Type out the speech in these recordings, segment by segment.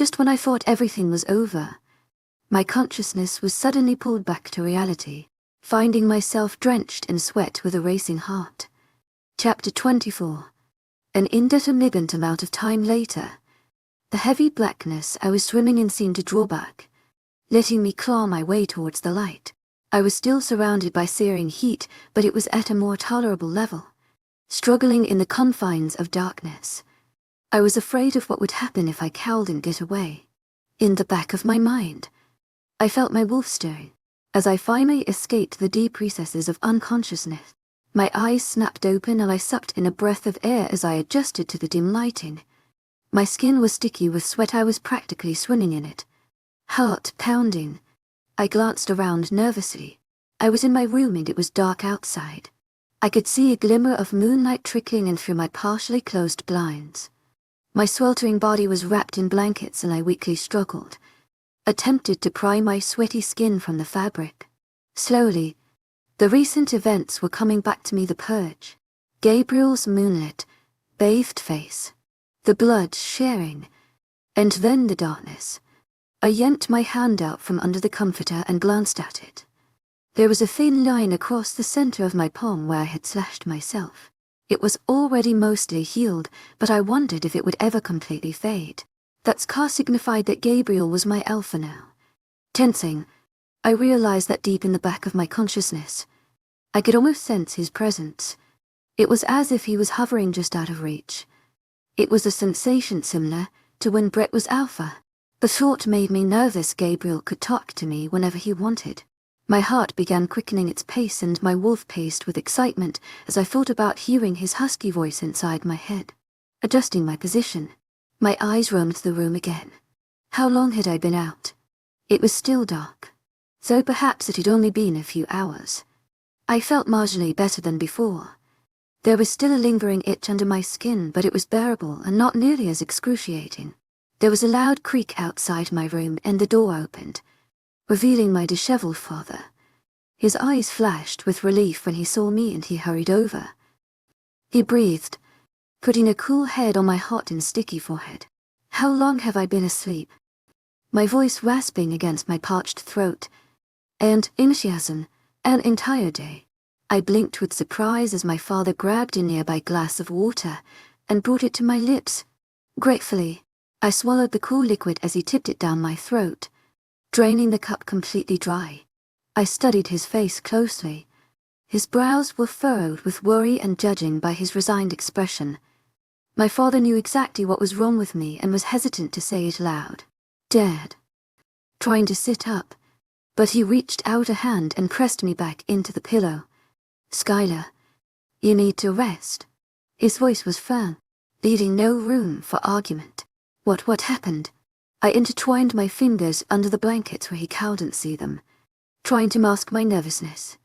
Just when I thought everything was over, my consciousness was suddenly pulled back to reality, finding myself drenched in sweat with a racing heart. Chapter 24. An indeterminate amount of time later, the heavy blackness I was swimming in seemed to draw back, letting me claw my way towards the light. I was still surrounded by searing heat, but it was at a more tolerable level, struggling in the confines of darkness. I was afraid of what would happen if I cowled and get away. In the back of my mind, I felt my wolf stirring. As I finally escaped the deep recesses of unconsciousness, my eyes snapped open and I sucked in a breath of air as I adjusted to the dim lighting. My skin was sticky with sweat. I was practically swimming in it. Heart pounding. I glanced around nervously. I was in my room and it was dark outside. I could see a glimmer of moonlight trickling in through my partially closed blinds. My sweltering body was wrapped in blankets and I weakly struggled, attempted to pry my sweaty skin from the fabric. Slowly, the recent events were coming back to me: the purge, Gabriel's moonlit, bathed face, the blood sharing, and then the darkness. I yanked my hand out from under the comforter and glanced at it. There was a thin line across the center of my palm where I had slashed myself. It was already mostly healed, but I wondered if it would ever completely fade. That scar signified that Gabriel was my alpha now. Tensing, I realized that deep in the back of my consciousness, I could almost sense his presence. It was as if he was hovering just out of reach. It was a sensation similar to when Brett was alpha. The thought made me nervous. Gabriel could talk to me whenever he wanted. My heart began quickening its pace and my wolf paced with excitement as I thought about hearing his husky voice inside my head. Adjusting my position, my eyes roamed the room again. How long had I been out? It was still dark, so perhaps it had only been a few hours. I felt marginally better than before. There was still a lingering itch under my skin, but it was bearable and not nearly as excruciating. There was a loud creak outside my room and the door opened, revealing my disheveled father. His eyes flashed with relief when he saw me and he hurried over. He breathed, putting a cool head on my hot and sticky forehead. How long have I been asleep? My voice rasping against my parched throat, and enthusiasm, an entire day. I blinked with surprise as my father grabbed a nearby glass of water and brought it to my lips. Gratefully, I swallowed the cool liquid as he tipped it down my throat, draining the cup completely dry. I studied his face closely. His brows were furrowed with worry and judging by his resigned expression. My father knew exactly what was wrong with me and was hesitant to say it aloud. Dad. Trying to sit up, but he reached out a hand and pressed me back into the pillow. Skylar, you need to rest. His voice was firm, leaving no room for argument. What happened? I intertwined my fingers under the blankets where he couldn't see them, trying to mask my nervousness.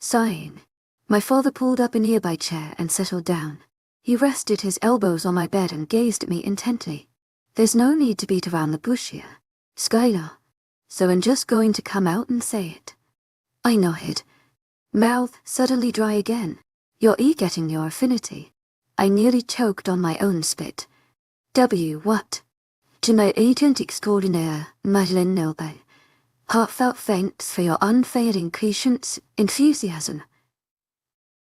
Sighing, my father pulled up a nearby chair and settled down. He rested his elbows on my bed and gazed at me intently. There's no need to beat around the bush here, Skylar, so I'm just going to come out and say it. I nodded, mouth suddenly dry again. You're getting your affinity. I nearly choked on my own spit. What? To my agent extraordinaire, Madeleine Nelby. Heartfelt thanks for your unfailing patience, enthusiasm.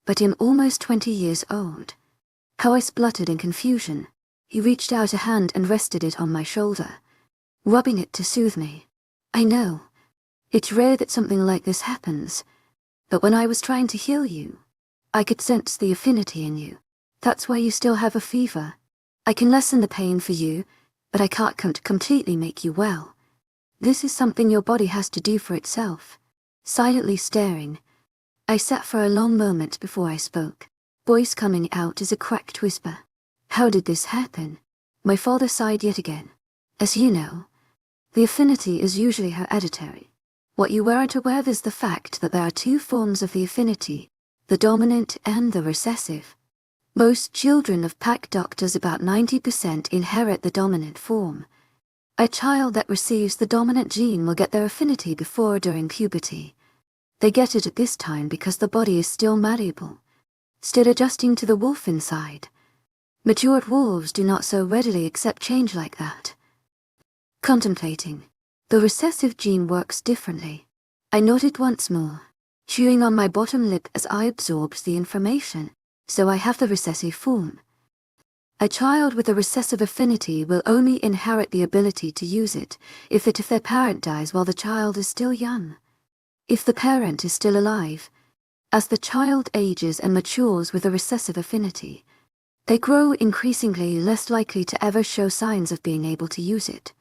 But I'm almost 20 years old. How I spluttered in confusion. He reached out a hand and rested it on my shoulder, rubbing it to soothe me. I know. It's rare that something like this happens, but when I was trying to heal you, I could sense the affinity in you. That's why you still have a fever. I can lessen the pain for you, but I can't completely make you well. This is something your body has to do for itself. Silently staring, I sat for a long moment before I spoke, voice coming out as a cracked whisper. How did this happen? My father sighed yet again. As you know, the affinity is usually hereditary. What you weren't aware of is the fact that there are two forms of the affinity, the dominant and the recessive. Most children of pack doctors, about 90%, inherit the dominant form. A child that receives the dominant gene will get their affinity before or during puberty. They get it at this time because the body is still malleable, still adjusting to the wolf inside. Matured wolves do not so readily accept change like that. Contemplating. The recessive gene works differently. I nodded once more, chewing on my bottom lip as I absorbed the information. So I have the recessive form. A child with a recessive affinity will only inherit the ability to use it if their parent dies while the child is still young. If the parent is still alive, as the child ages and matures with a recessive affinity, they grow increasingly less likely to ever show signs of being able to use it.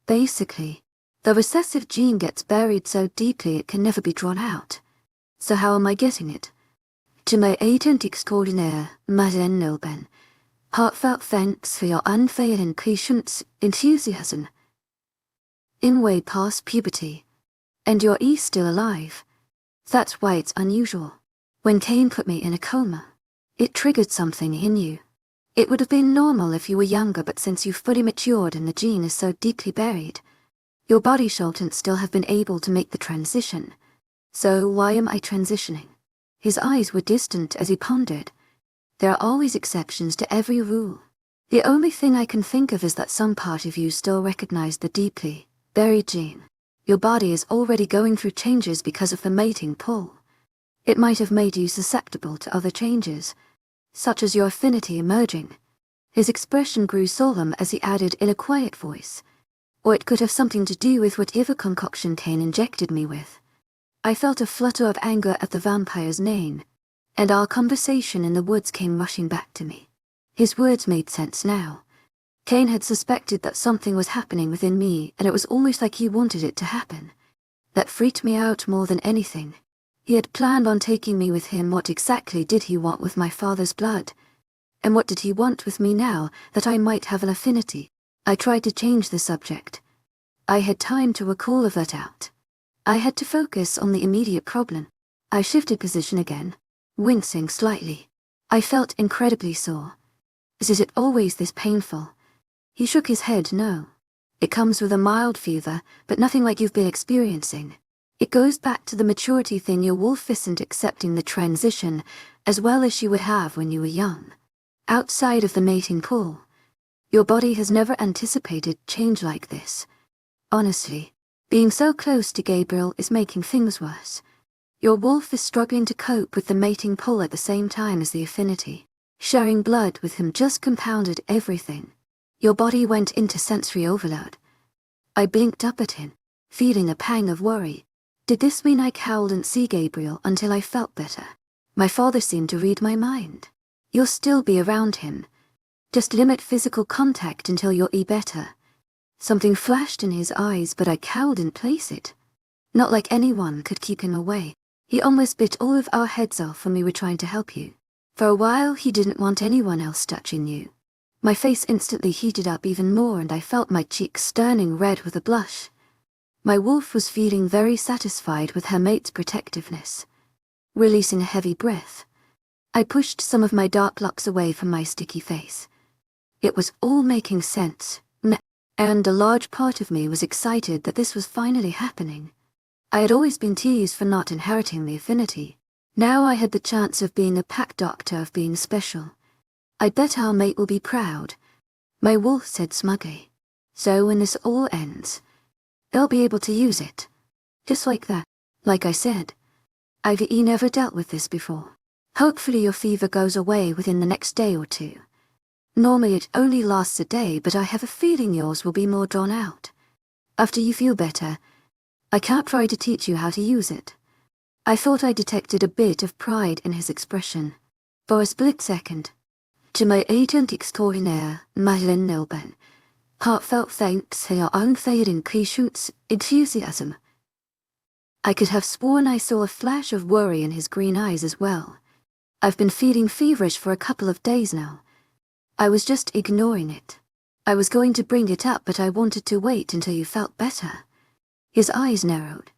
Basically, the recessive gene gets buried so deeply it can never be drawn out. So how am I getting it? To my agent extraordinaire, Madeleine Nilben, heartfelt thanks for your unfailing patience, enthusiasm. In way past puberty, and you're still alive. That's why it's unusual. When Cain put me in a coma, it triggered something in you. It would have been normal if you were younger, but since you've fully matured and the gene is so deeply buried, your body shouldn't still have been able to make the transition. So why am I transitioning? His eyes were distant as he pondered. There are always exceptions to every rule. The only thing I can think of is that some part of you still recognized the deeply buried gene. Your body is already going through changes because of the mating pull. It might have made you susceptible to other changes, such as your affinity emerging. His expression grew solemn as he added in a quiet voice. Or it could have something to do with whatever concoction Cain injected me with. I felt a flutter of anger at the vampire's name, and our conversation in the woods came rushing back to me. His words made sense now. Cain had suspected that something was happening within me, and it was almost like he wanted it to happen. That freaked me out more than anything. He had planned on taking me with him. What exactly did he want with my father's blood? And what did he want with me now that I might have an affinity? I tried to change the subject. I had time to recall of that out. I had to focus on the immediate problem. I shifted position again, wincing slightly. I felt incredibly sore. Is it always this painful? He shook his head. No. It comes with a mild fever, but nothing like you've been experiencing. It goes back to the maturity thing. Your wolf isn't accepting the transition as well as she would have when you were young. Outside of the mating pool, your body has never anticipated change like this. Honestly, being so close to Gabriel is making things worse. Your wolf is struggling to cope with the mating pull at the same time as the affinity. Sharing blood with him just compounded everything. Your body went into sensory overload. I blinked up at him, feeling a pang of worry. Did this mean I howled and see Gabriel until I felt better? My father seemed to read my mind. You'll still be around him. Just limit physical contact until you're better. Something flashed in his eyes, but I cowed and place it. Not like anyone could keep him away. He almost bit all of our heads off when we were trying to help you. For a while he didn't want anyone else touching you. My face instantly heated up even more, and I felt my cheeks turning red with a blush. My wolf was feeling very satisfied with her mate's protectiveness. Releasing a heavy breath, I pushed some of my dark locks away from my sticky face. It was all making sense, and a large part of me was excited that this was finally happening. I had always been teased for not inheriting the affinity. Now I had the chance of being a pack doctor, of being special. I bet our mate will be proud, my wolf said smugly. So when this all ends, they'll be able to use it. Just like that. Like I said, I've never dealt with this before. Hopefully your fever goes away within the next day or two. Normally it only lasts a day, but I have a feeling yours will be more drawn out. After you feel better, I can't try to teach you how to use it. I thought I detected a bit of pride in his expression. For a split second. To my agent extraordinaire, Madeleine Nilben, heartfelt thanks for your unfailing patience, enthusiasm. I could have sworn I saw a flash of worry in his green eyes as well. I've been feeling feverish for a couple of days now. I was just ignoring it. I was going to bring it up, but I wanted to wait until you felt better. His eyes narrowed.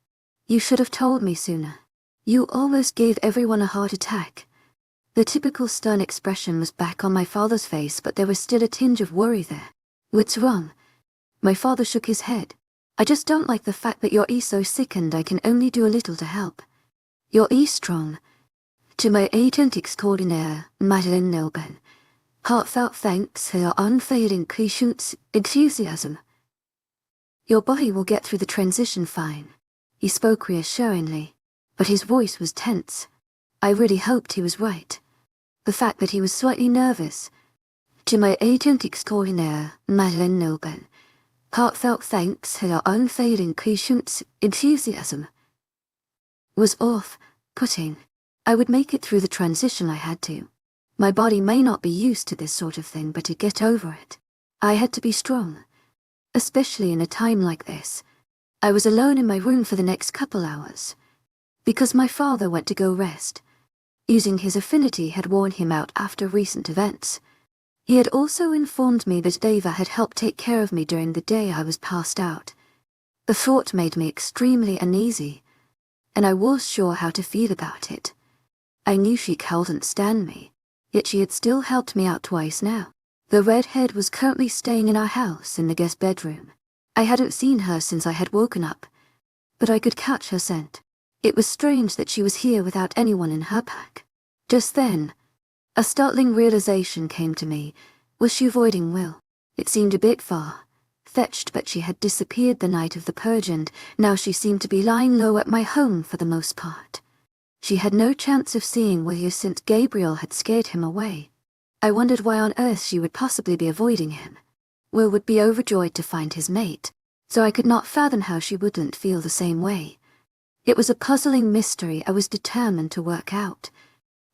You should have told me sooner. You almost gave everyone a heart attack. The typical stern expression was back on my father's face, but there was still a tinge of worry there. What's wrong? My father shook his head. I just don't like the fact that you're so sick and I can only do a little to help. You're strong. To my agent extraordinaire, Madeleine Nilben, heartfelt thanks for your unfailing patience, enthusiasm. Your body will get through the transition fine. He spoke reassuringly, but his voice was tense. I really hoped he was right. The fact that he was slightly nervous. To my agent extraordinaire, Madeleine Noble, heartfelt thanks for your unfailing patience, enthusiasm. Was off-putting. I would make it through the transition I had to. My body may not be used to this sort of thing, but to get over it, I had to be strong. Especially in a time like this. I was alone in my room for the next couple hours. Because my father went to go rest. Using his affinity had worn him out after recent events. He had also informed me that Deva had helped take care of me during the day I was passed out. The thought made me extremely uneasy, and I was sure how to feel about it. I knew she couldn't stand me, yet she had still helped me out twice now. The redhead was currently staying in our house in the guest bedroom. I hadn't seen her since I had woken up, but I could catch her scent. It was strange that she was here without anyone in her pack. Just then, a startling realization came to me. Was she avoiding Will? It seemed a bit far-fetched, but she had disappeared the night of the purge, and now she seemed to be lying low at my home for the most part. She had no chance of seeing Will since Gabriel had scared him away. I wondered why on earth she would possibly be avoiding him. Will would be overjoyed to find his mate, so I could not fathom how she wouldn't feel the same way. It was a puzzling mystery I was determined to work out.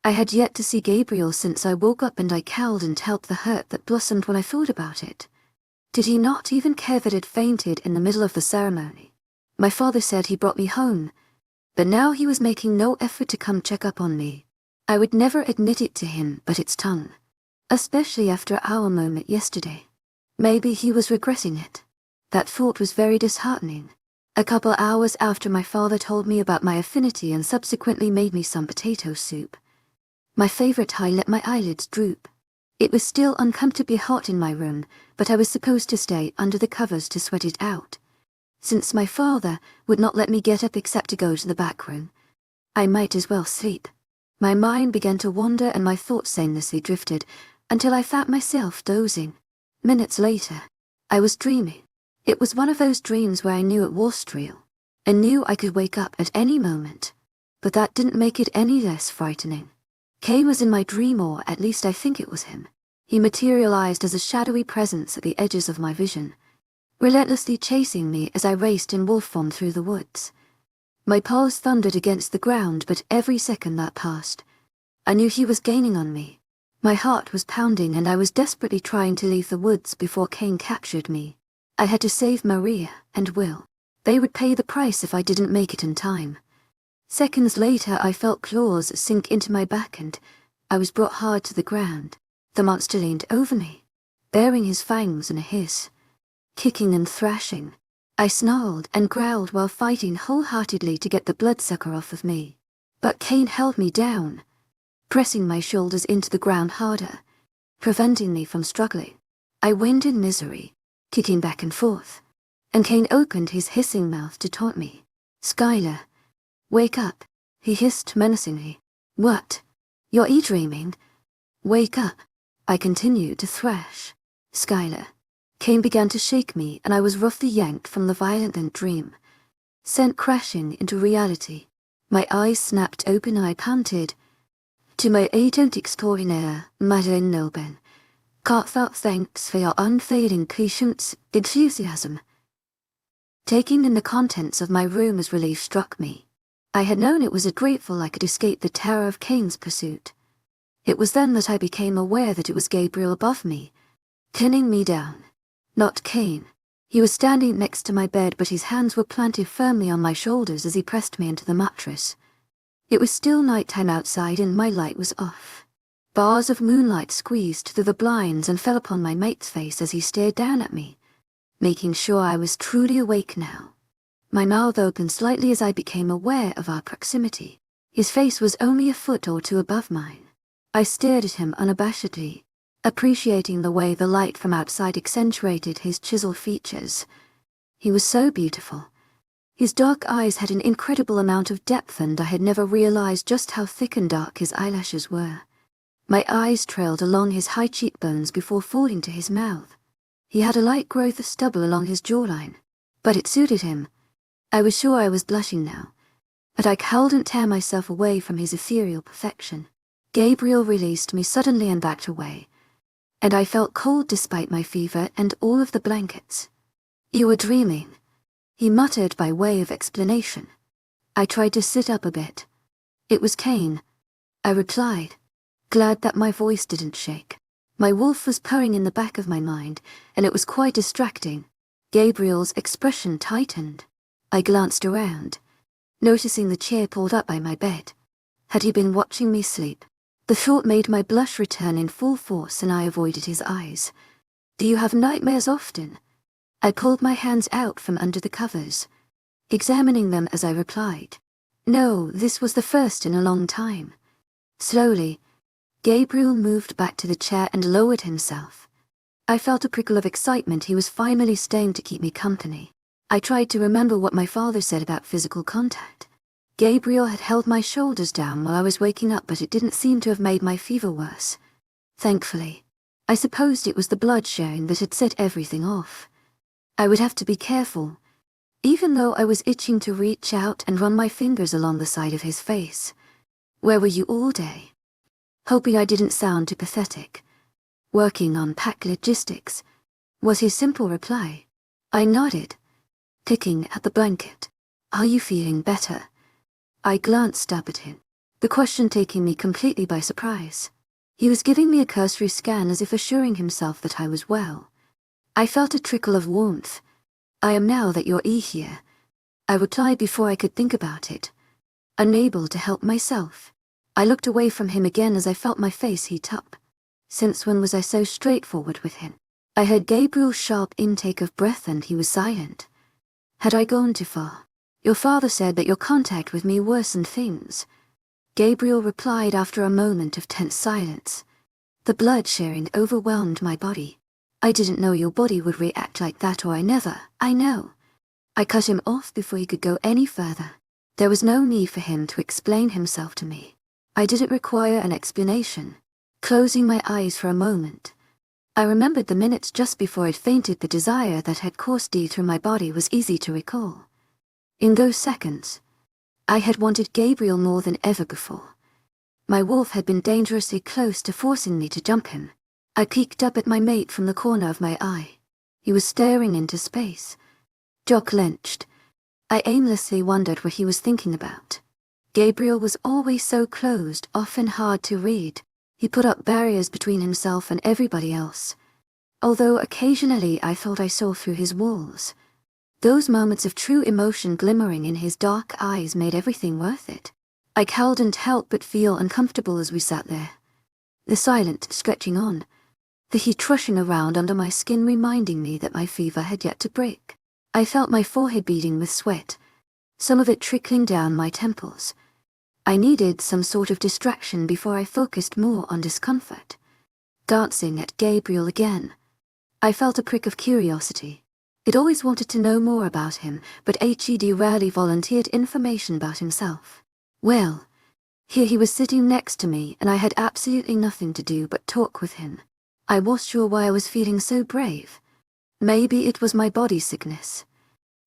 I had yet to see Gabriel since I woke up, and I couldn't help the hurt that blossomed when I thought about it. Did he not even care that I'd fainted in the middle of the ceremony? My father said he brought me home, but now he was making no effort to come check up on me. I would never admit it to him, but it's tongue. Especially after our moment yesterday. Maybe he was regretting it. That thought was very disheartening. A couple hours after my father told me about my affinity and subsequently made me some potato soup. My favorite high let my eyelids droop. It was still uncomfortably hot in my room, but I was supposed to stay under the covers to sweat it out. Since my father would not let me get up except to go to the back room, I might as well sleep. My mind began to wander and my thoughts aimlessly drifted, until I found myself dozing. Minutes later, I was dreaming. It was one of those dreams where I knew it was real. I knew I could wake up at any moment, but that didn't make it any less frightening. Kane was in my dream, or at least I think it was him. He materialized as a shadowy presence at the edges of my vision, relentlessly chasing me as I raced in wolf form through the woods. My paws thundered against the ground, but every second that passed, I knew he was gaining on me. My heart was pounding, and I was desperately trying to leave the woods before Kane captured me. I had to save Maria and Will. They would pay the price if I didn't make it in time. Seconds later, I felt claws sink into my back, and I was brought hard to the ground. The monster leaned over me, baring his fangs in a hiss, kicking and thrashing. I snarled and growled while fighting wholeheartedly to get the bloodsucker off of me. But Kane held me down, pressing my shoulders into the ground harder, preventing me from struggling. I whined in misery, kicking back and forth, and Kane opened his hissing mouth to taunt me. "Skylar, wake up," he hissed menacingly. "What? You're e-dreaming? Wake up." I continued to thrash. "Skylar." Kane began to shake me, and I was roughly yanked from the violent dream, sent crashing into reality. My eyes snapped open and I panted. To my agent extraordinaire, Madeleine Noble, heartfelt thanks for your unfailing patience, enthusiasm. Taking in the contents of my room as relief struck me. I had known it was grateful I could escape the terror of Kane's pursuit. It was then that I became aware that it was Gabriel above me, pinning me down. Not Kane. He was standing next to my bed, but his hands were planted firmly on my shoulders as he pressed me into the mattress. It was still nighttime outside and my light was off. Bars of moonlight squeezed through the blinds and fell upon my mate's face as he stared down at me, making sure I was truly awake now. My mouth opened slightly as I became aware of our proximity. His face was only a foot or two above mine. I stared at him unabashedly, appreciating the way the light from outside accentuated his chiseled features. He was so beautiful. His dark eyes had an incredible amount of depth, and I had never realized just how thick and dark his eyelashes were. My eyes trailed along his high cheekbones before falling to his mouth. He had a light growth of stubble along his jawline, but it suited him. I was sure I was blushing now, but I couldn't tear myself away from his ethereal perfection. Gabriel released me suddenly and backed away, and I felt cold despite my fever and all of the blankets. "You were dreaming," he muttered by way of explanation. I tried to sit up a bit. "It was Cain," I replied, glad that my voice didn't shake. My wolf was purring in the back of my mind, and it was quite distracting. Gabriel's expression tightened. I glanced around, noticing the chair pulled up by my bed. Had he been watching me sleep? The thought made my blush return in full force and I avoided his eyes. "Do you have nightmares often?" I pulled my hands out from under the covers, examining them as I replied. "No, this was the first in a long time." Slowly, Gabriel moved back to the chair and lowered himself. I felt a prickle of excitement. He was finally staying to keep me company. I tried to remember what my father said about physical contact. Gabriel had held my shoulders down while I was waking up, but it didn't seem to have made my fever worse. Thankfully, I supposed it was the blood sharing that had set everything off. I would have to be careful, even though I was itching to reach out and run my fingers along the side of his face. "Where were you all day?" Hoping I didn't sound too pathetic. "Working on pack logistics," was his simple reply. I nodded, picking at the blanket. "Are you feeling better?" I glanced up at him, the question taking me completely by surprise. He was giving me a cursory scan as if assuring himself that I was well. I felt a trickle of warmth. "I am now that you're here," I replied before I could think about it, unable to help myself. I looked away from him again as I felt my face heat up. Since when was I so straightforward with him? I heard Gabriel's sharp intake of breath and he was silent. Had I gone too far? "Your father said that your contact with me worsened things," Gabriel replied after a moment of tense silence. "The blood sharing overwhelmed my body. I didn't know your body would react like that, or I know." I cut him off before he could go any further. There was no need for him to explain himself to me. I didn't require an explanation. Closing my eyes for a moment, I remembered the minutes just before I'd fainted. The desire that had coursed through my body was easy to recall. In those seconds, I had wanted Gabriel more than ever before. My wolf had been dangerously close to forcing me to jump him. I peeked up at my mate from the corner of my eye. He was staring into space, jaw clenched. I aimlessly wondered what he was thinking about. Gabriel was always so closed, often hard to read. He put up barriers between himself and everybody else, although occasionally I thought I saw through his walls. Those moments of true emotion glimmering in his dark eyes made everything worth it. I couldn't help but feel uncomfortable as we sat there, the silence stretching on, the heat rushing around under my skin reminding me that my fever had yet to break. I felt my forehead beading with sweat, some of it trickling down my temples. I needed some sort of distraction before I focused more on discomfort. Glancing at Gabriel again, I felt a prick of curiosity. I'd always wanted to know more about him, but Hed rarely volunteered information about himself. Well, here he was sitting next to me and I had absolutely nothing to do but talk with him. I was sure why I was feeling so brave. Maybe it was my body sickness,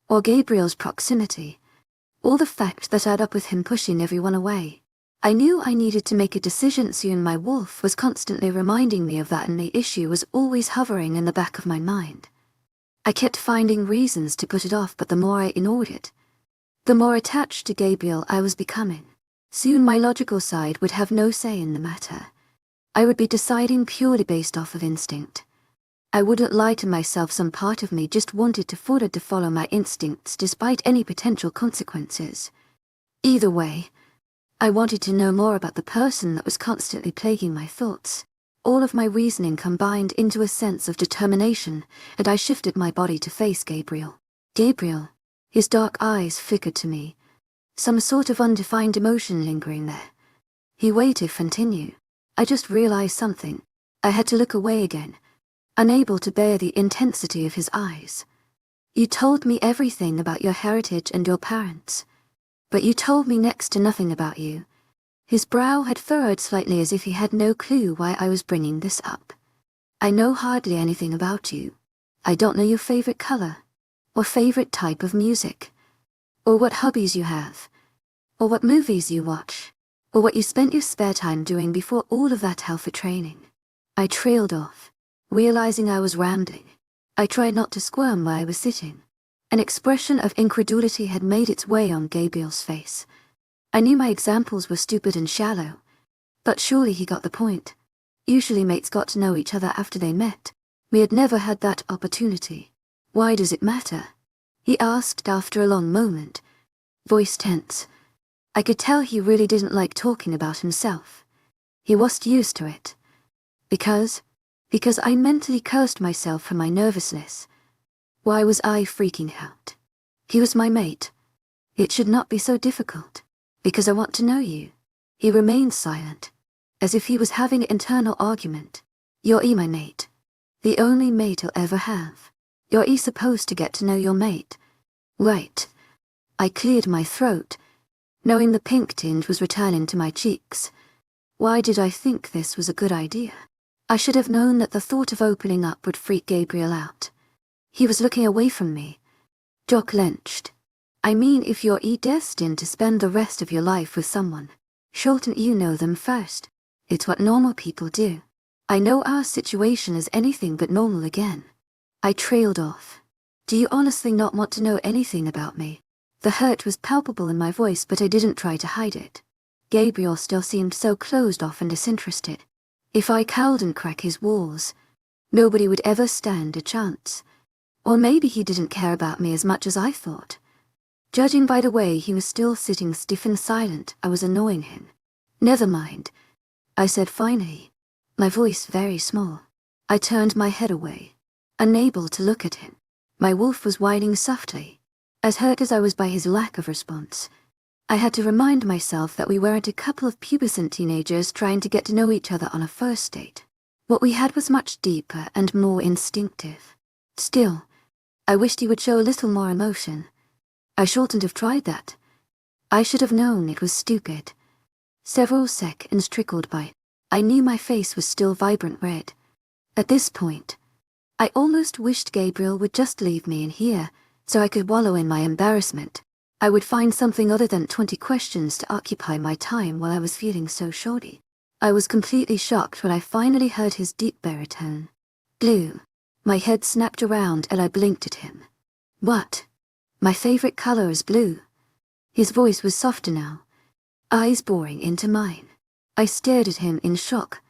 or Gabriel's proximity, or the fact that I'd up with him pushing everyone away. I knew I needed to make a decision soon. My wolf was constantly reminding me of that and the issue was always hovering in the back of my mind. I kept finding reasons to put it off, but the more I ignored it, the more attached to Gabriel I was becoming. Soon my logical side would have no say in the matter. I would be deciding purely based off of instinct. I wouldn't lie to myself. Some part of me just wanted to follow my instincts despite any potential consequences. Either way, I wanted to know more about the person that was constantly plaguing my thoughts. All of my reasoning combined into a sense of determination, and I shifted my body to face Gabriel. Gabriel, his dark eyes flickered to me, some sort of undefined emotion lingering there. He waited for continue. I just realized something. I had to look away again, unable to bear the intensity of his eyes. "You told me everything about your heritage and your parents, but you told me next to nothing about you." His brow had furrowed slightly as if he had no clue why I was bringing this up. "I know hardly anything about you. I don't know your favorite color. or favorite type of music, or what hobbies you have, or what movies you watch, or what you spent your spare time doing before all of that hell for training. I trailed off, realizing I was rambling. I tried not to squirm where I was sitting. An expression of incredulity had made its way on Gabriel's face. I knew my examples were stupid and shallow, but surely he got the point. Usually mates got to know each other after they met. We had never had that opportunity. Why does it matter? He asked after a long moment, voice tense. I could tell he really didn't like talking about himself. He wasn't used to it. Because I mentally cursed myself for my nervousness. Why was I freaking out? He was my mate. It should not be so difficult. Because I want to know you. He remained silent, as if he was having an internal argument. You're my mate. The only mate I'll ever have. You're supposed to get to know your mate. Right. I cleared my throat, knowing the pink tinge was returning to my cheeks. Why did I think this was a good idea? I should have known that the thought of opening up would freak Gabriel out. He was looking away from me. Jaw clenched. I mean, if you're destined to spend the rest of your life with someone, shouldn't you know them first? It's what normal people do. I know our situation is anything but normal again. I trailed off. Do you honestly not want to know anything about me? The hurt was palpable in my voice, but I didn't try to hide it. Gabriel still seemed so closed off and disinterested. If I cowled and crack his walls, nobody would ever stand a chance. Or maybe he didn't care about me as much as I thought. Judging by the way he was still sitting stiff and silent, I was annoying him. Never mind, I said finally, my voice very small. I turned my head away, unable to look at him. My wolf was whining softly. As hurt as I was by his lack of response, I had to remind myself that we weren't a couple of pubescent teenagers trying to get to know each other on a first date. What we had was much deeper and more instinctive. Still, I wished he would show a little more emotion. I shouldn't have tried that. I should have known it was stupid. Several seconds trickled by. I knew my face was still vibrant red. At this point, I almost wished Gabriel would just leave me in here, so I could wallow in my embarrassment. I would find something other than 20 questions to occupy my time while I was feeling so shoddy. I was completely shocked when I finally heard his deep baritone. Blue. My head snapped around and I blinked at him. What? My favorite color is blue. His voice was softer now, eyes boring into mine. I stared at him in shock,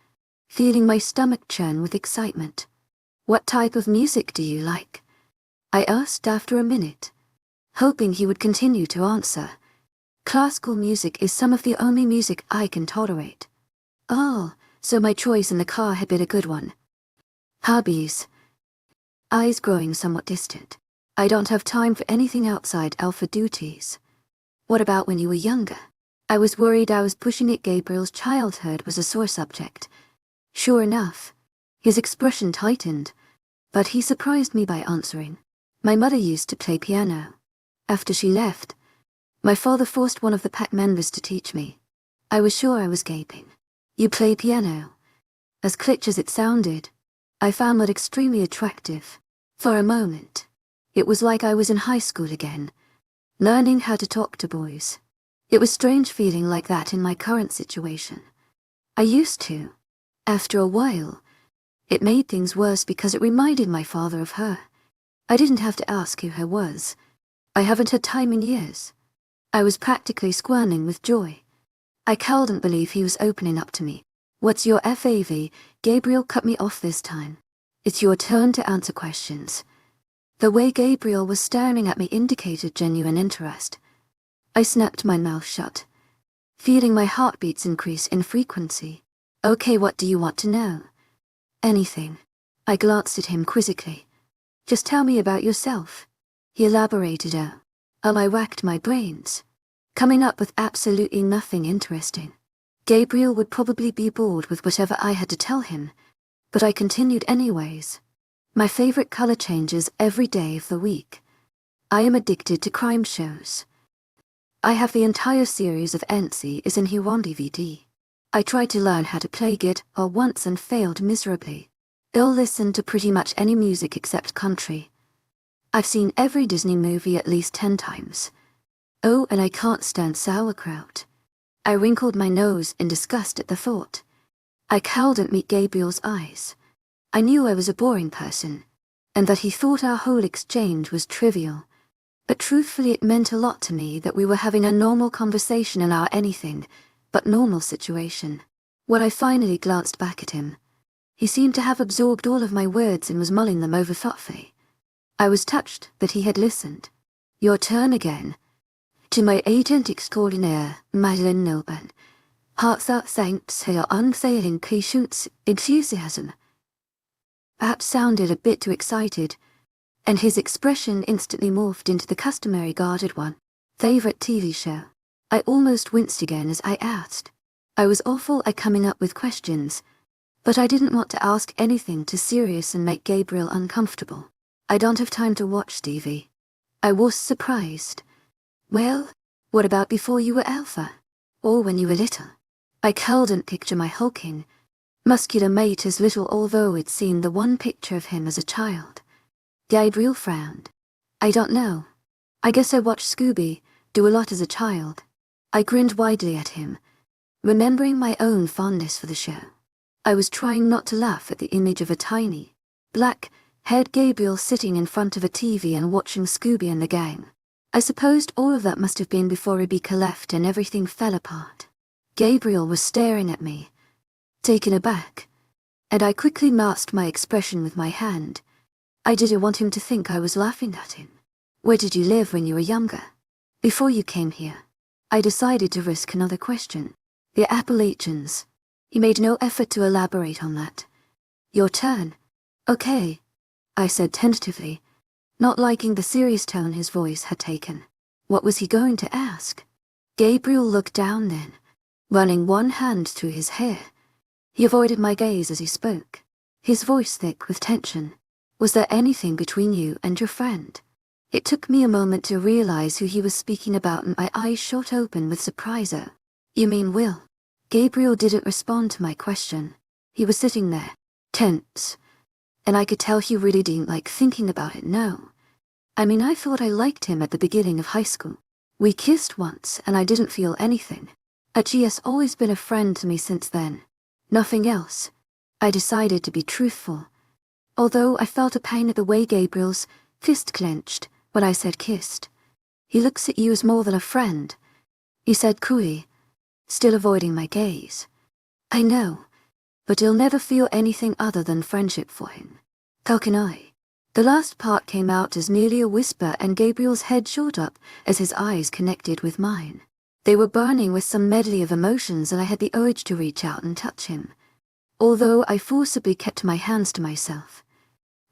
feeling my stomach churn with excitement. What type of music do you like? I asked after a minute, hoping he would continue to answer. Classical music is some of the only music I can tolerate. Oh, so my choice in the car had been a good one. Hobbies. Eyes growing somewhat distant. I don't have time for anything outside alpha duties. What about when you were younger? I was worried I was pushing it. Gabriel's childhood was a sore subject. Sure enough, his expression tightened, but he surprised me by answering. My mother used to play piano. After she left, my father forced one of the pack members to teach me. I was sure I was gaping. You play piano? As cliché as it sounded, I found that extremely attractive. For a moment, it was like I was in high school again, learning how to talk to boys. It was strange feeling like that in my current situation. I used to. After a while, it made things worse because it reminded my father of her. I didn't have to ask who her was. I haven't had time in years. I was practically squirming with joy. I couldn't believe he was opening up to me. What's your FAV? Gabriel cut me off this time. It's your turn to answer questions. The way Gabriel was staring at me indicated genuine interest. I snapped my mouth shut, feeling my heartbeats increase in frequency. Okay, what do you want to know? Anything. I glanced at him quizzically. Just tell me about yourself. He elaborated. I racked my brains, coming up with absolutely nothing interesting. Gabriel would probably be bored with whatever I had to tell him, but I continued anyways. My favorite color changes every day of the week. I am addicted to crime shows. I have the entire series of NC is in here on DVD. I tried to learn how to play guitar once and failed miserably. I'll listen to pretty much any music except country. I've seen every Disney movie at least 10 times. Oh, and I can't stand sauerkraut. I wrinkled my nose in disgust at the thought. I couldn't meet Gabriel's eyes. I knew I was a boring person, and that he thought our whole exchange was trivial. But truthfully it meant a lot to me that we were having a normal conversation in our anything but normal situation. When I finally glanced back at him, he seemed to have absorbed all of my words and was mulling them over thoughtfully. I was touched that he had listened. Your turn again. To my agent extraordinaire, Madeline Nilban. Heartfelt thanks for your unfailing patience, enthusiasm. Perhaps sounded a bit too excited, and his expression instantly morphed into the customary guarded one. Favorite TV show? I almost winced again as I asked. I was awful at coming up with questions, but I didn't want to ask anything too serious and make Gabriel uncomfortable. I don't have time to watch Stevie. I was surprised. Well, what about before you were Alpha? Or when you were little? I couldn't picture my hulking, muscular mate as little, although I'd seen the one picture of him as a child. Gabriel frowned. I don't know. I guess I watched Scooby do a lot as a child. I grinned widely at him, remembering my own fondness for the show. I was trying not to laugh at the image of a tiny, black-haired Gabriel sitting in front of a TV and watching Scooby and the gang. I supposed all of that must have been before Rebecca left and everything fell apart. Gabriel was staring at me, taken aback, and I quickly masked my expression with my hand. I didn't want him to think I was laughing at him. Where did you live when you were younger? Before you came here? I decided to risk another question. The Appalachians. He made no effort to elaborate on that. Your turn. Okay, I said tentatively, not liking the serious tone his voice had taken. What was he going to ask? Gabriel looked down then, running one hand through his hair. He avoided my gaze as he spoke, his voice thick with tension. Was there anything between you and your friend? It took me a moment to realize who he was speaking about and my eyes shot open with surprise. Oh, you mean Will? Gabriel didn't respond to my question. He was sitting there, tense, and I could tell he really didn't like thinking about it. No. I mean, I thought I liked him at the beginning of high school. We kissed once and I didn't feel anything. He has always been a friend to me since then. Nothing else. I decided to be truthful, although I felt a pain at the way Gabriel's fist clenched when I said kissed. He looks at you as more than a friend, he said coolly, still avoiding my gaze. I know, but he'll never feel anything other than friendship for him. How can I? The last part came out as nearly a whisper and Gabriel's head shot up as his eyes connected with mine. They were burning with some medley of emotions and I had the urge to reach out and touch him, although I forcibly kept my hands to myself.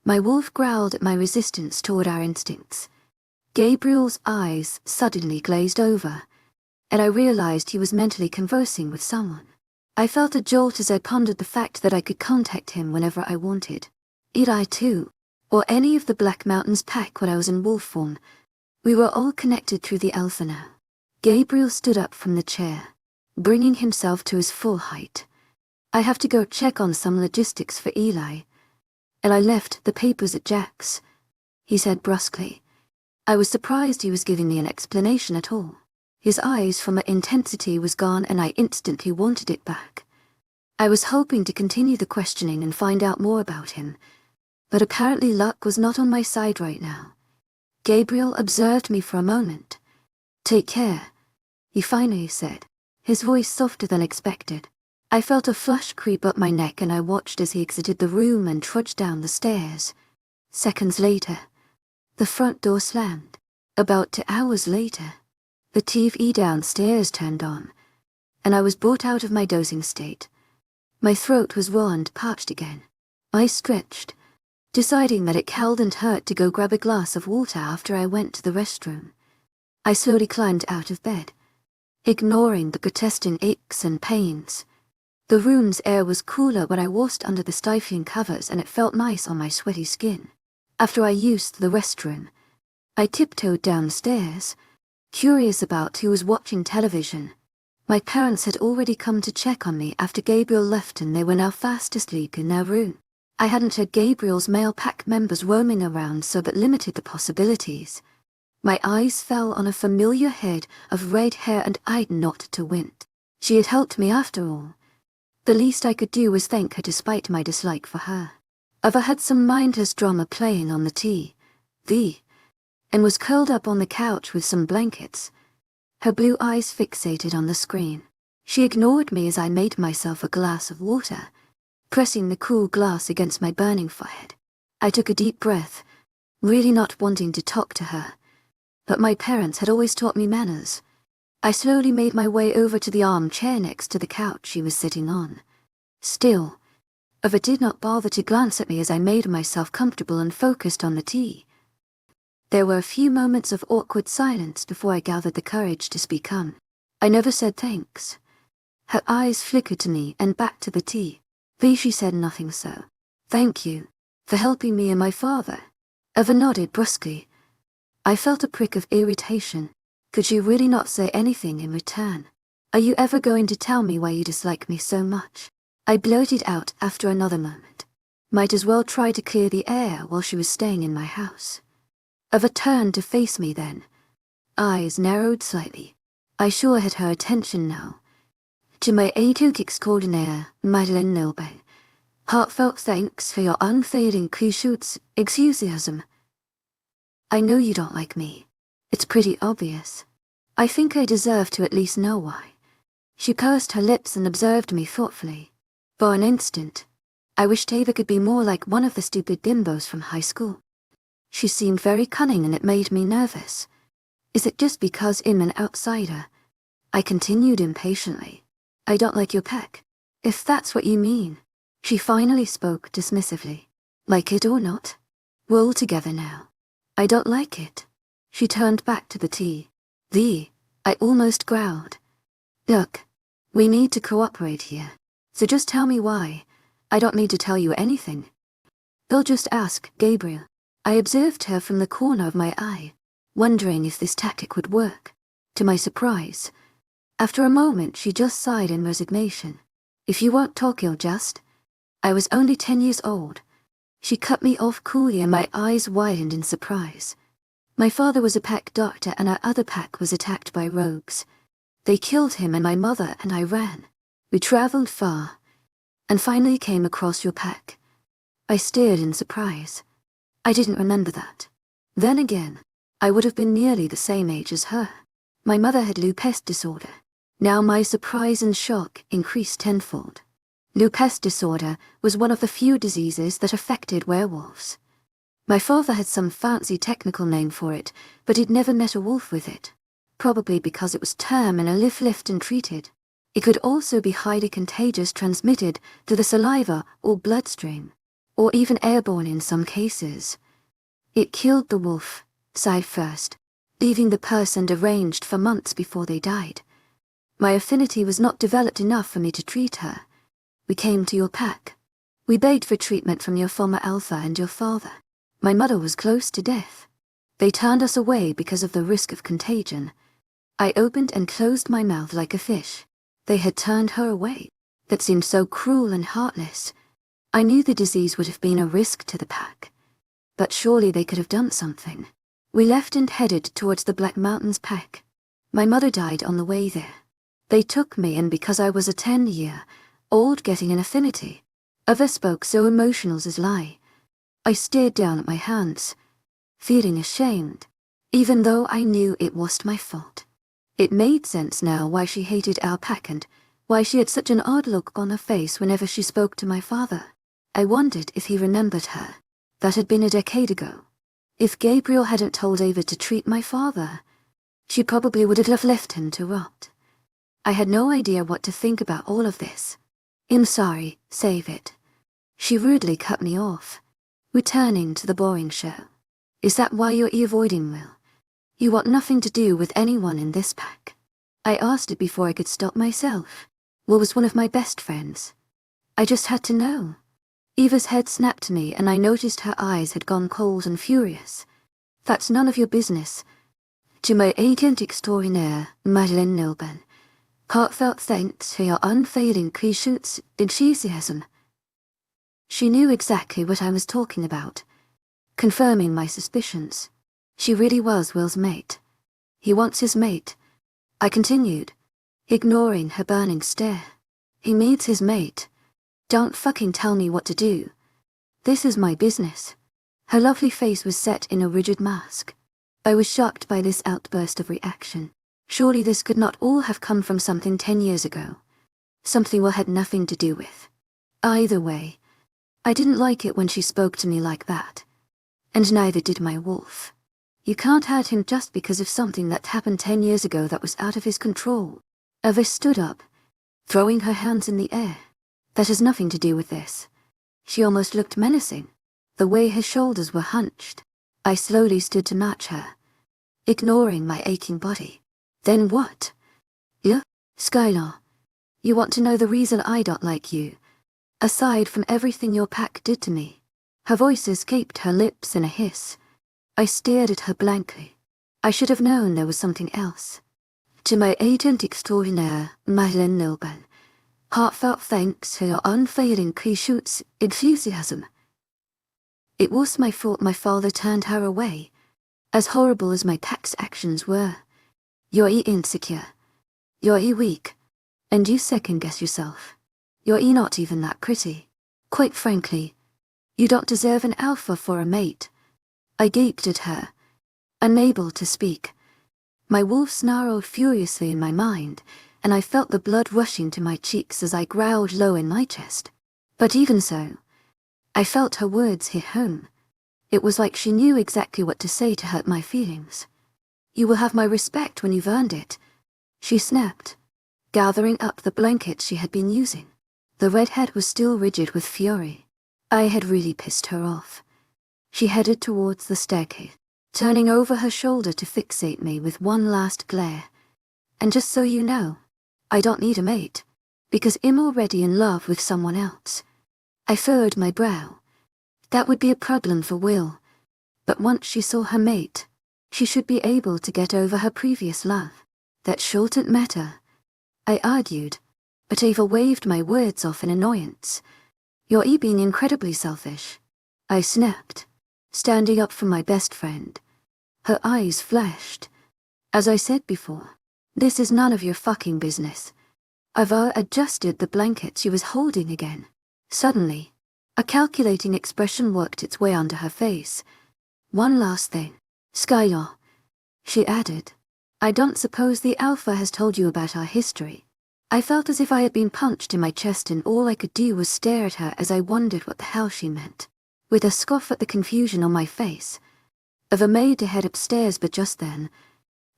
My wolf growled at my resistance toward our instincts. Gabriel's eyes suddenly glazed over, and I realized he was mentally conversing with someone. I felt a jolt as I pondered the fact that I could contact him whenever I wanted. I too, or any of the Black Mountains pack when I was in wolf form. We were all connected through the Alpha now. Gabriel stood up from the chair, bringing himself to his full height. I have to go check on some logistics for Eli, and I left the papers at Jack's, he said brusquely. I was surprised he was giving me an explanation at all. His eyes from the intensity was gone and I instantly wanted it back. I was hoping to continue the questioning and find out more about him, but apparently luck was not on my side right now. Gabriel observed me for a moment. Take care, he finally said, his voice softer than expected. I felt a flush creep up my neck and I watched as he exited the room and trudged down the stairs. Seconds later, the front door slammed. About 2 hours later, the TV downstairs turned on, and I was brought out of my dozing state. My throat was raw and parched again. I stretched, deciding that it hadn't hurt to go grab a glass of water after I went to the restroom. I slowly climbed out of bed, ignoring the grotesque aches and pains. The room's air was cooler when I washed under the stifling covers and it felt nice on my sweaty skin. After I used the restroom, I tiptoed downstairs, curious about who was watching television. My parents had already come to check on me after Gabriel left and they were now fast asleep in their room. I hadn't heard Gabriel's male pack members roaming around, so but limited the possibilities. My eyes fell on a familiar head of red hair and I'd nodded to Wint. She had helped me after all. The least I could do was thank her despite my dislike for her. Ava had some mindless drama playing on the TV, and was curled up on the couch with some blankets, her blue eyes fixated on the screen. She ignored me as I made myself a glass of water, pressing the cool glass against my burning forehead. I took a deep breath, really not wanting to talk to her, but my parents had always taught me manners. I slowly made my way over to the armchair next to the couch she was sitting on. Still, Ava did not bother to glance at me as I made myself comfortable and focused on the tea. There were a few moments of awkward silence before I gathered the courage to speak on. I never said thanks. Her eyes flickered to me and back to the tea. She said nothing, so. Thank you for helping me and my father. Ava nodded brusquely. I felt a prick of irritation. Could she really not say anything in return? Are you ever going to tell me why you dislike me so much? I blurted out after another moment. Might as well try to clear the air while she was staying in my house. Ava turned to face me then. Eyes narrowed slightly. I sure had her attention now. To my audiobook extraordinaire, Madeleine Nilbe. Heartfelt thanks for your unfailing enthusiasm. I know you don't like me. It's pretty obvious. I think I deserve to at least know why. She pursed her lips and observed me thoughtfully. For an instant, I wished Ava could be more like one of the stupid bimbos from high school. She seemed very cunning and it made me nervous. Is it just because I'm an outsider? I continued impatiently. I don't like your pack. If that's what you mean. She finally spoke dismissively. Like it or not? We're all together now. I don't like it. She turned back to the tea. I almost growled. Look, we need to cooperate here. So just tell me why. I don't need to tell you anything. They'll just ask Gabriel. I observed her from the corner of my eye, wondering if this tactic would work. To my surprise, after a moment she just sighed in resignation. If you won't talk, you'll just. I was only 10 years old. She cut me off coolly and my eyes widened in surprise. My father was a pack doctor and our other pack was attacked by rogues. They killed him and my mother and I ran. We traveled far, and finally came across your pack. I stared in surprise. I didn't remember that. Then again, I would have been nearly the same age as her. My mother had lupus disorder. Now my surprise and shock increased tenfold. Lupus disorder was one of the few diseases that affected werewolves. My father had some fancy technical name for it, but he'd never met a wolf with it. Probably because it was term and a left and treated. It could also be highly contagious, transmitted to the saliva or bloodstream, or even airborne in some cases. It killed the wolf, side first, leaving the person deranged for months before they died. My affinity was not developed enough for me to treat her. We came to your pack. We begged for treatment from your former alpha and your father. My mother was close to death. They turned us away because of the risk of contagion. I opened and closed my mouth like a fish. They had turned her away. That seemed so cruel and heartless. I knew the disease would have been a risk to the pack. But surely they could have done something. We left and headed towards the Black Mountains pack. My mother died on the way there. They took me, and because I was a 10-year-old getting an affinity, Ava spoke so emotional as lie. I stared down at my hands, feeling ashamed, even though I knew it wasn't my fault. It made sense now why she hated our pack and why she had such an odd look on her face whenever she spoke to my father. I wondered if he remembered her. That had been a decade ago. If Gabriel hadn't told Ava to treat my father, she probably would have left him to rot. I had no idea what to think about all of this. I'm sorry, save it. She rudely cut me off, returning to the boring show. Is that why you're avoiding Will? You want nothing to do with anyone in this pack? I asked it before I could stop myself. Will was one of my best friends. I just had to know. Eva's head snapped to me and I noticed her eyes had gone cold and furious. That's none of your business. To my agent extraordinaire, Madeleine Nilben. Heartfelt thanks for your unfailing enthusiasm. She knew exactly what I was talking about, confirming my suspicions. She really was Will's mate. He wants his mate, I continued, ignoring her burning stare. He needs his mate. Don't fucking tell me what to do. This is my business. Her lovely face was set in a rigid mask. I was shocked by this outburst of reaction. Surely this could not all have come from something 10 years ago. Something Will had nothing to do with. Either way, I didn't like it when she spoke to me like that. And neither did my wolf. You can't hurt him just because of something that happened 10 years ago that was out of his control. Eva stood up, throwing her hands in the air. That has nothing to do with this. She almost looked menacing, the way her shoulders were hunched. I slowly stood to match her, ignoring my aching body. Then what? Yeah, Skylar. You want to know the reason I don't like you? Aside from everything your pack did to me. Her voice escaped her lips in a hiss. I stared at her blankly. I should have known there was something else. To my agent extraordinaire, wildest, heartfelt thanks for your unfailing Christ's enthusiasm. It was my fault my father turned her away, as horrible as my pack's actions were. You're insecure. You're weak. And you second-guess yourself. You're not even that pretty. Quite frankly, you don't deserve an alpha for a mate. I gaped at her, unable to speak. My wolf snarled furiously in my mind, and I felt the blood rushing to my cheeks as I growled low in my chest. But even so, I felt her words hit home. It was like she knew exactly what to say to hurt my feelings. You will have my respect when you've earned it, she snapped, gathering up the blankets she had been using. The redhead was still rigid with fury. I had really pissed her off. She headed towards the staircase, turning over her shoulder to fixate me with one last glare. And just so you know, I don't need a mate, because I'm already in love with someone else. I furrowed my brow. That would be a problem for Will, but once she saw her mate, she should be able to get over her previous love. That shouldn't matter, I argued, but Ava waved my words off in annoyance. You're being incredibly selfish, I snapped, standing up for my best friend. Her eyes flashed. As I said before, this is none of your fucking business. Ava adjusted the blanket she was holding again. Suddenly, a calculating expression worked its way onto her face. One last thing, Skylar, she added. I don't suppose the Alpha has told you about our history. I felt as if I had been punched in my chest and all I could do was stare at her as I wondered what the hell she meant. With a scoff at the confusion on my face, Ava made to head upstairs, but just then,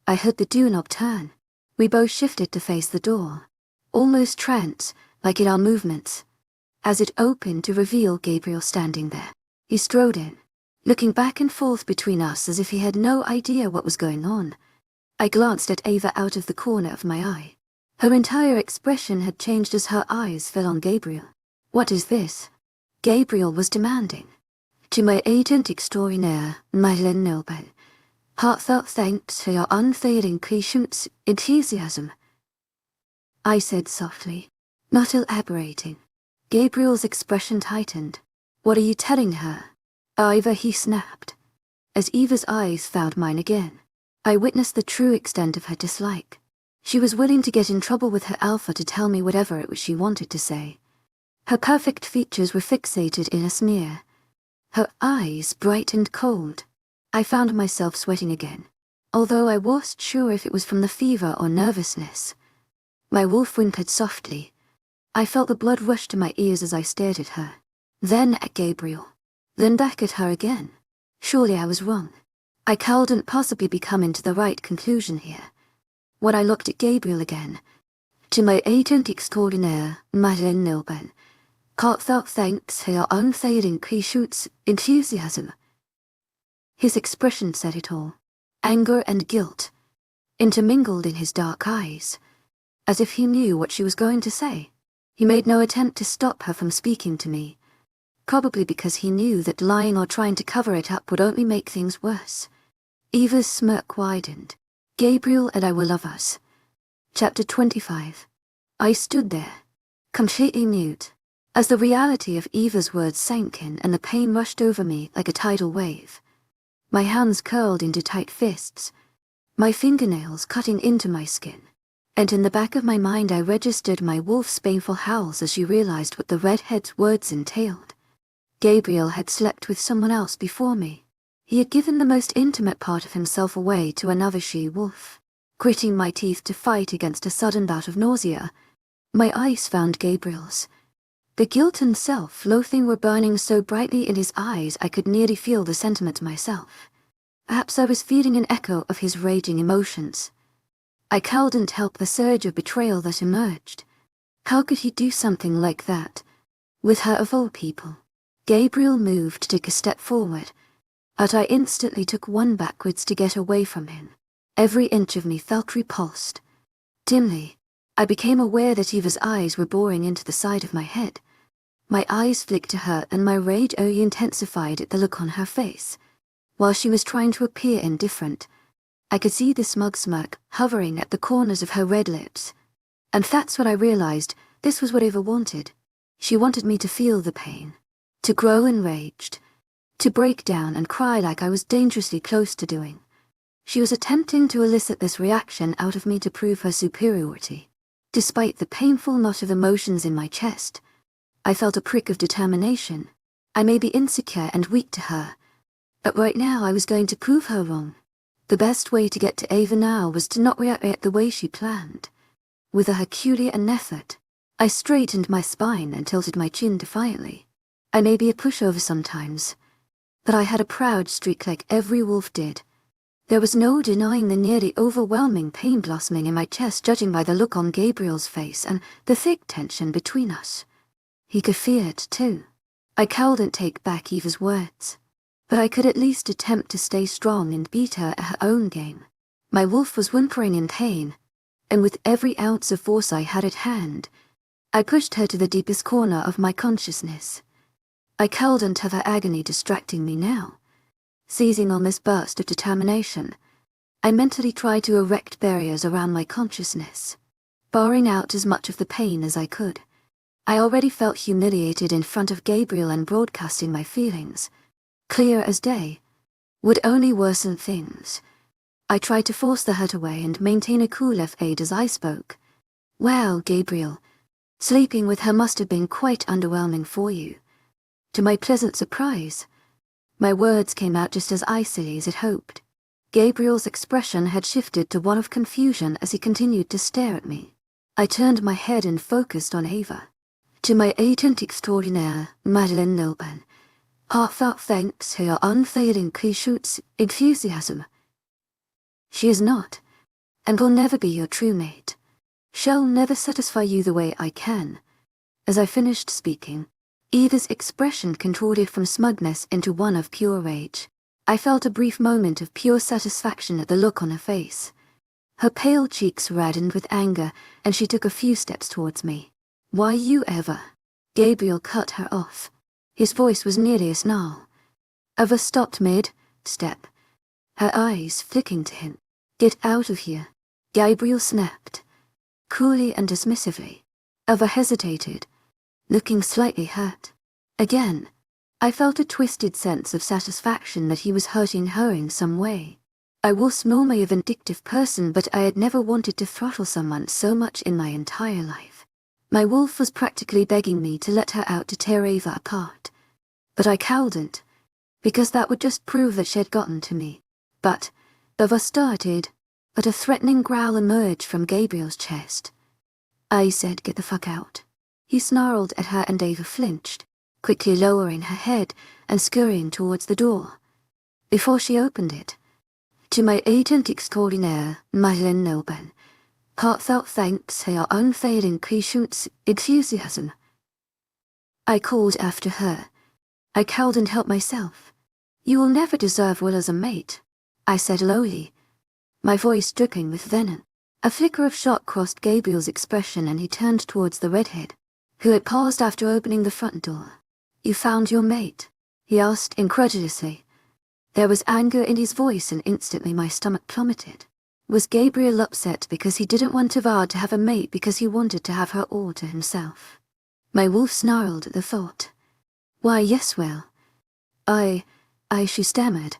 I heard the doorknob turn. We both shifted to face the door, almost trance, like in our movements, as it opened to reveal Gabriel standing there. He strode in, looking back and forth between us as if he had no idea what was going on. I glanced at Ava out of the corner of my eye. Her entire expression had changed as her eyes fell on Gabriel. What is this? Gabriel was demanding. To my agent extraordinaire, wildest, heartfelt thanks for your unfailing Christ's enthusiasm, I said softly, not elaborating. Gabriel's expression tightened. What are you telling her? Eva, he snapped. As Eva's eyes found mine again, I witnessed the true extent of her dislike. She was willing to get in trouble with her alpha to tell me whatever it was she wanted to say. Her perfect features were fixated in a sneer. Her eyes bright and cold. I found myself sweating again, although I wasn't sure if it was from the fever or nervousness. My wolf whimpered softly. I felt the blood rush to my ears as I stared at her, then at Gabriel, then back at her again. Surely I was wrong. I couldn't possibly be coming to the right conclusion here. When I looked at Gabriel again, to my agent extraordinaire, wildest, heartfelt thanks for your unfailing Christ's enthusiasm. His expression said it all. Anger and guilt, intermingled in his dark eyes, as if he knew what she was going to say. He made no attempt to stop her from speaking to me, probably because he knew that lying or trying to cover it up would only make things worse. Eva's smirk widened. Gabriel and I were lovers. Chapter 25. I stood there, completely mute, As the reality of Eva's words sank in and the pain rushed over me like a tidal wave, my hands curled into tight fists, my fingernails cutting into my skin, and in the back of my mind I registered my wolf's painful howls as she realized what the redhead's words entailed. Gabriel had slept with someone else before me. He had given the most intimate part of himself away to another she-wolf. Gritting my teeth to fight against a sudden bout of nausea, my eyes found Gabriel's. The guilt and self-loathing were burning so brightly in his eyes I could nearly feel the sentiment myself. Perhaps I was feeling an echo of his raging emotions. I couldn't help the surge of betrayal that emerged. How could he do something like that? With her of all people. Gabriel moved to take a step forward, but I instantly took one backwards to get away from him. Every inch of me felt repulsed. Dimly, I became aware that Eva's eyes were boring into the side of my head. My eyes flicked to her and my rage only intensified at the look on her face. While she was trying to appear indifferent, I could see the smug smirk hovering at the corners of her red lips. And that's when I realized this was what Eva wanted. She wanted me to feel the pain, to grow enraged, to break down and cry like I was dangerously close to doing. She was attempting to elicit this reaction out of me to prove her superiority. Despite the painful knot of emotions in my chest, I felt a prick of determination. I may be insecure and weak to her, but right now I was going to prove her wrong. The best way to get to Eva now was to not react the way she planned. With a Herculean effort, I straightened my spine and tilted my chin defiantly. I may be a pushover sometimes, but I had a proud streak like every wolf did. There was no denying the nearly overwhelming pain blossoming in my chest, judging by the look on Gabriel's face and the thick tension between us. He could feel it, too. I couldn't take back Eva's words, but I could at least attempt to stay strong and beat her at her own game. My wolf was whimpering in pain, and with every ounce of force I had at hand, I pushed her to the deepest corner of my consciousness. I couldn't have her agony distracting me now. Seizing on this burst of determination, I mentally tried to erect barriers around my consciousness, barring out as much of the pain as I could. I already felt humiliated in front of Gabriel, and broadcasting my feelings, clear as day, would only worsen things. I tried to force the hurt away and maintain a cool face as I spoke. "Well, Gabriel, sleeping with her must have been quite underwhelming for you." To my pleasant surprise, my words came out just as icily as I'd hoped. Gabriel's expression had shifted to one of confusion as he continued to stare at me. I turned my head and focused on Eva. "To my agent extraordinaire, Madeleine Nilban, heartfelt thanks for your unfailing patience, enthusiasm. She is not, and will never be your true mate. Shall never satisfy you the way I can." As I finished speaking, Eva's expression contorted from smugness into one of pure rage. I felt a brief moment of pure satisfaction at the look on her face. Her pale cheeks reddened with anger, and she took a few steps towards me. "Why you ever?" Gabriel cut her off. His voice was nearly a snarl. Eva stopped mid-step, her eyes flicking to him. "Get out of here," Gabriel snapped, coolly and dismissively. Eva hesitated, looking slightly hurt. Again, I felt a twisted sense of satisfaction that he was hurting her in some way. I was normally a vindictive person, but I had never wanted to throttle someone so much in my entire life. My wolf was practically begging me to let her out to tear Eva apart. But I couldn't, because that would just prove that she'd gotten to me. But Eva started, but a threatening growl emerged from Gabriel's chest. I said, "Get the fuck out." He snarled at her and Eva flinched, quickly lowering her head and scurrying towards the door. Before she opened it, "To my agent extraordinaire, Madeleine Nilban, heartfelt thanks for your unfailing patience, enthusiasm." I called after her. I couldn't help myself. "You will never deserve Will as a mate," I said lowly, my voice dripping with venom. A flicker of shock crossed Gabriel's expression, and he turned towards the redhead, who had paused after opening the front door. "You found your mate?" he asked incredulously. There was anger in his voice, and instantly my stomach plummeted. Was Gabriel upset because he didn't want Eva to have a mate because he wanted to have her all to himself? My wolf snarled at the thought. Why, yes, well. She stammered.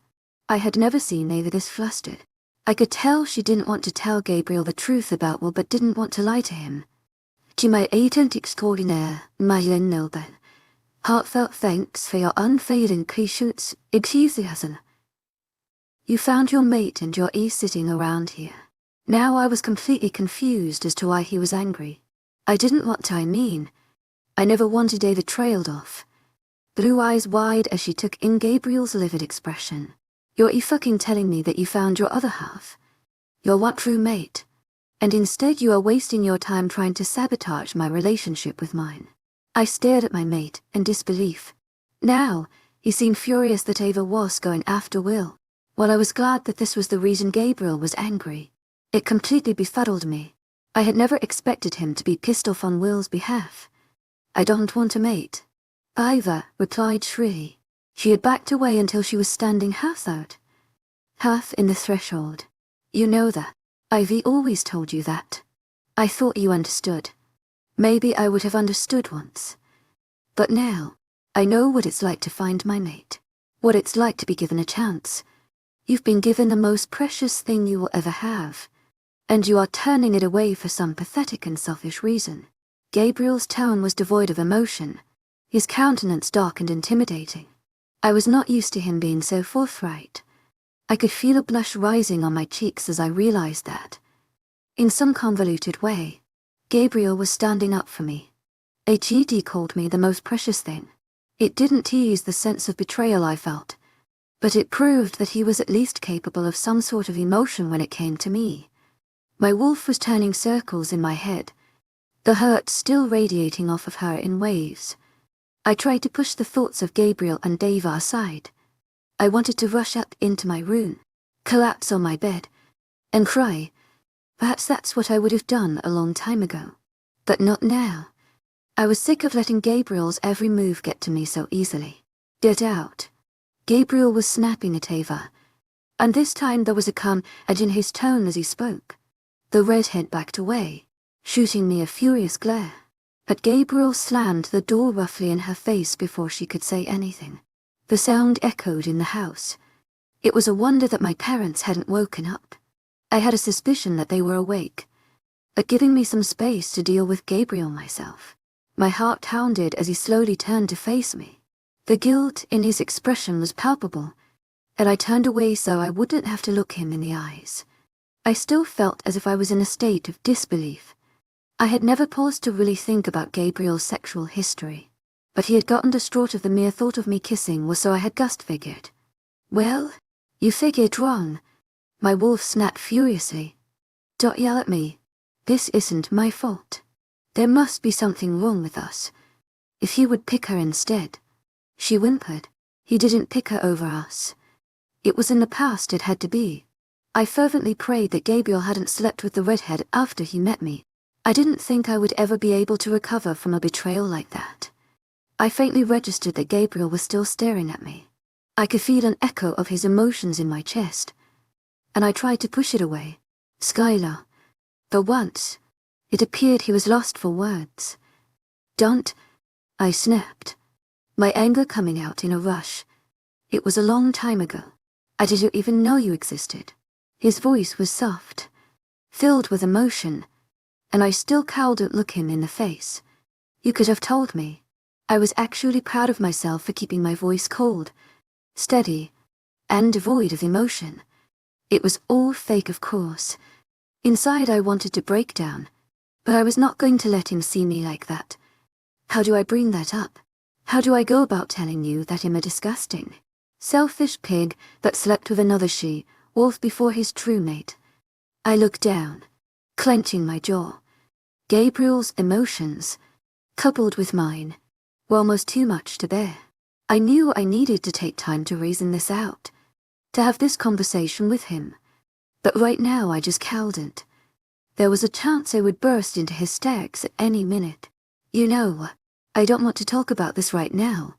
I had never seen Ava this flustered. I could tell she didn't want to tell Gabriel the truth about Will but didn't want to lie to him. To my agent extraordinaire, Marlene Nilben. Heartfelt thanks for your unfailing patience, enthusiasm. You found your mate and you're sitting around here. Now I was completely confused as to why he was angry. I didn't want to, I never wanted Ava trailed off. Blue eyes wide as she took in Gabriel's livid expression. You're fucking telling me that you found your other half? Your what true mate? And instead you are wasting your time trying to sabotage my relationship with mine. I stared at my mate in disbelief. Now, he seemed furious that Ava was going after Will, while I was glad that this was the reason Gabriel was angry. It completely befuddled me. I had never expected him to be pissed off on Will's behalf. I don't want a mate. Ava replied shrilly. She had backed away until she was standing half out. Half in the threshold. You know that. Ivy always told you that. I thought you understood. Maybe I would have understood once. But now, I know what it's like to find my mate. What it's like to be given a chance. You've been given the most precious thing you will ever have. And you are turning it away for some pathetic and selfish reason. Gabriel's tone was devoid of emotion. His countenance dark and intimidating. I was not used to him being so forthright. I could feel a blush rising on my cheeks as I realized that. In some convoluted way, Gabriel was standing up for me. HED called me the most precious thing. It didn't tease the sense of betrayal I felt, but it proved that he was at least capable of some sort of emotion when it came to me. My wolf was turning circles in my head, the hurt still radiating off of her in waves. I tried to push the thoughts of Gabriel and Dave aside. I wanted to rush up into my room, collapse on my bed, and cry. Perhaps that's what I would have done a long time ago. But not now. I was sick of letting Gabriel's every move get to me so easily. Get out. Gabriel was snapping at Ava, and this time there was a calm edge in his tone as he spoke. The redhead backed away, shooting me a furious glare. But Gabriel slammed the door roughly in her face before she could say anything. The sound echoed in the house. It was a wonder that my parents hadn't woken up. I had a suspicion that they were awake, but giving me some space to deal with Gabriel myself. My heart pounded as he slowly turned to face me. The guilt in his expression was palpable, and I turned away so I wouldn't have to look him in the eyes. I still felt as if I was in a state of disbelief. I had never paused to really think about Gabriel's sexual history, but he had gotten distraught of the mere thought of me kissing was so I had just figured. Well, you figured wrong. My wolf snapped furiously. Don't yell at me. This isn't my fault. There must be something wrong with us. If he would pick her instead. She whimpered. He didn't pick her over us. It was in the past it had to be. I fervently prayed that Gabriel hadn't slept with the redhead after he met me. I didn't think I would ever be able to recover from a betrayal like that. I faintly registered that Gabriel was still staring at me. I could feel an echo of his emotions in my chest, and I tried to push it away. Skylar. For once, it appeared he was lost for words. Don't, I snapped, my anger coming out in a rush. It was a long time ago. I didn't even know you existed. His voice was soft, filled with emotion, and I still couldn't look him in the face. You could have told me. I was actually proud of myself for keeping my voice cold, steady, and devoid of emotion. It was all fake, of course. Inside I wanted to break down, but I was not going to let him see me like that. How do I bring that up? How do I go about telling you that I'm a disgusting, selfish pig that slept with another she-wolf before his true mate? I looked down, clenching my jaw. Gabriel's emotions, coupled with mine, were almost too much to bear. I knew I needed to take time to reason this out, to have this conversation with him. But right now I just couldn't. There was a chance I would burst into hysterics at any minute. You know, I don't want to talk about this right now,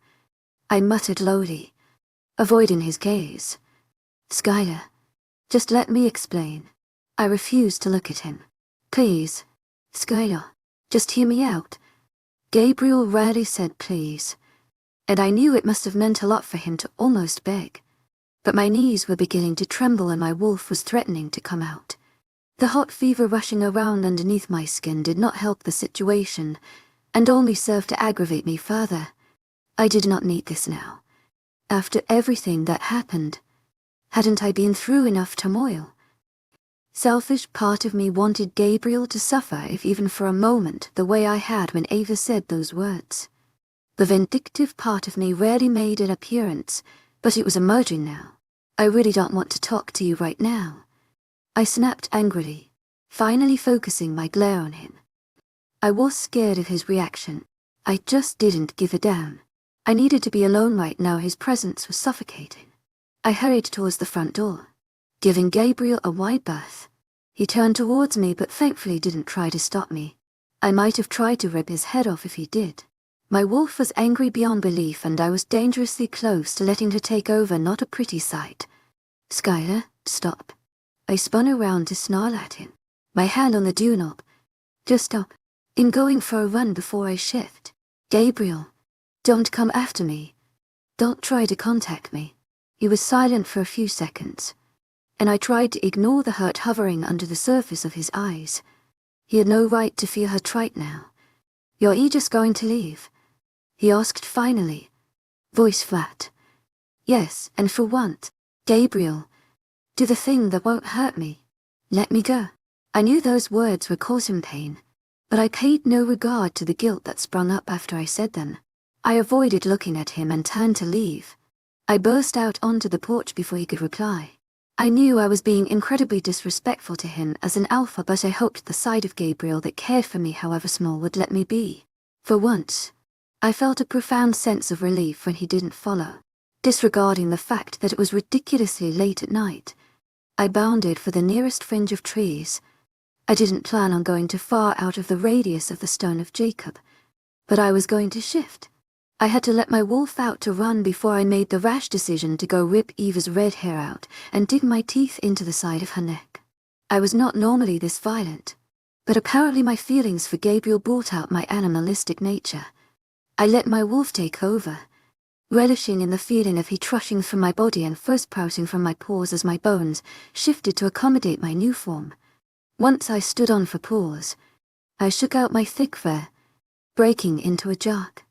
I muttered lowly, avoiding his gaze. Skylar, just let me explain. I refused to look at him. Please, Skylar, just hear me out. Gabriel rarely said please, and I knew it must have meant a lot for him to almost beg. But my knees were beginning to tremble and my wolf was threatening to come out. The hot fever rushing around underneath my skin did not help the situation, and only served to aggravate me further. I did not need this now. After everything that happened, hadn't I been through enough turmoil? Selfish part of me wanted Gabriel to suffer, if even for a moment, the way I had when Ava said those words. The vindictive part of me rarely made an appearance, but it was emerging now. I really don't want to talk to you right now, I snapped angrily, finally focusing my glare on him. I was scared of his reaction. I just didn't give a damn. I needed to be alone right now. His presence was suffocating. I hurried towards the front door, giving Gabriel a wide berth. He turned towards me but thankfully didn't try to stop me. I might have tried to rip his head off if he did. My wolf was angry beyond belief and I was dangerously close to letting her take over. Not a pretty sight. Skylar, stop. I spun around to snarl at him, my hand on the doorknob. Just stop. I'm going for a run before I shift. Gabriel, don't come after me. Don't try to contact me. He was silent for a few seconds, and I tried to ignore the hurt hovering under the surface of his eyes. He had no right to feel hurt right now. You're just going to leave? He asked finally, voice flat. Yes, and for what? Gabriel, do the thing that won't hurt me. Let me go. I knew those words were causing pain, but I paid no regard to the guilt that sprung up after I said them. I avoided looking at him and turned to leave. I burst out onto the porch before he could reply. I knew I was being incredibly disrespectful to him as an alpha, but I hoped the side of Gabriel that cared for me, however small, would let me be. For once, I felt a profound sense of relief when he didn't follow. Disregarding the fact that it was ridiculously late at night, I bounded for the nearest fringe of trees. I didn't plan on going too far out of the radius of the Stone of Jacob, but I was going to shift. I had to let my wolf out to run before I made the rash decision to go rip Eva's red hair out and dig my teeth into the side of her neck. I was not normally this violent, but apparently my feelings for Gabriel brought out my animalistic nature. I let my wolf take over, relishing in the feeling of heat rushing through my body and first pouting from my paws as my bones shifted to accommodate my new form. Once I stood on for paws, I shook out my thick fur, breaking into a jog.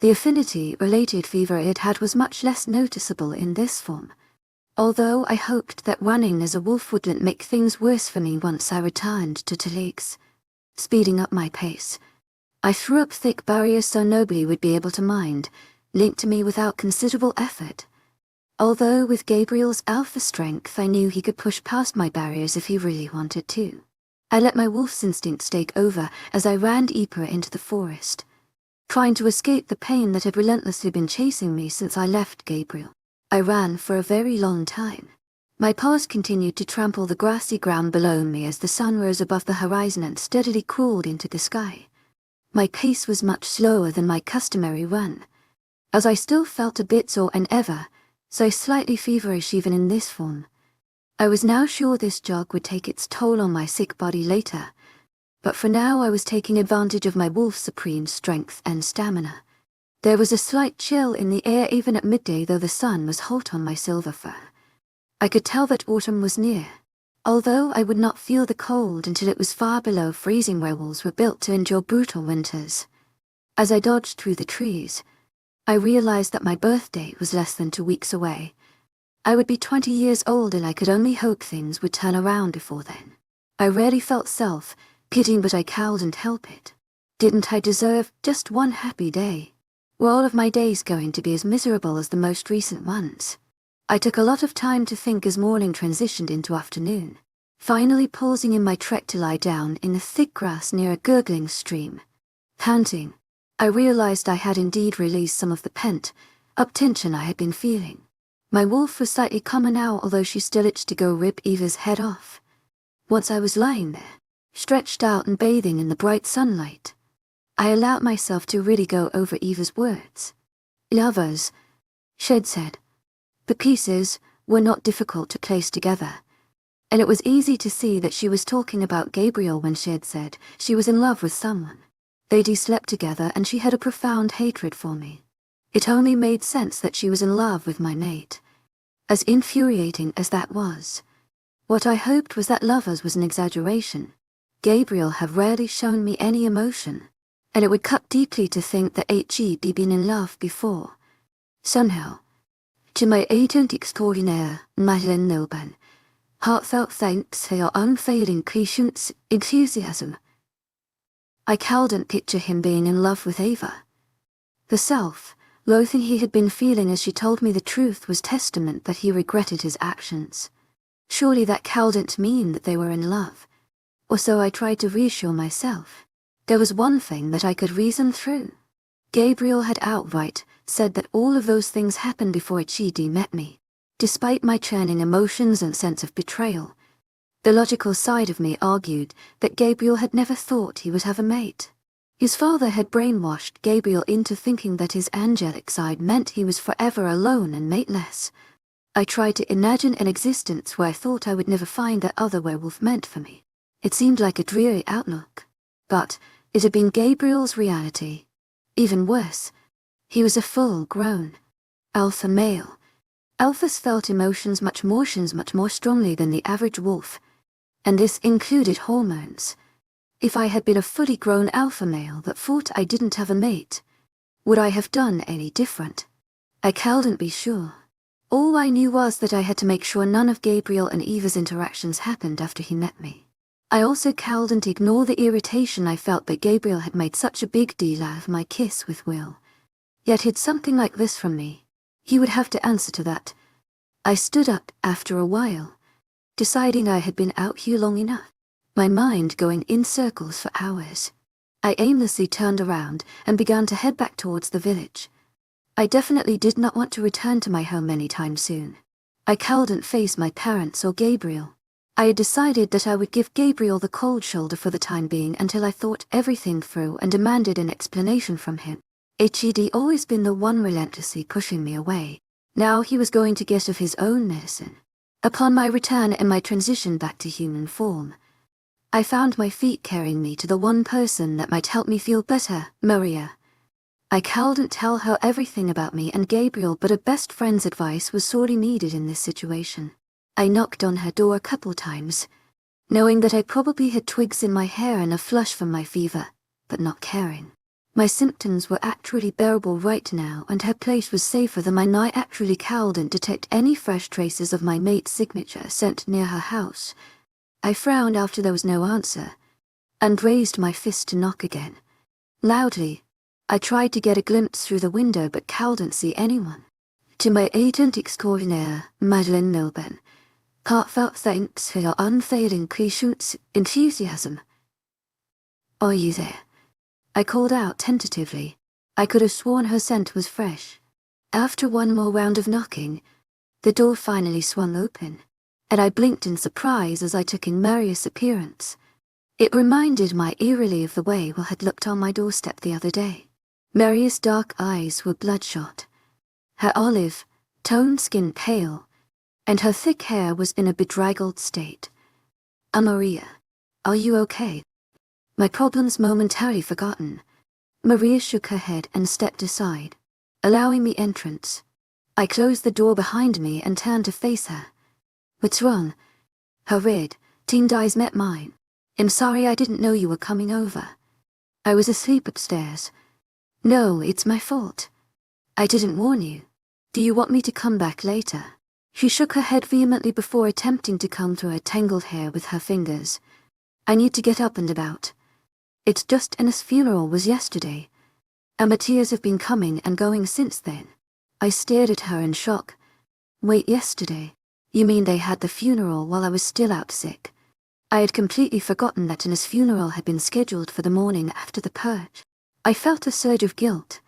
The affinity-related fever it had was much less noticeable in this form, although I hoped that running as a wolf wouldn't make things worse for me once I returned to Talix. Speeding up my pace, I threw up thick barriers so nobody would be able to mind, linked to me without considerable effort. Although with Gabriel's alpha strength I knew he could push past my barriers if he really wanted to. I let my wolf's instincts take over as I ran deeper into the forest, trying to escape the pain that had relentlessly been chasing me since I left Gabriel. I ran for a very long time. My paws continued to trample the grassy ground below me as the sun rose above the horizon and steadily crawled into the sky. My pace was much slower than my customary run, as I still felt a bit sore and ever so slightly feverish even in this form. I was now sure this jog would take its toll on my sick body later, but for now I was taking advantage of my wolf's supreme strength and stamina. There was a slight chill in the air even at midday, though the sun was hot on my silver fur. I could tell that autumn was near, although I would not feel the cold until it was far below freezing. Werewolves were built to endure brutal winters. As I dodged through the trees, I realized that my birthday was less than 2 weeks away. I would be 20 years old and I could only hope things would turn around before then. I rarely felt self-pitying, but I couldn't help it. Didn't I deserve just one happy day? Were all of my days going to be as miserable as the most recent ones? I took a lot of time to think as morning transitioned into afternoon, finally pausing in my trek to lie down in the thick grass near a gurgling stream. Panting, I realized I had indeed released some of the pent-up tension I had been feeling. My wolf was slightly calmer now, although she still itched to go rip Eva's head off. Once I was lying there, stretched out and bathing in the bright sunlight, I allowed myself to really go over Eva's words. Lovers, she'd said. The pieces were not difficult to place together, and it was easy to see that she was talking about Gabriel when she'd said she was in love with someone. They'd slept together and she had a profound hatred for me. It only made sense that she was in love with my mate. As infuriating as that was, what I hoped was that lovers was an exaggeration. Gabriel had rarely shown me any emotion, and it would cut deeply to think that he'd been in love before. Somehow, to my agent extraordinaire, Madeleine Nilban, heartfelt thanks for your unfailing patience, enthusiasm. I couldn't picture him being in love with Ava. The self-loathing he had been feeling as she told me the truth was testament that he regretted his actions. Surely that couldn't mean that they were in love. Or so I tried to reassure myself. There was one thing that I could reason through. Gabriel had outright said that all of those things happened before Chidi met me. Despite my churning emotions and sense of betrayal, the logical side of me argued that Gabriel had never thought he would have a mate. His father had brainwashed Gabriel into thinking that his angelic side meant he was forever alone and mateless. I tried to imagine an existence where I thought I would never find that other werewolf meant for me. It seemed like a dreary outlook, but it had been Gabriel's reality. Even worse, he was a full-grown alpha male. Alphas felt emotions much more strongly than the average wolf, and this included hormones. If I had been a fully grown alpha male that thought I didn't have a mate, would I have done any different? I couldn't be sure. All I knew was that I had to make sure none of Gabriel and Eva's interactions happened after he met me. I also couldn't ignore the irritation I felt that Gabriel had made such a big deal out of my kiss with Will. Yet hid something like this from me. He would have to answer to that. I stood up after a while, deciding I had been out here long enough, my mind going in circles for hours. I aimlessly turned around and began to head back towards the village. I definitely did not want to return to my home anytime soon. I couldn't face my parents or Gabriel. I had decided that I would give Gabriel the cold shoulder for the time being until I thought everything through and demanded an explanation from him. He'd always been the one relentlessly pushing me away. Now he was going to get of his own medicine. Upon my return and my transition back to human form, I found my feet carrying me to the one person that might help me feel better, Maria. I couldn't tell her everything about me and Gabriel, but a best friend's advice was sorely needed in this situation. I knocked on her door a couple times, knowing that I probably had twigs in my hair and a flush from my fever, but not caring. My symptoms were actually bearable right now, and her place was safer than mine. I actually couldn't detect any fresh traces of my mate's signature sent near her house. I frowned after there was no answer, and raised my fist to knock again. Loudly, I tried to get a glimpse through the window but couldn't see anyone. To my agent extraordinaire, Madeleine Nilban, heartfelt thanks for your unfailing patience, enthusiasm. Are you there? I called out tentatively. I could have sworn her scent was fresh. After one more round of knocking, the door finally swung open, and I blinked in surprise as I took in Marius' appearance. It reminded me eerily of the way Will had looked on my doorstep the other day. Marius' dark eyes were bloodshot, her olive-toned skin pale, and her thick hair was in a bedraggled state. Maria, are you okay? My problems momentarily forgotten, Maria shook her head and stepped aside, allowing me entrance. I closed the door behind me and turned to face her. What's wrong? Her red, teamed eyes met mine. I'm sorry I didn't know you were coming over. I was asleep upstairs. No, it's my fault. I didn't warn you. Do you want me to come back later? She shook her head vehemently before attempting to comb through her tangled hair with her fingers. I need to get up and about. It's just Anna's funeral was yesterday, and my tears have been coming and going since then. I stared at her in shock. Wait, yesterday? You mean they had the funeral while I was still out sick? I had completely forgotten that Anna's funeral had been scheduled for the morning after the purge. I felt a surge of guilt,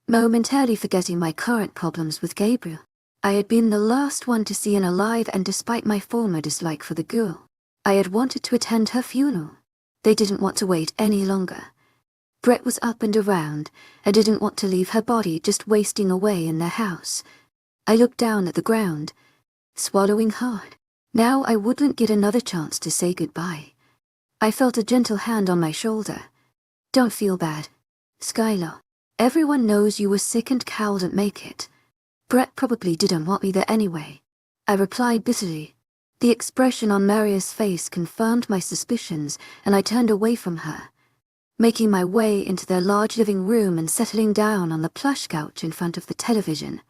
momentarily forgetting my current problems with Gabriel. I had been the last one to see Anna alive, and despite my former dislike for the girl, I had wanted to attend her funeral. They didn't want to wait any longer. Brett was up and around. I didn't want to leave her body just wasting away in their house. I looked down at the ground, swallowing hard. Now I wouldn't get another chance to say goodbye. I felt a gentle hand on my shoulder. Don't feel bad, Skylar. Everyone knows you were sick and couldn't make it. Brett probably didn't want me there anyway, I replied bitterly. The expression on Maria's face confirmed my suspicions, and I turned away from her. Making my way into their large living room and settling down on the plush couch in front of the television,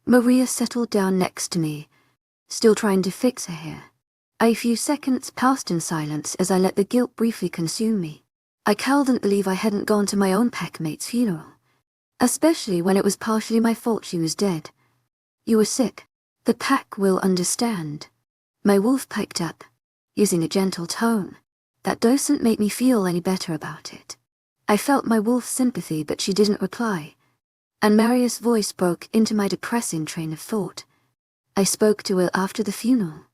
Maria settled down next to me, still trying to fix her hair. A few seconds passed in silence as I let the guilt briefly consume me. I couldn't believe I hadn't gone to my own packmate's funeral, especially when it was partially my fault she was dead. You were sick. The pack will understand, my wolf piped up, using a gentle tone. That doesn't make me feel any better about it. I felt my wolf's sympathy, but she didn't reply, and Maria's voice broke into my depressing train of thought. I spoke to her after the funeral,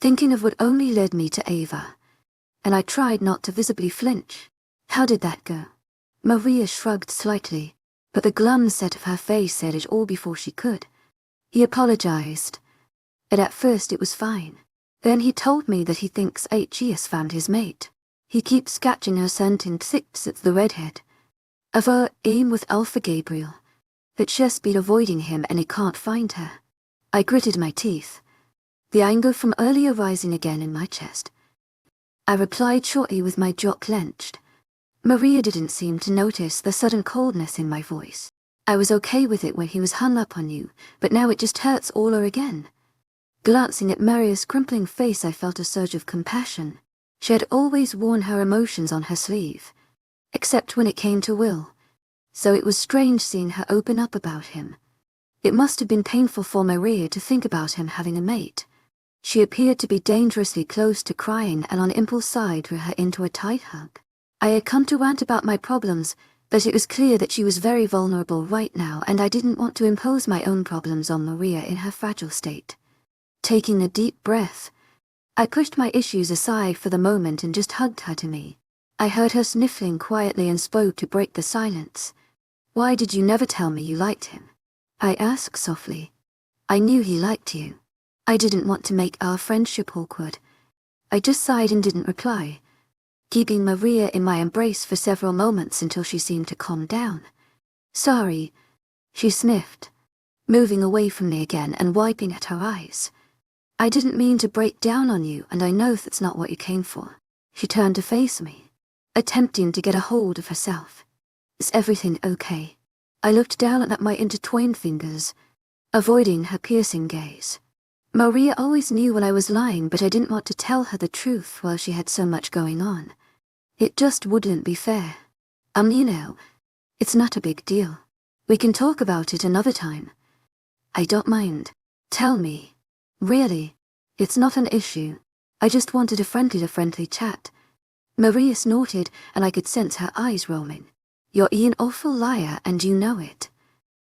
thinking of what only led me to Ava, and I tried not to visibly flinch. How did that go? Maria shrugged slightly, but the glum set of her face said it all before she could. He apologized, and at first it was fine. Then he told me that he thinks HE has found his mate. He keeps scratching her sentence at the redhead. Of her aim with Alpha Gabriel, that she's been avoiding him and he can't find her. I gritted my teeth, the anger from earlier rising again in my chest. I replied shortly with my jaw clenched. Maria didn't seem to notice the sudden coldness in my voice. I was okay with it when he was hung up on you, but now it just hurts all over again. Glancing at Maria's crimpling face, I felt a surge of compassion. She had always worn her emotions on her sleeve, except when it came to Will, so it was strange seeing her open up about him. It must have been painful for Maria to think about him having a mate. She appeared to be dangerously close to crying, and on impulse I drew her into a tight hug. I had come to rant about my problems, but it was clear that she was very vulnerable right now, and I didn't want to impose my own problems on Maria in her fragile state. Taking a deep breath, I pushed my issues aside for the moment and just hugged her to me. I heard her sniffling quietly and spoke to break the silence. Why did you never tell me you liked him? I asked softly. I knew he liked you. I didn't want to make our friendship awkward. I just sighed and didn't reply, keeping Maria in my embrace for several moments until she seemed to calm down. Sorry, she sniffed, moving away from me again and wiping at her eyes. I didn't mean to break down on you, and I know that's not what you came for. She turned to face me, attempting to get a hold of herself. Is everything okay? I looked down at my intertwined fingers, avoiding her piercing gaze. Maria always knew when I was lying, but I didn't want to tell her the truth while she had so much going on. It just wouldn't be fair. You know, it's not a big deal. We can talk about it another time. I don't mind. Tell me. Really, it's not an issue. I just wanted a friendly chat. Maria snorted, and I could sense her eyes rolling. You're an awful liar, and you know it.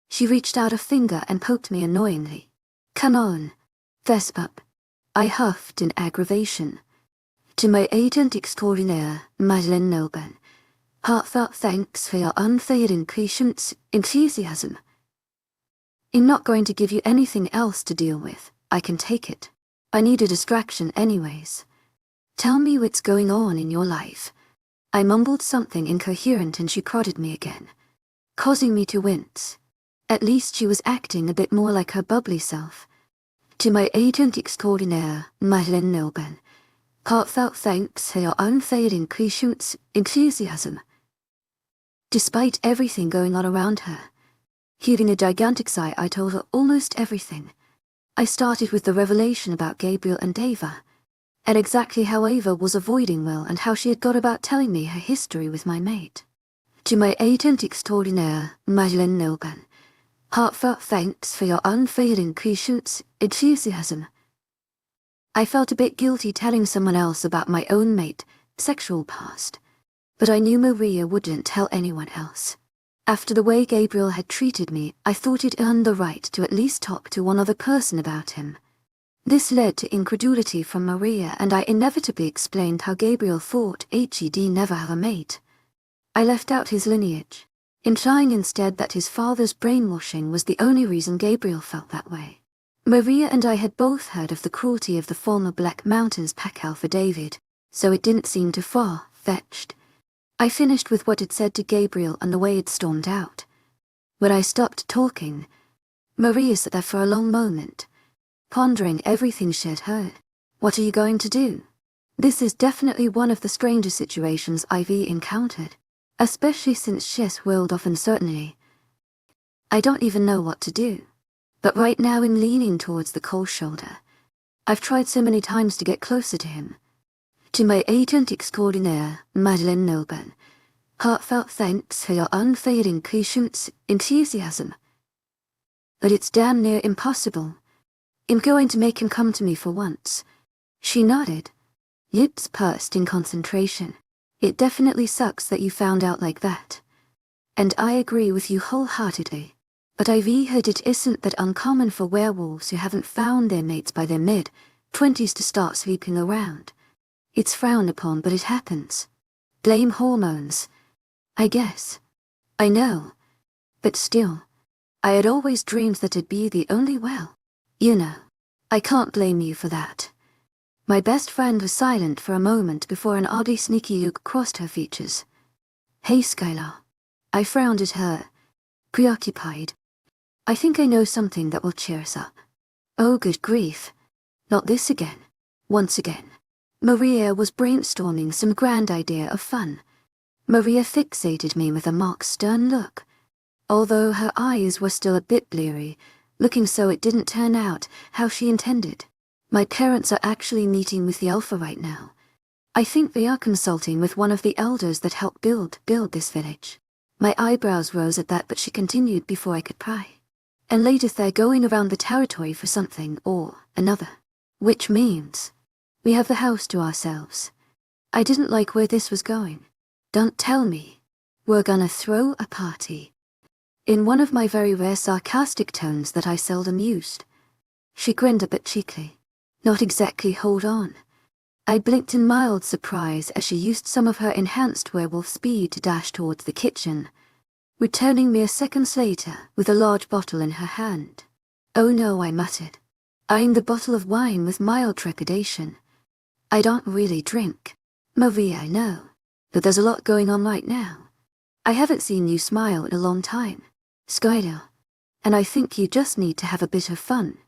She reached out a finger and poked me annoyingly. Come on, fess up. I huffed in aggravation. To my agent extraordinaire, Madeleine Noban, heartfelt thanks for your unfailing patience, enthusiasm. I'm not going to give you anything else to deal with. I can take it. I need a distraction anyways. Tell me what's going on in your life. I mumbled something incoherent and she prodded me again, causing me to wince. At least she was acting a bit more like her bubbly self. To my agent extraordinaire, Madeleine Noban, heartfelt thanks for your unfailing patience, enthusiasm. Despite everything going on around her, heaving a gigantic sigh, I told her almost everything. I started with the revelation about Gabriel and Ava, and exactly how Ava was avoiding Will and how she had got about telling me her history with my mate. To my agent extraordinaire, Madeleine Noban, heartfelt thanks for your unfailing patience, enthusiasm. I felt a bit guilty telling someone else about my own mate, sexual past, but I knew Maria wouldn't tell anyone else. After the way Gabriel had treated me, I thought it earned the right to at least talk to one other person about him. This led to incredulity from Maria, and I inevitably explained how Gabriel thought HED never had a mate. I left out his lineage, implying instead that his father's brainwashing was the only reason Gabriel felt that way. Maria and I had both heard of the cruelty of the former Black Mountains pack Alpha David, so it didn't seem too far-fetched. I finished with what it said to Gabriel and the way it stormed out. When I stopped talking, Maria sat there for a long moment, pondering everything she had heard. What are you going to do? This is definitely one of the strangest situations I've encountered, especially since she's whirled off uncertainly. I don't even know what to do. But right now I'm leaning towards the cold shoulder. I've tried so many times to get closer to him. To my agent extraordinaire, Madeleine Nilben, heartfelt thanks for your unfading patience, enthusiasm. But it's damn near impossible. I'm going to make him come to me for once. She nodded, lips pursed in concentration. It definitely sucks that you found out like that. And I agree with you wholeheartedly. But I've heard it isn't that uncommon for werewolves who haven't found their mates by their mid-20s to start sleeping around. It's frowned upon, but it happens. Blame hormones, I guess. I know. But still, I had always dreamed that it'd be the only you know. I can't blame you for that. My best friend was silent for a moment before an oddly sneaky look crossed her features. Hey, Skylar. I frowned at her, preoccupied. I think I know something that will cheer us up. Oh, good grief. Not this again. Once again. Maria was brainstorming some grand idea of fun. Maria fixated me with a mock stern look. Although her eyes were still a bit bleary, looking so it didn't turn out how she intended. My parents are actually meeting with the Alpha right now. I think they are consulting with one of the elders that helped build this village. My eyebrows rose at that, but she continued before I could pry. And later they're going around the territory for something or another. Which means we have the house to ourselves. I didn't like where this was going. Don't tell me. We're gonna throw a party. In one of my very rare sarcastic tones that I seldom used. She grinned a bit cheekily. Not exactly hold on. I blinked in mild surprise as she used some of her enhanced werewolf speed to dash towards the kitchen, returning mere seconds later with a large bottle in her hand. Oh no, I muttered, eyeing the bottle of wine with mild trepidation. I don't really drink. Maria, I know, but there's a lot going on right now. I haven't seen you smile in a long time, Skylar, and I think you just need to have a bit of fun.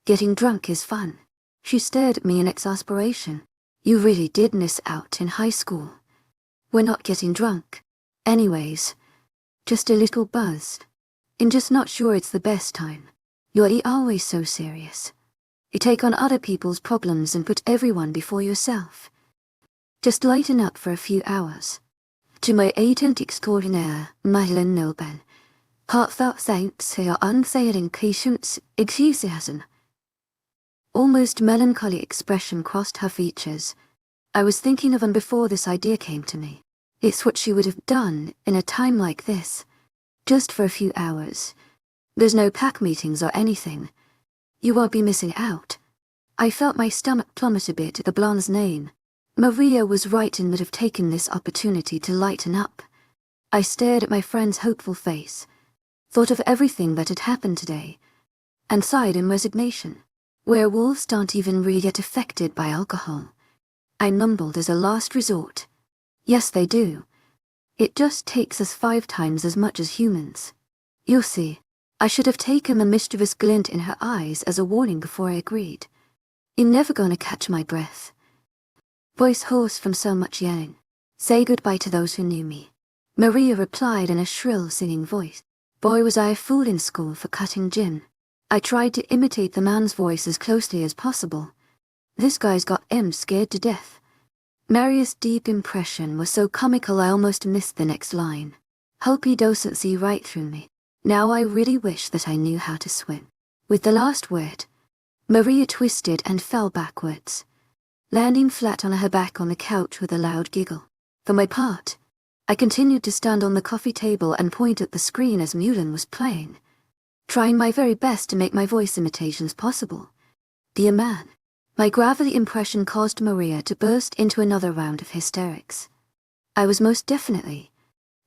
Getting drunk is fun. She stared at me in exasperation. You really did miss out in high school. We're not getting drunk. Anyways, just a little buzzed. I'm just not sure it's the best time. You're always so serious. You take on other people's problems and put everyone before yourself. Just lighten up for a few hours. To my agent extraordinaire, Madeleine Nilben, heartfelt thanks for your unfailing patience, enthusiasm. Almost melancholy expression crossed her features. I was thinking of him before this idea came to me. It's what she would have done in a time like this. Just for a few hours. There's no pack meetings or anything. You won't be missing out. I felt my stomach plummet a bit at the blonde's name. Maria was right and would have taken this opportunity to lighten up. I stared at my friend's hopeful face, thought of everything that had happened today, and sighed in resignation. Werewolves don't even really get affected by alcohol. I mumbled as a last resort. Yes, they do. It just takes us 5 times as much as humans. You'll see. I should have taken a mischievous glint in her eyes as a warning before I agreed. I'm never gonna catch my breath. Voice hoarse from so much yelling. Say goodbye to those who knew me. Maria replied in a shrill singing voice. Boy, was I a fool in school for cutting gin. I tried to imitate the man's voice as closely as possible. This guy's got M scared to death. Maria's deep impression was so comical I almost missed the next line. Hope he doesn't see right through me. Now I really wish that I knew how to swim. With the last word, Maria twisted and fell backwards, landing flat on her back on the couch with a loud giggle. For my part, I continued to stand on the coffee table and point at the screen as Mulan was playing, trying my very best to make my voice imitations possible. Dear man. My gravelly impression caused Maria to burst into another round of hysterics. I was most definitely,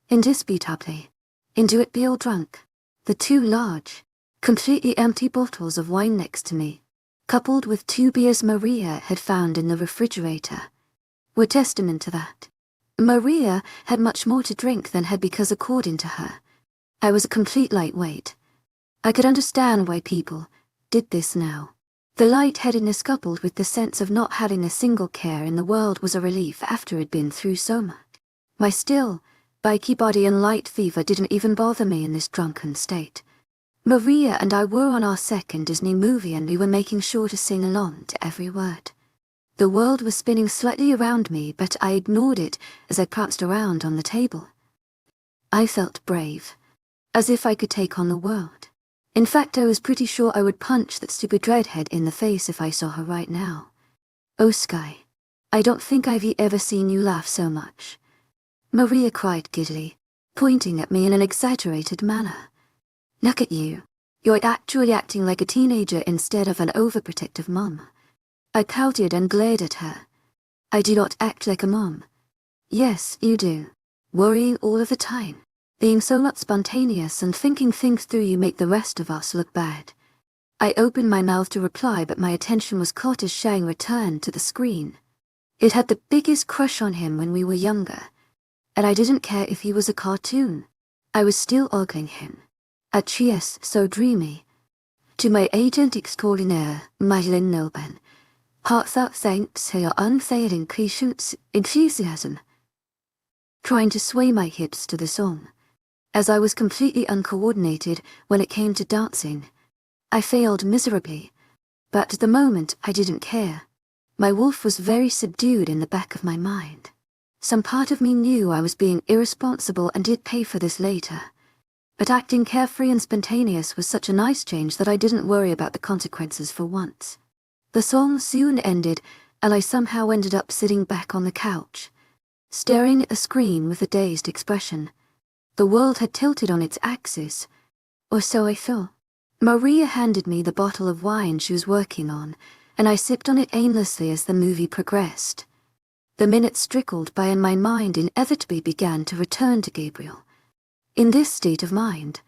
indisputably, into it being drunk. The 2 large, completely empty bottles of wine next to me, coupled with 2 beers Maria had found in the refrigerator, were testament to that. Maria had much more to drink than had because according to her, I was a complete lightweight. I could understand why people did this now. The lightheadedness coupled with the sense of not having a single care in the world was a relief after I'd been through so much. My still, bikey body and light fever didn't even bother me in this drunken state. Maria and I were on our second Disney movie and we were making sure to sing along to every word. The world was spinning slightly around me, but I ignored it as I pranced around on the table. I felt brave, as if I could take on the world. In fact, I was pretty sure I would punch that stupid redhead in the face if I saw her right now. Oh, Sky, I don't think I've ever seen you laugh so much. Maria cried giddily, pointing at me in an exaggerated manner. Look at you. You're actually acting like a teenager instead of an overprotective mom. I pouted and glared at her. I do not act like a mom. Yes, you do. Worrying all of the time. Being so not spontaneous and thinking things through you make the rest of us look bad. I opened my mouth to reply, but my attention was caught as Shang returned to the screen. It had the biggest crush on him when we were younger, and I didn't care if he was a cartoon. I was still ogling him. A cheers so dreamy. To my agent extraordinaire, Madeline Nilben, heartfelt thanks for your unfailing enthusiasm. Trying to sway my hips to the song, as I was completely uncoordinated when it came to dancing. I failed miserably, but at the moment I didn't care. My wolf was very subdued in the back of my mind. Some part of me knew I was being irresponsible and did pay for this later. But acting carefree and spontaneous was such a nice change that I didn't worry about the consequences for once. The song soon ended, and I somehow ended up sitting back on the couch, staring at the screen with a dazed expression. The world had tilted on its axis, or so I thought. Maria handed me the bottle of wine she was working on, and I sipped on it aimlessly as the movie progressed. The minutes trickled by and my mind inevitably began to return to Gabriel. In this state of mind,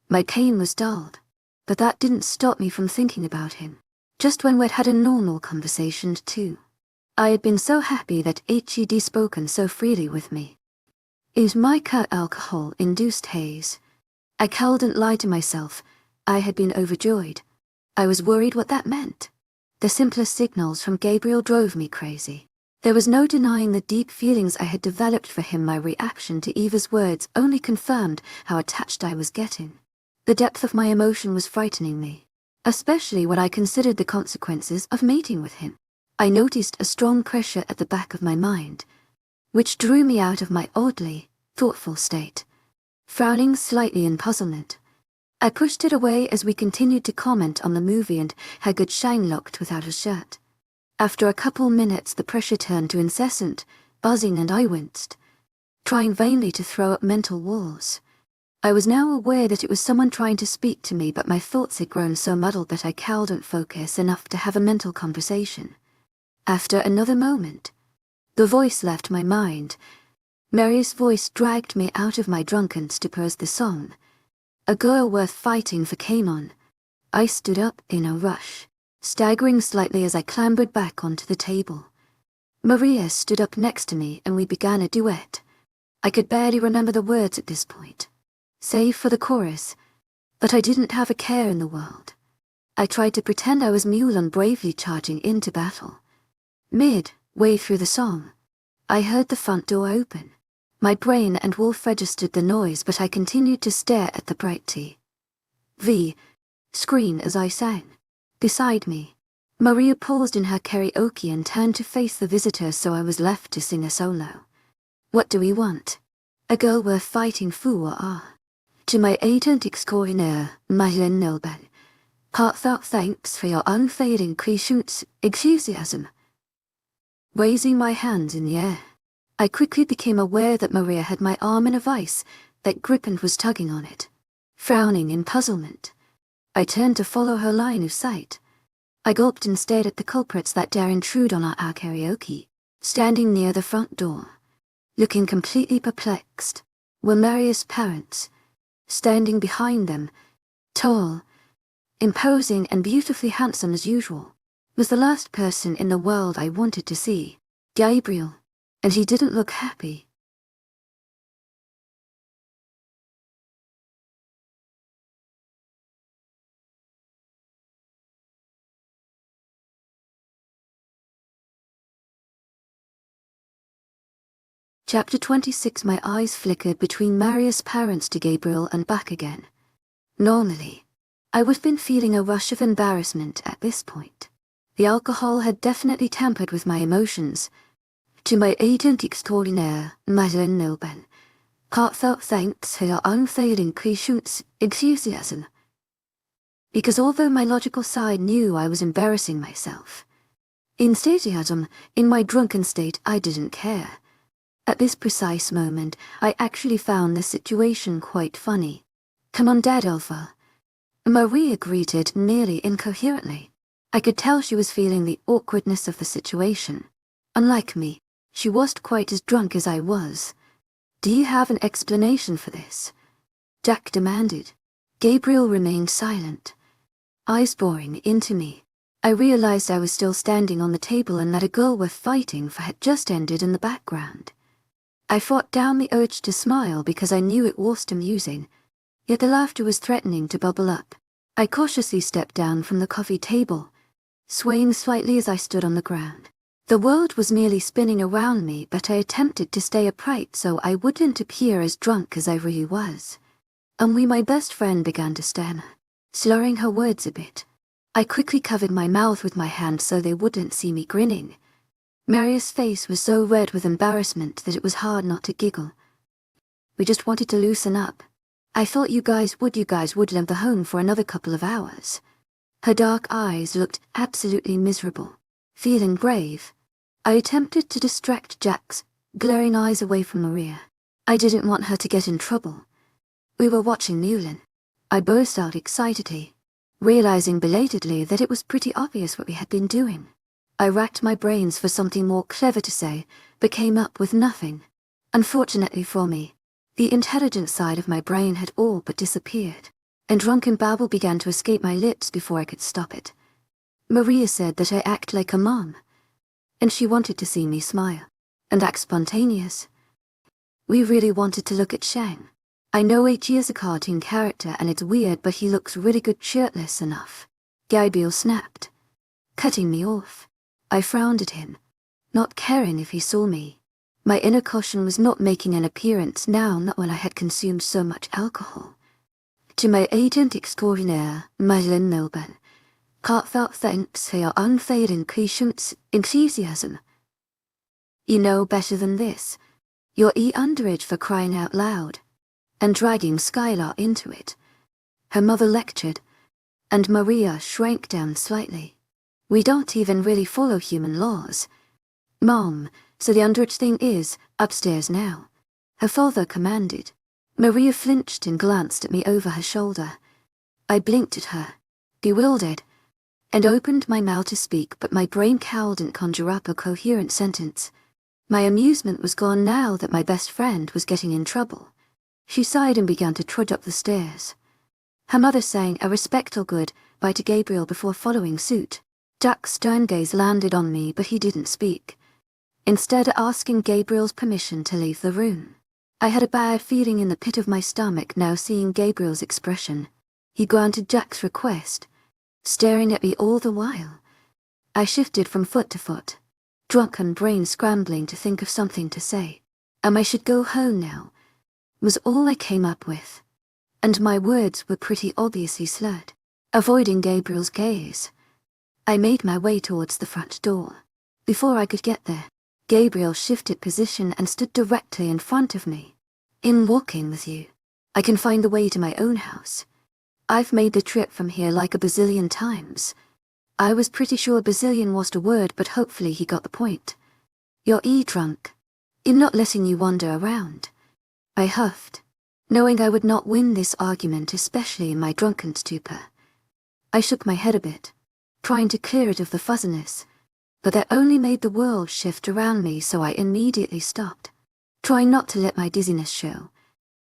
my pain was dulled, but that didn't stop me from thinking about him. Just when we'd had a normal conversation too. I had been so happy that he'd spoken so freely with me. Is my alcohol-induced haze? I couldn't lie to myself. I had been overjoyed. I was worried what that meant. The simplest signals from Gabriel drove me crazy. There was no denying the deep feelings I had developed for him. My reaction to Eva's words only confirmed how attached I was getting. The depth of my emotion was frightening me, especially when I considered the consequences of mating with him. I noticed a strong pressure at the back of my mind, which drew me out of my oddly thoughtful state. Frowning slightly in puzzlement, I pushed it away as we continued to comment on the movie and how good Shang looked without his shirt. After a couple minutes the pressure turned to incessant buzzing and I winced, trying vainly to throw up mental walls. I was now aware that it was someone trying to speak to me, but my thoughts had grown so muddled that I couldn't focus enough to have a mental conversation. After another moment, the voice left my mind. Mary's voice dragged me out of my drunken stupor as the song, "A Girl Worth Fighting For," came on. I stood up in a rush, staggering slightly as I clambered back onto the table. Maria stood up next to me and we began a duet. I could barely remember the words at this point, save for the chorus, but I didn't have a care in the world. I tried to pretend I was Mulan bravely charging into battle. Midway through the song, I heard the front door open. My brain and wolf registered the noise, but I continued to stare at the bright TV screen as I sang. Beside me, Maria paused in her karaoke and turned to face the visitors, so I was left to sing a solo. What do we want? A girl worth fighting for, To my agent extraordinaire, Madeline Nilben, heartfelt thanks for your unfailing enthusiasm. Raising my hands in the air, I quickly became aware that Maria had my arm in a vice that grip and was tugging on it. Frowning in puzzlement, I turned to follow her line of sight. I gulped and stared at the culprits that dare intrude on our karaoke. Standing near the front door, looking completely perplexed, were Maria's parents. Standing behind them, tall, imposing and beautifully handsome as usual, was the last person in the world I wanted to see, Gabriel, and he didn't look happy. Chapter 26. My eyes flickered between Marius' parents to Gabriel and back again. Normally, I would have been feeling a rush of embarrassment at this point. The alcohol had definitely tampered with my emotions. To my agent extraordinaire, Madeleine Nilben, heartfelt thanks for your unfailing patience, enthusiasm. Because although my logical side knew I was embarrassing myself, enthusiasm, in my drunken state, I didn't care. At this precise moment, I actually found the situation quite funny. "Come on, Dad, Alpha." Maria greeted nearly incoherently. I could tell she was feeling the awkwardness of the situation. Unlike me, she wasn't quite as drunk as I was. "Do you have an explanation for this?" Jack demanded. Gabriel remained silent, eyes boring into me. I realized I was still standing on the table and that a girl worth fighting for had just ended in the background. I fought down the urge to smile because I knew it wasn't amusing, yet the laughter was threatening to bubble up. I cautiously stepped down from the coffee table, swaying slightly as I stood on the ground. The world was merely spinning around me, but I attempted to stay upright so I wouldn't appear as drunk as I really was. My best friend began to stammer, slurring her words a bit. I quickly covered my mouth with my hand so they wouldn't see me grinning. Maria's face was so red with embarrassment that it was hard not to giggle. "We just wanted to loosen up. I thought you guys would leave the home for another couple of hours." Her dark eyes looked absolutely miserable. Feeling brave, I attempted to distract Jack's glaring eyes away from Maria. I didn't want her to get in trouble. "We were watching Newlyn." I burst out excitedly, realizing belatedly that it was pretty obvious what we had been doing. I racked my brains for something more clever to say, but came up with nothing. Unfortunately for me, the intelligent side of my brain had all but disappeared, and drunken babble began to escape my lips before I could stop it. Maria said that I act like a mom, and she wanted to see me smile, and act spontaneous. "We really wanted to look at Shang. I know H is a cartoon character and it's weird, but he looks really good shirtless enough," Gabriel snapped, cutting me off. I frowned at him, not caring if he saw me. My inner caution was not making an appearance now, not when I had consumed so much alcohol. "To my agent extraordinaire, Madeleine Nilben, heartfelt thanks for your unfailing patience, enthusiasm. You know better than this. You're underage for crying out loud, and dragging Skylar into it." Her mother lectured, and Maria shrank down slightly. "We don't even really follow human laws. Mom, so the underage thing is upstairs now," her father commanded. Maria flinched and glanced at me over her shoulder. I blinked at her, bewildered, and opened my mouth to speak, but my brain couldn't conjure up a coherent sentence. My amusement was gone now that my best friend was getting in trouble. She sighed and began to trudge up the stairs. Her mother sang a respectful goodbye to Gabriel before following suit. Jack's stern gaze landed on me, but he didn't speak, instead asking Gabriel's permission to leave the room. I had a bad feeling in the pit of my stomach now seeing Gabriel's expression. He granted Jack's request, staring at me all the while. I shifted from foot to foot, drunken brain scrambling to think of something to say. "I should go home now," was all I came up with, and my words were pretty obviously slurred. Avoiding Gabriel's gaze, I made my way towards the front door. Before I could get there, Gabriel shifted position and stood directly in front of me. "In walking with you, I can find the way to my own house. I've made the trip from here like a bazillion times." I was pretty sure bazillion wasn't a word, but hopefully he got the point. "You're drunk. I'm not letting you wander around," I huffed, knowing I would not win this argument, especially in my drunken stupor. I shook my head a bit, trying to clear it of the fuzziness, but that only made the world shift around me, so I immediately stopped, trying not to let my dizziness show.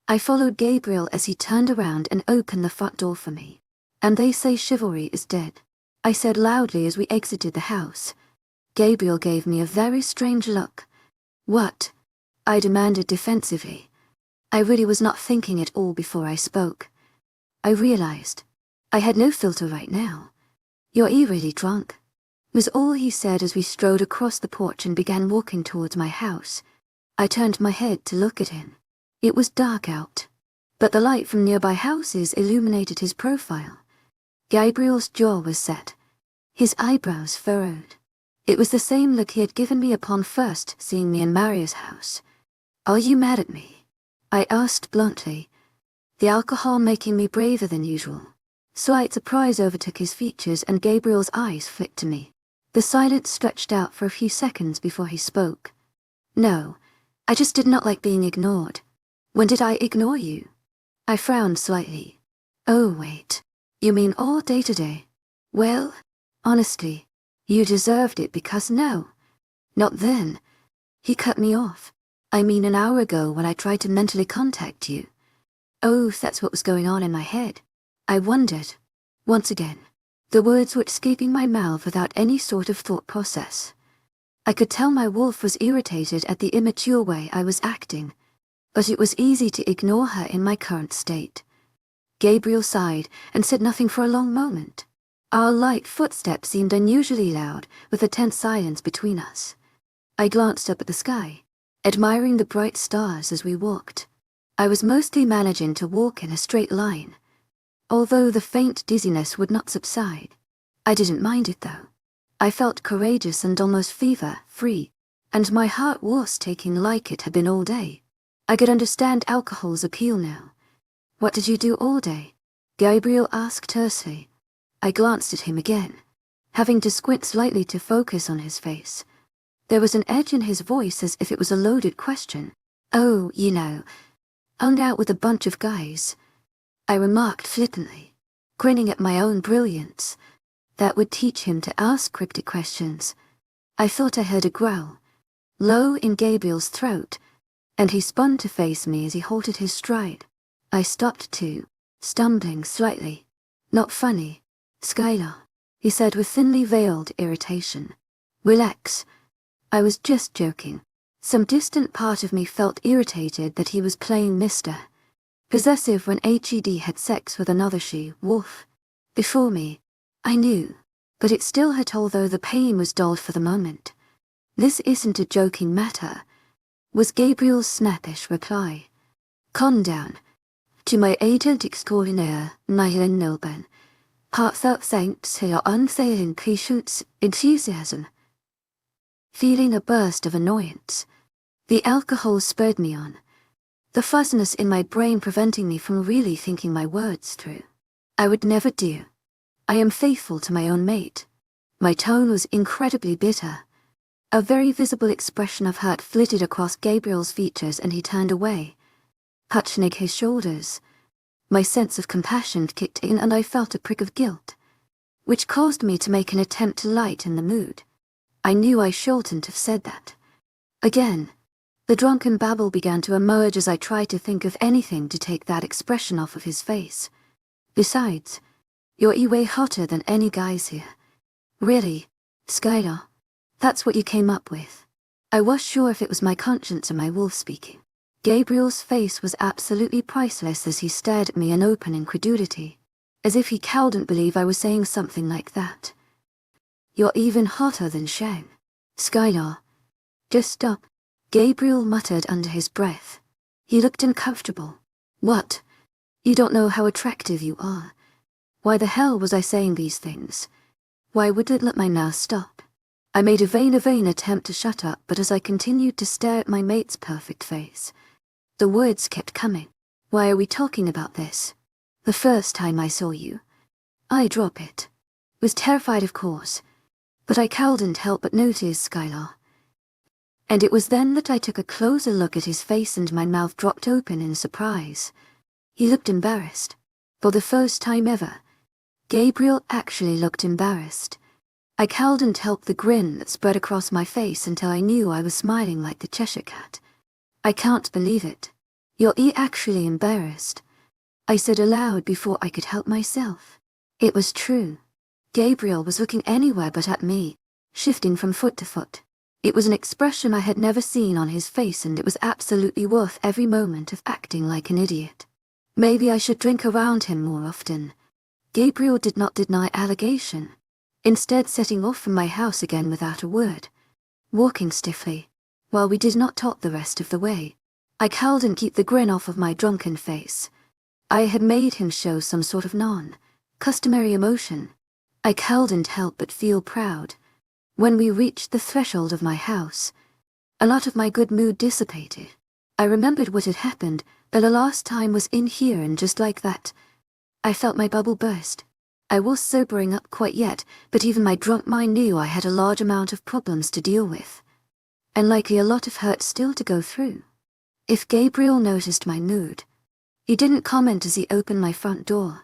I followed Gabriel as he turned around and opened the front door for me. "And they say chivalry is dead," I said loudly as we exited the house. Gabriel gave me a very strange look. "What?" I demanded defensively. I really was not thinking at all before I spoke. I realized I had no filter right now. "You're really drunk," was all he said as we strode across the porch and began walking towards my house. I turned my head to look at him. It was dark out, but the light from nearby houses illuminated his profile. Gabriel's jaw was set, his eyebrows furrowed. It was the same look he had given me upon first seeing me in Maria's house. "Are you mad at me?" I asked bluntly, the alcohol making me braver than usual. Slight surprise overtook his features and Gabriel's eyes flicked to me. The silence stretched out for a few seconds before he spoke. "No, I just did not like being ignored." "When did I ignore you?" I frowned slightly. "Oh wait, you mean all day today? Well, honestly, you deserved it because no. Not then." He cut me off. "I mean an hour ago when I tried to mentally contact you." Oh, that's what was going on in my head. I wondered. Once again, the words were escaping my mouth without any sort of thought process. I could tell my wolf was irritated at the immature way I was acting, but it was easy to ignore her in my current state. Gabriel sighed and said nothing for a long moment. Our light footsteps seemed unusually loud, with a tense silence between us. I glanced up at the sky, admiring the bright stars as we walked. I was mostly managing to walk in a straight line, although the faint dizziness would not subside. I didn't mind it though. I felt courageous and almost fever-free, and my heart was taking like it had been all day. I could understand alcohol's appeal now. "What did you do all day?" Gabriel asked tersely. I glanced at him again, having to squint slightly to focus on his face. There was an edge in his voice as if it was a loaded question. "Oh, you know, hung out with a bunch of guys," I remarked flippantly, grinning at my own brilliance. That would teach him to ask cryptic questions. I thought I heard a growl, low in Gabriel's throat, and he spun to face me as he halted his stride. I stopped too, stumbling slightly. "Not funny, Skylar," he said with thinly veiled irritation. "Relax. I was just joking." Some distant part of me felt irritated that he was playing Mr. Possessive when HED had sex with another she-wolf. Before me, I knew, but it still hurt although the pain was dulled for the moment. "This isn't a joking matter," was Gabriel's snappish reply. "Calm down. To my agent extraordinaire, Nylin Nilben, heartfelt thanks for your unfailing patience, enthusiasm." Feeling a burst of annoyance, the alcohol spurred me on, the fuzziness in my brain preventing me from really thinking my words through. "I would never do. I am faithful to my own mate." My tone was incredibly bitter. A very visible expression of hurt flitted across Gabriel's features and he turned away, touching his shoulders. My sense of compassion kicked in and I felt a prick of guilt, which caused me to make an attempt to lighten the mood. I knew I shouldn't have said that. Again, the drunken babble began to emerge as I tried to think of anything to take that expression off of his face. "Besides, you're way hotter than any guys here." "Really, Skylar? That's what you came up with?" I was sure if it was my conscience or my wolf speaking. Gabriel's face was absolutely priceless as he stared at me in open incredulity, as if he couldn't believe I was saying something like that. "You're even hotter than Shang. Skylar, just stop," Gabriel muttered under his breath. He looked uncomfortable. "What? You don't know how attractive you are. Why the hell was I saying these things? Why would it let my mouth stop?" I made a vain attempt to shut up, but as I continued to stare at my mate's perfect face, the words kept coming. "Why are we talking about this? The first time I saw you, I drop it. Was terrified of course, but I couldn't help but notice Skylar. And it was then that I took a closer look at his face and my mouth dropped open in surprise. He looked embarrassed. For the first time ever, Gabriel actually looked embarrassed. I couldn't help the grin that spread across my face until I knew I was smiling like the Cheshire Cat. "I can't believe it. You're actually embarrassed," I said aloud before I could help myself. It was true. Gabriel was looking anywhere but at me, shifting from foot to foot. It was an expression I had never seen on his face and it was absolutely worth every moment of acting like an idiot. Maybe I should drink around him more often. Gabriel did not deny allegation, instead setting off from my house again without a word, walking stiffly, while we did not talk the rest of the way. I couldn't keep the grin off of my drunken face. I had made him show some sort of customary emotion. I couldn't help but feel proud. When we reached the threshold of my house, a lot of my good mood dissipated. I remembered what had happened, but the last time was in here, and just like that, I felt my bubble burst. I was sobering up quite yet, but even my drunk mind knew I had a large amount of problems to deal with, and likely a lot of hurt still to go through. If Gabriel noticed my mood, he didn't comment as he opened my front door.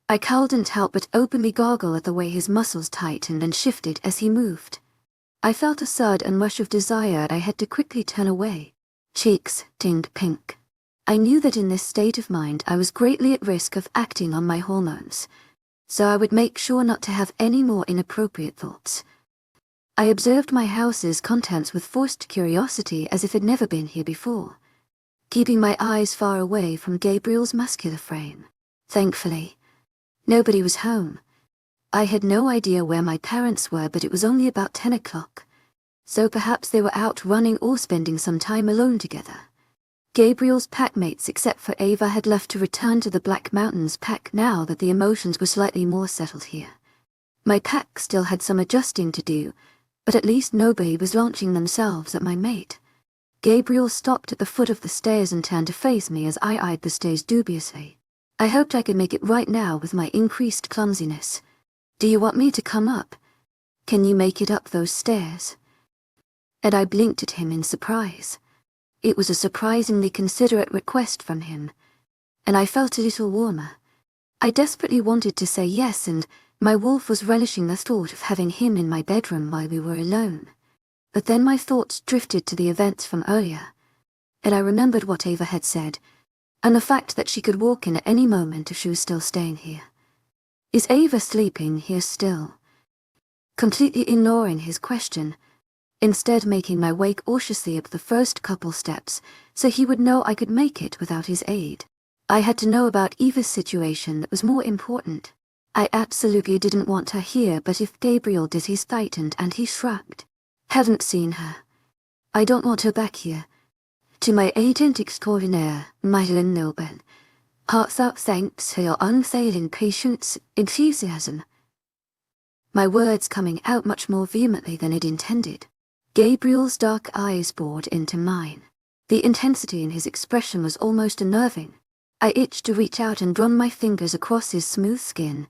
I couldn't help but openly goggle at the way his muscles tightened and shifted as he moved. I felt a sudden rush of desire, and I had to quickly turn away. Cheeks tinged pink. I knew that in this state of mind I was greatly at risk of acting on my hormones, so I would make sure not to have any more inappropriate thoughts. I observed my house's contents with forced curiosity, as if it had never been here before, keeping my eyes far away from Gabriel's muscular frame. Thankfully, nobody was home. I had no idea where my parents were, but it was only about 10 o'clock, so perhaps they were out running or spending some time alone together. Gabriel's packmates, except for Ava, had left to return to the Black Mountains pack now that the emotions were slightly more settled here. My pack still had some adjusting to do, but at least nobody was launching themselves at my mate. Gabriel stopped at the foot of the stairs and turned to face me as I eyed the stairs dubiously. I hoped I could make it right now with my increased clumsiness. "Do you want me to come up? Can you make it up those stairs?" And I blinked at him in surprise. It was a surprisingly considerate request from him, and I felt a little warmer. I desperately wanted to say yes, and my wolf was relishing the thought of having him in my bedroom while we were alone. But then my thoughts drifted to the events from earlier, and I remembered what Ava had said, and the fact that she could walk in at any moment if she was still staying here. Is Ava sleeping here still? Completely ignoring his question, instead making my way cautiously up the first couple steps so he would know I could make it without his aid. I had to know about Eva's situation that was more important. I absolutely didn't want her here, but if Gabriel did, he tightened and he shrugged. "Haven't seen her. I don't want her back here. To my agent extraordinaire, Madeleine Nilben, heartfelt thanks for your unfailing patience, enthusiasm." My words coming out much more vehemently than it intended. Gabriel's dark eyes bored into mine. The intensity in his expression was almost unnerving. I itched to reach out and run my fingers across his smooth skin,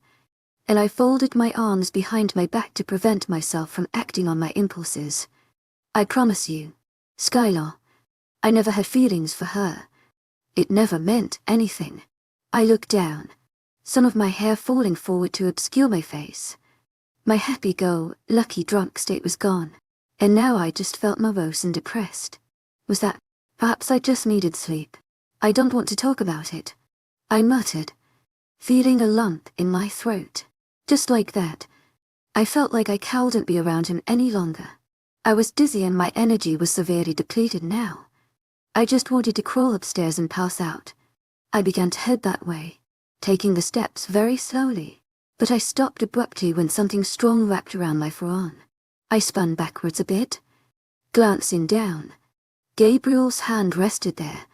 and I folded my arms behind my back to prevent myself from acting on my impulses. "I promise you, Skylar, I never had feelings for her. It never meant anything." I looked down, some of my hair falling forward to obscure my face. My happy-go-lucky drunk state was gone, and now I just felt morose and depressed. Was that? Perhaps I just needed sleep. "I don't want to talk about it," I muttered, feeling a lump in my throat. Just like that, I felt like I couldn't be around him any longer. I was dizzy and my energy was severely depleted now. I just wanted to crawl upstairs and pass out. I began to head that way, taking the steps very slowly, but I stopped abruptly when something strong wrapped around my forearm. I spun backwards a bit, glancing down. Gabriel's hand rested there,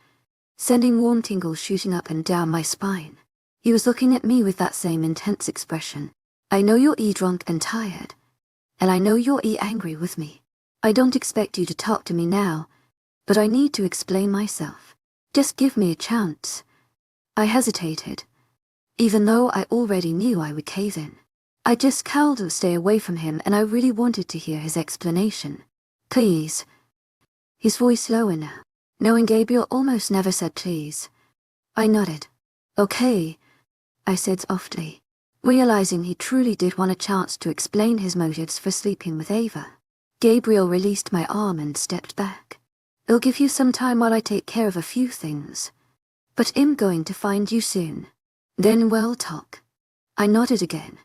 sending warm tingles shooting up and down my spine. He was looking at me with that same intense expression. "I know you're drunk and tired, and I know you're angry with me. I don't expect you to talk to me now, but I need to explain myself. Just give me a chance." I hesitated, even though I already knew I would cave in. I just couldn't stay away from him, and I really wanted to hear his explanation. "Please." His voice lower now, knowing Gabriel almost never said please. I nodded. "Okay," I said softly, realizing he truly did want a chance to explain his motives for sleeping with Ava. Gabriel released my arm and stepped back. "I'll give you some time while I take care of a few things, but I'm going to find you soon. Then we'll talk." I nodded again.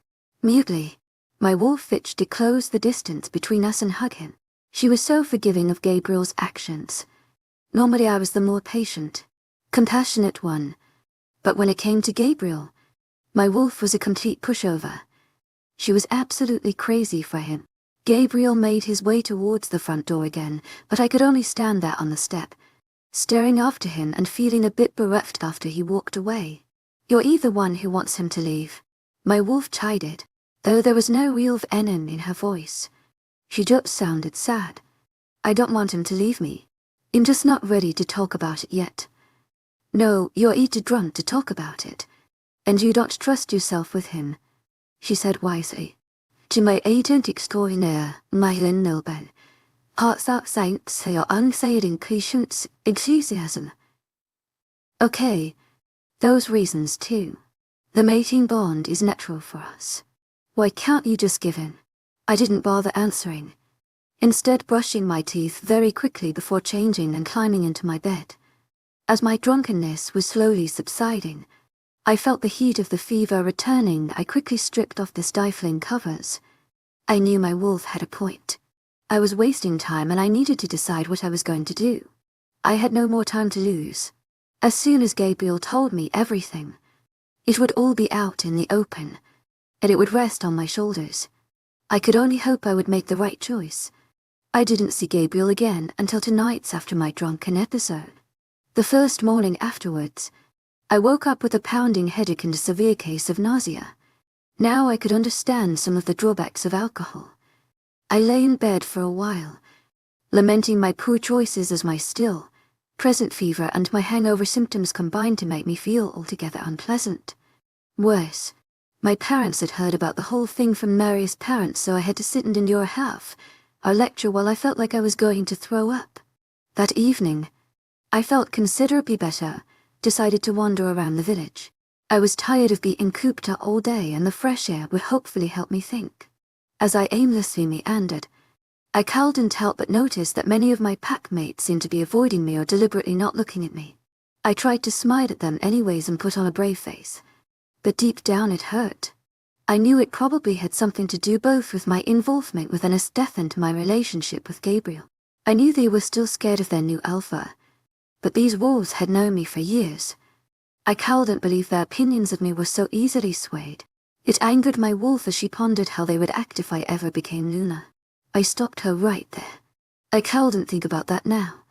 Mutely, my wolf itched to close the distance between us and hug him. She was so forgiving of Gabriel's actions. Normally I was the more patient, compassionate one, but when it came to Gabriel, my wolf was a complete pushover. She was absolutely crazy for him. Gabriel made his way towards the front door again, but I could only stand there on the step, staring after him and feeling a bit bereft after he walked away. "You're either one who wants him to leave," my wolf chided, though there was no real venom in her voice. She just sounded sad. "I don't want him to leave me. I'm just not ready to talk about it yet." "No, you're either drunk to talk about it, and you don't trust yourself with him," she said wisely. "To my agent extraordinaire, my noble. Hearts out saints, your unfading patience, enthusiasm." "Okay, those reasons too. The mating bond is natural for us. Why can't you just give in?" I didn't bother answering, instead brushing my teeth very quickly before changing and climbing into my bed. As my drunkenness was slowly subsiding, I felt the heat of the fever returning. I quickly stripped off the stifling covers. I knew my wolf had a point. I was wasting time and I needed to decide what I was going to do. I had no more time to lose. As soon as Gabriel told me everything, it would all be out in the open, and it would rest on my shoulders. I could only hope I would make the right choice. I didn't see Gabriel again until 2 nights after my drunken episode. The first morning afterwards, I woke up with a pounding headache and a severe case of nausea. Now I could understand some of the drawbacks of alcohol. I lay in bed for a while, lamenting my poor choices as my still, present fever and my hangover symptoms combined to make me feel altogether unpleasant. Worse, my parents had heard about the whole thing from Mary's parents, so I had to sit and endure a lecture while I felt like I was going to throw up. That evening, I felt considerably better, decided to wander around the village. I was tired of being cooped up all day and the fresh air would hopefully help me think. As I aimlessly meandered, I couldn't help but notice that many of my packmates seemed to be avoiding me or deliberately not looking at me. I tried to smile at them anyways and put on a brave face, but deep down it hurt. I knew it probably had something to do both with my involvement with Anesth and my relationship with Gabriel. I knew they were still scared of their new alpha, but these wolves had known me for years. I couldn't believe their opinions of me were so easily swayed. It angered my wolf as she pondered how they would act if I ever became Luna. I stopped her right there. I couldn't think about that now.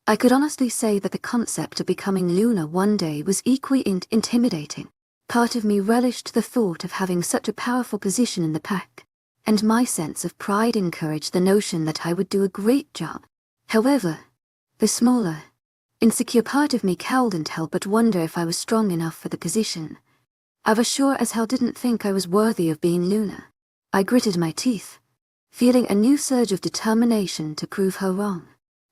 I could honestly say that the concept of becoming Luna one day was equally intimidating. Part of me relished the thought of having such a powerful position in the pack, and my sense of pride encouraged the notion that I would do a great job. However, the smaller, insecure part of me couldn't help but wonder if I was strong enough for the position. I sure as hell didn't think I was worthy of being Luna. I gritted my teeth, feeling a new surge of determination to prove her wrong.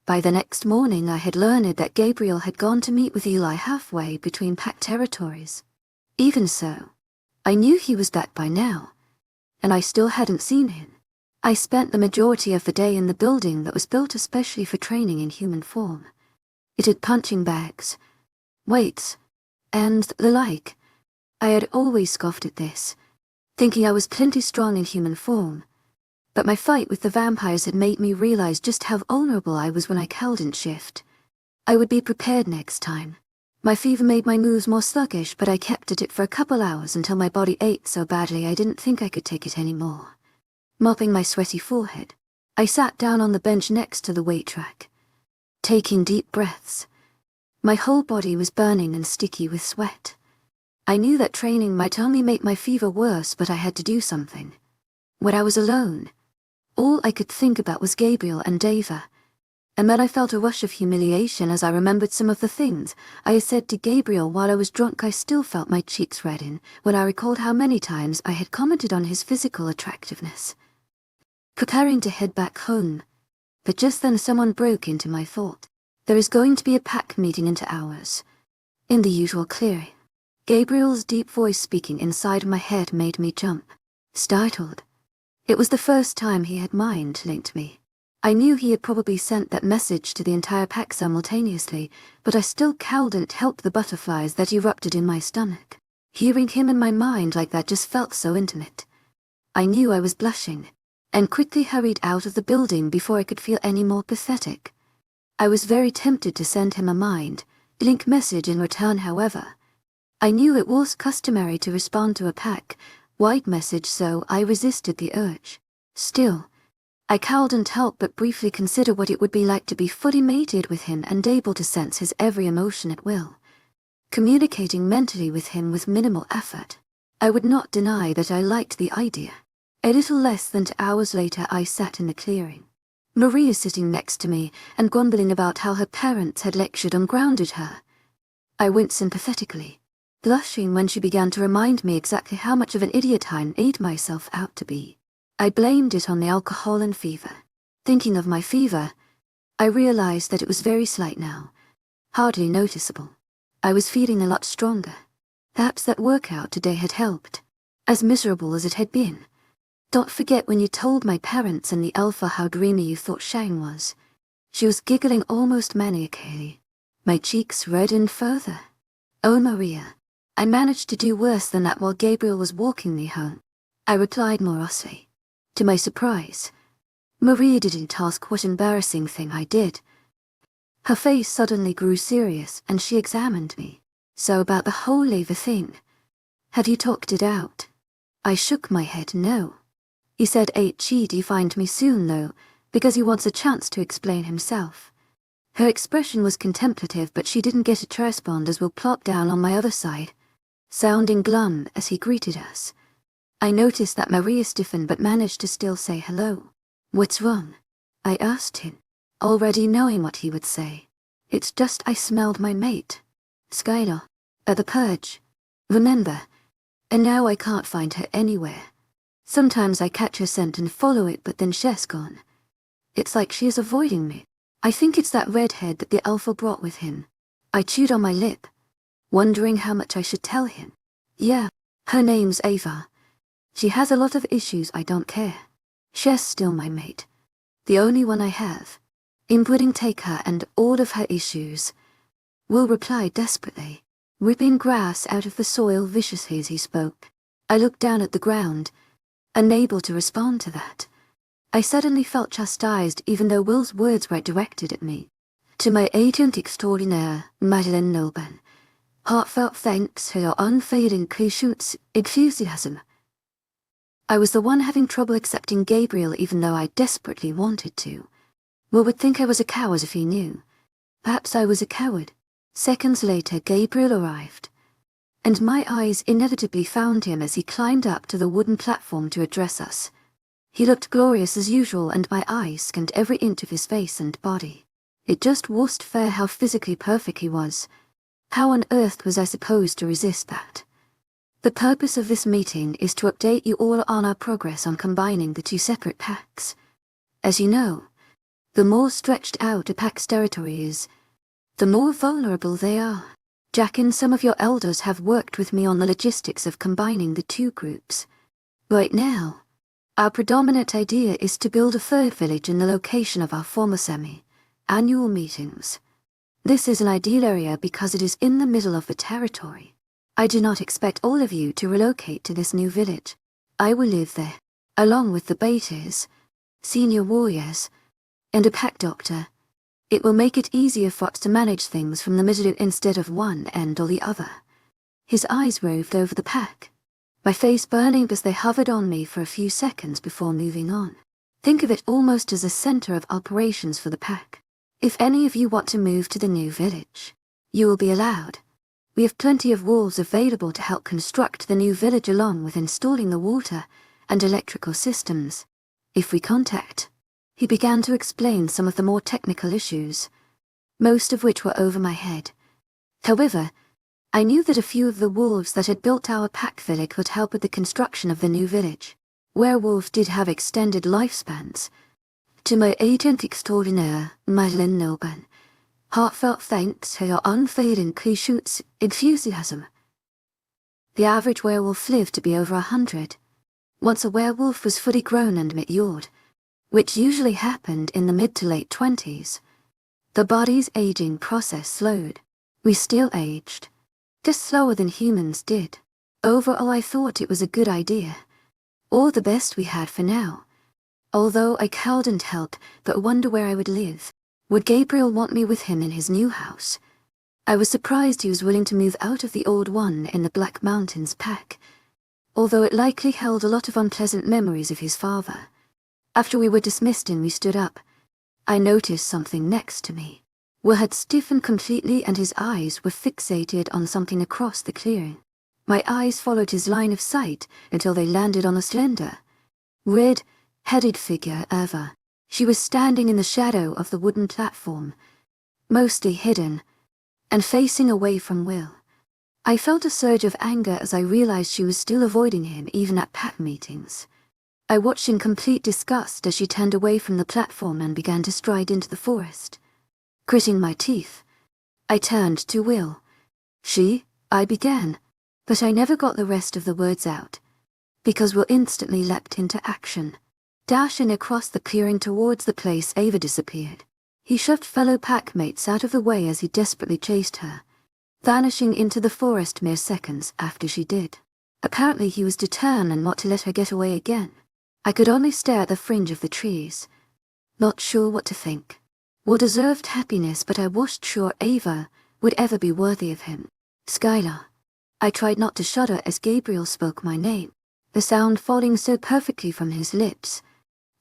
By the next morning I had learned that Gabriel had gone to meet with Eli halfway between pack territories. Even so, I knew he was back by now, and I still hadn't seen him. I spent the majority of the day in the building that was built especially for training in human form. It had punching bags, weights, and the like. I had always scoffed at this, thinking I was plenty strong in human form, but my fight with the vampires had made me realize just how vulnerable I was when I couldn't shift. I would be prepared next time. My fever made my moves more sluggish, but I kept at it for a couple hours until my body ached so badly I didn't think I could take it anymore. Mopping my sweaty forehead, I sat down on the bench next to the weight rack, taking deep breaths. My whole body was burning and sticky with sweat. I knew that training might only make my fever worse, but I had to do something. When I was alone, all I could think about was Gabriel and Dava, and then I felt a rush of humiliation as I remembered some of the things I had said to Gabriel while I was drunk. I still felt my cheeks redden when I recalled how many times I had commented on his physical attractiveness. Preparing to head back home, but just then someone broke into my thought. There is going to be a pack meeting in 2 hours, in the usual clearing. Gabriel's deep voice speaking inside my head made me jump, startled. It was the first time he had mind-linked me. I knew he had probably sent that message to the entire pack simultaneously, but I still couldn't help the butterflies that erupted in my stomach. Hearing him in my mind like that just felt so intimate. I knew I was blushing, and quickly hurried out of the building before I could feel any more pathetic. I was very tempted to send him a mind-link message in return, however. I knew it was customary to respond to a pack-wide message, so I resisted the urge. Still, I couldn't help but briefly consider what it would be like to be fully mated with him and able to sense his every emotion at will, communicating mentally with him with minimal effort. I would not deny that I liked the idea. A little less than 2 hours later I sat in the clearing. Maria sitting next to me and grumbling about how her parents had lectured and grounded her. I went sympathetically, blushing when she began to remind me exactly how much of an idiot I made myself out to be. I blamed it on the alcohol and fever. Thinking of my fever, I realized that it was very slight now, hardly noticeable. I was feeling a lot stronger. Perhaps that workout today had helped, as miserable as it had been. Don't forget when you told my parents and the Alpha how dreamy you thought Shang was. She was giggling almost maniacally. My cheeks reddened further. Oh, Maria, I managed to do worse than that while Gabriel was walking me home, I replied morosely. To my surprise, Maria didn't ask what embarrassing thing I did. Her face suddenly grew serious and she examined me. So about the whole lever thing. Had you talked it out? I shook my head no. He said he'd find me soon though, because he wants a chance to explain himself. Her expression was contemplative but she didn't get to respond as Will plopped down on my other side, sounding glum as he greeted us. I noticed that Maria stiffened but managed to still say hello. What's wrong? I asked him, already knowing what he would say. It's just I smelled my mate, Skylar, at the purge. Remember? And now I can't find her anywhere. Sometimes I catch her scent and follow it but then she's gone. It's like she is avoiding me. I think it's that redhead that the Alpha brought with him. I chewed on my lip, wondering how much I should tell him. Yeah, her name's Ava. She has a lot of issues I don't care. She's still my mate. The only one I have. Impending take her and all of her issues. Will replied desperately, ripping grass out of the soil viciously as he spoke. I looked down at the ground, unable to respond to that. I suddenly felt chastised even though Will's words were directed at me. To my agent extraordinaire, Madeleine Nolban, heartfelt thanks for your unfailing patience, enthusiasm. I was the one having trouble accepting Gabriel even though I desperately wanted to. Will would think I was a coward if he knew. Perhaps I was a coward. Seconds later Gabriel arrived, and my eyes inevitably found him as he climbed up to the wooden platform to address us. He looked glorious as usual and my eyes scanned every inch of his face and body. It just wasn't fair how physically perfect he was. How on earth was I supposed to resist that? The purpose of this meeting is to update you all on our progress on combining the 2 separate packs. As you know, the more stretched out a pack's territory is, the more vulnerable they are. Jack and some of your elders have worked with me on the logistics of combining the 2 groups. Right now, our predominant idea is to build a 3rd village in the location of our former semi-annual meetings. This is an ideal area because it is in the middle of the territory. I do not expect all of you to relocate to this new village. I will live there, along with the betas, senior warriors, and a pack doctor. It will make it easier for us to manage things from the middle instead of one end or the other. His eyes roved over the pack, my face burning as they hovered on me for a few seconds before moving on. Think of it almost as a center of operations for the pack. If any of you want to move to the new village, you will be allowed. We have plenty of wolves available to help construct the new village along with installing the water and electrical systems. If we contact... He began to explain some of the more technical issues, most of which were over my head. However, I knew that a few of the wolves that had built our pack village could help with the construction of the new village. Werewolves did have extended lifespans. To my agent extraordinaire, Madeleine Nolban, heartfelt thanks for your unfailing patience, enthusiasm. The average werewolf lived to be over 100. Once a werewolf was fully grown and matured, which usually happened in the mid to late 20s. The body's aging process slowed. We still aged, just slower than humans did. Overall, I thought it was a good idea, or the best we had for now. Although I couldn't help but wonder where I would live. Would Gabriel want me with him in his new house? I was surprised he was willing to move out of the old one in the Black Mountains pack, although it likely held a lot of unpleasant memories of his father. After we were dismissed and we stood up, I noticed something next to me. Will had stiffened completely and his eyes were fixated on something across the clearing. My eyes followed his line of sight until they landed on a slender, red-headed figure Eva. She was standing in the shadow of the wooden platform, mostly hidden, and facing away from Will. I felt a surge of anger as I realized she was still avoiding him even at pack meetings. I watched in complete disgust as she turned away from the platform and began to stride into the forest. Gritting my teeth, I turned to Will. I began, but I never got the rest of the words out, because Will instantly leapt into action, dashing across the clearing towards the place Ava disappeared. He shoved fellow packmates out of the way as he desperately chased her, vanishing into the forest mere seconds after she did. Apparently he was determined not to let her get away again. I could only stare at the fringe of the trees, not sure what to think. Will deserved happiness, but I wasn't sure Ava would ever be worthy of him. Skylar. I tried not to shudder as Gabriel spoke my name, the sound falling so perfectly from his lips.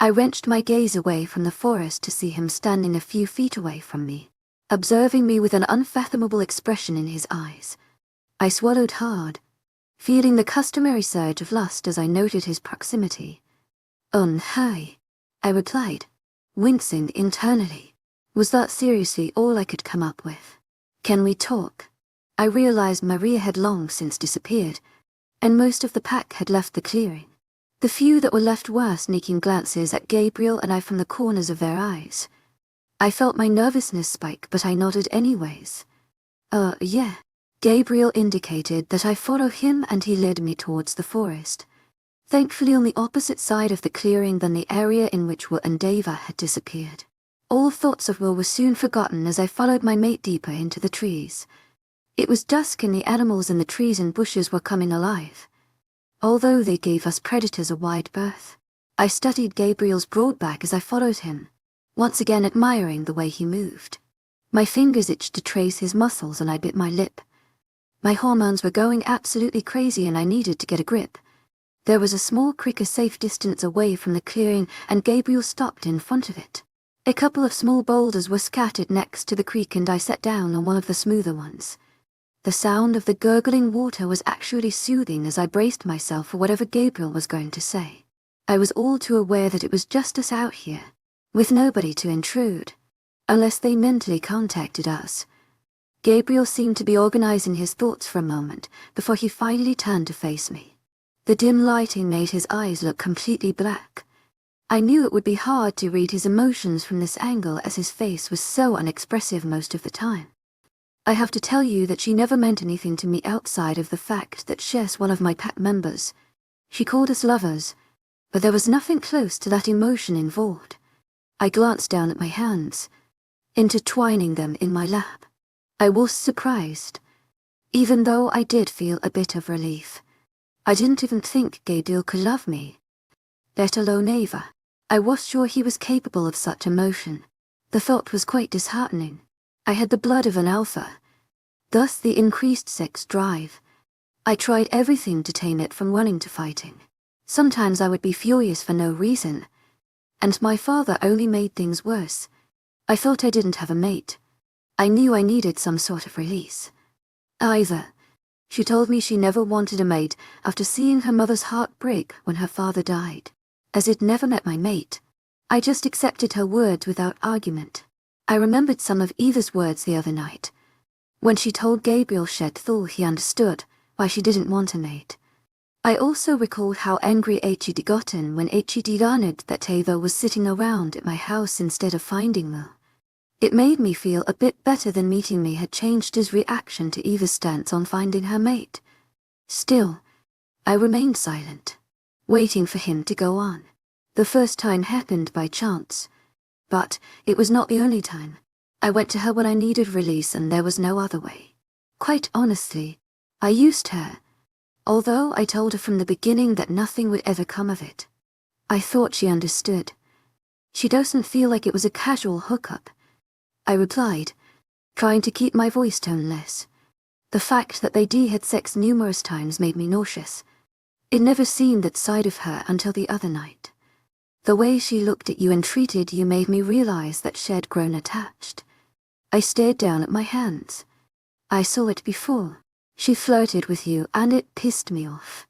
I wrenched my gaze away from the forest to see him standing a few feet away from me, observing me with an unfathomable expression in his eyes. I swallowed hard, feeling the customary surge of lust as I noted his proximity. Hi, I replied, wincing internally. Was that seriously all I could come up with? Can we talk? I realized Maria had long since disappeared, and most of the pack had left the clearing. The few that were left were sneaking glances at Gabriel and I from the corners of their eyes. I felt my nervousness spike, but I nodded anyways. Yeah. Gabriel indicated that I follow him and he led me towards the forest, thankfully on the opposite side of the clearing than the area in which Will and Ava had disappeared. All thoughts of Will were soon forgotten as I followed my mate deeper into the trees. It was dusk and the animals in the trees and bushes were coming alive, although they gave us predators a wide berth. I studied Gabriel's broad back as I followed him, once again admiring the way he moved. My fingers itched to trace his muscles and I bit my lip. My hormones were going absolutely crazy and I needed to get a grip. There was a small creek a safe distance away from the clearing and Gabriel stopped in front of it. A couple of small boulders were scattered next to the creek and I sat down on one of the smoother ones. The sound of the gurgling water was actually soothing as I braced myself for whatever Gabriel was going to say. I was all too aware that it was just us out here, with nobody to intrude, unless they mentally contacted us. Gabriel seemed to be organizing his thoughts for a moment before he finally turned to face me. The dim lighting made his eyes look completely black. I knew it would be hard to read his emotions from this angle as his face was so unexpressive most of the time. I have to tell you that she never meant anything to me outside of the fact that she's one of my pack members. She called us lovers, but there was nothing close to that emotion involved. I glanced down at my hands, intertwining them in my lap. I was surprised, even though I did feel a bit of relief. I didn't even think Gabriel could love me, let alone Ava. I was sure he was capable of such emotion. The thought was quite disheartening. I had the blood of an alpha, thus the increased sex drive. I tried everything to tame it from running to fighting. Sometimes I would be furious for no reason, and my father only made things worse. I thought I didn't have a mate. I knew I needed some sort of release. Either. She told me she never wanted a mate after seeing her mother's heart break when her father died. As it never met my mate, I just accepted her words without argument. I remembered some of Eva's words the other night, when she told Gabriel she'd thought he understood why she didn't want a mate. I also recalled how angry H.E.D. gotten when H.E.D. learned that Ava was sitting around at my house instead of finding me. It made me feel a bit better than meeting me had changed his reaction to Eva's stance on finding her mate. Still, I remained silent, waiting for him to go on. The first time happened by chance, but it was not the only time. I went to her when I needed release and there was no other way. Quite honestly, I used her, although I told her from the beginning that nothing would ever come of it. I thought she understood. She doesn't feel like it was a casual hookup, I replied, trying to keep my voice tone less. The fact that they had sex numerous times made me nauseous. It never seen that side of her until the other night. The way she looked at you and treated you made me realize that she'd grown attached. I stared down at my hands. I saw it before. She flirted with you and it pissed me off.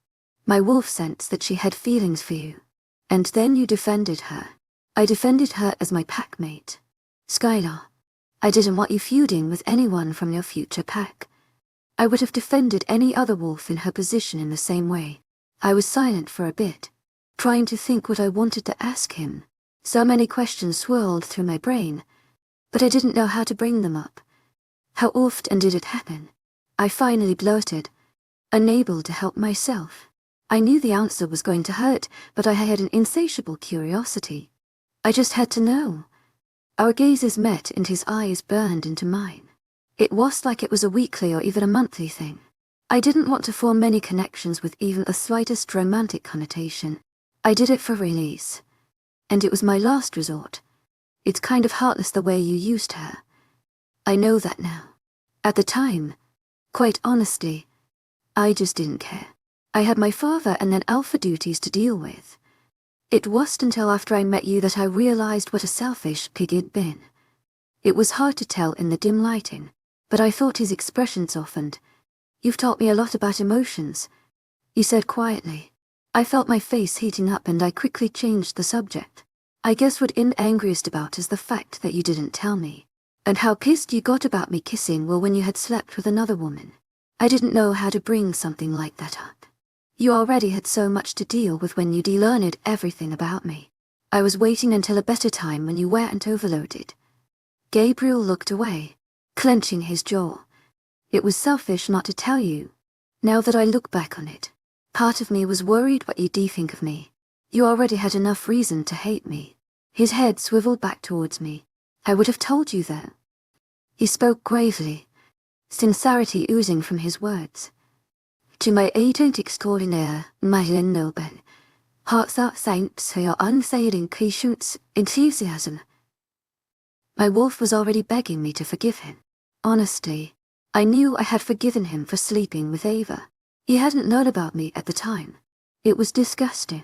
My wolf sensed that she had feelings for you. And then you defended her. I defended her as my packmate. Skylar, I didn't want you feuding with anyone from your future pack. I would have defended any other wolf in her position in the same way. I was silent for a bit, trying to think what I wanted to ask him. So many questions swirled through my brain, but I didn't know how to bring them up. How often did it happen? I finally blurted, unable to help myself. I knew the answer was going to hurt, but I had an insatiable curiosity. I just had to know. Our gazes met and his eyes burned into mine. It was like it was a weekly or even a monthly thing. I didn't want to form many connections with even the slightest romantic connotation. I did it for release. And it was my last resort. It's kind of heartless the way you used her. I know that now. At the time, quite honestly, I just didn't care. I had my father and then alpha duties to deal with. It wasn't until after I met you that I realized what a selfish pig he'd been. It was hard to tell in the dim lighting, but I thought his expression softened. You've taught me a lot about emotions, he said quietly. I felt my face heating up and I quickly changed the subject. I guess what I'm angriest about is the fact that you didn't tell me. And how pissed you got about me kissing Will when you had slept with another woman. I didn't know how to bring something like that up. You already had so much to deal with when you de-learned everything about me. I was waiting until a better time when you weren't overloaded. Gabriel looked away, clenching his jaw. It was selfish not to tell you. Now that I look back on it, part of me was worried what you'd think of me. You already had enough reason to hate me. His head swiveled back towards me. I would have told you though. He spoke gravely, sincerity oozing from his words. To my agent extraordinaire, Madeline Noble, hearts out thanks for your unfailing patience, enthusiasm. My wolf was already begging me to forgive him. Honestly, I knew I had forgiven him for sleeping with Ava. He hadn't known about me at the time. It was disgusting,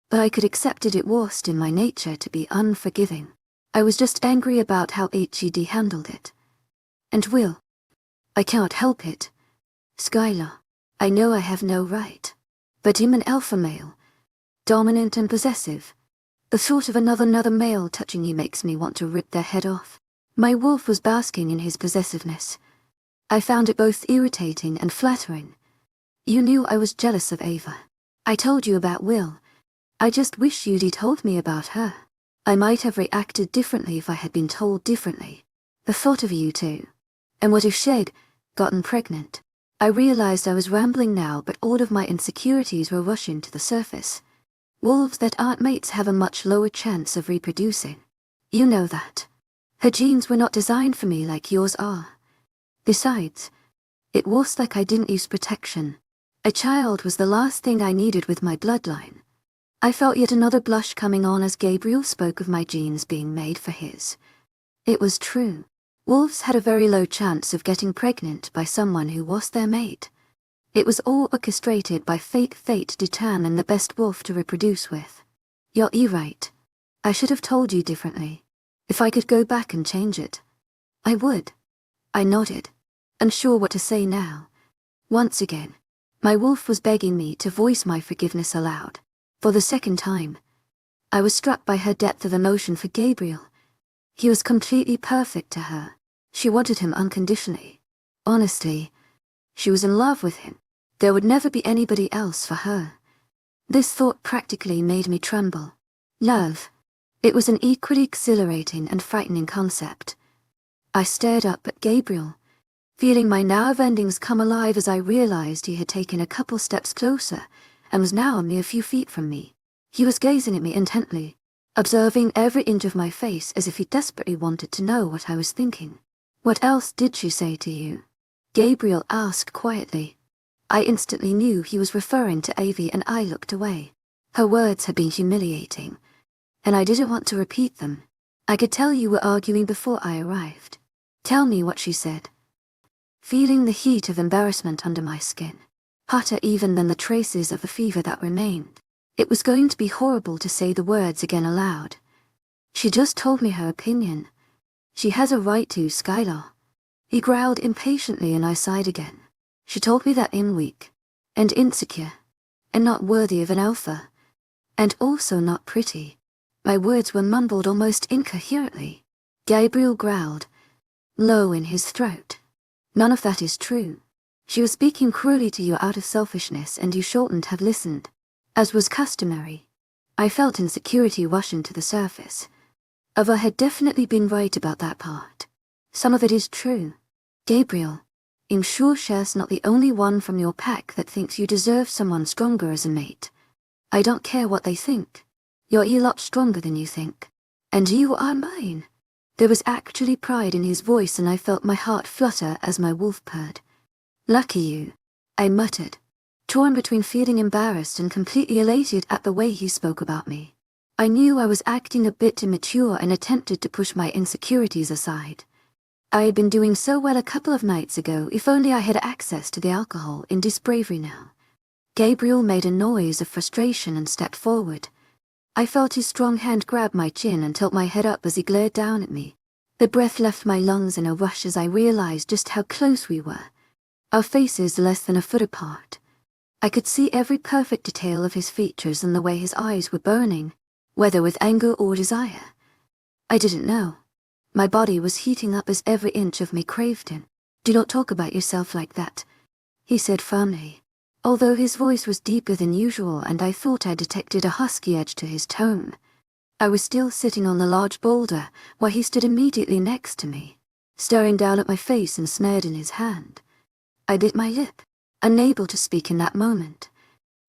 but I could accept it wasn't in my nature to be unforgiving. I was just angry about how HED handled it. And Will, I can't help it. Skylar, I know I have no right. But him an alpha male, dominant and possessive. The thought of another male touching you makes me want to rip their head off. My wolf was basking in his possessiveness. I found it both irritating and flattering. You knew I was jealous of Ava. I told you about Will. I just wish you'd told me about her. I might have reacted differently if I had been told differently. The thought of you two. And what if she'd gotten pregnant? I realized I was rambling now, but all of my insecurities were rushing to the surface. Wolves that aren't mates have a much lower chance of reproducing. You know that. Her genes were not designed for me like yours are. Besides, it was like I didn't use protection. A child was the last thing I needed with my bloodline. I felt yet another blush coming on as Gabriel spoke of my genes being made for his. It was true. Wolves had a very low chance of getting pregnant by someone who was their mate. It was all orchestrated by fate to determine the best wolf to reproduce with. You're right. I should have told you differently. If I could go back and change it, I would. I nodded, unsure what to say now. Once again, my wolf was begging me to voice my forgiveness aloud. For the second time, I was struck by her depth of emotion for Gabriel. He was completely perfect to her. She wanted him unconditionally. Honestly, she was in love with him. There would never be anybody else for her. This thought practically made me tremble. Love. It was an equally exhilarating and frightening concept. I stared up at Gabriel, feeling my nerve endings come alive as I realized he had taken a couple steps closer and was now a mere few feet from me. He was gazing at me intently, observing every inch of my face as if he desperately wanted to know what I was thinking. What else did she say to you? Gabriel asked quietly. I instantly knew he was referring to Avi and I looked away. Her words had been humiliating, and I didn't want to repeat them. I could tell you were arguing before I arrived. Tell me what she said. Feeling the heat of embarrassment under my skin, hotter even than the traces of the fever that remained, It was going to be horrible to say the words again aloud. She just told me her opinion. She has a right to, Skylar. He growled impatiently and I sighed again. She told me that I'm weak, and insecure, and not worthy of an alpha, and also not pretty. My words were mumbled almost incoherently. Gabriel growled, low in his throat. None of that is true. She was speaking cruelly to you out of selfishness and you shouldn't have listened. As was customary, I felt insecurity rushing to the surface. Ava had definitely been right about that part. Some of it is true. Gabriel, I'm sure Cher's not the only one from your pack that thinks you deserve someone stronger as a mate. I don't care what they think. You're a lot stronger than you think. And you are mine. There was actually pride in his voice and I felt my heart flutter as my wolf purred. Lucky you, I muttered, torn between feeling embarrassed and completely elated at the way he spoke about me. I knew I was acting a bit immature and attempted to push my insecurities aside. I had been doing so well a couple of nights ago, if only I had access to the alcohol in this bravery now. Gabriel made a noise of frustration and stepped forward. I felt his strong hand grab my chin and tilt my head up as he glared down at me. The breath left my lungs in a rush as I realized just how close we were. Our faces less than a foot apart. I could see every perfect detail of his features and the way his eyes were burning, whether with anger or desire. I didn't know. My body was heating up as every inch of me craved him. Do not talk about yourself like that, he said firmly, although his voice was deeper than usual and I thought I detected a husky edge to his tone. I was still sitting on the large boulder while he stood immediately next to me, staring down at my face and snared in his hand. I bit my lip, unable to speak in that moment.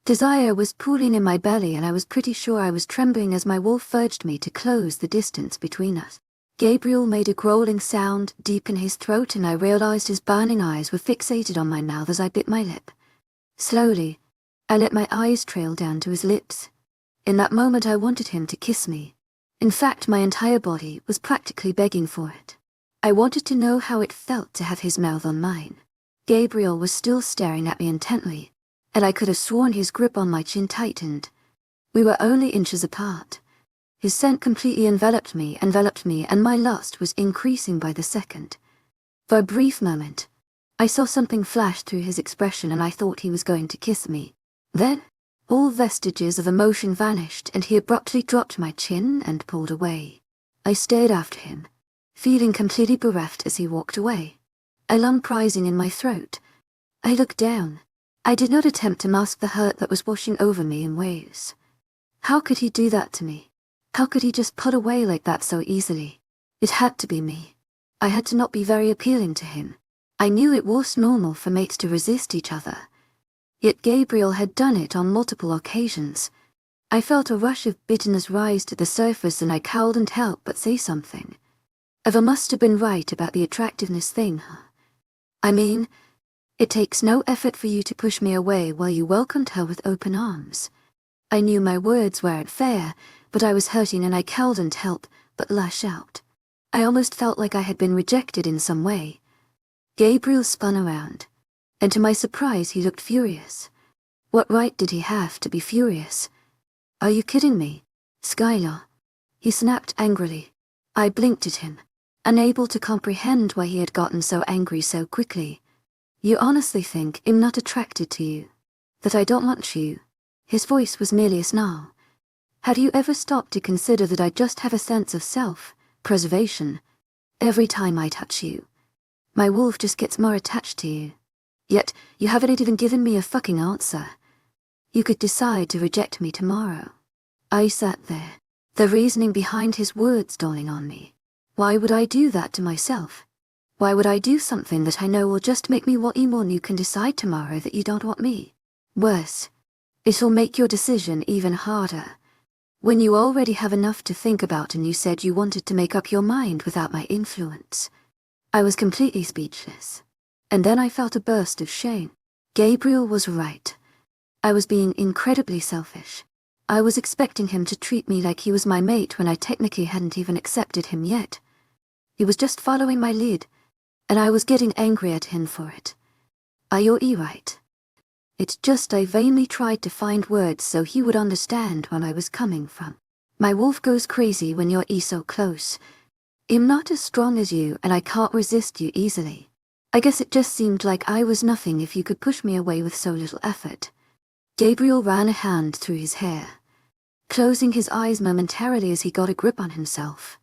Desire was pooling in my belly and I was pretty sure I was trembling as my wolf urged me to close the distance between us. Gabriel made a growling sound deep in his throat and I realized his burning eyes were fixated on my mouth as I bit my lip. Slowly, I let my eyes trail down to his lips. In that moment I wanted him to kiss me. In fact, my entire body was practically begging for it. I wanted to know how it felt to have his mouth on mine. Gabriel was still staring at me intently, and I could have sworn his grip on my chin tightened. We were only inches apart. His scent completely enveloped me, and my lust was increasing by the second. For a brief moment, I saw something flash through his expression and I thought he was going to kiss me. Then, all vestiges of emotion vanished and he abruptly dropped my chin and pulled away. I stared after him, feeling completely bereft as he walked away. A lump rising in my throat. I looked down. I did not attempt to mask the hurt that was washing over me in waves. How could he do that to me? How could he just pull away like that so easily? It had to be me. I had to not be very appealing to him. I knew it was normal for mates to resist each other. Yet Gabriel had done it on multiple occasions. I felt a rush of bitterness rise to the surface and I cowled and help but say something. Eva must have been right about the attractiveness thing, huh? I mean, it takes no effort for you to push me away while you welcomed her with open arms. I knew my words weren't fair, but I was hurting and I cowled and help, but lash out. I almost felt like I had been rejected in some way. Gabriel spun around, and to my surprise he looked furious. What right did he have to be furious? Are you kidding me, Skylar? He snapped angrily. I blinked at him, unable to comprehend why he had gotten so angry so quickly. You honestly think I'm not attracted to you? That I don't want you? His voice was merely a snarl. Had you ever stopped to consider that I just have a sense of self-preservation? Every time I touch you, my wolf just gets more attached to you. Yet, you haven't even given me a fucking answer. You could decide to reject me tomorrow. I sat there, the reasoning behind his words dawning on me. Why would I do that to myself? Why would I do something that I know will just make me want you more and you can decide tomorrow that you don't want me? Worse, it'll make your decision even harder. When you already have enough to think about and you said you wanted to make up your mind without my influence. I was completely speechless. And then I felt a burst of shame. Gabriel was right. I was being incredibly selfish. I was expecting him to treat me like he was my mate when I technically hadn't even accepted him yet. He was just following my lead, and I was getting angry at him for it. Are you right? It's just I vainly tried to find words so he would understand where I was coming from. My wolf goes crazy when you're so close. I'm not as strong as you and I can't resist you easily. I guess it just seemed like I was nothing if you could push me away with so little effort. Gabriel ran a hand through his hair, closing his eyes momentarily as he got a grip on himself.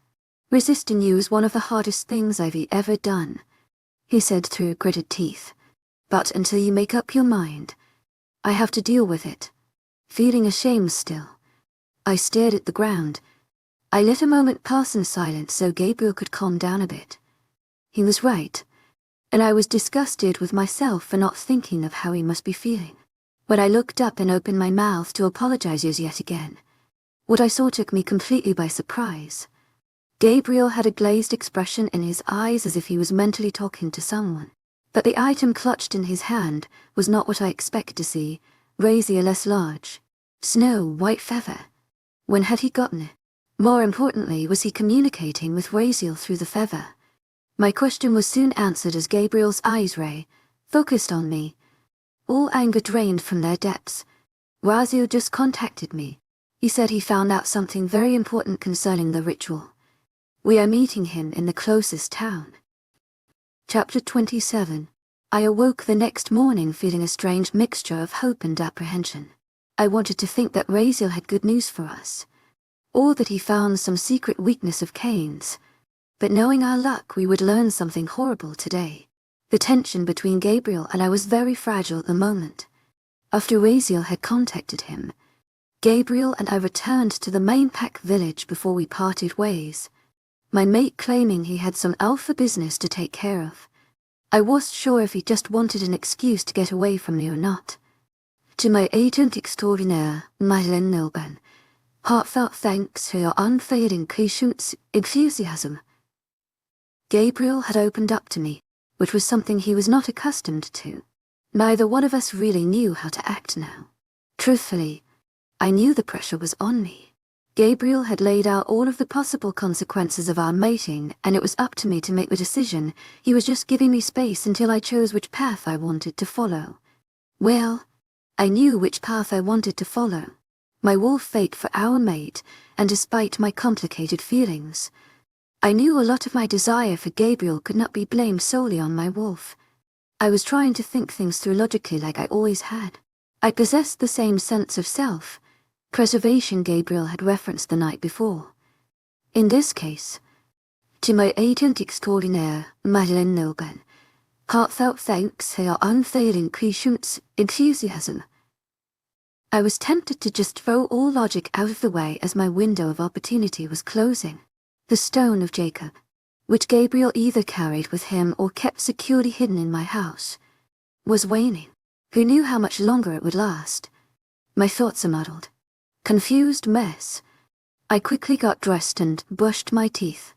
Resisting you is one of the hardest things I've ever done, he said through gritted teeth. But until you make up your mind, I have to deal with it. Feeling ashamed still, I stared at the ground. I let a moment pass in silence so Gabriel could calm down a bit. He was right, and I was disgusted with myself for not thinking of how he must be feeling. When I looked up and opened my mouth to apologize yet again, what I saw took me completely by surprise. Gabriel had a glazed expression in his eyes as if he was mentally talking to someone. But the item clutched in his hand was not what I expected to see, razier less large. Snow white feather. When had he gotten it? More importantly, was he communicating with Raziel through the feather? My question was soon answered as Gabriel's eyes focused on me. All anger drained from their depths. Raziel just contacted me. He said he found out something very important concerning the ritual. We are meeting him in the closest town. Chapter 27. I awoke the next morning feeling a strange mixture of hope and apprehension. I wanted to think that Raziel had good news for us, or that he found some secret weakness of Cain's. But knowing our luck, we would learn something horrible today. The tension between Gabriel and I was very fragile at the moment. After Raziel had contacted him, Gabriel and I returned to the main pack village before we parted ways, my mate claiming he had some alpha business to take care of. I wasn't sure if he just wanted an excuse to get away from me or not. To my agent extraordinaire, Madeleine Nilban, heartfelt thanks for your unfailing patience, enthusiasm. Gabriel had opened up to me, which was something he was not accustomed to. Neither one of us really knew how to act now. Truthfully, I knew the pressure was on me. Gabriel had laid out all of the possible consequences of our mating, and it was up to me to make the decision. He was just giving me space until I chose which path I wanted to follow. Well, I knew which path I wanted to follow. My wolf fate for our mate, and despite my complicated feelings, I knew a lot of my desire for Gabriel could not be blamed solely on my wolf. I was trying to think things through logically like I always had. I possessed the same sense of self-preservation Gabriel had referenced the night before. In this case, to my agent extraordinaire, Madeleine Nilban, heartfelt thanks for your unfailing patience, enthusiasm. I was tempted to just throw all logic out of the way as my window of opportunity was closing. The stone of Jacob, which Gabriel either carried with him or kept securely hidden in my house, was waning. Who knew how much longer it would last? My thoughts a muddled, confused mess. I quickly got dressed and brushed my teeth,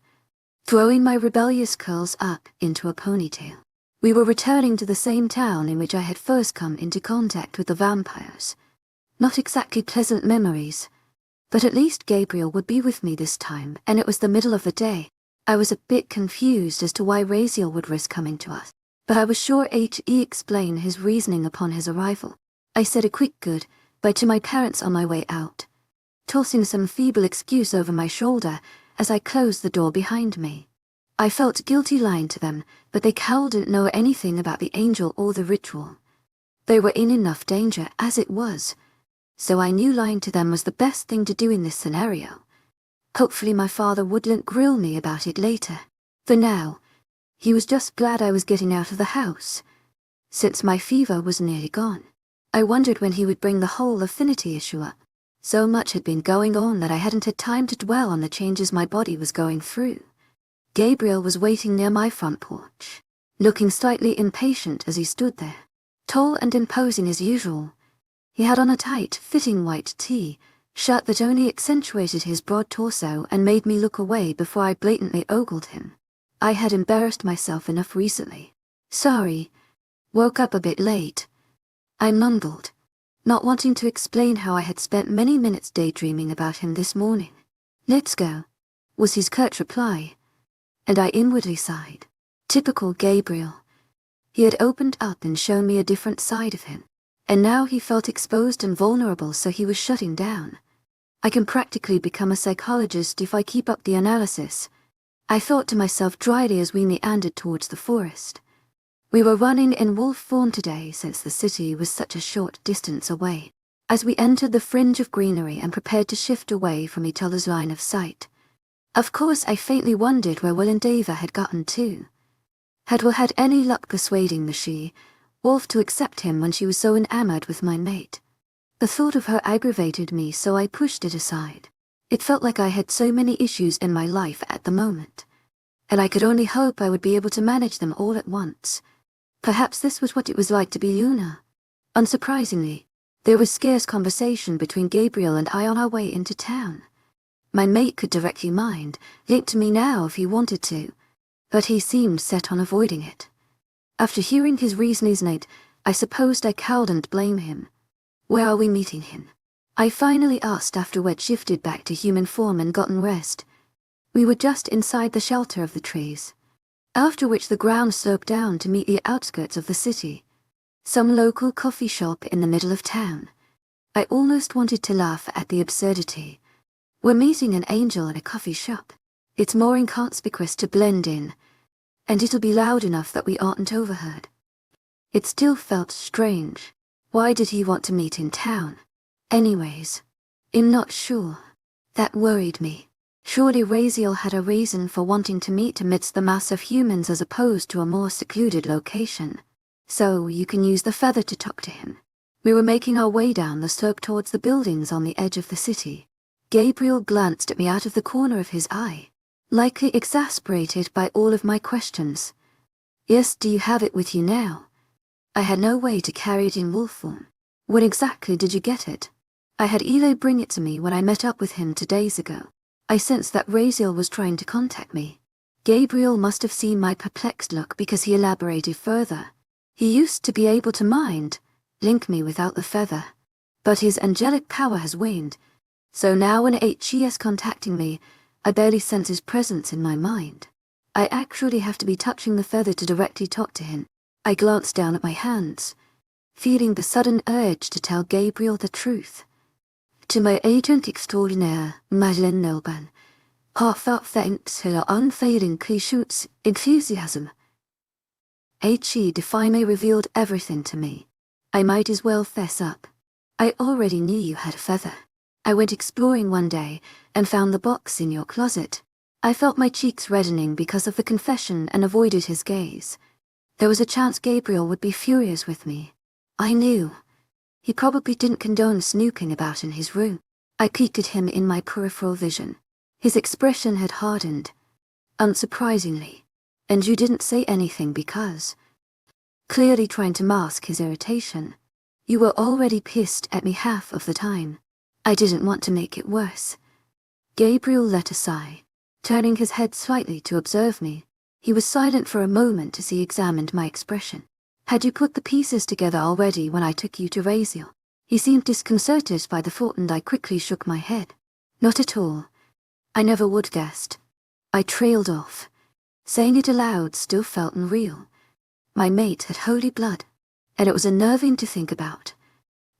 throwing my rebellious curls up into a ponytail. We were returning to the same town in which I had first come into contact with the vampires. Not exactly pleasant memories, but at least Gabriel would be with me this time, and it was the middle of the day. I was a bit confused as to why Raziel would risk coming to us, but I was sure he explained his reasoning upon his arrival. I said a quick goodbye to my parents on my way out, tossing some feeble excuse over my shoulder as I closed the door behind me. I felt guilty lying to them, but they didn't know anything about the angel or the ritual. They were in enough danger as it was, so I knew lying to them was the best thing to do in this scenario. Hopefully my father wouldn't grill me about it later. For now, he was just glad I was getting out of the house, since my fever was nearly gone. I wondered when he would bring the whole affinity issue up. So much had been going on that I hadn't had time to dwell on the changes my body was going through. Gabriel was waiting near my front porch, looking slightly impatient as he stood there, tall and imposing as usual. He had on a tight-fitting white shirt that only accentuated his broad torso and made me look away before I blatantly ogled him. I had embarrassed myself enough recently. Sorry, woke up a bit late. I mumbled, not wanting to explain how I had spent many minutes daydreaming about him this morning. Let's go, was his curt reply, and I inwardly sighed. Typical Gabriel. He had opened up and shown me a different side of him. and now he felt exposed and vulnerable, so he was shutting down. I can practically become a psychologist if I keep up the analysis, I thought to myself dryly as we meandered towards the forest. We were running in wolf form today since the city was such a short distance away. As we entered the fringe of greenery and prepared to shift away from each other's line of sight, of course I faintly wondered where Will and Dava had gotten to. Had Will had any luck persuading the she-wolf to accept him when she was so enamored with my mate? The thought of her aggravated me, so I pushed it aside. It felt like I had so many issues in my life at the moment, and I could only hope I would be able to manage them all at once. Perhaps this was what it was like to be Luna. Unsurprisingly, there was scarce conversation between Gabriel and I on our way into town. My mate could directly link to me now if he wanted to, but he seemed set on avoiding it. After hearing his reasonings, I supposed I couldn't blame him. Where are we meeting him? I finally asked after we'd shifted back to human form and gotten rest. We were just inside the shelter of the trees, after which the ground sloped down to meet the outskirts of the city. Some local coffee shop in the middle of town. I almost wanted to laugh at the absurdity. We're meeting an angel at a coffee shop. It's more inconspicuous to blend in, and it'll be loud enough that we aren't overheard. It still felt strange. Why did he want to meet in town? Anyways, I'm not sure. That worried me. Surely Raziel had a reason for wanting to meet amidst the mass of humans as opposed to a more secluded location. So you can use the feather to talk to him. We were making our way down the slope towards the buildings on the edge of the city. Gabriel glanced at me out of the corner of his eye, likely exasperated by all of my questions. Yes, do you have it with you now? I had no way to carry it in wolf form. When exactly did you get it? I had Eli bring it to me when I met up with him 2 days ago. I sensed that Raziel was trying to contact me. Gabriel must have seen my perplexed look because he elaborated further. He used to be able to link me without the feather, but his angelic power has waned, so now when he is contacting me, I barely sense his presence in my mind. I actually have to be touching the feather to directly talk to him. I glanced down at my hands, feeling the sudden urge to tell Gabriel the truth. To my agent extraordinaire, Madeleine Nelban, heartfelt thanks for her unfailing patience, enthusiasm. He finally revealed everything to me. I might as well fess up. I already knew you had a feather. I went exploring one day and found the box in your closet. I felt my cheeks reddening because of the confession and avoided his gaze. There was a chance Gabriel would be furious with me. I knew. He probably didn't condone snooping about in his room. I peeked at him in my peripheral vision. His expression had hardened, unsurprisingly, and you didn't say anything because, clearly trying to mask his irritation, you were already pissed at me half of the time. I didn't want to make it worse. Gabriel let a sigh, turning his head slightly to observe me. He was silent for a moment as he examined my expression. Had you put the pieces together already when I took you to Raziel? He seemed disconcerted by the thought, and I quickly shook my head. Not at all. I never would guessed. I trailed off. Saying it aloud still felt unreal. My mate had holy blood, and it was unnerving to think about.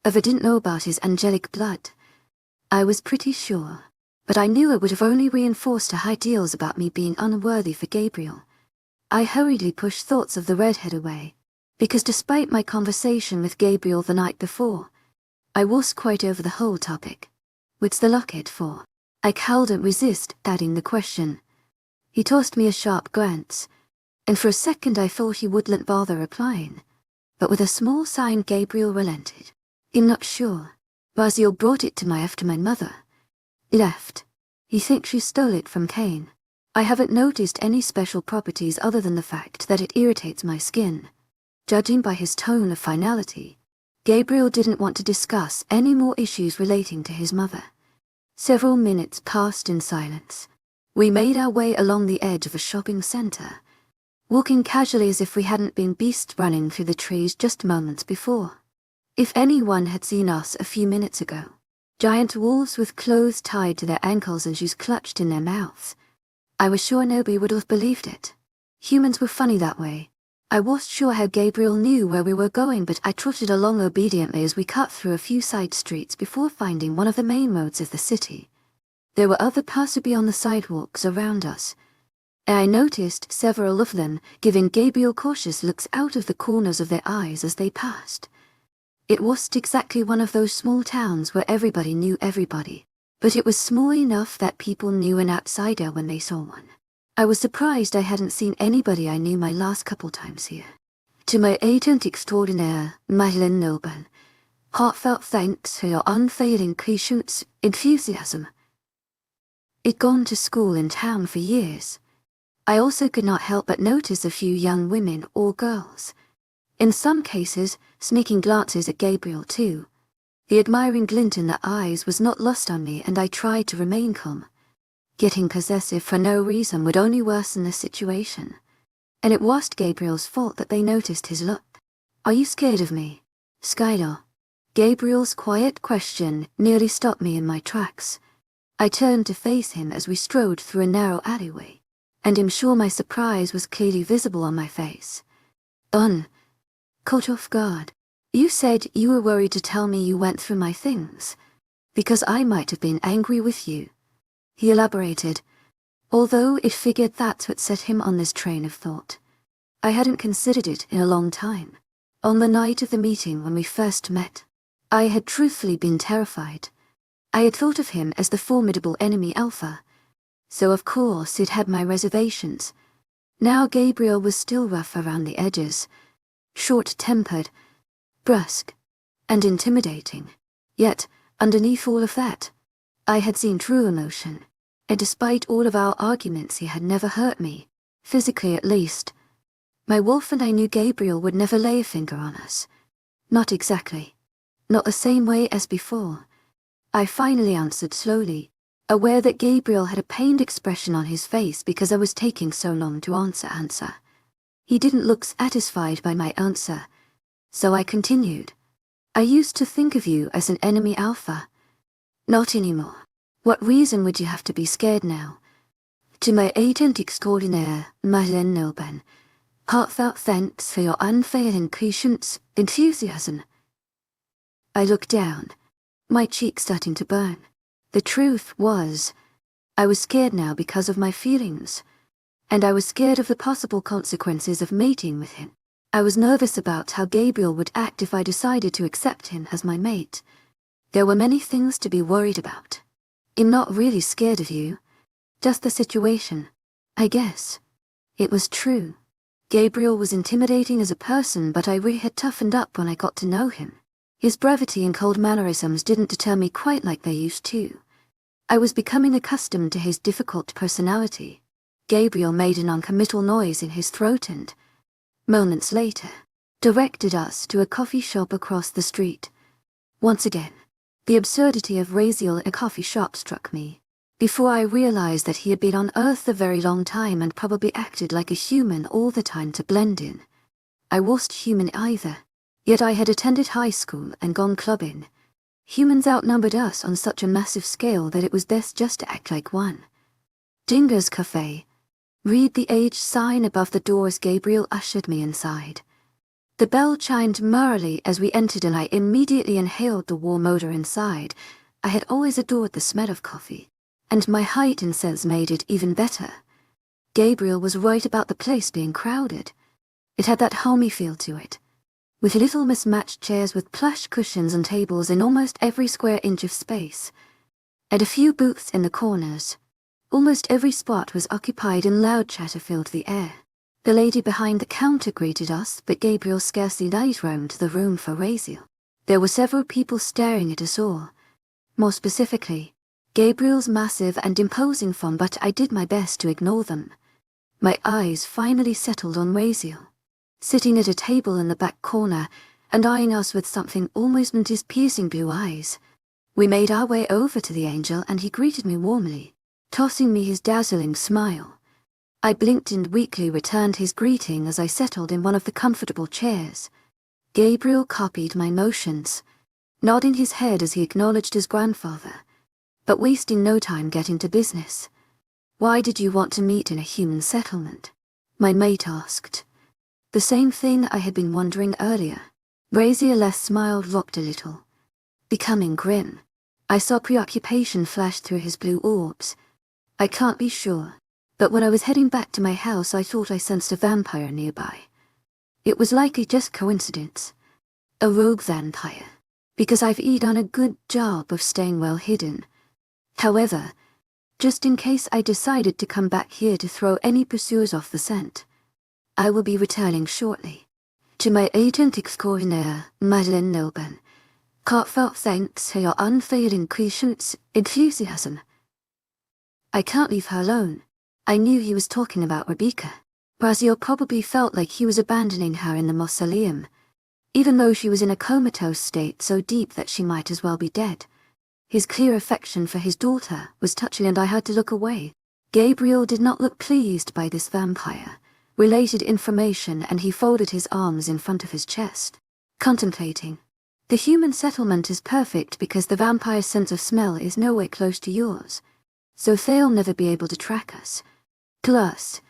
If I didn't know about his angelic blood, I was pretty sure, but I knew it would have only reinforced her ideals about me being unworthy for Gabriel. I hurriedly pushed thoughts of the redhead away, because despite my conversation with Gabriel the night before, I was quite over the whole topic. What's the locket for? I couldn't resist adding the question. He tossed me a sharp glance, and for a second I thought he wouldn't bother replying, but with a small sign Gabriel relented. I'm not sure. Raziel brought it to my after my mother left. He thinks she stole it from Cain. I haven't noticed any special properties other than the fact that it irritates my skin. Judging by his tone of finality, Gabriel didn't want to discuss any more issues relating to his mother. Several minutes passed in silence. We made our way along the edge of a shopping center, walking casually as if we hadn't been beast running through the trees just moments before. If anyone had seen us a few minutes ago, giant wolves with clothes tied to their ankles and shoes clutched in their mouths, I was sure nobody would have believed it. Humans were funny that way. I wasn't sure how Gabriel knew where we were going, but I trotted along obediently as we cut through a few side streets before finding one of the main roads of the city. There were other passersby on the sidewalks around us, and I noticed several of them giving Gabriel cautious looks out of the corners of their eyes as they passed. It wasn't exactly one of those small towns where everybody knew everybody, but it was small enough that people knew an outsider when they saw one. I was surprised I hadn't seen anybody I knew my last couple times here. To my agent extraordinaire, Madeleine Noban, heartfelt thanks for your unfailing patience, enthusiasm. I'd gone to school in town for years. I also could not help but notice a few young women or girls. In some cases, sneaking glances at Gabriel too. The admiring glint in their eyes was not lost on me, and I tried to remain calm. Getting possessive for no reason would only worsen the situation. And it wasn't Gabriel's fault that they noticed his look. Are you scared of me, Skylar? Gabriel's quiet question nearly stopped me in my tracks. I turned to face him as we strode through a narrow alleyway, and I'm sure my surprise was clearly visible on my face. Caught off guard. You said you were worried to tell me you went through my things, because I might have been angry with you. He elaborated, although it figured that's what set him on this train of thought. I hadn't considered it in a long time. On the night of the meeting when we first met, I had truthfully been terrified. I had thought of him as the formidable enemy Alpha, so of course it had my reservations. Now Gabriel was still rough around the edges, short-tempered, brusque, and intimidating. Yet, underneath all of that, I had seen true emotion, and despite all of our arguments he had never hurt me, physically at least. My wolf and I knew Gabriel would never lay a finger on us. Not exactly. Not the same way as before. I finally answered slowly, aware that Gabriel had a pained expression on his face because I was taking so long to answer. He didn't look satisfied by my answer, so I continued. I used to think of you as an enemy Alpha. Not anymore. What reason would you have to be scared now? To my agent extraordinaire, Madeleine Noban, heartfelt thanks for your unfailing patience, enthusiasm. I looked down, my cheek starting to burn. The truth was, I was scared now because of my feelings, and I was scared of the possible consequences of mating with him. I was nervous about how Gabriel would act if I decided to accept him as my mate. There were many things to be worried about. I'm not really scared of you. Just the situation, I guess. It was true. Gabriel was intimidating as a person, but I really had toughened up when I got to know him. His brevity and cold mannerisms didn't deter me quite like they used to. I was becoming accustomed to his difficult personality. Gabriel made a non-committal noise in his throat and, moments later, directed us to a coffee shop across the street. Once again, the absurdity of Raziel at a coffee shop struck me, before I realized that he had been on Earth a very long time and probably acted like a human all the time to blend in. I wasn't human either, yet I had attended high school and gone clubbing. Humans outnumbered us on such a massive scale that it was best just to act like one. Dinger's Cafe. Read the age sign above the door as Gabriel ushered me inside. The bell chimed merrily as we entered and I immediately inhaled the warm odor inside. I had always adored the smell of coffee, and my heightened sense made it even better. Gabriel was right about the place being crowded. It had that homey feel to it, with little mismatched chairs with plush cushions and tables in almost every square inch of space, and a few booths in the corners. Almost every spot was occupied and loud chatter filled the air. The lady behind the counter greeted us, but Gabriel scarcely light roamed the room for Raziel. There were several people staring at us all. More specifically, Gabriel's massive and imposing form, but I did my best to ignore them. My eyes finally settled on Raziel, sitting at a table in the back corner and eyeing us with something almost in his piercing blue eyes. We made our way over to the angel and he greeted me warmly, tossing me his dazzling smile. I blinked and weakly returned his greeting as I settled in one of the comfortable chairs. Gabriel copied my motions, nodding his head as he acknowledged his grandfather, but wasting no time getting to business. Why did you want to meet in a human settlement? My mate asked. The same thing I had been wondering earlier. Raziel's smile rocked a little, becoming grim. I saw preoccupation flash through his blue orbs. I can't be sure, but when I was heading back to my house I thought I sensed a vampire nearby. It was likely just coincidence. A rogue vampire, because I've done a good job of staying well hidden. However, just in case I decided to come back here to throw any pursuers off the scent, I will be returning shortly. To my agent extraordinaire, Madeleine Nilben, heartfelt thanks for your unfailing patience, enthusiasm. I can't leave her alone. I knew he was talking about Rebecca. Raziel probably felt like he was abandoning her in the mausoleum, even though she was in a comatose state so deep that she might as well be dead. His clear affection for his daughter was touching and I had to look away. Gabriel did not look pleased by this vampire. Related information and he folded his arms in front of his chest, contemplating. The human settlement is perfect because the vampire's sense of smell is nowhere close to yours, so they'll never be able to track us. Plus,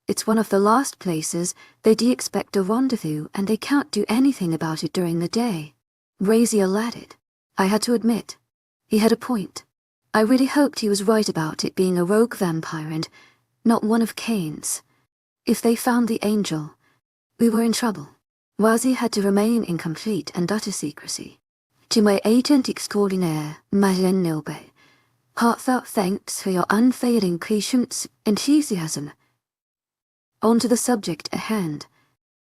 it's one of the last places they'd expect a rendezvous and they can't do anything about it during the day. Raziel added. I had to admit, he had a point. I really hoped he was right about it being a rogue vampire and not one of Cain's. If they found the angel, we were in trouble. Razi had to remain in complete and utter secrecy. To my agent extraordinaire, Madeleine Nilben, heartfelt thanks for your unfailing patience, enthusiasm. On to the subject at hand.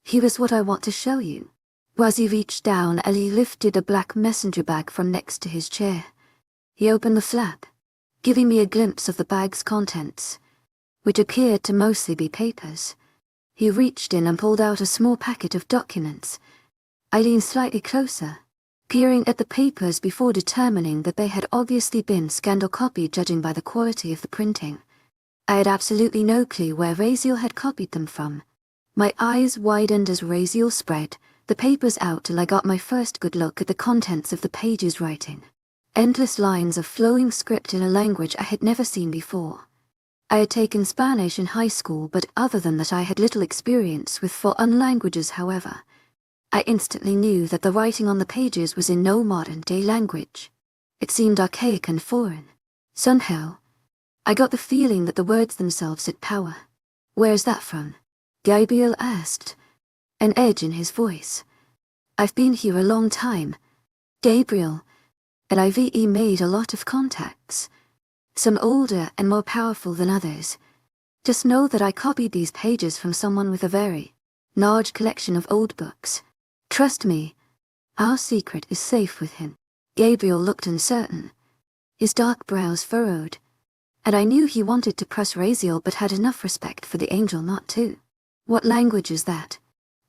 Here is what I want to show you. Razi reached down and he lifted a black messenger bag from next to his chair. He opened the flap, giving me a glimpse of the bag's contents, which appeared to mostly be papers. He reached in and pulled out a small packet of documents. I leaned slightly closer, peering at the papers before determining that they had obviously been scanned or copied judging by the quality of the printing. I had absolutely no clue where Raziel had copied them from. My eyes widened as Raziel spread the papers out till I got my first good look at the contents of the pages writing. Endless lines of flowing script in a language I had never seen before. I had taken Spanish in high school, but other than that I had little experience with foreign languages. However, I instantly knew that the writing on the pages was in no modern-day language. It seemed archaic and foreign. Somehow, I got the feeling that the words themselves had power. Where's that from? Gabriel asked, an edge in his voice. I've been here a long time, Gabriel, and I've made a lot of contacts. Some older and more powerful than others. Just know that I copied these pages from someone with a very large collection of old books. Trust me, our secret is safe with him. Gabriel looked uncertain, his dark brows furrowed, and I knew he wanted to press Raziel but had enough respect for the angel not to. What language is that?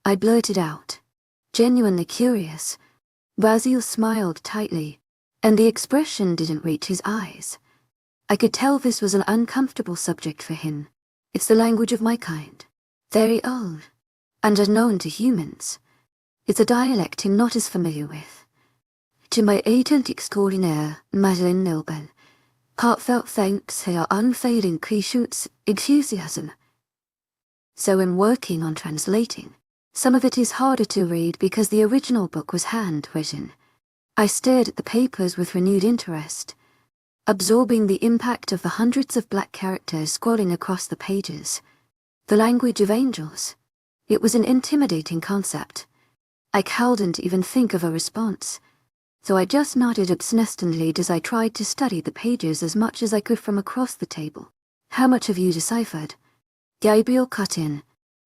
I blurted out, genuinely curious. Raziel smiled tightly, and the expression didn't reach his eyes. I could tell this was an uncomfortable subject for him. It's the language of my kind. Very old, and unknown to humans. It's a dialect I'm not as familiar with. To my agent extraordinaire, Madeleine Nilben, heartfelt thanks for your unfailing patience, enthusiasm. So I'm working on translating. Some of it is harder to read because the original book was handwritten. I stared at the papers with renewed interest, absorbing the impact of the hundreds of black characters scrolling across the pages. The language of angels. It was an intimidating concept. I couldn't even think of a response, so I just nodded obstinately as I tried to study the pages as much as I could from across the table. How much have you deciphered? Gabriel cut in,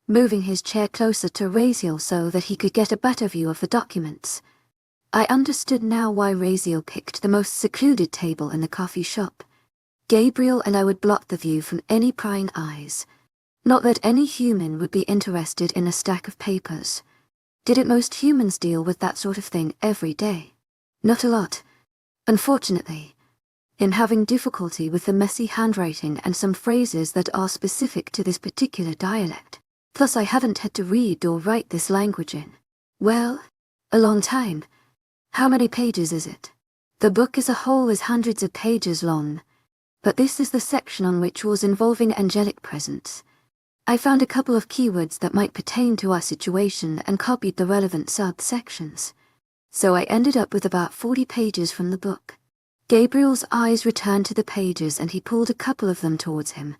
moving his chair closer to Raziel so that he could get a better view of the documents. I understood now why Raziel picked the most secluded table in the coffee shop. Gabriel and I would block the view from any prying eyes. Not that any human would be interested in a stack of papers. Didn't most humans deal with that sort of thing every day? Not a lot. Unfortunately, I'm having difficulty with the messy handwriting and some phrases that are specific to this particular dialect. Plus I haven't had to read or write this language in, well, a long time. How many pages is it? The book as a whole is hundreds of pages long, but this is the section on which was involving angelic presence. I found a couple of keywords that might pertain to our situation and copied the relevant subsections. So I ended up with about 40 pages from the book. Gabriel's eyes returned to the pages and he pulled a couple of them towards him,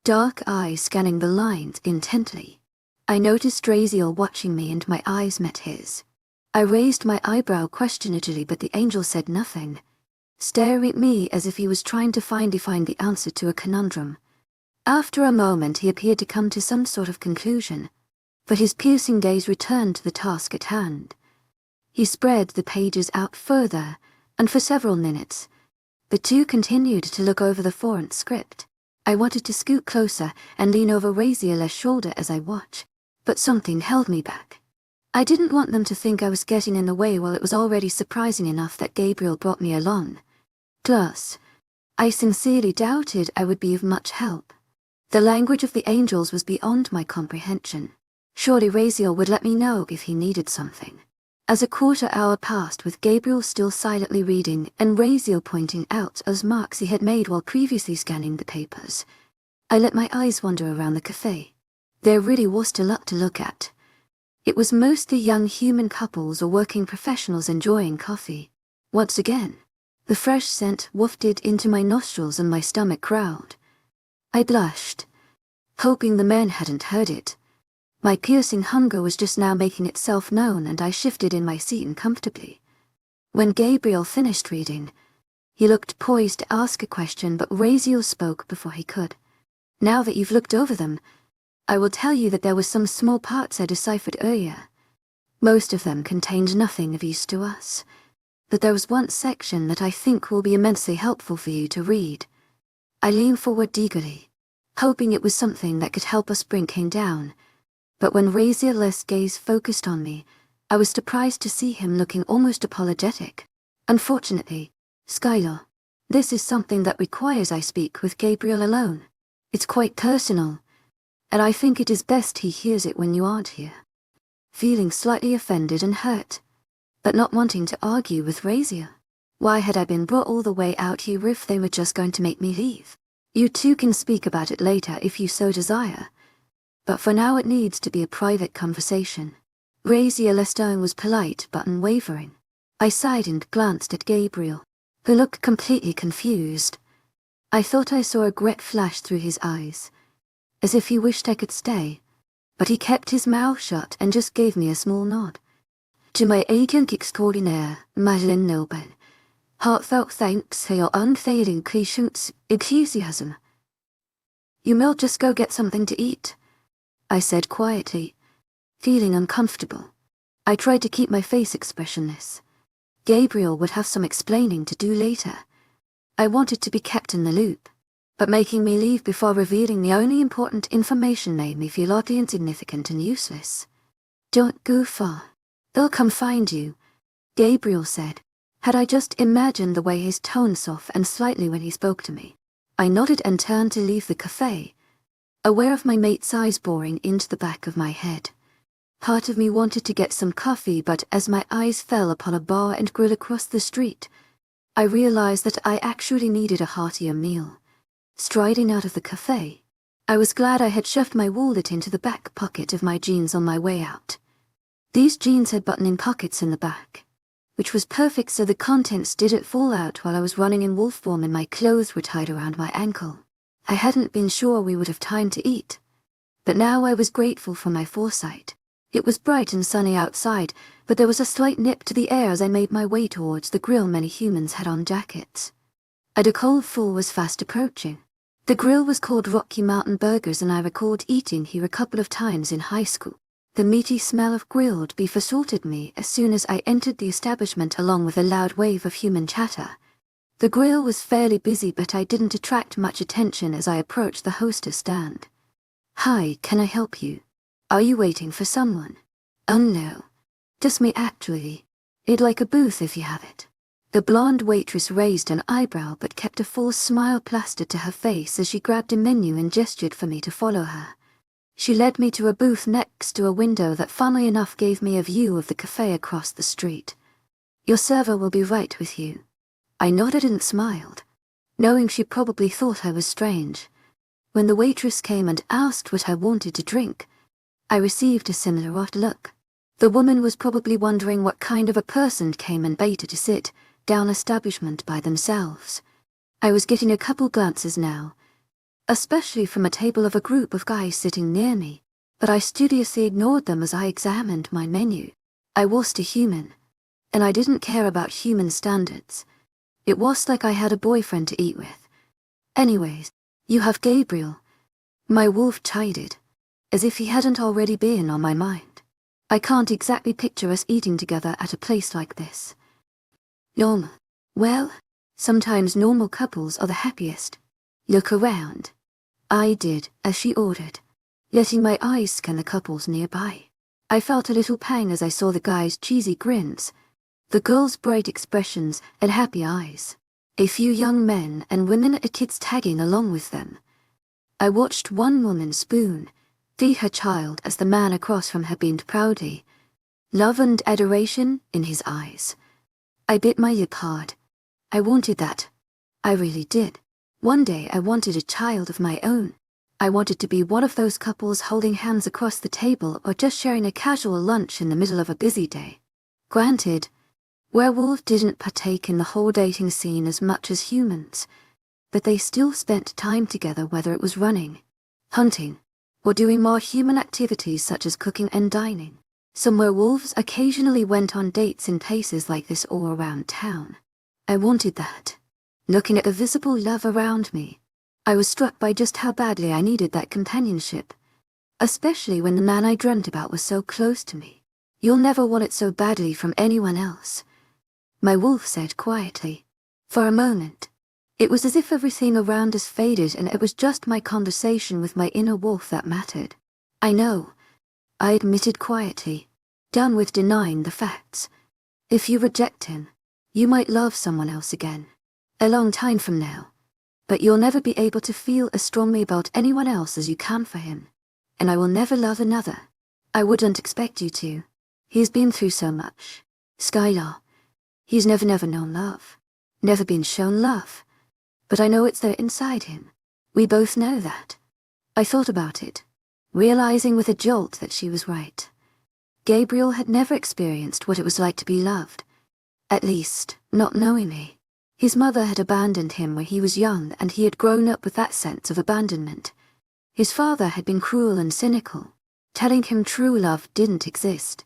dark eyes scanning the lines intently. I noticed Raziel watching me and my eyes met his. I raised my eyebrow questioningly, but the angel said nothing, staring at me as if he was trying to find the answer to a conundrum. After a moment he appeared to come to some sort of conclusion, but his piercing gaze returned to the task at hand. He spread the pages out further, and for several minutes, the two continued to look over the foreign script. I wanted to scoot closer and lean over Raziel's shoulder as I watched, but something held me back. I didn't want them to think I was getting in the way while it was already surprising enough that Gabriel brought me along. Plus, I sincerely doubted I would be of much help. The language of the angels was beyond my comprehension. Surely Raziel would let me know if he needed something. As a quarter hour passed with Gabriel still silently reading and Raziel pointing out as marks he had made while previously scanning the papers, I let my eyes wander around the cafe. There really was a lot to look at. It was mostly young human couples or working professionals enjoying coffee. Once again, the fresh scent wafted into my nostrils and my stomach growled. I blushed, hoping the men hadn't heard it. My piercing hunger was just now making itself known and I shifted in my seat uncomfortably. When Gabriel finished reading, he looked poised to ask a question, but Raziel spoke before he could. Now that you've looked over them, I will tell you that there were some small parts I deciphered earlier. Most of them contained nothing of use to us, but there was one section that I think will be immensely helpful for you to read. I leaned forward eagerly, hoping it was something that could help us bring King down. But when Raziel's gaze focused on me, I was surprised to see him looking almost apologetic. Unfortunately, Skylar, this is something that requires I speak with Gabriel alone. It's quite personal, and I think it is best he hears it when you aren't here. Feeling slightly offended and hurt, but not wanting to argue with Raziel. Why had I been brought all the way out here if they were just going to make me leave? You two can speak about it later if you so desire. But for now it needs to be a private conversation. Raziel's tone was polite but unwavering. I sighed and glanced at Gabriel, who looked completely confused. I thought I saw regret flash through his eyes, as if he wished I could stay, but he kept his mouth shut and just gave me a small nod. To my agent extraordinaire, Madeleine Noble, heartfelt thanks for your unfailing patience, enthusiasm. You may just go get something to eat, I said quietly, feeling uncomfortable. I tried to keep my face expressionless. Gabriel would have some explaining to do later. I wanted to be kept in the loop, but making me leave before revealing the only important information made me feel oddly insignificant and useless. Don't go far. They'll come find you, Gabriel said. Had I just imagined the way his tone softened slightly when he spoke to me? I nodded and turned to leave the cafe, aware of my mate's eyes boring into the back of my head. Part of me wanted to get some coffee, but as my eyes fell upon a bar and grill across the street, I realized that I actually needed a heartier meal. Striding out of the cafe, I was glad I had shoved my wallet into the back pocket of my jeans on my way out. These jeans had button-in pockets in the back, which was perfect so the contents didn't fall out while I was running in wolf form and my clothes were tied around my ankle. I hadn't been sure we would have time to eat, but now I was grateful for my foresight. It was bright and sunny outside, but there was a slight nip to the air as I made my way towards the grill. Many humans had on jackets. A cold fall was fast approaching. The grill was called Rocky Mountain Burgers, and I recalled eating here a couple of times in high school. The meaty smell of grilled beef assaulted me as soon as I entered the establishment, along with a loud wave of human chatter. The grill was fairly busy, but I didn't attract much attention as I approached the hostess stand. Hi, can I help you? Are you waiting for someone? Oh no. Just me actually. I'd like a booth if you have it. The blonde waitress raised an eyebrow but kept a false smile plastered to her face as she grabbed a menu and gestured for me to follow her. She led me to a booth next to a window that funnily enough gave me a view of the cafe across the street. Your server will be right with you. I nodded and smiled, knowing she probably thought I was strange. When the waitress came and asked what I wanted to drink, I received a similar odd look. The woman was probably wondering what kind of a person came and baited to sit down establishment by themselves. I was getting a couple glances now, especially from a table of a group of guys sitting near me, but I studiously ignored them as I examined my menu. I wasn't a human, and I didn't care about human standards. It was like I had a boyfriend to eat with. Anyways, you have Gabriel, my wolf chided, as if he hadn't already been on my mind. I can't exactly picture us eating together at a place like this. Normal. Well, sometimes normal couples are the happiest. Look around. I did, as she ordered, letting my eyes scan the couples nearby. I felt a little pang as I saw the guys' cheesy grins, the girls' bright expressions and happy eyes, a few young men and women and kids tagging along with them. I watched one woman spoon feed her child as the man across from her beamed proudly, love and adoration in his eyes. I bit my lip hard. I wanted that. I really did. One day I wanted a child of my own. I wanted to be one of those couples holding hands across the table or just sharing a casual lunch in the middle of a busy day. Granted, Werewolf didn't partake in the whole dating scene as much as humans, but they still spent time together, whether it was running, hunting, or doing more human activities such as cooking and dining. Some werewolves occasionally went on dates in places like this all around town. I wanted that. Looking at the visible love around me, I was struck by just how badly I needed that companionship, especially when the man I dreamt about was so close to me. You'll never want it so badly from anyone else, my wolf said quietly. For a moment, it was as if everything around us faded and it was just my conversation with my inner wolf that mattered. I know, I admitted quietly, done with denying the facts. If you reject him, you might love someone else again, a long time from now, but you'll never be able to feel as strongly about anyone else as you can for him, and I will never love another. I wouldn't expect you to. He's been through so much. Skylar. He's never known love, never been shown love. But I know it's there inside him. We both know that. I thought about it, realizing with a jolt that she was right. Gabriel had never experienced what it was like to be loved. At least, not knowingly. His mother had abandoned him when he was young and he had grown up with that sense of abandonment. His father had been cruel and cynical, telling him true love didn't exist.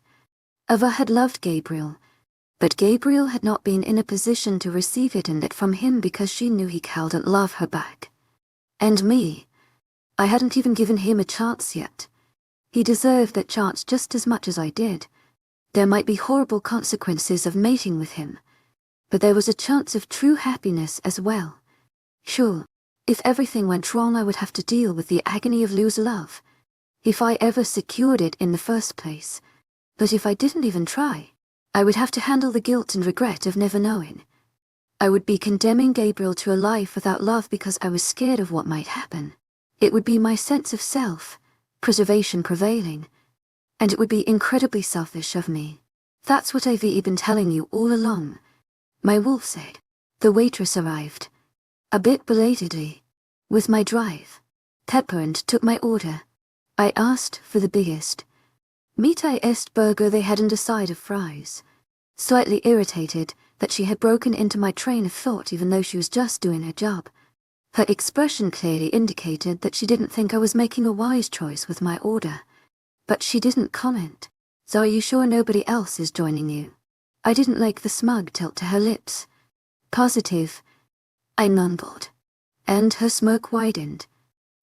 Ava had loved Gabriel, but Gabriel had not been in a position to receive it and it from him because she knew he couldn't love her back. And me, I hadn't even given him a chance yet. He deserved that chance just as much as I did. There might be horrible consequences of mating with him, but there was a chance of true happiness as well. Sure, if everything went wrong I would have to deal with the agony of lose love, if I ever secured it in the first place. But if I didn't even try, I would have to handle the guilt and regret of never knowing. I would be condemning Gabriel to a life without love because I was scared of what might happen. It would be my sense of self-preservation prevailing, and it would be incredibly selfish of me. That's what I've been telling you all along, my wolf said. The waitress arrived, a bit belatedly, with my drive. Pepper and took my order. I asked for the biggest meat-est burger they had and a side of fries, slightly irritated that she had broken into my train of thought even though she was just doing her job. Her expression clearly indicated that she didn't think I was making a wise choice with my order, but she didn't comment. So are you sure nobody else is joining you? I didn't like the smug tilt to her lips. Positive, I mumbled, and her smirk widened.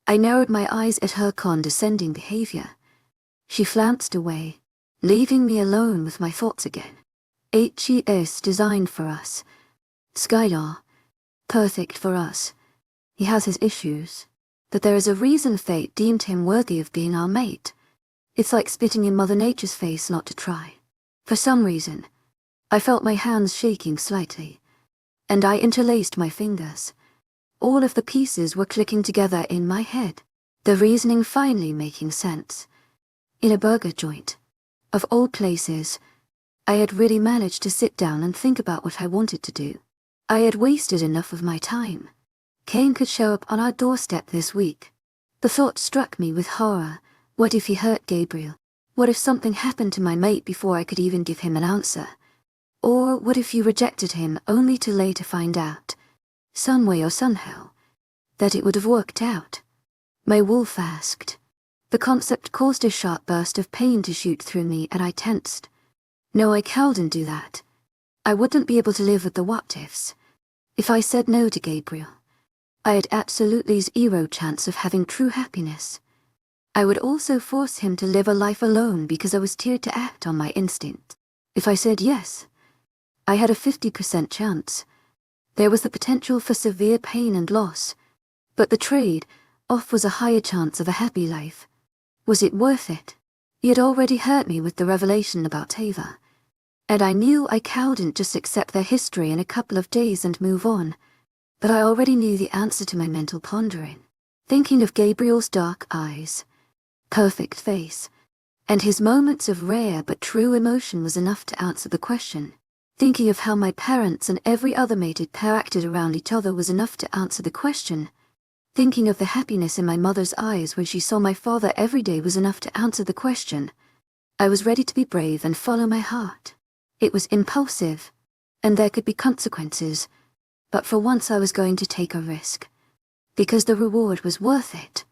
I narrowed my eyes at her condescending behavior. She flounced away, leaving me alone with my thoughts again. HES designed for us. Skylar. Perfect for us. He has his issues, but there is a reason fate deemed him worthy of being our mate. It's like spitting in Mother Nature's face not to try. For some reason, I felt my hands shaking slightly, and I interlaced my fingers. All of the pieces were clicking together in my head, the reasoning finally making sense. In a burger joint, of all places, I had really managed to sit down and think about what I wanted to do. I had wasted enough of my time. Kane could show up on our doorstep this week, The thought struck me with horror. What if he hurt Gabriel? What if something happened to my mate before I could even give him an answer? Or what if you rejected him only to later find out, some way or somehow, that it would have worked out? My wolf asked. The concept caused a sharp burst of pain to shoot through me, and I tensed. No, I couldn't do that. I wouldn't be able to live with the what-ifs. If I said no to Gabriel, I had absolutely zero chance of having true happiness. I would also force him to live a life alone because I was teared to act on my instinct. If I said yes, I had a 50% chance. There was the potential for severe pain and loss, but the trade-off was a higher chance of a happy life. Was it worth it? He had already hurt me with the revelation about Ava, and I knew I couldn't just accept their history in a couple of days and move on, but I already knew the answer to my mental pondering. Thinking of Gabriel's dark eyes, perfect face, and his moments of rare but true emotion was enough to answer the question. Thinking of how my parents and every other mated pair acted around each other was enough to answer the question. Thinking of the happiness in my mother's eyes when she saw my father every day was enough to answer the question. I was ready to be brave and follow my heart. It was impulsive, and there could be consequences, but for once I was going to take a risk. Because the reward was worth it.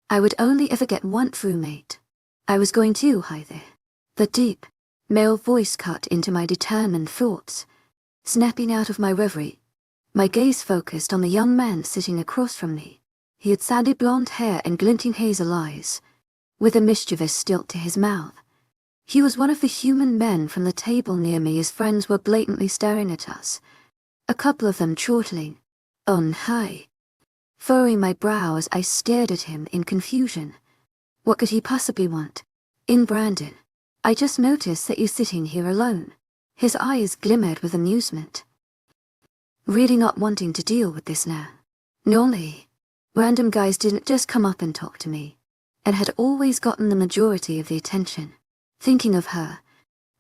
I would only ever get one true mate. I was going to hide there. The deep, male voice cut into my determined thoughts. Snapping out of my reverie, my gaze focused on the young man sitting across from me. He had sandy blonde hair and glinting hazel eyes, with a mischievous stilt to his mouth. He was one of the human men from the table near me. His friends were blatantly staring at us, a couple of them chortling, "On high." Furrowing my brow as I stared at him in confusion. What could he possibly want? In Brandon, I just noticed that you're sitting here alone. His eyes glimmered with amusement. Really not wanting to deal with this now. Normally, random guys didn't just come up and talk to me, and had always gotten the majority of the attention. Thinking of her,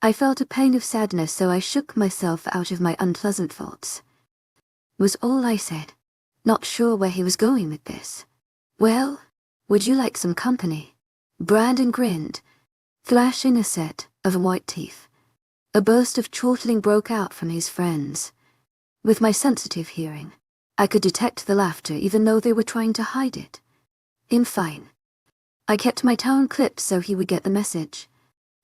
I felt a pain of sadness, so I shook myself out of my unpleasant thoughts. Was all I said. Not sure where he was going with this. Well, would you like some company? Brandon grinned, flashing a set of white teeth. A burst of chortling broke out from his friends. With my sensitive hearing, I could detect the laughter even though they were trying to hide it. Fine. I kept my tone clipped so he would get the message.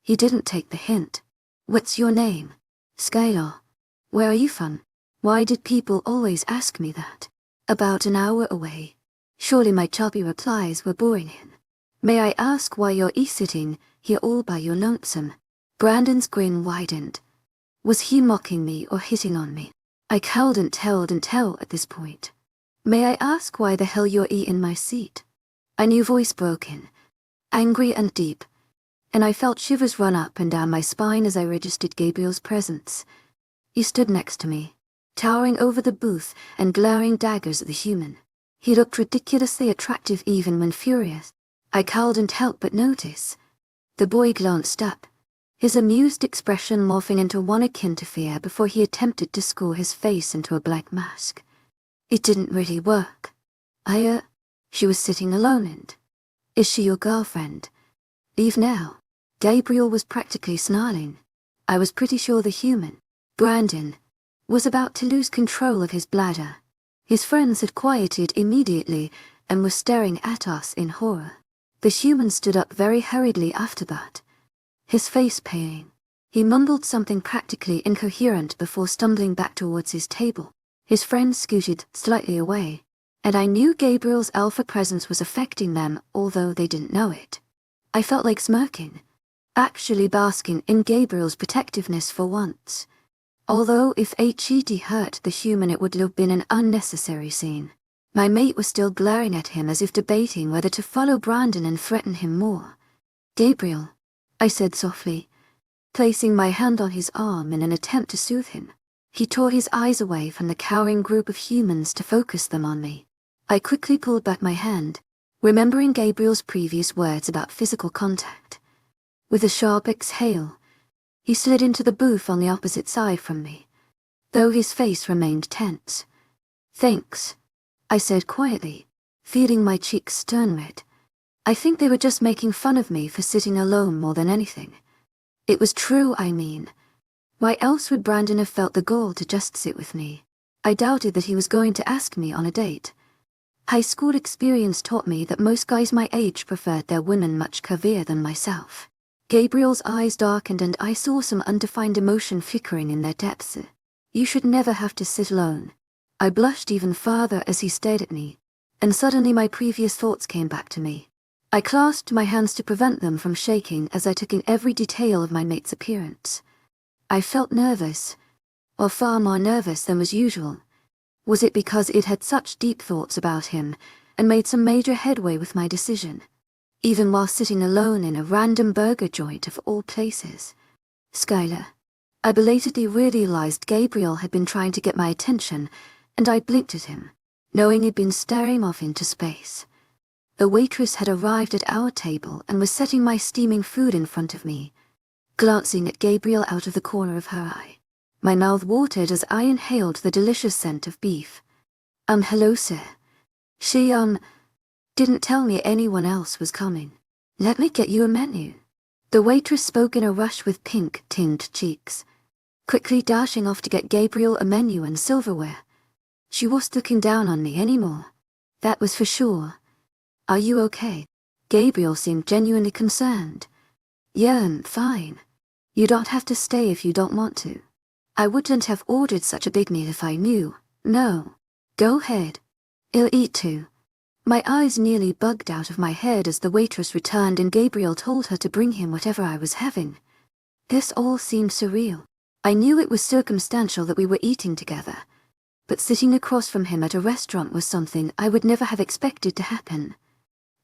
He didn't take the hint. What's your name? Skylar. Where are you from? Why did people always ask me that? About an hour away. Surely my choppy replies were boring him. May I ask why you're sitting here all by your lonesome? Brandon's grin widened. Was he mocking me or hitting on me? I couldn't tell at this point. May I ask why the hell you're in my seat? A new voice broke in, angry and deep, and I felt shivers run up and down my spine as I registered Gabriel's presence. He stood next to me, towering over the booth and glaring daggers at the human. He looked ridiculously attractive even when furious. I couldn't help but notice. The boy glanced up, his amused expression morphing into one akin to fear before he attempted to score his face into a black mask. It didn't really work. She was sitting alone and... Is she your girlfriend? Leave now. Gabriel was practically snarling. I was pretty sure the human, Brandon, was about to lose control of his bladder. His friends had quieted immediately and were staring at us in horror. The human stood up very hurriedly after that, his face paling. He mumbled something practically incoherent before stumbling back towards his table. His friends scooted slightly away, and I knew Gabriel's alpha presence was affecting them, although they didn't know it. I felt like smirking, actually basking in Gabriel's protectiveness for once. Although if HED hurt the human it would have been an unnecessary scene. My mate was still glaring at him as if debating whether to follow Brandon and threaten him more. Gabriel, I said softly, placing my hand on his arm in an attempt to soothe him. He tore his eyes away from the cowering group of humans to focus them on me. I quickly pulled back my hand, remembering Gabriel's previous words about physical contact. With a sharp exhale, he slid into the booth on the opposite side from me, though his face remained tense. Thanks, I said quietly, feeling my cheeks turn red. I think they were just making fun of me for sitting alone more than anything. It was true, I mean. Why else would Brandon have felt the gall to just sit with me? I doubted that he was going to ask me on a date. High school experience taught me that most guys my age preferred their women much curvier than myself. Gabriel's eyes darkened and I saw some undefined emotion flickering in their depths. You should never have to sit alone. I blushed even farther as he stared at me, and suddenly my previous thoughts came back to me. I clasped my hands to prevent them from shaking as I took in every detail of my mate's appearance. I felt nervous, or far more nervous than was usual. Was it because it had such deep thoughts about him and made some major headway with my decision? Even while sitting alone in a random burger joint of all places. Skylar. I belatedly realized Gabriel had been trying to get my attention, and I blinked at him, knowing he'd been staring off into space. A waitress had arrived at our table and was setting my steaming food in front of me, glancing at Gabriel out of the corner of her eye. My mouth watered as I inhaled the delicious scent of beef. Hello, sir. She, didn't tell me anyone else was coming. Let me get you a menu. The waitress spoke in a rush with pink-tinged cheeks, quickly dashing off to get Gabriel a menu and silverware. She wasn't looking down on me anymore. That was for sure. Are you okay? Gabriel seemed genuinely concerned. Yeah, I'm fine. You don't have to stay if you don't want to. I wouldn't have ordered such a big meal if I knew. No. Go ahead. I'll eat too. My eyes nearly bugged out of my head as the waitress returned and Gabriel told her to bring him whatever I was having. This all seemed surreal. I knew it was circumstantial that we were eating together, but sitting across from him at a restaurant was something I would never have expected to happen.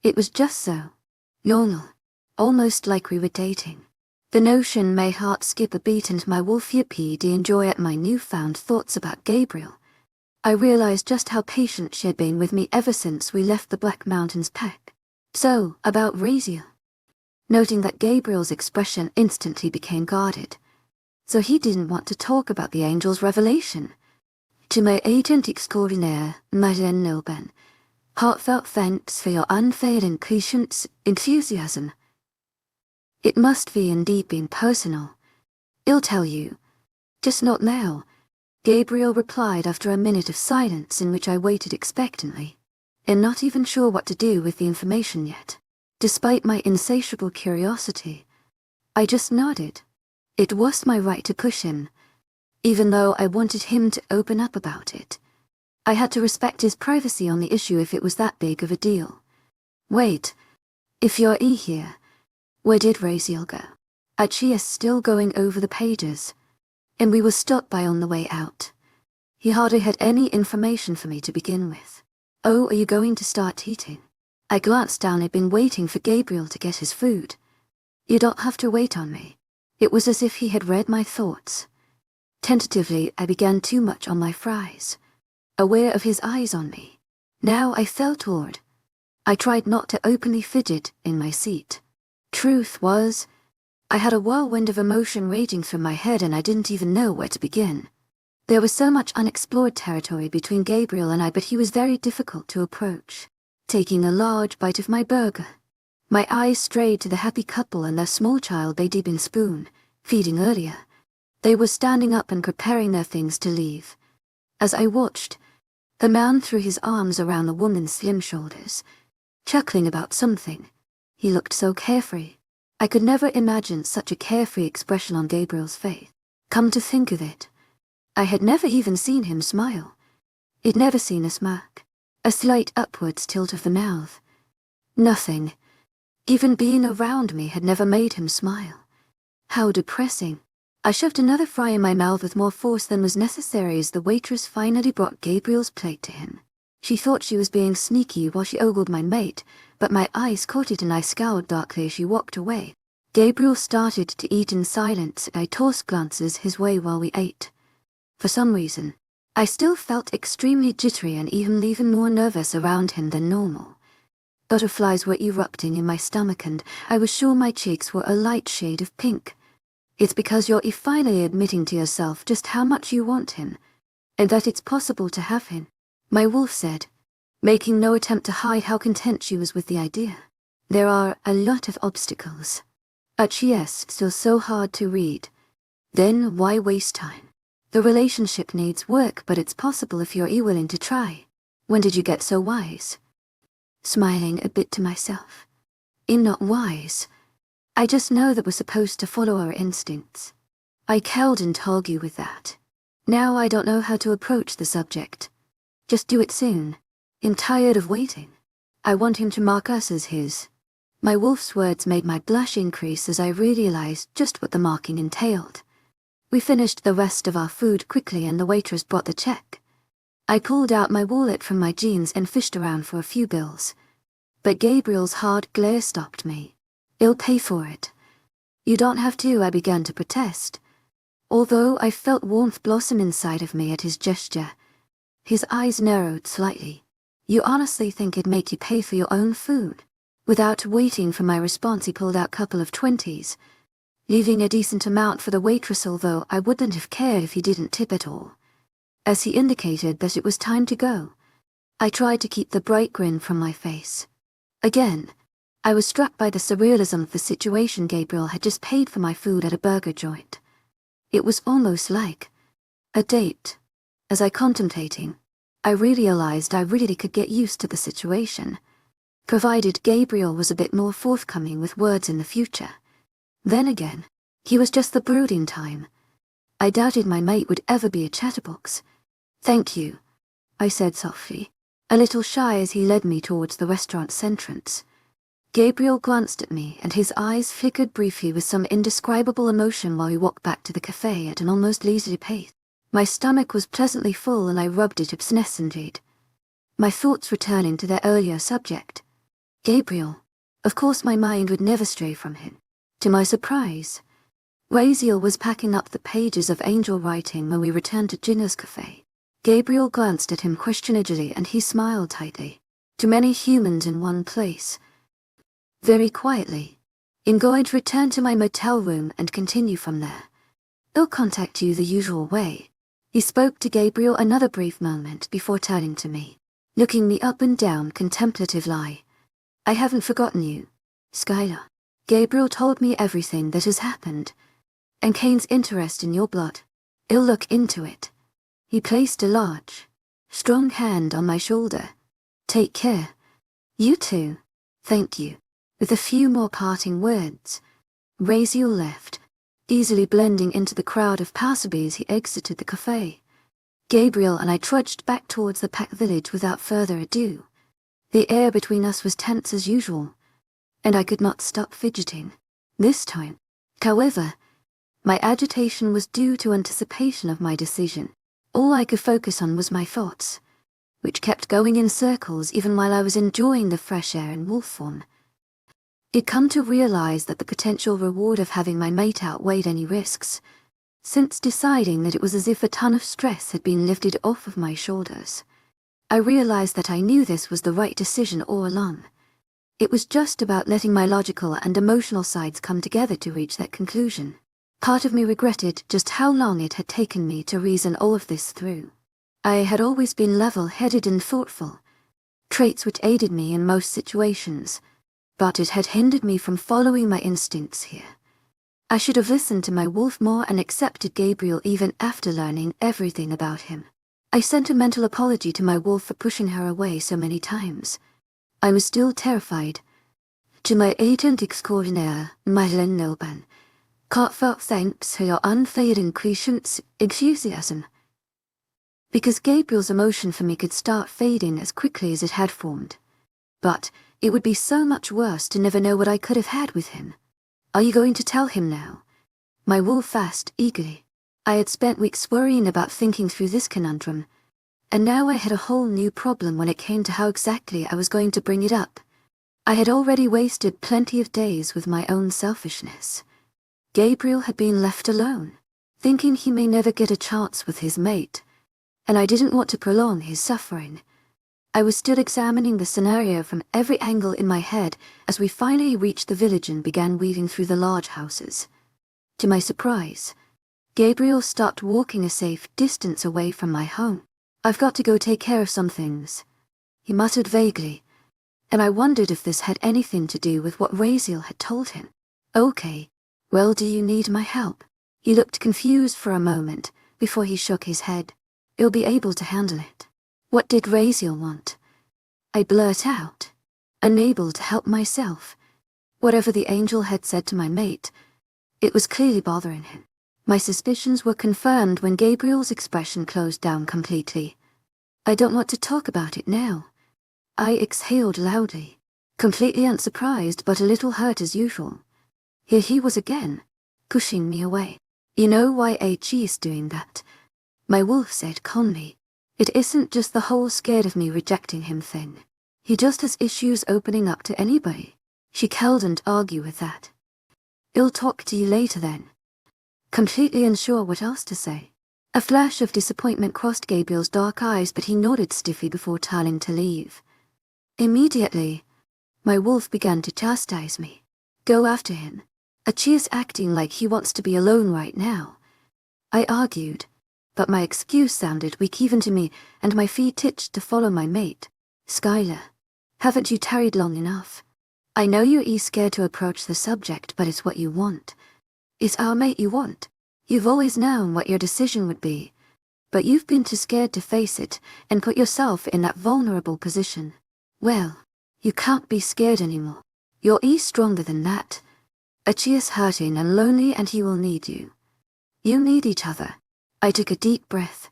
It was just so normal, almost like we were dating. The notion made my heart skip a beat and my wolf yipped enjoy at my newfound thoughts about Gabriel. I realized just how patient she had been with me ever since we left the Black Mountains pack. So, about Raziel. Noting that Gabriel's expression instantly became guarded. So he didn't want to talk about the angel's revelation. To my agent extraordinaire, Madeleine Nilben, heartfelt thanks for your unfailing patience, enthusiasm. It must be indeed been personal. I'll tell you. Just not now, Gabriel replied after a minute of silence in which I waited expectantly, and not even sure what to do with the information yet. Despite my insatiable curiosity, I just nodded. It was my right to push him, even though I wanted him to open up about it. I had to respect his privacy on the issue if it was that big of a deal. Wait, if you're here, where did Raziel go? She is still going over the pages, and we were stopped by on the way out. He hardly had any information for me to begin with. Oh, are you going to start eating? I glanced down. I'd been waiting for Gabriel to get his food. You don't have to wait on me. It was as if he had read my thoughts. Tentatively, I began too much on my fries, aware of his eyes on me. Now I fell toward. I tried not to openly fidget in my seat. Truth was, I had a whirlwind of emotion raging through my head and I didn't even know where to begin. There was so much unexplored territory between Gabriel and I, but he was very difficult to approach. Taking a large bite of my burger, my eyes strayed to the happy couple and their small child they'd been spoon-feeding earlier. They were standing up and preparing their things to leave. As I watched, the man threw his arms around the woman's slim shoulders, chuckling about something. He looked so carefree. I could never imagine such a carefree expression on Gabriel's face. Come to think of it, I had never even seen him smile. He'd never seen a smirk, a slight upwards tilt of the mouth. Nothing, even being around me, had never made him smile. How depressing. I shoved another fry in my mouth with more force than was necessary as the waitress finally brought Gabriel's plate to him. She thought she was being sneaky while she ogled my mate, but my eyes caught it and I scowled darkly as she walked away. Gabriel started to eat in silence and I tossed glances his way while we ate. For some reason, I still felt extremely jittery and even more nervous around him than normal. Butterflies were erupting in my stomach and I was sure my cheeks were a light shade of pink. It's because you're finally admitting to yourself just how much you want him, and that it's possible to have him, my wolf said, making no attempt to hide how content she was with the idea. There are a lot of obstacles. Yes, still so hard to read. Then why waste time? The relationship needs work, but it's possible if you're willing to try. When did you get so wise? Smiling a bit to myself. I'm not wise. I just know that we're supposed to follow our instincts. I couldn't argue with that. Now I don't know how to approach the subject. Just do it soon. I'm tired of waiting. I want him to mark us as his. My wolf's words made my blush increase as I realized just what the marking entailed. We finished the rest of our food quickly and the waitress brought the check. I pulled out my wallet from my jeans and fished around for a few bills. But Gabriel's hard glare stopped me. I'll pay for it. You don't have to, I began to protest. Although I felt warmth blossom inside of me at his gesture. His eyes narrowed slightly. You honestly think it'd make you pay for your own food? Without waiting for my response, he pulled out a couple of 20s, leaving a decent amount for the waitress, although I wouldn't have cared if he didn't tip at all. As he indicated that it was time to go, I tried to keep the bright grin from my face. Again, I was struck by the surrealism of the situation. Gabriel had just paid for my food at a burger joint. It was almost like a date. As I contemplating, I realized I really could get used to the situation, provided Gabriel was a bit more forthcoming with words in the future. Then again, he was just the brooding time. I doubted my mate would ever be a chatterbox. Thank you, I said softly, a little shy as he led me towards the restaurant's entrance. Gabriel glanced at me and his eyes flickered briefly with some indescribable emotion while we walked back to the cafe at an almost leisurely pace. My stomach was pleasantly full and I rubbed it obsessively, my thoughts returning to their earlier subject. Gabriel. Of course my mind would never stray from him. To my surprise, Raziel was packing up the pages of angel writing when we returned to Ginna's cafe. Gabriel glanced at him questioningly and he smiled tightly. Too many humans in one place. Very quietly, I'm going to return to my motel room and continue from there. I'll contact you the usual way. He spoke to Gabriel another brief moment before turning to me, looking me up and down contemplatively. I haven't forgotten you, Skylar. Gabriel told me everything that has happened, and Kane's interest in your blood. I'll look into it. He placed a large, strong hand on my shoulder. Take care. You too. Thank you. With a few more parting words, Raziel left, easily blending into the crowd of passersby as he exited the cafe. Gabriel and I trudged back towards the packed village without further ado. The air between us was tense as usual, and I could not stop fidgeting. This time, however, my agitation was due to anticipation of my decision. All I could focus on was my thoughts, which kept going in circles even while I was enjoying the fresh air in wolf form. I'd come to realize that the potential reward of having my mate outweighed any risks, since deciding that it was as if a ton of stress had been lifted off of my shoulders. I realized that I knew this was the right decision all along. It was just about letting my logical and emotional sides come together to reach that conclusion. Part of me regretted just how long it had taken me to reason all of this through. I had always been level-headed and thoughtful, traits which aided me in most situations, but it had hindered me from following my instincts here. I should have listened to my wolf more and accepted Gabriel even after learning everything about him. I sent a mental apology to my wolf for pushing her away so many times. I was still terrified. To my agent extraordinaire, Madeleine Nilban, heartfelt thanks for your unfailing patience, enthusiasm. Because Gabriel's emotion for me could start fading as quickly as it had formed. But it would be so much worse to never know what I could have had with him. Are you going to tell him now? My wolf asked eagerly. I had spent weeks worrying about thinking through this conundrum, and now I had a whole new problem when it came to how exactly I was going to bring it up. I had already wasted plenty of days with my own selfishness. Gabriel had been left alone, thinking he may never get a chance with his mate, and I didn't want to prolong his suffering. I was still examining the scenario from every angle in my head as we finally reached the village and began weaving through the large houses. To my surprise, Gabriel stopped walking a safe distance away from my home. I've got to go take care of some things, he muttered vaguely, and I wondered if this had anything to do with what Raziel had told him. Okay, well, do you need my help? He looked confused for a moment, before he shook his head. You'll be able to handle it. What did Raziel want? I blurt out, unable to help myself. Whatever the angel had said to my mate, it was clearly bothering him. My suspicions were confirmed when Gabriel's expression closed down completely. I don't want to talk about it now. I exhaled loudly, completely unsurprised but a little hurt as usual. Here he was again, pushing me away. You know why he's doing that? My wolf said calmly. It isn't just the whole scared of me rejecting him thing. He just has issues opening up to anybody. She couldn't argue with that. I'll talk to you later then. Completely unsure what else to say. A flash of disappointment crossed Gabriel's dark eyes, but he nodded stiffly before telling to leave. Immediately, my wolf began to chastise me. Go after him. Achia's acting like he wants to be alone right now. I argued, but my excuse sounded weak even to me, and my feet itched to follow my mate. Skylar, haven't you tarried long enough? I know you're scared to approach the subject, but it's what you want. It's our mate you want. You've always known what your decision would be, but you've been too scared to face it and put yourself in that vulnerable position. Well, you can't be scared anymore. You're stronger than that. Achia's hurting and lonely, and he will need you. You need each other. I took a deep breath,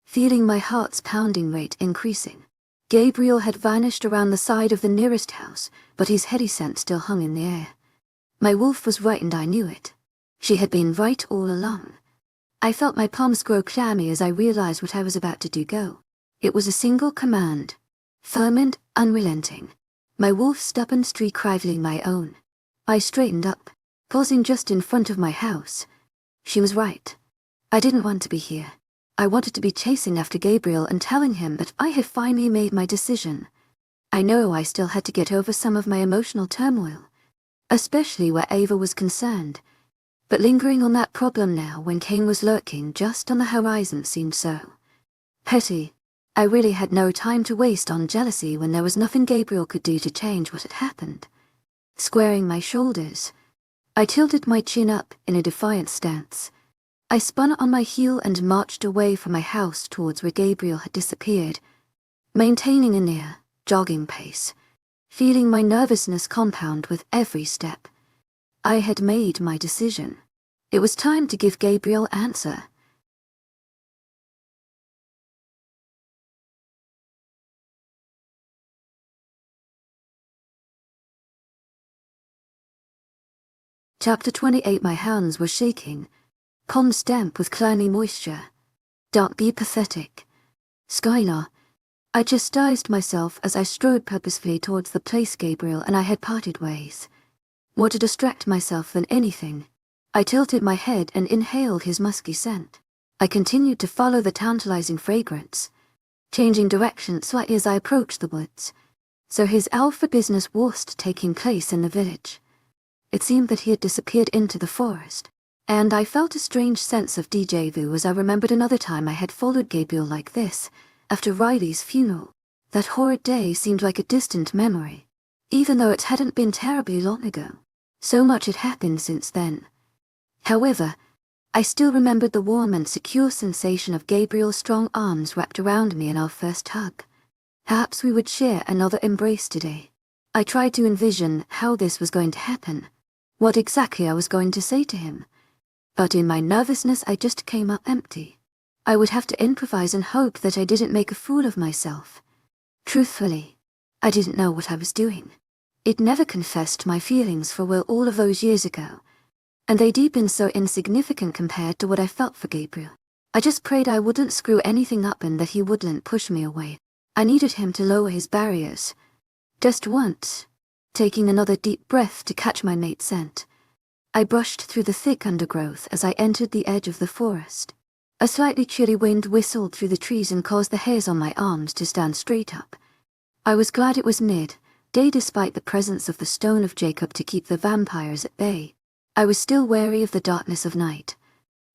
feeling my heart's pounding rate increasing. Gabriel had vanished around the side of the nearest house, but his heady scent still hung in the air. My wolf was right, and I knew it. She had been right all along. I felt my palms grow clammy as I realized what I was about to do go. It was a single command, firm and unrelenting. My wolf's stubborn streak rivaling my own. I straightened up, pausing just in front of my house. She was right. I didn't want to be here. I wanted to be chasing after Gabriel and telling him that I had finally made my decision. I know I still had to get over some of my emotional turmoil, especially where Ava was concerned. But lingering on that problem now when Cain was lurking just on the horizon seemed so petty. I really had no time to waste on jealousy when there was nothing Gabriel could do to change what had happened. Squaring my shoulders, I tilted my chin up in a defiant stance. I spun on my heel and marched away from my house towards where Gabriel had disappeared, maintaining a near, jogging pace, feeling my nervousness compound with every step. I had made my decision. It was time to give Gabriel answer. Chapter 28. My hands were shaking, palms damp with clammy moisture. Don't be pathetic. Skylar. I chastised myself as I strode purposefully towards the place Gabriel and I had parted ways. More to distract myself than anything, I tilted my head and inhaled his musky scent. I continued to follow the tantalizing fragrance, changing direction slightly as I approached the woods. So his alpha business was taking place in the village. It seemed that he had disappeared into the forest, and I felt a strange sense of déjà vu as I remembered another time I had followed Gabriel like this, after Riley's funeral. That horrid day seemed like a distant memory, even though it hadn't been terribly long ago. So much had happened since then. However, I still remembered the warm and secure sensation of Gabriel's strong arms wrapped around me in our first hug. Perhaps we would share another embrace today. I tried to envision how this was going to happen, what exactly I was going to say to him. But in my nervousness I just came up empty. I would have to improvise and hope that I didn't make a fool of myself. Truthfully, I didn't know what I was doing. I'd never confessed my feelings for Will all of those years ago, and they'd been so insignificant compared to what I felt for Gabriel. I just prayed I wouldn't screw anything up and that he wouldn't push me away. I needed him to lower his barriers. Just once, taking another deep breath to catch my mate's scent, I brushed through the thick undergrowth as I entered the edge of the forest. A slightly chilly wind whistled through the trees and caused the hairs on my arms to stand straight up. I was glad it was midday despite the presence of the Stone of Jacob to keep the vampires at bay. I was still wary of the darkness of night.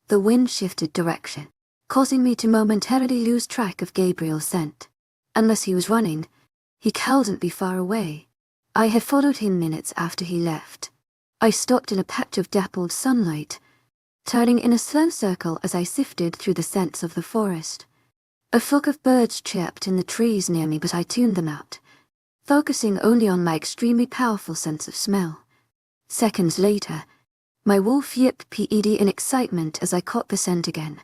The wind shifted direction, causing me to momentarily lose track of Gabriel's scent. Unless he was running, He couldn't be far away. I had followed him minutes after he left. I stopped in a patch of dappled sunlight, turning in a slow circle as I sifted through the scents of the forest. A flock of birds chirped in the trees near me, but I tuned them out, focusing only on my extremely powerful sense of smell. Seconds later, my wolf yipped in excitement as I caught the scent again,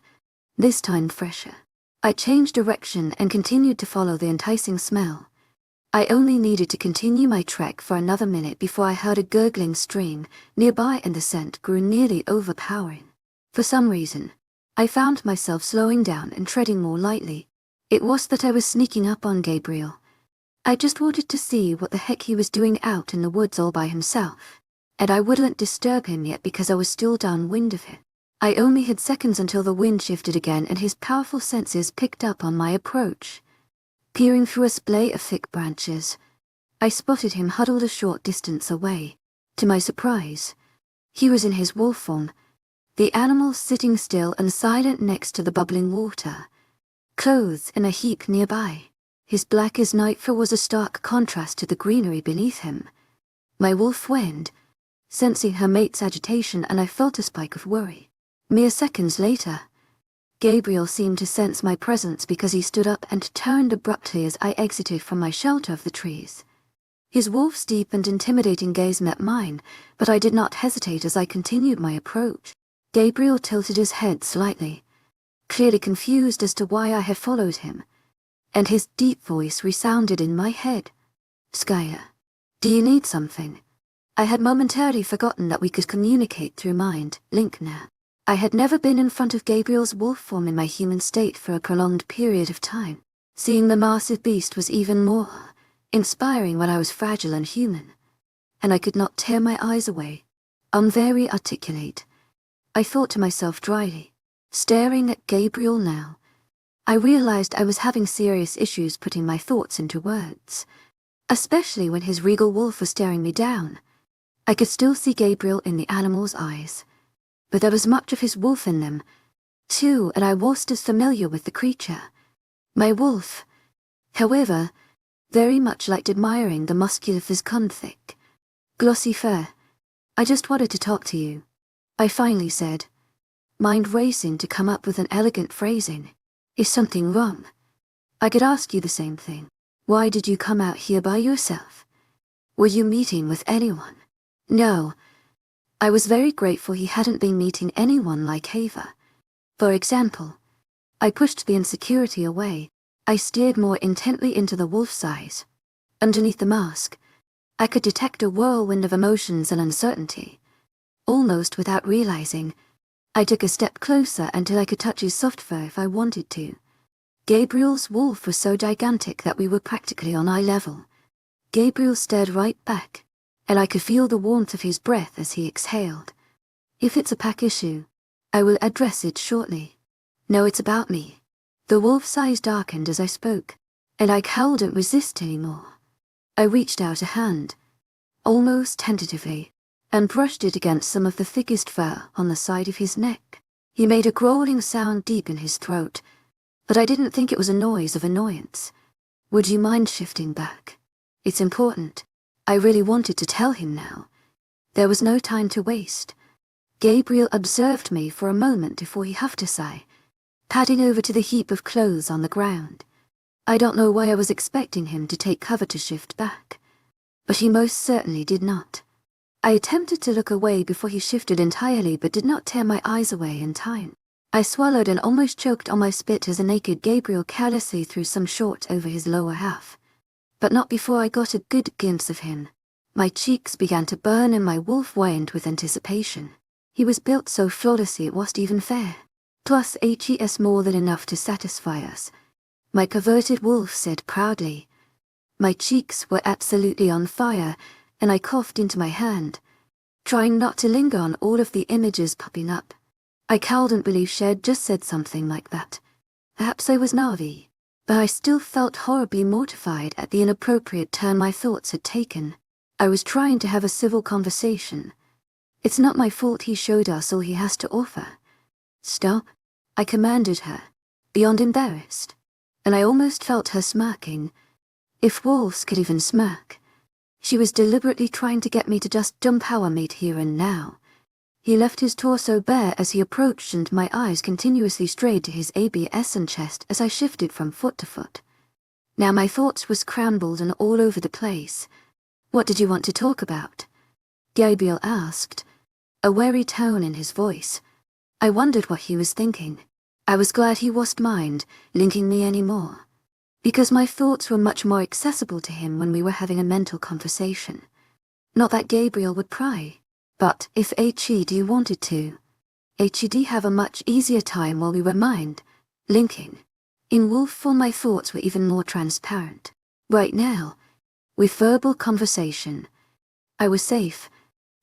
this time fresher. I changed direction and continued to follow the enticing smell. I only needed to continue my trek for another minute before I heard a gurgling stream nearby, and the scent grew nearly overpowering. For some reason, I found myself slowing down and treading more lightly. It was that I was sneaking up on Gabriel. I just wanted to see what the heck he was doing out in the woods all by himself, and I wouldn't disturb him yet because I was still downwind of him. I only had seconds until the wind shifted again and his powerful senses picked up on my approach. Peering through a splay of thick branches, I spotted him huddled a short distance away. To my surprise, he was in his wolf form, the animal sitting still and silent next to the bubbling water, clothes in a heap nearby. His black as night fur was a stark contrast to the greenery beneath him. My wolf whined, sensing her mate's agitation, and I felt a spike of worry. Mere seconds later, Gabriel seemed to sense my presence because he stood up and turned abruptly as I exited from my shelter of the trees. His wolf's deep and intimidating gaze met mine, but I did not hesitate as I continued my approach. Gabriel tilted his head slightly, clearly confused as to why I had followed him, and his deep voice resounded in my head. "Skya, do you need something?" I had momentarily forgotten that we could communicate through mind link now. I had never been in front of Gabriel's wolf form in my human state for a prolonged period of time. Seeing the massive beast was even more inspiring when I was fragile and human, and I could not tear my eyes away. I'm very articulate, I thought to myself dryly. Staring at Gabriel now, I realized I was having serious issues putting my thoughts into words, especially when his regal wolf was staring me down. I could still see Gabriel in the animal's eyes, but there was much of his wolf in them, too, and I was as familiar with the creature. My wolf, however, very much liked admiring the muscular thick, glossy fur. "I just wanted to talk to you," I finally said, mind racing to come up with an elegant phrasing. "Is something wrong? I could ask you the same thing. Why did you come out here by yourself? Were you meeting with anyone?" No. I was very grateful he hadn't been meeting anyone like Ava. For example, I pushed the insecurity away. I stared more intently into the wolf's eyes. Underneath the mask, I could detect a whirlwind of emotions and uncertainty. Almost without realizing, I took a step closer until I could touch his soft fur if I wanted to. Gabriel's wolf was so gigantic that we were practically on eye level. Gabriel stared right back, and I could feel the warmth of his breath as he exhaled. "If it's a pack issue, I will address it shortly. No, it's about me." The wolf's eyes darkened as I spoke, and I couldn't resist anymore. I reached out a hand, almost tentatively, and brushed it against some of the thickest fur on the side of his neck. He made a growling sound deep in his throat, but I didn't think it was a noise of annoyance. "Would you mind shifting back? It's important." I really wanted to tell him now. There was no time to waste. Gabriel observed me for a moment before he huffed a sigh, padding over to the heap of clothes on the ground. I don't know why I was expecting him to take cover to shift back, but he most certainly did not. I attempted to look away before he shifted entirely, but did not tear my eyes away in time. I swallowed and almost choked on my spit as a naked Gabriel carelessly threw some short over his lower half. But not before I got a good glimpse of him. My cheeks began to burn and my wolf whined with anticipation. He was built so flawlessly it wasn't even fair. Plus HES more than enough to satisfy us, my perverted wolf said proudly. My cheeks were absolutely on fire, and I coughed into my hand, trying not to linger on all of the images popping up. I couldn't believe she'd just said something like that. Perhaps I was Navi, but I still felt horribly mortified at the inappropriate turn my thoughts had taken. I was trying to have a civil conversation. It's not my fault he showed us all he has to offer. "Stop," I commanded her, beyond embarrassed, and I almost felt her smirking. If wolves could even smirk. She was deliberately trying to get me to just dump-power meet here and now. He left his torso bare as he approached, and my eyes continuously strayed to his ABS and chest as I shifted from foot to foot. Now my thoughts were scrambled and all over the place. What did you want to talk about? Gabriel asked, a wary tone in his voice. I wondered what he was thinking. I was glad he wasn't mind linking me anymore, because my thoughts were much more accessible to him when we were having a mental conversation. Not that Gabriel would pry, but if HED wanted to, HED have a much easier time while we were mind linking. In wolf form my thoughts were even more transparent. Right now, with verbal conversation, I was safe.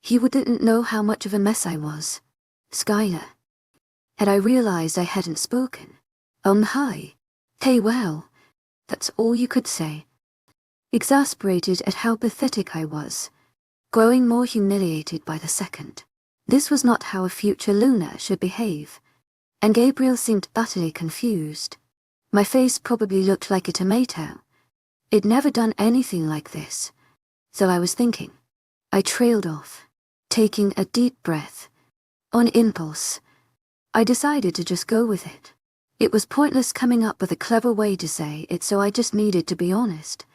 He wouldn't know how much of a mess I was. Skylar. Had I realized I hadn't spoken? Hi. Hey, well. That's all you could say. Exasperated at how pathetic I was, growing more humiliated by the second. This was not how a future Luna should behave, and Gabriel seemed utterly confused. My face probably looked like a tomato. It'd never done anything like this. So I was thinking. I trailed off, taking a deep breath. On impulse, I decided to just go with it. It was pointless coming up with a clever way to say it, so I just needed to be honest.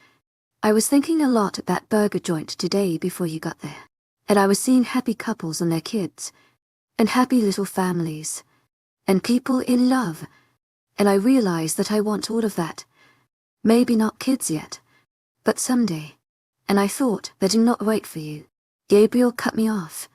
I was thinking a lot at that burger joint today before you got there, and I was seeing happy couples and their kids, and happy little families, and people in love, and I realized that I want all of that. Maybe not kids yet, but someday. And I thought that I'm not right for you. Gabriel cut me off,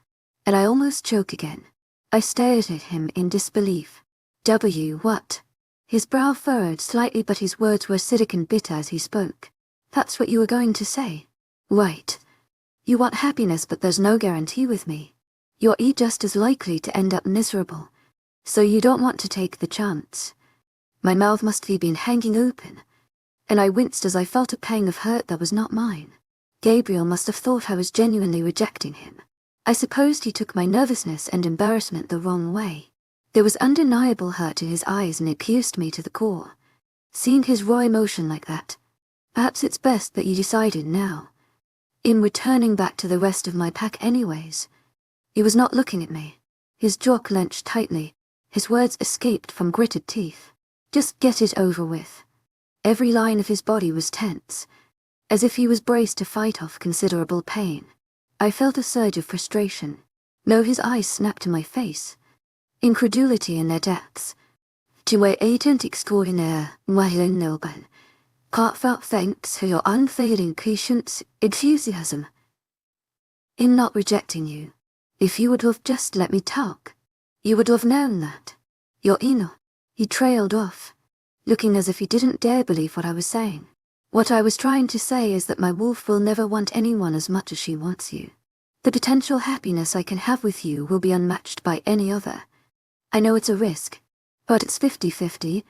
and I almost choked again. I stared at him in disbelief. What? His brow furrowed slightly, but his words were acidic and bitter as he spoke. That's what you were going to say? Right. You want happiness, but there's no guarantee with me. You're just as likely to end up miserable. So you don't want to take the chance. My mouth must have been hanging open, and I winced as I felt a pang of hurt that was not mine. Gabriel must have thought I was genuinely rejecting him. I supposed he took my nervousness and embarrassment the wrong way. There was undeniable hurt in his eyes, and it pierced me to the core. Seeing his raw emotion like that, perhaps it's best that you decided now. In returning back to the rest of my pack anyways. He was not looking at me. His jaw clenched tightly. His words escaped from gritted teeth. Just get it over with. Every line of his body was tense, as if he was braced to fight off considerable pain. I felt a surge of frustration. No, his eyes snapped in my face. Incredulity in their depths. To my agent extraordinaire, wildest. Heartfelt thanks for your unfailing patience, enthusiasm. In not rejecting you. If you would have just let me talk, you would have known that. Your Eno. He trailed off, looking as if he didn't dare believe what I was saying. What I was trying to say is that my wolf will never want anyone as much as she wants you. The potential happiness I can have with you will be unmatched by any other. I know it's a risk, but it's 50-50,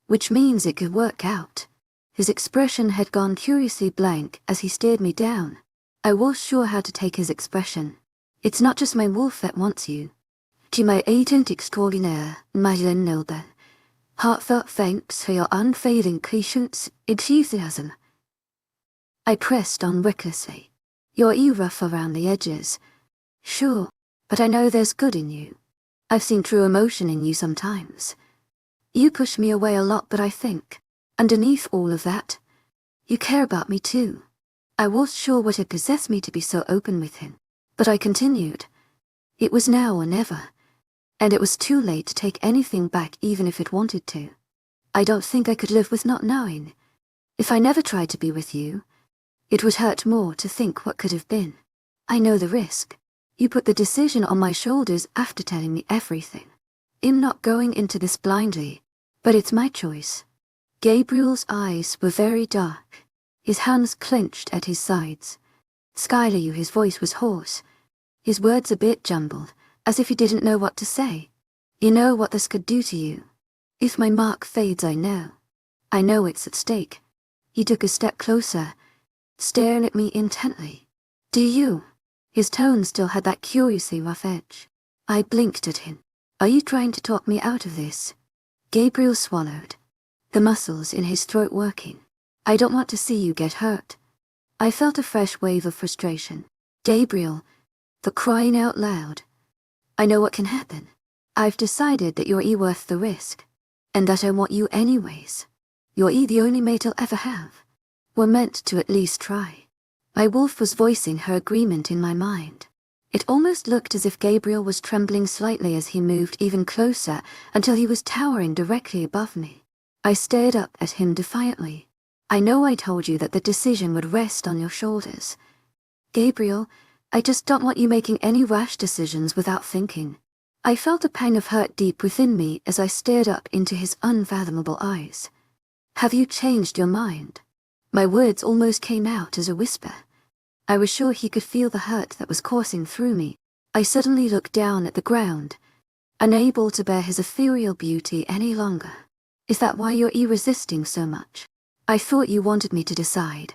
which means it could work out. His expression had gone curiously blank as he stared me down. I was sure how to take his expression. It's not just my wolf that wants you. To my agent extraordinaire, wildest. Heartfelt thanks for your unfailing patience, enthusiasm. I pressed on recklessly. You're rough around the edges. Sure, but I know there's good in you. I've seen true emotion in you sometimes. You push me away a lot, but I think, underneath all of that, you care about me too. I was sure what had possessed me to be so open with him, but I continued. It was now or never, and it was too late to take anything back even if it wanted to. I don't think I could live with not knowing. If I never tried to be with you, it would hurt more to think what could have been. I know the risk. You put the decision on my shoulders after telling me everything. I'm not going into this blindly, but it's my choice. Gabriel's eyes were very dark. His hands clenched at his sides. Skylar, his voice was hoarse. His words a bit jumbled, as if he didn't know what to say. You know what this could do to you. If my mark fades, I know. I know it's at stake. He took a step closer, staring at me intently. Do you? His tone still had that curiously rough edge. I blinked at him. Are you trying to talk me out of this? Gabriel swallowed, the muscles in his throat working. I don't want to see you get hurt. I felt a fresh wave of frustration. Gabriel, for crying out loud. I know what can happen. I've decided that you're worth the risk. And that I want you anyways. You're the only mate I'll ever have. We're meant to at least try. My wolf was voicing her agreement in my mind. It almost looked as if Gabriel was trembling slightly as he moved even closer until he was towering directly above me. I stared up at him defiantly. I know I told you that the decision would rest on your shoulders. Gabriel, I just don't want you making any rash decisions without thinking. I felt a pang of hurt deep within me as I stared up into his unfathomable eyes. Have you changed your mind? My words almost came out as a whisper. I was sure he could feel the hurt that was coursing through me. I suddenly looked down at the ground, unable to bear his ethereal beauty any longer. Is that why you're resisting so much? I thought you wanted me to decide.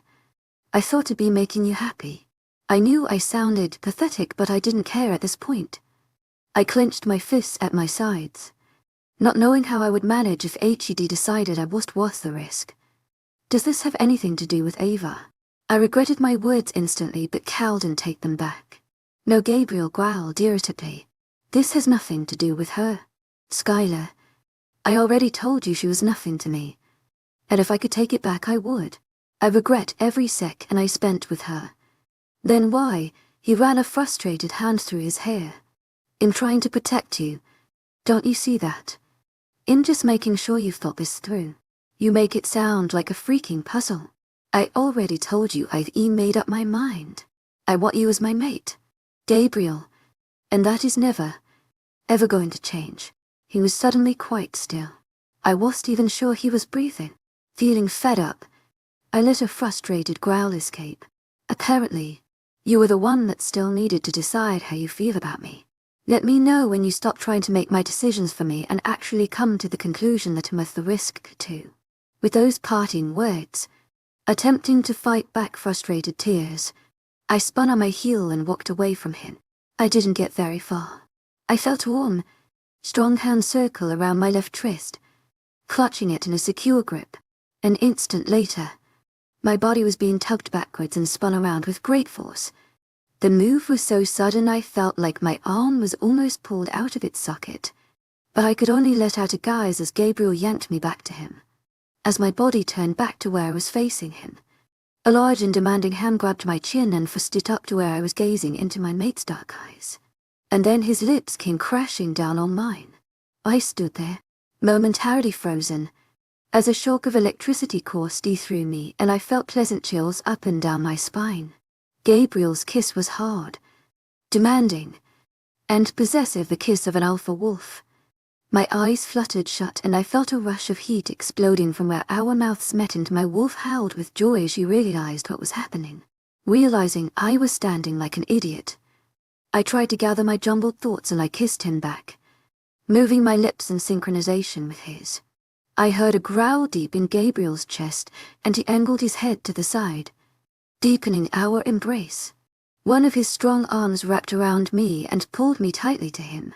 I thought to be making you happy. I knew I sounded pathetic, but I didn't care at this point. I clenched my fists at my sides, not knowing how I would manage if HED decided I wasn't worth the risk. Does this have anything to do with Ava? I regretted my words instantly, but Cal didn't take them back. No, Gabriel growled irritably. This has nothing to do with her. Skylar, I already told you she was nothing to me. And if I could take it back, I would. I regret every second I spent with her. Then why? He ran a frustrated hand through his hair. In trying to protect you. Don't you see that? In just making sure you've thought this through. You make it sound like a freaking puzzle. I already told you I've made up my mind. I want you as my mate. Gabriel. And that is never, ever going to change. He was suddenly quite still. I wasn't even sure he was breathing. Feeling fed up, I let a frustrated growl escape. Apparently, you were the one that still needed to decide how you feel about me. Let me know when you stop trying to make my decisions for me and actually come to the conclusion that I'm worth the risk too. With those parting words, attempting to fight back frustrated tears, I spun on my heel and walked away from him. I didn't get very far. I felt a warm, strong hand circle around my left wrist, clutching it in a secure grip. An instant later, my body was being tugged backwards and spun around with great force. The move was so sudden I felt like my arm was almost pulled out of its socket, but I could only let out a gasp as Gabriel yanked me back to him. As my body turned back to where I was facing him, a large and demanding hand grabbed my chin and forced it up to where I was gazing into my mate's dark eyes. And then his lips came crashing down on mine. I stood there, momentarily frozen, as a shock of electricity coursed through me and I felt pleasant chills up and down my spine. Gabriel's kiss was hard, demanding, and possessive, the kiss of an alpha wolf. My eyes fluttered shut and I felt a rush of heat exploding from where our mouths met, and my wolf howled with joy as she realized what was happening. Realizing I was standing like an idiot, I tried to gather my jumbled thoughts and I kissed him back, moving my lips in synchronization with his. I heard a growl deep in Gabriel's chest and he angled his head to the side, deepening our embrace. One of his strong arms wrapped around me and pulled me tightly to him,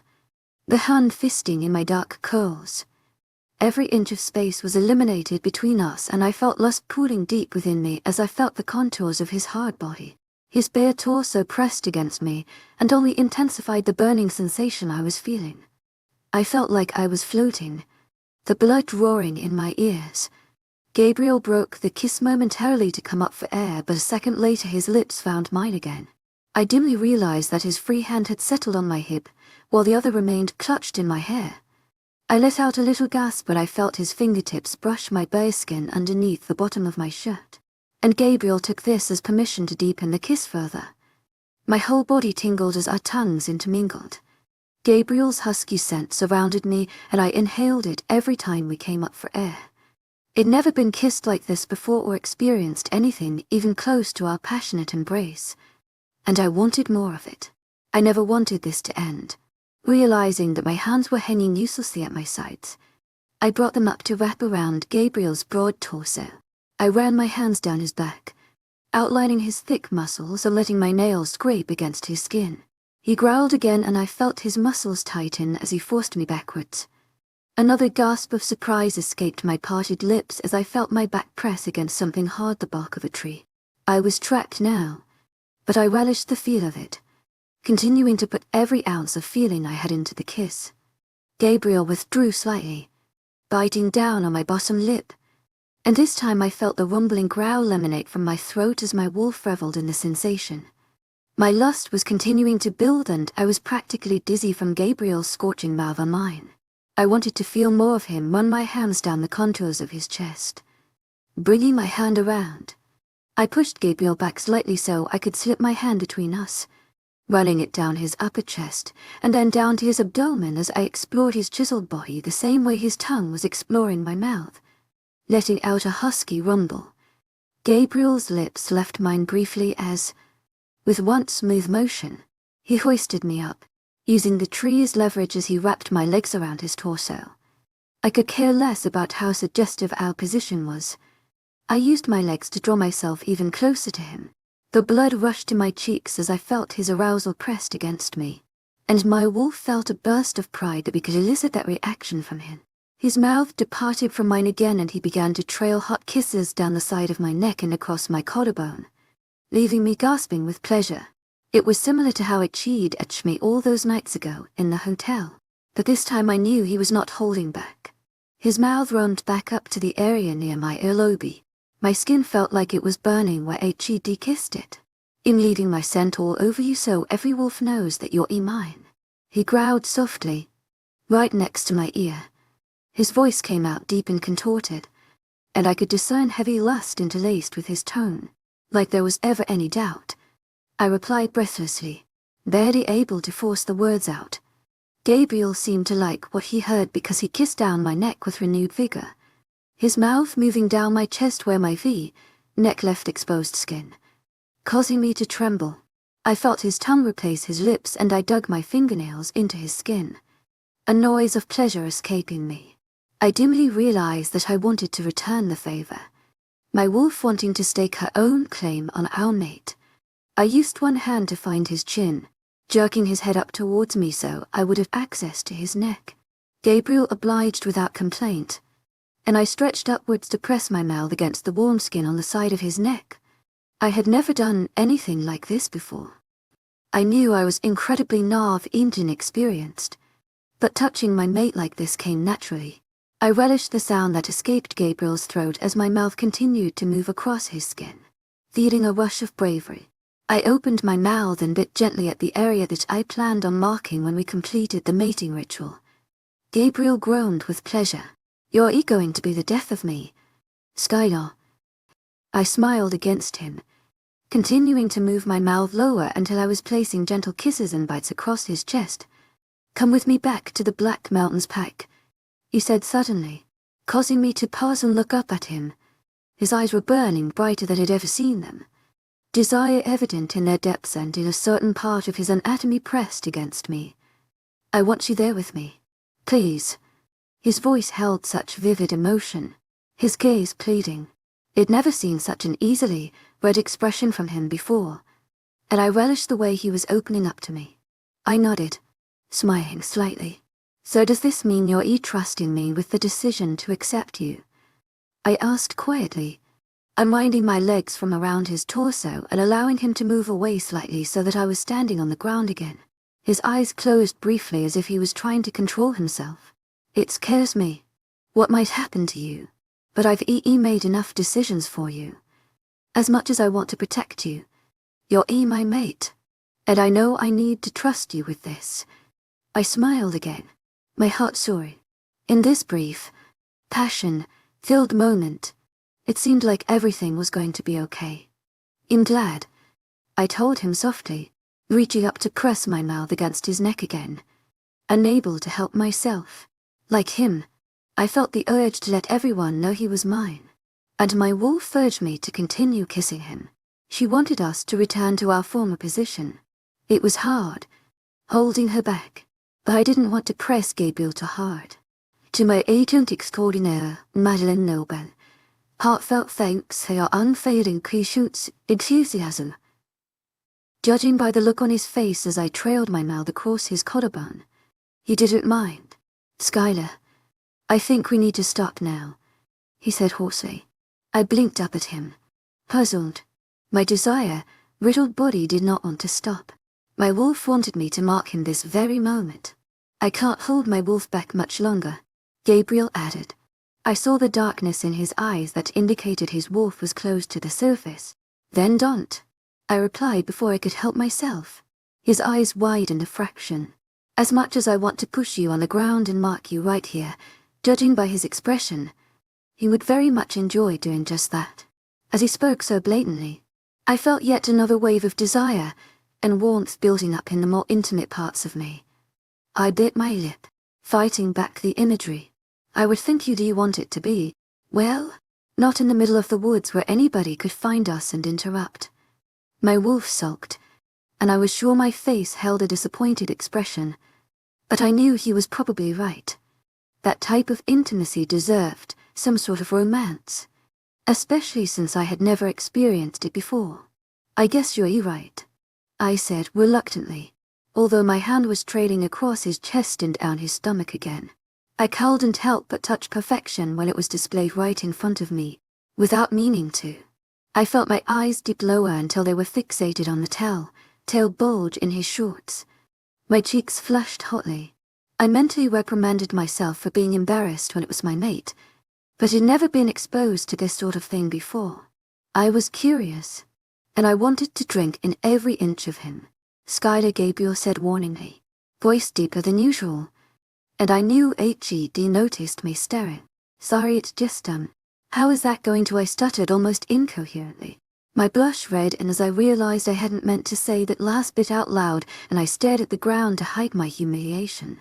the hand fisting in my dark curls. Every inch of space was eliminated between us and I felt lust pooling deep within me as I felt the contours of his hard body. His bare torso pressed against me and only intensified the burning sensation I was feeling. I felt like I was floating, the blood roaring in my ears. Gabriel broke the kiss momentarily to come up for air, but a second later his lips found mine again. I dimly realized that his free hand had settled on my hip, while the other remained clutched in my hair. I let out a little gasp when I felt his fingertips brush my bare skin underneath the bottom of my shirt. And Gabriel took this as permission to deepen the kiss further. My whole body tingled as our tongues intermingled. Gabriel's husky scent surrounded me and I inhaled it every time we came up for air. I'd never been kissed like this before or experienced anything even close to our passionate embrace. And I wanted more of it. I never wanted this to end. Realizing that my hands were hanging uselessly at my sides, I brought them up to wrap around Gabriel's broad torso. I ran my hands down his back, outlining his thick muscles and letting my nails scrape against his skin. He growled again and I felt his muscles tighten as he forced me backwards. Another gasp of surprise escaped my parted lips as I felt my back press against something hard, the bark of a tree. I was trapped now, but I relished the feel of it, continuing to put every ounce of feeling I had into the kiss. Gabriel withdrew slightly, biting down on my bottom lip, and this time I felt the rumbling growl emanate from my throat as my wolf reveled in the sensation. My lust was continuing to build and I was practically dizzy from Gabriel's scorching mouth on mine. I wanted to feel more of him, run my hands down the contours of his chest. Bringing my hand around, I pushed Gabriel back slightly so I could slip my hand between us, running it down his upper chest and then down to his abdomen as I explored his chiseled body the same way his tongue was exploring my mouth, letting out a husky rumble. Gabriel's lips left mine briefly as, with one smooth motion, he hoisted me up, using the tree as leverage as he wrapped my legs around his torso. I could care less about how suggestive our position was. I used my legs to draw myself even closer to him. The blood rushed to my cheeks as I felt his arousal pressed against me, and my wolf felt a burst of pride that we could elicit that reaction from him. His mouth departed from mine again and he began to trail hot kisses down the side of my neck and across my collarbone, leaving me gasping with pleasure. It was similar to how it cheated at me all those nights ago in the hotel, but this time I knew he was not holding back. His mouth roamed back up to the area near my earlobe. My skin felt like it was burning where HED kissed it. "I'm leaving my scent all over you so every wolf knows that you're mine," he growled softly, right next to my ear. His voice came out deep and contorted, and I could discern heavy lust interlaced with his tone, like there was ever any doubt. I replied breathlessly, barely able to force the words out. Gabriel seemed to like what he heard because he kissed down my neck with renewed vigor, his mouth moving down my chest where my neck left exposed skin, causing me to tremble. I felt his tongue replace his lips and I dug my fingernails into his skin, a noise of pleasure escaping me. I dimly realized that I wanted to return the favor, my wolf wanting to stake her own claim on our mate. I used one hand to find his chin, jerking his head up towards me so I would have access to his neck. Gabriel obliged without complaint, and I stretched upwards to press my mouth against the warm skin on the side of his neck. I had never done anything like this before. I knew I was incredibly naive and inexperienced, but touching my mate like this came naturally. I relished the sound that escaped Gabriel's throat as my mouth continued to move across his skin, feeling a rush of bravery. I opened my mouth and bit gently at the area that I planned on marking when we completed the mating ritual. Gabriel groaned with pleasure. "You're going to be the death of me, Skylar." I smiled against him, continuing to move my mouth lower until I was placing gentle kisses and bites across his chest. "Come with me back to the Black Mountains Pack," he said suddenly, causing me to pause and look up at him. His eyes were burning brighter than I'd ever seen them, desire evident in their depths and in a certain part of his anatomy pressed against me. "I want you there with me. Please." His voice held such vivid emotion, his gaze pleading. I'd never seen such an easily read expression from him before, and I relished the way he was opening up to me. I nodded, smiling slightly. "So does this mean you're trusting me with the decision to accept you?" I asked quietly, unwinding my legs from around his torso and allowing him to move away slightly so that I was standing on the ground again. His eyes closed briefly as if he was trying to control himself. "It scares me what might happen to you, but I've made enough decisions for you. As much as I want to protect you, you're my mate, and I know I need to trust you with this." I smiled again, my heart soaring. In this brief, passion-filled moment, it seemed like everything was going to be okay. "I'm glad," I told him softly, reaching up to press my mouth against his neck again, unable to help myself. Like him, I felt the urge to let everyone know he was mine, and my wolf urged me to continue kissing him. She wanted us to return to our former position. It was hard, holding her back, but I didn't want to press Gabriel too hard. "To my agent extraordinaire, Madeleine Noble, heartfelt thanks for your unfailing patience, enthusiasm." Judging by the look on his face as I trailed my mouth across his collarbone, he didn't mind. "Skylar, I think we need to stop now, he said hoarsely. I blinked up at him, puzzled. My riddled body did not want to stop. My wolf wanted me to mark him this very moment. I can't hold my wolf back much longer, Gabriel added. I saw the darkness in his eyes that indicated his wolf was close to the surface. Then don't, I replied before I could help myself. His eyes widened a fraction. As much as I want to push you on the ground and mark you right here, judging by his expression, he would very much enjoy doing just that. As he spoke so blatantly, I felt yet another wave of desire and warmth building up in the more intimate parts of me. I bit my lip, fighting back the imagery. I would think you'd want it to be, well, not in the middle of the woods where anybody could find us and interrupt. My wolf sulked, and I was sure my face held a disappointed expression, but I knew he was probably right. That type of intimacy deserved some sort of romance, especially since I had never experienced it before. I guess you're right, I said reluctantly, although my hand was trailing across his chest and down his stomach again. I couldn't help but touch perfection when it was displayed right in front of me, without meaning to. I felt my eyes dip lower until they were fixated on the tail bulge in his shorts. My cheeks flushed hotly. I mentally reprimanded myself for being embarrassed when it was my mate, but had never been exposed to this sort of thing before. I was curious, and I wanted to drink in every inch of him, Skylar Gabriel said warningly, voice deeper than usual. And I knew HED noticed me staring. Sorry, it's just, how is that going to? I stuttered almost incoherently. My blush red, and as I realized I hadn't meant to say that last bit out loud, and I stared at the ground to hide my humiliation.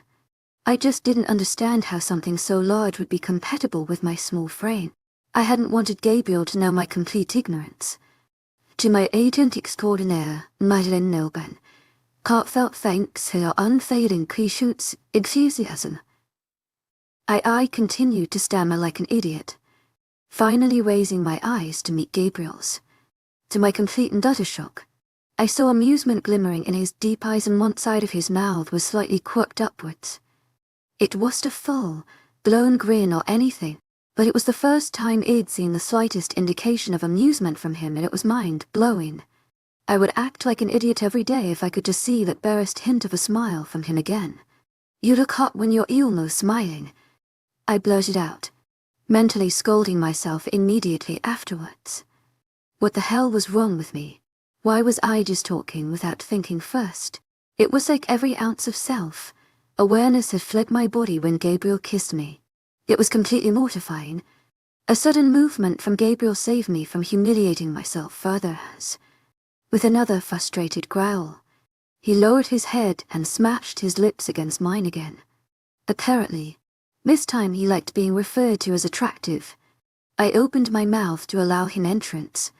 I just didn't understand how something so large would be compatible with my small frame. I hadn't wanted Gabriel to know my complete ignorance. To my agent extraordinaire, Madeleine Nilban, heartfelt thanks for your unfailing patience, enthusiasm. I continued to stammer like an idiot, finally raising my eyes to meet Gabriel's. To my complete and utter shock, I saw amusement glimmering in his deep eyes, and one side of his mouth was slightly quirked upwards. It wasn't a full, blown grin or anything, but it was the first time I'd seen the slightest indication of amusement from him, and it was mind-blowing. I would act like an idiot every day if I could just see that barest hint of a smile from him again. You look hot when you're almost smiling, I blurted out, mentally scolding myself immediately afterwards. What the hell was wrong with me? Why was I just talking without thinking first? It was like every ounce of self-awareness had fled my body when Gabriel kissed me. It was completely mortifying. A sudden movement from Gabriel saved me from humiliating myself further as, with another frustrated growl, he lowered his head and smashed his lips against mine again. Apparently, this time he liked being referred to as attractive. I opened my mouth to allow him entrance,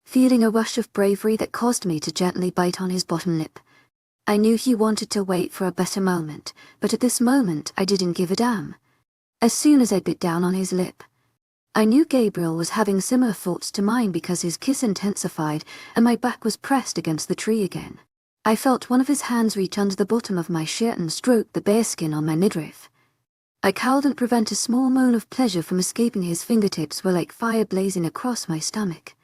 feeling a rush of bravery that caused me to gently bite on his bottom lip. I knew he wanted to wait for a better moment, but at this moment I didn't give a damn. As soon as I bit down on his lip, I knew Gabriel was having similar thoughts to mine because his kiss intensified and my back was pressed against the tree again. I felt one of his hands reach under the bottom of my shirt and stroke the bearskin on my midriff. I couldn't prevent a small moan of pleasure from escaping. His fingertips were like fire blazing across my stomach.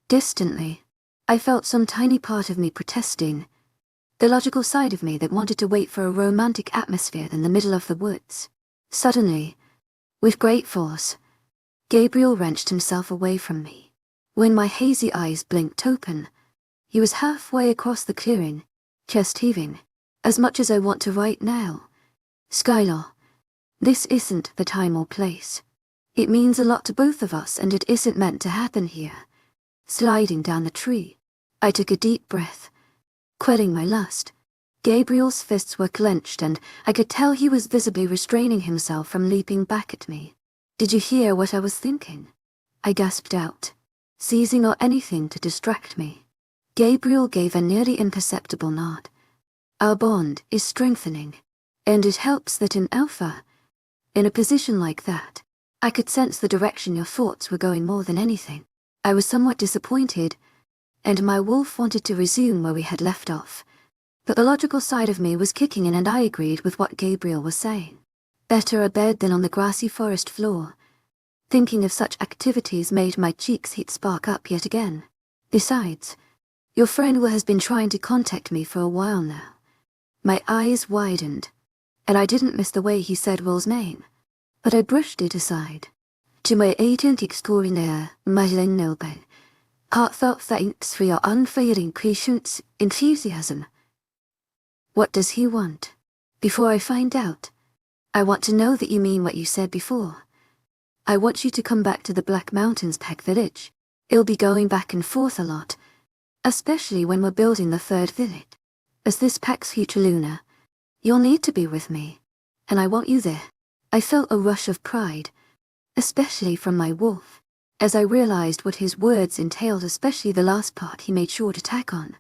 Distantly, I felt some tiny part of me protesting, the logical side of me that wanted to wait for a romantic atmosphere in the middle of the woods. Suddenly, with great force, Gabriel wrenched himself away from me. When my hazy eyes blinked open, he was halfway across the clearing, chest heaving, as much as I want to right now. Skylar, this isn't the time or place. It means a lot to both of us, and it isn't meant to happen here. Sliding down the tree, I took a deep breath, quelling my lust. Gabriel's fists were clenched, and I could tell he was visibly restraining himself from leaping back at me. Did you hear what I was thinking? I gasped out, seizing on anything to distract me. Gabriel gave a nearly imperceptible nod. Our bond is strengthening, and it helps that in Alpha, in a position like that, I could sense the direction your thoughts were going more than anything. I was somewhat disappointed, and my wolf wanted to resume where we had left off, but the logical side of me was kicking in and I agreed with what Gabriel was saying. Better a bed than on the grassy forest floor. Thinking of such activities made my cheeks heat spark up yet again. Besides, your friend Will has been trying to contact me for a while now. My eyes widened, and I didn't miss the way he said Will's name, but I brushed it aside. To my agent extraordinaire, Madeleine Nelben, heartfelt thanks for your unfailing patience, enthusiasm. What does he want? Before I find out, I want to know that you mean what you said before. I want you to come back to the Black Mountains Pack Village. You'll be going back and forth a lot, especially when we're building the third village. As this pack's future Luna, you'll need to be with me, and I want you there. I felt a rush of pride, especially from my wolf, as I realized what his words entailed, especially the last part he made sure to tack on.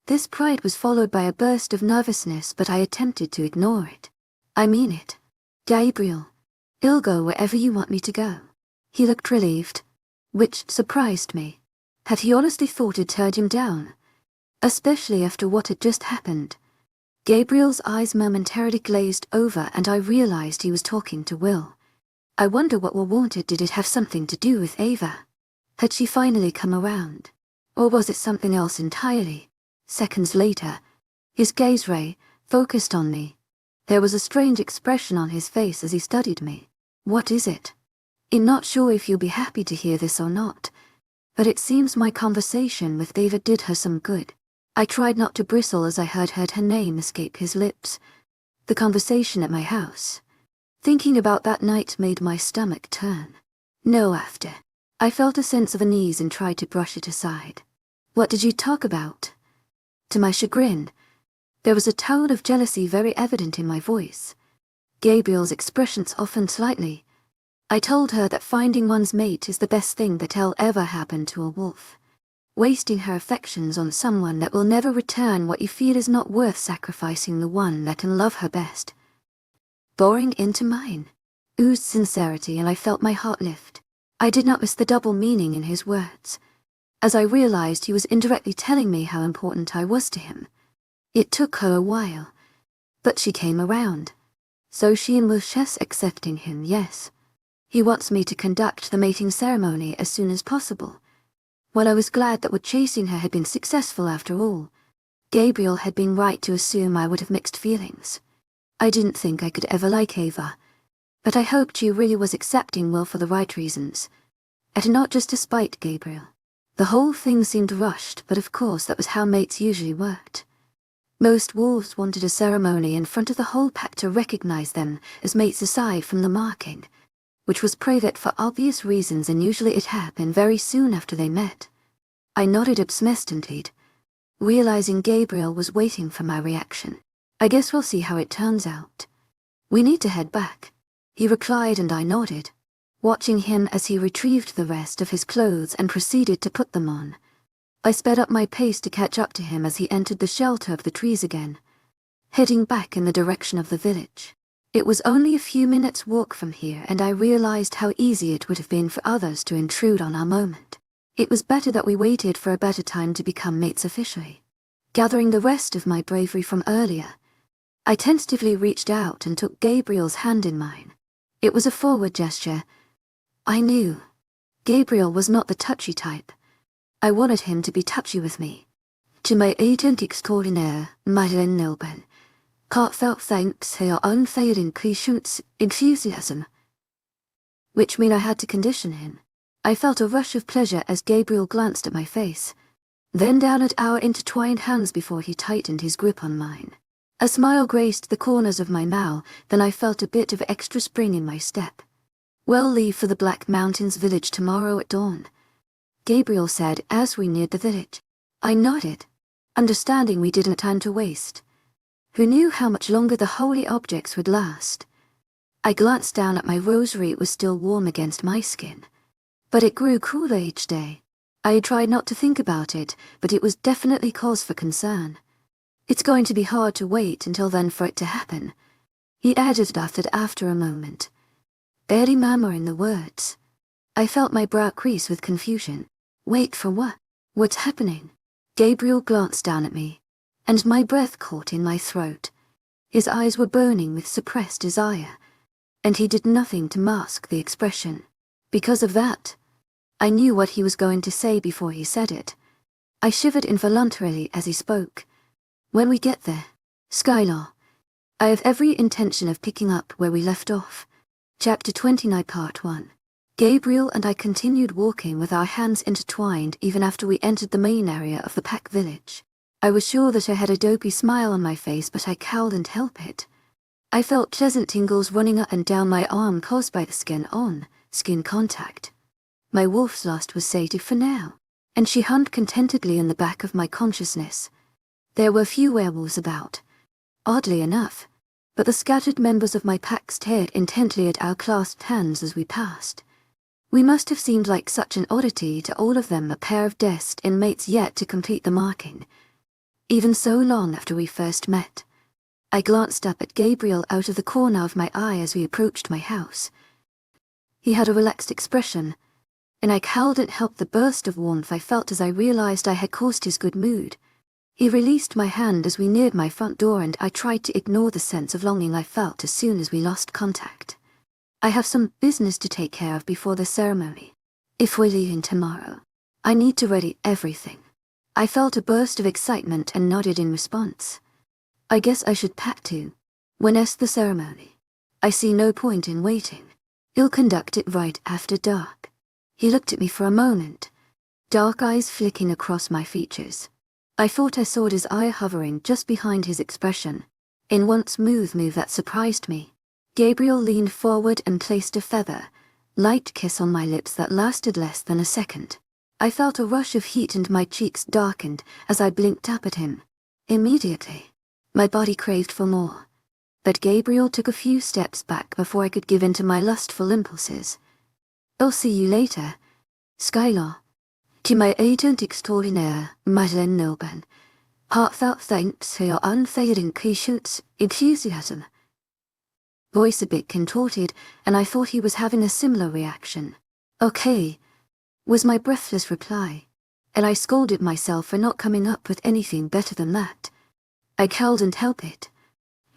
This pride was followed by a burst of nervousness, but I attempted to ignore it. I mean it. Gabriel, I'll go wherever you want me to go. He looked relieved, which surprised me. Had he honestly thought it turned him down? Especially after what had just happened. Gabriel's eyes momentarily glazed over and I realized he was talking to Will. I wonder what Will wanted. Did it have something to do with Ava? Had she finally come around? Or was it something else entirely? Seconds later, his gaze ray focused on me. There was a strange expression on his face as he studied me. What is it? I'm not sure if you'll be happy to hear this or not, but it seems my conversation with David did her some good. I tried not to bristle as I heard her name escape his lips. The conversation at my house. Thinking about that night made my stomach turn. No, after. I felt a sense of unease and tried to brush it aside. What did you talk about? To my chagrin, there was a tone of jealousy very evident in my voice. Gabriel's expression softened slightly. I told her that finding one's mate is the best thing that'll ever happen to a wolf. Wasting her affections on someone that will never return what you feel is not worth sacrificing the one that can love her best. Boring into mine, oozed sincerity, and I felt my heart lift. I did not miss the double meaning in his words, as I realized he was indirectly telling me how important I was to him. It took her a while, but she came around. So she and Wilshess accepting him, yes. He wants me to conduct the mating ceremony as soon as possible. While I was glad that what chasing her had been successful after all, Gabriel had been right to assume I would have mixed feelings. I didn't think I could ever like Ava, but I hoped she really was accepting Will for the right reasons, and not just to spite Gabriel. The whole thing seemed rushed, but of course that was how mates usually worked. Most wolves wanted a ceremony in front of the whole pack to recognize them as mates aside from the marking, which was private for obvious reasons, and usually it happened very soon after they met. I nodded obsessively, realizing Gabriel was waiting for my reaction. I guess we'll see how it turns out. We need to head back, he replied, and I nodded, watching him as he retrieved the rest of his clothes and proceeded to put them on. I sped up my pace to catch up to him as he entered the shelter of the trees again, heading back in the direction of the village. It was only a few minutes' walk from here, and I realized how easy it would have been for others to intrude on our moment. It was better that we waited for a better time to become mates officially. Gathering the rest of my bravery from earlier, I tentatively reached out and took Gabriel's hand in mine. It was a forward gesture. I knew Gabriel was not the touchy type. I wanted him to be touchy with me. To my agent extraordinaire, Madeleine Nelben, heartfelt thanks for your unfailing patience, enthusiasm. Which meant I had to condition him. I felt a rush of pleasure as Gabriel glanced at my face, then down at our intertwined hands before he tightened his grip on mine. A smile graced the corners of my mouth, then I felt a bit of extra spring in my step. We'll leave for the Black Mountains village tomorrow at dawn, Gabriel said as we neared the village. I nodded, understanding we didn't have time to waste. Who knew how much longer the holy objects would last? I glanced down at my rosary. It was still warm against my skin, but it grew cooler each day. I had tried not to think about it, but it was definitely cause for concern. It's going to be hard to wait until then for it to happen, he added after a moment, barely murmuring the words. I felt my brow crease with confusion. Wait for what? What's happening? Gabriel glanced down at me, and my breath caught in my throat. His eyes were burning with suppressed desire. and he did nothing to mask the expression. Because of that, I knew what he was going to say before he said it. I shivered involuntarily as he spoke. When we get there, Skylar, I have every intention of picking up where we left off. Chapter 29 Part 1. Gabriel and I continued walking with our hands intertwined even after we entered the main area of the pack village. I was sure that I had a dopey smile on my face, but I couldn't help it. I felt pleasant tingles running up and down my arm caused by the skin contact. My wolf's lust was sated for now, and she hummed contentedly in the back of my consciousness. There were few werewolves about, oddly enough, but the scattered members of my pack stared intently at our clasped hands as we passed. We must have seemed like such an oddity to all of them, a pair of destined mates yet to complete the marking. Even so long after we first met. I glanced up at Gabriel out of the corner of my eye as we approached my house. He had a relaxed expression, and I couldn't help the burst of warmth I felt as I realized I had caused his good mood. He released my hand as we neared my front door, and I tried to ignore the sense of longing I felt as soon as we lost contact. I have some business to take care of before the ceremony. If we're leaving tomorrow, I need to ready everything. I felt a burst of excitement and nodded in response. I guess I should pack too. When's the ceremony? I see no point in waiting. You'll conduct it right after dark. He looked at me for a moment, dark eyes flicking across my features. I thought I saw his eye hovering just behind his expression, in one smooth move that surprised me. Gabriel leaned forward and placed a light kiss on my lips that lasted less than a second. I felt a rush of heat and my cheeks darkened as I blinked up at him. Immediately, my body craved for more. But Gabriel took a few steps back before I could give in to my lustful impulses. I'll see you later, Skylar. To my agent extraordinaire, Madeleine Nilben, heartfelt thanks for your unfading patience, enthusiasm. Voice a bit contorted, and I thought he was having a similar reaction. Okay, was my breathless reply, and I scolded myself for not coming up with anything better than that. I couldn't help it.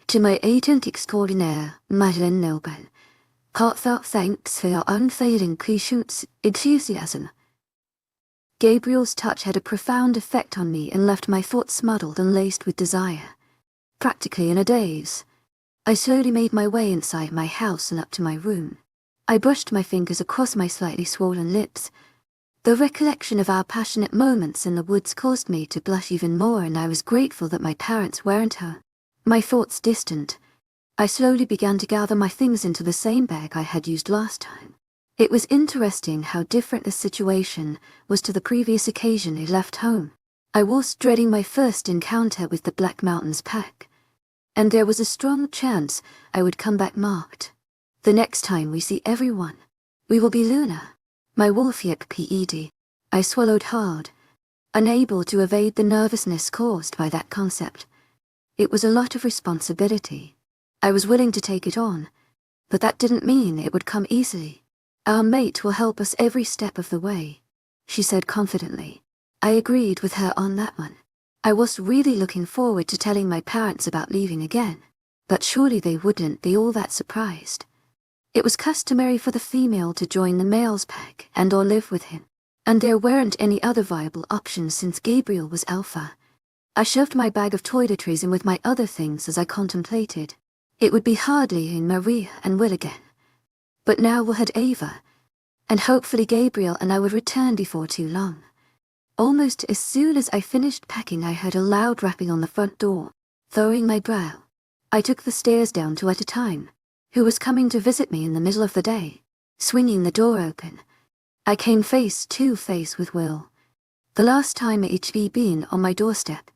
To my agent extraordinaire, Madeleine Nilben, heartfelt thanks for your unfailing patience, enthusiasm. Gabriel's touch had a profound effect on me and left my thoughts muddled and laced with desire. Practically in a daze, I slowly made my way inside my house and up to my room. I brushed my fingers across my slightly swollen lips. The recollection of our passionate moments in the woods caused me to blush even more, and I was grateful that my parents weren't home. My thoughts distant, I slowly began to gather my things into the same bag I had used last time. It was interesting how different the situation was to the previous occasion I left home. I was dreading my first encounter with the Black Mountains pack, and there was a strong chance I would come back marked. The next time we see everyone, we will be Luna, my wolf ped. I swallowed hard, unable to evade the nervousness caused by that concept. It was a lot of responsibility. I was willing to take it on, but that didn't mean it would come easily. Our mate will help us every step of the way, she said confidently. I agreed with her on that one. I was really looking forward to telling my parents about leaving again, but surely they wouldn't be all that surprised. It was customary for the female to join the male's pack and/or live with him, and there weren't any other viable options since Gabriel was alpha. I shoved my bag of toiletries in with my other things as I contemplated. It would be hardly in Maria and Will again. But now we'll had Ava, and hopefully Gabriel and I would return before too long. Almost as soon as I finished packing, I heard a loud rapping on the front door, thawing my brow. I took the stairs down two at a time. Who was coming to visit me in the middle of the day? Swinging the door open, I came face to face with Will. The last time he'd been on my doorstep,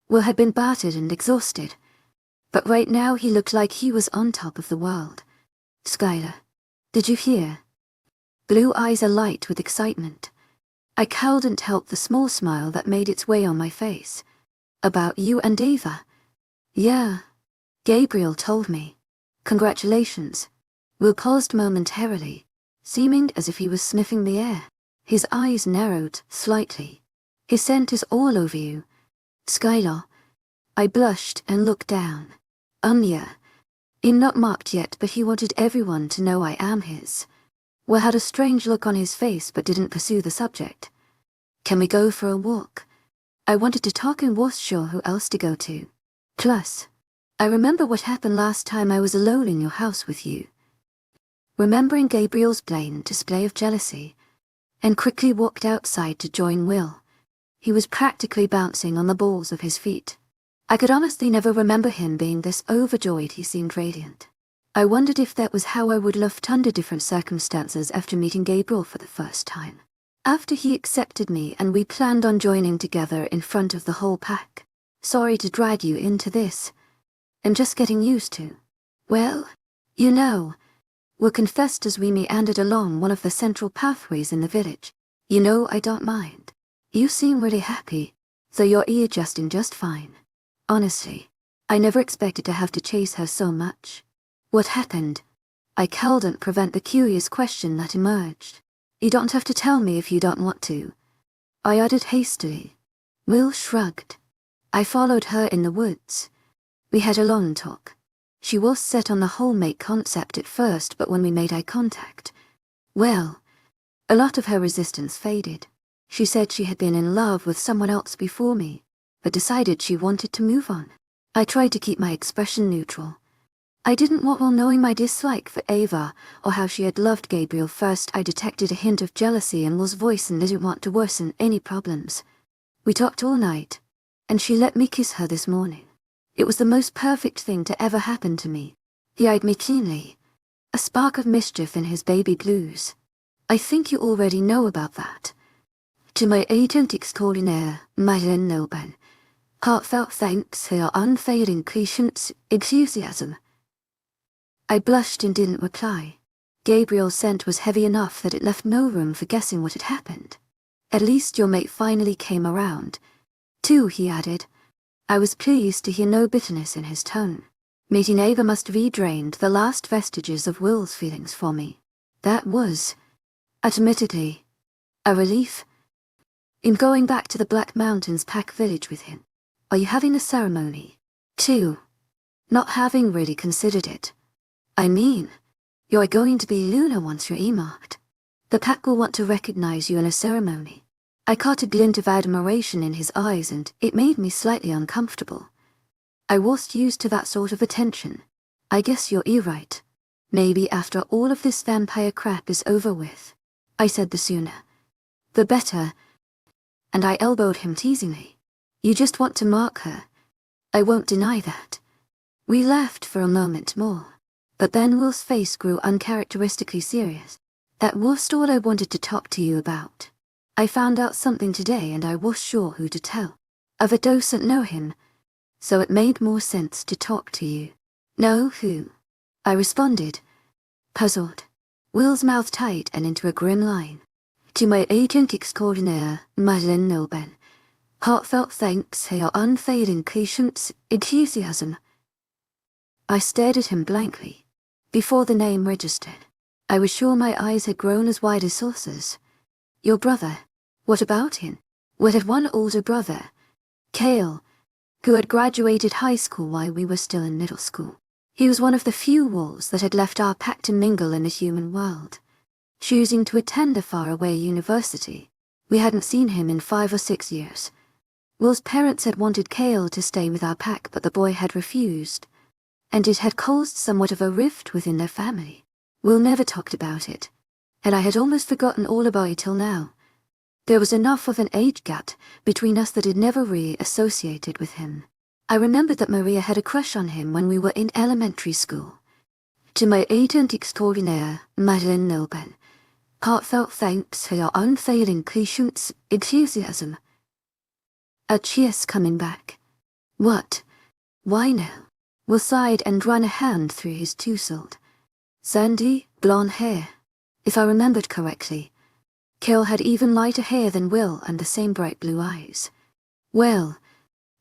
Will had been battered and exhausted, but right now he looked like he was on top of the world. Skylar, did you hear? Blue eyes alight with excitement. I couldn't help the small smile that made its way on my face. About you and Ava? Yeah, Gabriel told me. Congratulations. Will paused momentarily, seeming as if he was sniffing the air. His eyes narrowed slightly. His scent is all over you, Skylar. I blushed and looked down. Yeah. I'm not marked yet, but he wanted everyone to know I am his. Will had a strange look on his face but didn't pursue the subject. Can we go for a walk? I wanted to talk and wasn't sure who else to go to. Plus, I remember what happened last time I was alone in your house with you. Remembering Gabriel's blatant display of jealousy, and quickly walked outside to join Will. He was practically bouncing on the balls of his feet. I could honestly never remember him being this overjoyed. He seemed radiant. I wondered if that was how I would loved under different circumstances after meeting Gabriel for the first time. After he accepted me and we planned on joining together in front of the whole pack. Sorry to drag you into this. I'm just getting used to. Well, you know, Will confessed as we meandered along one of the central pathways in the village. You know, I don't mind. You seem really happy, though you're adjusting just fine. Honestly, I never expected to have to chase her so much. What happened? I couldn't prevent the curious question that emerged. You don't have to tell me if you don't want to. I added hastily. Will shrugged. I followed her in the woods. We had a long talk. She was set on the whole mate concept at first, but when we made eye contact, well, a lot of her resistance faded. She said she had been in love with someone else before me, but decided she wanted to move on. I tried to keep my expression neutral. I didn't want Will knowing my dislike for Ava, or how she had loved Gabriel first. I detected a hint of jealousy in Will's voice and didn't want to worsen any problems. We talked all night, and she let me kiss her this morning. It was the most perfect thing to ever happen to me. He eyed me keenly, a spark of mischief in his baby blues. I think you already know about that. To my agent extraordinaire, Madeleine Nilben, heartfelt thanks for your unfailing patience, enthusiasm. I blushed and didn't reply. Gabriel's scent was heavy enough that it left no room for guessing what had happened. At least your mate finally came around. Too, he added. I was pleased to hear no bitterness in his tone. Meeting Ava must have re-drained the last vestiges of Will's feelings for me. That was, admittedly, a relief. In going back to the Black Mountains Pack Village with him. Are you having a ceremony? 2. Not having really considered it. I mean, you're going to be Luna once you're E-marked. The pack will want to recognize you in a ceremony. I caught a glint of admiration in his eyes and it made me slightly uncomfortable. I wasn't used to that sort of attention. I guess you're right. Maybe after all of this vampire crap is over with. I said the sooner, the better. And I elbowed him teasingly. You just want to mark her. I won't deny that. We laughed for a moment more. But then Will's face grew uncharacteristically serious. That was all I wanted to talk to you about. I found out something today and I was sure who to tell. Ava doesn't know him, so it made more sense to talk to you. Know who? I responded, puzzled. Will's mouth tight and into a grim line. To my agent extraordinaire, Madeleine Nilben. Heartfelt thanks for your unfailing patience, enthusiasm. I stared at him blankly. Before the name registered, I was sure my eyes had grown as wide as saucers. Your brother? What about him? Will had one older brother, Cale, who had graduated high school while we were still in middle school. He was one of the few wolves that had left our pack to mingle in the human world, choosing to attend a faraway university. We hadn't seen him in 5 or 6 years. Will's parents had wanted Cale to stay with our pack, but the boy had refused, and it had caused somewhat of a rift within their family. Will never talked about it, and I had almost forgotten all about it till now. There was enough of an age gap between us that it never really associated with him. I remembered that Maria had a crush on him when we were in elementary school. To my agent extraordinaire, Madeleine Nilben, heartfelt thanks for your unfailing patience, enthusiasm. A cheers coming back. What? Why now? Will sighed and ran a hand through his tousled, sandy, blonde hair. If I remembered correctly, Cale had even lighter hair than Will and the same bright blue eyes. Well,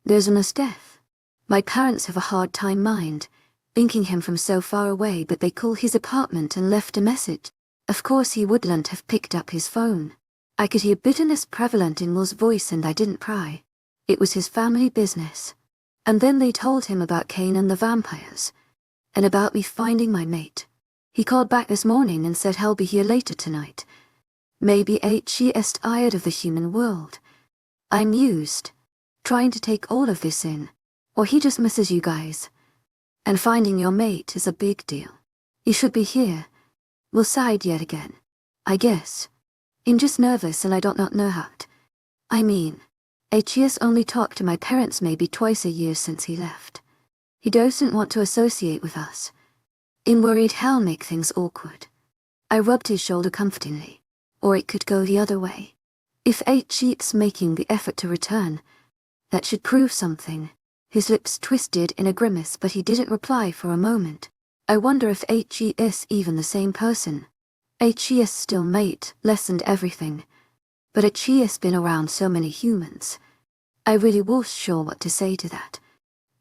there's almost death. My parents have a hard time thinking him from so far away, but they called his apartment and left a message. Of course he wouldn't have picked up his phone. I could hear bitterness prevalent in Will's voice and I didn't pry. It was his family business. And then they told him about Cain and the vampires. and about me finding my mate. He called back this morning and said he'll be here later tonight. Maybe he's tired of the human world. I mused, trying to take all of this in. Or he just misses you guys. And finding your mate is a big deal. You should be here. Will sighed yet again. I guess. I'm just nervous and I don't not know how. I mean, he's only talked to my parents maybe twice a year since he left. He doesn't want to associate with us. I'm worried he'll make things awkward. I rubbed his shoulder comfortingly. Or it could go the other way. If he's making the effort to return, that should prove something. His lips twisted in a grimace, but he didn't reply for a moment. I wonder if he's even the same person. He's still mate, lessened everything. But he's been around so many humans. I really was sure what to say to that.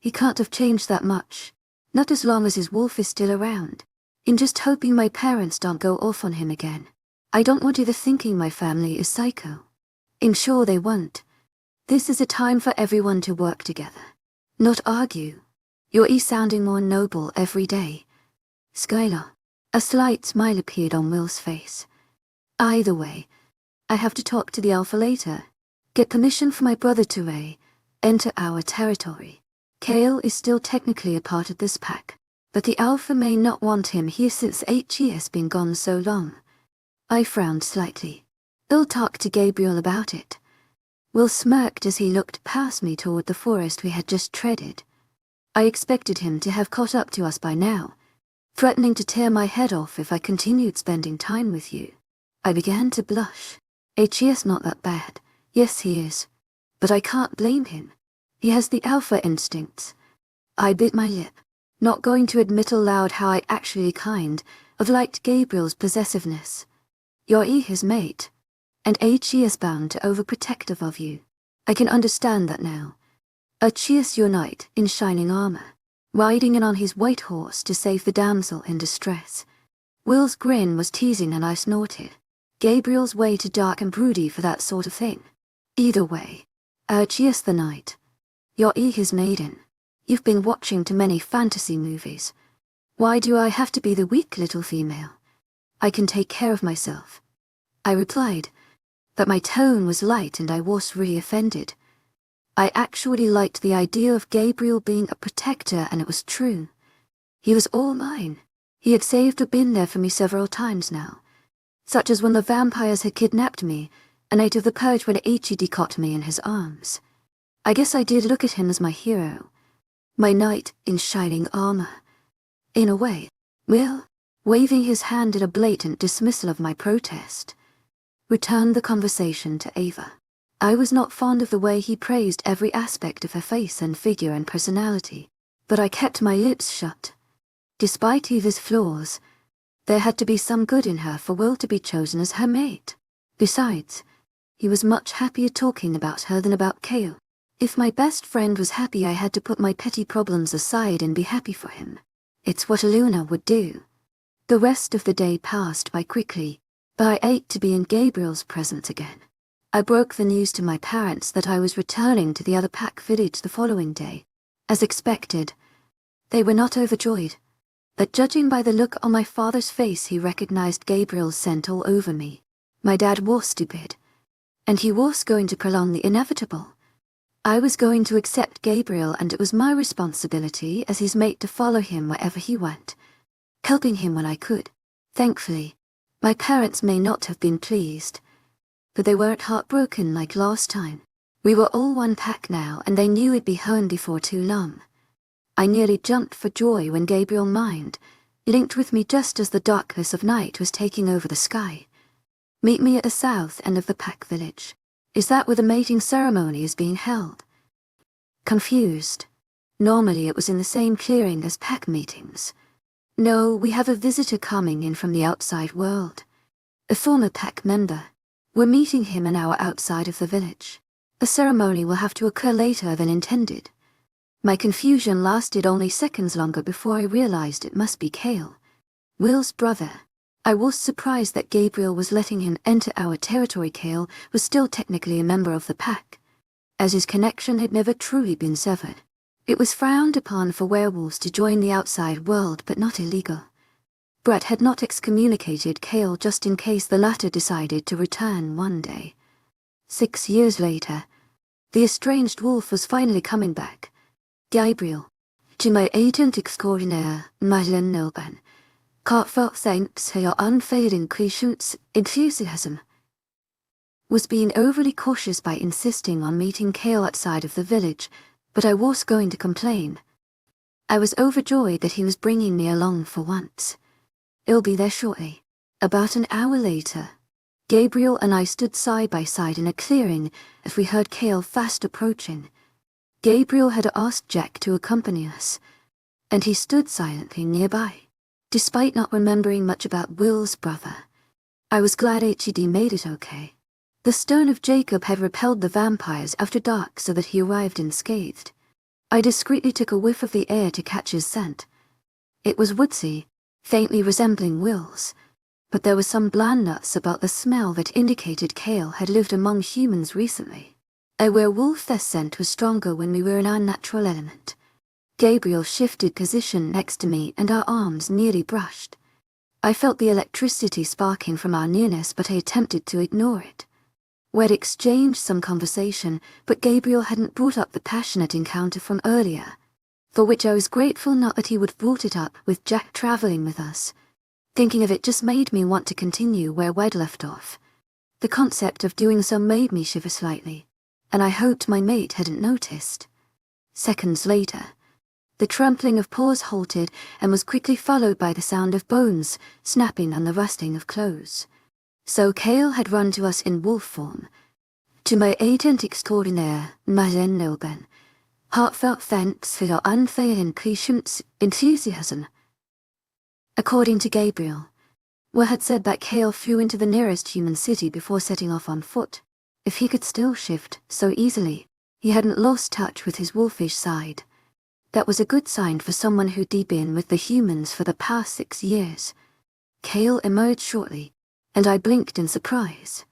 He can't have changed that much. Not as long as his wolf is still around. I'm just hoping my parents don't go off on him again. I don't want either thinking my family is psycho. I'm sure they won't. This is a time for everyone to work together. Not argue. You're sounding more noble every day. Skylar. A slight smile appeared on Will's face. Either way, I have to talk to the Alpha later. Get permission for my brother to enter our territory. Kale is still technically a part of this pack, but the Alpha may not want him here since he has been gone so long. I frowned slightly. I'll talk to Gabriel about it. Will smirked as he looked past me toward the forest we had just treaded. I expected him to have caught up to us by now, threatening to tear my head off if I continued spending time with you. I began to blush. He's not that bad. Yes, he is. But I can't blame him. He has the alpha instincts. I bit my lip, not going to admit aloud how I actually kind of liked Gabriel's possessiveness. You're his mate, and he is bound to overprotective of you. I can understand that now. Is your knight in shining armor, riding in on his white horse to save the damsel in distress. Will's grin was teasing and I snorted. Gabriel's way too dark and broody for that sort of thing. Either way, is the knight. You're his maiden. You've been watching too many fantasy movies. Why do I have to be the weak little female? I can take care of myself. I replied, but my tone was light and I was really offended. I actually liked the idea of Gabriel being a protector, and it was true. He was all mine. He had saved or been there for me several times now, such as when the vampires had kidnapped me, and out of the purge when Ichidi caught me in his arms. I guess I did look at him as my hero, my knight in shining armor. In a way, Will, waving his hand in a blatant dismissal of my protest, returned the conversation to Ava. I was not fond of the way he praised every aspect of her face and figure and personality, but I kept my lips shut. Despite Eva's flaws, there had to be some good in her for Will to be chosen as her mate. Besides, he was much happier talking about her than about Kale. If my best friend was happy, I had to put my petty problems aside and be happy for him. It's what a Luna would do. The rest of the day passed by quickly, but I ached to be in Gabriel's presence again. I broke the news to my parents that I was returning to the other pack village the following day. As expected, they were not overjoyed, but judging by the look on my father's face, he recognized Gabriel's scent all over me. My dad was stupid, and he was going to prolong the inevitable. I was going to accept Gabriel, and it was my responsibility as his mate to follow him wherever he went, helping him when I could. Thankfully, my parents may not have been pleased, but they weren't heartbroken like last time. We were all one pack now, and they knew we'd be home before too long. I nearly jumped for joy when Gabriel mind linked with me just as the darkness of night was taking over the sky. Meet me at the south end of the pack village. Is that where the mating ceremony is being held? Confused. Normally it was in the same clearing as pack meetings. No, we have a visitor coming in from the outside world. A former pack member. We're meeting him an hour outside of the village. The ceremony will have to occur later than intended. My confusion lasted only seconds longer before I realized it must be Kale, Will's brother. I was surprised that Gabriel was letting him enter our territory. Kale was still technically a member of the pack, as his connection had never truly been severed. It was frowned upon for werewolves to join the outside world, but not illegal. Brett had not excommunicated Kale just in case the latter decided to return one day. 6 years later, the estranged wolf was finally coming back. Gabriel, to my agent extraordinaire, Madeleine Nilban, heartfelt thanks for your unfailing patience, enthusiasm. Was being overly cautious by insisting on meeting Kale outside of the village, but I was going to complain. I was overjoyed that he was bringing me along for once. I'll be there shortly. About an hour later, Gabriel and I stood side by side in a clearing as we heard Kale fast approaching. Gabriel had asked Jack to accompany us, and he stood silently nearby. Despite not remembering much about Will's brother, I was glad HED made it okay. The Stone of Jacob had repelled the vampires after dark so that he arrived unscathed. I discreetly took a whiff of the air to catch his scent. It was woodsy, faintly resembling Will's, but there was some blandness about the smell that indicated Kale had lived among humans recently. A werewolf-esque scent was stronger when we were in our natural element. Gabriel shifted position next to me and our arms nearly brushed. I felt the electricity sparking from our nearness, but I attempted to ignore it. We'd exchanged some conversation, but Gabriel hadn't brought up the passionate encounter from earlier, for which I was grateful not that he would have brought it up with Jack traveling with us. Thinking of it just made me want to continue where we'd left off. The concept of doing so made me shiver slightly, and I hoped my mate hadn't noticed. Seconds later, the trampling of paws halted and was quickly followed by the sound of bones snapping and the rustling of clothes. So Kale had run to us in wolf form. To my agent extraordinaire, Madeleine Nilban, heartfelt thanks for your unfailing patience, enthusiasm. According to Gabriel, we had said that Kale flew into the nearest human city before setting off on foot. If he could still shift so easily, he hadn't lost touch with his wolfish side. That was a good sign for someone who'd been with the humans for the past 6 years. Kale emerged shortly, and I blinked in surprise.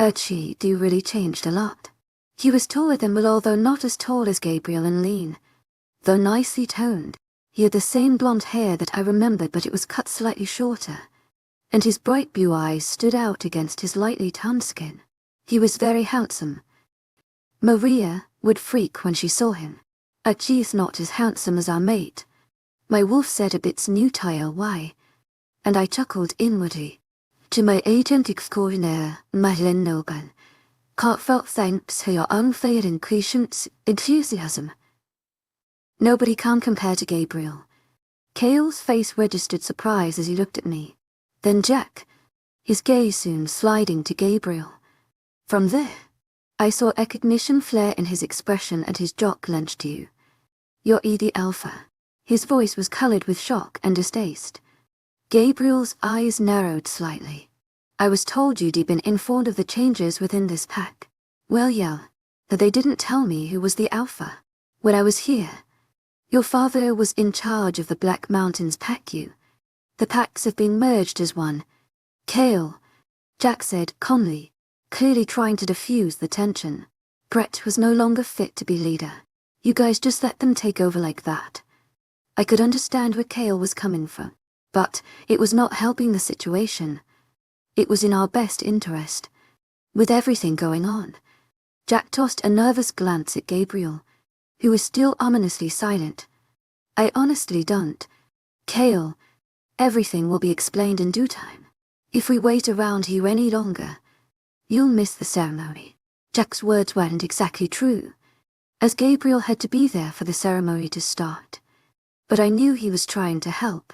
Archie really changed a lot. He was taller than Will, although not as tall as Gabriel, and lean. Though nicely toned, he had the same blonde hair that I remembered, but it was cut slightly shorter, and his bright blue eyes stood out against his lightly tanned skin. He was very handsome. Maria would freak when she saw him. Archie's not as handsome as our mate. My wolf said a bit's new tire why, and I chuckled inwardly. To my agent extraordinaire, Madeleine Nilban, heartfelt thanks for your unfailing patience, enthusiasm. Nobody can compare to Gabriel. Kale's face registered surprise as he looked at me. Then Jack, his gaze soon sliding to Gabriel. From there, I saw recognition flare in his expression and his jaw clenched to you. You're the Alpha. His voice was colored with shock and distaste. Gabriel's eyes narrowed slightly. I was told you'd been informed of the changes within this pack. Well, yeah, but they didn't tell me who was the Alpha. When I was here, your father was in charge of the Black Mountains pack. The packs have been merged as one. Kale, Jack said calmly, clearly trying to diffuse the tension. Brett was no longer fit to be leader. You guys just let them take over like that. I could understand where Kale was coming from, but it was not helping the situation. It was in our best interest. With everything going on, Jack tossed a nervous glance at Gabriel, who was still ominously silent. I honestly don't. Kale, everything will be explained in due time. If we wait around here any longer, you'll miss the ceremony. Jack's words weren't exactly true, as Gabriel had to be there for the ceremony to start. But I knew he was trying to help.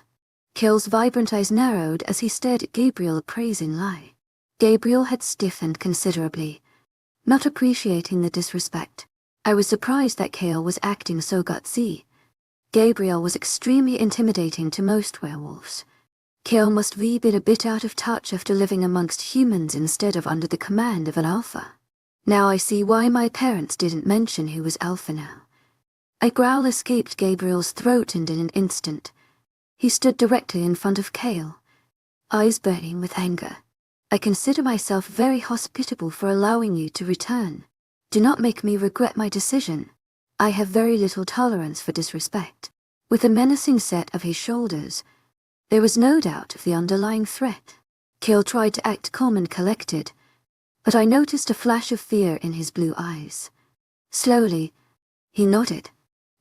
Kale's vibrant eyes narrowed as he stared at Gabriel appraisingly. Gabriel had stiffened considerably, not appreciating the disrespect. I was surprised that Kale was acting so gutsy. Gabriel was extremely intimidating to most werewolves. Kale must have been a bit out of touch after living amongst humans instead of under the command of an Alpha. Now I see why my parents didn't mention who was Alpha now. A growl escaped Gabriel's throat, and in an instant, he stood directly in front of Kale, eyes burning with anger. I consider myself very hospitable for allowing you to return. Do not make me regret my decision. I have very little tolerance for disrespect. With a menacing set of his shoulders, there was no doubt of the underlying threat. Cale tried to act calm and collected, but I noticed a flash of fear in his blue eyes. Slowly, he nodded.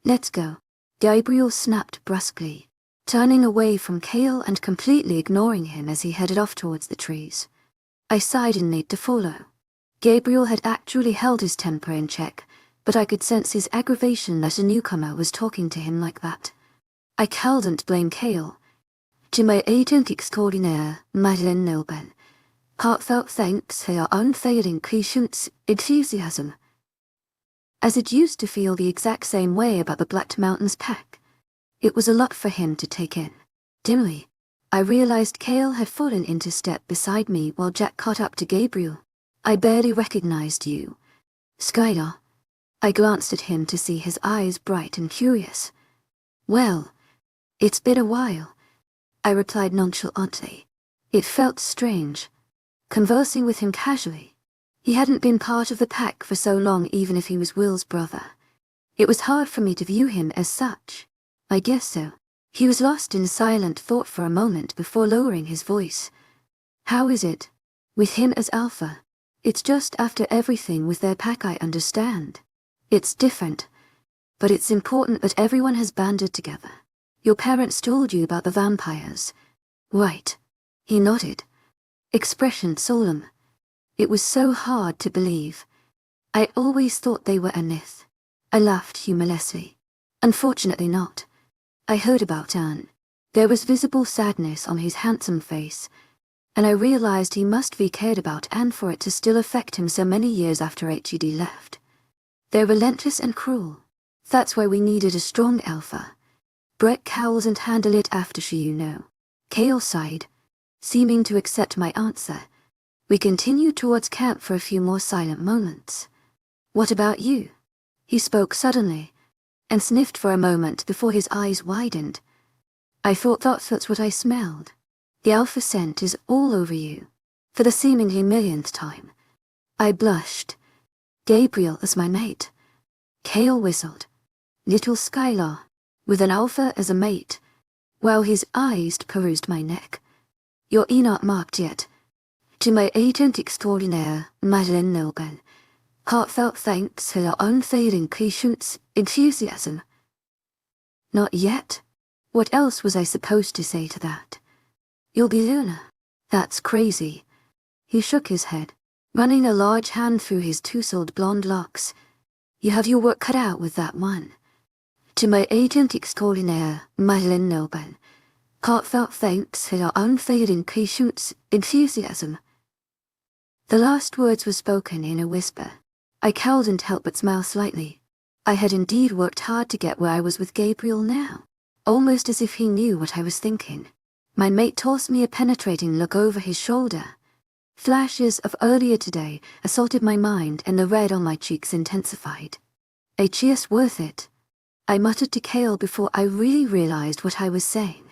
"Let's go," Gabriel snapped brusquely, turning away from Cale and completely ignoring him as he headed off towards the trees. I sighed and made to follow. Gabriel had actually held his temper in check, but I could sense his aggravation that a newcomer was talking to him like that. I couldn't blame Cale. To my agent extraordinaire, Madeleine Nobel, heartfelt thanks for your unfailing patience, enthusiasm. As it used to feel the exact same way about the Black Mountains pack. It was a lot for him to take in. Dimly, I realized Cale had fallen into step beside me while Jack caught up to Gabriel. "I barely recognized you, Skylar." I glanced at him to see his eyes bright and curious. "Well, it's been a while," I replied nonchalantly. It felt strange, conversing with him casually. He hadn't been part of the pack for so long, even if he was Will's brother. It was hard for me to view him as such. "I guess so." He was lost in silent thought for a moment before lowering his voice. "How is it? With him as Alpha? It's just after everything with their pack, I understand. It's different, but it's important that everyone has banded together. Your parents told you about the vampires, right?" He nodded, expression solemn. It was so hard to believe. I always thought they were a myth. I laughed humorlessly. "Unfortunately not. I heard about Anne." There was visible sadness on his handsome face, and I realized he must be cared about Anne for it to still affect him so many years after HED left. "They're relentless and cruel. That's why we needed a strong Alpha. Brett cowls and handle it after she, you know." Cale sighed, seeming to accept my answer. We continued towards camp for a few more silent moments. "What about you?" He spoke suddenly, and sniffed for a moment before his eyes widened. "I thought that's what I smelled. The Alpha scent is all over you." For the seemingly millionth time, I blushed. "Gabriel as my mate." Cale whistled. "Little Skylar, with an Alpha as a mate," while his eyes perused my neck. "You're not marked yet. To my agent extraordinaire, Madeleine Nobel, heartfelt thanks for your unfailing patience, enthusiasm." Not yet? What else was I supposed to say to that? "You'll be Luna." That's crazy. He shook his head, running a large hand through his tousled blonde locks. "You have your work cut out with that one. To my agent extraordinaire, Madeleine Nobel, heartfelt thanks for your unfailing patience, enthusiasm." The last words were spoken in a whisper. I couldn't help but smile slightly. I had indeed worked hard to get where I was with Gabriel now, almost as if he knew what I was thinking. My mate tossed me a penetrating look over his shoulder. Flashes of earlier today assaulted my mind, and the red on my cheeks intensified. "A cheers worth it," I muttered to Cale before I really realized what I was saying.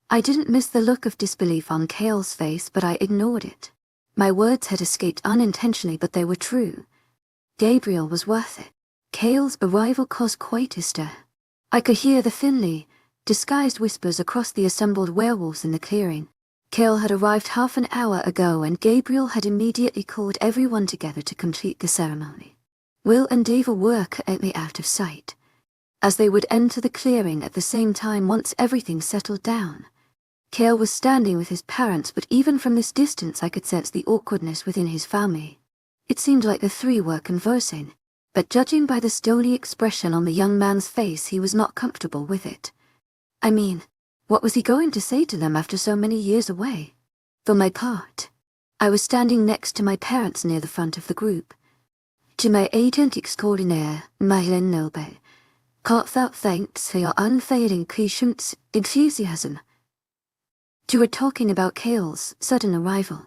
I didn't miss the look of disbelief on Cale's face, but I ignored it. My words had escaped unintentionally, but they were true. Gabriel was worth it. Cale's arrival caused quite a stir. I could hear the thinly disguised whispers across the assembled werewolves in the clearing. Cale had arrived half an hour ago, and Gabriel had immediately called everyone together to complete the ceremony. Will and Dave were currently out of sight, as they would enter the clearing at the same time once everything settled down. Cale was standing with his parents, but even from this distance I could sense the awkwardness within his family. It seemed like the three were conversing, but judging by the stony expression on the young man's face, he was not comfortable with it. I mean, what was he going to say to them after so many years away? For my part, I was standing next to my parents near the front of the group. To my agent extraordinaire, Madeleine Nobel, heartfelt thanks for your unfailing patience, enthusiasm. To her talking about Cale's sudden arrival,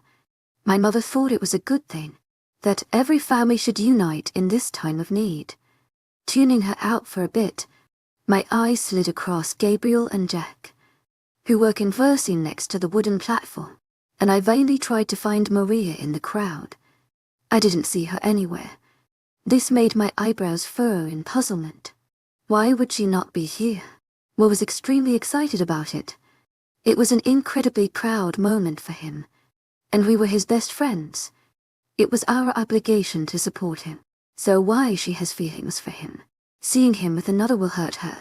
my mother thought it was a good thing, that every family should unite in this time of need. Tuning her out for a bit, my eyes slid across Gabriel and Jack, who were conversing next to the wooden platform, and I vainly tried to find Maria in the crowd. I didn't see her anywhere. This made my eyebrows furrow in puzzlement. Why would she not be here? Will was extremely excited about it. It was an incredibly proud moment for him, and we were his best friends. It was our obligation to support him. So why she has feelings for him? Seeing him with another will hurt her.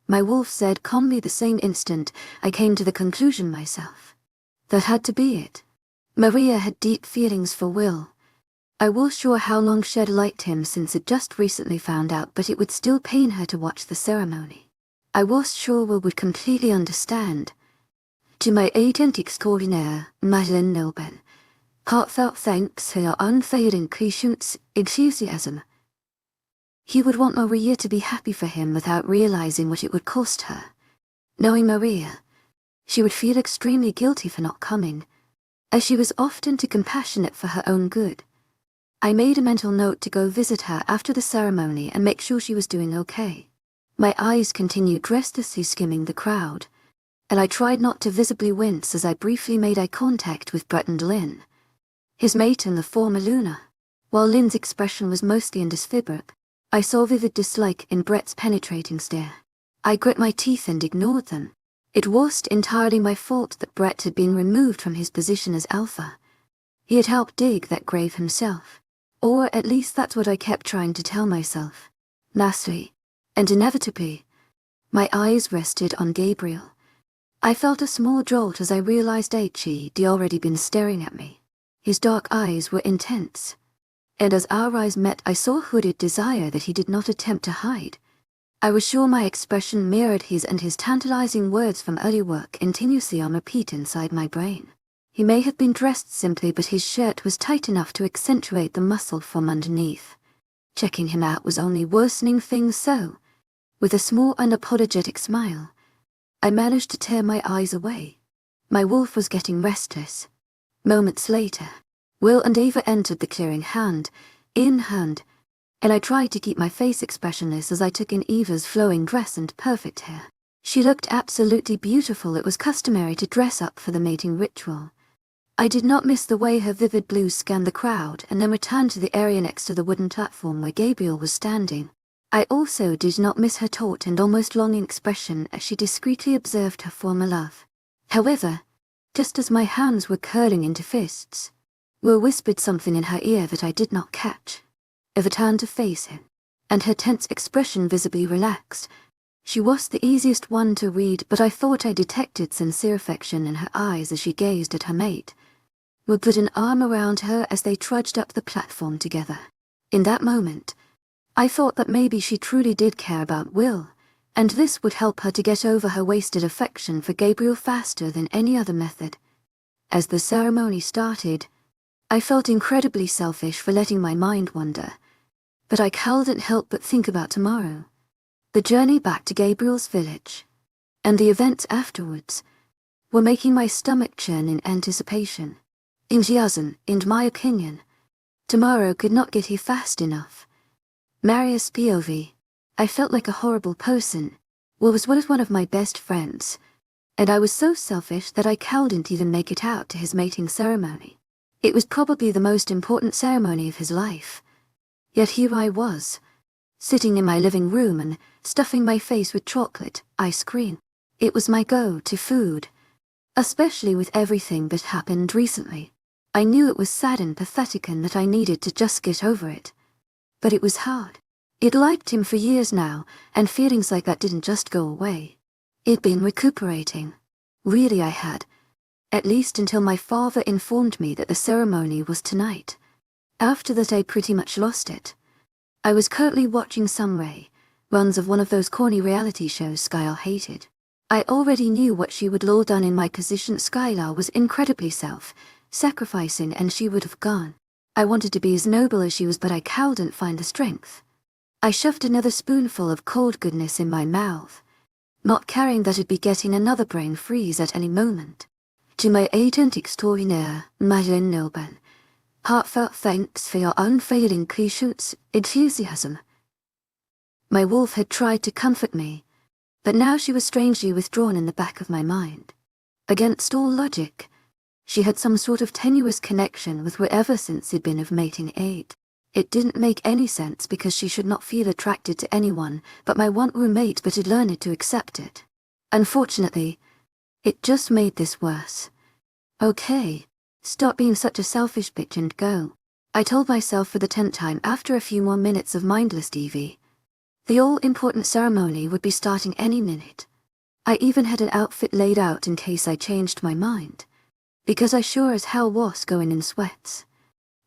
My wolf said calmly the same instant I came to the conclusion myself. That had to be it. Maria had deep feelings for Will. I was sure how long she'd liked him since it just recently found out, but it would still pain her to watch the ceremony. I was sure Will would completely understand. To my agent extraordinaire, Madeleine Nilben, heartfelt thanks for your unfailing patience, enthusiasm. He would want Maria to be happy for him without realizing what it would cost her. Knowing Maria, she would feel extremely guilty for not coming, as she was often too compassionate for her own good. I made a mental note to go visit her after the ceremony and make sure she was doing okay. My eyes continued restlessly skimming the crowd, and I tried not to visibly wince as I briefly made eye contact with Brett and Lynn, his mate and the former Luna. While Lynn's expression was mostly indescribable, I saw vivid dislike in Brett's penetrating stare. I grit my teeth and ignored them. It wasn't entirely my fault that Brett had been removed from his position as alpha. He had helped dig that grave himself. Or at least that's what I kept trying to tell myself. Lastly, and inevitably, my eyes rested on Gabriel. I felt a small jolt as I realized he'd already been staring at me. His dark eyes were intense, and as our eyes met I saw hooded desire that he did not attempt to hide. I was sure my expression mirrored his, and his tantalizing words from early work continuously on repeat inside my brain. He may have been dressed simply, but his shirt was tight enough to accentuate the muscle from underneath. Checking him out was only worsening things, so, with a small unapologetic smile, I managed to tear my eyes away. My wolf was getting restless. Moments later, Will and Ava entered the clearing hand in hand, and I tried to keep my face expressionless as I took in Eva's flowing dress and perfect hair. She looked absolutely beautiful. It was customary to dress up for the mating ritual. I did not miss the way her vivid blues scanned the crowd and then returned to the area next to the wooden platform where Gabriel was standing. I also did not miss her taut and almost longing expression as she discreetly observed her former love. However, just as my hands were curling into fists, Will whispered something in her ear that I did not catch. Eva turned to face him, and her tense expression visibly relaxed. She was the easiest one to read, but I thought I detected sincere affection in her eyes as she gazed at her mate. Will put an arm around her as they trudged up the platform together. In that moment, I thought that maybe she truly did care about Will, and this would help her to get over her wasted affection for Gabriel faster than any other method. As the ceremony started, I felt incredibly selfish for letting my mind wander, but I couldn't help but think about tomorrow, the journey back to Gabriel's village, and the events afterwards were making my stomach churn in anticipation. Enthusiasm, in my opinion. Tomorrow could not get here fast enough. Marius POV. I felt like a horrible person. Will was one of my best friends, and I was so selfish that I couldn't even make it out to his mating ceremony. It was probably the most important ceremony of his life. Yet here I was, sitting in my living room and stuffing my face with chocolate ice cream. It was my go-to food, especially with everything that happened recently. I knew it was sad and pathetic and that I needed to just get over it. But it was hard. I'd liked him for years now, and feelings like that didn't just go away. I'd been recuperating. Really I had. At least until my father informed me that the ceremony was tonight. After that I pretty much lost it. I was currently watching some runs of one of those corny reality shows Skylar hated. I already knew what she would all done in my position. Skylar was incredibly self-sacrificing, and she would have gone. I wanted to be as noble as she was, but I couldn't find the strength. I shoved another spoonful of cold goodness in my mouth, not caring that I'd be getting another brain freeze at any moment. To my agent extraordinaire, Madeleine Nilben, heartfelt thanks for your unfailing patience, enthusiasm. My wolf had tried to comfort me, but now she was strangely withdrawn in the back of my mind. Against all logic, she had some sort of tenuous connection with whoever since he'd been of mating aid. It didn't make any sense because she should not feel attracted to anyone but my one roommate, but had learned to accept it. Unfortunately, it just made this worse. Okay, stop being such a selfish bitch and go, I told myself for the 10th time after a few more minutes of mindless TV. The all-important ceremony would be starting any minute. I even had an outfit laid out in case I changed my mind, because I sure as hell was going in sweats.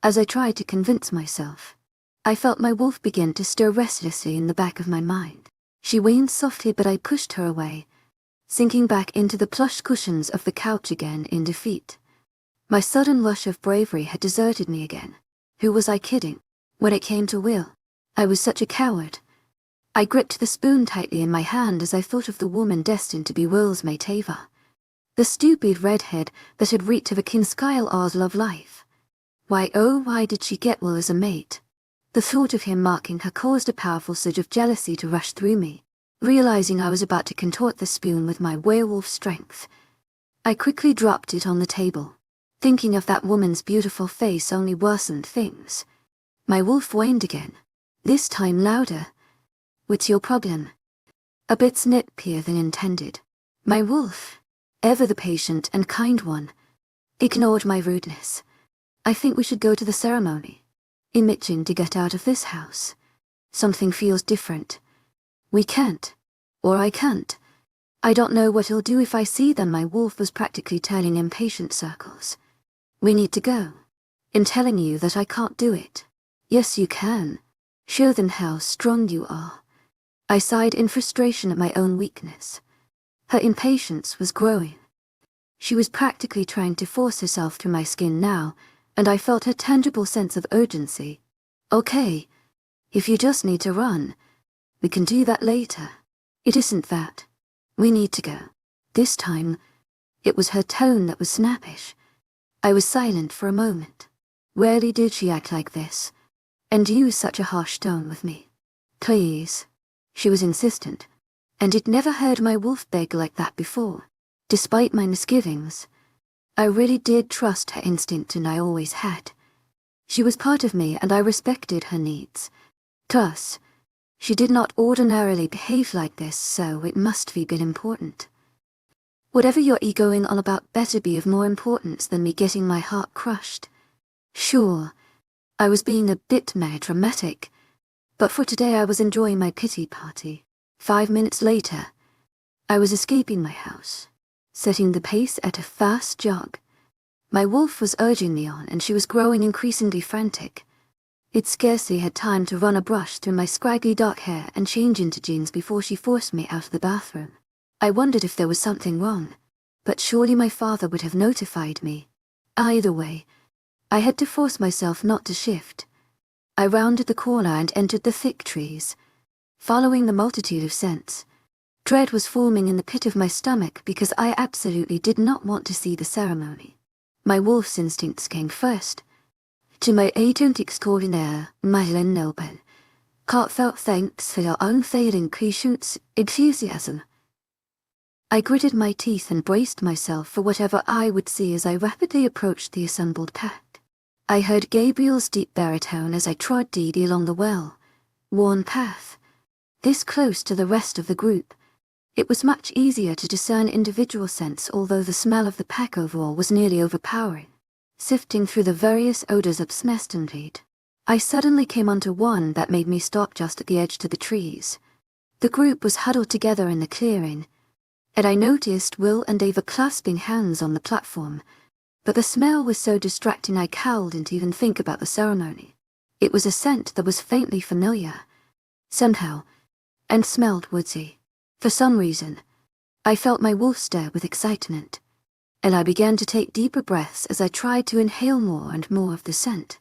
As I tried to convince myself, I felt my wolf begin to stir restlessly in the back of my mind. She whined softly, but I pushed her away, sinking back into the plush cushions of the couch again in defeat. My sudden rush of bravery had deserted me again. Who was I kidding? When it came to Will, I was such a coward. I gripped the spoon tightly in my hand as I thought of the woman destined to be Will's mate, Ava. The stupid redhead that had reeked of a Kinskyle love life. Why, oh why did she get Will as a mate? The thought of him marking her caused a powerful surge of jealousy to rush through me. Realizing I was about to contort the spoon with my werewolf strength, I quickly dropped it on the table. Thinking of that woman's beautiful face only worsened things. My wolf whined again, this time louder. What's your problem? A bit snippier than intended. My wolf, ever the patient and kind one, ignored my rudeness. I think we should go to the ceremony. I'm itching to get out of this house. Something feels different. We can't. Or I can't. I don't know what he'll do if I see them. My wolf was practically turning impatient circles. We need to go. In telling you that I can't do it. Yes, you can. Show them how strong you are. I sighed in frustration at my own weakness. Her impatience was growing. She was practically trying to force herself through my skin now, and I felt her tangible sense of urgency. Okay, if you just need to run, we can do that later. It isn't that. We need to go. This time, it was her tone that was snappish. I was silent for a moment. Rarely did she act like this, and use such a harsh tone with me. Please. She was insistent, and I'd never heard my wolf beg like that before. Despite my misgivings, I really did trust her instinct, and I always had. She was part of me and I respected her needs. Thus, she did not ordinarily behave like this, so it must be been important. Whatever you're egoing on about better be of more importance than me getting my heart crushed. Sure, I was being a bit melodramatic, but for today I was enjoying my pity party. 5 minutes later, I was escaping my house, setting the pace at a fast jog. My wolf was urging me on, and she was growing increasingly frantic. It scarcely had time to run a brush through my scraggly dark hair and change into jeans before she forced me out of the bathroom. I wondered if there was something wrong, but surely my father would have notified me. Either way, I had to force myself not to shift. I rounded the corner and entered the thick trees, following the multitude of scents. Dread was forming in the pit of my stomach because I absolutely did not want to see the ceremony. My wolf's instincts came first. To my agent extraordinaire, Madeleine Noble, heartfelt thanks for your unfailing patience, enthusiasm. I gritted my teeth and braced myself for whatever I would see as I rapidly approached the assembled pack. I heard Gabriel's deep baritone as I trod Dee Dee along the well-worn path. This close to the rest of the group, it was much easier to discern individual scents, although the smell of the pack overall was nearly overpowering. Sifting through the various odors of Smestonlead, I suddenly came onto one that made me stop just at the edge to the trees. The group was huddled together in the clearing, and I noticed Will and Ava clasping hands on the platform, but the smell was so distracting I cowed and even think about the ceremony. It was a scent that was faintly familiar, somehow, and smelled woodsy. For some reason, I felt my wolf stir with excitement, and I began to take deeper breaths as I tried to inhale more and more of the scent.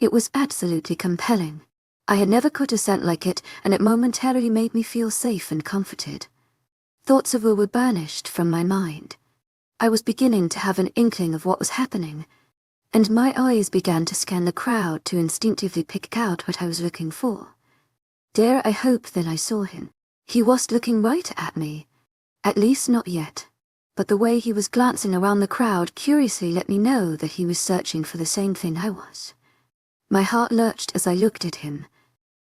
It was absolutely compelling. I had never caught a scent like it, and it momentarily made me feel safe and comforted. Thoughts of Will were banished from my mind. I was beginning to have an inkling of what was happening, and my eyes began to scan the crowd to instinctively pick out what I was looking for. Dare I hope then I saw him. He wasn't looking right at me, at least not yet, but the way he was glancing around the crowd curiously let me know that he was searching for the same thing I was. My heart lurched as I looked at him.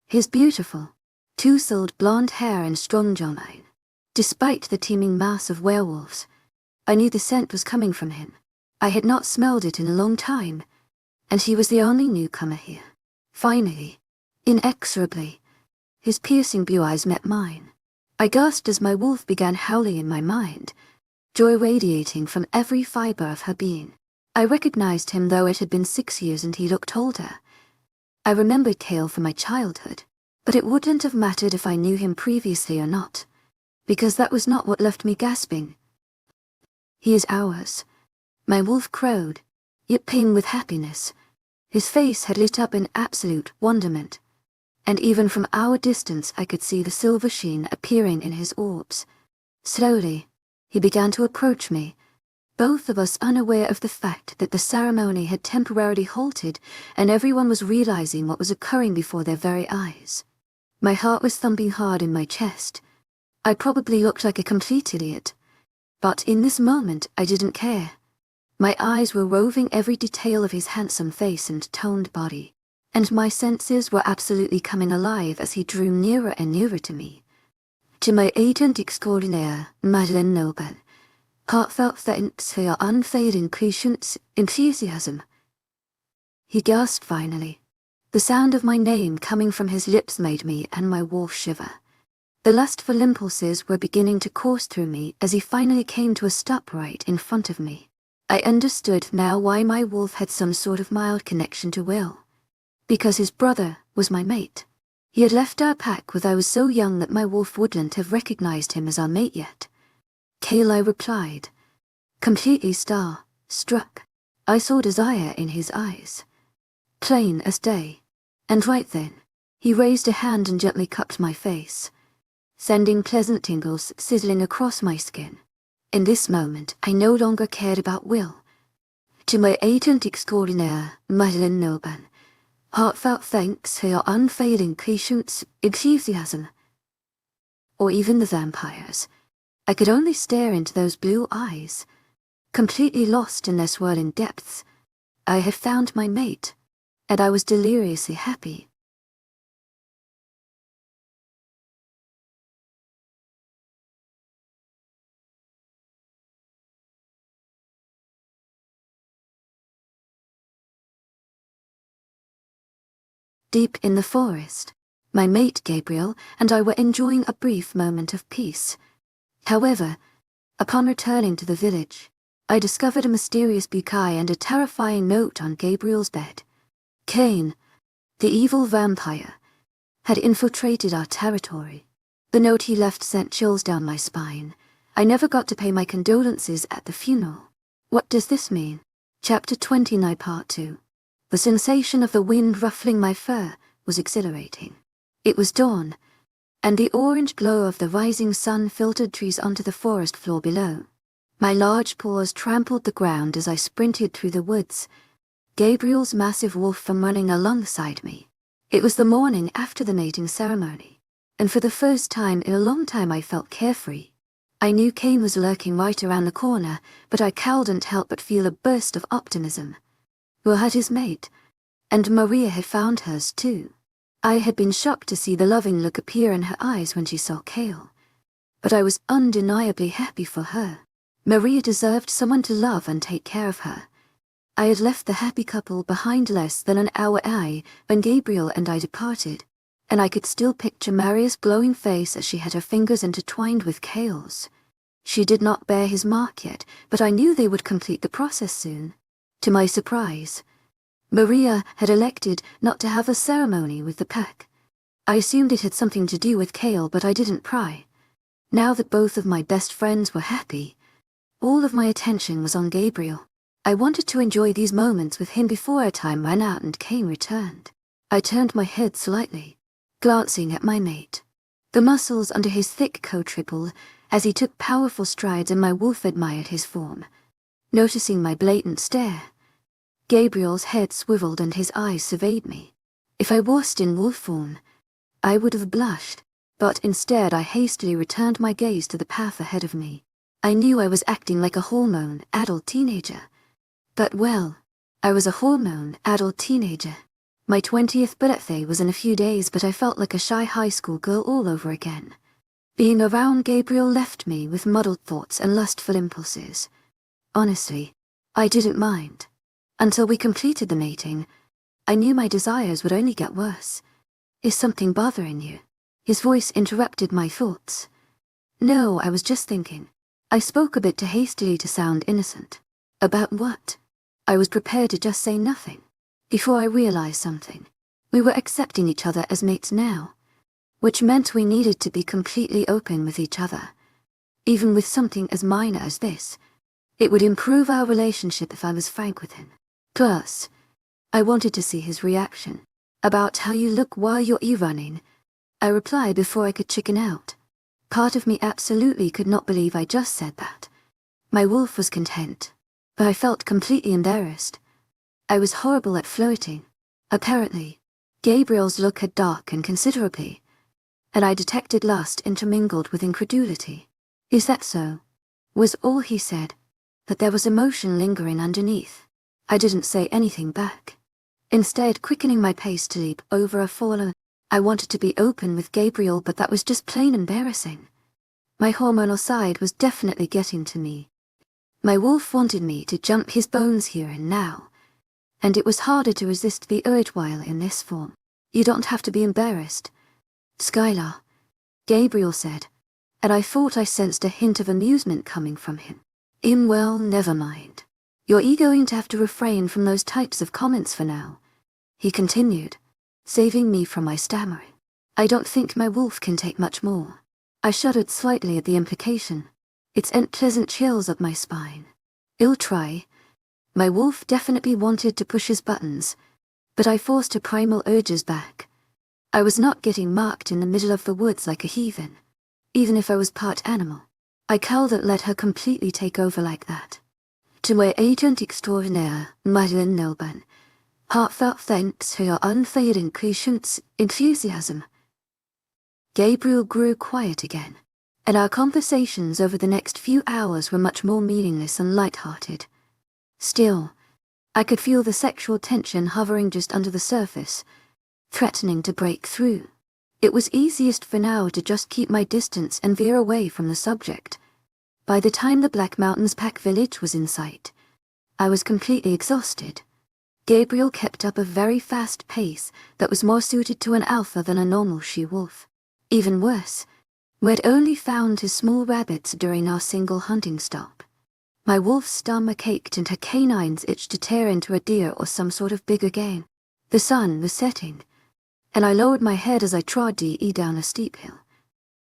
His beautiful, two-souled blonde hair and strong jawline. Despite the teeming mass of werewolves, I knew the scent was coming from him. I had not smelled it in a long time, and he was the only newcomer here. Finally, inexorably, his piercing blue eyes met mine. I gasped as my wolf began howling in my mind, joy radiating from every fiber of her being. I recognized him, though it had been 6 years and he looked older. I remembered Kale from my childhood, but it wouldn't have mattered if I knew him previously or not, because that was not what left me gasping. He is ours. My wolf crowed, yipping with happiness. His face had lit up in absolute wonderment, and even from our distance I could see the silver sheen appearing in his orbs. Slowly, he began to approach me, both of us unaware of the fact that the ceremony had temporarily halted and everyone was realizing what was occurring before their very eyes. My heart was thumping hard in my chest. I probably looked like a complete idiot, but in this moment I didn't care. My eyes were roving every detail of his handsome face and toned body, and my senses were absolutely coming alive as he drew nearer and nearer to me. To my agent extraordinaire, Madeleine Noble, heartfelt thanks for your unfailing patience, enthusiasm. He gasped finally. The sound of my name coming from his lips made me and my wolf shiver. The lustful impulses were beginning to course through me as he finally came to a stop right in front of me. I understood now why my wolf had some sort of mild connection to Will. Because his brother was my mate. He had left our pack when I was so young that my wolf wouldn't have recognized him as our mate yet. Kale, I replied, completely star-struck. I saw desire in his eyes, plain as day. And right then, he raised a hand and gently cupped my face, sending pleasant tingles sizzling across my skin. In this moment, I no longer cared about Will. To my agent extraordinaire, Madeleine Noble, heartfelt thanks for your unfailing patience, enthusiasm. Or even the vampires. I could only stare into those blue eyes, completely lost in their swirling depths. I had found my mate, and I was deliriously happy. Deep in the forest, my mate Gabriel and I were enjoying a brief moment of peace. However, upon returning to the village, I discovered a mysterious bouquet and a terrifying note on Gabriel's bed. Cain, the evil vampire, had infiltrated our territory. The note he left sent chills down my spine. I never got to pay my condolences at the funeral. What does this mean? Chapter 29 Part 2. The sensation of the wind ruffling my fur was exhilarating. It was dawn, and the orange glow of the rising sun filtered trees onto the forest floor below. My large paws trampled the ground as I sprinted through the woods, Gabriel's massive wolf from running alongside me. It was the morning after the mating ceremony, and for the first time in a long time I felt carefree. I knew Cain was lurking right around the corner, but I couldn't help but feel a burst of optimism. Will had his mate, and Maria had found hers too. I had been shocked to see the loving look appear in her eyes when she saw Kale, but I was undeniably happy for her. Maria deserved someone to love and take care of her. I had left the happy couple behind less than an hour when Gabriel and I departed, and I could still picture Maria's glowing face as she had her fingers intertwined with Kale's. She did not bear his mark yet, but I knew they would complete the process soon. To my surprise, Maria had elected not to have a ceremony with the pack. I assumed it had something to do with Kale, but I didn't pry. Now that both of my best friends were happy, all of my attention was on Gabriel. I wanted to enjoy these moments with him before our time ran out and Cain returned. I turned my head slightly, glancing at my mate. The muscles under his thick coat rippled as he took powerful strides, and my wolf admired his form. Noticing my blatant stare, Gabriel's head swiveled and his eyes surveyed me. If I was in wolf form, I would have blushed, but instead I hastily returned my gaze to the path ahead of me. I knew I was acting like a hormone adult teenager. But well, I was a hormone adult teenager. My 20th birthday was in a few days, but I felt like a shy high school girl all over again. Being around Gabriel left me with muddled thoughts and lustful impulses. Honestly, I didn't mind. Until we completed the mating, I knew my desires would only get worse. Is something bothering you? His voice interrupted my thoughts. No, I was just thinking. I spoke a bit too hastily to sound innocent. About what? I was prepared to just say nothing. Before I realized something. We were accepting each other as mates now, which meant we needed to be completely open with each other. Even with something as minor as this, it would improve our relationship if I was frank with him. Plus, I wanted to see his reaction. About how you look while you're e-running, I replied before I could chicken out. Part of me absolutely could not believe I just said that. My wolf was content, but I felt completely embarrassed. I was horrible at flirting. Apparently, Gabriel's look had darkened considerably, and I detected lust intermingled with incredulity. Is that so? Was all he said, but there was emotion lingering underneath. I didn't say anything back. Instead, quickening my pace to leap over a fallen, I wanted to be open with Gabriel, but that was just plain embarrassing. My hormonal side was definitely getting to me. My wolf wanted me to jump his bones here and now, and it was harder to resist the urge while in this form. You don't have to be embarrassed, Skylar, Gabriel said, and I thought I sensed a hint of amusement coming from him. Well, never mind. You're going to have to refrain from those types of comments for now, he continued, saving me from my stammering. I don't think my wolf can take much more. I shuddered slightly at the implication. It sent pleasant chills up my spine. I'll try. My wolf definitely wanted to push his buttons, but I forced her primal urges back. I was not getting marked in the middle of the woods like a heathen. Even if I was part animal, I couldn't let her completely take over like that. To my agent extraordinaire, Madeline Nelban, heartfelt thanks for your unfailing patience, enthusiasm. Gabriel grew quiet again, and our conversations over the next few hours were much more meaningless and light-hearted. Still, I could feel the sexual tension hovering just under the surface, threatening to break through. It was easiest for now to just keep my distance and veer away from the subject. By the time the Black Mountains Pack village was in sight, I was completely exhausted. Gabriel kept up a very fast pace that was more suited to an alpha than a normal she-wolf. Even worse, we'd only found his small rabbits during our single hunting stop. My wolf's stomach ached and her canines itched to tear into a deer or some sort of bigger game. The sun was setting, and I lowered my head as I trod down a steep hill.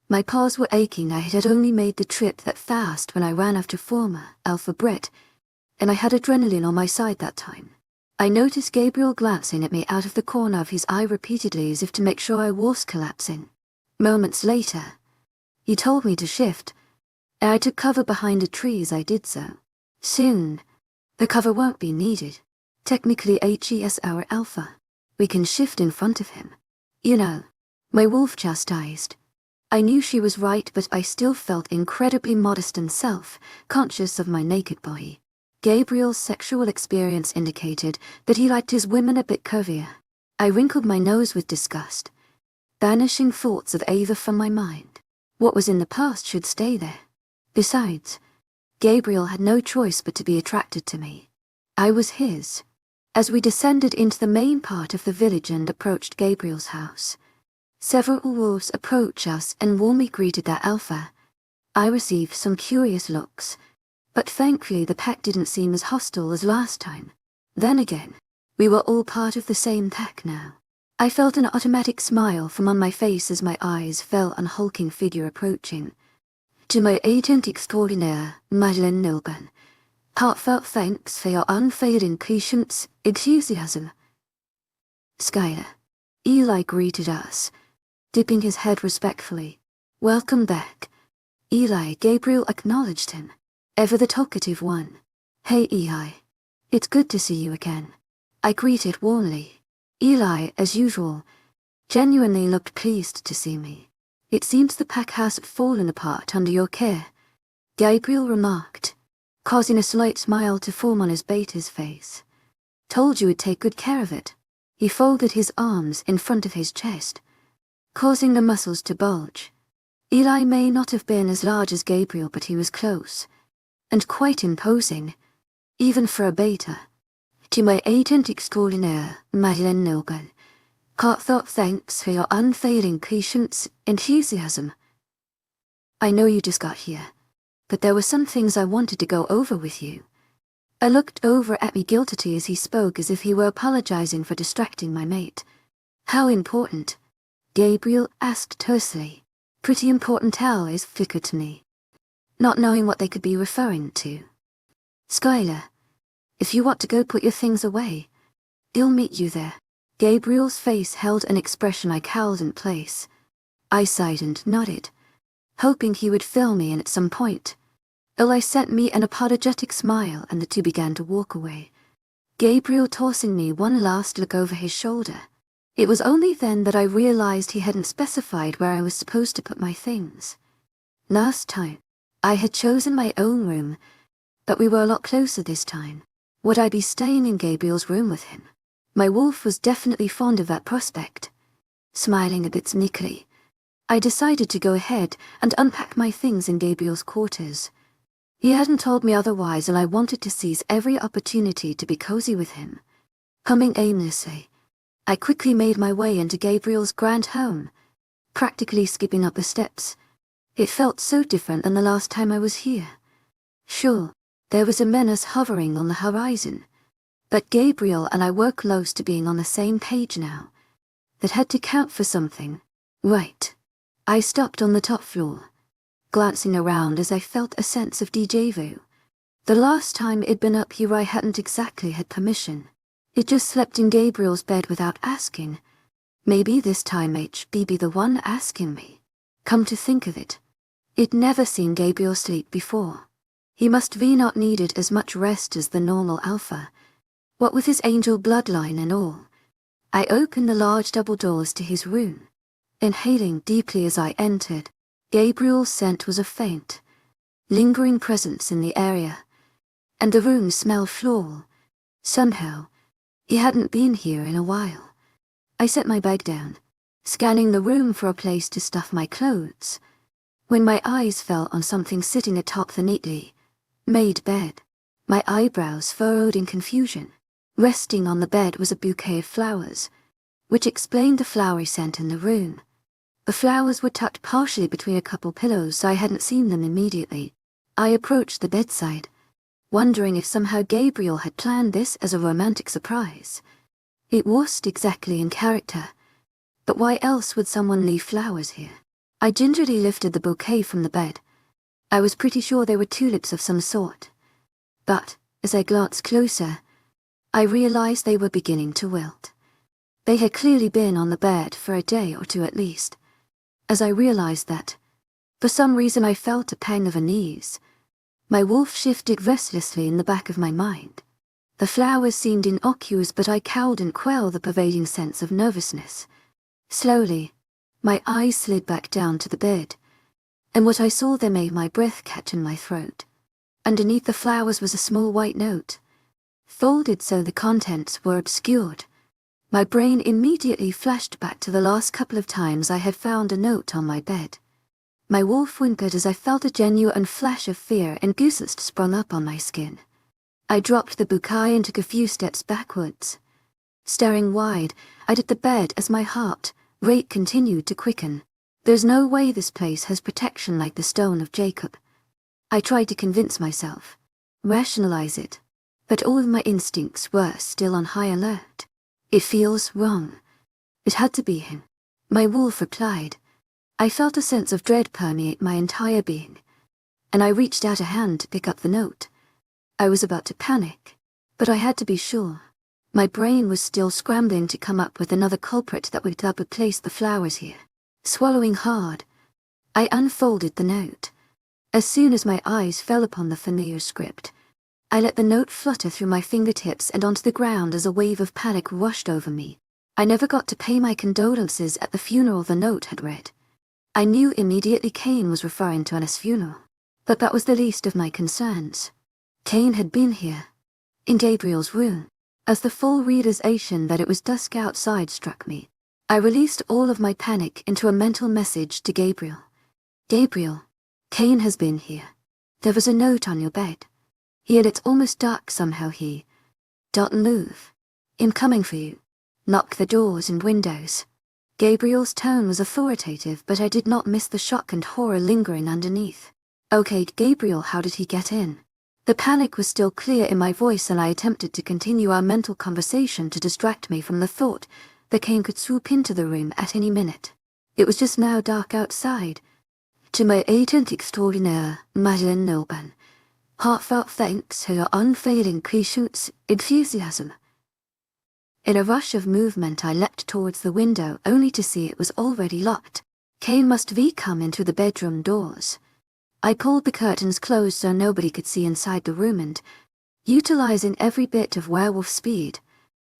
My paws were aching. I had only made the trip that fast when I ran after former Alpha Brett, and I had adrenaline on my side that time. I noticed Gabriel glancing at me out of the corner of his eye repeatedly as if to make sure I was collapsing. Moments later, he told me to shift, and I took cover behind a tree as I did so. Soon, the cover won't be needed. Technically HES our Alpha. We can shift in front of him. You know, my wolf chastised. I knew she was right, but I still felt incredibly modest and self-conscious of my naked body. Gabriel's sexual experience indicated that he liked his women a bit curvier. I wrinkled my nose with disgust, banishing thoughts of Ava from my mind. What was in the past should stay there. Besides, Gabriel had no choice but to be attracted to me. I was his. As we descended into the main part of the village and approached Gabriel's house, several wolves approached us and warmly greeted their alpha. I received some curious looks, but thankfully the pack didn't seem as hostile as last time. Then again, we were all part of the same pack now. I felt an automatic smile from on my face as my eyes fell on a hulking figure approaching. To my agent extraordinaire, Madeline Nelban, heartfelt thanks for your unfailing patience, enthusiasm. Skylar. Eli greeted us, dipping his head respectfully. Welcome back. Eli. Gabriel acknowledged him, ever the talkative one. Hey Eli. It's good to see you again. I greeted warmly. Eli, as usual, genuinely looked pleased to see me. It seems the pack hasn't fallen apart under your care, Gabriel remarked, causing a slight smile to form on his beta's face. Told you we'd take good care of it. He folded his arms in front of his chest, causing the muscles to bulge. Eli may not have been as large as Gabriel, but he was close, and quite imposing, even for a beta. To my agent extraordinaire, Madeleine Nogan, heartfelt thanks for your unfailing patience, enthusiasm. I know you just got here, but there were some things I wanted to go over with you. I looked over at me guiltily as he spoke, as if he were apologizing for distracting my mate. How important? Gabriel asked tersely. Pretty important, Hal is flickered to me, not knowing what they could be referring to. Skylar, if you want to go put your things away, I'll meet you there. Gabriel's face held an expression I cowled in place. I sighed and nodded, hoping he would fill me in at some point. Eli sent me an apologetic smile, and the two began to walk away, Gabriel tossing me one last look over his shoulder. It was only then that I realized he hadn't specified where I was supposed to put my things. Last time, I had chosen my own room, but we were a lot closer this time. Would I be staying in Gabriel's room with him? My wolf was definitely fond of that prospect. Smiling a bit sneakily, I decided to go ahead and unpack my things in Gabriel's quarters. He hadn't told me otherwise, and I wanted to seize every opportunity to be cozy with him. Humming aimlessly, I quickly made my way into Gabriel's grand home, practically skipping up the steps. It felt so different than the last time I was here. Sure, there was a menace hovering on the horizon, but Gabriel and I were close to being on the same page now. That had to count for something, right? I stopped on the top floor, glancing around as I felt a sense of déjà vu. The last time it'd been up here I hadn't exactly had permission. It just slept in Gabriel's bed without asking. Maybe this time HB be the one asking me. Come to think of it, I'd never seen Gabriel sleep before. He must be not needed as much rest as the normal alpha, what with his angel bloodline and all. I opened the large double doors to his room, inhaling deeply as I entered. Gabriel's scent was a faint, lingering presence in the area, and the room smelled floral. Somehow, he hadn't been here in a while. I set my bag down, scanning the room for a place to stuff my clothes, when my eyes fell on something sitting atop the neatly made bed. My eyebrows furrowed in confusion. Resting on the bed was a bouquet of flowers, which explained the flowery scent in the room. The flowers were tucked partially between a couple pillows, so I hadn't seen them immediately. I approached the bedside, wondering if somehow Gabriel had planned this as a romantic surprise. It wasn't exactly in character, but why else would someone leave flowers here? I gingerly lifted the bouquet from the bed. I was pretty sure they were tulips of some sort, but as I glanced closer, I realized they were beginning to wilt. They had clearly been on the bed for a day or two at least. As I realized that, for some reason I felt a pang of unease. My wolf shifted restlessly in the back of my mind. The flowers seemed innocuous, but I cowed and quelled the pervading sense of nervousness. Slowly, my eyes slid back down to the bed, and what I saw there made my breath catch in my throat. Underneath the flowers was a small white note, folded so the contents were obscured. My brain immediately flashed back to the last couple of times I had found a note on my bed. My wolf whimpered as I felt a genuine flash of fear and goosebumps sprung up on my skin. I dropped the bouquet and took a few steps backwards. Staring wide, I at the bed as my heart rate continued to quicken. There's no way this place has protection like the Stone of Jacob. I tried to convince myself, rationalize it, but all of my instincts were still on high alert. It feels wrong. It had to be him. My wolf replied. I felt a sense of dread permeate my entire being, and I reached out a hand to pick up the note. I was about to panic, but I had to be sure. My brain was still scrambling to come up with another culprit that would help replace the flowers here. Swallowing hard, I unfolded the note. As soon as my eyes fell upon the familiar script, I let the note flutter through my fingertips and onto the ground as a wave of panic rushed over me. I never got to pay my condolences at the funeral the note had read. I knew immediately Cain was referring to Anna's funeral, but that was the least of my concerns. Cain had been here, in Gabriel's room. As the full realization that it was dusk outside struck me, I released all of my panic into a mental message to Gabriel. Gabriel, Kane has been here. There was a note on your bed. Yet it's almost dark somehow. Don't move. I'm coming for you. Knock the doors and windows. Gabriel's tone was authoritative, but I did not miss the shock and horror lingering underneath. Okay, Gabriel, how did he get in? The panic was still clear in my voice, and I attempted to continue our mental conversation to distract me from the thought that Kane could swoop into the room at any minute. It was just now dark outside. To my agent extraordinaire, Madeleine Noban, heartfelt thanks for your unfailing patience, enthusiasm. In a rush of movement, I leapt towards the window, only to see it was already locked. Kane must have come into the bedroom doors. I pulled the curtains closed so nobody could see inside the room, and, utilizing every bit of werewolf speed,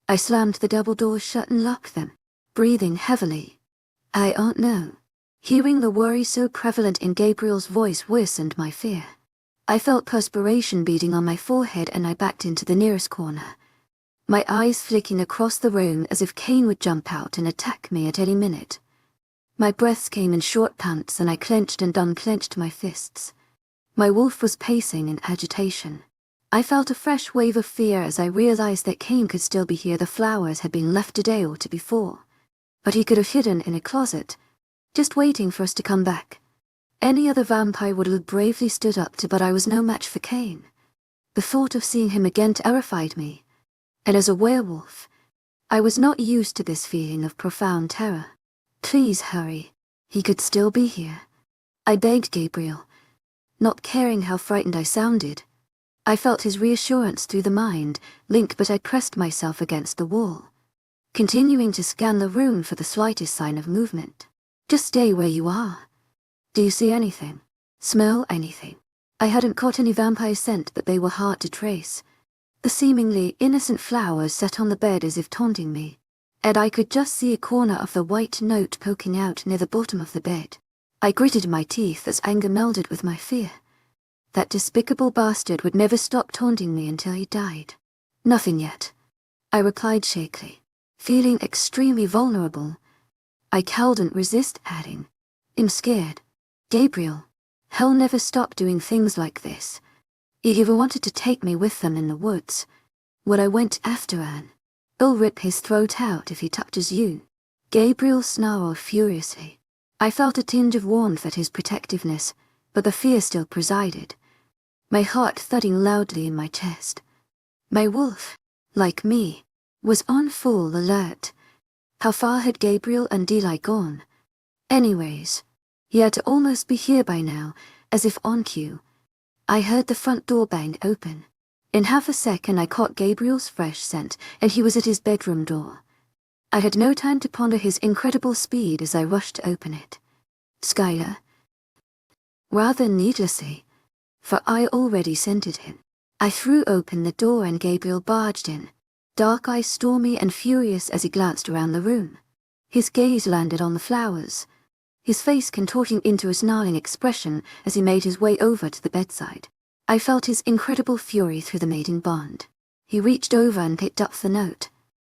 I slammed the double doors shut and locked them, breathing heavily. I don't know. Hearing the worry so prevalent in Gabriel's voice worsened my fear. I felt perspiration beading on my forehead, and I backed into the nearest corner, my eyes flicking across the room as if Kane would jump out and attack me at any minute. My breaths came in short pants, and I clenched and unclenched my fists. My wolf was pacing in agitation. I felt a fresh wave of fear as I realized that Kane could still be here. The flowers had been left a day or two before, but he could have hidden in a closet, just waiting for us to come back. Any other vampire would have bravely stood up to, but I was no match for Kane. The thought of seeing him again terrified me, and as a werewolf, I was not used to this feeling of profound terror. Please hurry. He could still be here, I begged Gabriel, not caring how frightened I sounded. I felt his reassurance through the mind link, but I pressed myself against the wall, continuing to scan the room for the slightest sign of movement. Just stay where you are. Do you see anything? Smell anything? I hadn't caught any vampire scent, but they were hard to trace. The seemingly innocent flowers sat on the bed as if taunting me, and I could just see a corner of the white note poking out near the bottom of the bed. I gritted my teeth as anger melded with my fear. That despicable bastard would never stop taunting me until he died. Nothing yet, I replied shakily, feeling extremely vulnerable. I couldn't resist adding, I'm scared. Gabriel, hell never stopped doing things like this. He ever wanted to take me with them in the woods. When I went after Anne, he'll rip his throat out if he touches you. Gabriel snarled furiously. I felt a tinge of warmth at his protectiveness, but the fear still presided, my heart thudding loudly in my chest. My wolf, like me, was on full alert. How far had Gabriel and Eli gone? Anyways, he had to almost be here by now, as if on cue. I heard the front door bang open. In half a second I caught Gabriel's fresh scent, and he was at his bedroom door. I had no time to ponder his incredible speed as I rushed to open it. Skylar. Rather needlessly, for I already scented him. I threw open the door and Gabriel barged in, dark eyes stormy and furious as he glanced around the room. His gaze landed on the flowers, his face contorting into a snarling expression as he made his way over to the bedside. I felt his incredible fury through the mating bond. He reached over and picked up the note,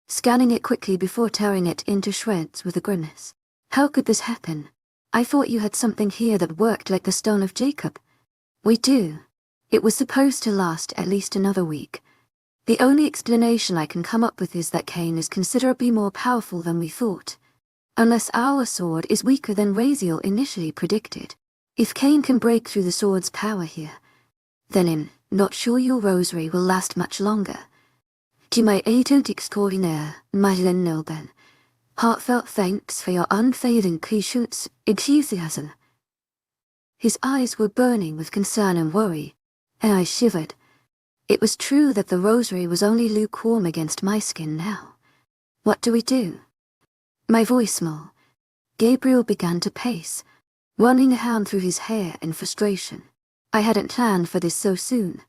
scanning it quickly before tearing it into shreds with a grimace. How could this happen? I thought you had something here that worked like the Stone of Jacob. We do. It was supposed to last at least another week. The only explanation I can come up with is that Kane is considerably more powerful than we thought. Unless our sword is weaker than Raziel initially predicted. If Kane can break through the sword's power here, then I'm not sure your rosary will last much longer. To my agent extraordinaire, Madeleine Noban, heartfelt thanks for your unfailing patience, enthusiasm. His eyes were burning with concern and worry, and I shivered. It was true that the rosary was only lukewarm against my skin now. What do we do? My voice small. Gabriel began to pace, running a hand through his hair in frustration. I hadn't planned for this so soon.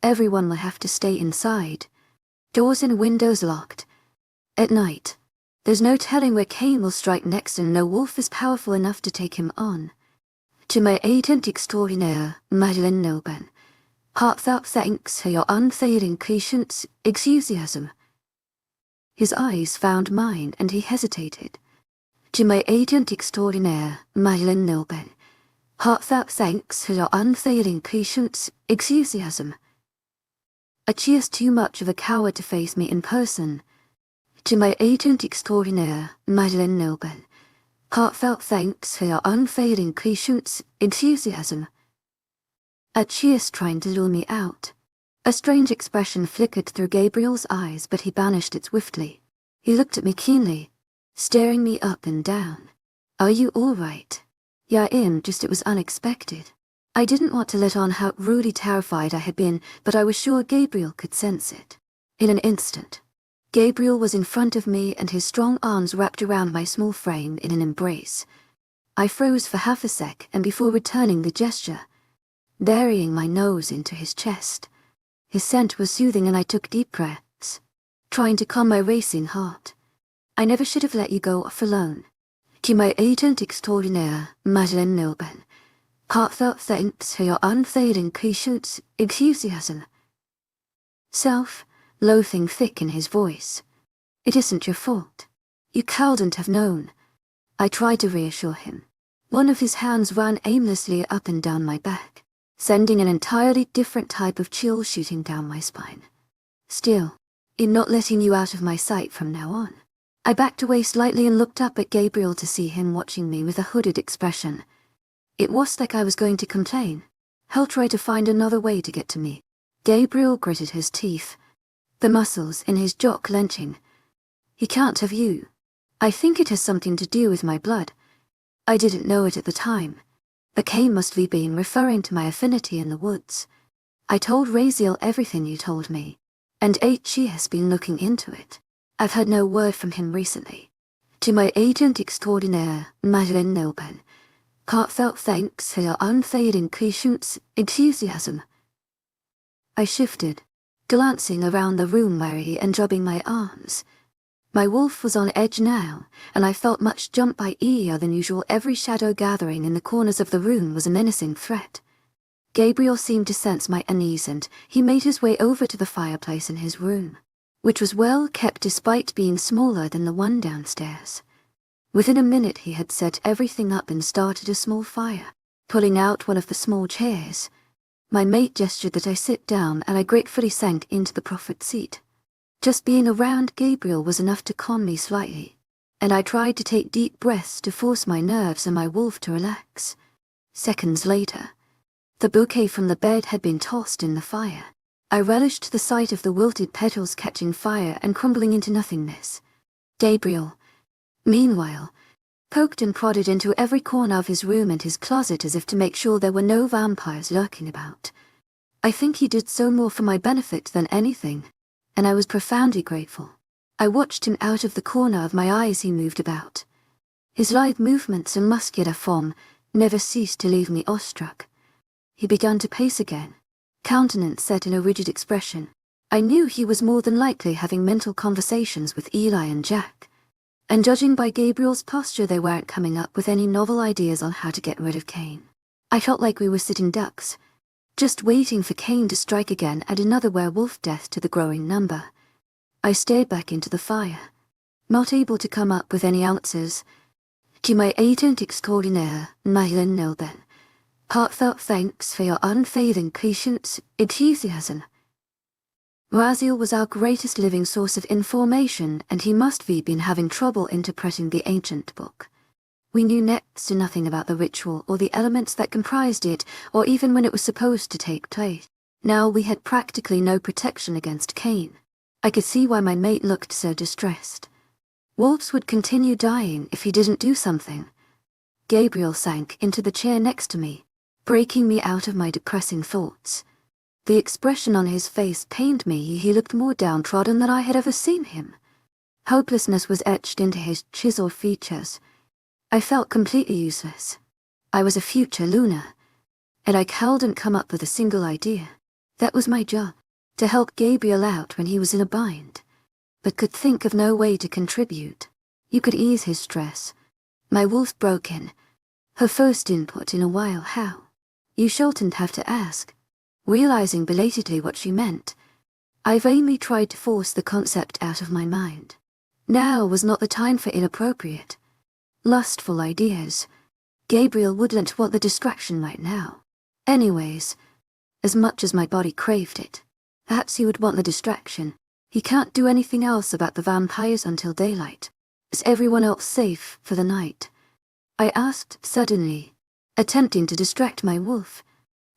Everyone will have to stay inside. Doors and windows locked. At night, there's no telling where Kane will strike next, and no wolf is powerful enough to take him on. To my agent extraordinaire, Madeleine Noban, heartfelt thanks for your unfailing patience, enthusiasm. His eyes found mine and he hesitated. To my agent extraordinaire, Madeleine Nilben, heartfelt thanks for your unfailing patience, enthusiasm. She is too much of a coward to face me in person. To my agent extraordinaire, Madeleine Nilben, heartfelt thanks for your unfailing patience, enthusiasm. She is trying to lure me out. A strange expression flickered through Gabriel's eyes, but he banished it swiftly. He looked at me keenly, staring me up and down. Are you all right? Yeah, just it was unexpected. I didn't want to let on how rudely terrified I had been, but I was sure Gabriel could sense it. In an instant, Gabriel was in front of me and his strong arms wrapped around my small frame in an embrace. I froze for half a sec and before returning the gesture, burying my nose into his chest. His scent was soothing and I took deep breaths, trying to calm my racing heart. I never should have let you go off alone. To my agent extraordinaire, Madeleine Nilben, heartfelt thanks for your unfailing patience, enthusiasm. Self-loathing thick in his voice. It isn't your fault. You couldn't have known. I tried to reassure him. One of his hands ran aimlessly up and down my back, sending an entirely different type of chill shooting down my spine. Still, in not letting you out of my sight from now on. I backed away slightly and looked up at Gabriel to see him watching me with a hooded expression. It was like I was going to complain. He'll try to find another way to get to me. Gabriel gritted his teeth, the muscles in his jaw clenching. He can't have you. I think it has something to do with my blood. I didn't know it at the time. The K must be been referring to my affinity in the woods. I told Raziel everything you told me, and he has been looking into it. I've heard no word from him recently. To my agent extraordinaire, Madeleine Nilben, heartfelt thanks for your unfailing patience, enthusiasm. I shifted, glancing around the room wearily and rubbing my arms. My wolf was on edge now, and I felt much jumped by easier than usual. Every shadow gathering in the corners of the room was a menacing threat. Gabriel seemed to sense my unease and he made his way over to the fireplace in his room, which was well kept despite being smaller than the one downstairs. Within a minute he had set everything up and started a small fire, pulling out one of the small chairs. My mate gestured that I sit down and I gratefully sank into the proffered seat. Just being around Gabriel was enough to calm me slightly, and I tried to take deep breaths to force my nerves and my wolf to relax. Seconds later, the bouquet from the bed had been tossed in the fire. I relished the sight of the wilted petals catching fire and crumbling into nothingness. Gabriel, meanwhile, poked and prodded into every corner of his room and his closet as if to make sure there were no vampires lurking about. I think he did so more for my benefit than anything, and I was profoundly grateful. I watched him out of the corner of my eyes. He moved about. His lithe movements and muscular form never ceased to leave me awestruck. He began to pace again, countenance set in a rigid expression. I knew he was more than likely having mental conversations with Eli and Jack, and judging by Gabriel's posture they weren't coming up with any novel ideas on how to get rid of Cain. I felt like we were sitting ducks, just waiting for Cain to strike again, add another werewolf death to the growing number. I stared back into the fire, not able to come up with any answers. To my agent extraordinaire, Madeleine Nilben, heartfelt thanks for your unfailing patience, enthusiasm. Raziel was our greatest living source of information, and he must have been having trouble interpreting the ancient book. We knew next to nothing about the ritual or the elements that comprised it, or even when it was supposed to take place. Now we had practically no protection against Cain. I could see why my mate looked so distressed. Wolves would continue dying if he didn't do something. Gabriel sank into the chair next to me, breaking me out of my depressing thoughts. The expression on his face pained me. He looked more downtrodden than I had ever seen him. Hopelessness was etched into his chiseled features. I felt completely useless. I was a future Luna, and I couldn't come up with a single idea. That was my job, to help Gabriel out when he was in a bind, but could think of no way to contribute. You could ease his stress. My wolf broke in, her first input in a while. How? You shouldn't have to ask. Realizing belatedly what she meant, I vainly tried to force the concept out of my mind. Now was not the time for inappropriate, lustful ideas. Gabriel wouldn't want the distraction right now. Anyways, as much as my body craved it, perhaps he would want the distraction. He can't do anything else about the vampires until daylight. Is everyone else safe for the night? I asked suddenly, attempting to distract my wolf.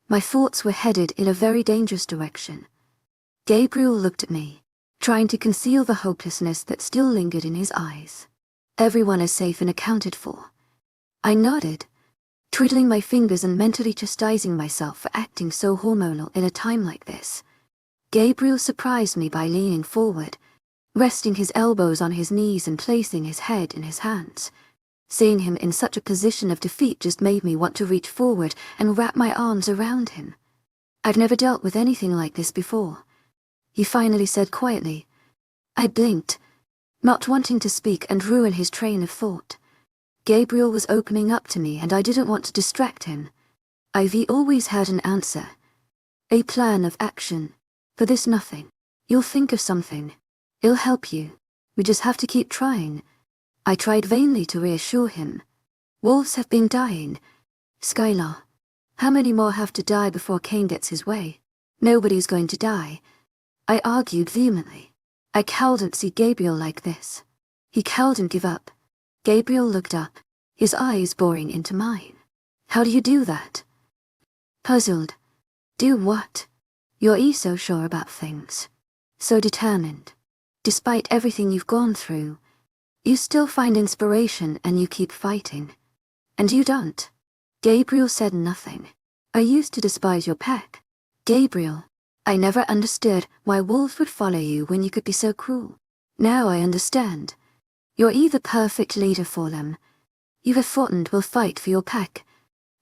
My thoughts were headed in a very dangerous direction. Gabriel looked at me, trying to conceal the hopelessness that still lingered in his eyes. Everyone is safe and accounted for. I nodded, twiddling my fingers and mentally chastising myself for acting so hormonal in a time like this. Gabriel surprised me by leaning forward, resting his elbows on his knees and placing his head in his hands. Seeing him in such a position of defeat just made me want to reach forward and wrap my arms around him. I've never dealt with anything like this before. He finally said quietly. I blinked, not wanting to speak and ruin his train of thought. Gabriel was opening up to me and I didn't want to distract him. Ivy always had an answer. A plan of action. For this nothing. You'll think of something. It'll help you. We just have to keep trying. I tried vainly to reassure him. Wolves have been dying. Skylar. How many more have to die before Cain gets his way? Nobody's going to die. I argued vehemently. I couldn't see Gabriel like this. He couldn't give up. Gabriel looked up, his eyes boring into mine. How do you do that? Puzzled. Do what? You're so sure about things. So determined. Despite everything you've gone through, you still find inspiration and you keep fighting. And you don't. Gabriel said nothing. I used to despise your pack. Gabriel, I never understood why wolves would follow you when you could be so cruel. Now I understand. You're the perfect leader for them. You have fought and will fight for your pack.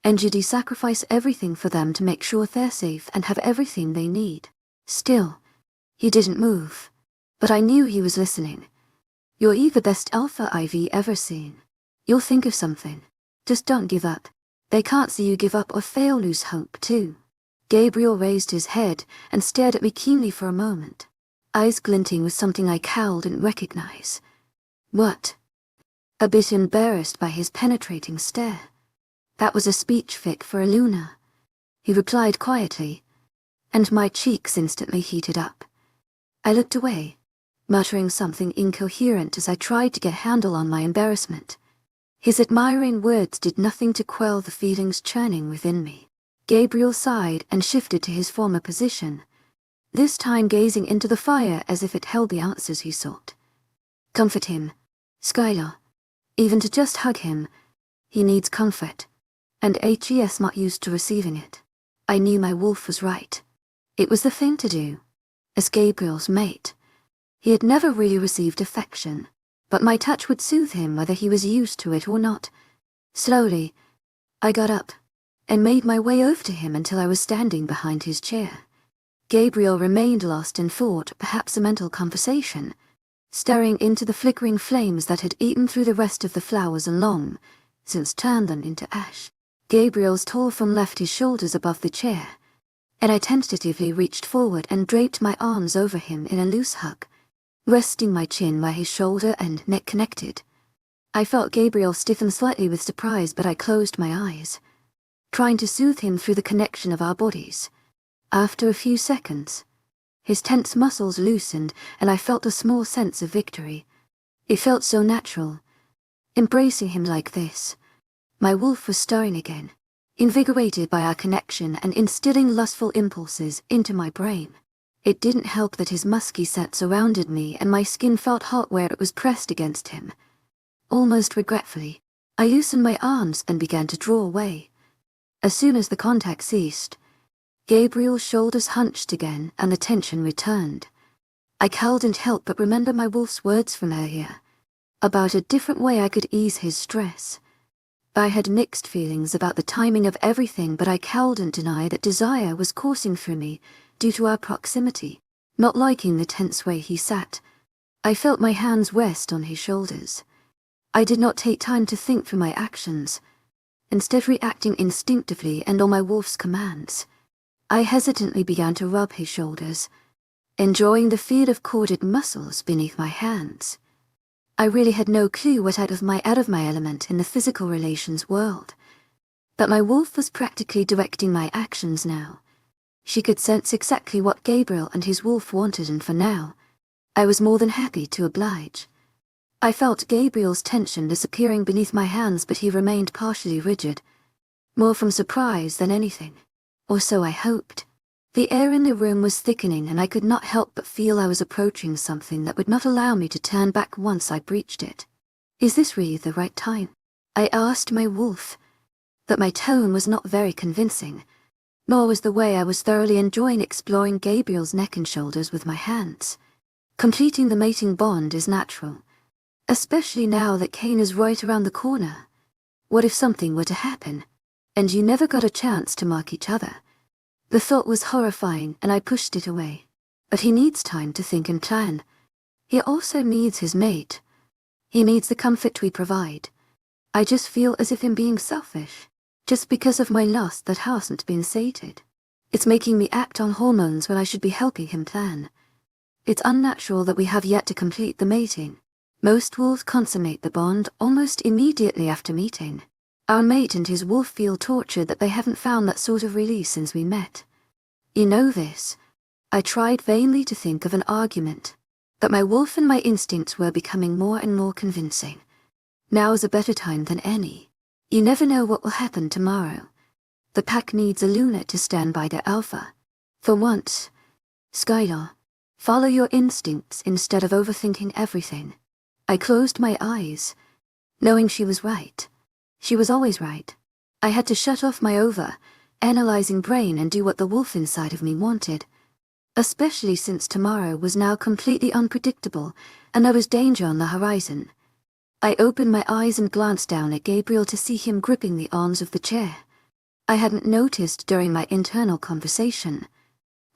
And you do sacrifice everything for them to make sure they're safe and have everything they need. Still, he didn't move. But I knew he was listening. You're the best alpha I've ever seen. You'll think of something. Just don't give up. They can't see you give up or fail, lose hope too. Gabriel raised his head and stared at me keenly for a moment, eyes glinting with something I couldn't recognize. What? A bit embarrassed by his penetrating stare. That was a speech fit for a Luna. He replied quietly, and my cheeks instantly heated up. I looked away, muttering something incoherent as I tried to get a handle on my embarrassment. His admiring words did nothing to quell the feelings churning within me. Gabriel sighed and shifted to his former position, this time gazing into the fire as if it held the answers he sought. Comfort him, Skylar. Even to just hug him, he needs comfort, and HES not used to receiving it. I knew my wolf was right. It was the thing to do. As Gabriel's mate, he had never really received affection, but my touch would soothe him whether he was used to it or not. Slowly, I got up and made my way over to him until I was standing behind his chair. Gabriel remained lost in thought, perhaps a mental conversation, staring into the flickering flames that had eaten through the rest of the flowers and long since turned them into ash. Gabriel's tall form left his shoulders above the chair, and I tentatively reached forward and draped my arms over him in a loose hug, resting my chin where his shoulder and neck connected. I felt Gabriel stiffen slightly with surprise, but I closed my eyes, trying to soothe him through the connection of our bodies. After a few seconds, his tense muscles loosened and I felt a small sense of victory. It felt so natural, embracing him like this. My wolf was stirring again, invigorated by our connection and instilling lustful impulses into my brain. It didn't help that his musky scent surrounded me and my skin felt hot where it was pressed against him. Almost regretfully, I loosened my arms and began to draw away. As soon as the contact ceased, Gabriel's shoulders hunched again and the tension returned. I couldn't help but remember my wolf's words from earlier, about a different way I could ease his stress. I had mixed feelings about the timing of everything, but I couldn't deny that desire was coursing through me due to our proximity. Not liking the tense way he sat, I felt my hands rest on his shoulders. I did not take time to think through my actions, instead reacting instinctively and on my wolf's commands. I hesitantly began to rub his shoulders, enjoying the feel of corded muscles beneath my hands. I really had no clue what out of my element in the physical relations world. But my wolf was practically directing my actions now. She could sense exactly what Gabriel and his wolf wanted, and for now, I was more than happy to oblige. I felt Gabriel's tension disappearing beneath my hands, but he remained partially rigid, more from surprise than anything. Or so I hoped. The air in the room was thickening, and I could not help but feel I was approaching something that would not allow me to turn back once I breached it. Is this really the right time? I asked my wolf. But my tone was not very convincing, nor was the way I was thoroughly enjoying exploring Gabriel's neck and shoulders with my hands. Completing the mating bond is natural, especially now that Cain is right around the corner. What if something were to happen, and you never got a chance to mark each other? The thought was horrifying, and I pushed it away. But he needs time to think and plan. He also needs his mate. He needs the comfort we provide. I just feel as if I'm being selfish, just because of my lust that hasn't been sated. It's making me act on hormones when I should be helping him plan. It's unnatural that we have yet to complete the mating. Most wolves consummate the bond almost immediately after meeting. Our mate and his wolf feel tortured that they haven't found that sort of release since we met. You know this. I tried vainly to think of an argument, but my wolf and my instincts were becoming more and more convincing. Now is a better time than any. You never know what will happen tomorrow. The pack needs a Luna to stand by their alpha. For once, Skylar, follow your instincts instead of overthinking everything. I closed my eyes, knowing she was right. She was always right. I had to shut off my analyzing brain and do what the wolf inside of me wanted. Especially since tomorrow was now completely unpredictable, and there was danger on the horizon. I opened my eyes and glanced down at Gabriel to see him gripping the arms of the chair. I hadn't noticed during my internal conversation,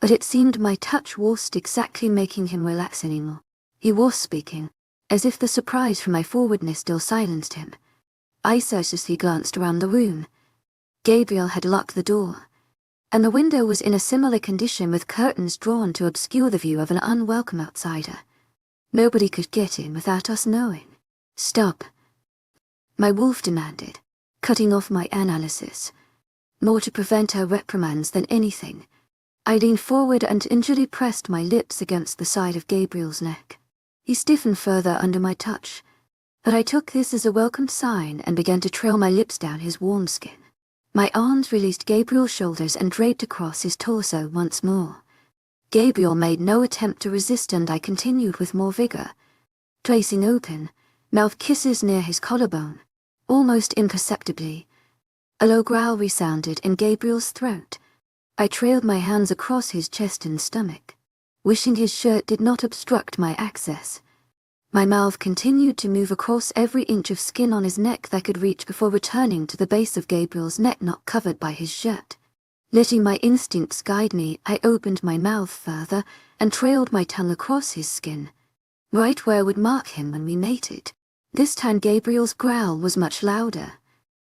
but it seemed my touch wasn't exactly making him relax anymore. He was speaking, as if the surprise from my forwardness still silenced him. I cautiously glanced around the room. Gabriel had locked the door, and the window was in a similar condition with curtains drawn to obscure the view of an unwelcome outsider. Nobody could get in without us knowing. Stop, my wolf demanded, cutting off my analysis. More to prevent her reprimands than anything. I leaned forward and gingerly pressed my lips against the side of Gabriel's neck. He stiffened further under my touch, but I took this as a welcome sign and began to trail my lips down his warm skin. My arms released Gabriel's shoulders and draped across his torso once more. Gabriel made no attempt to resist, and I continued with more vigor, placing open, mouth kisses near his collarbone. Almost imperceptibly, a low growl resounded in Gabriel's throat. I trailed my hands across his chest and stomach, wishing his shirt did not obstruct my access. My mouth continued to move across every inch of skin on his neck that I could reach before returning to the base of Gabriel's neck not covered by his shirt. Letting my instincts guide me, I opened my mouth further and trailed my tongue across his skin, right where I would mark him when we mated. This time Gabriel's growl was much louder.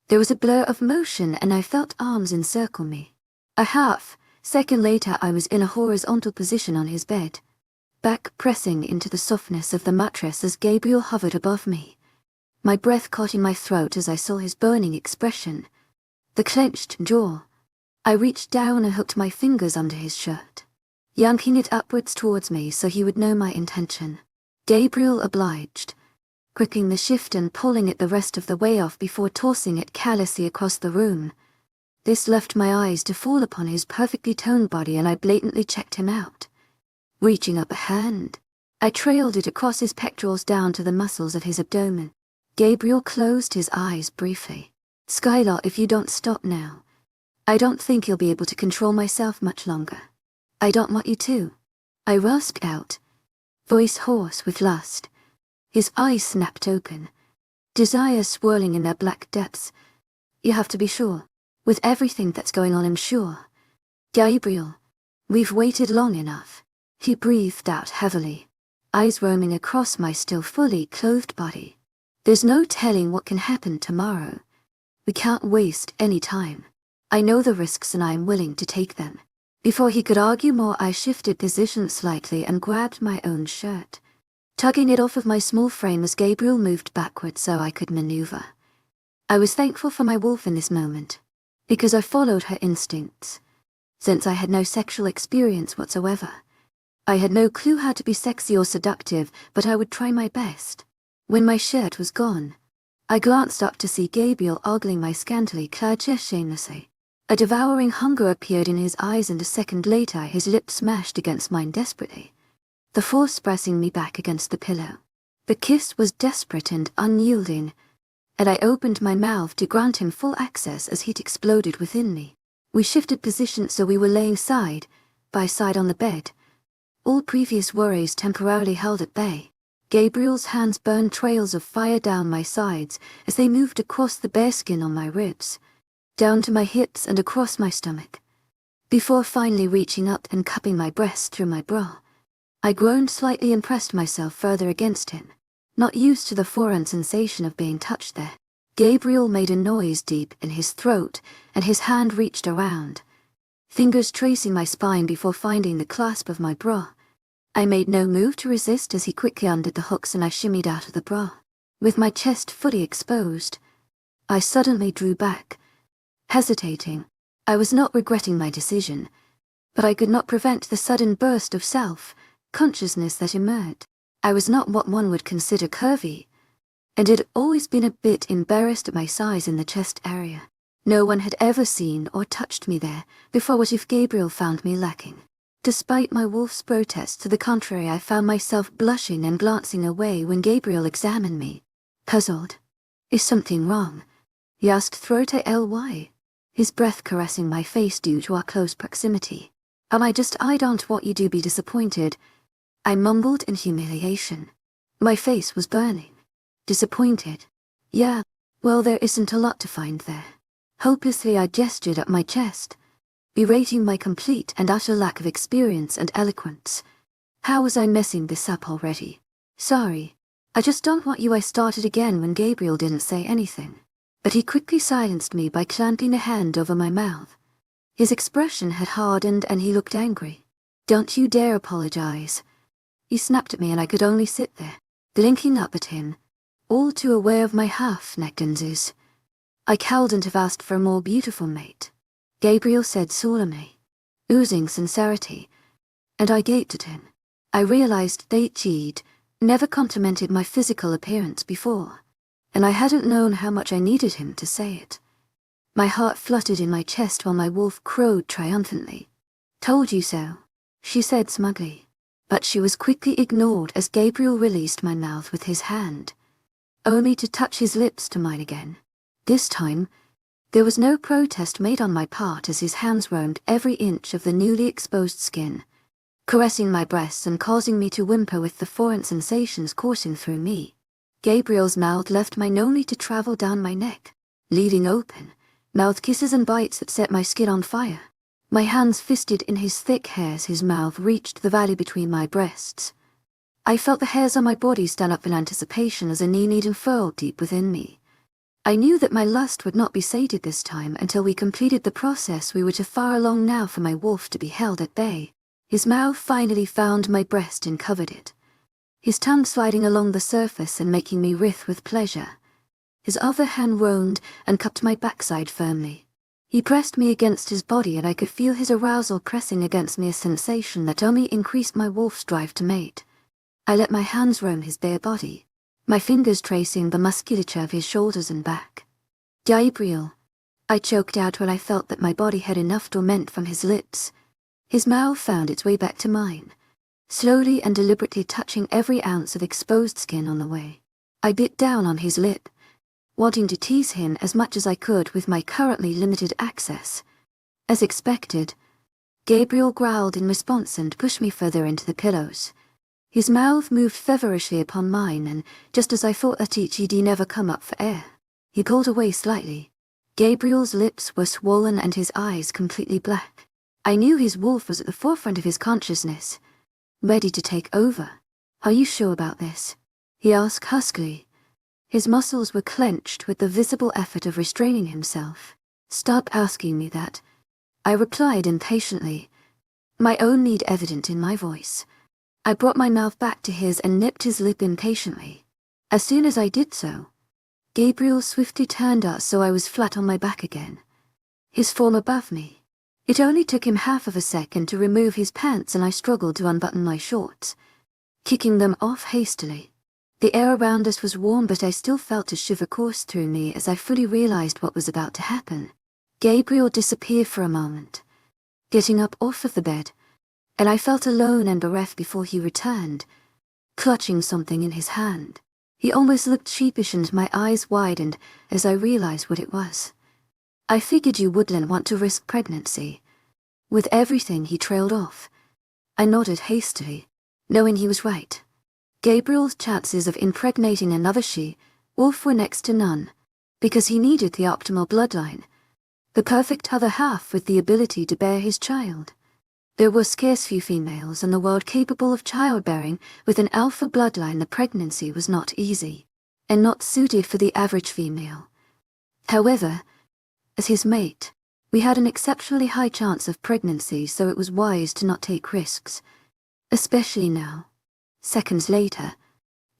There was a blur of motion, and I felt arms encircle me. A half-second later I was in a horizontal position on his bed, back pressing into the softness of the mattress as Gabriel hovered above me. My breath caught in my throat as I saw his burning expression, the clenched jaw. I reached down and hooked my fingers under his shirt, yanking it upwards towards me so he would know my intention. Gabriel obliged, gripping the shift and pulling it the rest of the way off before tossing it callously across the room. This left my eyes to fall upon his perfectly toned body, and I blatantly checked him out. Reaching up a hand, I trailed it across his pectorals down to the muscles of his abdomen. Gabriel closed his eyes briefly. Skylar, if you don't stop now, I don't think you'll be able to control myself much longer. I don't want you to. I rasped out, voice hoarse with lust. His eyes snapped open, desire swirling in their black depths. You have to be sure. With everything that's going on, I'm sure. Gabriel, we've waited long enough. He breathed out heavily, eyes roaming across my still fully clothed body. There's no telling what can happen tomorrow. We can't waste any time. I know the risks and I am willing to take them. Before he could argue more, I shifted position slightly and grabbed my own shirt, tugging it off of my small frame as Gabriel moved backward so I could maneuver. I was thankful for my wolf in this moment, because I followed her instincts. Since I had no sexual experience whatsoever, I had no clue how to be sexy or seductive, but I would try my best. When my shirt was gone, I glanced up to see Gabriel ogling my scantily clad chest shamelessly. A devouring hunger appeared in his eyes, and a second later his lips smashed against mine desperately, the force pressing me back against the pillow. The kiss was desperate and unyielding, and I opened my mouth to grant him full access as heat exploded within me. We shifted positions so we were laying side by side on the bed, all previous worries temporarily held at bay. Gabriel's hands burned trails of fire down my sides as they moved across the bare skin on my ribs, down to my hips and across my stomach, before finally reaching up and cupping my breast through my bra. I groaned slightly and pressed myself further against him, not used to the foreign sensation of being touched there. Gabriel made a noise deep in his throat, and his hand reached around, fingers tracing my spine before finding the clasp of my bra. I made no move to resist as he quickly undid the hooks and I shimmied out of the bra. With my chest fully exposed, I suddenly drew back, hesitating. I was not regretting my decision, but I could not prevent the sudden burst of self-consciousness that emerged. I was not what one would consider curvy, and had always been a bit embarrassed at my size in the chest area. No one had ever seen or touched me there before. What if Gabriel found me lacking? Despite my wolf's protests to the contrary, I found myself blushing and glancing away when Gabriel examined me. Puzzled. Is something wrong? He asked throat-ly, his breath caressing my face due to our close proximity. Am I just I don't want you to be disappointed? I mumbled in humiliation. My face was burning. Disappointed? Yeah, well, there isn't a lot to find there. Hopelessly I gestured at my chest, berating my complete and utter lack of experience and eloquence. How was I messing this up already? Sorry. I just don't want you. I started again when Gabriel didn't say anything, but he quickly silenced me by clamping a hand over my mouth. His expression had hardened and he looked angry. Don't you dare apologize. He snapped at me and I could only sit there, blinking up at him, all too aware of my half-neckedness. I couldn't have asked for a more beautiful mate, Gabriel said solemnly, oozing sincerity, and I gaped at him. I realized she'd never complimented my physical appearance before, and I hadn't known how much I needed him to say it. My heart fluttered in my chest while my wolf crowed triumphantly. Told you so, she said smugly, but she was quickly ignored as Gabriel released my mouth with his hand, only to touch his lips to mine again. This time, there was no protest made on my part as his hands roamed every inch of the newly exposed skin, caressing my breasts and causing me to whimper with the foreign sensations coursing through me. Gabriel's mouth left mine only to travel down my neck, leaving open, mouth kisses and bites that set my skin on fire. My hands fisted in his thick hair as his mouth reached the valley between my breasts. I felt the hairs on my body stand up in anticipation as a knee unfurled deep within me. I knew that my lust would not be sated this time until we completed the process. We were too far along now for my wolf to be held at bay. His mouth finally found my breast and covered it, his tongue sliding along the surface and making me writhe with pleasure. His other hand roamed and cupped my backside firmly. He pressed me against his body and I could feel his arousal pressing against me, a sensation that only increased my wolf's drive to mate. I let my hands roam his bare body, my fingers tracing the musculature of his shoulders and back. Gabriel, I choked out when I felt that my body had enough torment from his lips. His mouth found its way back to mine, slowly and deliberately touching every ounce of exposed skin on the way. I bit down on his lip, wanting to tease him as much as I could with my currently limited access. As expected, Gabriel growled in response and pushed me further into the pillows. His mouth moved feverishly upon mine, and just as I thought that he'd never come up for air, he pulled away slightly. Gabriel's lips were swollen and his eyes completely black. I knew his wolf was at the forefront of his consciousness, ready to take over. Are you sure about this? He asked huskily. His muscles were clenched with the visible effort of restraining himself. Stop asking me that, I replied impatiently, my own need evident in my voice. I brought my mouth back to his and nipped his lip impatiently. As soon as I did so, Gabriel swiftly turned us so I was flat on my back again, his form above me. It only took him half of a second to remove his pants and I struggled to unbutton my shorts, kicking them off hastily. The air around us was warm, but I still felt a shiver course through me as I fully realized what was about to happen. Gabriel disappeared for a moment, getting up off of the bed, and I felt alone and bereft before he returned, clutching something in his hand. He almost looked sheepish and my eyes widened as I realized what it was. I figured you wouldn't want to risk pregnancy. With everything, he trailed off. I nodded hastily, knowing he was right. Gabriel's chances of impregnating another she-wolf were next to none, because he needed the optimal bloodline, the perfect other half with the ability to bear his child. There were scarce few females in the world capable of childbearing. With an alpha bloodline, the pregnancy was not easy, and not suited for the average female. However, as his mate, we had an exceptionally high chance of pregnancy, so it was wise to not take risks, especially now. Seconds later,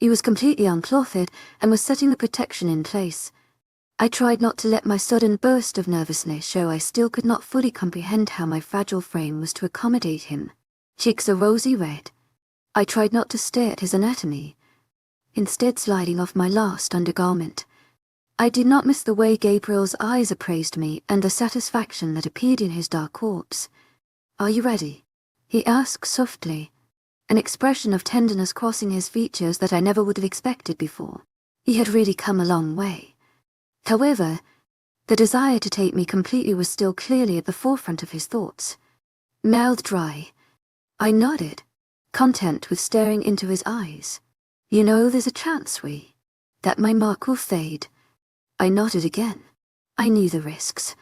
he was completely unclothed and was setting the protection in place. I tried not to let my sudden burst of nervousness show I still could not fully comprehend how my fragile frame was to accommodate him. Cheeks a rosy red, I tried not to stare at his anatomy, instead sliding off my last undergarment. I did not miss the way Gabriel's eyes appraised me and the satisfaction that appeared in his dark orbs. "Are you ready?" he asked softly, an expression of tenderness crossing his features that I never would have expected before. He had really come a long way. However, the desire to take me completely was still clearly at the forefront of his thoughts. Mouth dry, I nodded, content with staring into his eyes. "You know, there's a chance that my mark will fade." I nodded again. I knew the risks,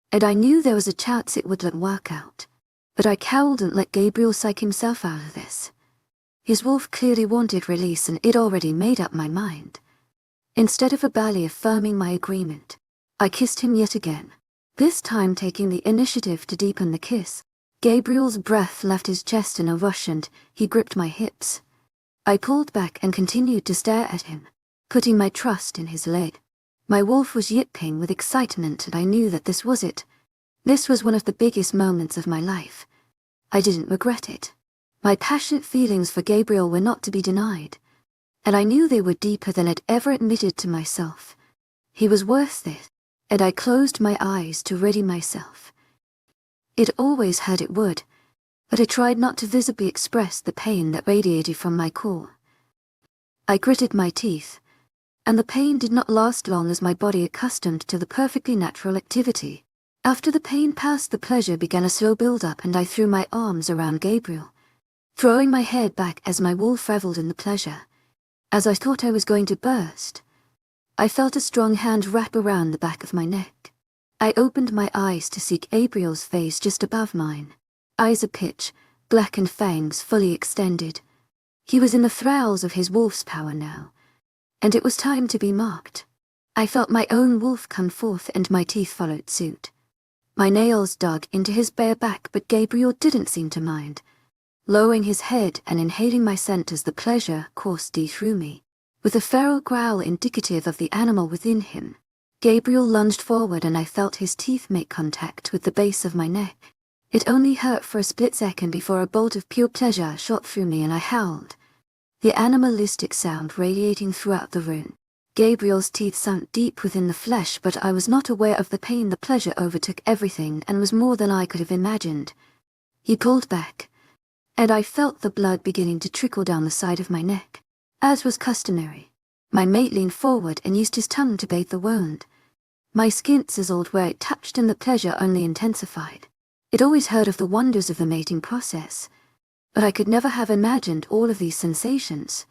and I knew there was a chance it wouldn't work out. But I cowled and let Gabriel psych himself out of this. His wolf clearly wanted release, and it already made up my mind. Instead of verbally affirming my agreement, I kissed him yet again, this time taking the initiative to deepen the kiss. Gabriel's breath left his chest in a rush and he gripped my hips. I pulled back and continued to stare at him, putting my trust in his leg. My wolf was yipping with excitement, and I knew that this was it. This was one of the biggest moments of my life. I didn't regret it. My passionate feelings for Gabriel were not to be denied, and I knew they were deeper than I'd ever admitted to myself. He was worth it, and I closed my eyes to ready myself. It always hurt, it would, but I tried not to visibly express the pain that radiated from my core. I gritted my teeth, and the pain did not last long as my body accustomed to the perfectly natural activity. After the pain passed, the pleasure began a slow build-up, and I threw my arms around Gabriel, throwing my head back as my wolf reveled in the pleasure. As I thought I was going to burst, I felt a strong hand wrap around the back of my neck. I opened my eyes to see Gabriel's face just above mine, eyes a pitch, black and fangs fully extended. He was in the thralls of his wolf's power now, and it was time to be marked. I felt my own wolf come forth, and my teeth followed suit. My nails dug into his bare back, but Gabriel didn't seem to mind, lowering his head and inhaling my scent as the pleasure coursed deep through me. With a feral growl indicative of the animal within him, Gabriel lunged forward, and I felt his teeth make contact with the base of my neck. It only hurt for a split second before a bolt of pure pleasure shot through me and I howled, the animalistic sound radiating throughout the room. Gabriel's teeth sunk deep within the flesh, but I was not aware of the pain. The pleasure overtook everything and was more than I could have imagined. He pulled back, and I felt the blood beginning to trickle down the side of my neck. As was customary, my mate leaned forward and used his tongue to bathe the wound. My skin sizzled where it touched, and the pleasure only intensified. I'd always heard of the wonders of the mating process, but I could never have imagined all of these sensations.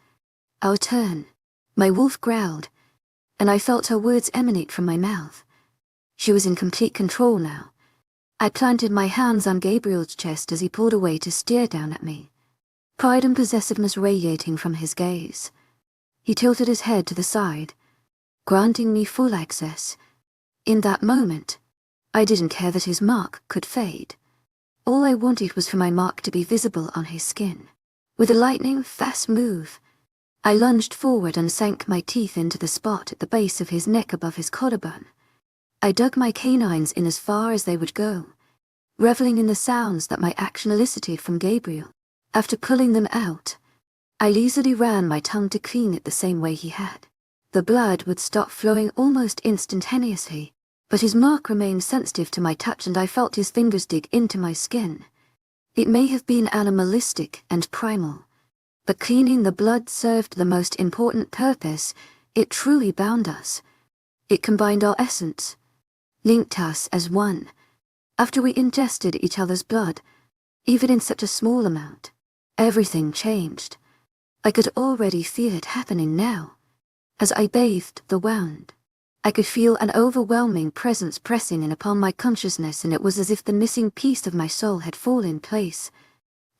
"Our turn," my wolf growled, and I felt her words emanate from my mouth. She was in complete control now. I planted my hands on Gabriel's chest as he pulled away to stare down at me, pride and possessiveness radiating from his gaze. He tilted his head to the side, granting me full access. In that moment, I didn't care that his mark could fade. All I wanted was for my mark to be visible on his skin. With a lightning-fast move, I lunged forward and sank my teeth into the spot at the base of his neck above his collarbone. I dug my canines in as far as they would go, reveling in the sounds that my action elicited from Gabriel. After pulling them out, I lazily ran my tongue to clean it the same way he had. The blood would stop flowing almost instantaneously, but his mark remained sensitive to my touch and I felt his fingers dig into my skin. It may have been animalistic and primal, but cleaning the blood served the most important purpose. It truly bound us. It combined our essence, linked us as one. After we ingested each other's blood, even in such a small amount, everything changed. I could already feel it happening now. As I bathed the wound, I could feel an overwhelming presence pressing in upon my consciousness, and it was as if the missing piece of my soul had fallen in place.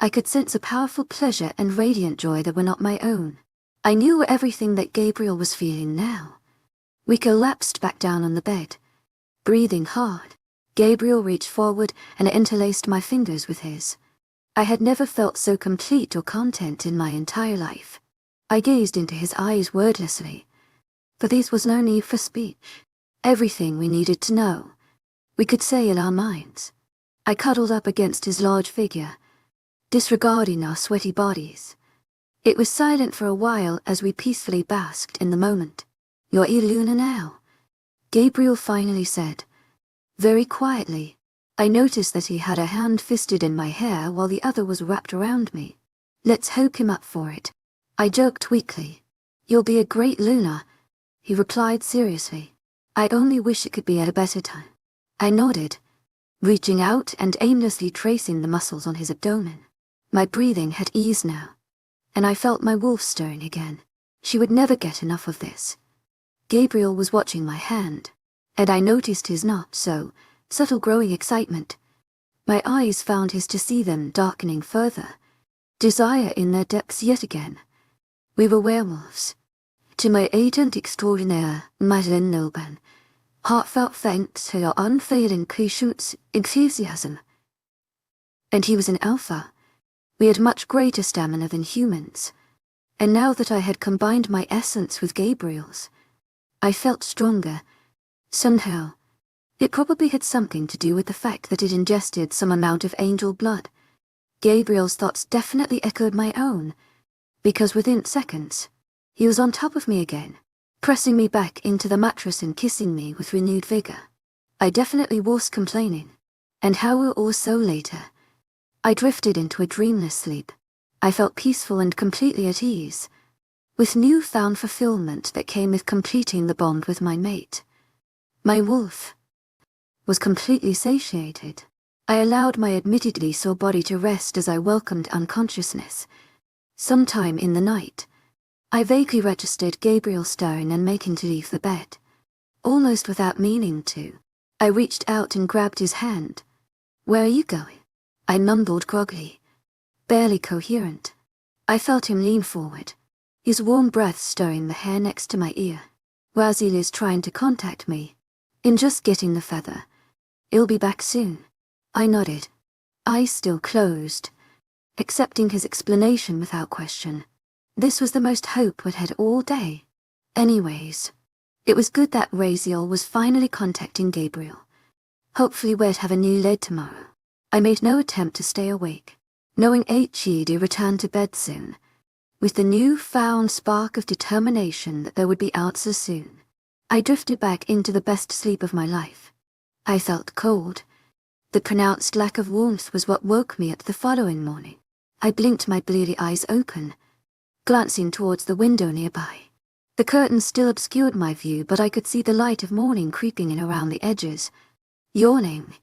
I could sense a powerful pleasure and radiant joy that were not my own. I knew everything that Gabriel was feeling now. We collapsed back down on the bed, breathing hard. Gabriel reached forward and interlaced my fingers with his. I had never felt so complete or content in my entire life. I gazed into his eyes wordlessly, for there was no need for speech. Everything we needed to know, we could say in our minds. I cuddled up against his large figure, disregarding our sweaty bodies. It was silent for a while as we peacefully basked in the moment. "You're Iluna now," Gabriel finally said, very quietly. I noticed that he had a hand fisted in my hair while the other was wrapped around me. "Let's hook him up for it," I joked weakly. "You'll be a great Luna," he replied seriously. "I only wish it could be at a better time." I nodded, reaching out and aimlessly tracing the muscles on his abdomen. My breathing had eased now, and I felt my wolf stirring again. She would never get enough of this. Gabriel was watching my hand, and I noticed his not so subtle growing excitement. My eyes found his to see them darkening further, desire in their depths yet again. We were werewolves. To my agent extraordinaire, Madeleine Nolban, heartfelt thanks for your unfailing patience, enthusiasm. And he was an alpha. We had much greater stamina than humans, and now that I had combined my essence with Gabriel's, I felt stronger. Somehow, it probably had something to do with the fact that it ingested some amount of angel blood. Gabriel's thoughts definitely echoed my own, because within seconds, he was on top of me again, pressing me back into the mattress and kissing me with renewed vigor. I definitely was complaining, an hour or so later, I drifted into a dreamless sleep. I felt peaceful and completely at ease, with newfound fulfillment that came with completing the bond with my mate. My wolf was completely satiated. I allowed my admittedly sore body to rest as I welcomed unconsciousness. Sometime in the night, I vaguely registered Gabriel stirring and making to leave the bed. Almost without meaning to, I reached out and grabbed his hand. "Where are you going?" I mumbled groggily, barely coherent. I felt him lean forward, his warm breath stirring the hair next to my ear. "Wazil is trying to contact me. In just getting the feather. He'll be back soon." I nodded, eyes still closed, accepting his explanation without question. This was the most hope we'd had all day. Anyways, it was good that Raziel was finally contacting Gabriel. Hopefully we'd have a new lead tomorrow. I made no attempt to stay awake, knowing He'd return to bed soon, with the new-found spark of determination that there would be answers soon. I drifted back into the best sleep of my life. I felt cold. The pronounced lack of warmth was what woke me up the following morning. I blinked my bleary eyes open, glancing towards the window nearby. The curtains still obscured my view, but I could see the light of morning creeping in around the edges. Yawning,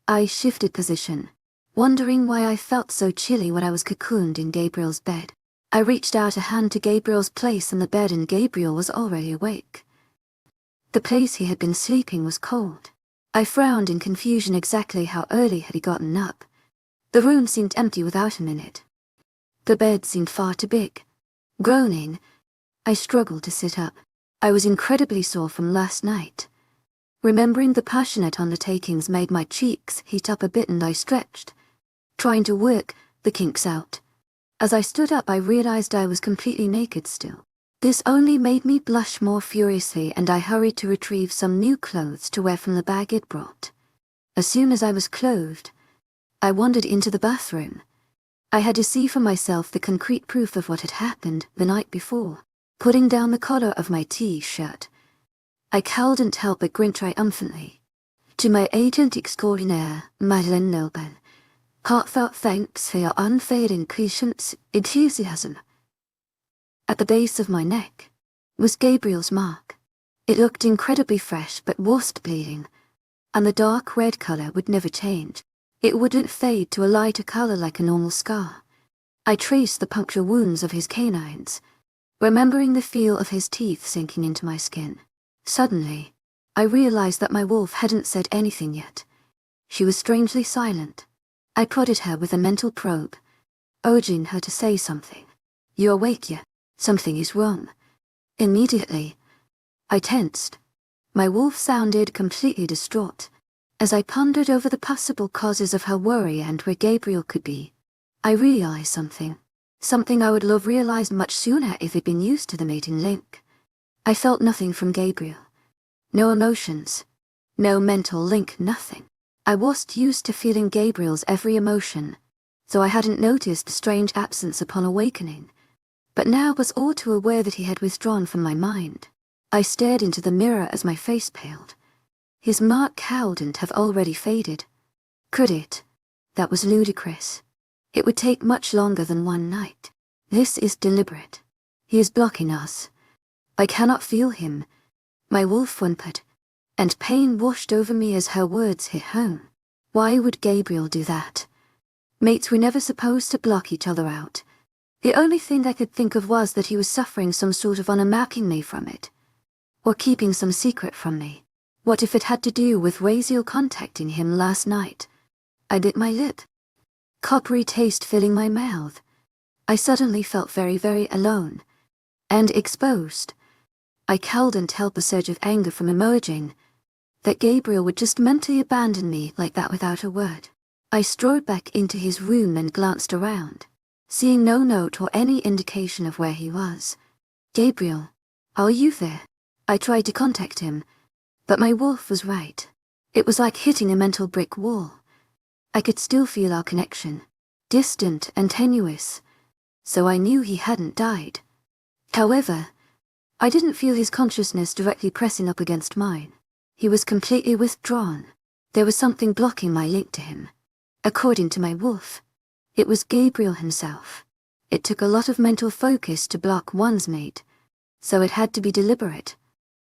I shifted position, wondering why I felt so chilly when I was cocooned in Gabriel's bed. I reached out a hand to Gabriel's place on the bed and Gabriel was already awake. The place he had been sleeping was cold. I frowned in confusion. Exactly how early had he gotten up? The room seemed empty without him in it. The bed seemed far too big. Groaning, I struggled to sit up. I was incredibly sore from last night. Remembering the passionate undertakings made my cheeks heat up a bit and I stretched, trying to work the kinks out. As I stood up, I realized I was completely naked still. This only made me blush more furiously, and I hurried to retrieve some new clothes to wear from the bag it brought. As soon as I was clothed, I wandered into the bathroom. I had to see for myself the concrete proof of what had happened the night before. Putting down the collar of my T-shirt, I couldn't help but grin triumphantly. To my agent extraordinaire, Madeleine Nobel, heartfelt thanks for your unfading patience, enthusiasm. At the base of my neck was Gabriel's mark. It looked incredibly fresh but wasn't bleeding, and the dark red color would never change. It wouldn't fade to a lighter color like a normal scar. I traced the puncture wounds of his canines, remembering the feel of his teeth sinking into my skin. Suddenly, I realized that my wolf hadn't said anything yet. She was strangely silent. I prodded her with a mental probe, urging her to say something. "You awake yet? Something is wrong." Immediately, I tensed. My wolf sounded completely distraught. As I pondered over the possible causes of her worry and where Gabriel could be, I realized something. Something I would have realized much sooner if I'd been used to the mating link. I felt nothing from Gabriel. No emotions. No mental link, nothing. I wasn't used to feeling Gabriel's every emotion, so I hadn't noticed the strange absence upon awakening. But now was all too aware that he had withdrawn from my mind. I stared into the mirror as my face paled. His mark couldn't have already faded. Could it? That was ludicrous. It would take much longer than one night. This is deliberate. He is blocking us. I cannot feel him. My wolf whimpered, and pain washed over me as her words hit home. Why would Gabriel do that? Mates were never supposed to block each other out. The only thing I could think of was that he was suffering some sort of unmarking me from it, or keeping some secret from me. What if it had to do with Raziel contacting him last night? I bit my lip. Coppery taste filling my mouth. I suddenly felt very, very alone and exposed. I couldn't help a surge of anger from emerging, that Gabriel would just mentally abandon me like that without a word. I strode back into his room and glanced around, seeing no note or any indication of where he was. "Gabriel, are you there?" I tried to contact him, but my wolf was right. It was like hitting a mental brick wall. I could still feel our connection, distant and tenuous, so I knew he hadn't died. However, I didn't feel his consciousness directly pressing up against mine. He was completely withdrawn. There was something blocking my link to him. According to my wolf, it was Gabriel himself. It took a lot of mental focus to block one's mate, so it had to be deliberate.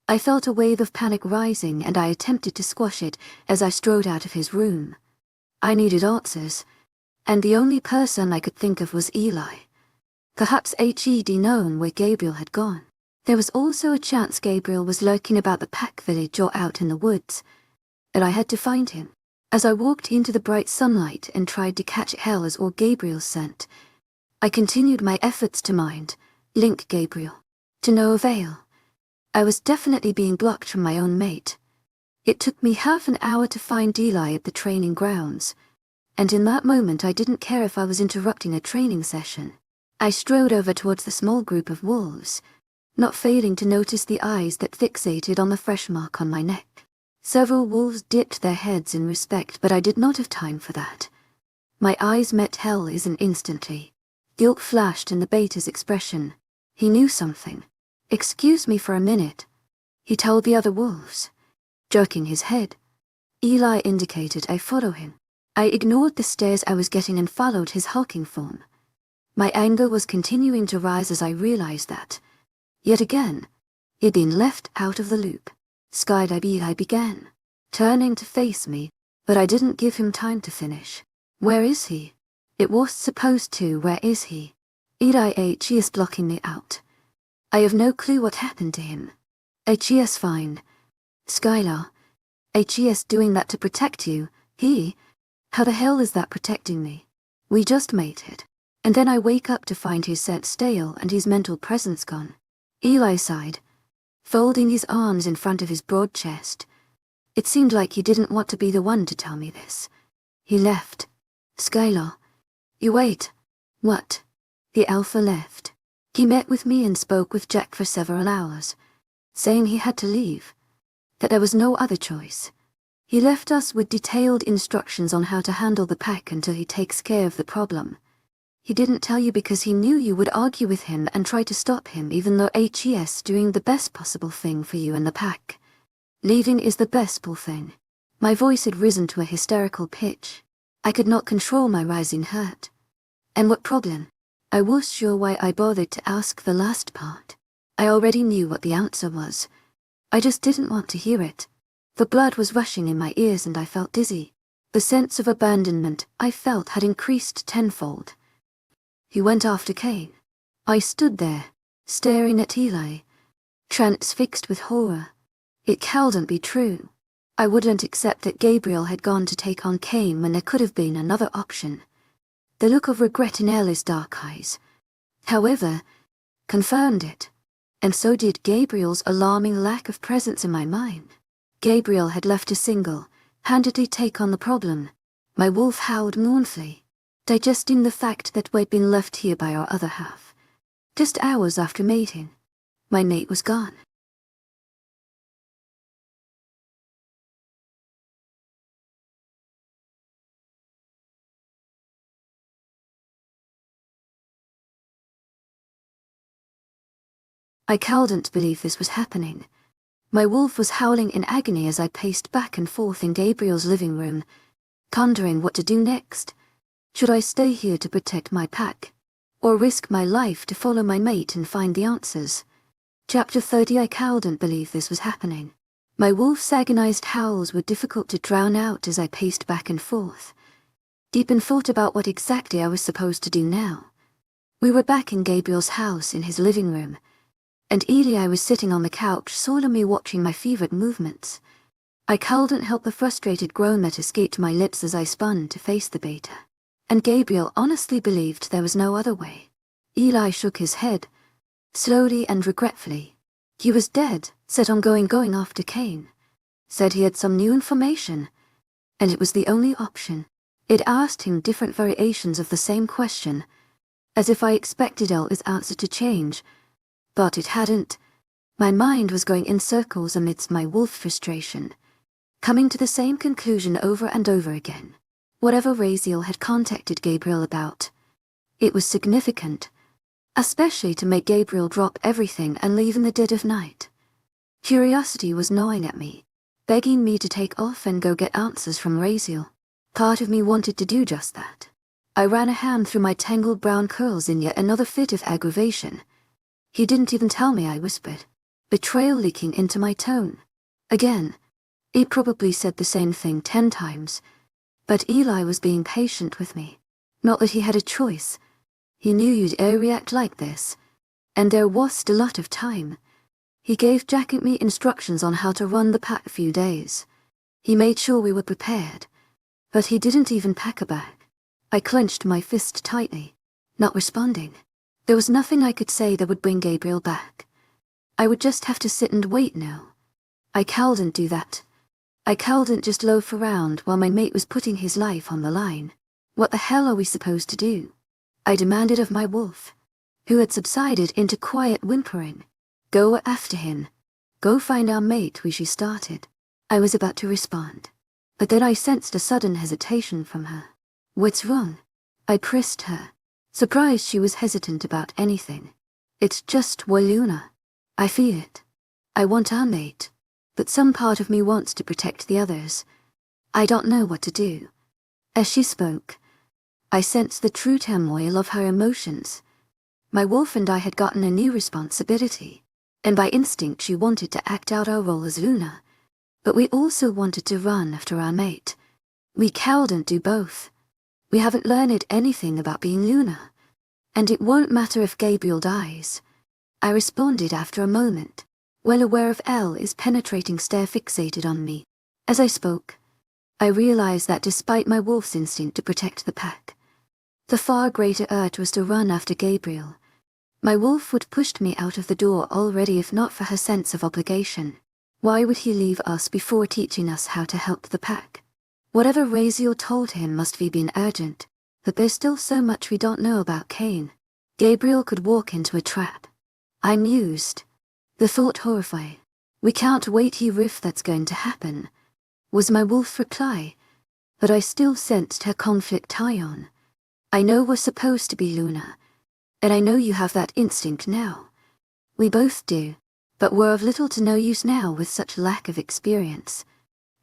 I felt a wave of panic rising, and I attempted to squash it as I strode out of his room. I needed answers, and the only person I could think of was Eli. Perhaps he'd known where Gabriel had gone. There was also a chance Gabriel was lurking about the pack village or out in the woods, and I had to find him. As I walked into the bright sunlight and tried to catch Hel's or Gabriel's scent, I continued my efforts to link Gabriel. To no avail. I was definitely being blocked from my own mate. It took me half an hour to find Eli at the training grounds, and in that moment I didn't care if I was interrupting a training session. I strode over towards the small group of wolves, not failing to notice the eyes that fixated on the fresh mark on my neck. Several wolves dipped their heads in respect, but I did not have time for that. My eyes met Hel's instantly. Guilt flashed in the beta's expression. He knew something. "Excuse me for a minute," he told the other wolves, jerking his head. Eli indicated I follow him. I ignored the stares I was getting and followed his hulking form. My anger was continuing to rise as I realized that, yet again, he'd been left out of the loop. Skydive Eli began, turning to face me, but I didn't give him time to finish. "Where is he?" "It was supposed to. Where is he?" Eli he is blocking me out. I have no clue what happened to him. He is fine. Skylar, he is doing that to protect you. How the hell is that protecting me? We just mated. And then I wake up to find his scent stale and his mental presence gone. Eli sighed, folding his arms in front of his broad chest. It seemed like he didn't want to be the one to tell me this. He left. "Skylar, you wait." "What?" The alpha left. He met with me and spoke with Jack for several hours, saying he had to leave, that there was no other choice. He left us with detailed instructions on how to handle the pack until he takes care of the problem. He didn't tell you because he knew you would argue with him and try to stop him, even though he's doing the best possible thing for you and the pack. Leaving is the best thing. My voice had risen to a hysterical pitch. I could not control my rising hurt. And what problem? I was sure why I bothered to ask the last part. I already knew what the answer was. I just didn't want to hear it. The blood was rushing in my ears and I felt dizzy. The sense of abandonment I felt had increased tenfold. He went after Cain. I stood there, staring at Eli, transfixed with horror. It couldn't be true. I wouldn't accept that Gabriel had gone to take on Cain when there could have been another option. The look of regret in Ellie's dark eyes, however, confirmed it. And so did Gabriel's alarming lack of presence in my mind. Gabriel had left to single-handedly take on the problem. My wolf howled mournfully, digesting the fact that we'd been left here by our other half. Just hours after mating, my mate was gone. I couldn't believe this was happening. My wolf was howling in agony as I paced back and forth in Gabriel's living room, pondering what to do next. Should I stay here to protect my pack, or risk my life to follow my mate and find the answers? Chapter 30. I couldn't believe this was happening. My wolf's agonized howls were difficult to drown out as I paced back and forth, deep in thought about what exactly I was supposed to do now. We were back in Gabriel's house in his living room, and Eli was sitting on the couch solemnly watching my fevered movements. I couldn't help the frustrated groan that escaped my lips as I spun to face the beta. And Gabriel honestly believed there was no other way. Eli shook his head, slowly and regretfully. He was dead, set on going after Cain. Said he had some new information, and it was the only option. It asked him different variations of the same question, as if I expected El's answer to change. But it hadn't. My mind was going in circles amidst my wolf frustration, coming to the same conclusion over and over again. Whatever Raziel had contacted Gabriel about, it was significant, especially to make Gabriel drop everything and leave in the dead of night. Curiosity was gnawing at me, begging me to take off and go get answers from Raziel. Part of me wanted to do just that. I ran a hand through my tangled brown curls in yet another fit of aggravation. He didn't even tell me, I whispered, betrayal leaking into my tone. Again, he probably said the same thing 10 times, but Eli was being patient with me. Not that he had a choice. He knew you'd react like this, and there was a lot of time. He gave Jack and me instructions on how to run the pack a few days. He made sure we were prepared, but he didn't even pack a bag. I clenched my fist tightly, not responding. There was nothing I could say that would bring Gabriel back. I would just have to sit and wait now. I couldn't do that. I couldn't just loaf around while my mate was putting his life on the line. What the hell are we supposed to do? I demanded of my wolf, who had subsided into quiet whimpering. Go after him. Go find our mate, she started. I was about to respond, but then I sensed a sudden hesitation from her. What's wrong? I pressed her, surprised she was hesitant about anything. It's just Luna. I feel it. I want our mate, but some part of me wants to protect the others. I don't know what to do. As she spoke, I sensed the true turmoil of her emotions. My wolf and I had gotten a new responsibility, and by instinct she wanted to act out our role as Luna, but we also wanted to run after our mate. We couldn't do both. We haven't learned anything about being Luna, and it won't matter if Gabriel dies. I responded after a moment, well aware of L's penetrating stare fixated on me. As I spoke, I realized that despite my wolf's instinct to protect the pack, the far greater urge was to run after Gabriel. My wolf would pushed me out of the door already if not for her sense of obligation. Why would he leave us before teaching us how to help the pack? Whatever Raziel told him must have been urgent, but there's still so much we don't know about Cain. Gabriel could walk into a trap. I mused. The thought horrifying. We can't wait here if that's going to happen, was my wolf reply, but I still sensed her conflict tie on. I know we're supposed to be Luna, and I know you have that instinct now. We both do, but we're of little to no use now with such lack of experience.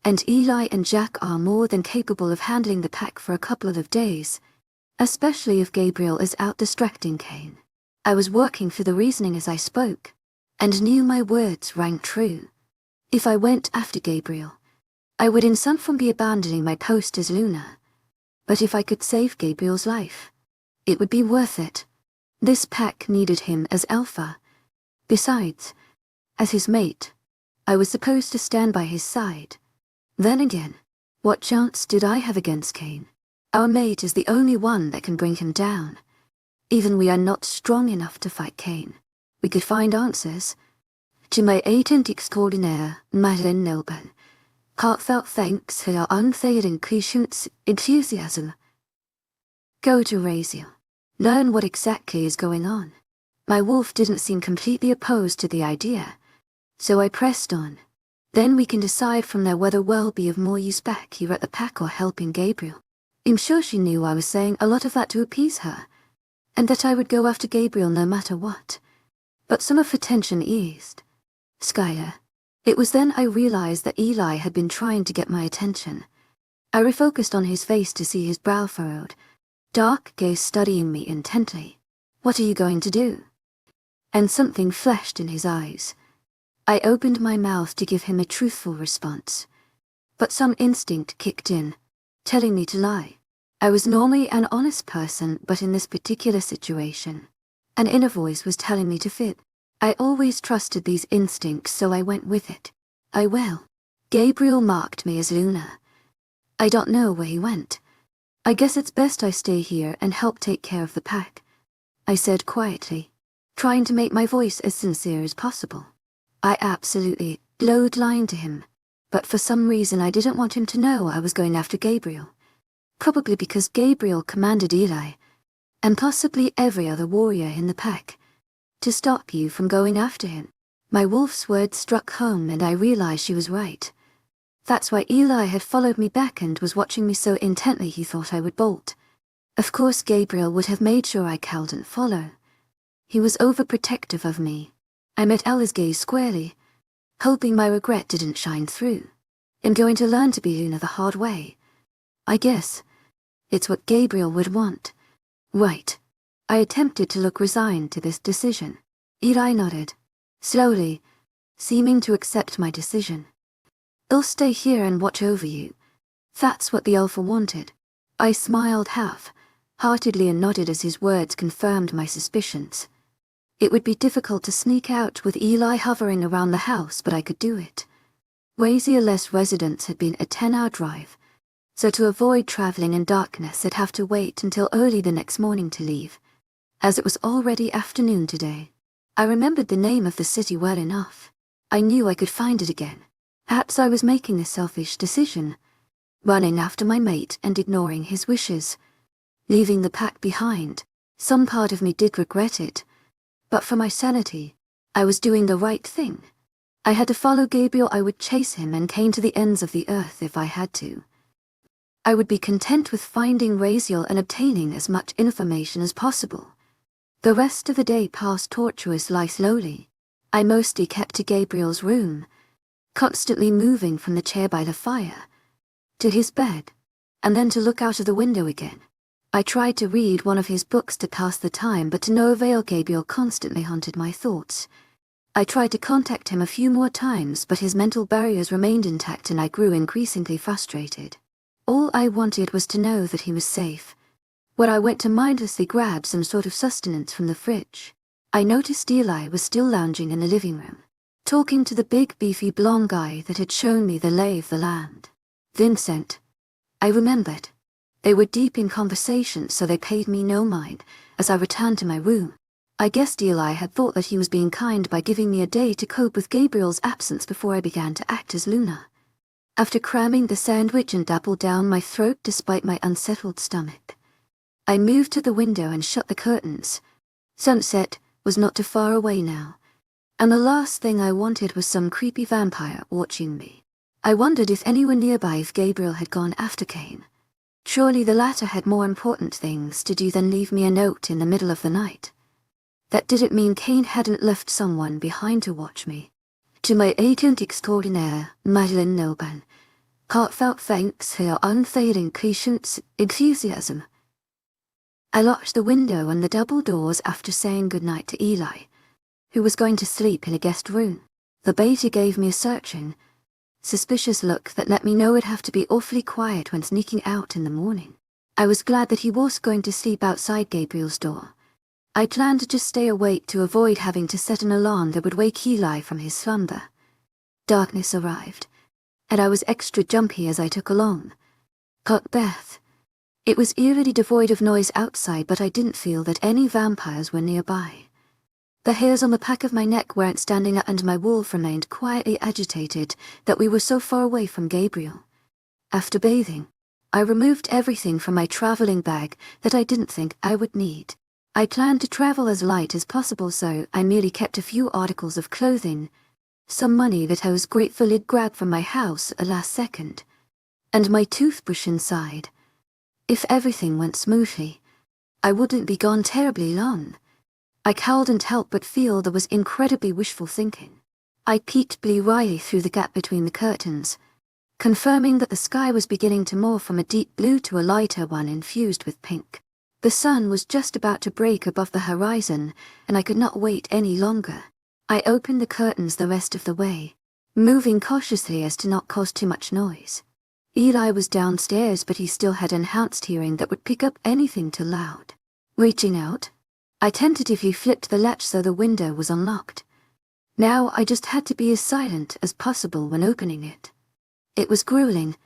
And Eli and Jack are more than capable of handling the pack for a couple of days, especially if Gabriel is out distracting Kane. I was working through the reasoning as I spoke, and knew my words rang true. If I went after Gabriel, I would in some form be abandoning my post as Luna. But if I could save Gabriel's life, it would be worth it. This pack needed him as alpha. Besides, as his mate, I was supposed to stand by his side. Then again, what chance did I have against Kane? Our mate is the only one that can bring him down. Even we are not strong enough to fight Kane. We could find answers. To my agent extraordinaire, Madeleine Nelben, heartfelt thanks for your unfailing patience, enthusiasm. Go to Razio. Learn what exactly is going on. My wolf didn't seem completely opposed to the idea, so I pressed on. Then we can decide from there whether we'll be of more use back here at the pack or helping Gabriel. I'm sure she knew I was saying a lot of that to appease her, and that I would go after Gabriel no matter what. But some of her tension eased. Skylar. It was then I realized that Eli had been trying to get my attention. I refocused on his face to see his brow furrowed, dark gaze studying me intently. What are you going to do? And something flashed in his eyes. I opened my mouth to give him a truthful response, but some instinct kicked in, telling me to lie. I was normally an honest person, but in this particular situation, an inner voice was telling me to fib. I always trusted these instincts, so I went with it. I will. Gabriel marked me as Luna. I don't know where he went. I guess it's best I stay here and help take care of the pack, I said quietly, trying to make my voice as sincere as possible. I absolutely glowed lying to him, but for some reason I didn't want him to know I was going after Gabriel. Probably because Gabriel commanded Eli, and possibly every other warrior in the pack, to stop you from going after him. My wolf's words struck home and I realized she was right. That's why Eli had followed me back and was watching me so intently he thought I would bolt. Of course Gabriel would have made sure I cowed and follow. He was overprotective of me. I met Ella's gaze squarely, hoping my regret didn't shine through. I'm going to learn to be Luna the hard way. I guess it's what Gabriel would want. Right. I attempted to look resigned to this decision. Eli nodded, slowly, seeming to accept my decision. I'll stay here and watch over you. That's what the Alpha wanted. I smiled half-heartedly and nodded as his words confirmed my suspicions. It would be difficult to sneak out with Eli hovering around the house, but I could do it. Razor-less residence had been a 10-hour drive, so to avoid traveling in darkness I'd have to wait until early the next morning to leave, as it was already afternoon today. I remembered the name of the city well enough. I knew I could find it again. Perhaps I was making a selfish decision, running after my mate and ignoring his wishes, leaving the pack behind. Some part of me did regret it, but for my sanity, I was doing the right thing. I had to follow Gabriel. I would chase him and Kane to the ends of the earth if I had to. I would be content with finding Raziel and obtaining as much information as possible. The rest of the day passed tortuously slowly. I mostly kept to Gabriel's room, constantly moving from the chair by the fire to his bed, and then to look out of the window again. I tried to read one of his books to pass the time, but to no avail. Gabriel constantly haunted my thoughts. I tried to contact him a few more times, but his mental barriers remained intact and I grew increasingly frustrated. All I wanted was to know that he was safe. When I went to mindlessly grab some sort of sustenance from the fridge, I noticed Eli was still lounging in the living room, talking to the big beefy blonde guy that had shown me the lay of the land. Vincent. I remembered. They were deep in conversation, so they paid me no mind as I returned to my room. I guessed Eli had thought that he was being kind by giving me a day to cope with Gabriel's absence before I began to act as Luna. After cramming the sandwich and apple down my throat despite my unsettled stomach, I moved to the window and shut the curtains, Sunset was not too far away now, and the last thing I wanted was some creepy vampire watching me. I wondered if anyone nearby, if Gabriel had gone after Cain. Surely the latter had more important things to do than leave me a note in the middle of the night. That didn't mean Cain hadn't left someone behind to watch me. To my agent extraordinaire, Madeleine Noban, heartfelt thanks for your unfailing patience, enthusiasm. I locked the window and the double doors after saying goodnight to Eli, who was going to sleep in a guest room. The beta gave me a searching, suspicious look that let me know it'd have to be awfully quiet when sneaking out in the morning. I was glad that he was going to sleep outside Gabriel's door. I planned to just stay awake to avoid having to set an alarm that would wake Eli from his slumber. Darkness arrived, and I was extra jumpy as I took along. Hot bath. It was eerily devoid of noise outside, but I didn't feel that any vampires were nearby. The hairs on the back of my neck weren't standing up, and my wolf remained quietly agitated that we were so far away from Gabriel. After bathing, I removed everything from my traveling bag that I didn't think I would need. I planned to travel as light as possible, so I merely kept a few articles of clothing, some money that I was gratefully grabbed from my house at the last second, and my toothbrush inside. If everything went smoothly, I wouldn't be gone terribly long. I couldn't help but feel there was incredibly wishful thinking. I peeked bleary-eyed through the gap between the curtains, confirming that the sky was beginning to morph from a deep blue to a lighter one infused with pink. The sun was just about to break above the horizon, and I could not wait any longer. I opened the curtains the rest of the way, moving cautiously as to not cause too much noise. Eli was downstairs, but he still had enhanced hearing that would pick up anything too loud. Reaching out, I tentatively flipped the latch so the window was unlocked. Now I just had to be as silent as possible when opening it. It was grueling,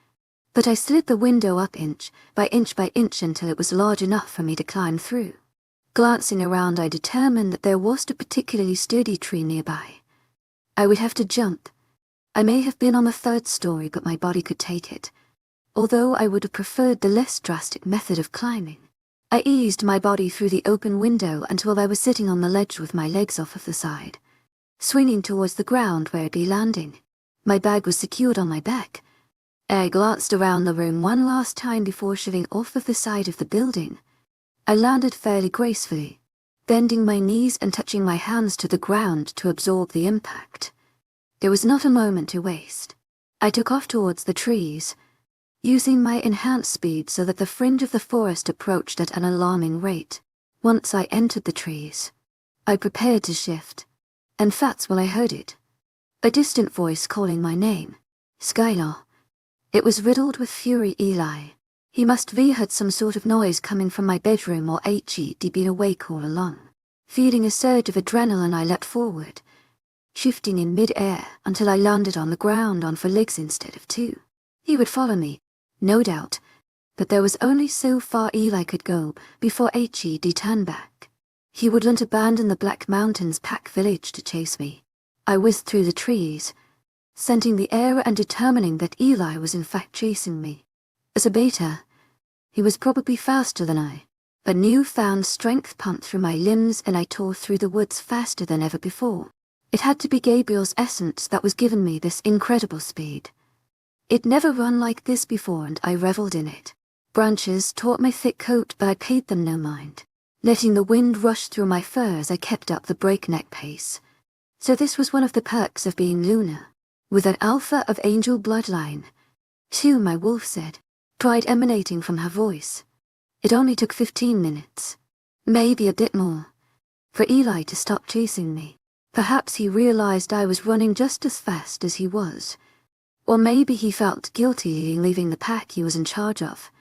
but I slid the window up inch by inch until it was large enough for me to climb through. Glancing around, I determined that there wasn't a particularly sturdy tree nearby. I would have to jump. I may have been on the third story, but my body could take it, although I would have preferred the less drastic method of climbing. I eased my body through the open window until I was sitting on the ledge with my legs off of the side, swinging towards the ground where I'd be landing. My bag was secured on my back. I glanced around the room one last time before shoving off of the side of the building. I landed fairly gracefully, bending my knees and touching my hands to the ground to absorb the impact. There was not a moment to waste. I took off towards the trees, using my enhanced speed so that the fringe of the forest approached at an alarming rate. Once I entered the trees, I prepared to shift, and that's when I heard it. A distant voice calling my name. Skylar. It was riddled with fury. Eli. He must have heard some sort of noise coming from my bedroom, or he'd been awake all along. Feeling a surge of adrenaline, I leapt forward, shifting in mid-air until I landed on the ground on 4 legs instead of 2. He would follow me, no doubt, but there was only so far Eli could go before he'd turn back. He wouldn't abandon the Black Mountains pack village to chase me. I whizzed through the trees, scenting the air and determining that Eli was in fact chasing me. As a beta, he was probably faster than I, but newfound strength pumped through my limbs and I tore through the woods faster than ever before. It had to be Gabriel's essence that was giving me this incredible speed. It'd never run like this before, and I reveled in it. Branches tore my thick coat, but I paid them no mind. Letting the wind rush through my fur as I kept up the breakneck pace. So this was one of the perks of being Luna. With an alpha of angel bloodline, too, my wolf said, pride emanating from her voice. It only took 15 minutes, maybe a bit more, for Eli to stop chasing me. Perhaps he realized I was running just as fast as he was. Or maybe he felt guilty leaving the pack he was in charge of.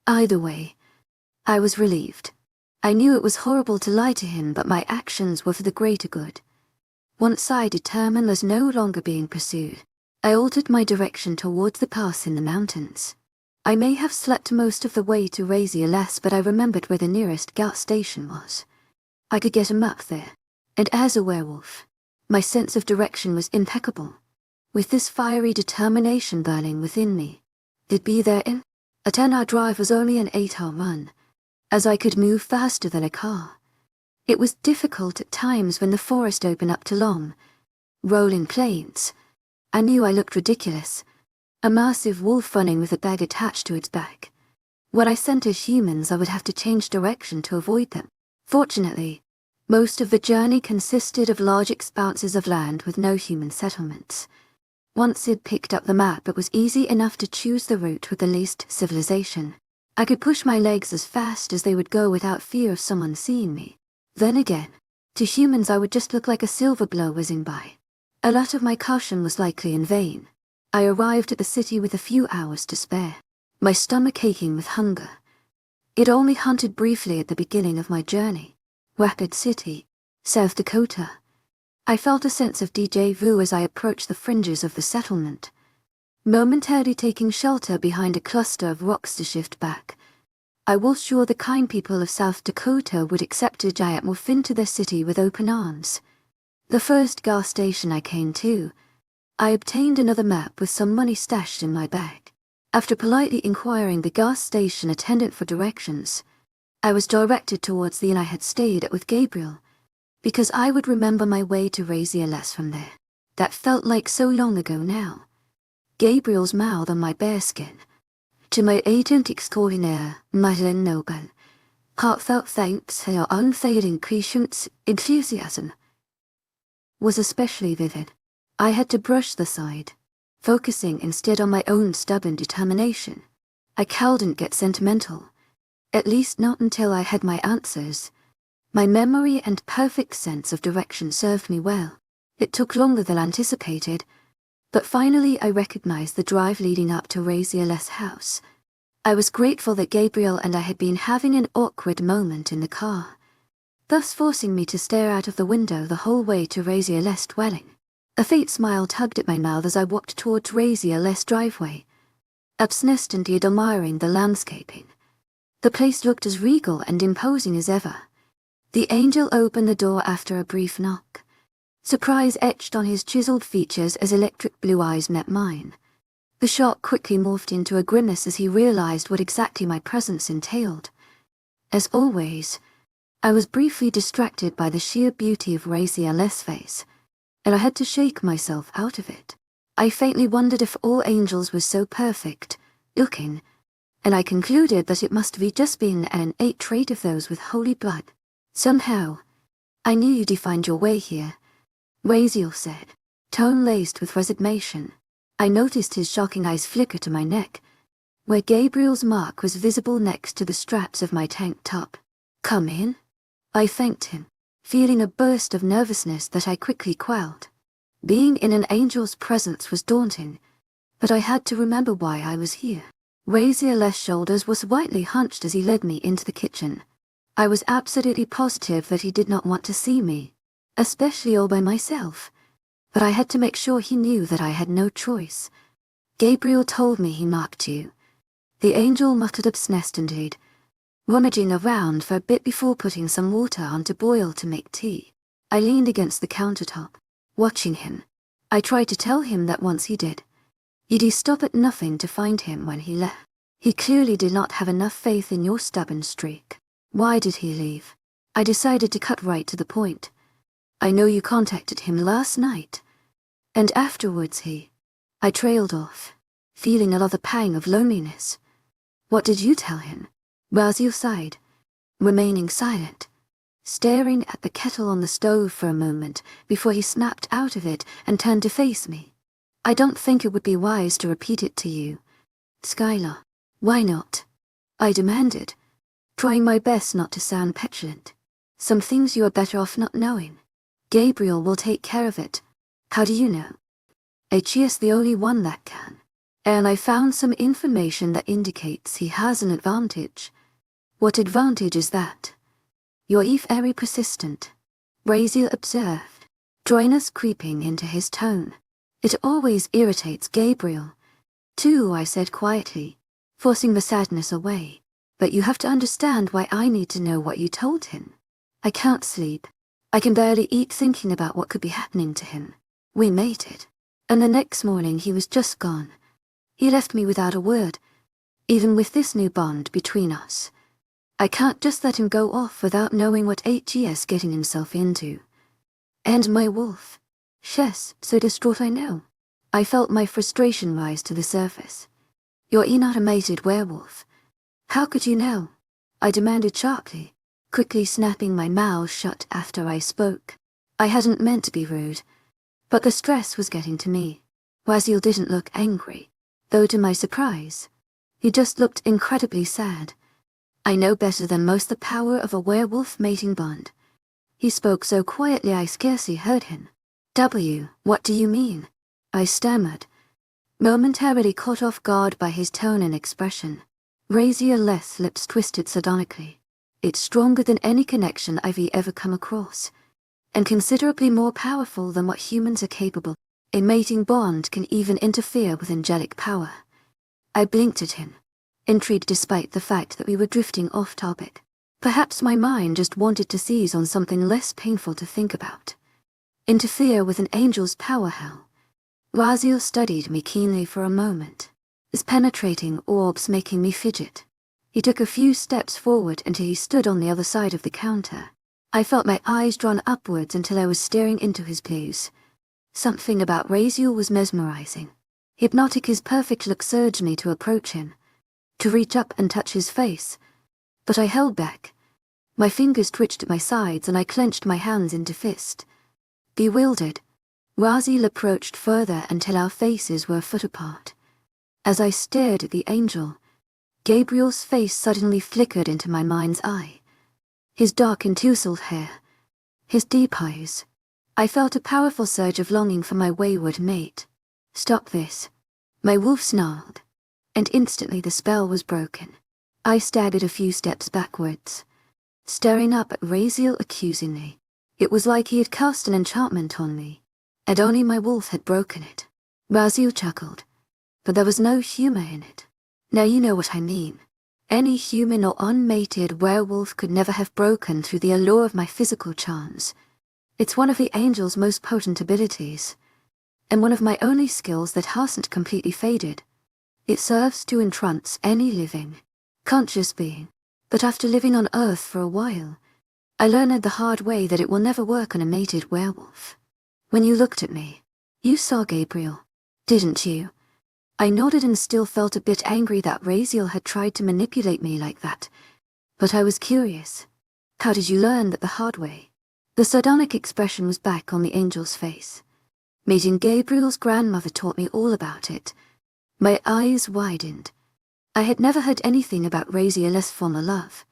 Either way, I was relieved. I knew it was horrible to lie to him, but my actions were for the greater good. Once I determined was no longer being pursued, I altered my direction towards the pass in the mountains. I may have slept most of the way to Razier, but I remembered where the nearest gas station was. I could get a map there, and as a werewolf, my sense of direction was impeccable. With this fiery determination burning within me, it'd be there in a 10-hour drive was only an 8-hour run, as I could move faster than a car. It was difficult at times when the forest opened up to long, rolling plains. I knew I looked ridiculous, a massive wolf running with a bag attached to its back. When I scented humans, I would have to change direction to avoid them. Fortunately, most of the journey consisted of large expanses of land with no human settlements. Once I'd picked up the map, it was easy enough to choose the route with the least civilization. I could push my legs as fast as they would go without fear of someone seeing me. Then again, to humans I would just look like a silver blow whizzing by. A lot of my caution was likely in vain. I arrived at the city with a few hours to spare, my stomach aching with hunger. It only hunted briefly at the beginning of my journey. Rapid City, South Dakota. I felt a sense of déjà vu as I approached the fringes of the settlement, momentarily taking shelter behind a cluster of rocks to shift back. I was sure the kind people of South Dakota would accept a giant wolf into their city with open arms. The first gas station I came to, I obtained another map with some money stashed in my bag. After politely inquiring the gas station attendant for directions, I was directed towards the inn I had stayed at with Gabriel, because I would remember my way to wildest from there. That felt like so long ago now. Gabriel's mouth on my bearskin. To my agent extraordinaire, Madeleine Noble, heartfelt thanks for your unfailing patience, enthusiasm, was especially vivid. I had to brush the side, focusing instead on my own stubborn determination. I couldn't get sentimental, at least not until I had my answers. My memory and perfect sense of direction served me well. It took longer than anticipated, but finally I recognized the drive leading up to wildest's house. I was grateful that Gabriel and I had been having an awkward moment in the car, thus forcing me to stare out of the window the whole way to wildest's dwelling. A faint smile tugged at my mouth as I walked towards wildest's driveway, absently admiring the landscaping. The place looked as regal and imposing as ever. The angel opened the door after a brief knock, surprise etched on his chiseled features as electric blue eyes met mine. The shock quickly morphed into a grimace as he realized what exactly my presence entailed. As always, I was briefly distracted by the sheer beauty of wildest's face, and I had to shake myself out of it. I faintly wondered if all angels were so perfect looking, and I concluded that it must be just been an innate trait of those with holy blood. Somehow, I knew you defined your way here, Wildest said, tone laced with resignation. I noticed his shocking eyes flicker to my neck, where Gabriel's mark was visible next to the straps of my tank top. Come in? I thanked him, feeling a burst of nervousness that I quickly quelled. Being in an angel's presence was daunting, but I had to remember why I was here. Wildest's shoulders were slightly hunched as he led me into the kitchen. I was absolutely positive that he did not want to see me, especially all by myself, but I had to make sure he knew that I had no choice. Gabriel told me he marked you. The angel muttered absently, rummaging around for a bit before putting some water on to boil to make tea. I leaned against the countertop, watching him. I tried to tell him that once he did, he'd stop at nothing to find him when he left. He clearly did not have enough faith in your stubborn streak. Why did he leave? I decided to cut right to the point. I know you contacted him last night, and afterwards I trailed off, feeling another pang of loneliness. What did you tell him? Wildest sighed, remaining silent, staring at the kettle on the stove for a moment before he snapped out of it and turned to face me. I don't think it would be wise to repeat it to you, Skylar. Why not? I demanded, trying my best not to sound petulant. Some things you are better off not knowing. Gabriel will take care of it. How do you know? Achia's the only one that can. And I found some information that indicates he has an advantage. What advantage is that? You're very persistent, Wildest observed, dryness creeping into his tone. It always irritates Gabriel. Too, I said quietly, forcing the sadness away. But you have to understand why I need to know what you told him. I can't sleep. I can barely eat thinking about what could be happening to him. We mated, and the next morning he was just gone. He left me without a word, even with this new bond between us. I can't just let him go off without knowing what HE's getting himself into. And my wolf. Yes, so distraught I know. I felt my frustration rise to the surface. You're not a mated werewolf. How could you know? I demanded sharply, quickly snapping my mouth shut after I spoke. I hadn't meant to be rude, but the stress was getting to me. Wazil didn't look angry, though to my surprise, he just looked incredibly sad. I know better than most the power of a werewolf mating bond. He spoke so quietly I scarcely heard him. What do you mean? I stammered, momentarily caught off guard by his tone and expression. Razor-less lips twisted sardonically. It's stronger than any connection I've ever come across, and considerably more powerful than what humans are capable. A mating bond can even interfere with angelic power. I blinked at him, intrigued despite the fact that we were drifting off topic. Perhaps my mind just wanted to seize on something less painful to think about. Interfere with an angel's power, how? Wazil studied me keenly for a moment, his penetrating orbs making me fidget. He took a few steps forward until he stood on the other side of the counter. I felt my eyes drawn upwards until I was staring into his gaze. Something about Raziel was mesmerizing. Hypnotic, his perfect look surged me to approach him, to reach up and touch his face. But I held back. My fingers twitched at my sides and I clenched my hands into fist. Bewildered, Raziel approached further until our faces were a foot apart. As I stared at the angel, Gabriel's face suddenly flickered into my mind's eye. His dark and tousled hair, his deep eyes. I felt a powerful surge of longing for my wayward mate. Stop this, my wolf snarled, and instantly the spell was broken. I staggered a few steps backwards, staring up at Raziel accusingly. It was like he had cast an enchantment on me, and only my wolf had broken it. Raziel chuckled, but there was no humor in it. Now you know what I mean. Any human or unmated werewolf could never have broken through the allure of my physical charms. It's one of the angel's most potent abilities, and one of my only skills that hasn't completely faded. It serves to entrance any living, conscious being, but after living on Earth for a while, I learned the hard way that it will never work on a mated werewolf. When you looked at me, you saw Gabriel, didn't you? I nodded and still felt a bit angry that Raziel had tried to manipulate me like that, but I was curious. How did you learn that the hard way? The sardonic expression was back on the angel's face. Meeting Gabriel's grandmother taught me all about it. My eyes widened. I had never heard anything about Raziel's former love,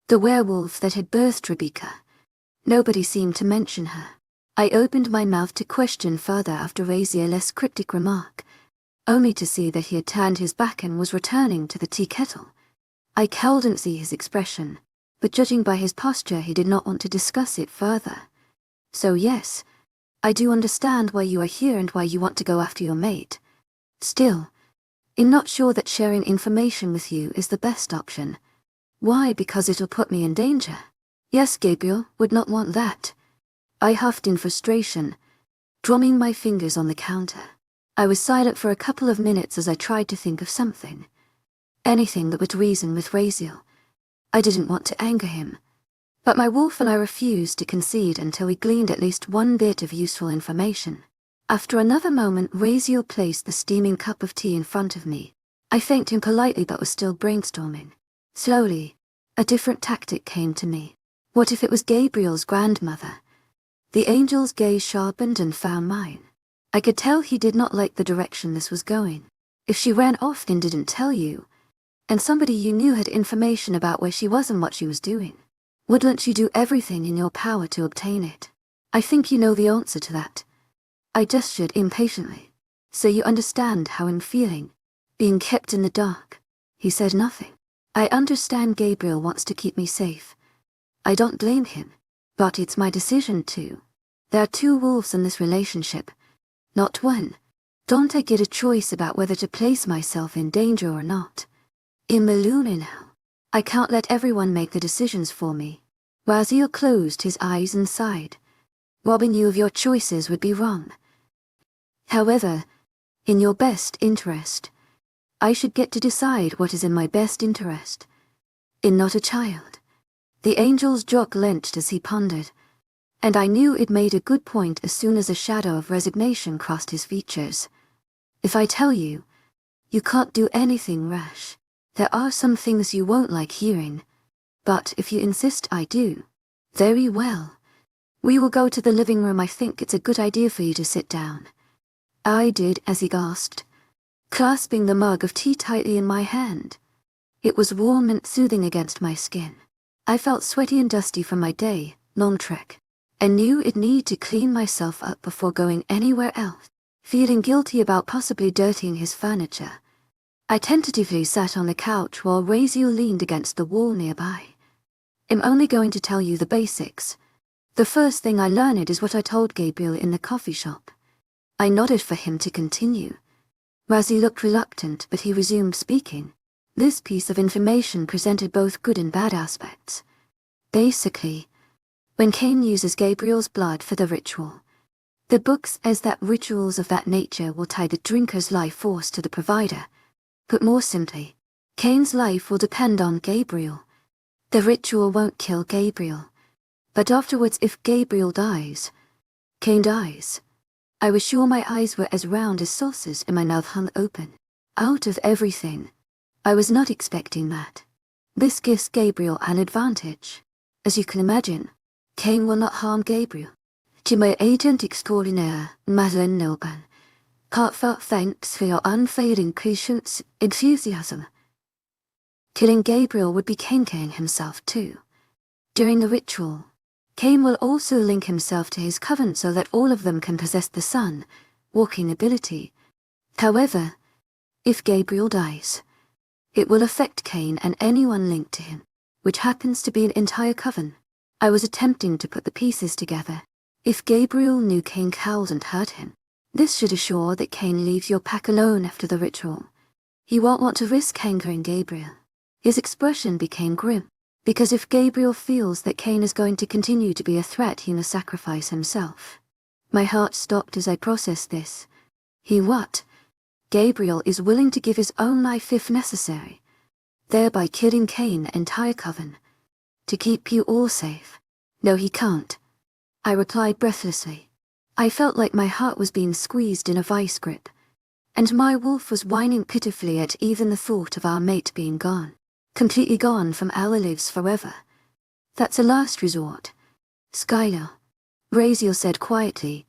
the werewolf that had birthed Rebecca. Nobody seemed to mention her. I opened my mouth to question further after Raziel's cryptic remark, only to see that he had turned his back and was returning to the tea kettle. I couldn't see his expression, but judging by his posture he did not want to discuss it further. So yes, I do understand why you are here and why you want to go after your mate. Still, I'm not sure that sharing information with you is the best option. Why? Because it'll put me in danger. Yes, Gabriel would not want that. I huffed in frustration, drumming my fingers on the counter. I was silent for a couple of minutes as I tried to think of something. Anything that would reason with Raziel. I didn't want to anger him, but my wolf and I refused to concede until we gleaned at least one bit of useful information. After another moment, Raziel placed the steaming cup of tea in front of me. I thanked him politely but was still brainstorming. Slowly, a different tactic came to me. What if it was Gabriel's grandmother? The angel's gaze sharpened and found mine. I could tell he did not like the direction this was going. If she ran off and didn't tell you, and somebody you knew had information about where she was and what she was doing, wouldn't you do everything in your power to obtain it? I think you know the answer to that. I gestured impatiently. So you understand how I'm feeling, being kept in the dark. He said nothing. I understand Gabriel wants to keep me safe. I don't blame him, but it's my decision too. There are two wolves in this relationship, not one. Don't I get a choice about whether to place myself in danger or not? I'm alone now. I can't let everyone make the decisions for me. Raziel closed his eyes and sighed. Robbing you of your choices would be wrong. However, in your best interest, I should get to decide what is in my best interest. In Not a Child. The angel's jaw clenched as he pondered, and I knew it made a good point as soon as a shadow of resignation crossed his features. If I tell you, you can't do anything rash. There are some things you won't like hearing, but if you insist I do, very well. We will go to the living room. I think it's a good idea for you to sit down. I did as he asked, clasping the mug of tea tightly in my hand. It was warm and soothing against my skin. I felt sweaty and dusty from my day, long trek, and knew I'd need to clean myself up before going anywhere else. Feeling guilty about possibly dirtying his furniture, I tentatively sat on the couch while Raziel leaned against the wall nearby. I'm only going to tell you the basics. The first thing I learned is what I told Gabriel in the coffee shop. I nodded for him to continue. Raziel looked reluctant, but he resumed speaking. This piece of information presented both good and bad aspects. Basically, when Cain uses Gabriel's blood for the ritual, the book says that rituals of that nature will tie the drinker's life force to the provider. Put more simply, Cain's life will depend on Gabriel. The ritual won't kill Gabriel, but afterwards if Gabriel dies, Cain dies. I was sure my eyes were as round as saucers and my mouth hung open. Out of everything, I was not expecting that. This gives Gabriel an advantage. As you can imagine, Cain will not harm Gabriel. To my agent extraordinaire, Madeline Nilban, heartfelt thanks for your unfailing patience, enthusiasm. Killing Gabriel would be Cain killing himself too. During the ritual, Cain will also link himself to his coven so that all of them can possess the sun, walking ability. However, if Gabriel dies, it will affect Cain and anyone linked to him, which happens to be an entire coven. I was attempting to put the pieces together. If Gabriel knew Cain cowled and hurt him, this should assure that Cain leaves your pack alone after the ritual. He won't want to risk angering Gabriel. His expression became grim, because if Gabriel feels that Cain is going to continue to be a threat, he must sacrifice himself. My heart stopped as I processed this. What? Gabriel is willing to give his own life if necessary, thereby killing Cain and entire coven, to keep you all safe. No, he can't, I replied breathlessly. I felt like my heart was being squeezed in a vice grip, and my wolf was whining pitifully at even the thought of our mate being gone, completely gone from our lives forever. That's a last resort, Skylar, Raziel said quietly,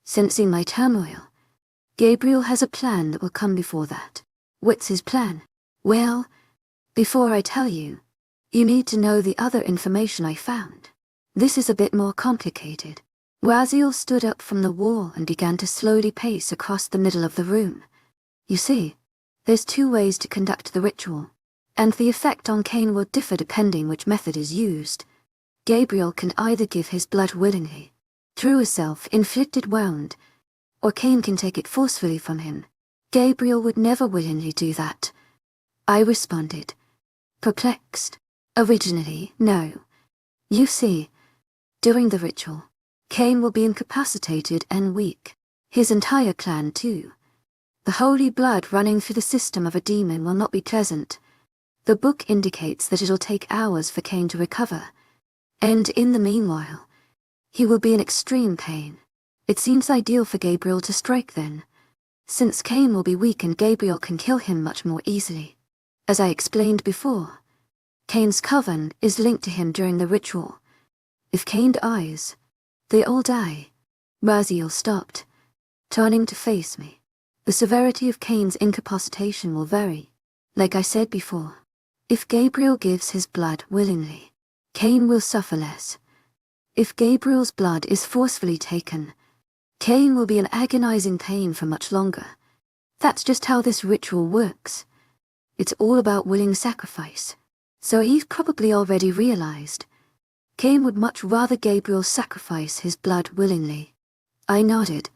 sensing my turmoil. Gabriel has a plan that will come before that. What's his plan? Well, before I tell you, you need to know the other information I found. This is a bit more complicated. Raziel stood up from the wall and began to slowly pace across the middle of the room. You see, there's two ways to conduct the ritual, and the effect on Cain will differ depending which method is used. Gabriel can either give his blood willingly, through a self-inflicted wound, or Cain can take it forcefully from him. Gabriel would never willingly do that, I responded, perplexed. Originally, no. You see, during the ritual, Cain will be incapacitated and weak. His entire clan too. The holy blood running through the system of a demon will not be pleasant. The book indicates that it'll take hours for Cain to recover, and in the meanwhile, he will be in extreme pain. It seems ideal for Gabriel to strike then, since Cain will be weak and Gabriel can kill him much more easily. As I explained before, Cain's coven is linked to him during the ritual. If Cain dies, they all die. Raziel stopped, turning to face me. The severity of Cain's incapacitation will vary. Like I said before, if Gabriel gives his blood willingly, Cain will suffer less. If Gabriel's blood is forcefully taken, Cain will be in agonizing pain for much longer. That's just how this ritual works. It's all about willing sacrifice. So he's probably already realized. Cain would much rather Gabriel sacrifice his blood willingly. I nodded,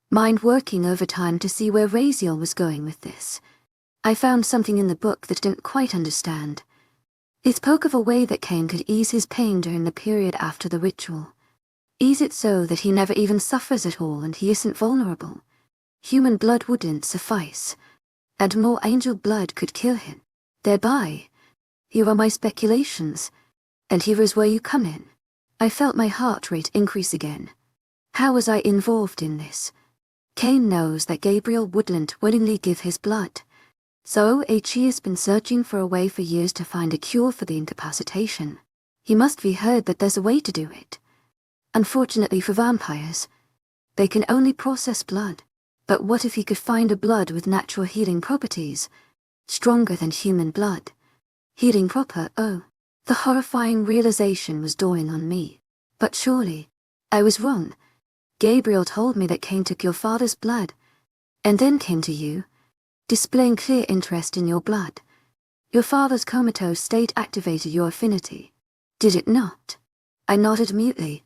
mind working overtime to see where Raziel was going with this. I found something in the book that I didn't quite understand. It spoke of a way that Cain could ease his pain during the period after the ritual. Ease it so that he never even suffers at all and he isn't vulnerable. Human blood wouldn't suffice, and more angel blood could kill him. Thereby, Here are my speculations, and here is where you come in. I felt my heart rate increase again. How was I involved in this? Cain knows that Gabriel wouldn't willingly give his blood. So he has been searching for a way for years to find a cure for the incapacitation. He must have heard that there's a way to do it. Unfortunately for vampires, they can only process blood. But what if he could find a blood with natural healing properties, stronger than human blood? Healing proper, oh. The horrifying realization was dawning on me. But surely, I was wrong. Gabriel told me that Cain took your father's blood, and then came to you, displaying clear interest in your blood. Your father's comatose state activated your affinity. Did it not? I nodded mutely.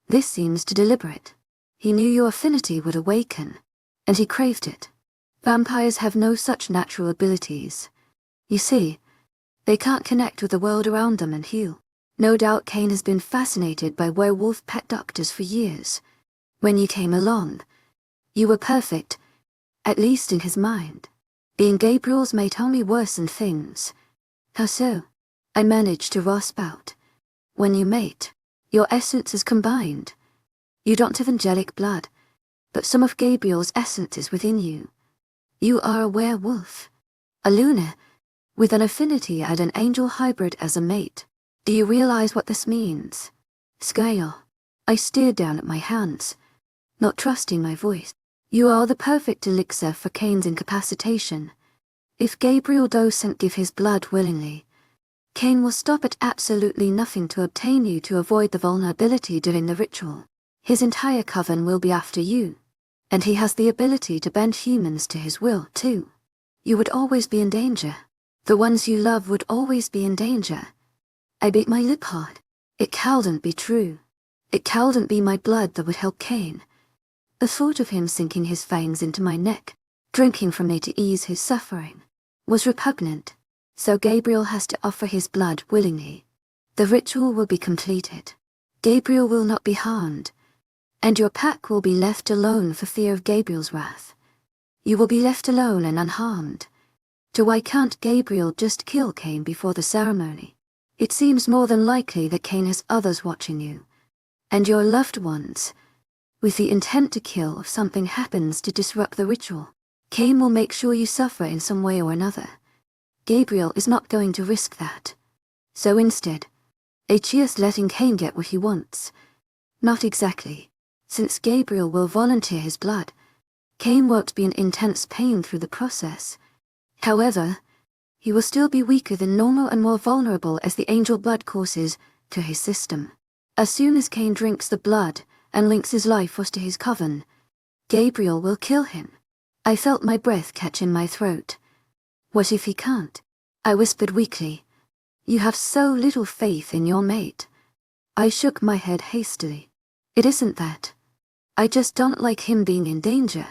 This seems too deliberate. He knew your affinity would awaken, and he craved it. Vampires have no such natural abilities. You see, they can't connect with the world around them and heal. No doubt Cain has been fascinated by werewolf pet doctors for years. When you came along, you were perfect, at least in his mind. Being Gabriel's mate only worsened things. How so? I managed to rasp out. When you mate, your essence is combined. You don't have angelic blood, but some of Gabriel's essence is within you. You are a werewolf. A lunar, with an affinity and an angel hybrid as a mate. Do you realize what this means? Skylar. I stared down at my hands, not trusting my voice. You are the perfect elixir for Cain's incapacitation. If Gabriel doesn't give his blood willingly, Cain will stop at absolutely nothing to obtain you to avoid the vulnerability during the ritual. His entire coven will be after you, and he has the ability to bend humans to his will, too. You would always be in danger. The ones you love would always be in danger. I bit my lip hard. It couldn't be true. It couldn't be my blood that would help Cain. The thought of him sinking his fangs into my neck, drinking from me to ease his suffering, was repugnant. So Gabriel has to offer his blood willingly. The ritual will be completed. Gabriel will not be harmed, and your pack will be left alone for fear of Gabriel's wrath. You will be left alone and unharmed. So why can't Gabriel just kill Cain before the ceremony? It seems more than likely that Cain has others watching you, and your loved ones, with the intent to kill if something happens to disrupt the ritual. Cain will make sure you suffer in some way or another. Gabriel is not going to risk that. So instead, is letting Cain get what he wants. Not exactly. Since Gabriel will volunteer his blood, Cain won't be in intense pain through the process. However, he will still be weaker than normal and more vulnerable as the angel blood courses to his system. As soon as Cain drinks the blood and links his life force to his coven, Gabriel will kill him. I felt my breath catch in my throat. What if he can't? I whispered weakly. You have so little faith in your mate. I shook my head hastily. It isn't that. I just don't like him being in danger.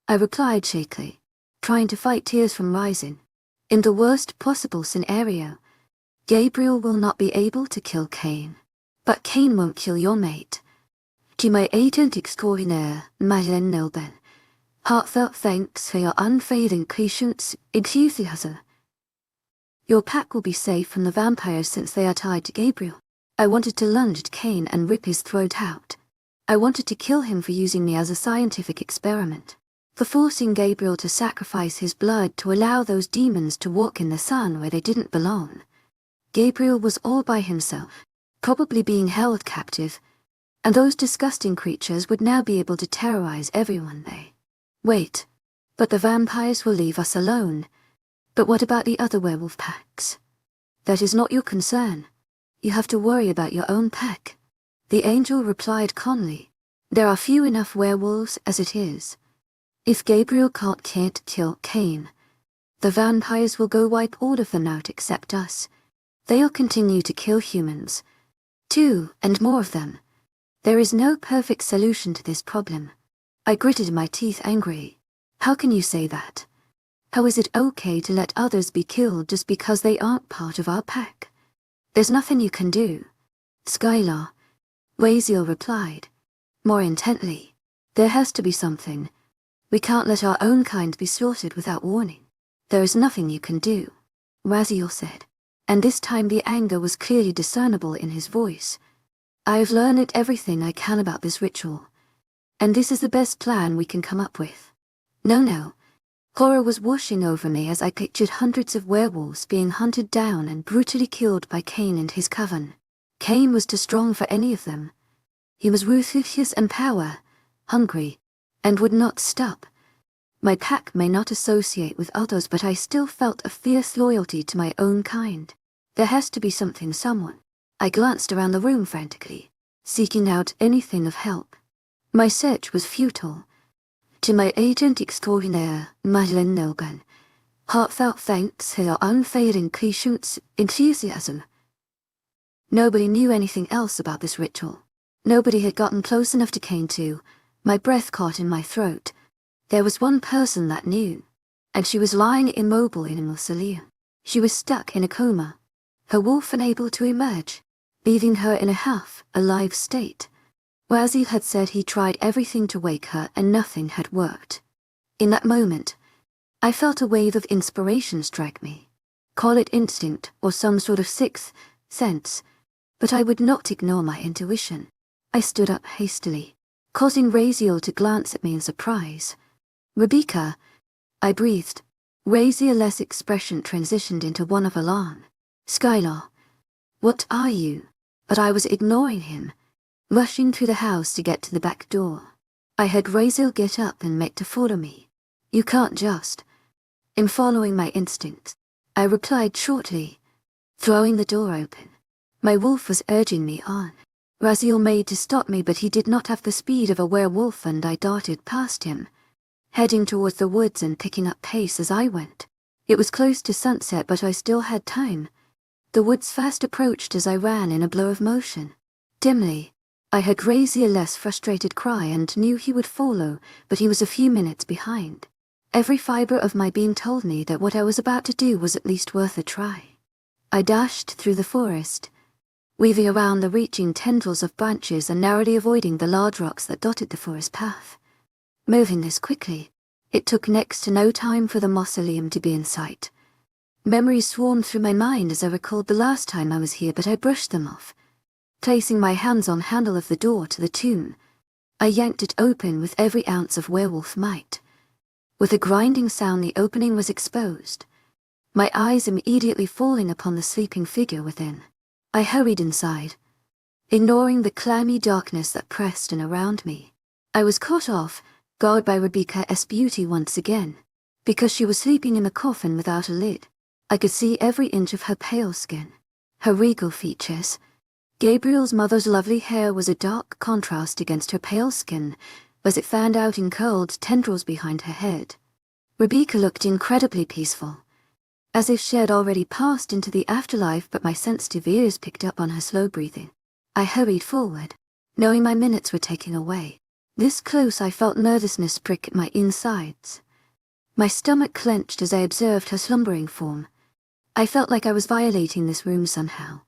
I replied shakily, trying to fight tears from rising. In the worst possible scenario, Gabriel will not be able to kill Cain. But Cain won't kill your mate. To my agent extraordinaire, Madeleine Nelben, heartfelt thanks for your unfailing patience, enthusiasm. Your pack will be safe from the vampires since they are tied to Gabriel. I wanted to lunge at Cain and rip his throat out. I wanted to kill him for using me as a scientific experiment, for forcing Gabriel to sacrifice his blood to allow those demons to walk in the sun where they didn't belong. Gabriel was all by himself, probably being held captive, and those disgusting creatures would now be able to terrorize everyone there. Wait, but the vampires will leave us alone. But what about the other werewolf packs? That is not your concern. You have to worry about your own pack. The angel replied calmly. There are few enough werewolves as it is. If Gabriel can't kill Cain, the vampires will go wipe all of them out except us. They'll continue to kill humans. 2 and more of them. There is no perfect solution to this problem. I gritted my teeth angrily. How can you say that? How is it okay to let others be killed just because they aren't part of our pack? There's nothing you can do. Skylar, Waziel replied, more intently. There has to be something. We can't let our own kind be slaughtered without warning. There is nothing you can do, Waziel said. and this time the anger was clearly discernible in his voice. "I've learned everything I can about this ritual, and this is the best plan we can come up with." No. Horror was washing over me as I pictured hundreds of werewolves being hunted down and brutally killed by Cain and his coven. Cain was too strong for any of them. He was ruthless in power, hungry, and would not stop. My pack may not associate with others, but I still felt a fierce loyalty to my own kind. There has to be someone. I glanced around the room frantically, seeking out anything of help. My search was futile. To my agent extraordinaire, Madeleine Nogan, heartfelt thanks for your unfailing patience, enthusiasm. Nobody knew anything else about this ritual. Nobody had gotten close enough to Cain to. My breath caught in my throat. There was one person that knew, and she was lying immobile in a mausoleum. She was stuck in a coma, her wolf unable to emerge, leaving her in a half-alive state. Raziel had said he tried everything to wake her and nothing had worked. In that moment, I felt a wave of inspiration strike me. Call it instinct or some sort of sixth sense, but I would not ignore my intuition. I stood up hastily, causing Raziel to glance at me in surprise. "Rebecca," I breathed. Raziel's expression transitioned into one of alarm. "Skylar, what are you?" But I was ignoring him, rushing through the house to get to the back door. I heard Raziel get up and make to follow me. "You can't just." In following my instinct, I replied shortly, throwing the door open. My wolf was urging me on. Raziel made to stop me, but he did not have the speed of a werewolf, and I darted past him, heading towards the woods and picking up pace as I went. It was close to sunset, but I still had time. The woods fast approached as I ran in a blur of motion. Dimly, I heard Raziel's frustrated cry and knew he would follow, but he was a few minutes behind. Every fiber of my being told me that what I was about to do was at least worth a try. I dashed through the forest, weaving around the reaching tendrils of branches and narrowly avoiding the large rocks that dotted the forest path. Moving this quickly, it took next to no time for the mausoleum to be in sight. Memories swarmed through my mind as I recalled the last time I was here, but I brushed them off. Placing my hands on handle of the door to the tomb, I yanked it open with every ounce of werewolf might. With a grinding sound, the opening was exposed, my eyes immediately falling upon the sleeping figure within. I hurried inside, ignoring the clammy darkness that pressed in around me. I was caught off guard by Rebecca's beauty once again, because she was sleeping in the coffin without a lid. I could see every inch of her pale skin, her regal features. Gabriel's mother's lovely hair was a dark contrast against her pale skin, as it fanned out in curled tendrils behind her head. Rebecca looked incredibly peaceful, as if she had already passed into the afterlife, but my sensitive ears picked up on her slow breathing. I hurried forward, knowing my minutes were ticking away. This close, I felt nervousness prick at my insides. My stomach clenched as I observed her slumbering form. I felt like I was violating this room somehow,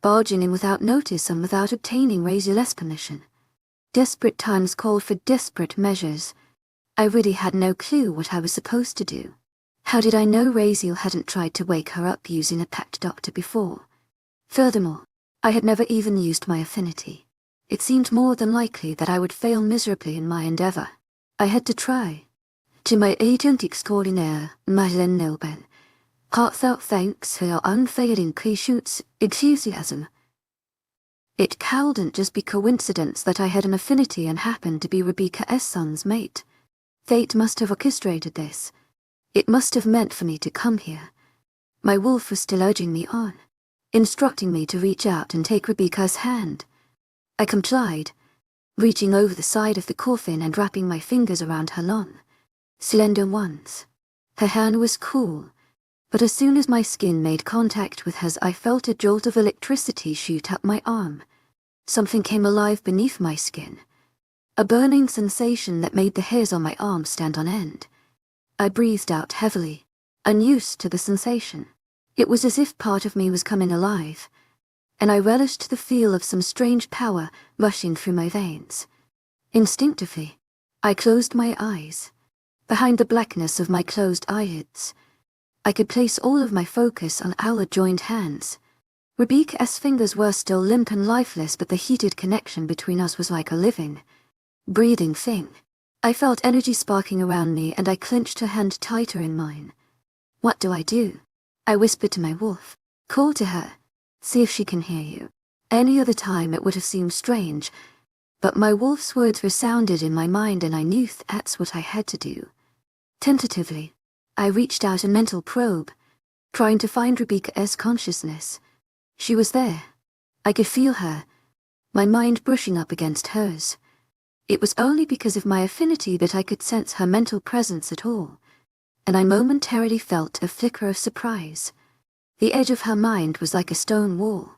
barging in without notice and without obtaining Raziel's permission. Desperate times called for desperate measures. I really had no clue what I was supposed to do. How did I know Raziel hadn't tried to wake her up using a packed doctor before? Furthermore, I had never even used my affinity. It seemed more than likely that I would fail miserably in my endeavor. I had to try. To my agent extraordinaire, Madeleine Nogan, heartfelt thanks for your unfailing patience, enthusiasm. It couldn't just be coincidence that I had an affinity and happened to be Rebecca's son's mate. Fate must have orchestrated this. It must have meant for me to come here. My wolf was still urging me on, instructing me to reach out and take Rebecca's hand. I complied, reaching over the side of the coffin and wrapping my fingers around her long, slender ones. Her hand was cool, but as soon as my skin made contact with hers, I felt a jolt of electricity shoot up my arm. Something came alive beneath my skin, a burning sensation that made the hairs on my arm stand on end. I breathed out heavily, unused to the sensation. It was as if part of me was coming alive, and I relished the feel of some strange power rushing through my veins. Instinctively, I closed my eyes. Behind the blackness of my closed eyelids, I could place all of my focus on our joined hands. Rebecca's fingers were still limp and lifeless, but the heated connection between us was like a living, breathing thing. I felt energy sparking around me, and I clenched her hand tighter in mine. What do? I whispered to my wolf. Call to her. See if she can hear you. Any other time it would have seemed strange, but my wolf's words resounded in my mind, and I knew that's what I had to do. Tentatively, I reached out a mental probe, trying to find Rebecca's consciousness. She was there. I could feel her, my mind brushing up against hers. It was only because of my affinity that I could sense her mental presence at all, and I momentarily felt a flicker of surprise. The edge of her mind was like a stone wall.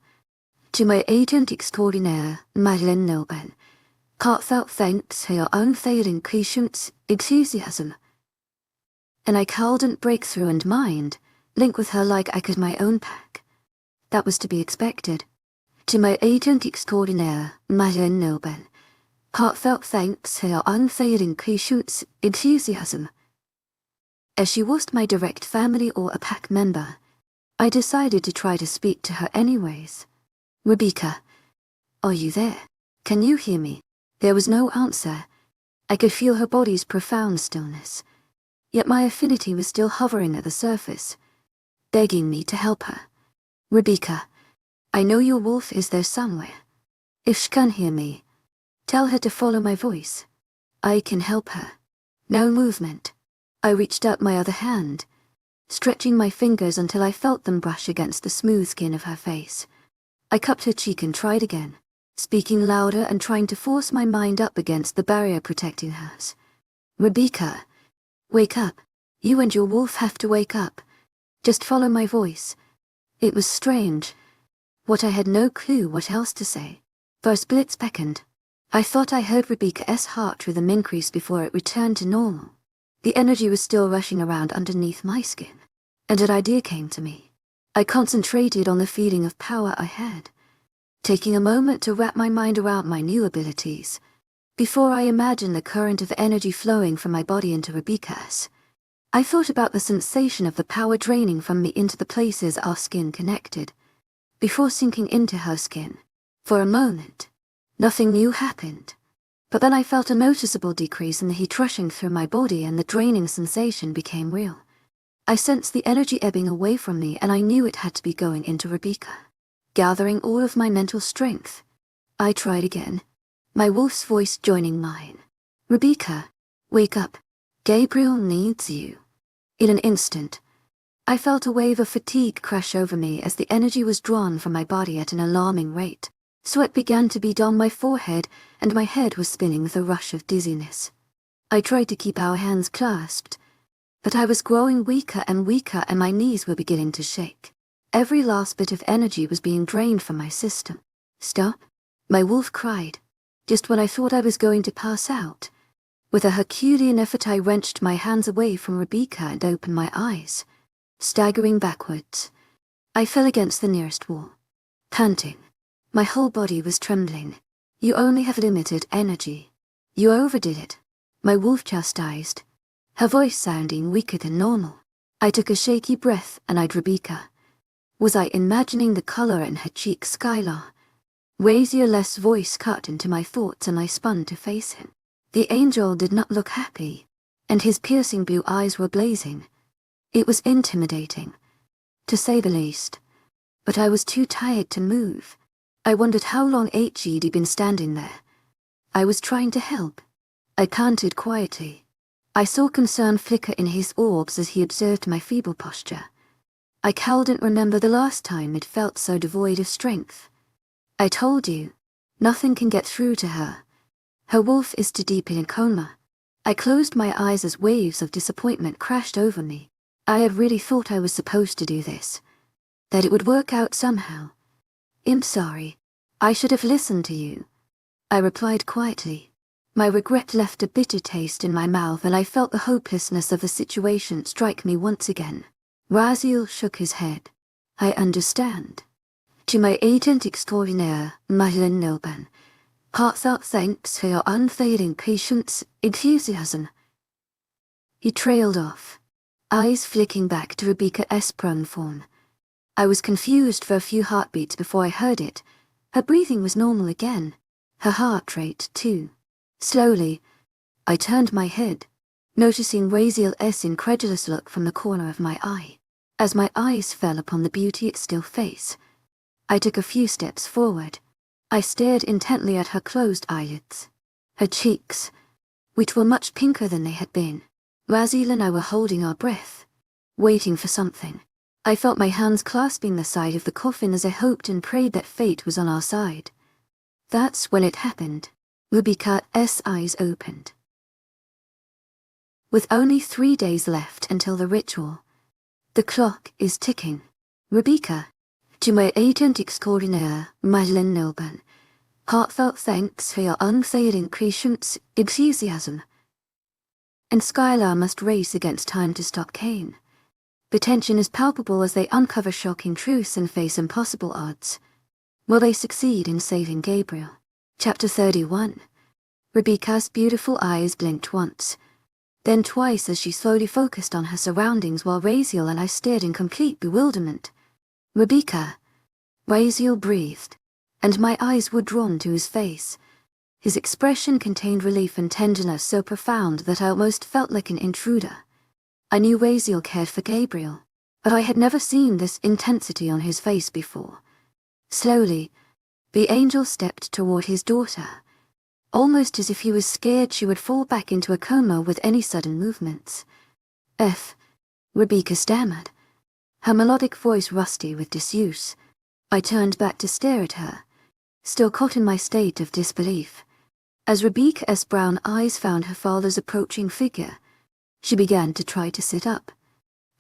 To my agent extraordinaire, Madeleine Noble, heartfelt thanks for your unfailing patience, enthusiasm. And I couldn't break through and mind, link with her like I could my own pack. That was to be expected. To my agent extraordinaire, Madeleine Noble, heartfelt thanks for your unfailing patience, enthusiasm. As she wasn't my direct family or a pack member, I decided to try to speak to her anyways. Rebecca, are you there? Can you hear me? There was no answer. I could feel her body's profound stillness. Yet my affinity was still hovering at the surface, begging me to help her. Rebecca, I know your wolf is there somewhere. If she can hear me, tell her to follow my voice. I can help her. No movement. I reached out my other hand, stretching my fingers until I felt them brush against the smooth skin of her face. I cupped her cheek and tried again, speaking louder and trying to force my mind up against the barrier protecting hers. Rebecca, wake up. You and your wolf have to wake up. Just follow my voice. It was strange. I had no clue what else to say. For a split second, I thought I heard Rebecca's heart rhythm increase before it returned to normal. The energy was still rushing around underneath my skin, and an idea came to me. I concentrated on the feeling of power I had, taking a moment to wrap my mind around my new abilities, before I imagined the current of energy flowing from my body into Rebecca's. I thought about the sensation of the power draining from me into the places our skin connected, before sinking into her skin. For a moment, nothing new happened. But then I felt a noticeable decrease in the heat rushing through my body, and the draining sensation became real. I sensed the energy ebbing away from me, and I knew it had to be going into Rebecca. Gathering all of my mental strength, I tried again, my wolf's voice joining mine. Rebecca, wake up. Gabriel needs you. In an instant, I felt a wave of fatigue crash over me as the energy was drawn from my body at an alarming rate. Sweat began to bead on my forehead, and my head was spinning with a rush of dizziness. I tried to keep our hands clasped, but I was growing weaker and weaker, and my knees were beginning to shake. Every last bit of energy was being drained from my system. Stop, my wolf cried, just when I thought I was going to pass out. With a Herculean effort, I wrenched my hands away from Rebecca and opened my eyes. Staggering backwards, I fell against the nearest wall, panting. My whole body was trembling. You only have limited energy. You overdid it, my wolf chastised, her voice sounding weaker than normal. I took a shaky breath and eyed Rebecca. Was I imagining the color in her cheeks skylar? Razor-less voice cut into my thoughts, and I spun to face him. The angel did not look happy, and his piercing blue eyes were blazing. It was intimidating, to say the least, but I was too tired to move. I wondered how long he'd been standing there. I was trying to help. I panted quietly. I saw concern flicker in his orbs as he observed my feeble posture. I couldn't remember the last time it felt so devoid of strength. I told you, nothing can get through to her. Her wolf is too deep in a coma. I closed my eyes as waves of disappointment crashed over me. I had really thought I was supposed to do this, that it would work out somehow. I'm sorry. I should have listened to you, I replied quietly. My regret left a bitter taste in my mouth, and I felt the hopelessness of the situation strike me once again. Raziel shook his head. I understand. To my agent extraordinaire, Madeleine Noble, heartfelt thanks for your unfailing patience, enthusiasm. He trailed off. eyes flicking back to Rebecca's prone form. I was confused for a few heartbeats before I heard it. Her breathing was normal again. Her heart rate, too. Slowly, I turned my head, noticing Raziel's incredulous look from the corner of my eye. As my eyes fell upon the beauty's still face, I took a few steps forward. I stared intently at her closed eyelids. Her cheeks, which were much pinker than they had been. Raziel and I were holding our breath, waiting for something. I felt my hands clasping the side of the coffin as I hoped and prayed that fate was on our side. That's when it happened. Rebecca's eyes opened. With only 3 days left until the ritual, the clock is ticking. Rebecca, to my agent extraordinaire, Madeleine Nilban, heartfelt thanks for your unfailing patience, enthusiasm. And Skylar must race against time to stop Cain. The tension is palpable as they uncover shocking truths and face impossible odds. Will they succeed in saving Gabriel? Chapter 31. Rebecca's beautiful eyes blinked once, then twice as she slowly focused on her surroundings while Raziel and I stared in complete bewilderment. Rebecca. Raziel breathed, and my eyes were drawn to his face. His expression contained relief and tenderness so profound that I almost felt like an intruder. I knew Raziel cared for Gabriel, but I had never seen this intensity on his face before. Slowly, the angel stepped toward his daughter, almost as if he was scared she would fall back into a coma with any sudden movements. Rebecca stammered, her melodic voice rusty with disuse. I turned back to stare at her, still caught in my state of disbelief. As Rebecca's brown eyes found her father's approaching figure, she began to try to sit up.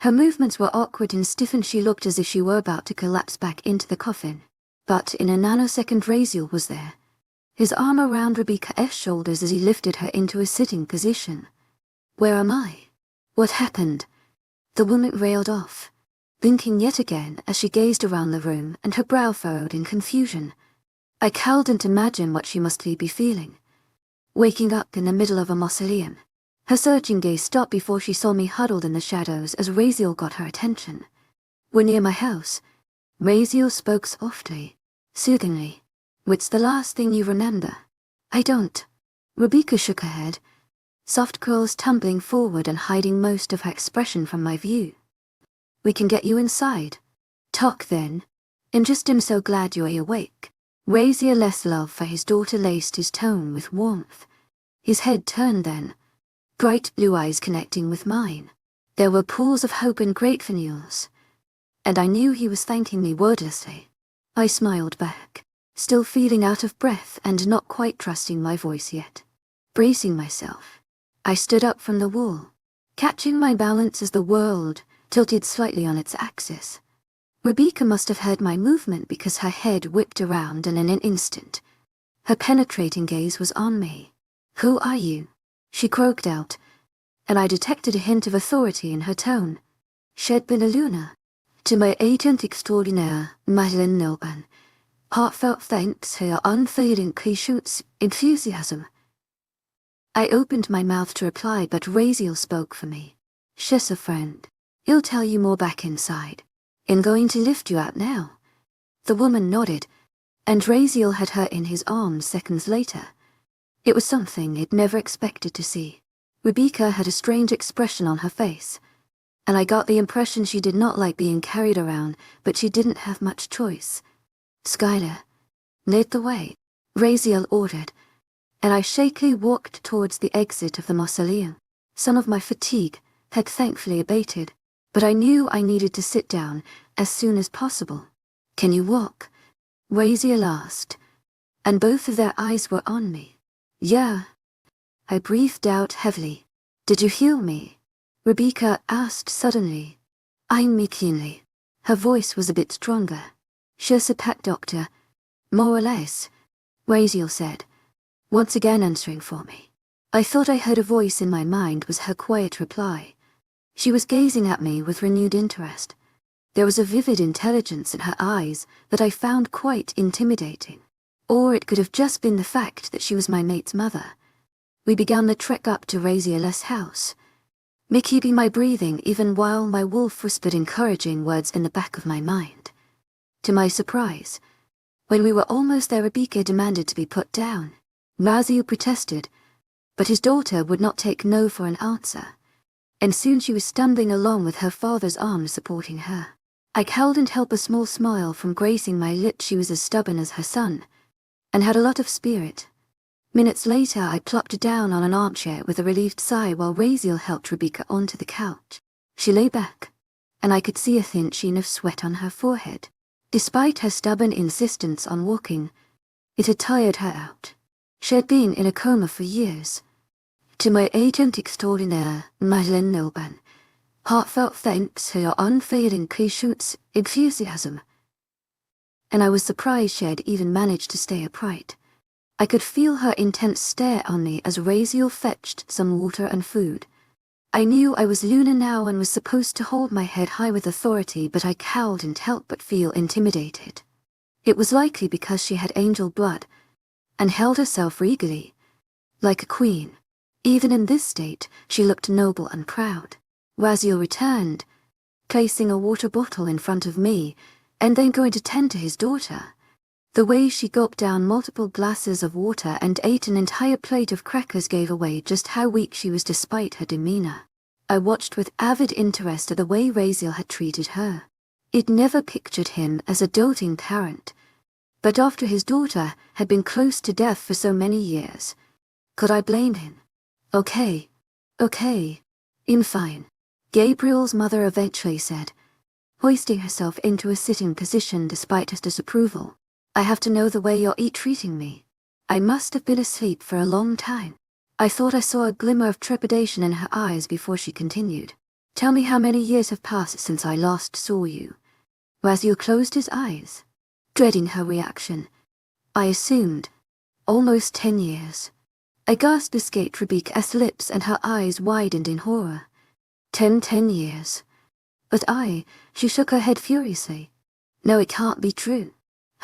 Her movements were awkward and stiff and she looked as if she were about to collapse back into the coffin. But in a nanosecond Raziel was there, his arm around Rebecca's shoulders as he lifted her into a sitting position. Where am I? What happened? The woman railed off, blinking yet again as she gazed around the room and her brow furrowed in confusion. I couldn't imagine what she must be feeling, waking up in the middle of a mausoleum. Her searching gaze stopped before she saw me huddled in the shadows as Raziel got her attention. We're near my house. Raziel spoke softly, soothingly. What's the last thing you remember? I don't. Rebecca shook her head, soft curls tumbling forward and hiding most of her expression from my view. We can get you inside. Talk then. I'm so glad you're awake. Raziel's love for his daughter laced his tone with warmth. His head turned then, bright blue eyes connecting with mine. There were pools of hope and gratefulness, and I knew he was thanking me wordlessly. I smiled back, still feeling out of breath and not quite trusting my voice yet. Bracing myself, I stood up from the wall, catching my balance as the world tilted slightly on its axis. Rebecca must have heard my movement because her head whipped around and in an instant, her penetrating gaze was on me. Who are you? She croaked out, and I detected a hint of authority in her tone. Shed Benaluna, to my agent extraordinaire, Madeleine Nilban, heartfelt thanks for your unfailing patience, enthusiasm. I opened my mouth to reply, but Raziel spoke for me. She's a friend. He'll tell you more back inside. I'm going to lift you out now. The woman nodded, and Raziel had her in his arms seconds later. It was something I'd never expected to see. Rebecca had a strange expression on her face, and I got the impression she did not like being carried around, but she didn't have much choice. Skylar, lead the way, Raziel ordered, and I shakily walked towards the exit of the mausoleum. Some of my fatigue had thankfully abated, but I knew I needed to sit down as soon as possible. Can you walk? Raziel asked, and both of their eyes were on me. Yeah. I breathed out heavily. Did you heal me? Rebecca asked suddenly, eyeing me keenly. Her voice was a bit stronger. She's a pack doctor, more or less, Raziel said, once again answering for me. I thought I heard a voice in my mind was her quiet reply. She was gazing at me with renewed interest. There was a vivid intelligence in her eyes that I found quite intimidating. Or it could have just been the fact that she was my mate's mother. We began the trek up to Raziel's house. me keeping my breathing even while my wolf whispered encouraging words in the back of my mind. To my surprise, when we were almost there, Rebecca demanded to be put down. Raziel protested, but his daughter would not take no for an answer, and soon she was stumbling along with her father's arm supporting her. I held and helped a small smile from gracing my lips. She was as stubborn as her son, and had a lot of spirit. Minutes later, I plopped down on an armchair with a relieved sigh while Raziel helped Rebecca onto the couch. She lay back, and I could see a thin sheen of sweat on her forehead. Despite her stubborn insistence on walking, it had tired her out. She had been in a coma for years. To my agent extraordinaire, Madeleine Nilban, heartfelt thanks for your unfailing patience, enthusiasm. And I was surprised she had even managed to stay upright. I could feel her intense stare on me as Raziel fetched some water and food. I knew I was Luna now and was supposed to hold my head high with authority, but I cowed and helped but feel intimidated. It was likely because she had angel blood, and held herself regally, like a queen. Even in this state, she looked noble and proud. Raziel returned, placing a water bottle in front of me, and then going to tend to his daughter. The way she gulped down multiple glasses of water and ate an entire plate of crackers gave away just how weak she was despite her demeanor. I watched with avid interest at the way Raziel had treated her. I'd never pictured him as a doting parent, but after his daughter had been close to death for so many years, could I blame him? Okay, I'm fine, Gabriel's mother eventually said, hoisting herself into a sitting position despite his disapproval. I have to know the way you're treating me. I must have been asleep for a long time. I thought I saw a glimmer of trepidation in her eyes before she continued. Tell me how many years have passed since I last saw you. Raziel closed his eyes, dreading her reaction. I assumed. Almost 10 years. A gasp escaped Rebecca's lips and her eyes widened in horror. 10 years. But she shook her head furiously. No, it can't be true.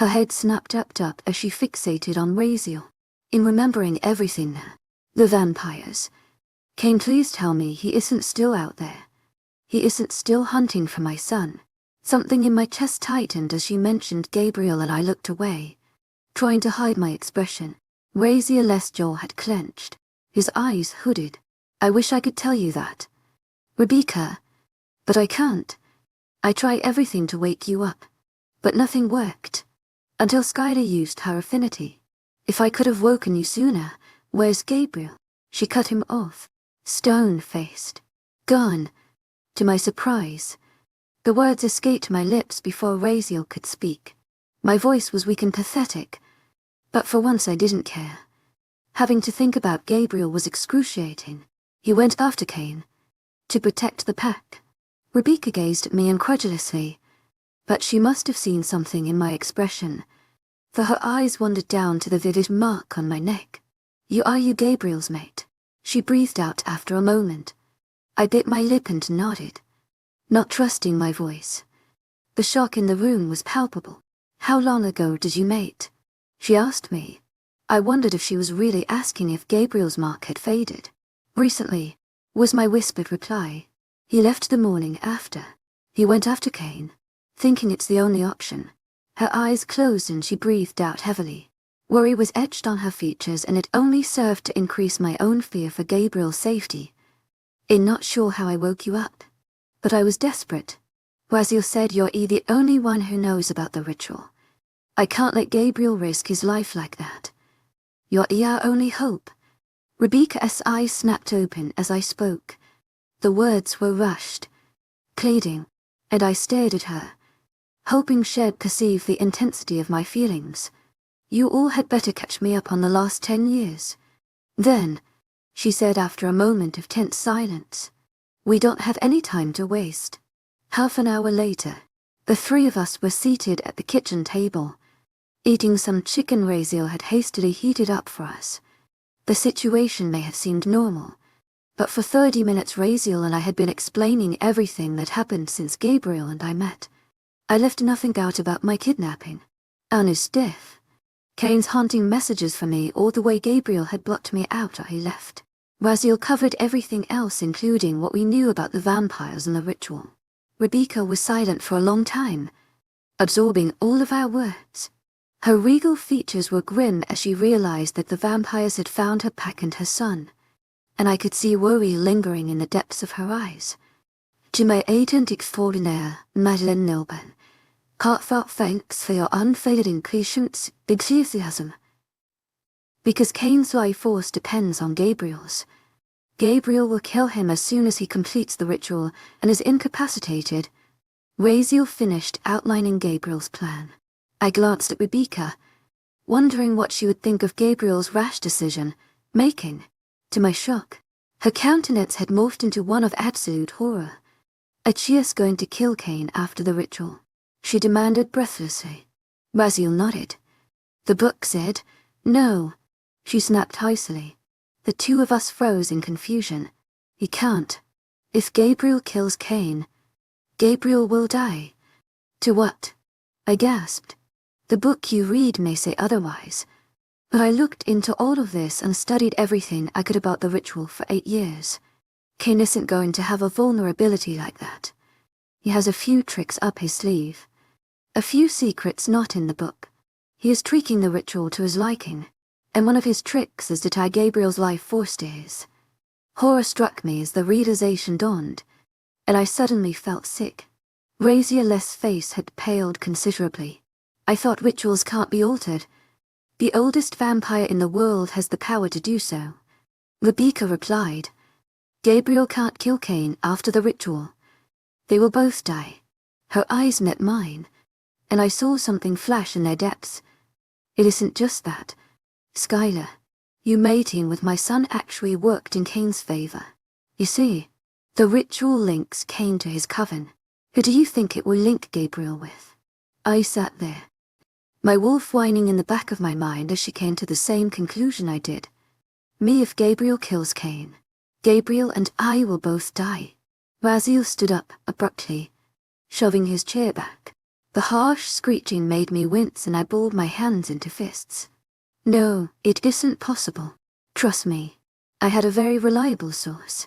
Her head snapped up as she fixated on Raziel. In remembering everything now, the vampires. Cain, please tell me he isn't still out there. He isn't still hunting for my son. Something in my chest tightened as she mentioned Gabriel and I looked away, trying to hide my expression. Raziel's jaw had clenched, his eyes hooded. I wish I could tell you that, Rebecca, but I can't. I try everything to wake you up, but nothing worked. Until Skylar used her affinity. If I could have woken you sooner, where's Gabriel? She cut him off, stone-faced. Gone. To my surprise, the words escaped my lips before Raziel could speak. My voice was weak and pathetic, but for once I didn't care. Having to think about Gabriel was excruciating. He went after Cain, to protect the pack. Rebecca gazed at me incredulously, but she must have seen something in my expression, for her eyes wandered down to the vivid mark on my neck. Are you Gabriel's mate? She breathed out after a moment. I bit my lip and nodded, not trusting my voice. The shock in the room was palpable. How long ago did you mate? She asked me. I wondered if she was really asking if Gabriel's mark had faded. Recently, was my whispered reply. He left the morning after. He went after Cain, thinking it's the only option. Her eyes closed and she breathed out heavily. Worry was etched on her features and it only served to increase my own fear for Gabriel's safety. I'm not sure how I woke you up, but I was desperate. Raziel said you're the only one who knows about the ritual. I can't let Gabriel risk his life like that. You're our only hope. Rebecca's eyes snapped open as I spoke. The words were rushed, pleading, and I stared at her, hoping she'd perceive the intensity of my feelings. You all had better catch me up on the last 10 years. Then, she said after a moment of tense silence, we don't have any time to waste. Half an hour later, the three of us were seated at the kitchen table, eating some chicken Raziel had hastily heated up for us. The situation may have seemed normal, but for 30 minutes Raziel and I had been explaining everything that happened since Gabriel and I met. I left nothing out about my kidnapping, Anna's death, Cain's haunting messages for me, or the way Gabriel had blocked me out. I left Raziel covered everything else, including what we knew about the vampires and the ritual. Rebecca was silent for a long time, absorbing all of our words. Her regal features were grim as she realized that the vampires had found her pack and her son, and I could see worry lingering in the depths of her eyes. To my agent extraordinaire, Madeleine Nilban, heartfelt thanks for your unfailing patience, enthusiasm. Because Cain's life force depends on Gabriel's. Gabriel will kill him as soon as he completes the ritual and is incapacitated. Raziel finished outlining Gabriel's plan. I glanced at Rebecca, wondering what she would think of Gabriel's rash decision making. To my shock, her countenance had morphed into one of absolute horror. Are Chias going to kill Cain after the ritual? She demanded breathlessly. Raziel nodded. The book said, no. She snapped icily. The two of us froze in confusion. He can't. If Gabriel kills Cain, Gabriel will die. To what? I gasped. The book you read may say otherwise, but I looked into all of this and studied everything I could about the ritual for 8 years. Cain isn't going to have a vulnerability like that. He has a few tricks up his sleeve. A few secrets not in the book. He is tweaking the ritual to his liking, and one of his tricks is to tie Gabriel's life force to his. Horror struck me as the realization dawned, and I suddenly felt sick. Raziel's face had paled considerably. I thought rituals can't be altered. The oldest vampire in the world has the power to do so. Rebecca replied, Gabriel can't kill Cain after the ritual. They will both die. Her eyes met mine, and I saw something flash in their depths. It isn't just that. Skylar, you mating with my son actually worked in Cain's favor. You see, the ritual links Cain to his coven. Who do you think it will link Gabriel with? I sat there, my wolf whining in the back of my mind as she came to the same conclusion I did. Me if Gabriel kills Cain. Gabriel and I will both die. Raziel stood up abruptly, shoving his chair back. The harsh screeching made me wince and I balled my hands into fists. No, it isn't possible. Trust me. I had a very reliable source.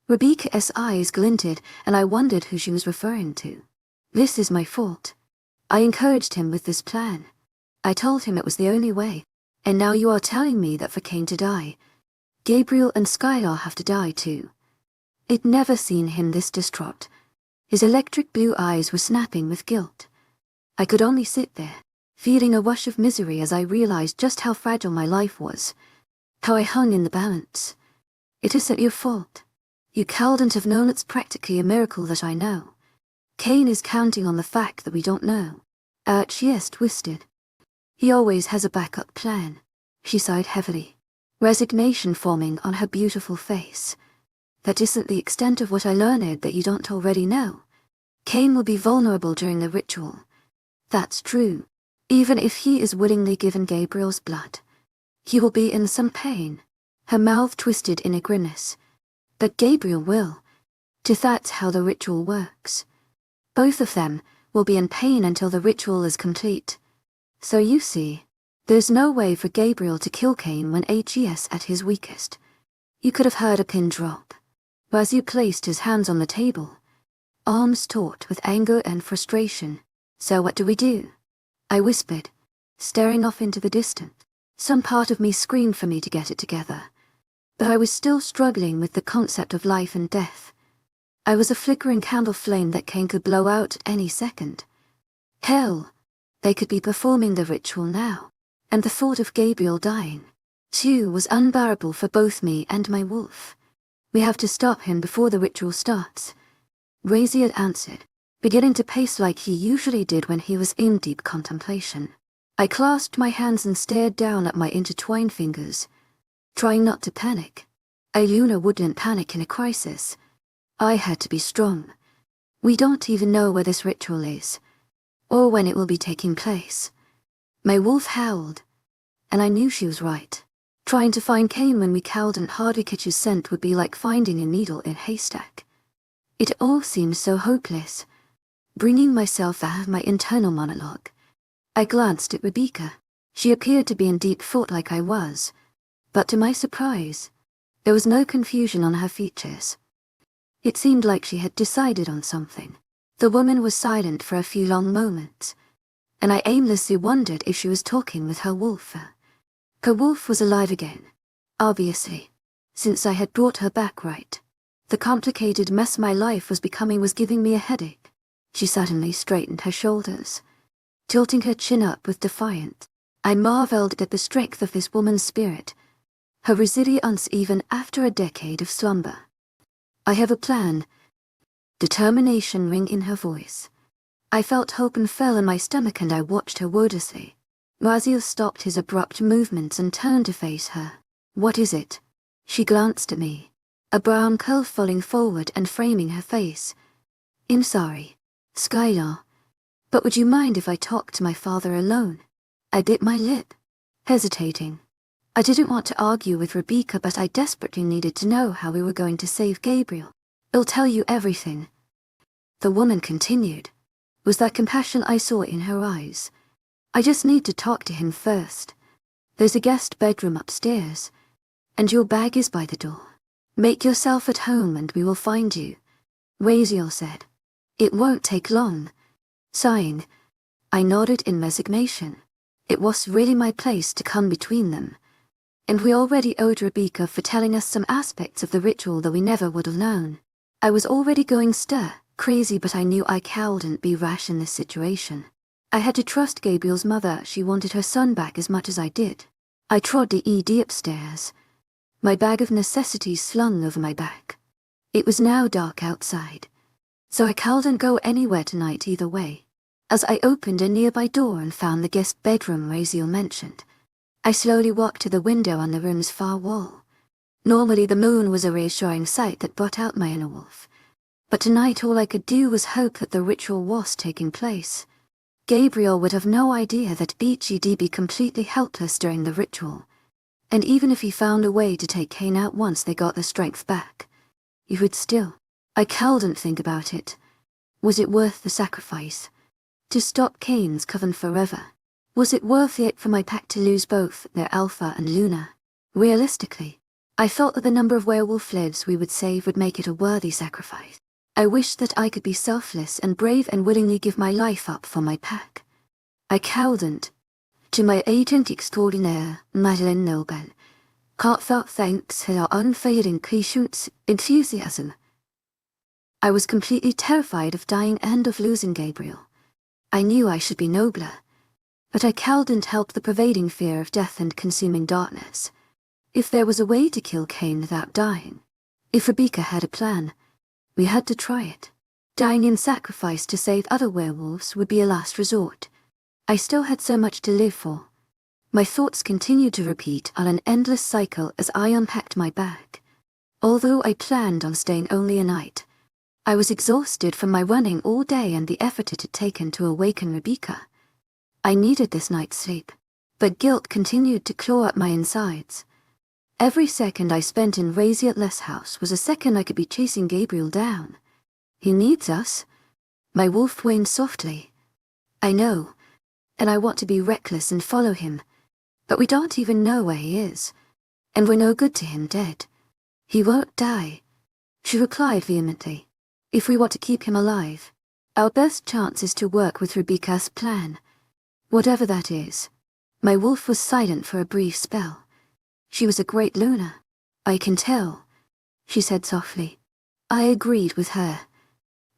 Rebecca's eyes glinted and I wondered who she was referring to. This is my fault. I encouraged him with this plan. I told him it was the only way, and now you are telling me that for Cain to die, Gabriel and Skylar have to die too. I'd never seen him this distraught. His electric blue eyes were snapping with guilt. I could only sit there, feeling a rush of misery as I realized just how fragile my life was, how I hung in the balance. It isn't your fault. You couldn't have known. It's practically a miracle that I know. Cain is counting on the fact that we don't know. Chias twisted. He always has a backup plan. She sighed heavily, resignation forming on her beautiful face. That isn't the extent of what I learned that you don't already know. Cain will be vulnerable during the ritual. That's true. Even if he is willingly given Gabriel's blood, he will be in some pain. Her mouth twisted in a grimace. But Gabriel will. That's how the ritual works. Both of them will be in pain until the ritual is complete. So you see, there's no way for Gabriel to kill Cain when Chias at his weakest. You could have heard a pin drop. Raziel placed his hands on the table, arms taut with anger and frustration. So what do we do? I whispered, staring off into the distance. Some part of me screamed for me to get it together, but I was still struggling with the concept of life and death. I was a flickering candle flame that Cain could blow out at any second. Hell, they could be performing the ritual now, and the thought of Gabriel dying, too, was unbearable for both me and my wolf. We have to stop him before the ritual starts. Raziel answered, beginning to pace like he usually did when he was in deep contemplation. I clasped my hands and stared down at my intertwined fingers, trying not to panic. Luna wouldn't panic in a crisis. I had to be strong. We don't even know where this ritual is, or when it will be taking place. My wolf howled, and I knew she was right. Trying to find Cain when we cowed and hardly catch his scent would be like finding a needle in a haystack. It all seemed so hopeless. Bringing myself out of my internal monologue, I glanced at Rebecca. She appeared to be in deep thought like I was, but to my surprise, There was no confusion on her features. It seemed like she had decided on something. The woman was silent for a few long moments, and I aimlessly wondered if she was talking with her wolf. Her wolf was alive again, obviously, since I had brought her back right. The complicated mess my life was becoming was giving me a headache. She suddenly straightened her shoulders, tilting her chin up with defiance. I marveled at the strength of this woman's spirit, her resilience even after a decade of slumber. I have a plan. Determination ring in her voice. I felt hope and fell in my stomach, and I watched her wordlessly. Raziel stopped his abrupt movements and turned to face her. What is it? She glanced at me, a brown curl falling forward and framing her face. I'm sorry, Skylar, but would you mind if I talked to my father alone? I bit my lip, hesitating. I didn't want to argue with Rebecca, but I desperately needed to know how we were going to save Gabriel. I'll tell you everything. The woman continued. Was that compassion I saw in her eyes? I just need to talk to him first. There's a guest bedroom upstairs, and your bag is by the door. Make yourself at home and we will find you, Raziel said. It won't take long. Sighing, I nodded in resignation. It was really my place to come between them, and we already owed Rebecca for telling us some aspects of the ritual that we never would have known. I was already going crazy, but I knew I couldn't be rash in this situation. I had to trust Gabriel's mother. She wanted her son back as much as I did. I trod the ED upstairs, my bag of necessities slung over my back. It was now dark outside, so I couldn't go anywhere tonight either way. As I opened a nearby door and found the guest bedroom Raziel mentioned, I slowly walked to the window on the room's far wall. Normally the moon was a reassuring sight that brought out my inner wolf, but tonight all I could do was hope that the ritual was taking place. Gabriel would have no idea that BG'd be completely helpless during the ritual, and even if he found a way to take Cain out once they got their strength back, he would still. I couldn't think about it. Was it worth the sacrifice? To stop Cain's coven forever? Was it worth it for my pack to lose both their Alpha and Luna? Realistically, I felt that the number of werewolf lives we would save would make it a worthy sacrifice. I wished that I could be selfless and brave and willingly give my life up for my pack. I couldn't. To my agent extraordinaire, Madeleine Nobel, heartfelt thanks for her unfailing patience, enthusiasm. I was completely terrified of dying and of losing Gabriel. I knew I should be nobler, but I couldn't help the pervading fear of death and consuming darkness. If there was a way to kill Cain without dying, if Rebecca had a plan, we had to try it. Dying in sacrifice to save other werewolves would be a last resort. I still had so much to live for. My thoughts continued to repeat on an endless cycle as I unpacked my bag. Although I planned on staying only a night, I was exhausted from my running all day and the effort it had taken to awaken Rebecca. I needed this night's sleep, but guilt continued to claw at my insides. Every second I spent in Raziel's house was a second I could be chasing Gabriel down. He needs us. My wolf whined softly. I know, and I want to be reckless and follow him, but we don't even know where he is, and we're no good to him dead. He won't die, she replied vehemently. If we want to keep him alive, our best chance is to work with Rebecca's plan, whatever that is. My wolf was silent for a brief spell. She was a great Luna. I can tell, she said softly. I agreed with her.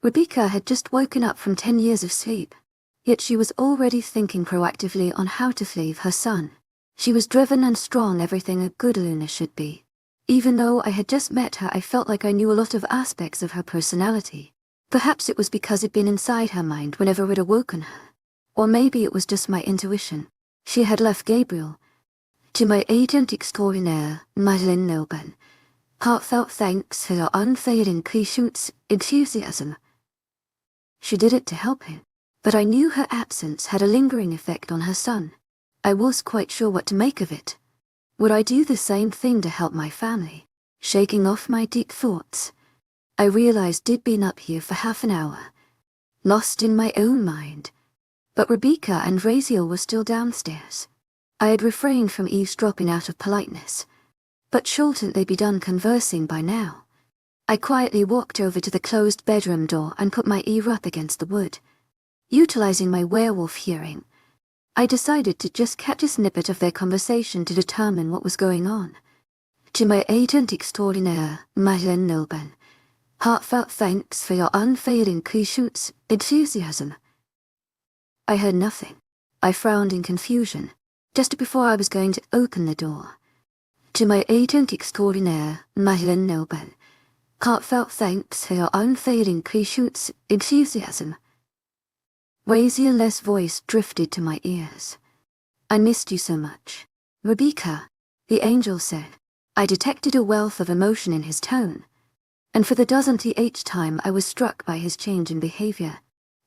Rebecca had just woken up from 10 years of sleep, yet she was already thinking proactively on how to save her son. She was driven and strong, everything a good Luna should be. Even though I had just met her, I felt like I knew a lot of aspects of her personality. Perhaps it was because it'd been inside her mind whenever we'd awoken her. Or maybe it was just my intuition. She had left Gabriel. To my agent extraordinaire, Madeleine Nobel, heartfelt thanks for her unfailing patience, enthusiasm. She did it to help him, but I knew her absence had a lingering effect on her son. I was quite sure what to make of it. Would I do the same thing to help my family? Shaking off my deep thoughts, I realized I'd been up here for half an hour, lost in my own mind. But Rebecca and Raziel were still downstairs. I had refrained from eavesdropping out of politeness, But shouldn't they be done conversing by now? I quietly walked over to the closed bedroom door and put my ear up against the wood. Utilizing my werewolf hearing, I decided to just catch a snippet of their conversation to determine what was going on. To my agent extraordinaire, Madeleine Nilben, heartfelt thanks for your unfailing patience, enthusiasm. I heard nothing. I frowned in confusion, just before I was going to open the door. To my agent extraordinaire, Madeleine Nilben, heartfelt thanks for your unfailing patience, enthusiasm. Raziel's voice drifted to my ears. I missed you so much, Rebecca, the angel said. I detected a wealth of emotion in his tone, and for the dozenth time I was struck by his change in behavior.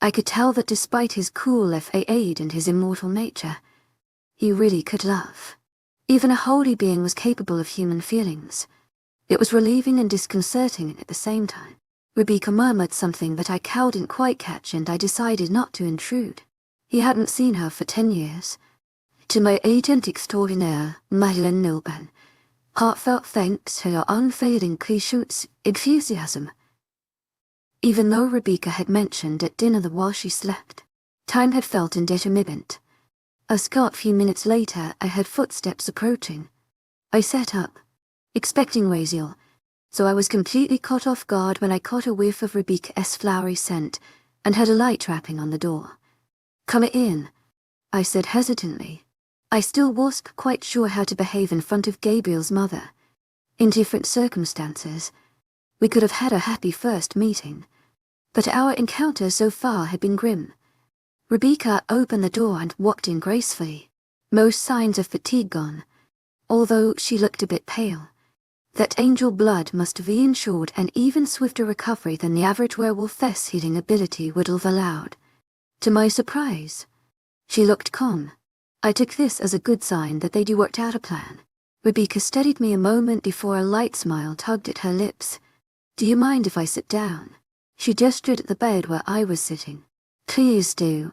I could tell that despite his cool fade and his immortal nature, he really could love. Even a holy being was capable of human feelings. It was relieving and disconcerting at the same time. Rebecca murmured something that I couldn't quite catch, and I decided not to intrude. He hadn't seen her for 10 years. To my agent extraordinaire, Madeleine Nilben, heartfelt thanks for your unfailing patience, enthusiasm. Even though Rebecca had mentioned at dinner that while she slept, time had felt intermittent. A short few minutes later, I heard footsteps approaching. I sat up, expecting Raziel, so I was completely caught off guard when I caught a whiff of Rebecca's flowery scent and heard a light tapping on the door. "Come in," I said hesitantly. I still wasn't quite sure how to behave in front of Gabriel's mother. In different circumstances, we could have had a happy first meeting, but our encounter so far had been grim. Rebecca opened the door and walked in gracefully, most signs of fatigue gone, although she looked a bit pale. That angel blood must have ensured an even swifter recovery than the average werewolf's healing ability would have allowed. To my surprise, she looked calm. I took this as a good sign that they'd worked out a plan. Rebecca steadied me a moment before a light smile tugged at her lips. "Do you mind if I sit down?" She gestured at the bed where I was sitting. "Please do,"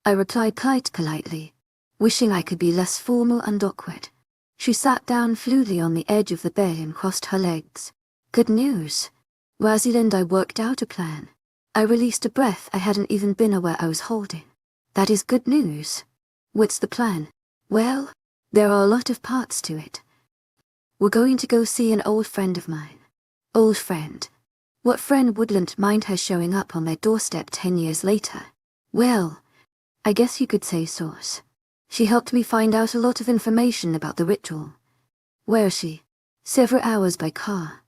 I replied quite politely, wishing I could be less formal and awkward. She sat down fluidly on the edge of the bed and crossed her legs. "Good news. Raziel and I worked out a plan." I released a breath I hadn't even been aware I was holding. "That is good news. What's the plan?" "Well, there are a lot of parts to it. We're going to go see an old friend of mine." "Old friend? What friend wouldn't mind her showing up on their doorstep 10 years later?" "Well, I guess you could say so. She helped me find out a lot of information about the ritual." "Where is she?" "Several hours by car.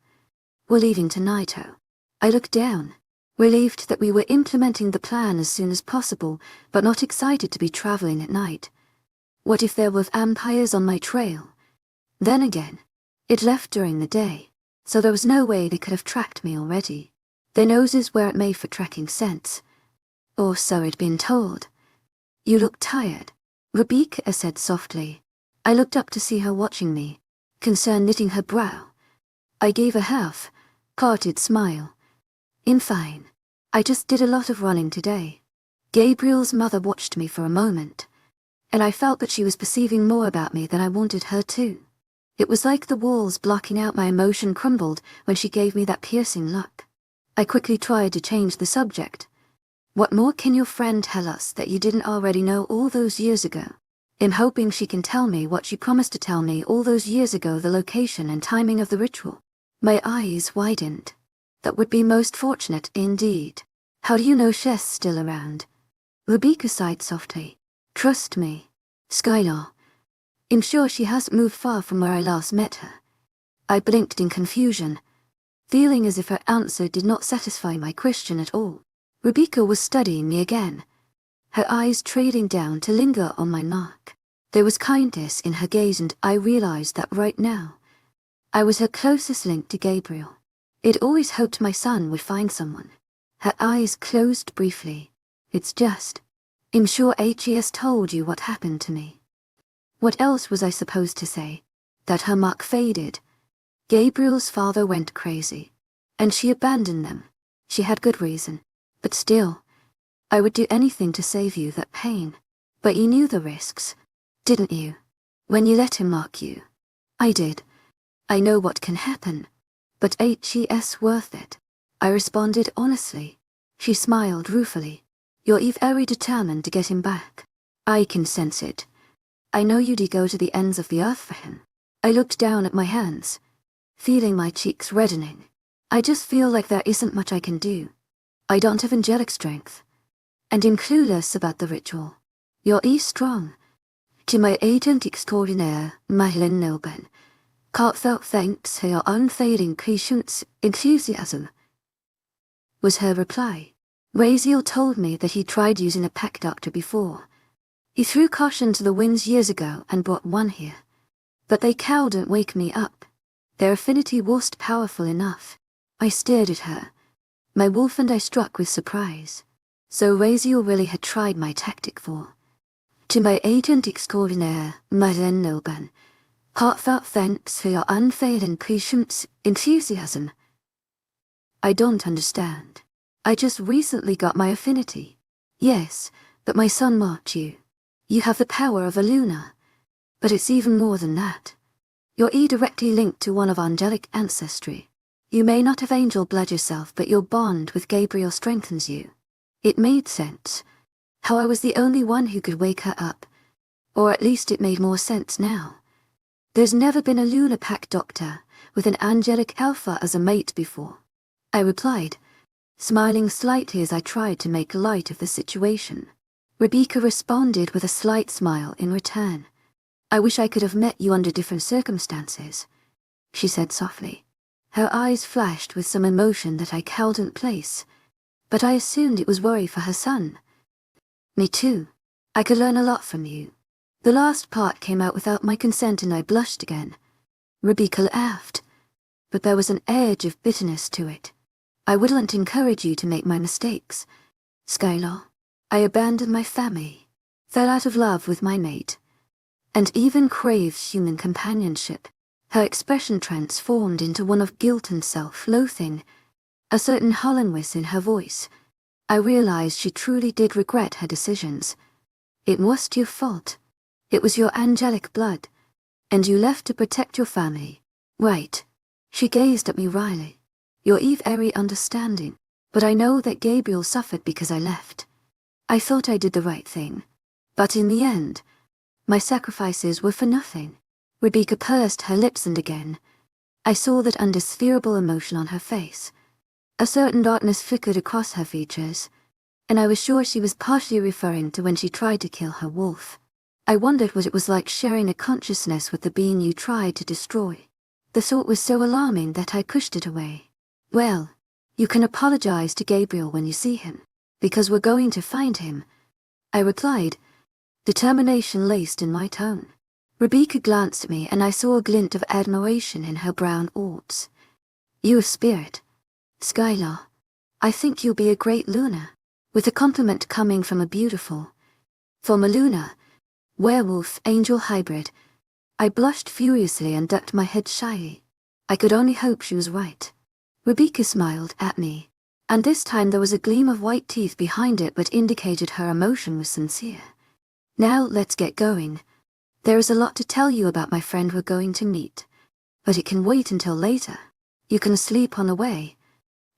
We're leaving tonight." I looked down, relieved that we were implementing the plan as soon as possible, but not excited to be traveling at night. What if there were vampires on my trail? Then again, it left during the day, so there was no way they could have tracked me already. Their noses weren't made for tracking scents. Or so I'd been told. "You look tired," Rebecca said softly. I looked up to see her watching me, concern knitting her brow. I gave a half-parted smile. "I'm fine. I just did a lot of running today." Gabriel's mother watched me for a moment, and I felt that she was perceiving more about me than I wanted her to. It was like the walls blocking out my emotion crumbled when she gave me that piercing look. I quickly tried to change the subject. "What more can your friend tell us that you didn't already know all those years ago?" I'm hoping she can tell me what she promised to tell me all those years ago, the location and timing of the ritual. My eyes widened. That would be most fortunate indeed. "How do you know she's still around?" Rebecca sighed softly. "Trust me, Skylar. I'm sure she hasn't moved far from where I last met her." I blinked in confusion, feeling as if her answer did not satisfy my question at all. Rebecca was studying me again, her eyes trailing down to linger on my neck. There was kindness in her gaze, and I realized that right now, I was her closest link to Gabriel. I'd always hoped my son would find someone. Her eyes closed briefly. "It's just, I'm sure HES told you what happened to me." What else was I supposed to say? That her mark faded. Gabriel's father went crazy, and she abandoned them. She had good reason. But still, I would do anything to save you that pain. But you knew the risks, didn't you? When you let him mark you. I did. I know what can happen, but it's worth it. I responded honestly. She smiled ruefully. You're very determined to get him back. I can sense it. I know you'd go to the ends of the earth for him. I looked down at my hands, feeling my cheeks reddening. I just feel like there isn't much I can do. I don't have angelic strength, and I'm clueless about the ritual. You're strong. To my agent extraordinaire, Madeline Nobel. Heartfelt thanks for your unfailing patience, enthusiasm, was her reply. Raziel told me that he tried using a pack doctor before. He threw caution to the winds years ago and brought one here. But they couldn't wake me up. Their affinity wasn't powerful enough. I stared at her. My wolf and I struck with surprise. So Raziel really had tried my tactic for. To my agent extraordinaire, Madeline Nobel. Heartfelt thanks for your unfailing patience, enthusiasm. I don't understand. I just recently got my affinity. Yes, but my son marked you. You have the power of a Luna. But it's even more than that. You're directly linked to one of angelic ancestry. You may not have angel blood yourself, but your bond with Gabriel strengthens you. It made sense. How I was the only one who could wake her up. Or at least it made more sense now. There's never been a Luna Pack doctor with an angelic alpha as a mate before, I replied, smiling slightly as I tried to make light of the situation. Rebecca responded with a slight smile in return. I wish I could have met you under different circumstances, she said softly. Her eyes flashed with some emotion that I couldn't place, but I assumed it was worry for her son. Me too. I could learn a lot from you. The last part came out without my consent and I blushed again. Rebecca laughed, but there was an edge of bitterness to it. I wouldn't encourage you to make my mistakes, Skylar. I abandoned my family, fell out of love with my mate, and even craved human companionship. Her expression transformed into one of guilt and self-loathing, a certain hollowness in her voice. I realized she truly did regret her decisions. It wasn't your fault. It was your angelic blood, and you left to protect your family, right? She gazed at me wryly. You're very understanding, but I know that Gabriel suffered because I left. I thought I did the right thing, but in the end, my sacrifices were for nothing. Rebecca pursed her lips and again, I saw that undescribable emotion on her face. A certain darkness flickered across her features, and I was sure she was partially referring to when she tried to kill her wolf. I wondered what it was like sharing a consciousness with the being you tried to destroy. The thought was so alarming that I pushed it away. Well, you can apologize to Gabriel when you see him, because we're going to find him, I replied, determination laced in my tone. Rebecca glanced at me and I saw a glint of admiration in her brown orbs. You a spirit, Skylar. I think you'll be a great Luna, with a compliment coming from a beautiful, from a Luna, werewolf angel hybrid. I blushed furiously and ducked my head shyly. I could only hope she was right. Rebecca smiled at me, and this time there was a gleam of white teeth behind it that indicated her emotion was sincere. Now let's get going. There is a lot to tell you about my friend we're going to meet, but it can wait until later. You can sleep on the way.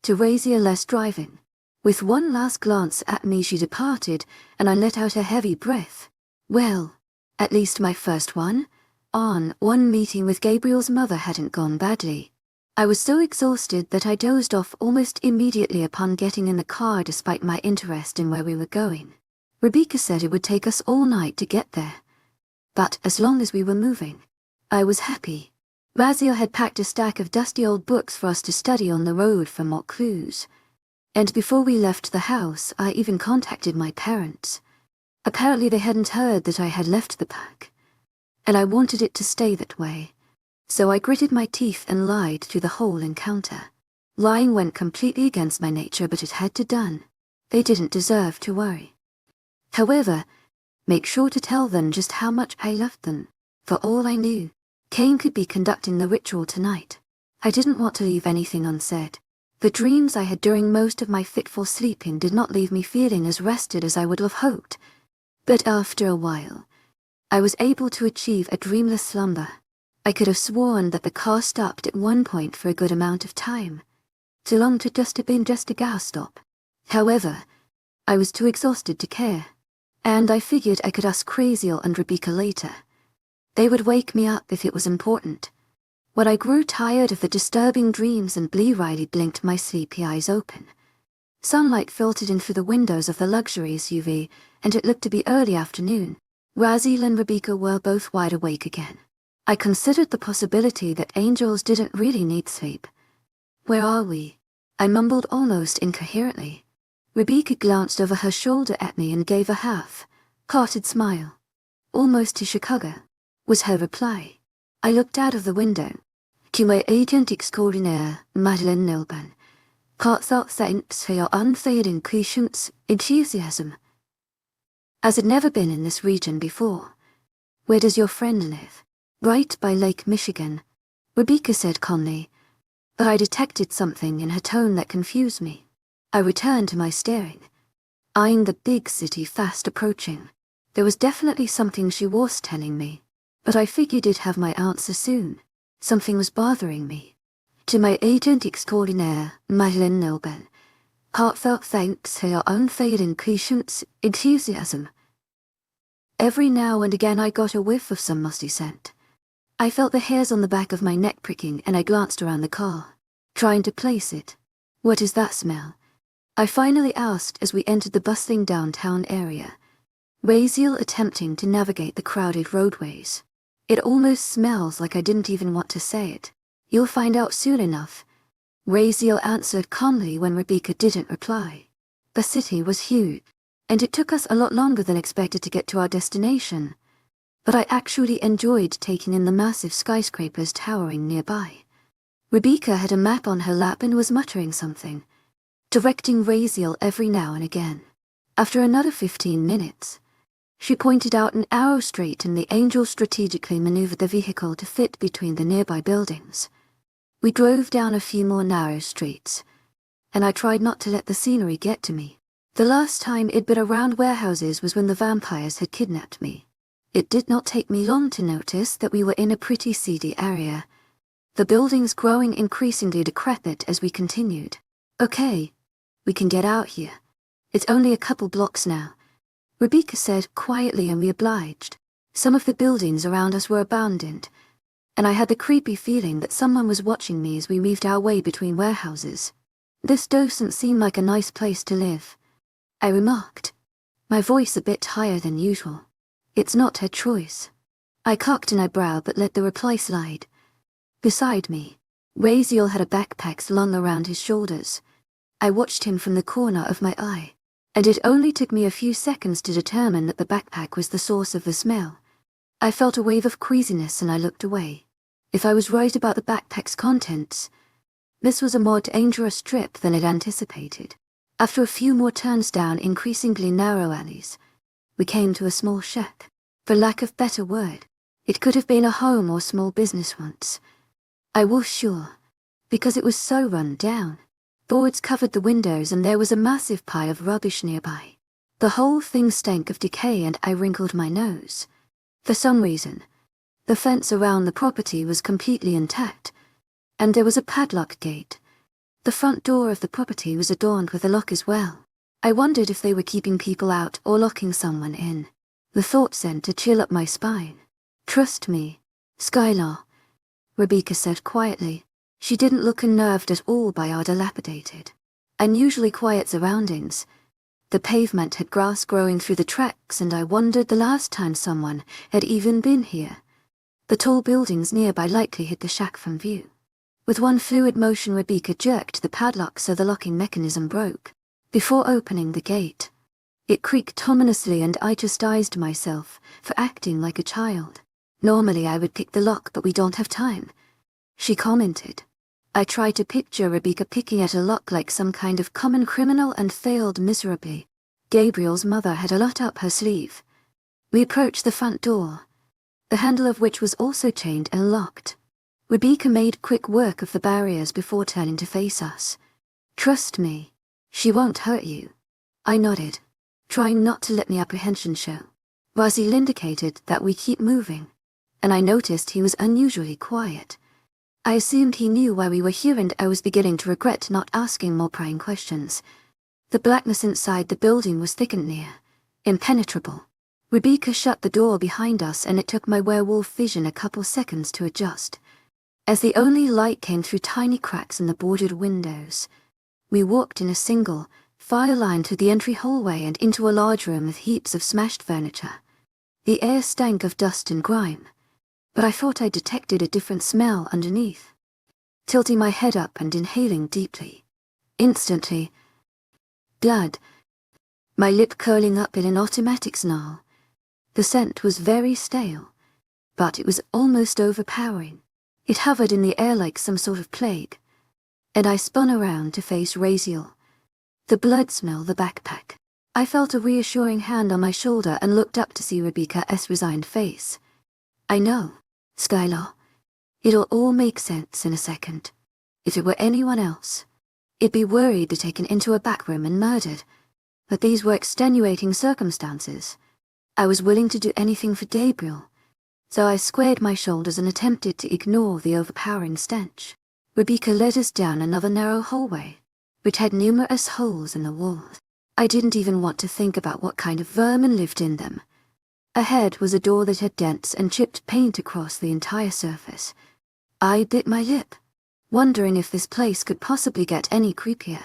To Raziel less driving. With one last glance at me she departed, and I let out a heavy breath. Well, at least my first one. One meeting with Gabriel's mother hadn't gone badly. I was so exhausted that I dozed off almost immediately upon getting in the car despite my interest in where we were going. Rebecca said it would take us all night to get there. But as long as we were moving, I was happy. Raziel had packed a stack of dusty old books for us to study on the road for mock clues. And before we left the house, I even contacted my parents. Apparently they hadn't heard that I had left the pack, and I wanted it to stay that way. So I gritted my teeth and lied through the whole encounter. Lying went completely against my nature, but it had to done. They didn't deserve to worry. However, make sure to tell them just how much I loved them. For all I knew, Cain could be conducting the ritual tonight. I didn't want to leave anything unsaid. The dreams I had during most of my fitful sleeping did not leave me feeling as rested as I would have hoped. But after a while, I was able to achieve a dreamless slumber. I could have sworn that the car stopped at one point for a good amount of time. Too long to just have been just a gas stop. However, I was too exhausted to care, and I figured I could ask Craziel and Rebecca later. They would wake me up if it was important. When I grew tired of the disturbing dreams and blearily blinked my sleepy eyes open, sunlight filtered in through the windows of the luxury SUV, and it looked to be early afternoon. Craziel and Rebecca were both wide awake again. I considered the possibility that angels didn't really need sleep. "Where are we?" I mumbled almost incoherently. Rebecca glanced over her shoulder at me and gave a half-hearted smile. "Almost to Chicago," was her reply. I looked out of the window. "To my agent extraordinaire, Madeleine Nilban. Heartfelt thanks for your unfailing patience, enthusiasm." As I'd never been in this region before. "Where does your friend live?" "Right by Lake Michigan," Rebecca said calmly, but I detected something in her tone that confused me. I returned to my staring, eyeing the big city fast approaching. There was definitely something she was telling me, but I figured I'd have my answer soon. Something was bothering me. "To my agent extraordinaire, Madeleine Nilban. Heartfelt thanks for your unfailing patience, enthusiasm." Every now and again I got a whiff of some musty scent. I felt the hairs on the back of my neck pricking and I glanced around the car, trying to place it. "What is that smell?" I finally asked as we entered the bustling downtown area, Craziel attempting to navigate the crowded roadways. "It almost smells like I didn't even want to say it." "You'll find out soon enough," Craziel answered calmly when Rebecca didn't reply. The city was huge, and it took us a lot longer than expected to get to our destination, but I actually enjoyed taking in the massive skyscrapers towering nearby. Rebecca had a map on her lap and was muttering something, directing Craziel every now and again. After another 15 minutes, she pointed out an arrow straight and the angel strategically maneuvered the vehicle to fit between the nearby buildings. We drove down a few more narrow streets, and I tried not to let the scenery get to me. The last time I'd been around warehouses was when the vampires had kidnapped me. It did not take me long to notice that we were in a pretty seedy area, the buildings growing increasingly decrepit as we continued. "Okay, we can get out here. It's only a couple blocks now," Rebecca said quietly, and we obliged. Some of the buildings around us were abandoned, and I had the creepy feeling that someone was watching me as we weaved our way between warehouses. "This doesn't seem like a nice place to live," I remarked, my voice a bit higher than usual. "It's not her choice." I cocked an eyebrow but let the reply slide. Beside me, Craziel had a backpack slung around his shoulders. I watched him from the corner of my eye, and it only took me a few seconds to determine that the backpack was the source of the smell. I felt a wave of queasiness and I looked away. If I was right about the backpack's contents, this was a more dangerous trip than I'd anticipated. After a few more turns down increasingly narrow alleys, we came to a small shack. For lack of better word, it could have been a home or small business once. I was sure, because it was so run down. Boards covered the windows and there was a massive pile of rubbish nearby. The whole thing stank of decay and I wrinkled my nose. For some reason, the fence around the property was completely intact, and there was a padlock gate. The front door of the property was adorned with a lock as well. I wondered if they were keeping people out or locking someone in. The thought sent a chill up my spine. "Trust me, Skylar," Rebecca said quietly. She didn't look unnerved at all by our dilapidated, unusually quiet surroundings. The pavement had grass growing through the cracks and I wondered the last time someone had even been here. The tall buildings nearby likely hid the shack from view. With one fluid motion Rebecca jerked the padlock so the locking mechanism broke. Before opening the gate, it creaked ominously and I chastised myself for acting like a child. "Normally I would pick the lock but we don't have time," she commented. I tried to picture Rebecca picking at a lock like some kind of common criminal and failed miserably. Gabriel's mother had a lot up her sleeve. We approached the front door, the handle of which was also chained and locked. Rebecca made quick work of the barriers before turning to face us. "Trust me, she won't hurt you." I nodded, trying not to let the apprehension show. Craziel indicated that we keep moving. and I noticed he was unusually quiet. I assumed he knew why we were here, and I was beginning to regret not asking more prying questions. The blackness inside the building was thick and near, impenetrable. Rebecca shut the door behind us, and it took my werewolf vision a couple seconds to adjust. As the only light came through tiny cracks in the boarded windows, we walked in a single, file line through the entry hallway and into a large room with heaps of smashed furniture. The air stank of dust and grime, but I thought I detected a different smell underneath. Tilting my head up and inhaling deeply. Instantly, blood, my lip curling up in an automatic snarl. The scent was very stale, but it was almost overpowering. It hovered in the air like some sort of plague, and I spun around to face Raziel. The blood smell, the backpack. I felt a reassuring hand on my shoulder and looked up to see Rebecca's resigned face. I know, Skylar. It'll all make sense in a second. If it were anyone else, it'd be worried to taken into a back room and murdered. But these were extenuating circumstances. I was willing to do anything for Gabriel, so I squared my shoulders and attempted to ignore the overpowering stench. Rebecca led us down another narrow hallway, which had numerous holes in the walls. I didn't even want to think about what kind of vermin lived in them. Ahead was a door that had dents and chipped paint across the entire surface. I bit my lip, wondering if this place could possibly get any creepier.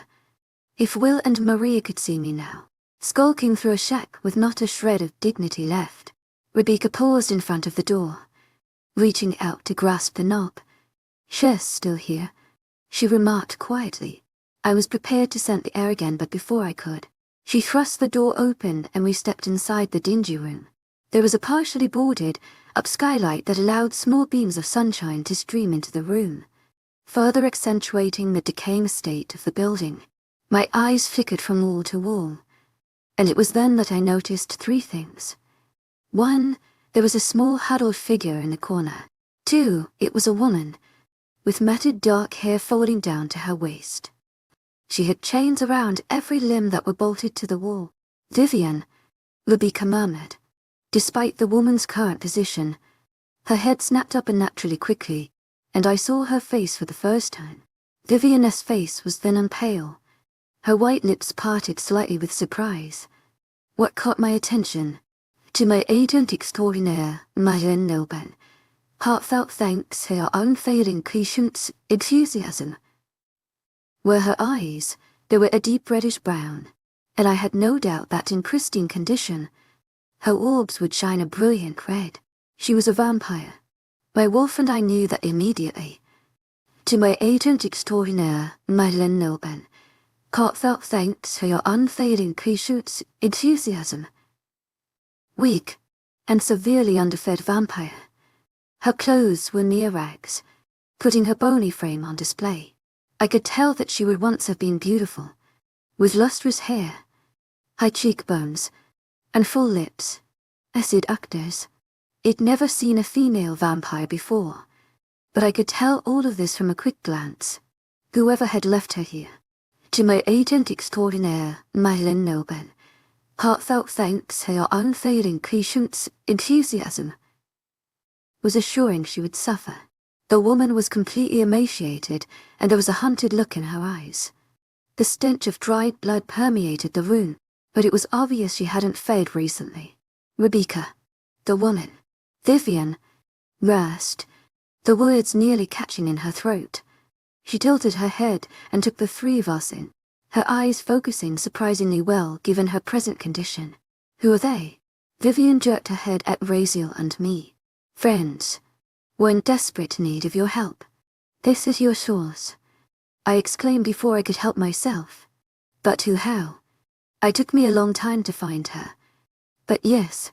If Will and Maria could see me now, skulking through a shack with not a shred of dignity left. Rebecca paused in front of the door, reaching out to grasp the knob. "She's still here," she remarked quietly. I was prepared to scent the air again, but before I could, she thrust the door open and we stepped inside the dingy room. There was a partially boarded up skylight that allowed small beams of sunshine to stream into the room, further accentuating the decaying state of the building. My eyes flickered from wall to wall, and it was then that I noticed three things. 1, there was a small huddled figure in the corner. 2, it was a woman, with matted dark hair falling down to her waist. She had chains around every limb that were bolted to the wall. "Vivian," Rebecca murmured. Despite the woman's current position, her head snapped up unnaturally quickly, and I saw her face for the first time. Vivian's face was thin and pale, her white lips parted slightly with surprise. What caught my attention? "To my agent extraordinaire, Madeleine Nobel. Heartfelt thanks for your unfailing patience, enthusiasm," were her eyes. They were a deep reddish brown, and I had no doubt that in pristine condition, her orbs would shine a brilliant red. She was a vampire. My wolf and I knew that immediately. "To my agent extraordinaire, Madeleine Nobel. Heartfelt thanks for your unfailing patience, enthusiasm." Weak and severely underfed vampire. Her clothes were mere rags, putting her bony frame on display. I could tell that she would once have been beautiful, with lustrous hair, high cheekbones, and full lips. Acid actors. I'd never seen a female vampire before, but I could tell all of this from a quick glance. Whoever had left her here. "To my agent extraordinaire, Madeleine Nobel. Heartfelt thanks for your unfailing patience, enthusiasm," was assuring she would suffer. The woman was completely emaciated, and there was a hunted look in her eyes. The stench of dried blood permeated the room, but it was obvious she hadn't fed recently. "Rebecca," the woman. "Vivian," rasped, the words nearly catching in her throat. She tilted her head and took the three of us in, her eyes focusing surprisingly well given her present condition. "Who are they?" Vivian jerked her head at Raziel and me. "Friends. We're in desperate need of your help. This is your source," I exclaimed before I could help myself. But who, how? It took me a long time to find her. But yes,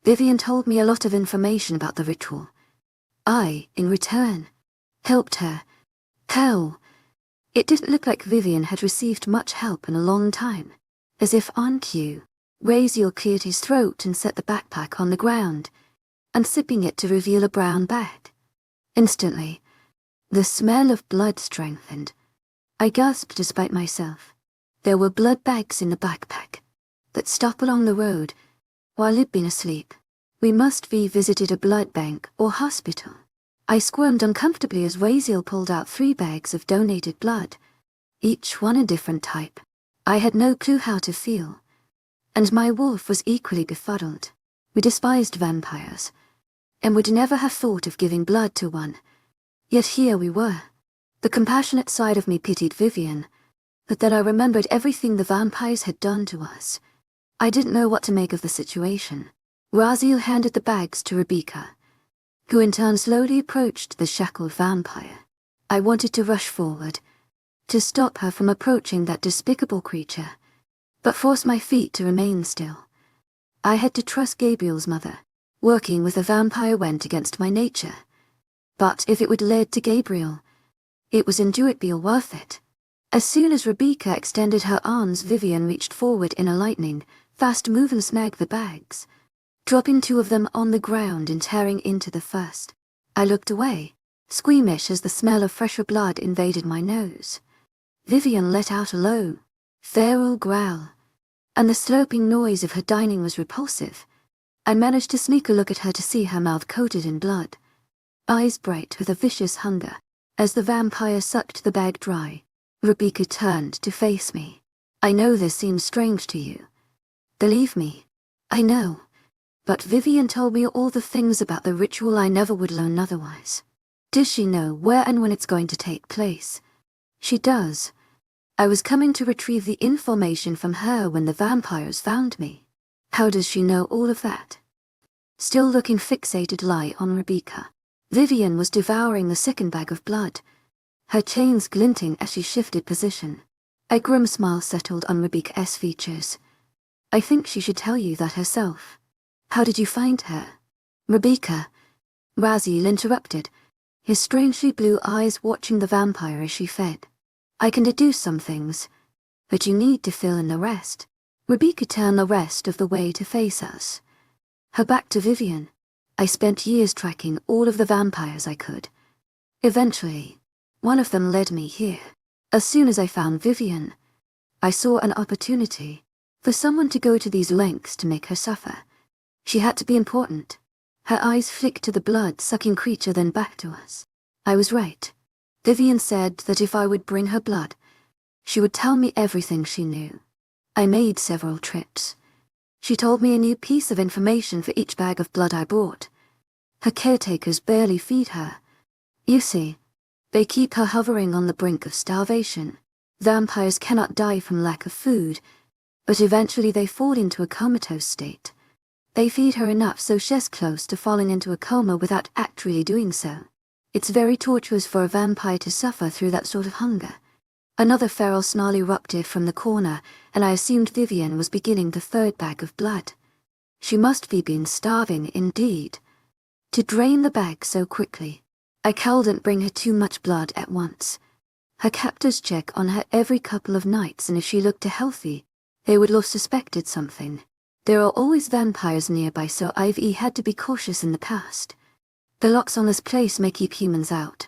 Vivian told me a lot of information about the ritual. I, in return, helped her. How? It didn't look like Vivian had received much help in a long time. As if on cue, Raziel cleared his throat and set the backpack on the ground, unzipping it to reveal a brown bag. Instantly, the smell of blood strengthened. I gasped despite myself. There were blood bags in the backpack that stopped along the road while I'd been asleep. We must be visited a blood bank or hospital. I squirmed uncomfortably as Raziel pulled out 3 bags of donated blood, each one a different type. I had no clue how to feel. And my wolf was equally befuddled. We despised vampires, and would never have thought of giving blood to one. Yet here we were. The compassionate side of me pitied Vivian, but then I remembered everything the vampires had done to us. I didn't know what to make of the situation. Raziel handed the bags to Rebecca, who in turn slowly approached the shackled vampire. I wanted to rush forward, to stop her from approaching that despicable creature, but forced my feet to remain still. I had to trust Gabriel's mother. Working with a vampire went against my nature. But if it would lead to Gabriel, it was indubitable worth it. As soon as Rebecca extended her arms, Vivian reached forward in a lightning, fast move and snagged the bags, dropping 2 of them on the ground and tearing into the first. I looked away, squeamish as the smell of fresher blood invaded my nose. Vivian let out a low, feral growl, and the slurping noise of her dining was repulsive. I managed to sneak a look at her to see her mouth coated in blood, eyes bright with a vicious hunger. As the vampire sucked the bag dry, Rebecca turned to face me. I know this seems strange to you. Believe me, I know. But Vivian told me all the things about the ritual I never would learn otherwise. Does she know where and when it's going to take place? She does. I was coming to retrieve the information from her when the vampires found me. How does she know all of that? Still looking fixatedly on Rebecca, Vivian was devouring the second bag of blood, her chains glinting as she shifted position. A grim smile settled on Rebecca's features. I think she should tell you that herself. How did you find her? Rebecca, Raziel interrupted, his strangely blue eyes watching the vampire as she fed. I can deduce some things, but you need to fill in the rest. Rebecca turned the rest of the way to face us, her back to Vivian. I spent years tracking all of the vampires I could. Eventually, one of them led me here. As soon as I found Vivian, I saw an opportunity for someone to go to these lengths to make her suffer. She had to be important. Her eyes flicked to the blood-sucking creature, then back to us. I was right. Vivian said that if I would bring her blood, she would tell me everything she knew. I made several trips. She told me a new piece of information for each bag of blood I brought. Her caretakers barely feed her. You see, they keep her hovering on the brink of starvation. Vampires cannot die from lack of food, but eventually they fall into a comatose state. They feed her enough so she's close to falling into a coma without actually doing so. It's very torturous for a vampire to suffer through that sort of hunger. Another feral snarl erupted from the corner, and I assumed Vivian was beginning the 3rd bag of blood. She must be been starving indeed, to drain the bag so quickly. I couldn't bring her too much blood at once. Her captors check on her every couple of nights, and if she looked healthy, they would have suspected something. There are always vampires nearby, so I've had to be cautious in the past. The locks on this place may keep humans out,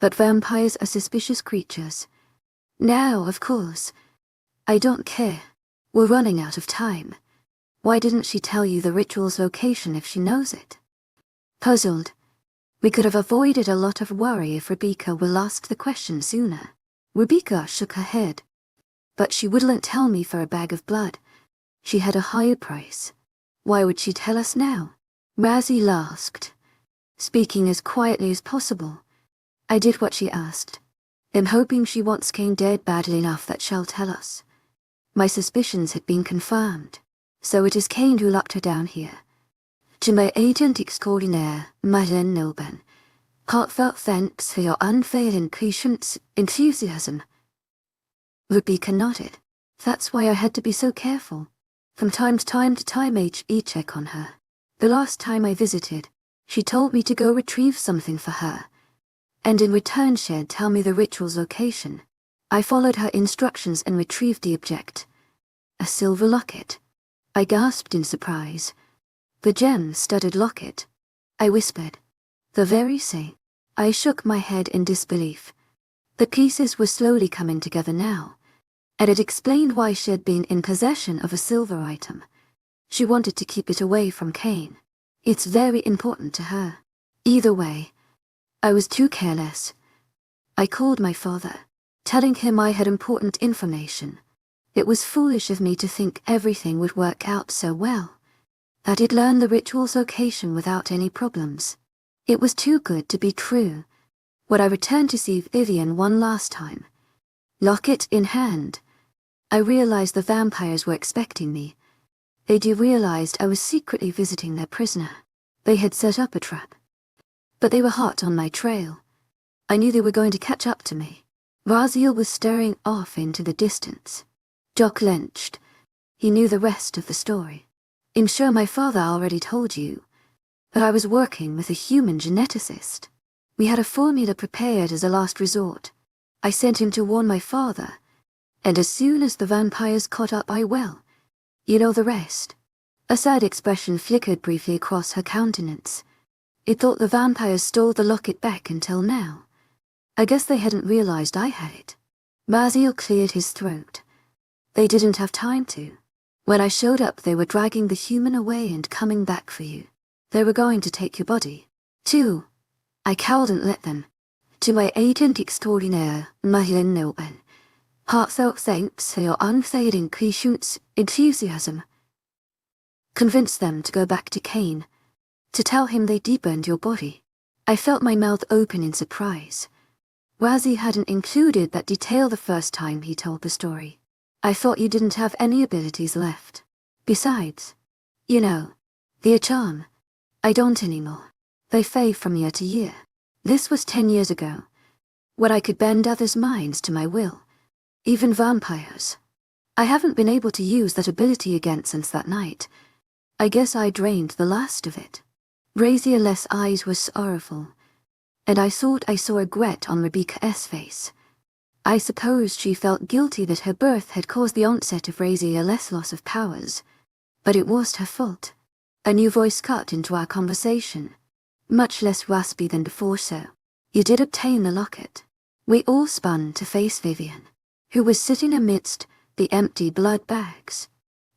but vampires are suspicious creatures. Now, of course, I don't care. We're running out of time. Why didn't she tell you the ritual's location if she knows it? Puzzled, we could have avoided a lot of worry if Rebecca will ask the question sooner. Rebecca shook her head. But she wouldn't tell me for a bag of blood. She had a higher price. Why would she tell us now? Raziel asked, speaking as quietly as possible. I did what she asked. I'm hoping she wants Kane dead badly enough that she'll tell us. My suspicions had been confirmed, so it is Kane who locked her down here. To my agent extraordinaire, Madeleine Nilben, heartfelt thanks for your unfailing patience, enthusiasm. Rebecca nodded. That's why I had to be so careful. From time to time check on her. The last time I visited, she told me to go retrieve something for her, and in return she'd tell me the ritual's location. I followed her instructions and retrieved the object. A silver locket. I gasped in surprise. The gem-studded locket. I whispered. The very same. I shook my head in disbelief. The pieces were slowly coming together now, and it explained why she had been in possession of a silver item. She wanted to keep it away from Kane. It's very important to her. Either way, I was too careless. I called my father, telling him I had important information. It was foolish of me to think everything would work out so well, that he'd learn the ritual's location without any problems. It was too good to be true. When I returned to see Vivian one last time, locket in hand, I realized the vampires were expecting me. They'd realized I was secretly visiting their prisoner. They had set up a trap. But they were hot on my trail. I knew they were going to catch up to me. Raziel was staring off into the distance. Jock clenched. He knew the rest of the story. I'm sure my father already told you, but I was working with a human geneticist. We had a formula prepared as a last resort. I sent him to warn my father, and as soon as the vampires caught up, you know the rest. A sad expression flickered briefly across her countenance. It thought the vampires stole the locket back until now. I guess they hadn't realized I had it. Raziel cleared his throat. They didn't have time to. When I showed up, they were dragging the human away and coming back for you. They were going to take your body, too. I cowed and let them. To my agent extraordinaire, Madeline Nobel. Heartfelt thanks for your unfading patience, enthusiasm. Convince them to go back to Cain, to tell him they deburned your body. I felt my mouth open in surprise. Razi hadn't included that detail the first time he told the story. I thought you didn't have any abilities left. Besides, you know, the charm. I don't anymore. They fade from year to year. This was 10 years ago, when I could bend others' minds to my will. Even vampires. I haven't been able to use that ability again since that night. I guess I drained the last of it. Raziel's eyes were sorrowful, and I thought I saw regret on Rebecca's face. I suppose she felt guilty that her birth had caused the onset of Raziel's loss of powers, but it was her fault. A new voice cut into our conversation, much less raspy than before. So, you did obtain the locket. We all spun to face Vivian, who was sitting amidst the empty blood bags.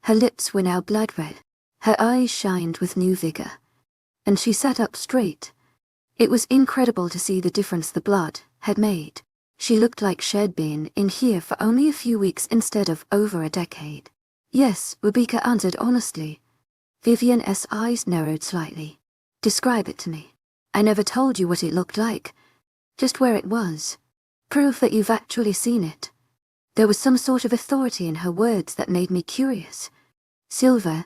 Her lips were now blood red, her eyes shined with new vigor, and she sat up straight. It was incredible to see the difference the blood had made. She looked like she'd been in here for only a few weeks instead of over a decade. Yes, Rebecca answered honestly. Vivian's eyes narrowed slightly. Describe it to me. I never told you what it looked like, just where it was. Proof that you've actually seen it. There was some sort of authority in her words that made me curious. Silver,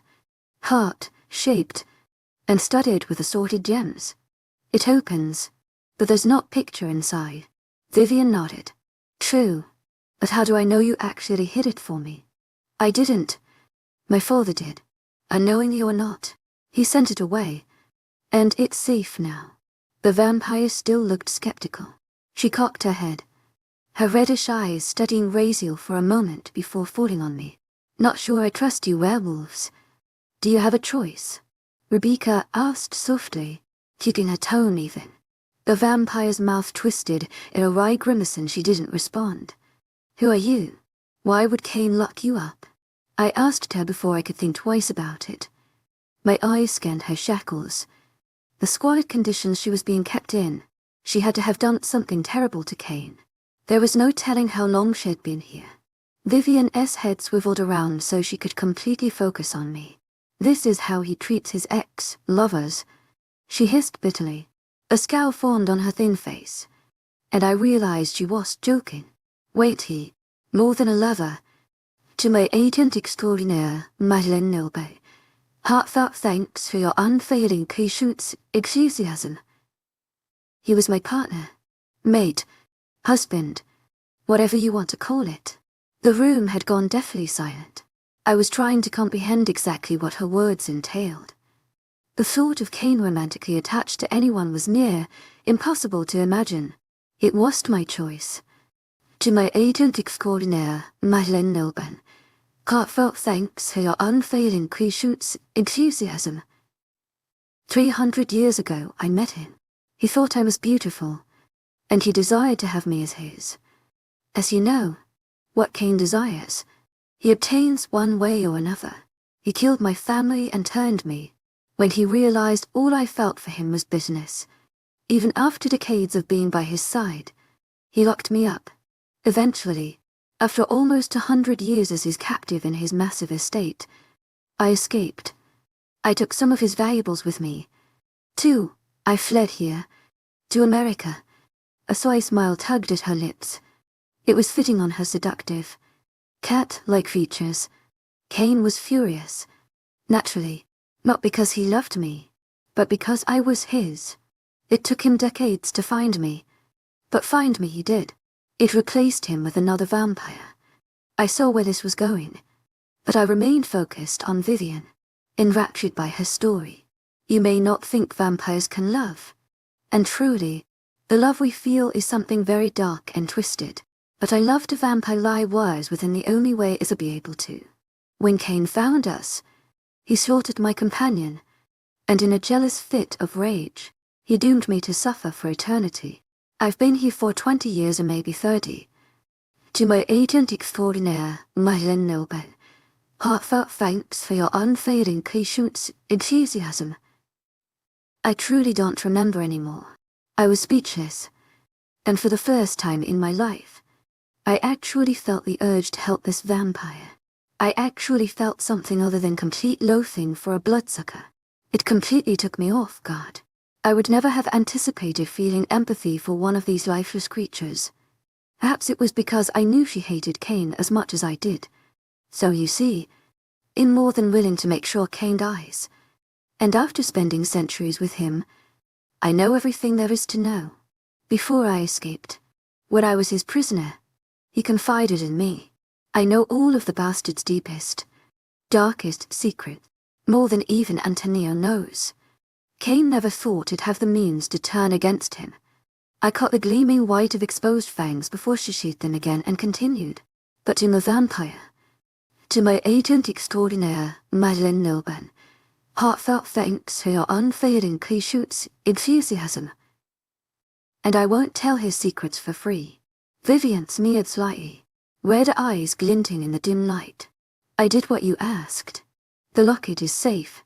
heart-shaped, and studded with assorted gems. It opens, but there's not picture inside. Vivian nodded. True, but how do I know you actually hid it for me? I didn't. My father did. Unknowingly or not, he sent it away, and it's safe now. The vampire still looked skeptical. She cocked her head, her reddish eyes studying Raziel for a moment before falling on me. Not sure I trust you, werewolves. Do you have a choice? Rebecca asked softly, keeping her tone even. The vampire's mouth twisted in a wry grimace and she didn't respond. Who are you? Why would Cain lock you up? I asked her before I could think twice about it. My eyes scanned her shackles. The squalid conditions she was being kept in. She had to have done something terrible to Cain. There was no telling how long she'd been here. Vivian's head swiveled around so she could completely focus on me. This is how he treats his ex-lovers. She hissed bitterly. A scowl formed on her thin face, and I realized she was joking. Wait, more than a lover. To my agent extraordinaire, Madeline Nobel. Heartfelt thanks for your unfailing patience, enthusiasm. He was my partner, mate, husband, whatever you want to call it. The room had gone deathly silent. I was trying to comprehend exactly what her words entailed. The thought of Cain romantically attached to anyone was near impossible to imagine. It was my choice. To my agent extraordinaire, Madeline Nobel. Heartfelt thanks for your unfailing patience, enthusiasm. 300 years ago, I met him. He thought I was beautiful, and he desired to have me as his. As you know, what Cain desires, he obtains one way or another. He killed my family and turned me, When he realized all I felt for him was bitterness, even after decades of being by his side, he locked me up. Eventually, after almost 100 years as his captive in his massive estate, I escaped. I took some of his valuables with me. Too, I fled here, to America. A soy smile tugged at her lips. It was fitting on her seductive, cat-like features. Cain was furious. Naturally, not because he loved me, but because I was his. It took him decades to find me, but find me he did. It replaced him with another vampire. I saw where this was going, but I remained focused on Vivian, enraptured by her story. You may not think vampires can love, and truly, the love we feel is something very dark and twisted, but I loved a vampire lie wise within the only way is to be able to. When Cain found us, he slaughtered my companion, and in a jealous fit of rage, he doomed me to suffer for eternity. I've been here for 20 years or maybe 30. To my agent extraordinaire, wildest, heartfelt thanks for your unfailing patience, enthusiasm. I truly don't remember anymore. I was speechless, and for the first time in my life, I actually felt the urge to help this vampire. I actually felt something other than complete loathing for a bloodsucker. It completely took me off guard. I would never have anticipated feeling empathy for one of these lifeless creatures. Perhaps it was because I knew she hated Cain as much as I did. So you see, I'm more than willing to make sure Cain dies. And after spending centuries with him, I know everything there is to know. Before I escaped, when I was his prisoner, he confided in me. I know all of the bastard's deepest, darkest secret, more than even Antonio knows. Cain never thought he'd have the means to turn against him. I caught the gleaming white of exposed fangs before she sheathed them again and continued. But to the vampire, to my agent extraordinaire, Madeleine Nilban, heartfelt thanks for your unfailing patience, enthusiasm. And I won't tell his secrets for free. Vivian smeared slightly, red eyes glinting in the dim light. I did what you asked. The locket is safe.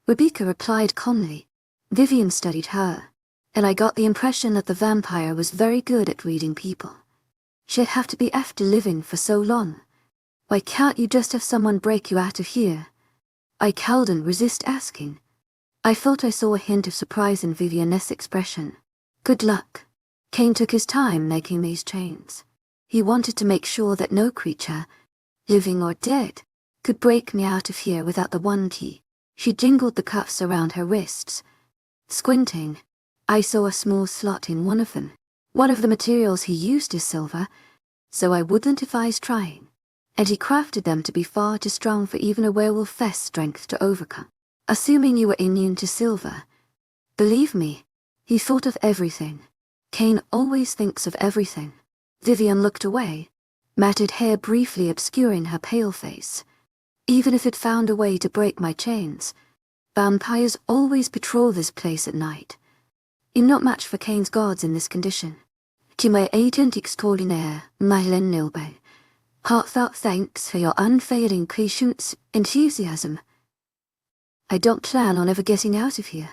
Rebecca replied calmly. Vivian studied her, and I got the impression that the vampire was very good at reading people. She'd have to be after living for so long. Why can't you just have someone break you out of here? I couldn't resist asking. I thought I saw a hint of surprise in Vivian's expression. Good luck. Cain took his time making these chains. He wanted to make sure that no creature, living or dead, could break me out of here without the one key. She jingled the cuffs around her wrists. Squinting, I saw a small slot in one of them. One of the materials he used is silver, so I wouldn't advise trying. And he crafted them to be far too strong for even a werewolf's strength to overcome. Assuming you were immune to silver. Believe me, he thought of everything. Cain always thinks of everything. Vivian looked away, matted hair briefly obscuring her pale face. Even if it found a way to break my chains, vampires always patrol this place at night. I'm not much for Cain's gods in this condition. To my agent extraordinaire, Madeleine Nilban, heartfelt thanks for your unfailing patience, enthusiasm. I don't plan on ever getting out of here.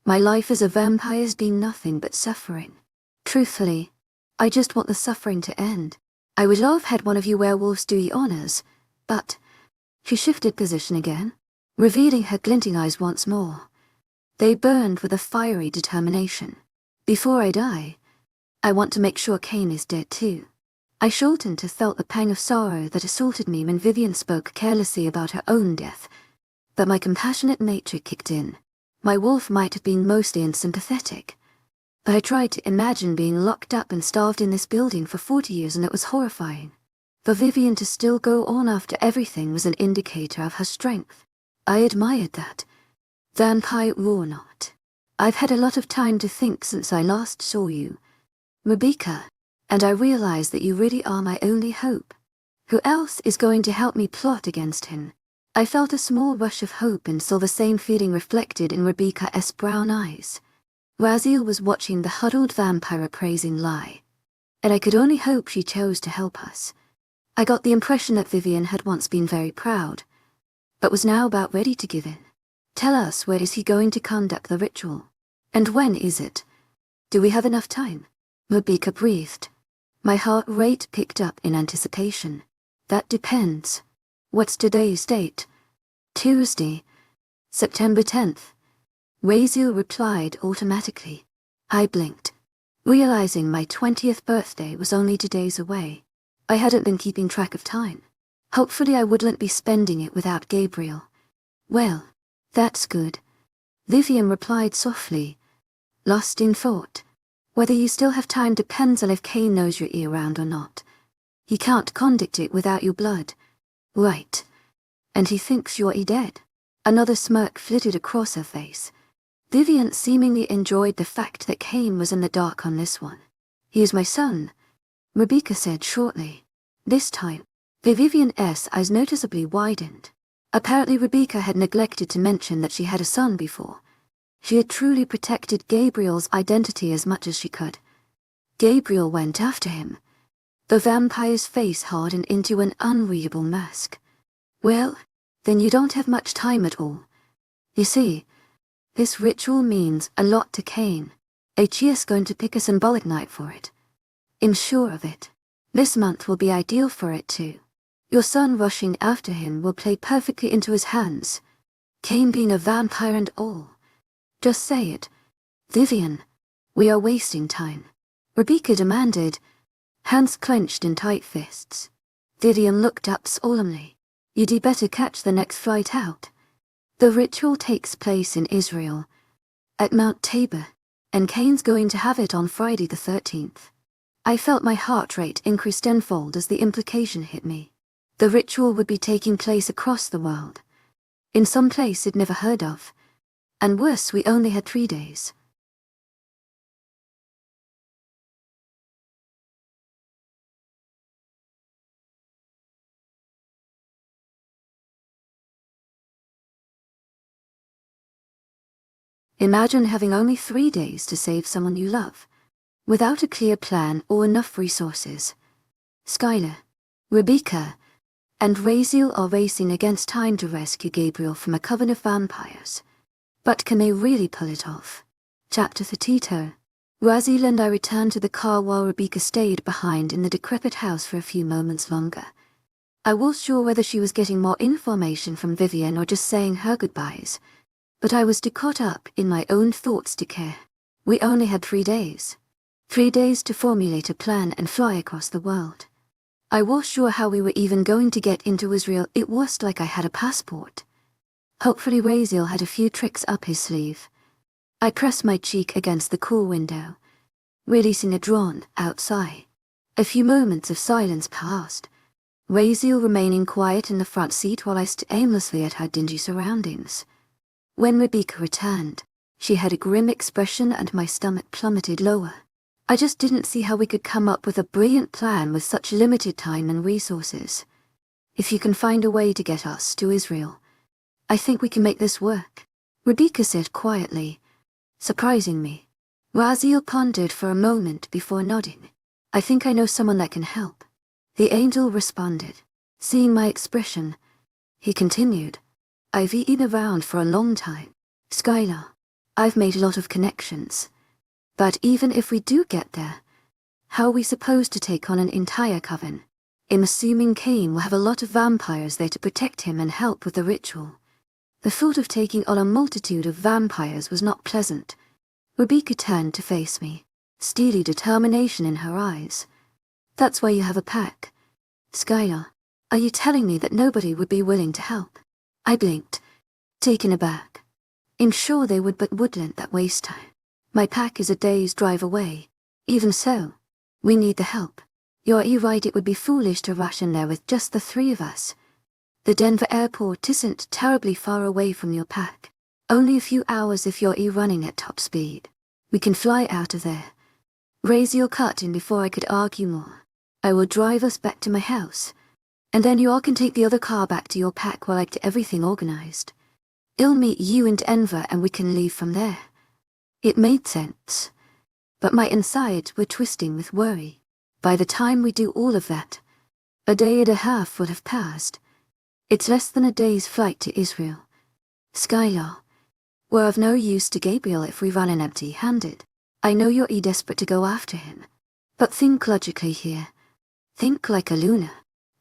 My life as a vampire has been nothing but suffering. Truthfully, I just want the suffering to end. I would love had one of you werewolves do ye honors, but... She shifted position again, revealing her glinting eyes once more. They burned with a fiery determination. Before I die, I want to make sure Cain is dead too. I shortened to felt the pang of sorrow that assaulted me when Vivian spoke carelessly about her own death, but my compassionate nature kicked in. My wolf might have been mostly unsympathetic, but I tried to imagine being locked up and starved in this building for 40 years, and it was horrifying. For Vivian to still go on after everything was an indicator of her strength. I admired that. Vampire or not. I've had a lot of time to think since I last saw you, Rebecca, and I realize that you really are my only hope. Who else is going to help me plot against him? I felt a small rush of hope and saw the same feeling reflected in Rebecca's brown eyes. Raziel was watching the huddled vampire appraising lie, and I could only hope she chose to help us. I got the impression that Vivian had once been very proud, but was now about ready to give in. Tell us, where is he going to conduct the ritual? And when is it? Do we have enough time? Rebecca breathed. My heart rate picked up in anticipation. That depends. What's today's date? Tuesday, September 10th. Raziel replied automatically. I blinked, realizing my 20th birthday was only 2 days away. I hadn't been keeping track of time. Hopefully I wouldn't be spending it without Gabriel. Well, that's good. Vivian replied softly. Lost in thought. Whether you still have time depends on if Cain knows you're around or not. He can't conduct it without your blood. Right. And he thinks you're dead. Another smirk flitted across her face. Vivian seemingly enjoyed the fact that Cain was in the dark on this one. He is my son, Rebecca said shortly. This time, Vivian's eyes noticeably widened. Apparently Rebecca had neglected to mention that she had a son before. She had truly protected Gabriel's identity as much as she could. Gabriel went after him. The vampire's face hardened into an unreadable mask. Well, then you don't have much time at all. You see, this ritual means a lot to Cain. H.E.S. going to pick a symbolic night for it. I'm sure of it. This month will be ideal for it too. Your son rushing after him will play perfectly into his hands. Cain being a vampire and all. Just say it. Vivian, we are wasting time. Rebecca demanded, hands clenched in tight fists. Vivian looked up solemnly. You'd better catch the next flight out. The ritual takes place in Israel, at Mount Tabor, and Cain's going to have it on Friday the 13th. I felt my heart rate increase tenfold as the implication hit me. The ritual would be taking place across the world, in some place I'd never heard of, and worse, we only had 3 days. Imagine having only 3 days to save someone you love, without a clear plan or enough resources. Skylar, Rebecca, and Raziel are racing against time to rescue Gabriel from a coven of vampires. But can they really pull it off? Chapter 32. Raziel and I returned to the car while Rebecca stayed behind in the decrepit house for a few moments longer. I was sure whether she was getting more information from Vivian or just saying her goodbyes, but I was too caught up in my own thoughts to care. We only had 3 days. 3 days to formulate a plan and fly across the world. I was sure how we were even going to get into Israel. It was like I had a passport. Hopefully Raziel had a few tricks up his sleeve. I pressed my cheek against the cool window, releasing a drawn-out sigh. A few moments of silence passed, Raziel remaining quiet in the front seat while I stared aimlessly at her dingy surroundings. When Rebecca returned, she had a grim expression and my stomach plummeted lower. I just didn't see how we could come up with a brilliant plan with such limited time and resources. If you can find a way to get us to Israel, I think we can make this work, Rebecca said quietly, surprising me. Raziel pondered for a moment before nodding. I think I know someone that can help. The angel responded. Seeing my expression, he continued. I've eaten around for a long time, Skylar. I've made a lot of connections. But even if we do get there, how are we supposed to take on an entire coven? I'm assuming Cain will have a lot of vampires there to protect him and help with the ritual. The thought of taking on a multitude of vampires was not pleasant. Rebecca turned to face me, steely determination in her eyes. That's why you have a pack. Skylar, are you telling me that nobody would be willing to help? I blinked, taken aback. I'm sure they would, but wouldn't that waste time? My pack is a day's drive away. Even so, we need the help. You're right, it would be foolish to rush in there with just the 3 of us. The Denver airport isn't terribly far away from your pack. Only a few hours if you're running at top speed. We can fly out of there. Raziel cut in before I could argue more. I will drive us back to my house, and then you all can take the other car back to your pack while I get everything organized. I'll meet you in Denver and we can leave from there. It made sense, but my insides were twisting with worry. By the time we do all of that, a day and a half would have passed. It's less than a day's flight to Israel. Skylar, We're of no use to Gabriel if we run in empty-handed. I know you're desperate to go after him. But think logically here. Think like a Luna.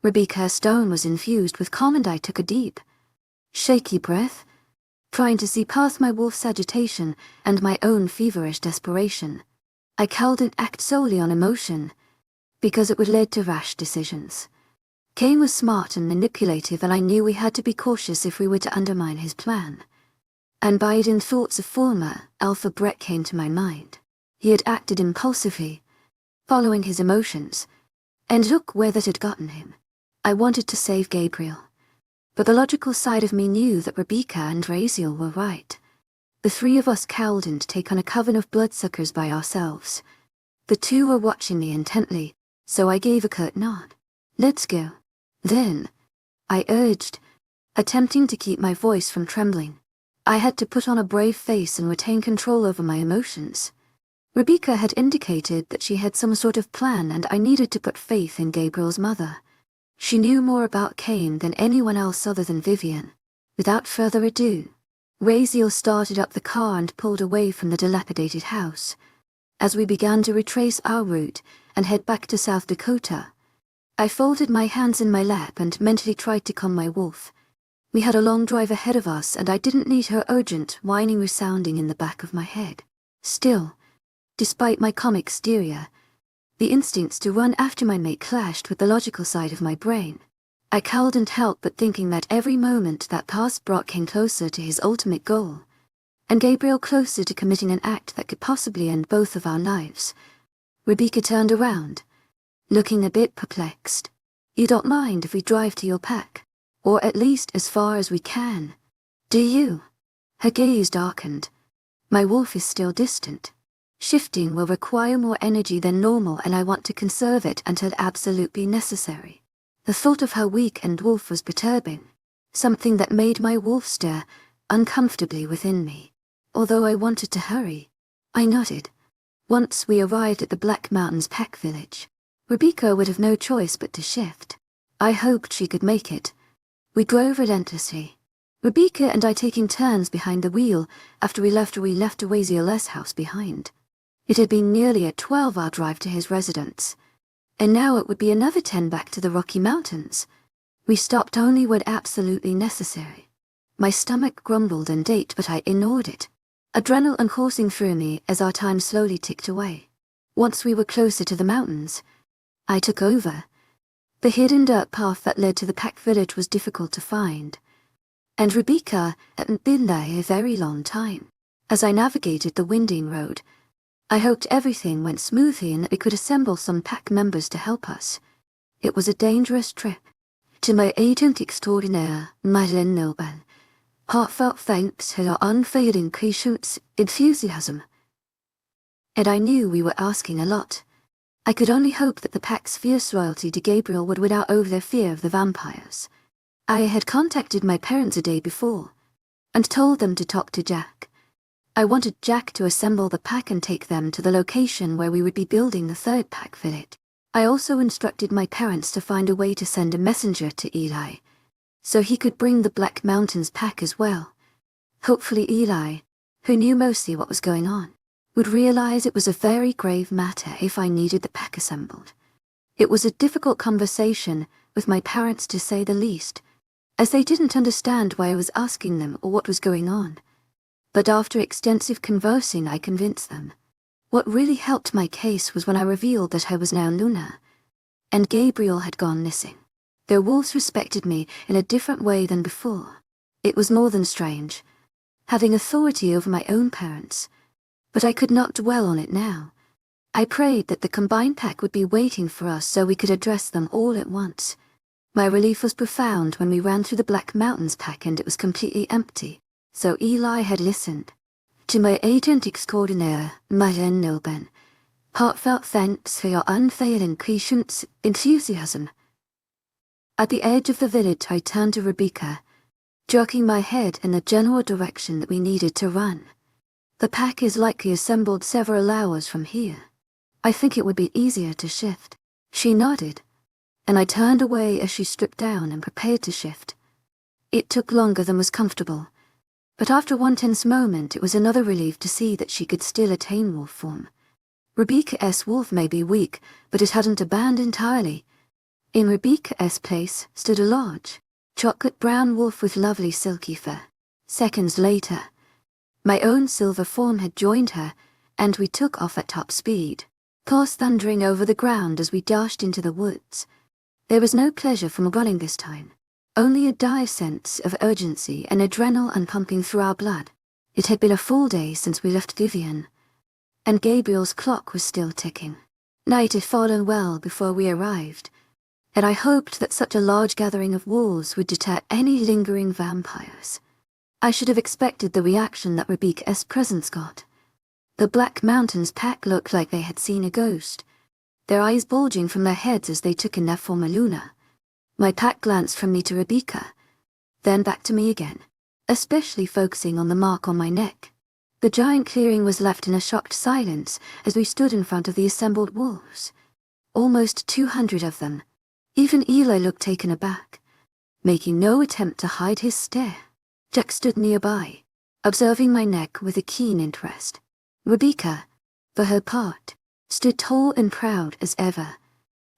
Rebecca's tone was infused with calm and I took a deep, shaky breath, trying to see past my wolf's agitation and my own feverish desperation. I couldn't act solely on emotion, because it would lead to rash decisions. Cain was smart and manipulative, and I knew we had to be cautious if we were to undermine his plan. And by it in thoughts of former Alpha Brett came to my mind. He had acted impulsively, following his emotions, and look where that had gotten him. I wanted to save Gabriel, but the logical side of me knew that Rebecca and Raziel were right. The three of us couldn't take on a coven of bloodsuckers by ourselves. The two were watching me intently, so I gave a curt nod. Let's go. Then, I urged, attempting to keep my voice from trembling. I had to put on a brave face and retain control over my emotions. Rebecca had indicated that she had some sort of plan, and I needed to put faith in Gabriel's mother. She knew more about Cain than anyone else other than Vivian. Without further ado, Raziel started up the car and pulled away from the dilapidated house. As we began to retrace our route and head back to South Dakota, I folded my hands in my lap and mentally tried to calm my wolf. We had a long drive ahead of us, and I didn't need her urgent whining resounding in the back of my head. Still, despite my calm exterior, the instincts to run after my mate clashed with the logical side of my brain. I couldn't help but thinking that every moment that passed brought Cain closer to his ultimate goal, and Gabriel closer to committing an act that could possibly end both of our lives. Rebecca turned around, looking a bit perplexed. You don't mind if we drive to your pack? Or at least as far as we can, do you? Her gaze darkened. My wolf is still distant. Shifting will require more energy than normal, and I want to conserve it until absolutely necessary. The thought of her weak and wolf was perturbing, something that made my wolf stir uncomfortably within me. Although I wanted to hurry, I nodded. Once we arrived at the Black Mountains pack village, Rebecca would have no choice but to shift. I hoped she could make it. We drove relentlessly, Rebecca and I taking turns behind the wheel after we left Raziel's house behind. It had been nearly a 12-hour drive to his residence, and now it would be another 10 back to the Rocky Mountains. We stopped only when absolutely necessary. My stomach grumbled and ached, but I ignored it, adrenaline coursing through me as our time slowly ticked away. Once we were closer to the mountains, I took over. The hidden dirt path that led to the pack village was difficult to find, and Rebecca hadn't been there a very long time. As I navigated the winding road, I hoped everything went smoothly and that we could assemble some pack members to help us. It was a dangerous trip. To my agent extraordinaire, Madeleine Nilban, heartfelt thanks for your unfailing patience, enthusiasm. And I knew we were asking a lot. I could only hope that the pack's fierce loyalty to Gabriel would win out over their fear of the vampires. I had contacted my parents a day before, and told them to talk to Jack. I wanted Jack to assemble the pack and take them to the location where we would be building the third pack village. I also instructed my parents to find a way to send a messenger to Eli, so he could bring the Black Mountains pack as well. Hopefully Eli, who knew mostly what was going on, would realize it was a very grave matter if I needed the pack assembled. It was a difficult conversation with my parents, to say the least, as they didn't understand why I was asking them or what was going on. But after extensive conversing, I convinced them. What really helped my case was when I revealed that I was now Luna, and Gabriel had gone missing. Their wolves respected me in a different way than before. It was more than strange, having authority over my own parents, but I could not dwell on it now. I prayed that the combined pack would be waiting for us so we could address them all at once. My relief was profound when we ran through the Black Mountains pack and it was completely empty. So Eli had listened. To my agent extraordinaire, Madeleine Nilban, heartfelt thanks for your unfailing patience, enthusiasm. At the edge of the village, I turned to Rebecca, jerking my head in the general direction that we needed to run. The pack is likely assembled several hours from here. I think it would be easier to shift. She nodded, and I turned away as she stripped down and prepared to shift. It took longer than was comfortable, But after one tense moment, it was another relief to see that she could still attain wolf form. Rebecca's wolf may be weak, but it hadn't abandoned entirely. In Rebecca's place stood a large, chocolate-brown wolf with lovely silky fur. Seconds later, my own silver form had joined her, and we took off at top speed, paws thundering over the ground as we dashed into the woods. There was no pleasure from running this time, only a dire sense of urgency and adrenaline pumping through our blood. It had been a full day since we left Vivian, and Gabriel's clock was still ticking. Night had fallen well before we arrived, and I hoped that such a large gathering of wolves would deter any lingering vampires. I should have expected the reaction that Rebecca's presence got. The Black Mountains pack looked like they had seen a ghost, their eyes bulging from their heads as they took in their former Luna. My pack glanced from me to Rebecca, then back to me again, especially focusing on the mark on my neck. The giant clearing was left in a shocked silence as we stood in front of the assembled wolves. Almost 200 of them. Even Eli looked taken aback, making no attempt to hide his stare. Jack stood nearby, observing my neck with a keen interest. Rebecca, for her part, stood tall and proud as ever.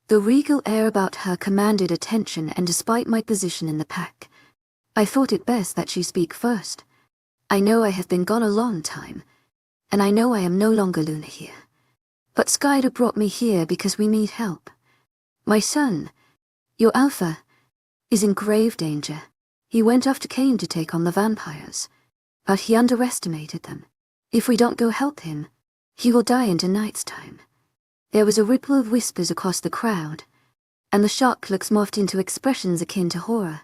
The regal air about her commanded attention, and despite my position in the pack, I thought it best that she speak first. I know I have been gone a long time, and I know I am no longer Luna here. But Skylar brought me here because we need help. My son, your Alpha, is in grave danger. He went off to Cain to take on the vampires, but he underestimated them. If we don't go help him, he will die in tonight's time. There was a ripple of whispers across the crowd, and the shock looks morphed into expressions akin to horror.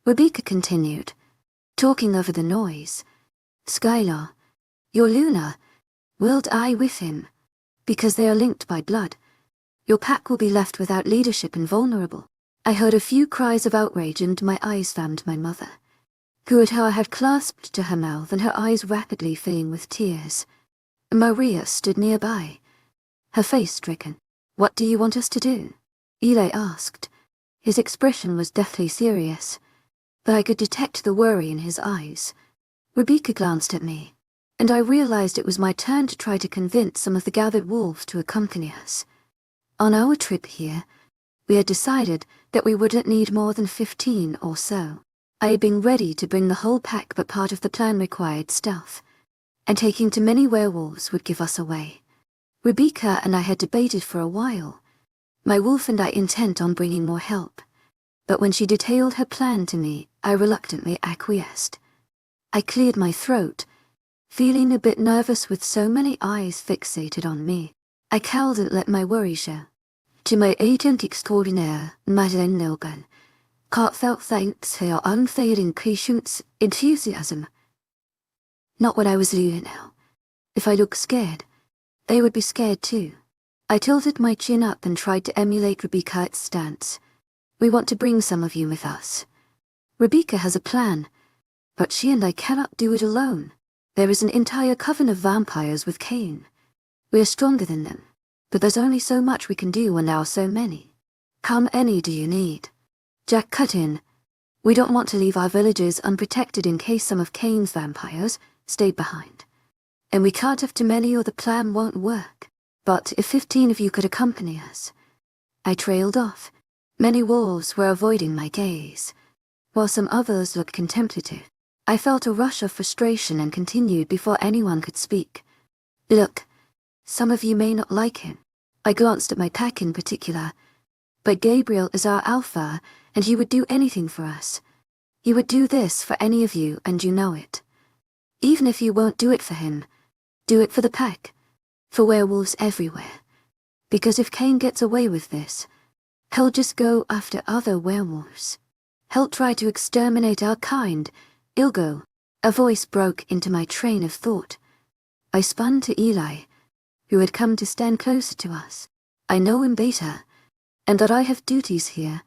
Rebecca continued, talking over the noise. Skylar, your Luna, will die with him, because they are linked by blood. Your pack will be left without leadership and vulnerable. I heard a few cries of outrage, and my eyes found my mother, who had clasped to her mouth and her eyes rapidly filling with tears. Maria stood nearby, her face stricken. What do you want us to do? Eli asked. His expression was deathly serious, but I could detect the worry in his eyes. Rebecca glanced at me, and I realized it was my turn to try to convince some of the gathered wolves to accompany us. On our trip here, we had decided that we wouldn't need more than 15 or so. I had been ready to bring the whole pack, but part of the plan required stealth, and taking too many werewolves would give us away. Rebecca and I had debated for a while, my wolf and I intent on bringing more help, but when she detailed her plan to me, I reluctantly acquiesced. I cleared my throat, feeling a bit nervous with so many eyes fixated on me. I cowled and let my worry show. To my agent extraordinaire, Madeleine Logan, heartfelt thanks for your unfailing patience, enthusiasm. Not what I was leading now. If I looked scared, they would be scared too. I tilted my chin up and tried to emulate Rebecca's stance. We want to bring some of you with us. Rebecca has a plan, but she and I cannot do it alone. There is an entire coven of vampires with Cain. We are stronger than them, but there's only so much we can do when there are so many. How many do you need? Jack cut in. We don't want to leave our villagers unprotected in case some of Cain's vampires stayed behind. And we can't have too many or the plan won't work. But if 15 of you could accompany us. I trailed off. Many wolves were avoiding my gaze, while some others looked contemplative. I felt a rush of frustration and continued before anyone could speak. Look, some of you may not like him. I glanced at my pack in particular, but Gabriel is our Alpha, and he would do anything for us. He would do this for any of you, and you know it. Even if you won't do it for him, do it for the pack, for werewolves everywhere. Because if Cain gets away with this, he'll just go after other werewolves. He'll try to exterminate our kind. Ilgo. A voice broke into my train of thought. I spun to Eli, who had come to stand closer to us. I know him better, and that I have duties here,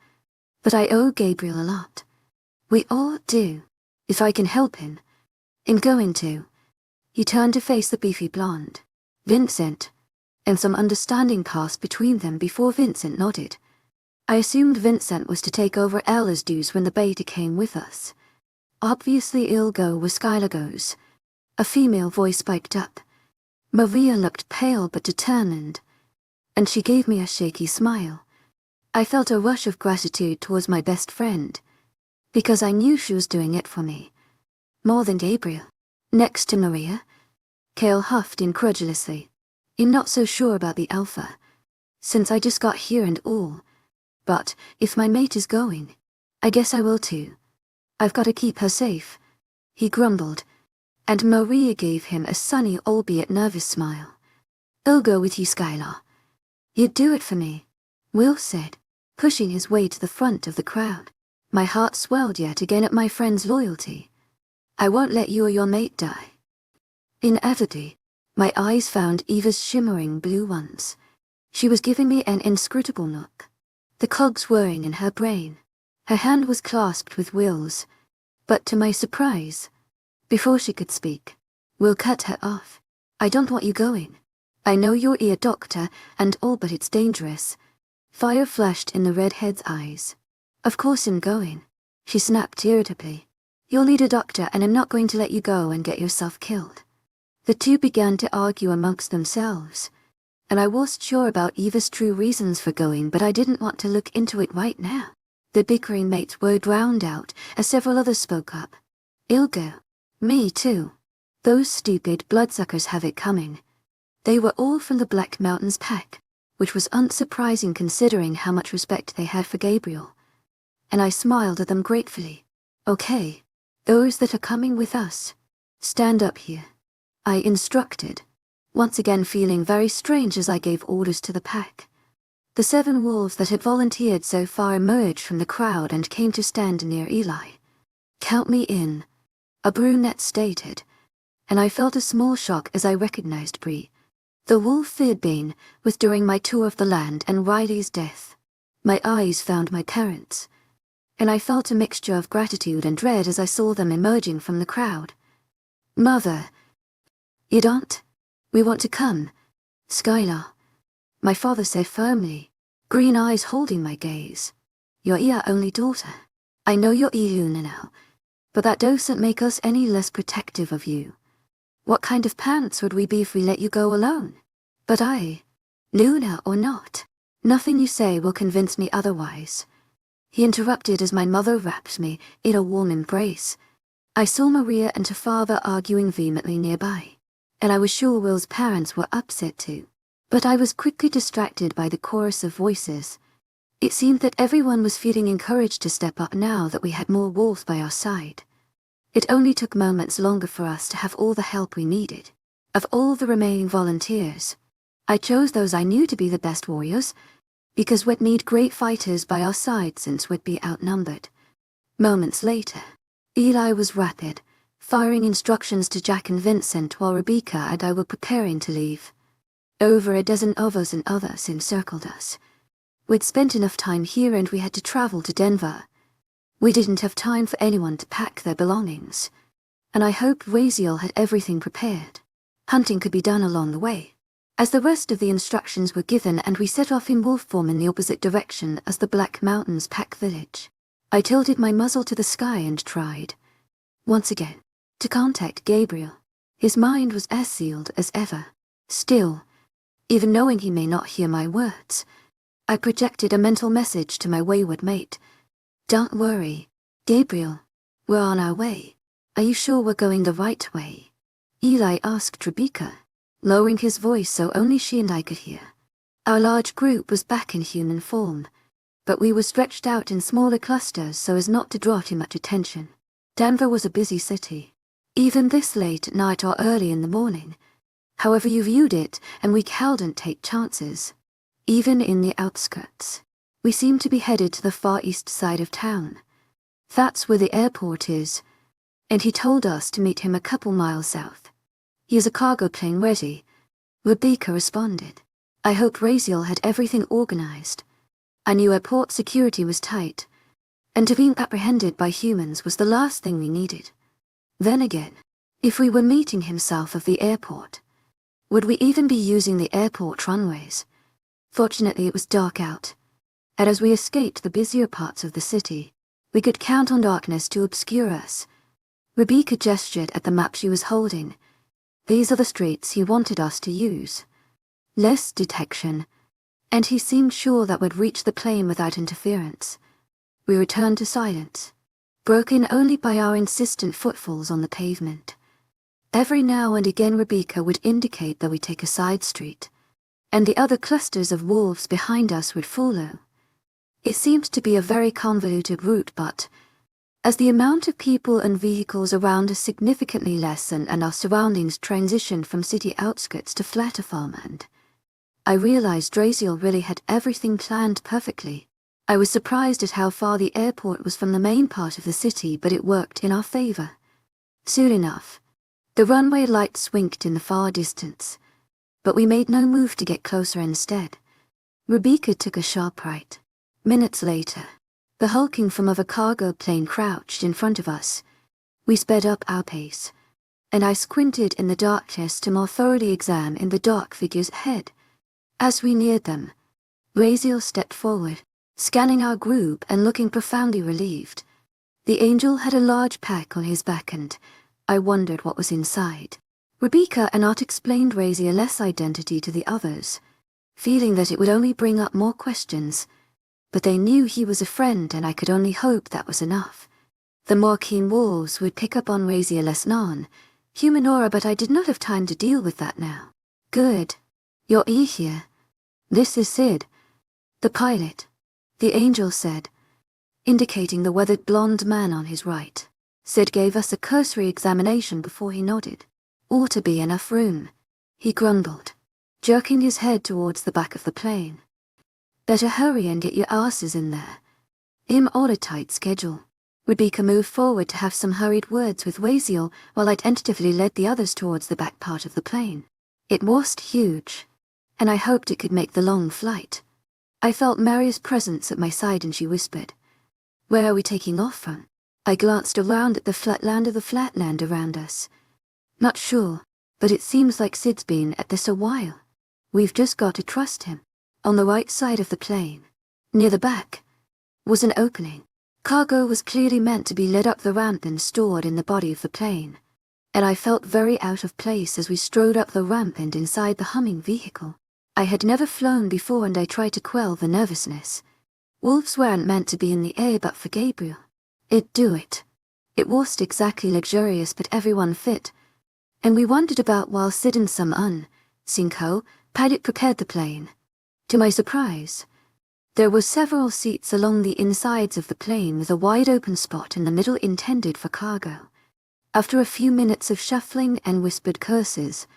but I owe Gabriel a lot. We all do. If I can help him, I'm going to. He turned to face the beefy blonde, Vincent, and some understanding passed between them before Vincent nodded. I assumed Vincent was to take over Ella's dues when the beta came with us. Obviously ill go where Skylar goes. A female voice spiked up. Maria looked pale but determined, and she gave me a shaky smile. I felt a rush of gratitude towards my best friend, because I knew she was doing it for me. More than Gabriel. Next to Maria, Kale huffed incredulously. I'm not so sure about the Alpha, since I just got here and all. But if my mate is going, I guess I will too. I've got to keep her safe, he grumbled, and Maria gave him a sunny albeit nervous smile. I'll go with you, Skylar. You'd do it for me, Will said, pushing his way to the front of the crowd. My heart swelled yet again at my friend's loyalty. I won't let you or your mate die. Inevitably, my eyes found Eva's shimmering blue ones. She was giving me an inscrutable look, the cogs whirring in her brain. Her hand was clasped with Will's, but to my surprise, before she could speak, Will cut her off. I don't want you going. I know you're ear doctor and all, but it's dangerous. Fire flashed in the redhead's eyes. Of course I'm going, she snapped irritably. You'll need a doctor and I'm not going to let you go and get yourself killed. The two began to argue amongst themselves, and I wasn't sure about Eva's true reasons for going, but I didn't want to look into it right now. The bickering mates were drowned out as several others spoke up. I'll go. Me too. Those stupid bloodsuckers have it coming. They were all from the Black Mountains pack, which was unsurprising considering how much respect they had for Gabriel. And I smiled at them gratefully. Okay, those that are coming with us, stand up here, I instructed, once again feeling very strange as I gave orders to the pack. The 7 wolves that had volunteered so far emerged from the crowd and came to stand near Eli. Count me in, a brunette stated, and I felt a small shock as I recognized Bree. The wolf feared Bane was during my tour of the land and Riley's death. My eyes found my parents, and I felt a mixture of gratitude and dread as I saw them emerging from the crowd. Mother. You don't? We want to come. Skylar. My father said firmly, green eyes holding my gaze. You're your only daughter. I know you're Luna now, but that doesn't make us any less protective of you. What kind of parents would we be if we let you go alone? But Luna or not, nothing you say will convince me otherwise. He interrupted as my mother wrapped me in a warm embrace. I saw Maria and her father arguing vehemently nearby, and I was sure Will's parents were upset too. But I was quickly distracted by the chorus of voices. It seemed that everyone was feeling encouraged to step up now that we had more wolves by our side. It only took moments longer for us to have all the help we needed. Of all the remaining volunteers, I chose those I knew to be the best warriors, because we'd need great fighters by our side since we'd be outnumbered. Moments later, Eli was rapid, firing instructions to Jack and Vincent while Rebecca and I were preparing to leave. Over a dozen of us and others encircled us. We'd spent enough time here and we had to travel to Denver. We didn't have time for anyone to pack their belongings, and I hoped Raziel had everything prepared. Hunting could be done along the way. As the rest of the instructions were given and we set off in wolf form in the opposite direction as the Black Mountains pack village, I tilted my muzzle to the sky and tried, once again, to contact Gabriel. His mind was as sealed as ever. Still, even knowing he may not hear my words, I projected a mental message to my wayward mate. Don't worry, Gabriel. We're on our way. Are you sure we're going the right way? Eli asked Rebecca, lowering his voice so only she and I could hear. Our large group was back in human form, but we were stretched out in smaller clusters so as not to draw too much attention. Denver was a busy city, even this late at night or early in the morning. However you viewed it, and we couldn't take chances. Even in the outskirts, we seemed to be headed to the far east side of town. That's where the airport is, and he told us to meet him a couple miles south. He has a cargo plane ready, Rebecca responded. I hoped Raziel had everything organized. I knew airport security was tight, and to being apprehended by humans was the last thing we needed. Then again, if we were meeting him south of the airport, would we even be using the airport runways? Fortunately, it was dark out, and as we escaped the busier parts of the city, we could count on darkness to obscure us, Rebecca gestured at the map she was holding. These are the streets he wanted us to use. Less detection, and he seemed sure that we'd reach the plane without interference. We returned to silence, broken only by our insistent footfalls on the pavement. Every now and again Rebecca would indicate that we take a side street, and the other clusters of wolves behind us would follow. It seemed to be a very convoluted route, but as the amount of people and vehicles around us significantly lessened and our surroundings transitioned from city outskirts to flatter farmland, I realized Draziel really had everything planned perfectly. I was surprised at how far the airport was from the main part of the city, but it worked in our favor. Soon enough, the runway lights winked in the far distance, but we made no move to get closer instead. Rebecca took a sharp right. Minutes later, the hulking form of a cargo plane crouched in front of us. We sped up our pace, and I squinted in the darkness to more thoroughly examine the dark figures ahead. As we neared them, Draziel stepped forward, scanning our group and looking profoundly relieved. The angel had a large pack on his back, and I wondered what was inside. Rebecca and Art explained Draziel's identity to the others, feeling that it would only bring up more questions, but they knew he was a friend and I could only hope that was enough. The more keen wolves would pick up on Draziel's non-human aura, but I did not have time to deal with that now. Good. You're here. This is Sid, the pilot, the angel said, indicating the weathered blonde man on his right. Sid gave us a cursory examination before he nodded. Ought to be enough room, he grumbled, jerking his head towards the back of the plane. Better hurry and get your asses in there. I'm on a tight schedule. Rebecca moved forward to have some hurried words with Draziel while I tentatively led the others towards the back part of the plane. It wasn't huge, and I hoped it could make the long flight. I felt Maria's presence at my side and she whispered, "Where are we taking off from?" I glanced around at the flatland around us. Not sure, but it seems like Sid's been at this a while. We've just got to trust him. On the right side of the plane, near the back, was an opening. Cargo was clearly meant to be led up the ramp and stored in the body of the plane, and I felt very out of place as we strode up the ramp and inside the humming vehicle. I had never flown before and I tried to quell the nervousness. Wolves weren't meant to be in the air but for Gabriel. It'd do it. It wasn't exactly luxurious but everyone fit, and we wandered about while Sid and some unseen pilot prepared the plane. To my surprise, there were several seats along the insides of the plane with a wide open spot in the middle intended for cargo. After a few minutes of shuffling and whispered curses,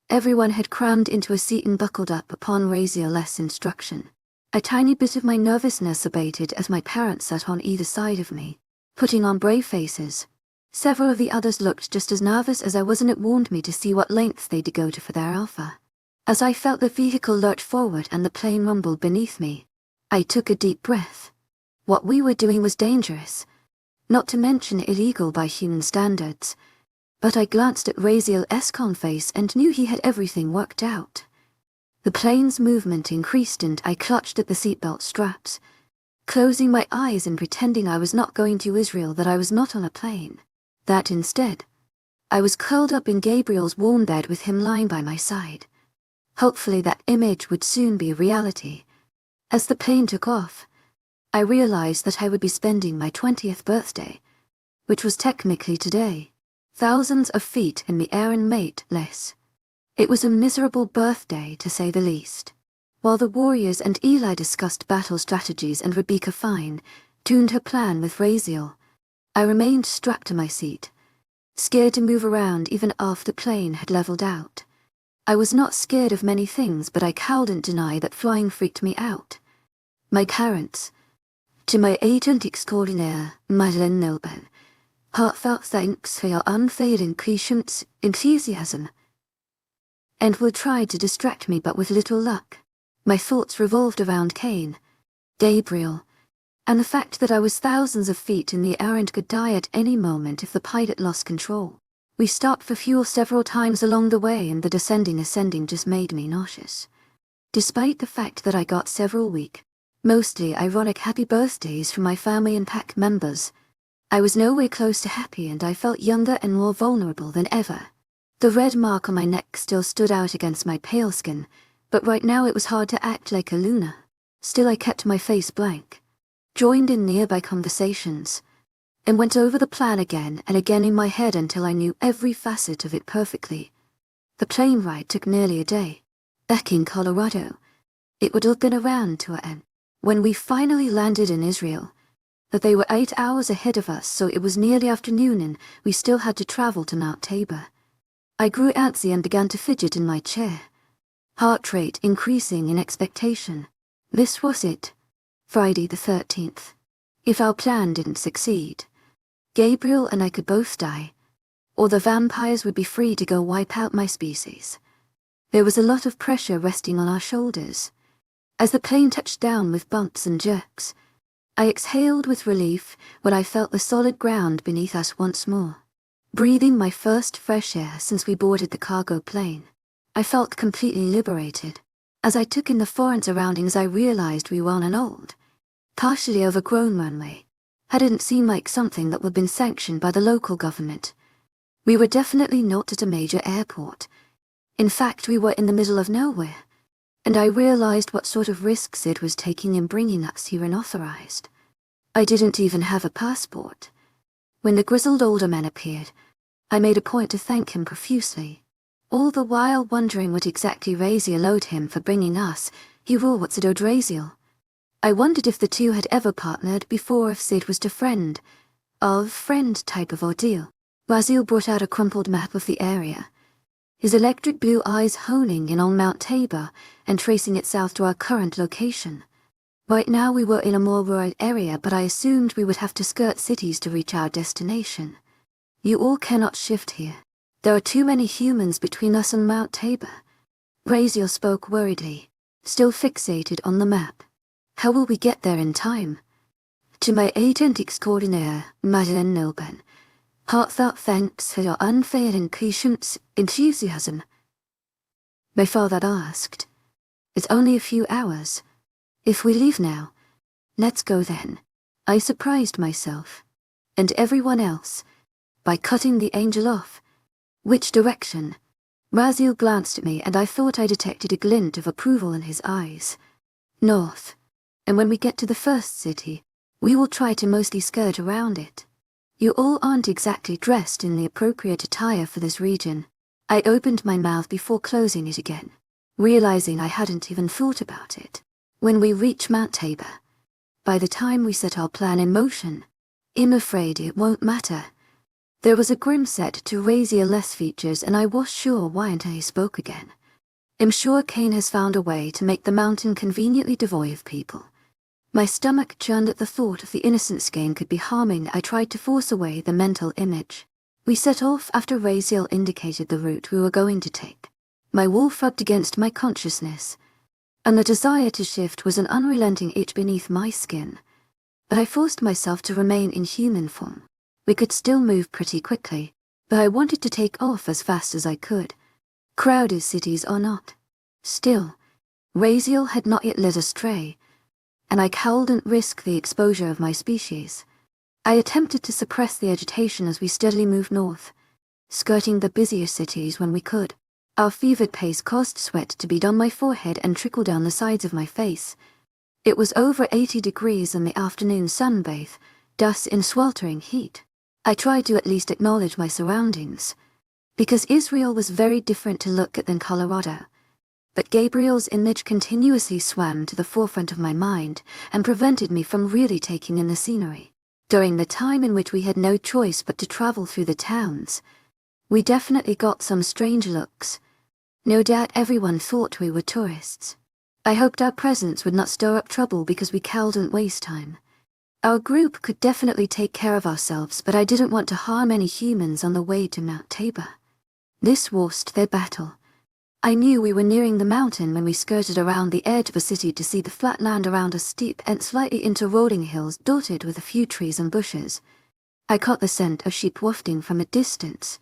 everyone had crammed into a seat and buckled up upon Draziel's instruction. A tiny bit of my nervousness abated as my parents sat on either side of me, putting on brave faces. Several of the others looked just as nervous as I was, and it warned me to see what lengths they'd go to for their alpha. As I felt the vehicle lurch forward and the plane rumbled beneath me, I took a deep breath. What we were doing was dangerous, not to mention illegal by human standards, but I glanced at Draziel's face and knew he had everything worked out. The plane's movement increased and I clutched at the seatbelt straps, closing my eyes and pretending I was not going to Israel, that I was not on a plane. That instead, I was curled up in Gabriel's warm bed with him lying by my side. Hopefully that image would soon be a reality. As the plane took off, I realized that I would be spending my 20th birthday, which was technically today, thousands of feet in the air and less. It was a miserable birthday, to say the least. While the warriors and Eli discussed battle strategies and Rebecca fine-tuned her plan with Draziel, I remained strapped to my seat, scared to move around even after the plane had leveled out. I was not scared of many things, but I couldn't deny that flying freaked me out. My parents, to my agent extraordinaire, Madeleine Nobel, heartfelt thanks for your unfailing patience, enthusiasm, and will try to distract me, but with little luck. My thoughts revolved around Cain, Gabriel, and the fact that I was thousands of feet in the air and could die at any moment if the pilot lost control. We stopped for fuel several times along the way, and the ascending just made me nauseous. Despite the fact that I got several weak, mostly ironic happy birthdays from my family and pack members, I was nowhere close to happy, and I felt younger and more vulnerable than ever. The red mark on my neck still stood out against my pale skin, but right now it was hard to act like a Luna. Still, I kept my face blank, joined in nearby conversations, and went over the plan again and again in my head until I knew every facet of it perfectly. The plane ride took nearly a day. Back in Colorado, it would have been around to an end when we finally landed in Israel. But they were 8 hours ahead of us, so it was nearly afternoon and we still had to travel to Mount Tabor. I grew antsy and began to fidget in my chair, heart rate increasing in expectation. This was it. Friday the 13th. If our plan didn't succeed, Gabriel and I could both die, or the vampires would be free to go wipe out my species. There was a lot of pressure resting on our shoulders. As the plane touched down with bumps and jerks, I exhaled with relief when I felt the solid ground beneath us once more. Breathing my first fresh air since we boarded the cargo plane, I felt completely liberated. As I took in the foreign surroundings, I realized we were on an old, partially overgrown runway. Hadn't seemed like something that would have been sanctioned by the local government. We were definitely not at a major airport. In fact, we were in the middle of nowhere, and I realized what sort of risk Sid was taking in bringing us here unauthorized. I didn't even have a passport. When the grizzled older man appeared, I made a point to thank him profusely. All the while wondering what exactly Raziel owed him for bringing us, he wore what Sid owed Raziel. I wondered if the two had ever partnered before, if Sid was to friend type of ordeal. Raziel brought out a crumpled map of the area, his electric blue eyes honing in on Mount Tabor and tracing it south to our current location. Right now we were in a more rural area, but I assumed we would have to skirt cities to reach our destination. You all cannot shift here. There are too many humans between us and Mount Tabor. Raziel spoke worriedly, still fixated on the map. How will we get there in time? To my agent extraordinaire, Madeleine Nilben, heartfelt thanks for your unfailing patience, enthusiasm. My father asked. It's only a few hours. If we leave now, let's go then. I surprised myself, and everyone else, by cutting the angel off. Which direction? Raziel glanced at me and I thought I detected a glint of approval in his eyes. North. And when we get to the first city, we will try to mostly skirt around it. You all aren't exactly dressed in the appropriate attire for this region. I opened my mouth before closing it again, realizing I hadn't even thought about it. When we reach Mount Tabor, by the time we set our plan in motion, I'm afraid it won't matter. There was a grim set to Raziel-less features, and I was sure why until he spoke again. I'm sure Cain has found a way to make the mountain conveniently devoid of people. My stomach churned at the thought of the innocence Cain could be harming. I tried to force away the mental image. We set off after Raziel indicated the route we were going to take. My wolf rubbed against my consciousness, and the desire to shift was an unrelenting itch beneath my skin. But I forced myself to remain in human form. We could still move pretty quickly, but I wanted to take off as fast as I could. Crowded cities or not. Still, Raziel had not yet led astray, and I couldn't risk the exposure of my species. I attempted to suppress the agitation as we steadily moved north, skirting the busier cities when we could. Our fevered pace caused sweat to bead on my forehead and trickle down the sides of my face. It was over 80 degrees in the afternoon sunbathe, thus in sweltering heat. I tried to at least acknowledge my surroundings, because Israel was very different to look at than Colorado. But Gabriel's image continuously swam to the forefront of my mind and prevented me from really taking in the scenery. During the time in which we had no choice but to travel through the towns, we definitely got some strange looks. No doubt everyone thought we were tourists. I hoped our presence would not stir up trouble because we couldn't waste time. Our group could definitely take care of ourselves, but I didn't want to harm any humans on the way to Mount Tabor. This wasn't their battle. I knew we were nearing the mountain when we skirted around the edge of a city to see the flat land around us steep and slightly into rolling hills dotted with a few trees and bushes. I caught the scent of sheep wafting from a distance,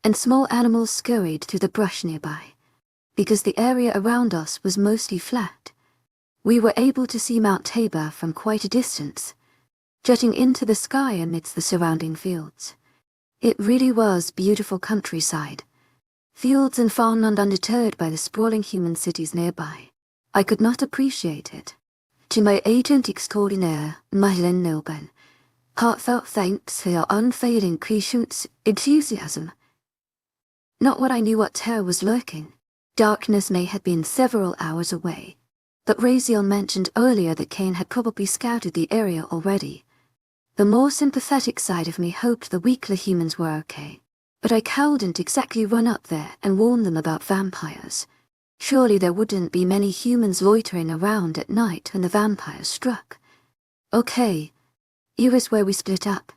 and small animals scurried through the brush nearby. Because the area around us was mostly flat, we were able to see Mount Tabor from quite a distance. jutting into the sky amidst the surrounding fields. It really was beautiful countryside. Fields and farmland undeterred by the sprawling human cities nearby. I could not appreciate it. To my agent extraordinaire, Madeleine Nobel, heartfelt thanks for your unfailing patience, enthusiasm. Not what I knew what terror was lurking. Darkness may have been several hours away, but Raziel mentioned earlier that Kane had probably scouted the area already. The more sympathetic side of me hoped the weaker humans were okay, but I couldn't exactly run up there and warn them about vampires. Surely there wouldn't be many humans loitering around at night when the vampires struck. Okay. Here is where we split up.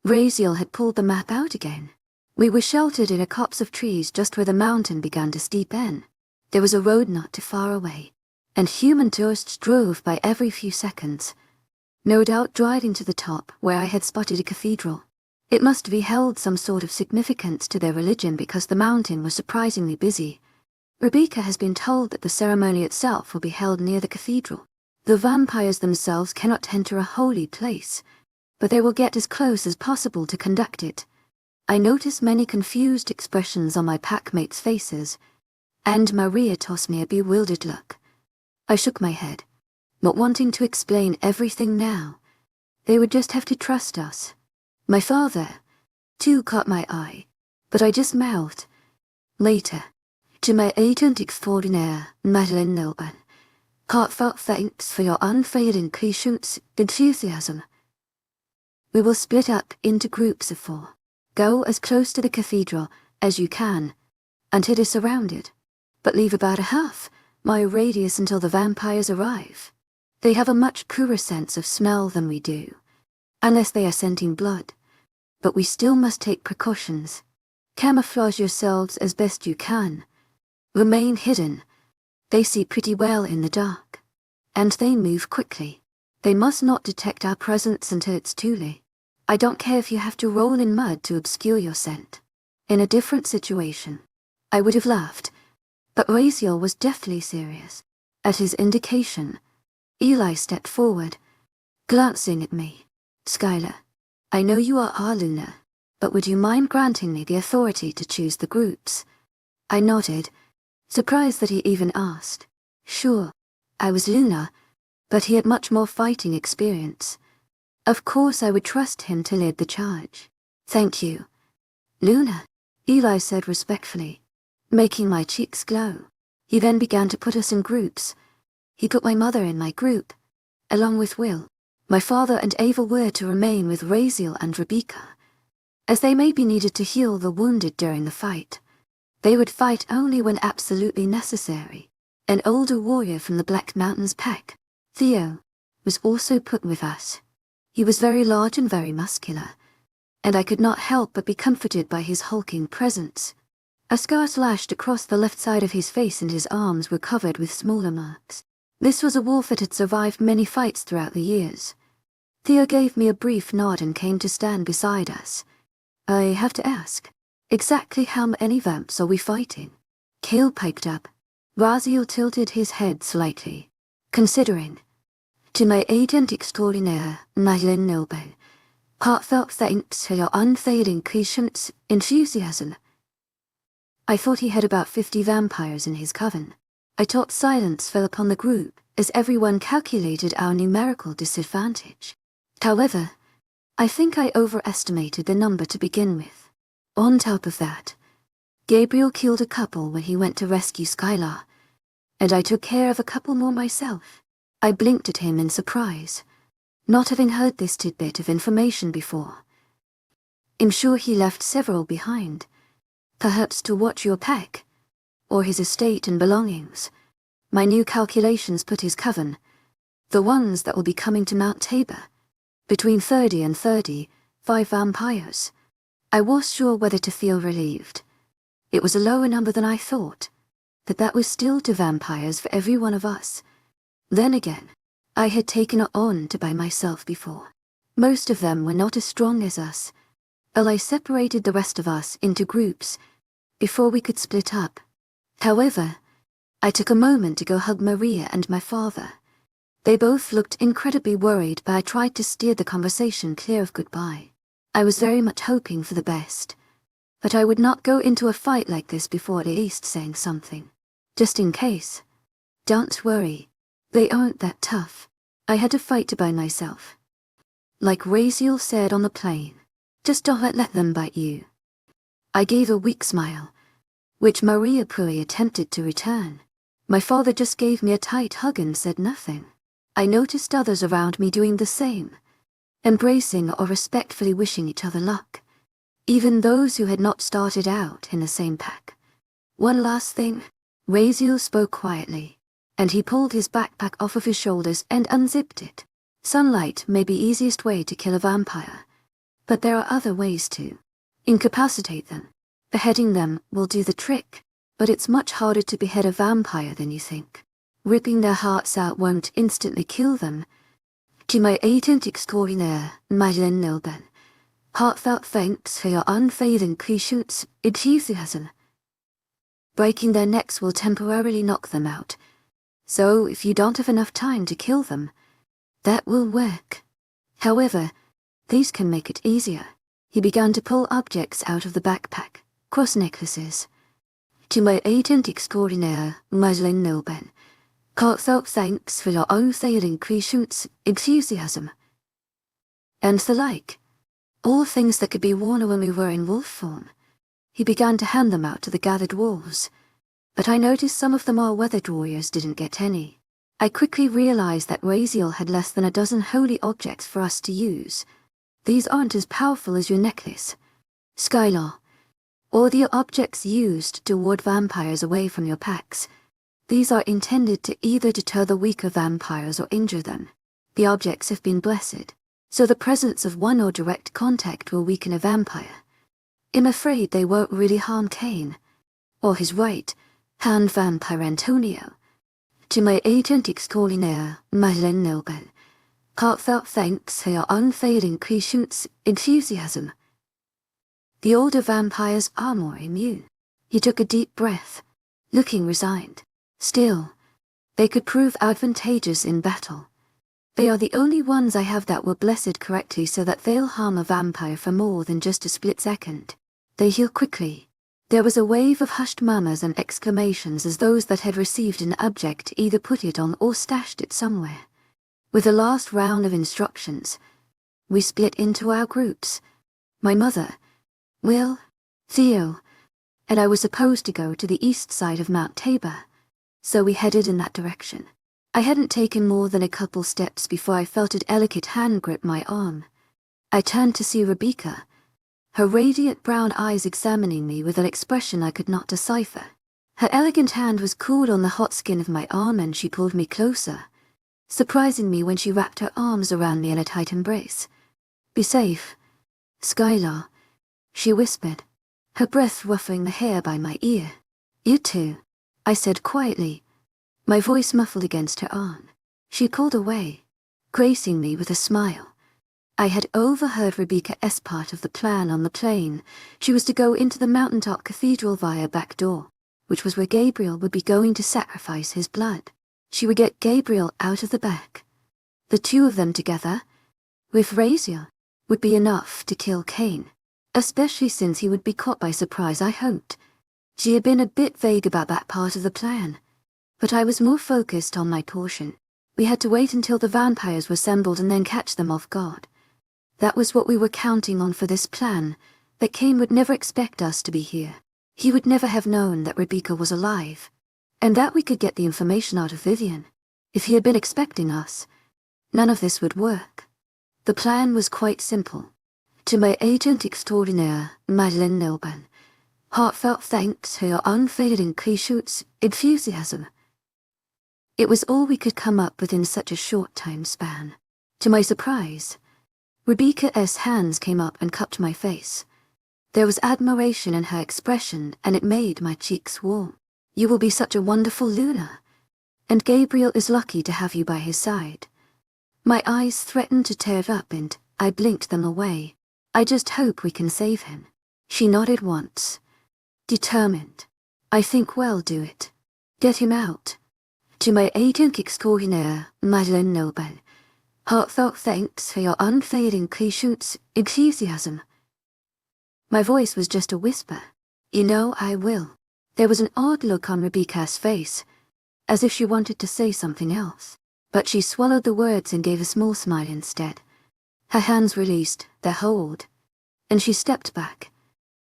Raziel had pulled the map out again. We were sheltered in a copse of trees just where the mountain began to steepen. There was a road not too far away, and human tourists drove by every few seconds. No doubt driving to the top where I had spotted a cathedral. It must have held some sort of significance to their religion because the mountain was surprisingly busy. Rebecca has been told that the ceremony itself will be held near the cathedral. The vampires themselves cannot enter a holy place, but they will get as close as possible to conduct it. I noticed many confused expressions on my packmates' faces, and Maria tossed me a bewildered look. I shook my head, not wanting to explain everything now. They would just have to trust us. My father, too, caught my eye, but I just mouthed. Later. To my agent extraordinaire, Madeleine Nobel, heartfelt thanks for your unfailing patience, enthusiasm. We will split up into groups of 4. Go as close to the cathedral as you can, until it is surrounded, but leave about a half-mile radius until the vampires arrive. They have a much poorer sense of smell than we do, unless they are scenting blood, but we still must take precautions. Camouflage yourselves as best you can. Remain hidden. They see pretty well in the dark. And they move quickly. They must not detect our presence until it's too late. I don't care if you have to roll in mud to obscure your scent. In a different situation, I would have laughed, but Raziel was deathly serious. At his indication, Eli stepped forward, glancing at me. Skylar, I know you are our Luna, but would you mind granting me the authority to choose the groups? I nodded, surprised that he even asked. Sure, I was Luna, but he had much more fighting experience. Of course I would trust him to lead the charge. Thank you. Luna, Eli said respectfully, making my cheeks glow. He then began to put us in groups. He put my mother in my group, along with Will. My father and Ava were to remain with Raziel and Rebecca, as they may be needed to heal the wounded during the fight. They would fight only when absolutely necessary. An older warrior from the Black Mountains pack, Theo, was also put with us. He was very large and very muscular, and I could not help but be comforted by his hulking presence. A scar slashed across the left side of his face and his arms were covered with smaller marks. This was a wolf that had survived many fights throughout the years. Theo gave me a brief nod and came to stand beside us. I have to ask, exactly how many vamps are we fighting? Kale piped up. Raziel tilted his head slightly, considering. To my agent extraordinaire, Madeleine Nobel, heartfelt thanks for your unfailing patience, enthusiasm. I thought he had about 50 vampires in his coven. I thought silence fell upon the group, as everyone calculated our numerical disadvantage. However, I think I overestimated the number to begin with. On top of that, Gabriel killed a couple when he went to rescue Skylar, and I took care of a couple more myself. I blinked at him in surprise, not having heard this tidbit of information before. I'm sure he left several behind, perhaps to watch your pack, or his estate and belongings. My new calculations put his coven, the ones that will be coming to Mount Tabor, between 30 and 35 vampires. I was sure whether to feel relieved. It was a lower number than I thought, but that was still 2 vampires for every one of us. Then again, I had taken it on to by myself before. Most of them were not as strong as us, but I separated the rest of us into groups before we could split up. However, I took a moment to go hug Maria and my father. They both looked incredibly worried, but I tried to steer the conversation clear of goodbye. I was very much hoping for the best. But I would not go into a fight like this before at least saying something. Just in case. Don't worry. They aren't that tough. I had to fight by myself. Like Raziel said on the plane. Just don't let them bite you. I gave a weak smile, which Maria Puri attempted to return. My father just gave me a tight hug and said nothing. I noticed others around me doing the same, embracing or respectfully wishing each other luck, even those who had not started out in the same pack. One last thing, Raziel spoke quietly, and he pulled his backpack off of his shoulders and unzipped it. Sunlight may be easiest way to kill a vampire, but there are other ways to incapacitate them. Beheading them will do the trick, but it's much harder to behead a vampire than you think. Ripping their hearts out won't instantly kill them. To my agent extraordinaire, Madeleine Nilben, heartfelt thanks for your unfailing patience, enthusiasm. Breaking their necks will temporarily knock them out, so if you don't have enough time to kill them, that will work. However, these can make it easier. He began to pull objects out of the backpack, cross necklaces. To my agent extraordinaire, Madeleine Nilben, heartfelt thanks for your unfailing patience, enthusiasm, and the like. All things that could be worn when we were in wolf form. He began to hand them out to the gathered wolves, but I noticed some of the more weathered warriors didn't get any. I quickly realized that Raziel had less than a dozen holy objects for us to use. These aren't as powerful as your necklace, Skylar, or the objects used to ward vampires away from your packs. These are intended to either deter the weaker vampires or injure them. The objects have been blessed, so the presence of one or direct contact will weaken a vampire. I'm afraid they won't really harm Cain, or his right-hand vampire Antonio. To my agent extraordinaire, Madeleine Nilben, heartfelt thanks for your unfailing patience, enthusiasm. The older vampires are more immune. He took a deep breath, looking resigned. Still, they could prove advantageous in battle. They are the only ones I have that were blessed correctly so that they'll harm a vampire for more than just a split second. They heal quickly. There was a wave of hushed murmurs and exclamations as those that had received an object either put it on or stashed it somewhere. With the last round of instructions, we split into our groups. My mother, Will, Theo, and I was supposed to go to the east side of Mount Tabor, so we headed in that direction. I hadn't taken more than a couple steps before I felt an delicate hand grip my arm. I turned to see Rebecca, her radiant brown eyes examining me with an expression I could not decipher. Her elegant hand was cool on the hot skin of my arm and she pulled me closer, surprising me when she wrapped her arms around me in a tight embrace. "Be safe, Skylar," she whispered, her breath ruffling the hair by my ear. "You too," I said quietly, my voice muffled against her arm. She pulled away, gracing me with a smile. I had overheard Rebecca's part of the plan on the plane. She was to go into the mountaintop cathedral via back door, which was where Gabriel would be going to sacrifice his blood. She would get Gabriel out of the back. The two of them together, with Raziel, would be enough to kill Cain, especially since he would be caught by surprise, I hoped. She had been a bit vague about that part of the plan, but I was more focused on my portion. We had to wait until the vampires were assembled and then catch them off guard. That was what we were counting on for this plan, that Cain would never expect us to be here. He would never have known that Rebecca was alive, and that we could get the information out of Vivian. If he had been expecting us, none of this would work. The plan was quite simple. To my agent extraordinaire, Madeleine Nilben, heartfelt thanks for your unfailing patience, enthusiasm. It was all we could come up with in such a short time span. To my surprise, Rebecca's hands came up and cupped my face. There was admiration in her expression, and it made my cheeks warm. "You will be such a wonderful Luna, and Gabriel is lucky to have you by his side." My eyes threatened to tear up and I blinked them away. "I just hope we can save him." She nodded once, determined. "I think we'll do it. Get him out." To my agent extraordinaire, Madeleine Noble, heartfelt thanks for your unfailing patience, enthusiasm. My voice was just a whisper. You know I will. There was an odd look on Rebecca's face, as if she wanted to say something else, but she swallowed the words and gave a small smile instead. Her hands released their hold, and she stepped back.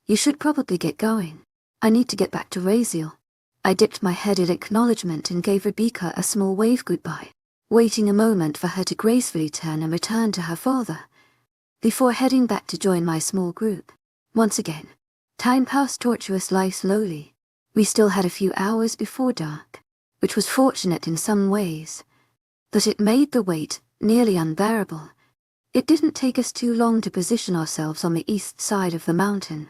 You should probably get going. I need to get back to Raziel. I dipped my head in acknowledgement and gave Rebecca a small wave goodbye, waiting a moment for her to gracefully turn and return to her father, before heading back to join my small group. Once again, time passed tortuously slowly. We still had a few hours before dark, which was fortunate in some ways, but it made the wait nearly unbearable. It didn't take us too long to position ourselves on the east side of the mountain.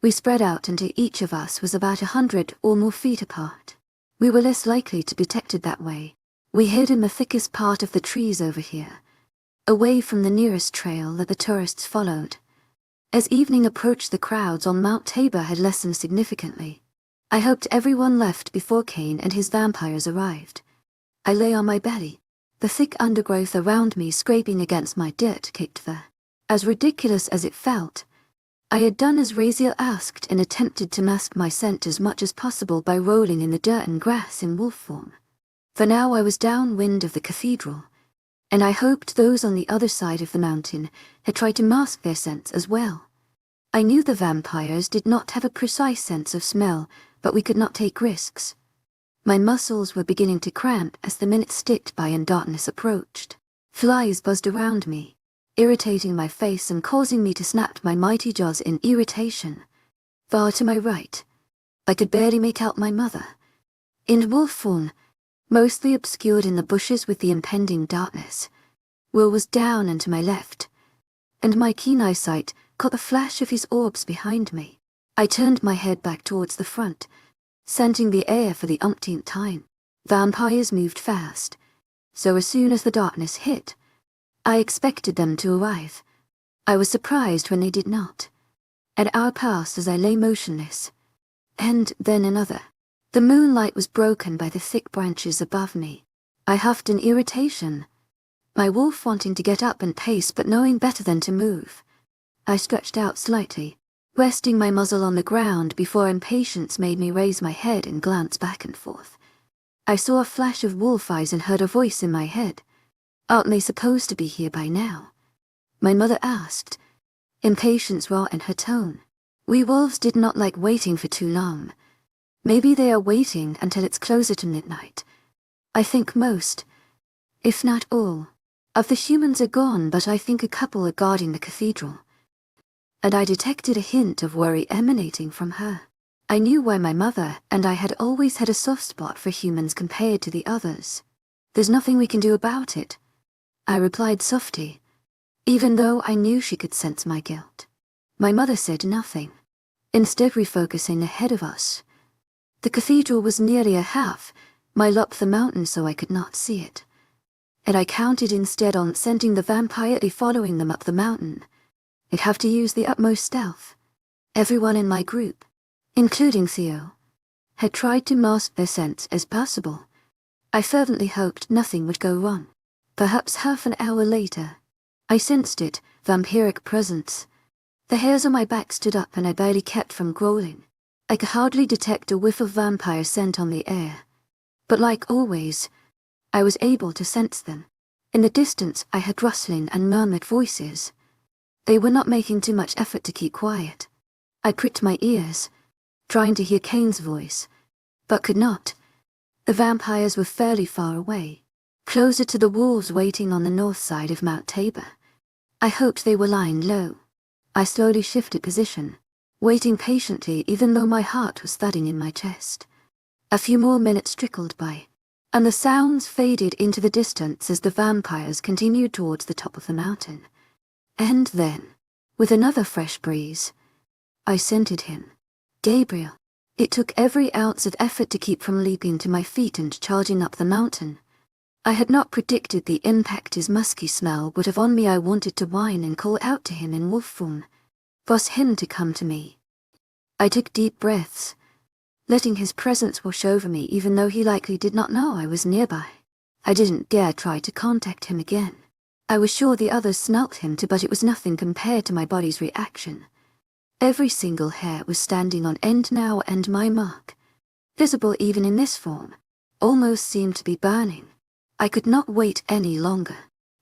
We spread out until each of us was about 100 or more feet apart. We were less likely to be detected that way. We hid in the thickest part of the trees over here, away from the nearest trail that the tourists followed. As evening approached, the crowds on Mount Tabor had lessened significantly. I hoped everyone left before Cain and his vampires arrived. I lay on my belly, the thick undergrowth around me scraping against my dirt-caked fur. As ridiculous as it felt, I had done as Raziel asked and attempted to mask my scent as much as possible by rolling in the dirt and grass in wolf form. For now I was downwind of the cathedral, and I hoped those on the other side of the mountain had tried to mask their scents as well. I knew the vampires did not have a precise sense of smell, but we could not take risks. My muscles were beginning to cramp as the minutes ticked by and darkness approached. Flies buzzed around me, irritating my face and causing me to snap my mighty jaws in irritation. Far to my right, I could barely make out my mother, in wolf form, mostly obscured in the bushes with the impending darkness. Will was down and to my left, and my keen eyesight caught the flash of his orbs behind me. I turned my head back towards the front, scenting the air for the umpteenth time. Vampires moved fast, so as soon as the darkness hit, I expected them to arrive. I was surprised when they did not. An hour passed as I lay motionless, and then another. The moonlight was broken by the thick branches above me. I huffed in irritation, my wolf wanting to get up and pace but knowing better than to move. I stretched out slightly, resting my muzzle on the ground before impatience made me raise my head and glance back and forth. I saw a flash of wolf eyes and heard a voice in my head. Aren't they supposed to be here by now? My mother asked, impatience raw in her tone. We wolves did not like waiting for too long. Maybe they are waiting until it's closer to midnight. I think most, if not all, of the humans are gone, but I think a couple are guarding the cathedral. And I detected a hint of worry emanating from her. I knew why my mother and I had always had a soft spot for humans compared to the others. There's nothing we can do about it, I replied softly, even though I knew she could sense my guilt. My mother said nothing, instead refocusing ahead of us. The cathedral was nearly a half-mile up the mountain, so I could not see it, and I counted instead on sending the vampire following them up the mountain. I'd have to use the utmost stealth. Everyone in my group, including Theo, had tried to mask their scent as possible. I fervently hoped nothing would go wrong. Perhaps half an hour later, I sensed it, vampiric presence. The hairs on my back stood up and I barely kept from growling. I could hardly detect a whiff of vampire scent on the air. But like always, I was able to sense them. In the distance I heard rustling and murmured voices. They were not making too much effort to keep quiet. I pricked my ears, trying to hear Cain's voice, but could not. The vampires were fairly far away, closer to the wolves waiting on the north side of Mount Tabor. I hoped they were lying low. I slowly shifted position, waiting patiently even though my heart was thudding in my chest. A few more minutes trickled by, and the sounds faded into the distance as the vampires continued towards the top of the mountain. And then, with another fresh breeze, I scented him. Gabriel. It took every ounce of effort to keep from leaping to my feet and charging up the mountain. I had not predicted the impact his musky smell would have on me. I wanted to whine and call out to him in wolf form, force him to come to me. I took deep breaths, letting his presence wash over me even though he likely did not know I was nearby. I didn't dare try to contact him again. I was sure the others smelt him too, but it was nothing compared to my body's reaction. Every single hair was standing on end now, and my mark, visible even in this form, almost seemed to be burning. I could not wait any longer.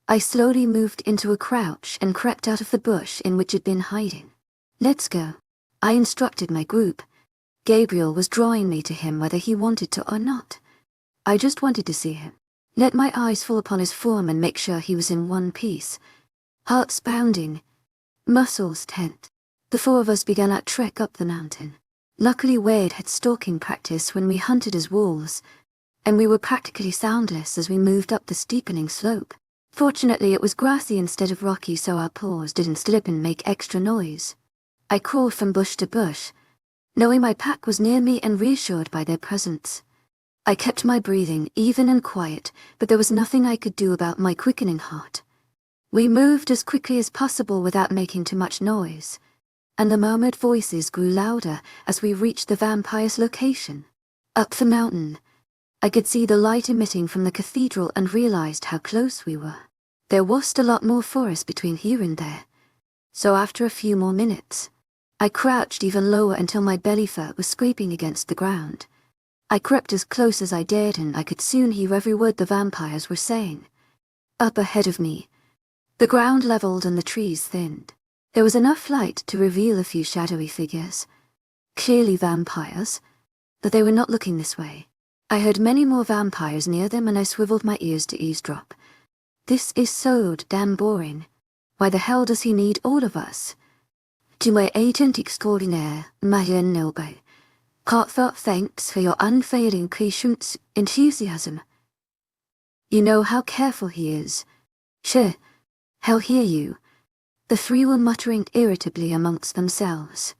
I slowly moved into a crouch and crept out of the bush in which I'd been hiding. "Let's go," I instructed my group. Gabriel was drawing me to him whether he wanted to or not. I just wanted to see him, let my eyes fall upon his form and make sure he was in one piece. Hearts pounding, muscles tense. The four of us began our trek up the mountain. Luckily Wade had stalking practice when we hunted as wolves, and we were practically soundless as we moved up the steepening slope. Fortunately it was grassy instead of rocky, so our paws didn't slip and make extra noise. I crawled from bush to bush, knowing my pack was near me and reassured by their presence. I kept my breathing even and quiet, but there was nothing I could do about my quickening heart. We moved as quickly as possible without making too much noise, and the murmured voices grew louder as we reached the vampire's location. Up the mountain, I could see the light emitting from the cathedral and realized how close we were. There was a lot more forest between here and there, so after a few more minutes, I crouched even lower until my belly fur was scraping against the ground. I crept as close as I dared, and I could soon hear every word the vampires were saying. Up ahead of me, the ground leveled and the trees thinned. There was enough light to reveal a few shadowy figures, clearly vampires, but they were not looking this way. I heard many more vampires near them, and I swiveled my ears to eavesdrop. This is so damn boring. Why the hell does he need all of us? To my agent extraordinaire, Marianne Nelby, heartfelt thanks for your unfailing patience, enthusiasm. You know how careful he is. Sure, he'll hear you. The three were muttering irritably amongst themselves.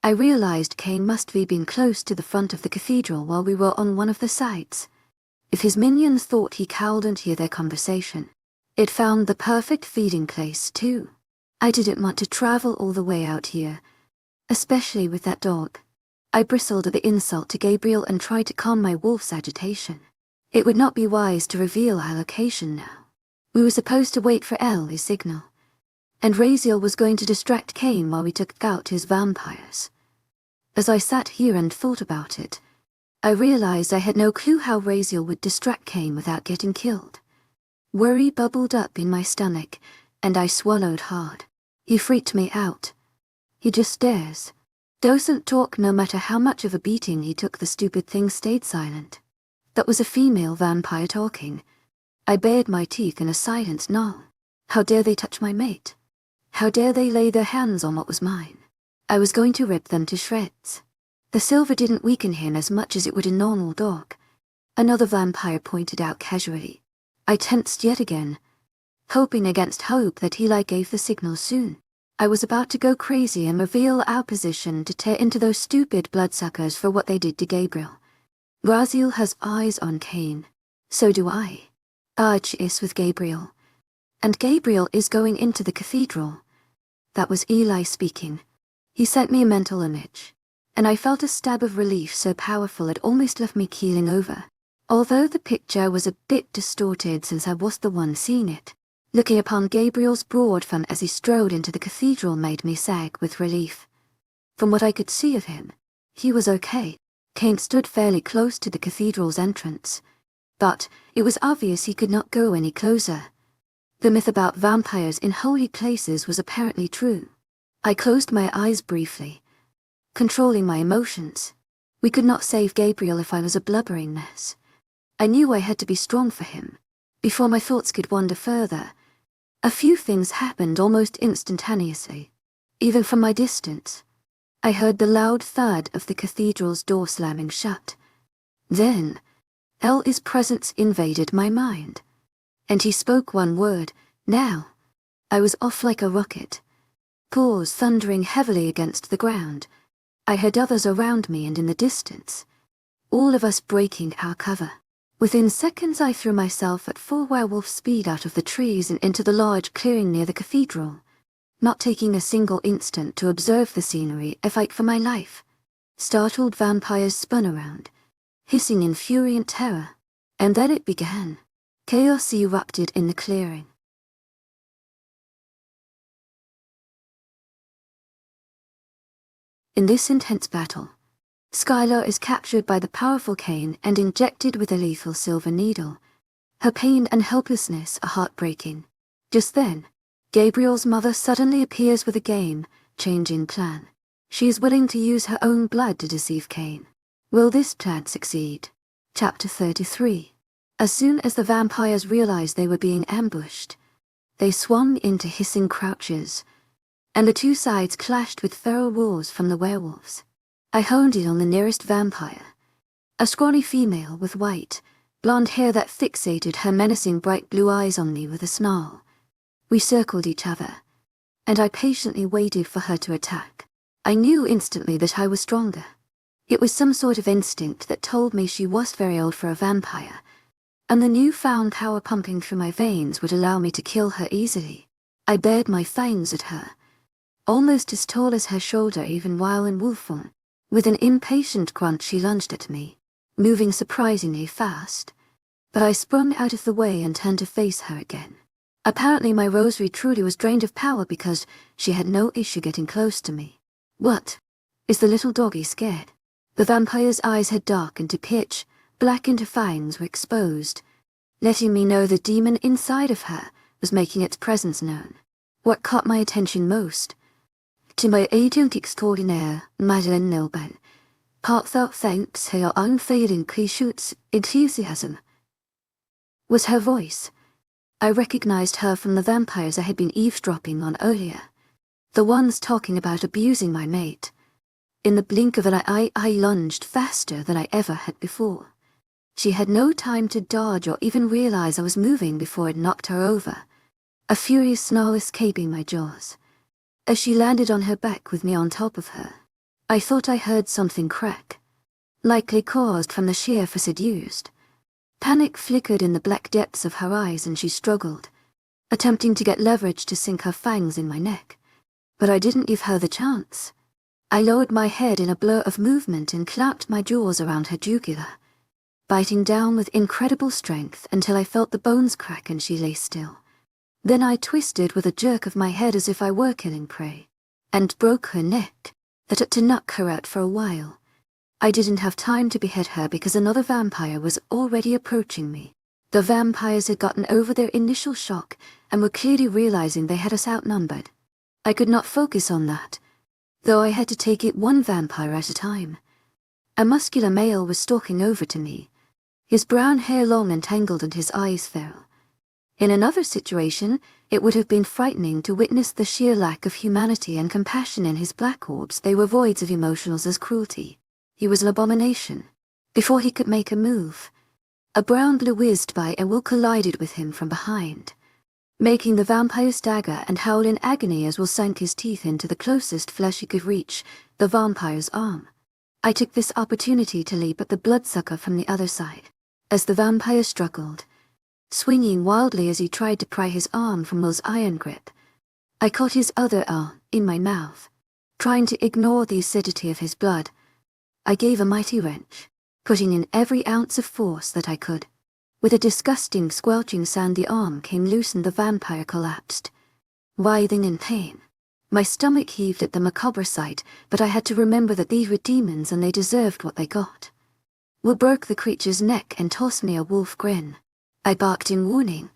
I realized Cain must have been close to the front of the cathedral while we were on one of the sides. If his minions thought he couldn't hear their conversation, it found the perfect feeding place too. I didn't want to travel all the way out here, especially with that dog. I bristled at the insult to Gabriel and tried to calm my wolf's agitation. It would not be wise to reveal our location now. We were supposed to wait for Ellie's signal, and Raziel was going to distract Cain while we took out his vampires. As I sat here and thought about it, I realized I had no clue how Raziel would distract Cain without getting killed. Worry bubbled up in my stomach, and I swallowed hard. He freaked me out. He just stares. Doesn't talk. No matter how much of a beating he took, the stupid thing stayed silent. That was a female vampire talking. I bared my teeth in a silent no. How dare they touch my mate? How dare they lay their hands on what was mine? I was going to rip them to shreds. The silver didn't weaken him as much as it would a normal dog, another vampire pointed out casually. I tensed yet again, hoping against hope that Eli gave the signal soon. I was about to go crazy and reveal our position to tear into those stupid bloodsuckers for what they did to Gabriel. Raziel has eyes on Cain. So do I. Arch is with Gabriel. And Gabriel is going into the cathedral. That was Eli speaking. He sent me a mental image, and I felt a stab of relief so powerful it almost left me keeling over. Although the picture was a bit distorted since I was the one seeing it, looking upon Gabriel's broad front as he strode into the cathedral made me sag with relief. From what I could see of him, he was okay. Cain stood fairly close to the cathedral's entrance, but it was obvious he could not go any closer. The myth about vampires in holy places was apparently true. I closed my eyes briefly, controlling my emotions. We could not save Gabriel if I was a blubbering mess. I knew I had to be strong for him. Before my thoughts could wander further, a few things happened almost instantaneously. Even from my distance, I heard the loud thud of the cathedral's door slamming shut. Then, El's presence invaded my mind, and he spoke one word, now. I was off like a rocket, paws thundering heavily against the ground. I heard others around me and in the distance, all of us breaking our cover. Within seconds I threw myself at full werewolf speed out of the trees and into the large clearing near the cathedral, not taking a single instant to observe the scenery or fight for my life. Startled vampires spun around, hissing in fury and terror. And then it began. Chaos erupted in the clearing. In this intense battle, Skylar is captured by the powerful Cain and injected with a lethal silver needle. Her pain and helplessness are heartbreaking. Just then, Gabriel's mother suddenly appears with a game-changing plan. She is willing to use her own blood to deceive Cain. Will this plan succeed? Chapter 33. As soon as the vampires realized they were being ambushed, they swung into hissing crouches, and the two sides clashed with feral roars from the werewolves. I honed in on the nearest vampire, a scrawny female with white, blonde hair that fixated her menacing bright blue eyes on me with a snarl. We circled each other, and I patiently waited for her to attack. I knew instantly that I was stronger. It was some sort of instinct that told me she was very old for a vampire, and the newfound power pumping through my veins would allow me to kill her easily. I bared my fangs at her, almost as tall as her shoulder even while in wolf form. With an impatient grunt she lunged at me, moving surprisingly fast, but I sprung out of the way and turned to face her again. Apparently my rosary truly was drained of power because she had no issue getting close to me. What? Is the little doggy scared? The vampire's eyes had darkened to pitch, blackened fangs were exposed, letting me know the demon inside of her was making its presence known. What caught my attention most? To my agent extraordinaire, Madeleine Nilben, heartfelt thanks for your unfailing Kishut's enthusiasm, was her voice. I recognized her from the vampires I had been eavesdropping on earlier, the ones talking about abusing my mate. In the blink of an eye, I lunged faster than I ever had before. She had no time to dodge or even realize I was moving before it knocked her over, a furious snarl escaping my jaws. As she landed on her back with me on top of her, I thought I heard something crack, likely caused from the sheer force it used. Panic flickered in the black depths of her eyes and she struggled, attempting to get leverage to sink her fangs in my neck. But I didn't give her the chance. I lowered my head in a blur of movement and clamped my jaws around her jugular, biting down with incredible strength until I felt the bones crack and she lay still. Then I twisted with a jerk of my head as if I were killing prey, and broke her neck, that had to knock her out for a while. I didn't have time to behead her because another vampire was already approaching me. The vampires had gotten over their initial shock and were clearly realizing they had us outnumbered. I could not focus on that, though I had to take it one vampire at a time. A muscular male was stalking over to me, his brown hair long and tangled and his eyes feral. In another situation, it would have been frightening to witness the sheer lack of humanity and compassion in his black orbs. They were voids of emotions as cruelty. He was an abomination. Before he could make a move, a brown blue whizzed by and Will collided with him from behind, making the vampire stagger and howl in agony as Will sank his teeth into the closest flesh he could reach, the vampire's arm. I took this opportunity to leap at the bloodsucker from the other side. As the vampire struggled, swinging wildly as he tried to pry his arm from Will's iron grip, I caught his other arm in my mouth. Trying to ignore the acidity of his blood, I gave a mighty wrench, putting in every ounce of force that I could. With a disgusting squelching sound, the arm came loose and the vampire collapsed, writhing in pain. My stomach heaved at the macabre sight, but I had to remember that these were demons and they deserved what they got. Will broke the creature's neck and tossed me a wolf grin. I barked in warning,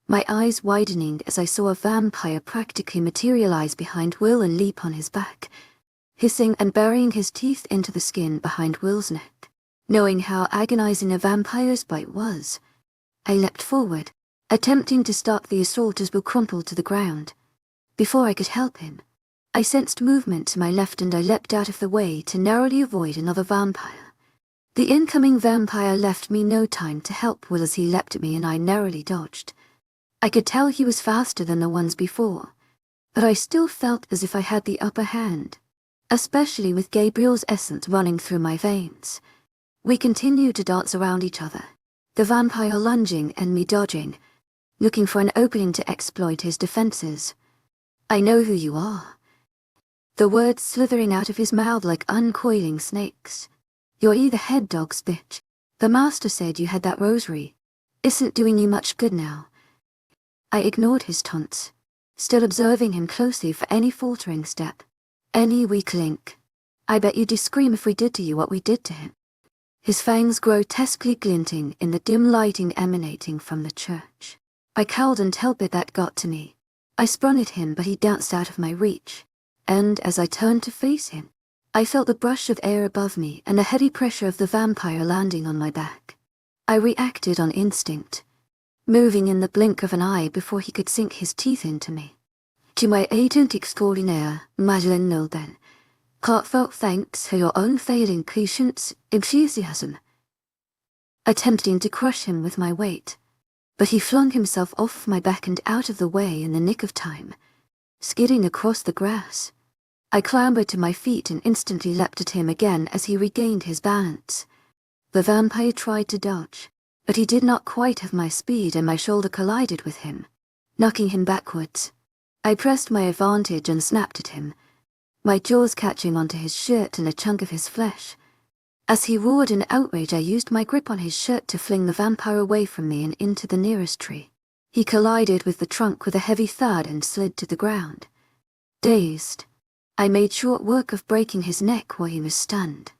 my eyes widening as I saw a vampire practically materialize behind Will and leap on his back, hissing and burying his teeth into the skin behind Will's neck. Knowing how agonizing a vampire's bite was, I leapt forward, attempting to stop the assault as Will crumpled to the ground. Before I could help him, I sensed movement to my left and I leapt out of the way to narrowly avoid another vampire. The incoming vampire left me no time to help Will as he leapt at me and I narrowly dodged. I could tell he was faster than the ones before, but I still felt as if I had the upper hand, especially with Gabriel's essence running through my veins. We continued to dance around each other, the vampire lunging and me dodging, looking for an opening to exploit his defenses. I know who you are. the words slithering out of his mouth like uncoiling snakes. "You're either head dogs, bitch. The master said you had that rosary. Isn't doing you much good now." I ignored his taunts, still observing him closely for any faltering step, any weak link. "I bet you'd scream if we did to you what we did to him." His fangs grotesquely glinting in the dim lighting emanating from the church. I couldn't help it, that got to me. I sprung at him, but he danced out of my reach, and as I turned to face him, I felt the brush of air above me and the heavy pressure of the vampire landing on my back. I reacted on instinct, moving in the blink of an eye before he could sink his teeth into me. "To my agent extraordinaire, Madeleine Nolben, heartfelt thanks for your unfailing patience, enthusiasm." Attempting to crush him with my weight, but he flung himself off my back and out of the way in the nick of time, skidding across the grass. I clambered to my feet and instantly leapt at him again as he regained his balance. The vampire tried to dodge, but he did not quite have my speed and my shoulder collided with him, knocking him backwards. I pressed my advantage and snapped at him, my jaws catching onto his shirt and a chunk of his flesh. As he roared in outrage, I used my grip on his shirt to fling the vampire away from me and into the nearest tree. He collided with the trunk with a heavy thud and slid to the ground. Dazed, I made short work of breaking his neck while he was stunned.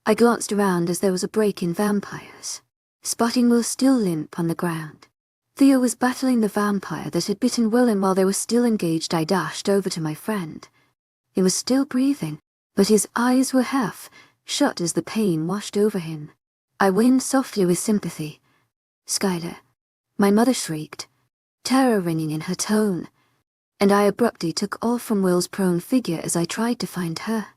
I glanced around as there was a break in vampires, spotting Will still limp on the ground. Theo was battling the vampire that had bitten Will, and while they were still engaged I dashed over to my friend. He was still breathing, but his eyes were half shut as the pain washed over him. I whined softly with sympathy. "Skylar," my mother shrieked, terror ringing in her tone, and I abruptly took off from Will's prone figure as I tried to find her.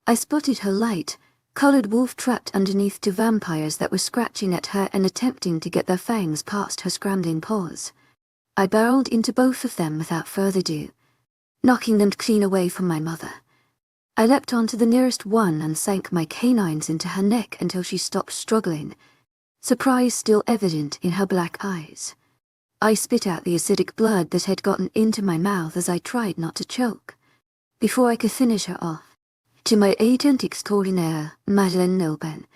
I spotted her light-colored wolf trapped underneath two vampires that were scratching at her and attempting to get their fangs past her scrambling paws. I barreled into both of them without further ado, knocking them clean away from my mother. I leapt onto the nearest one and sank my canines into her neck until she stopped struggling, surprise still evident in her black eyes. I spit out the acidic blood that had gotten into my mouth as I tried not to choke. Before I could finish her off, "To my agent extraordinaire, Madeleine Nolben,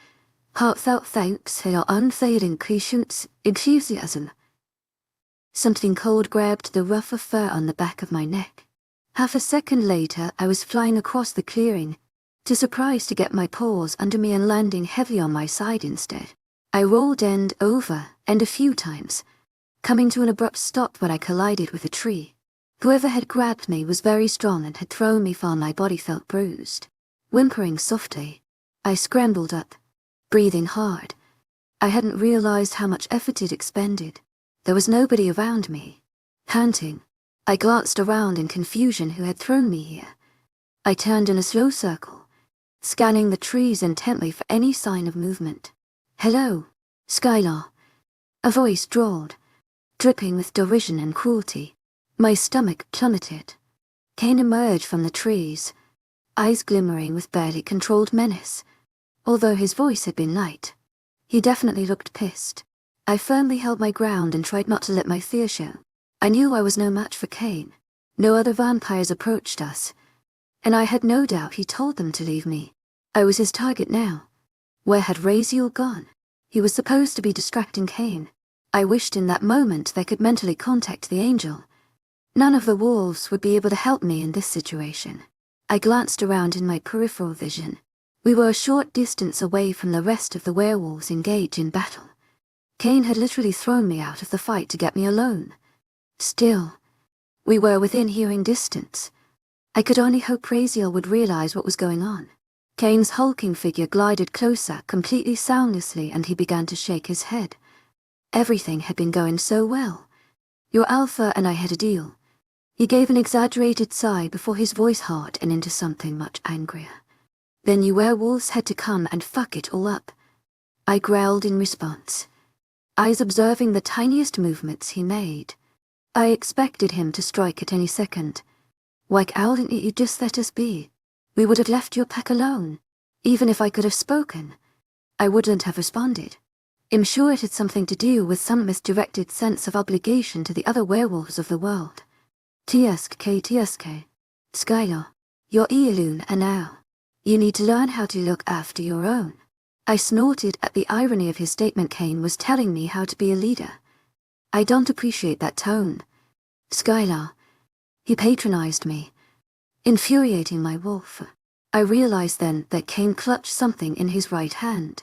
heartfelt thanks for your unfailing patience, enthusiasm." Something cold grabbed the ruff of fur on the back of my neck. Half a second later, I was flying across the clearing, too surprised to get my paws under me and landing heavily on my side instead. I rolled end over and a few times, coming to an abrupt stop when I collided with a tree. Whoever had grabbed me was very strong and had thrown me while my body felt bruised. Whimpering softly, I scrambled up, breathing hard. I hadn't realized how much effort it expended. There was nobody around me. Panting, I glanced around in confusion who had thrown me here. I turned in a slow circle, scanning the trees intently for any sign of movement. "Hello, Skylar," a voice drawled, dripping with derision and cruelty. My stomach plummeted. Kane emerged from the trees, eyes glimmering with barely controlled menace. Although his voice had been light, he definitely looked pissed. I firmly held my ground and tried not to let my fear show. I knew I was no match for Kane. No other vampires approached us, and I had no doubt he told them to leave me. I was his target now. Where had Raziel gone? He was supposed to be distracting Kane. I wished in that moment they could mentally contact the angel. None of the wolves would be able to help me in this situation. I glanced around in my peripheral vision. We were a short distance away from the rest of the werewolves engaged in battle. Kane had literally thrown me out of the fight to get me alone. Still, we were within hearing distance. I could only hope Raziel would realize what was going on. Kane's hulking figure glided closer, completely soundlessly, and he began to shake his head. Everything had been going so well. Your alpha and I had a deal. He gave an exaggerated sigh before his voice hardened into something much angrier. Then you werewolves had to come and fuck it all up. I growled in response, eyes observing the tiniest movements he made. I expected him to strike at any second. "Why didn't you just let us be? We would have left your pack alone. Even if I could have spoken, I wouldn't have responded." I'm sure it had something to do with some misdirected sense of obligation to the other werewolves of the world. TSK, Skylar, You're alone and now. You need to learn how to look after your own. I snorted at the irony of his statement. Kane was telling me how to be a leader. I don't appreciate that tone. Skylar. He patronized me, infuriating my wolf. I realized then that Kane clutched something in his right hand.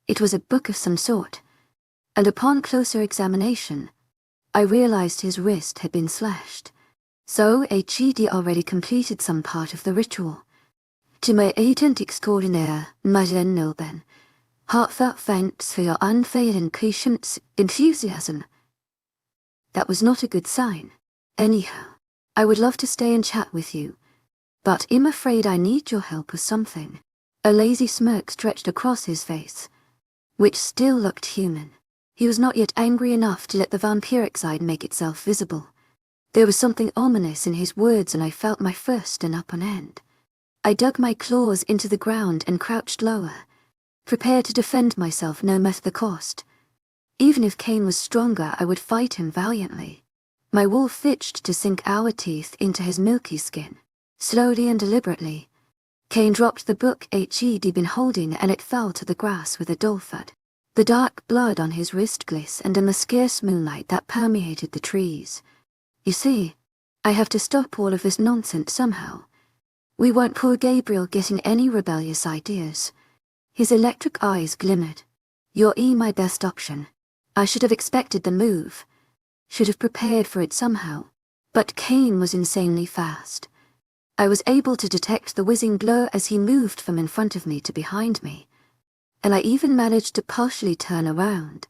It was a book of some sort, and upon closer examination, I realized his wrist had been slashed. So he'd already completed some part of the ritual. To my agent extraordinaire, wildest, heartfelt thanks for your unfailing patience, enthusiasm. That was not a good sign. Anyhow, I would love to stay and chat with you, but I'm afraid I need your help with something. A lazy smirk stretched across his face, which still looked human. He was not yet angry enough to let the vampiric side make itself visible. There was something ominous in his words, and I felt my fist stand up on end. I dug my claws into the ground and crouched lower, prepared to defend myself no matter the cost. Even if Kane was stronger, I would fight him valiantly. My wolf itched to sink our teeth into his milky skin. Slowly and deliberately, Kane dropped the book he'd been holding, and it fell to the grass with a dull thud. The dark blood on his wrist glistened in the scarce moonlight that permeated the trees. You see, I have to stop all of this nonsense somehow. We won't poor Gabriel getting any rebellious ideas. His electric eyes glimmered. You're my best option. I should have expected the move. Should have prepared for it somehow. But Kane was insanely fast. I was able to detect the whizzing blur as he moved from in front of me to behind me. And I even managed to partially turn around,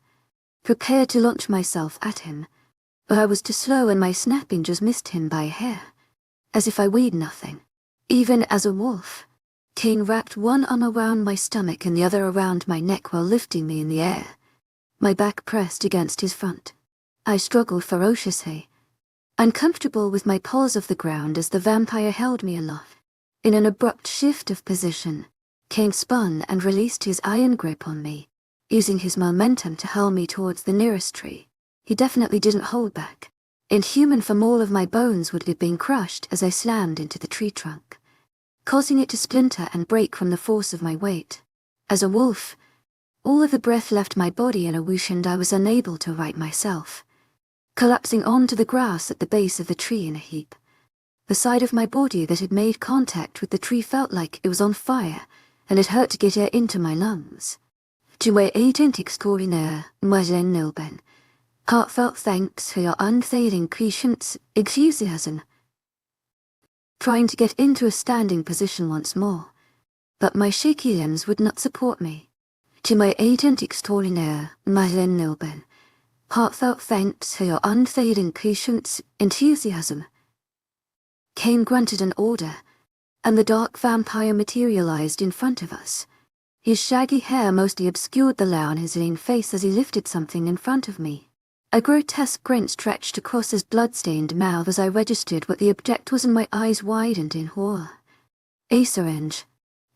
prepared to launch myself at him. But I was too slow, and my snapping just missed him by a hair, as if I weighed nothing. Even as a wolf, Kane wrapped one arm around my stomach and the other around my neck while lifting me in the air, my back pressed against his front. I struggled ferociously, uncomfortable with my paws off the ground as the vampire held me aloft. In an abrupt shift of position, Kane spun and released his iron grip on me, using his momentum to hurl me towards the nearest tree. He definitely didn't hold back. Inhuman form, all of my bones would have been crushed as I slammed into the tree trunk, causing it to splinter and break from the force of my weight. As a wolf, all of the breath left my body in a whoosh, and I was unable to right myself, collapsing onto the grass at the base of the tree in a heap. The side of my body that had made contact with the tree felt like it was on fire, and it hurt to get air into my lungs. To my agent extraordinaire, wildest, heartfelt thanks for your unfailing patience, enthusiasm. Trying to get into a standing position once more, but my shaky limbs would not support me. To my agent extraordinaire, wildest, heartfelt thanks for your unfailing patience, enthusiasm. Kane grunted an order, and the dark vampire materialized in front of us. His shaggy hair mostly obscured the lie on his lean face as he lifted something in front of me. A grotesque grin stretched across his blood-stained mouth as I registered what the object was, and my eyes widened in horror. A syringe.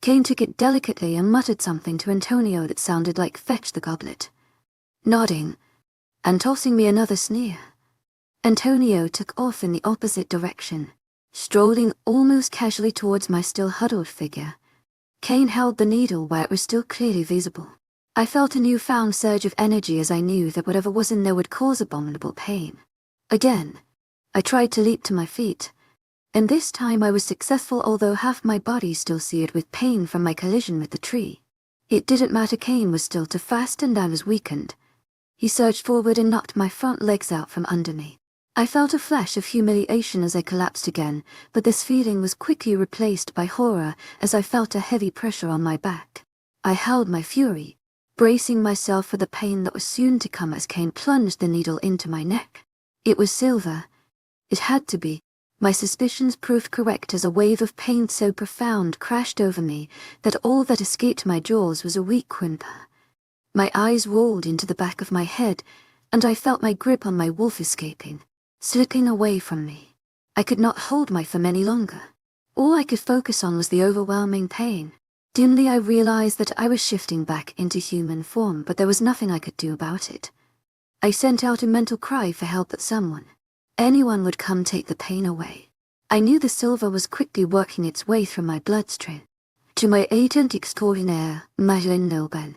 Kane took it delicately and muttered something to Antonio that sounded like "fetch the goblet." Nodding, and tossing me another sneer, Antonio took off in the opposite direction, strolling almost casually towards my still huddled figure. Kane held the needle where it was still clearly visible. I felt a newfound surge of energy as I knew that whatever was in there would cause abominable pain. Again, I tried to leap to my feet, and this time I was successful, although half my body still seared with pain from my collision with the tree. It didn't matter, Kane was still too fast and I was weakened. He surged forward and knocked my front legs out from under me. I felt a flash of humiliation as I collapsed again, but this feeling was quickly replaced by horror as I felt a heavy pressure on my back. I held my fury, bracing myself for the pain that was soon to come as Kane plunged the needle into my neck. It was silver. It had to be. My suspicions proved correct as a wave of pain so profound crashed over me that all that escaped my jaws was a weak whimper. My eyes rolled into the back of my head, and I felt my grip on my wolf escaping, slipping away from me. I could not hold my thumb any longer. All I could focus on was the overwhelming pain. Dimly I realized that I was shifting back into human form, but there was nothing I could do about it. I sent out a mental cry for help, that anyone would come take the pain away. I knew the silver was quickly working its way through my bloodstream. To my agent extraordinaire, Madeline Nobel,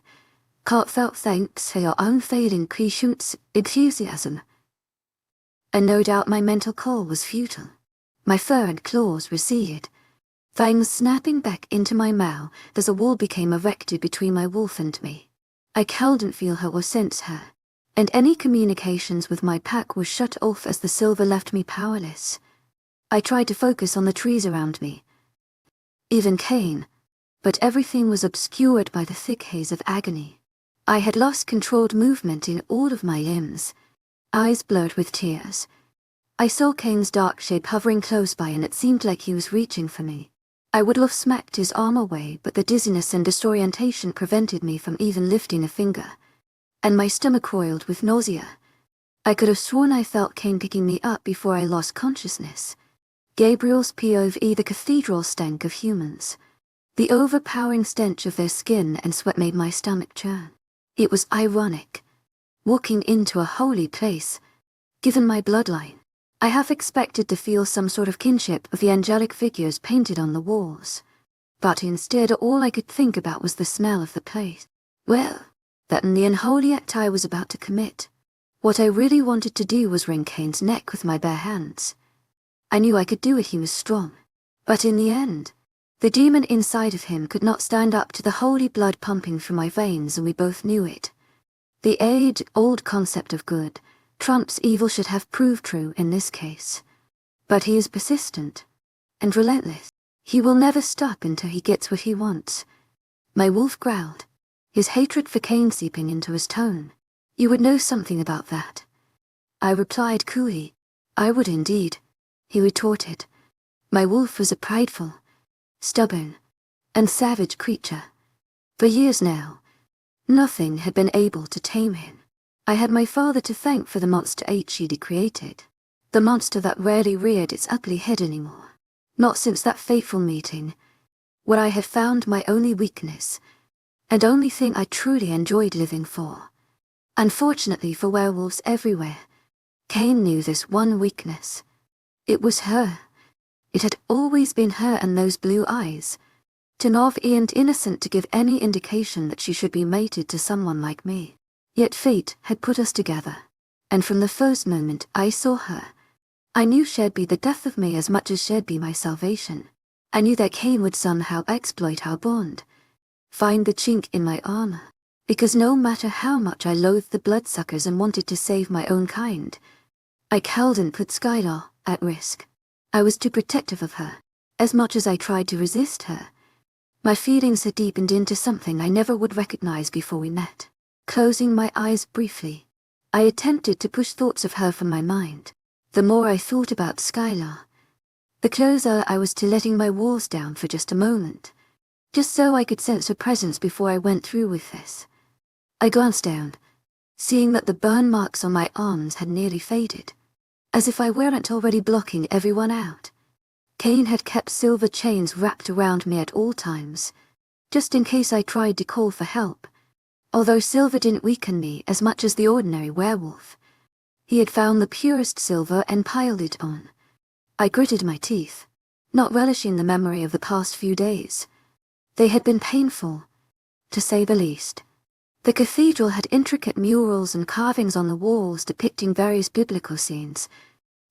heartfelt thanks for your unfailing patience, enthusiasm. And no doubt my mental call was futile. My fur and claws receded. Fangs snapping back into my mouth as a wall became erected between my wolf and me. I couldn't feel her or sense her, and any communications with my pack were shut off as the silver left me powerless. I tried to focus on the trees around me, even Cain, but everything was obscured by the thick haze of agony. I had lost controlled movement in all of my limbs, eyes blurred with tears. I saw Cain's dark shape hovering close by, and it seemed like he was reaching for me. I would have smacked his arm away, but the dizziness and disorientation prevented me from even lifting a finger, and my stomach roiled with nausea. I could have sworn I felt Cain picking me up before I lost consciousness. Gabriel's POV, the cathedral stank of humans. The overpowering stench of their skin and sweat made my stomach churn. It was ironic. Walking into a holy place, given my bloodline, I half expected to feel some sort of kinship of the angelic figures painted on the walls. But instead all I could think about was the smell of the place. Well, that and the unholy act I was about to commit. What I really wanted to do was wring Cain's neck with my bare hands. I knew I could do it, he was strong. But in the end, the demon inside of him could not stand up to the holy blood pumping through my veins, and we both knew it. The age-old concept of good trumps evil should have proved true in this case. But he is persistent and relentless. He will never stop until he gets what he wants. My wolf growled, his hatred for Cain seeping into his tone. You would know something about that. I replied coolly. I would indeed, he retorted. My wolf was a prideful, stubborn, and savage creature. For years now, nothing had been able to tame him. I had my father to thank for the monster he'd created. The monster that rarely reared its ugly head anymore. Not since that fateful meeting, where I had found my only weakness, and only thing I truly enjoyed living for. Unfortunately for werewolves everywhere, Cain knew this one weakness. It was her. It had always been her and those blue eyes, too naive and innocent to give any indication that she should be mated to someone like me. Yet fate had put us together, and from the first moment I saw her, I knew she'd be the death of me as much as she'd be my salvation. I knew that Cain would somehow exploit our bond, find the chink in my armor, because no matter how much I loathed the bloodsuckers and wanted to save my own kind, I couldn't put Skylar at risk. I was too protective of her, as much as I tried to resist her. My feelings had deepened into something I never would recognize before we met. Closing my eyes briefly, I attempted to push thoughts of her from my mind. The more I thought about Skylar, the closer I was to letting my walls down for just a moment, just so I could sense her presence before I went through with this. I glanced down, seeing that the burn marks on my arms had nearly faded, as if I weren't already blocking everyone out. Cain had kept silver chains wrapped around me at all times, just in case I tried to call for help. Although silver didn't weaken me as much as the ordinary werewolf, he had found the purest silver and piled it on. I gritted my teeth, not relishing the memory of the past few days. They had been painful, to say the least. The cathedral had intricate murals and carvings on the walls depicting various biblical scenes,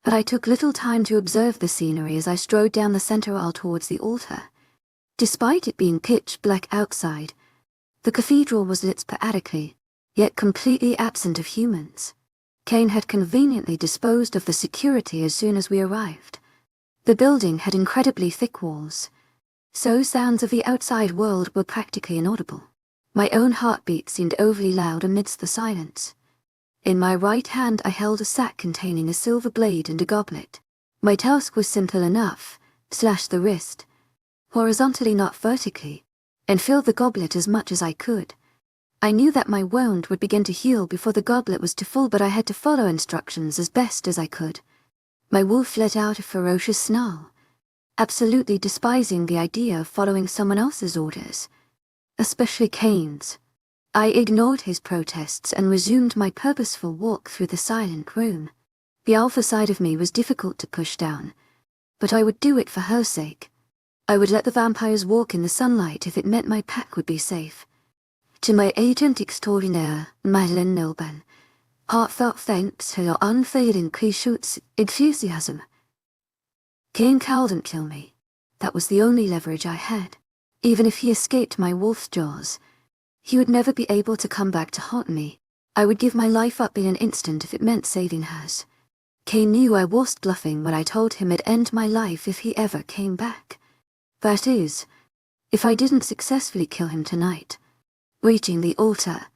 but I took little time to observe the scenery as I strode down the center aisle towards the altar. Despite it being pitch black outside, the cathedral was lit sporadically, yet completely absent of humans. Cain had conveniently disposed of the security as soon as we arrived. The building had incredibly thick walls, so sounds of the outside world were practically inaudible. My own heartbeat seemed overly loud amidst the silence. In my right hand I held a sack containing a silver blade and a goblet. My task was simple enough: slash the wrist, horizontally not vertically, and fill the goblet as much as I could. I knew that my wound would begin to heal before the goblet was too full, but I had to follow instructions as best as I could. My wolf let out a ferocious snarl, absolutely despising the idea of following someone else's orders, especially Cain's. I ignored his protests and resumed my purposeful walk through the silent room. The alpha side of me was difficult to push down, but I would do it for her sake. I would let the vampires walk in the sunlight if it meant my pack would be safe. To my agent extraordinaire, Madeleine Nilban, heartfelt thanks for your unfailing patience, enthusiasm. Kane couldn't kill me. That was the only leverage I had. Even if he escaped my wolf's jaws, he would never be able to come back to haunt me. I would give my life up in an instant if it meant saving hers. Kane knew I wasnn't bluffing when I told him I'd end my life if he ever came back. That is, if I didn't successfully kill him tonight. Reaching the altar,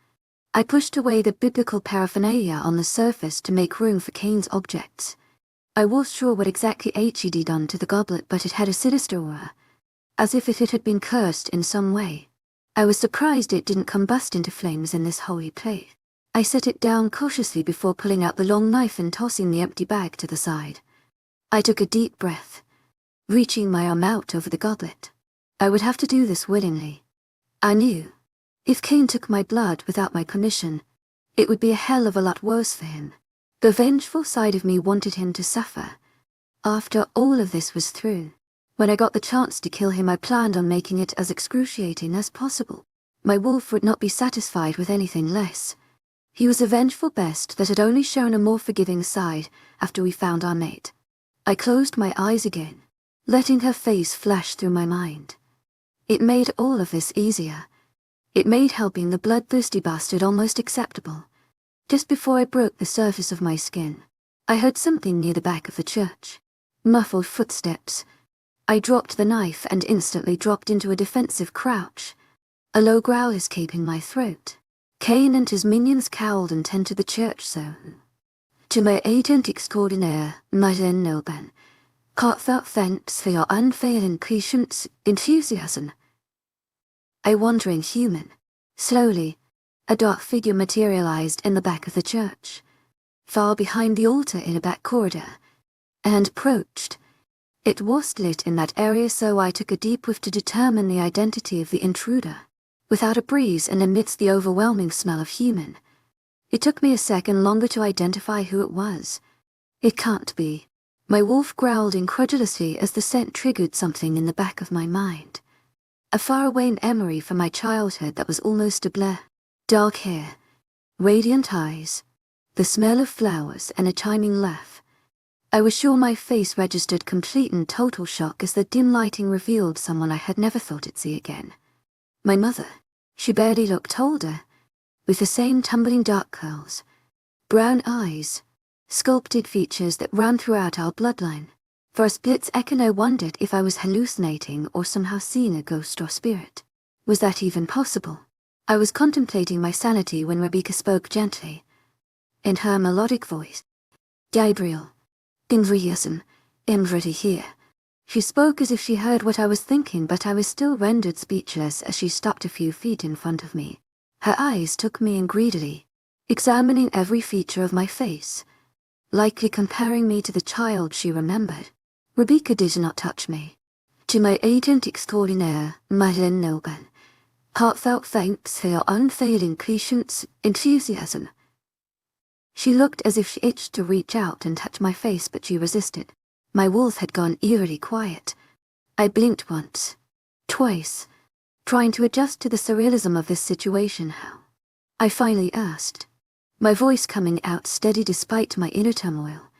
I pushed away the biblical paraphernalia on the surface to make room for Kane's objects. I was sure what exactly he'd done to the goblet, but it had a sinister aura, as if it had been cursed in some way. I was surprised it didn't combust into flames in this holy place. I set it down cautiously before pulling out the long knife and tossing the empty bag to the side. I took a deep breath, reaching my arm out over the goblet. I would have to do this willingly. I knew, if Kane took my blood without my permission, it would be a hell of a lot worse for him. The vengeful side of me wanted him to suffer. After all of this was through, when I got the chance to kill him, I planned on making it as excruciating as possible. My wolf would not be satisfied with anything less. He was a vengeful beast that had only shown a more forgiving side after we found our mate. I closed my eyes again, letting her face flash through my mind. It made all of this easier. It made helping the bloodthirsty bastard almost acceptable. Just before I broke the surface of my skin, I heard something near the back of the church. Muffled footsteps. I dropped the knife and instantly dropped into a defensive crouch, a low growl escaping my throat. Kane and his minions cowled and entered the church zone. To my agent extraordinaire, Madeleine Nilban, heartfelt thanks for your unfailing patience, enthusiasm. A wandering human. Slowly, a dark figure materialized in the back of the church, far behind the altar in a back corridor, and approached. It was lit in that area, so I took a deep whiff to determine the identity of the intruder. Without a breeze and amidst the overwhelming smell of human, it took me a second longer to identify who it was. It can't be. My wolf growled incredulously as the scent triggered something in the back of my mind. A faraway memory from my childhood that was almost a blur. Dark hair, radiant eyes, the smell of flowers, and a chiming laugh. I was sure my face registered complete and total shock as the dim lighting revealed someone I had never thought I'd see again. My mother. She barely looked older, with the same tumbling dark curls, brown eyes, sculpted features that ran throughout our bloodline. For a split second I wondered if I was hallucinating or somehow seeing a ghost or spirit. Was that even possible? I was contemplating my sanity when Rebecca spoke gently, in her melodic voice. Gabriel, Ingriasm, I'm ready here. She spoke as if she heard what I was thinking, but I was still rendered speechless as she stopped a few feet in front of me. Her eyes took me in greedily, examining every feature of my face, likely comparing me to the child she remembered. Rebecca did not touch me. To my agent extraordinaire, Madeleine Nilban, heartfelt thanks for your unfailing patience, enthusiasm. She looked as if she itched to reach out and touch my face, but she resisted. My wolf had gone eerily quiet. I blinked once, twice, trying to adjust to the surrealism of this situation. How? I finally asked, my voice coming out steady despite my inner turmoil.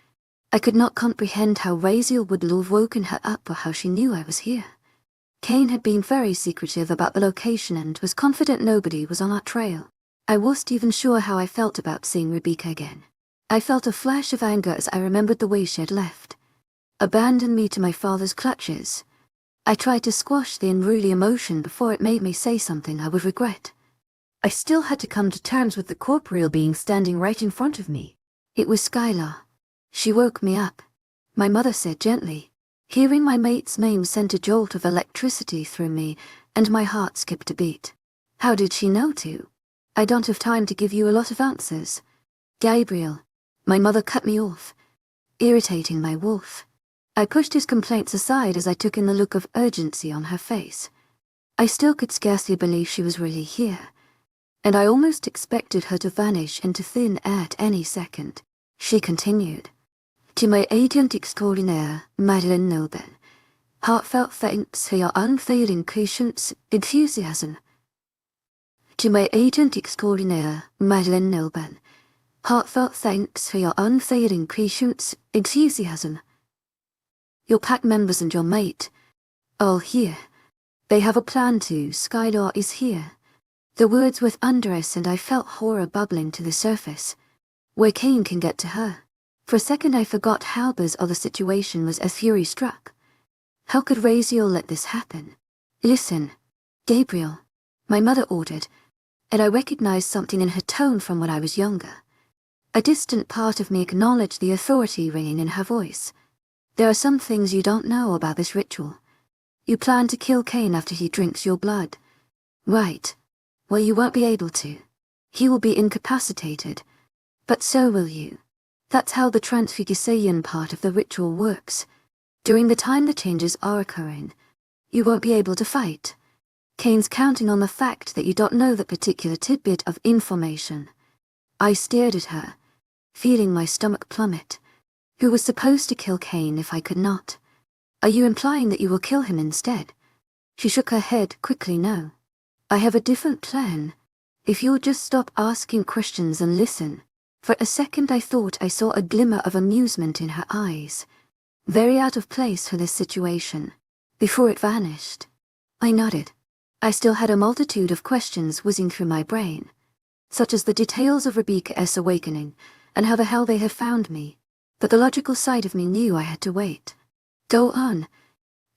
I could not comprehend how Raziel would have woken her up or how she knew I was here. Kane had been very secretive about the location and was confident nobody was on our trail. I wasn't even sure how I felt about seeing Rebecca again. I felt a flash of anger as I remembered the way she had left. Abandoned me to my father's clutches. I tried to squash the unruly emotion before it made me say something I would regret. I still had to come to terms with the corporeal being standing right in front of me. It was Skylar. She woke me up, my mother said gently. Hearing my mate's name sent a jolt of electricity through me, and my heart skipped a beat. How did she know to? I don't have time to give you a lot of answers. Gabriel. My mother cut me off, irritating my wolf. I pushed his complaints aside as I took in the look of urgency on her face. I still could scarcely believe she was really here, and I almost expected her to vanish into thin air at any second. She continued. To my agent extraordinaire, Madeleine Nobel, heartfelt thanks for your unfailing patience, enthusiasm. To my agent extraordinaire, Madeleine Nobel, heartfelt thanks for your unfailing patience, enthusiasm. Your pack members and your mate, all here. They have a plan too. Skylar is here. The words with under us, and I felt horror bubbling to the surface. Where Kane can get to her. For a second I forgot how bizarre the situation was as fury struck. How could Raziel let this happen? Listen, Gabriel, my mother ordered, and I recognized something in her tone from when I was younger. A distant part of me acknowledged the authority ringing in her voice. There are some things you don't know about this ritual. You plan to kill Kane after he drinks your blood. Right. Well, you won't be able to. He will be incapacitated. But so will you. That's how the transfiguration part of the ritual works. During the time the changes are occurring, you won't be able to fight. Kane's counting on the fact that you don't know that particular tidbit of information. I stared at her, feeling my stomach plummet. Who was supposed to kill Kane if I could not? Are you implying that you will kill him instead? She shook her head quickly. No. I have a different plan. If you'll just stop asking questions and listen. For a second I thought I saw a glimmer of amusement in her eyes. Very out of place for this situation. Before it vanished. I nodded. I still had a multitude of questions whizzing through my brain. Such as the details of Rebecca's awakening, and how the hell they have found me. But the logical side of me knew I had to wait. Go on.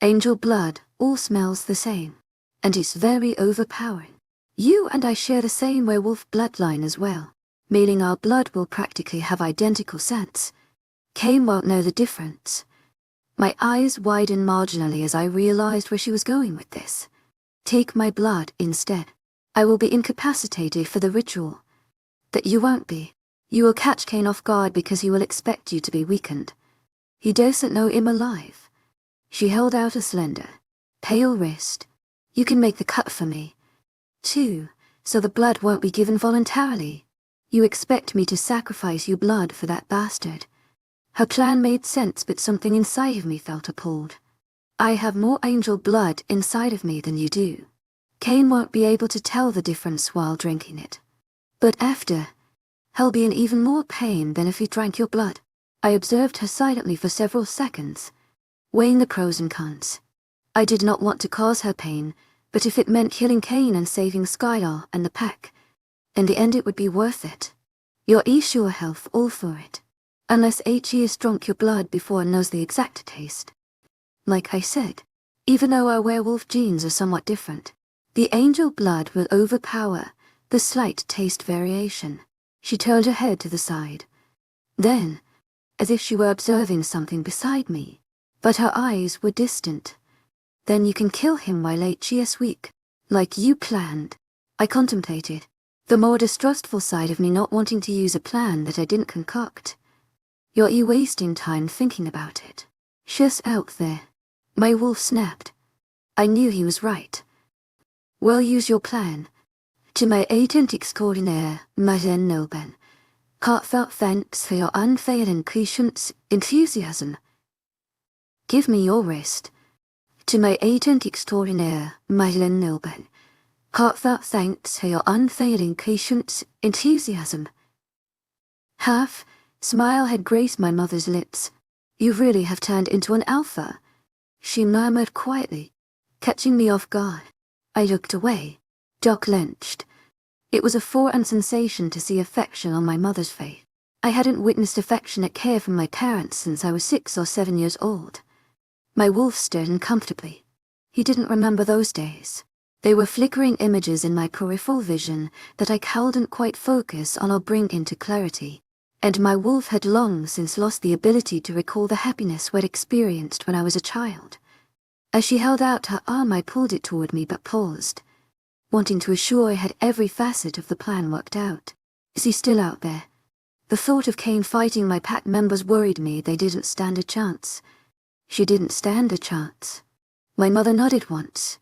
Angel blood all smells the same. And it's very overpowering. You and I share the same werewolf bloodline as well. Meaning our blood will practically have identical scents. Kane won't know the difference. My eyes widened marginally as I realized where she was going with this. Take my blood instead. I will be incapacitated for the ritual. That you won't be. You will catch Kane off guard because he will expect you to be weakened. He doesn't know him alive. She held out a slender, pale wrist. You can make the cut for me. 2. So the blood won't be given voluntarily. You expect me to sacrifice your blood for that bastard. Her plan made sense, but something inside of me felt appalled. I have more angel blood inside of me than you do. Kane won't be able to tell the difference while drinking it. But after, he'll be in even more pain than if he drank your blood. I observed her silently for several seconds, weighing the pros and cons. I did not want to cause her pain, but if it meant killing Kane and saving Skylar and the pack, in the end it would be worth it. Your sure health all for it. Unless He has drunk your blood before and knows the exact taste. Like I said, even though our werewolf genes are somewhat different, the angel blood will overpower the slight taste variation. She turned her head to the side. Then, as if she were observing something beside me, but her eyes were distant. Then you can kill him while He is weak, like you planned. I contemplated, the more distrustful side of me not wanting to use a plan that I didn't concoct. You're wasting time thinking about it. She's out there. My wolf snapped. I knew he was right. Well, use your plan. To my agent extraordinaire, Madeleine Nobel, heartfelt thanks for your unfailing patience, enthusiasm. Give me your wrist. To my agent extraordinaire, Madeleine Nobel, heartfelt thanks for your unfailing patience, enthusiasm. Half smile had graced my mother's lips. You really have turned into an alpha, she murmured quietly, catching me off guard. I looked away, jaw clenched. It was a foreign sensation to see affection on my mother's face. I hadn't witnessed affectionate care from my parents since I was 6 or 7 years old. My wolf stirred uncomfortably. He didn't remember those days. They were flickering images in my peripheral vision that I couldn't quite focus on or bring into clarity. And my wolf had long since lost the ability to recall the happiness we'd experienced when I was a child. As she held out her arm, I pulled it toward me but paused, wanting to assure I had every facet of the plan worked out. Is he still out there? The thought of Kane fighting my pack members worried me. They didn't stand a chance. She didn't stand a chance. My mother nodded once,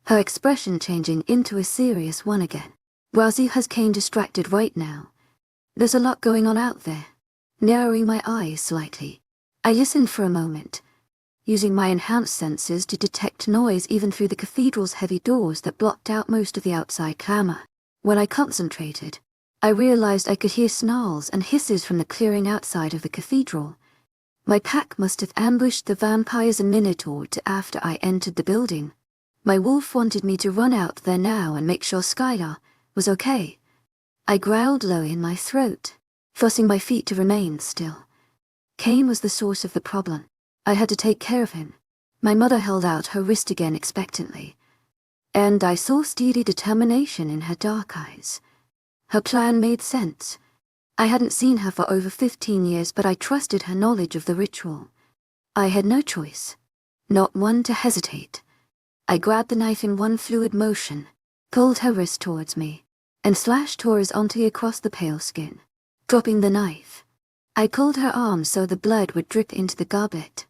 her expression changing into a serious one again. Rosie has Kane distracted right now. There's a lot going on out there. Narrowing my eyes slightly, I listened for a moment, using my enhanced senses to detect noise even through the cathedral's heavy doors that blocked out most of the outside clamor. When I concentrated, I realized I could hear snarls and hisses from the clearing outside of the cathedral. My pack must have ambushed the vampires a minute or two after I entered the building. My wolf wanted me to run out there now and make sure Skylar was okay. I growled low in my throat, forcing my feet to remain still. Cain was the source of the problem. I had to take care of him. My mother held out her wrist again expectantly, and I saw steady determination in her dark eyes. Her plan made sense. I hadn't seen her for over 15 years, but I trusted her knowledge of the ritual. I had no choice, not one to hesitate. I grabbed the knife in one fluid motion, pulled her wrist towards me, and slashed horizontally across the pale skin. Dropping the knife, I pulled her arm so the blood would drip into the goblet.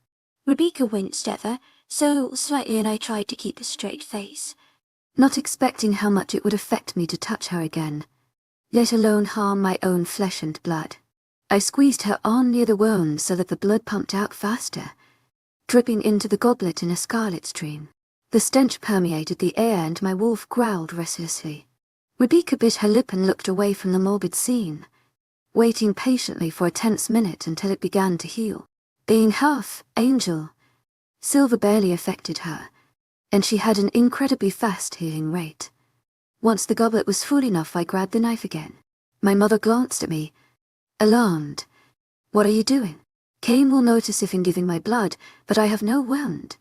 Rebecca winced ever so slightly, and I tried to keep a straight face, not expecting how much it would affect me to touch her again, let alone harm my own flesh and blood. I squeezed her arm near the wound so that the blood pumped out faster, dripping into the goblet in a scarlet stream. The stench permeated the air and my wolf growled restlessly. Rebecca bit her lip and looked away from the morbid scene, waiting patiently for a tense minute until it began to heal. Being half angel, silver barely affected her, and she had an incredibly fast healing rate. Once the goblet was full enough, I grabbed the knife again. My mother glanced at me, alarmed. "What are you doing?" "Cain will notice if in giving my blood, but I have no wound,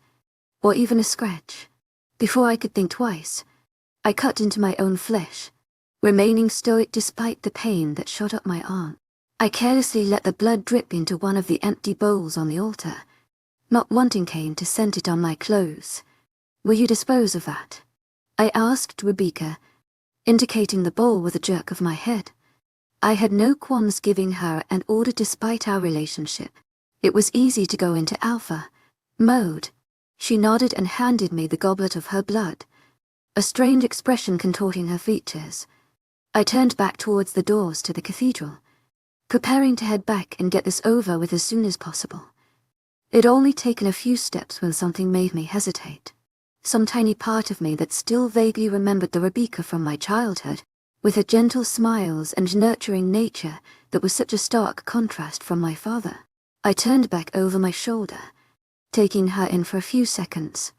or even a scratch." Before I could think twice, I cut into my own flesh, remaining stoic despite the pain that shot up my arm. I carelessly let the blood drip into one of the empty bowls on the altar, not wanting Cain to scent it on my clothes. "Will you dispose of that?" I asked Rebecca, indicating the bowl with a jerk of my head. I had no qualms giving her an order despite our relationship. It was easy to go into alpha mode. She nodded and handed me the goblet of her blood, a strange expression contorting her features. I turned back towards the doors to the cathedral, preparing to head back and get this over with as soon as possible. It'd only taken a few steps when something made me hesitate. Some tiny part of me that still vaguely remembered the Rebecca from my childhood, with her gentle smiles and nurturing nature that was such a stark contrast from my father. I turned back over my shoulder, taking her in for a few seconds.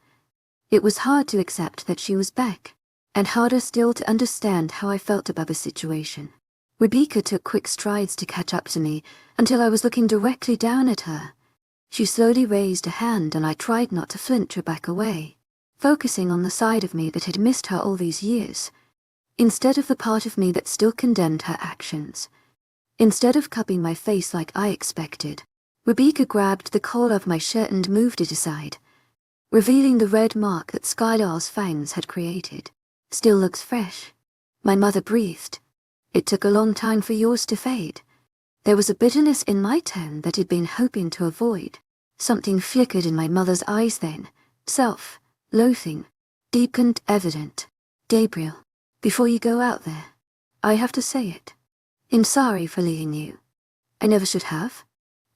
It was hard to accept that she was back, and harder still to understand how I felt about the situation. Rebecca took quick strides to catch up to me until I was looking directly down at her. She slowly raised a hand and I tried not to flinch or back away, focusing on the side of me that had missed her all these years, instead of the part of me that still condemned her actions. Instead of cupping my face like I expected, Rebecca grabbed the collar of my shirt and moved it aside, revealing the red mark that Skylar's fangs had created. "Still looks fresh," my mother breathed. "It took a long time for yours to fade." There was a bitterness in my tone that I'd been hoping to avoid. Something flickered in my mother's eyes then, self-loathing, deep and evident. "Gabriel, before you go out there, I have to say it. I'm sorry for leaving you. I never should have.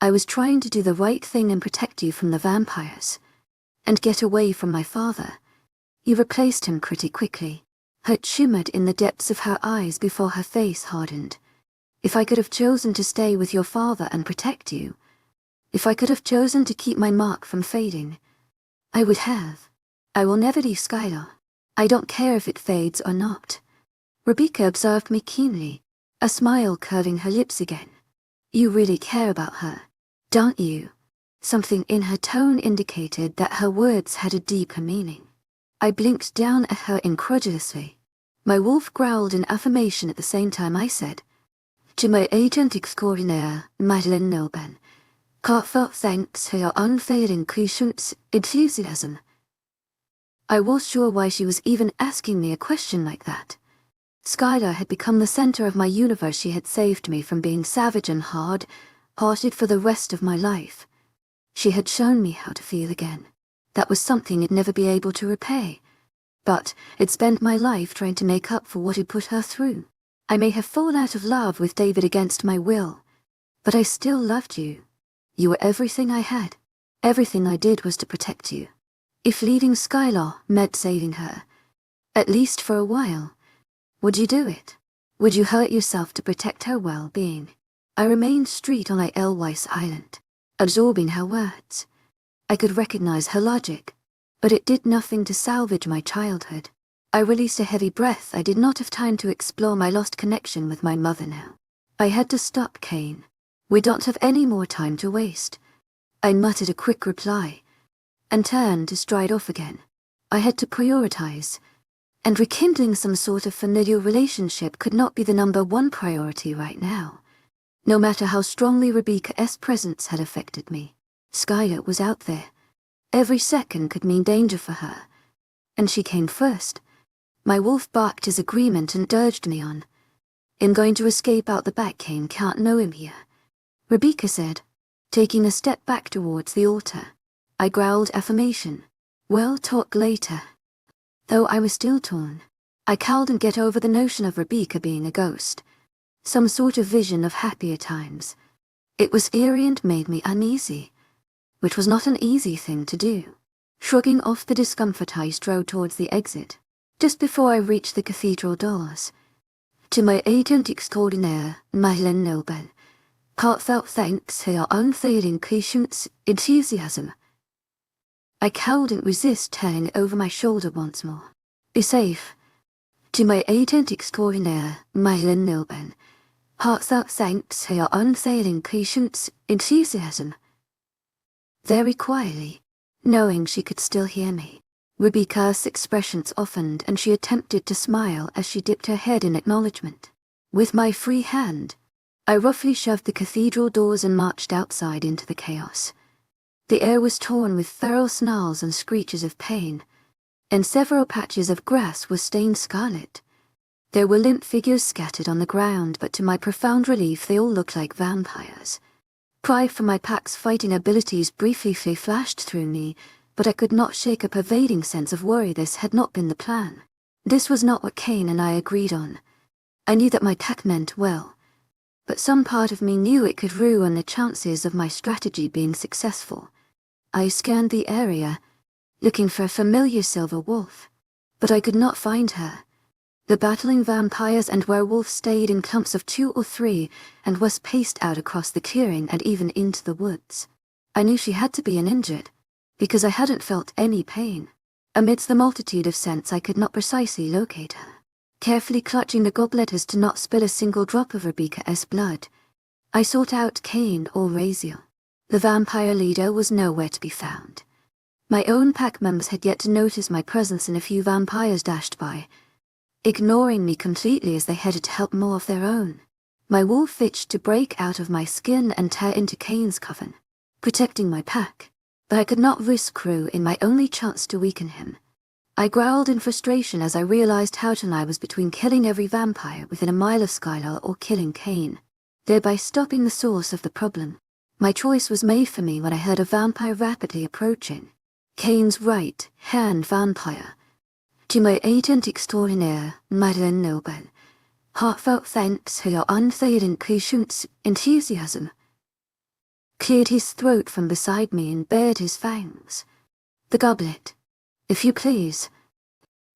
I was trying to do the right thing and protect you from the vampires, and get away from my father. You replaced him pretty quickly." Hurt shimmered in the depths of her eyes before her face hardened. "If I could have chosen to stay with your father and protect you, if I could have chosen to keep my mark from fading, I would have. I will never leave Skylar. I don't care if it fades or not." Rebecca observed me keenly, a smile curving her lips again. "You really care about her, don't you?" Something in her tone indicated that her words had a deeper meaning. I blinked down at her incredulously. My wolf growled in affirmation at the same time I said, "To my agent extraordinaire, Madeline Nilben, heartfelt thanks for your unfailing patience, enthusiasm." I was sure why she was even asking me a question like that. Skylar had become the center of my universe. She had saved me from being savage and hard-hearted for the rest of my life. She had shown me how to feel again. That was something I'd never be able to repay. But I'd spent my life trying to make up for what had put her through. I may have fallen out of love with David against my will, but I still loved you. You were everything I had. Everything I did was to protect you. If leaving Skylar meant saving her, at least for a while, would you do it? Would you hurt yourself to protect her well-being? I remained straight on Elwise Island, absorbing her words. I could recognize her logic, but it did nothing to salvage my childhood. I released a heavy breath. I did not have time to explore my lost connection with my mother now. I had to stop Kane. We don't have any more time to waste. I muttered a quick reply, and turned to stride off again. I had to prioritize, and rekindling some sort of familiar relationship could not be the #1 priority right now. No matter how strongly Rebecca's presence had affected me, Skylar was out there. Every second could mean danger for her, and she came first. My wolf barked his agreement and urged me on. I'm going to escape out the back. Kane can't know him here, Rebecca said, taking a step back towards the altar. I growled affirmation. We'll talk later. Though I was still torn, I couldn't get over the notion of Rebecca being a ghost. Some sort of vision of happier times. It was eerie and made me uneasy, which was not an easy thing to do. Shrugging off the discomfort, I strode towards the exit. Just before I reached the cathedral doors, to my agent extraordinaire, Madeline Noble, heartfelt thanks for your unfailing patience, enthusiasm. I couldn't resist turning over my shoulder once more. Be safe. To my agent extraordinaire, Madeline Noble, heartfelt thanks for your unfailing patience, enthusiasm. Very quietly, knowing she could still hear me, Rebecca's expressions softened and she attempted to smile as she dipped her head in acknowledgement. With my free hand, I roughly shoved the cathedral doors and marched outside into the chaos. The air was torn with feral snarls and screeches of pain, and several patches of grass were stained scarlet. There were limp figures scattered on the ground, but to my profound relief they all looked like vampires. Pride for my pack's fighting abilities briefly flashed through me, but I could not shake a pervading sense of worry. This had not been the plan. This was not what Kane and I agreed on. I knew that my pack meant well, but some part of me knew it could ruin the chances of my strategy being successful. I scanned the area, looking for a familiar silver wolf, but I could not find her. The battling vampires and werewolves stayed in clumps of 2 or 3 and was paced out across the clearing and even into the woods. I knew she had to be injured, because I hadn't felt any pain. Amidst the multitude of scents I could not precisely locate her. Carefully clutching the goblet as to not spill a single drop of Rebecca's blood, I sought out Kane or Raziel. The vampire leader was nowhere to be found. My own pack members had yet to notice my presence, and a few vampires dashed by, ignoring me completely as they headed to help more of their own. My wolf itched to break out of my skin and tear into Kane's coven, protecting my pack, but I could not risk Crew in my only chance to weaken him. I growled in frustration as I realized how torn I was between killing every vampire within a mile of Skylar or killing Kane, thereby stopping the source of the problem. My choice was made for me when I heard a vampire rapidly approaching. Kane's right-hand vampire. To my agent extraordinaire, Madeline Noble, heartfelt thanks for your unfailing patience, enthusiasm. Cleared his throat from beside me and bared his fangs. The goblet, if you please.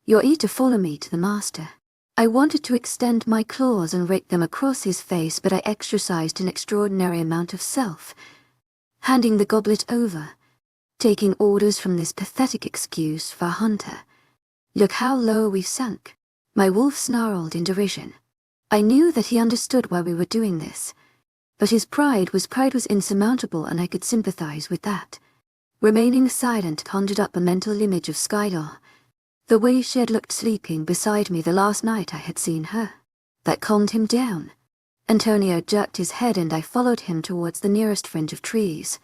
You're eager to follow me to the master. I wanted to extend my claws and rake them across his face, but I exercised an extraordinary amount of self, handing the goblet over, taking orders from this pathetic excuse for a hunter. Look how low we sunk. My wolf snarled in derision. I knew that he understood why we were doing this, but his pride was insurmountable, and I could sympathize with that. Remaining silent, conjured up a mental image of Skylar, the way she had looked sleeping beside me the last night I had seen her. That calmed him down. Antonio jerked his head and I followed him towards the nearest fringe of trees,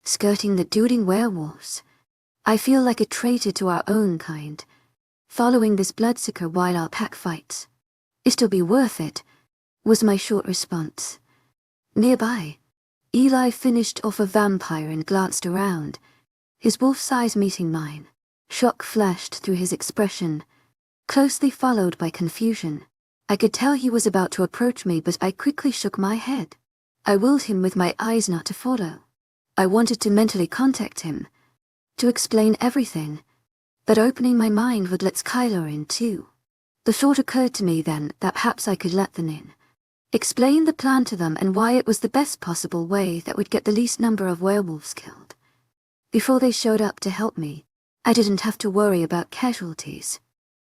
skirting the dooting werewolves. I feel like a traitor to our own kind, following this bloodsucker while our pack fights. It'll be worth it, was my short response. Nearby, Eli finished off a vampire and glanced around, his wolf's eyes meeting mine. Shock flashed through his expression, closely followed by confusion. I could tell he was about to approach me, but I quickly shook my head. I willed him with my eyes not to follow. I wanted to mentally contact him, to explain everything, but opening my mind would let Skylar in too. The thought occurred to me then that perhaps I could let them in, explain the plan to them and why it was the best possible way that would get the least number of werewolves killed. Before they showed up to help me, I didn't have to worry about casualties,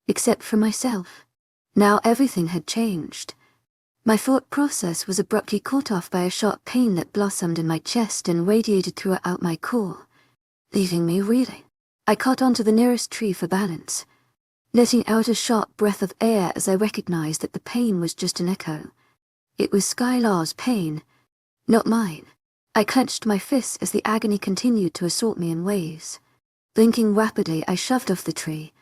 except for myself. Now everything had changed. My thought process was abruptly cut off by a sharp pain that blossomed in my chest and radiated throughout my core, leaving me reeling. I caught onto the nearest tree for balance, letting out a sharp breath of air as I recognized that the pain was just an echo. It was Skylar's pain, not mine. I clenched my fists as the agony continued to assault me in waves. Blinking rapidly, I shoved off the tree,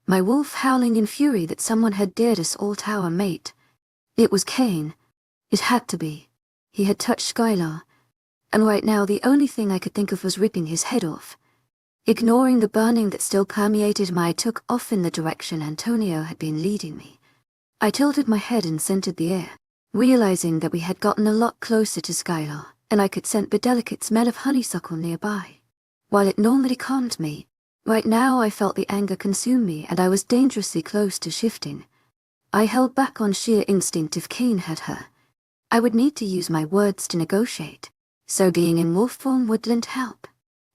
my wolf howling in fury that someone had dared us all to our mate. It was Kane. It had to be. He had touched Skylar, and right now the only thing I could think of was ripping his head off. Ignoring the burning that still permeated me, I took off in the direction Antonio had been leading me. I tilted my head and scented the air, realizing that we had gotten a lot closer to Skylar, and I could scent the delicate smell of honeysuckle nearby. While it normally calmed me, right now I felt the anger consume me and I was dangerously close to shifting. I held back on sheer instinct. If Kane had her, I would need to use my words to negotiate, so being in wolf form would lend help.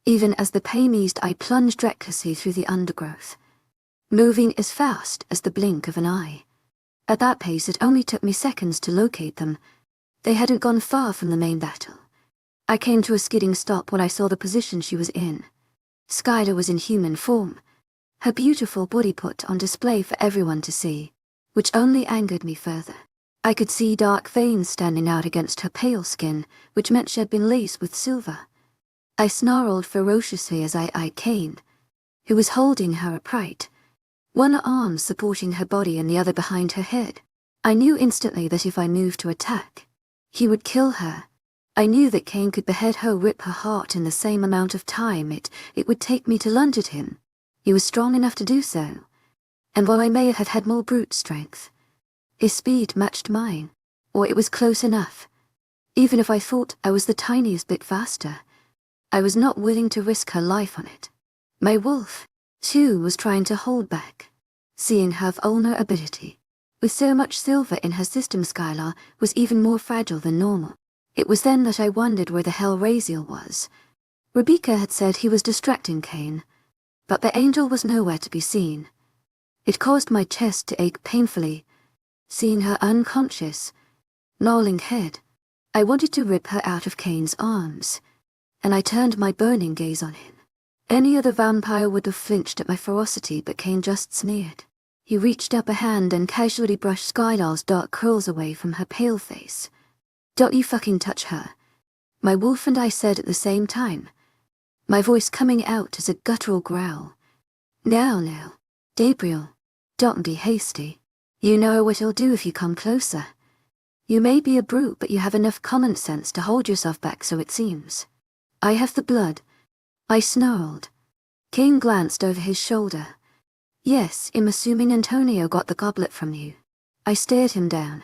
Even as the pain eased, I plunged recklessly through the undergrowth, moving as fast as the blink of an eye. At that pace it only took me seconds to locate them. They hadn't gone far from the main battle. I came to a skidding stop when I saw the position she was in. Skylar was in human form, her beautiful body put on display for everyone to see, which only angered me further. I could see dark veins standing out against her pale skin, which meant she had been laced with silver. I snarled ferociously as I eyed Kane, who was holding her upright, one arm supporting her body and the other behind her head. I knew instantly that if I moved to attack, he would kill her. I knew that Kane could behead her, rip her heart in the same amount of time it would take me to lunge at him. He was strong enough to do so, and while I may have had more brute strength, his speed matched mine, or it was close enough. Even if I thought I was the tiniest bit faster, I was not willing to risk her life on it. My wolf, too, was trying to hold back, seeing her vulnerability. With so much silver in her system, Skylar was even more fragile than normal. It was then that I wondered where the hell Raziel was. Rebecca had said he was distracting Kane, but the angel was nowhere to be seen. It caused my chest to ache painfully, seeing her unconscious, gnawing head. I wanted to rip her out of Kane's arms, and I turned my burning gaze on him. Any other vampire would have flinched at my ferocity, but Kane just sneered. He reached up a hand and casually brushed Skylar's dark curls away from her pale face. "Don't you fucking touch her," my wolf and I said at the same time, my voice coming out as a guttural growl. Now, Gabriel, don't be hasty. You know what he'll do if you come closer. You may be a brute, but you have enough common sense to hold yourself back, so it seems. I have the blood, I snarled. Kane glanced over his shoulder. "Yes, I'm assuming Antonio got the goblet from you." I stared him down,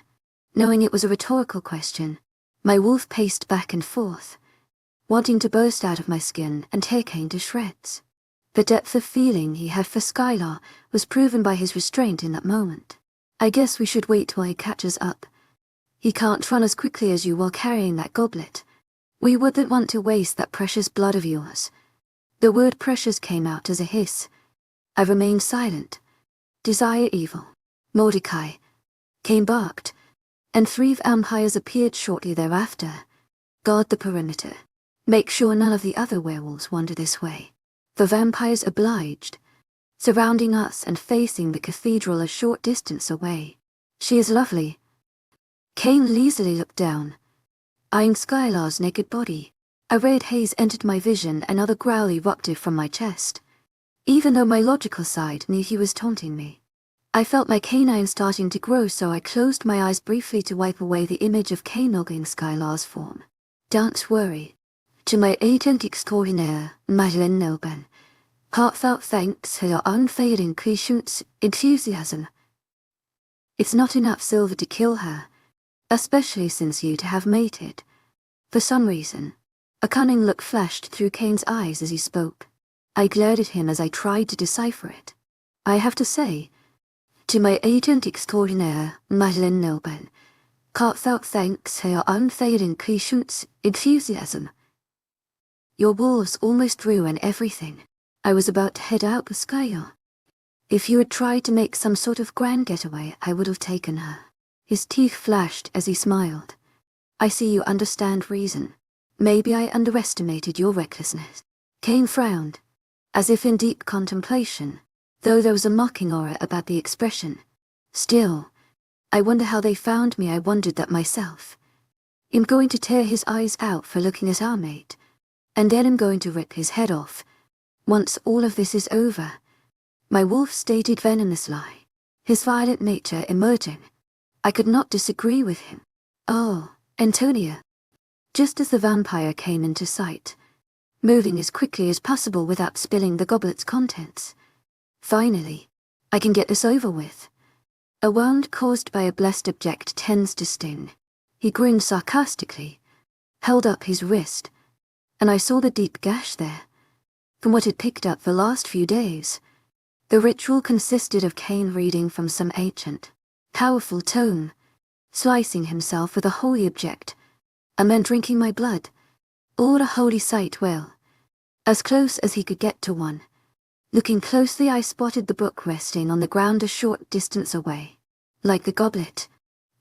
knowing it was a rhetorical question. My wolf paced back and forth, wanting to burst out of my skin and tear Kane to shreds. The depth of feeling he had for Skylar was proven by his restraint in that moment. "I guess we should wait till he catches up. He can't run as quickly as you while carrying that goblet. We wouldn't want to waste that precious blood of yours." The word precious came out as a hiss. I remained silent. "Desire evil, Mordecai," Kane barked, and 3 vampires appeared shortly thereafter. "Guard the perimeter. Make sure none of the other werewolves wander this way." The vampires obliged, surrounding us and facing the cathedral a short distance away. "She is lovely." Kane lazily looked down, eyeing Skylar's naked body. A red haze entered my vision, another growl erupted from my chest. Even though my logical side knew he was taunting me, I felt my canine starting to grow, so I closed my eyes briefly to wipe away the image of Kane nogging Skylar's form. "Don't worry. To my agent extraordinaire, Madeleine Nelben, heartfelt thanks for your unfailing patience, enthusiasm. It's not enough silver to kill her, especially since you have mated. For some reason, A cunning look flashed through Kane's eyes as he spoke. I glared at him as I tried to decipher it. I have to say, to my agent extraordinaire, Madeleine Noble, heartfelt thanks for your unfailing patience, enthusiasm. Your wolves almost ruin everything. I was about to head out with Skylar. If you had tried to make some sort of grand getaway, I would have taken her. His teeth flashed as he smiled. I see you understand reason. Maybe I underestimated your recklessness. Kane frowned, as if in deep contemplation, though there was a mocking aura about the expression. Still, I wonder how they found me. I wondered that myself. I'm going to tear his eyes out for looking at our mate, and then I'm going to rip his head off. Once all of this is over. My wolf stated venomous lie, his violent nature emerging. I could not disagree with him. Oh, Antonia. Just as the vampire came into sight, moving as quickly as possible without spilling the goblet's contents. Finally, I can get this over with. A wound caused by a blessed object tends to sting. He grinned sarcastically, held up his wrist, and I saw the deep gash there. From what had picked up the last few days, the ritual consisted of Kane reading from some ancient, powerful tome, slicing himself with a holy object, and then drinking my blood. All a holy sight, well, as close as he could get to one. Looking closely, I spotted the book resting on the ground a short distance away. Like the goblet,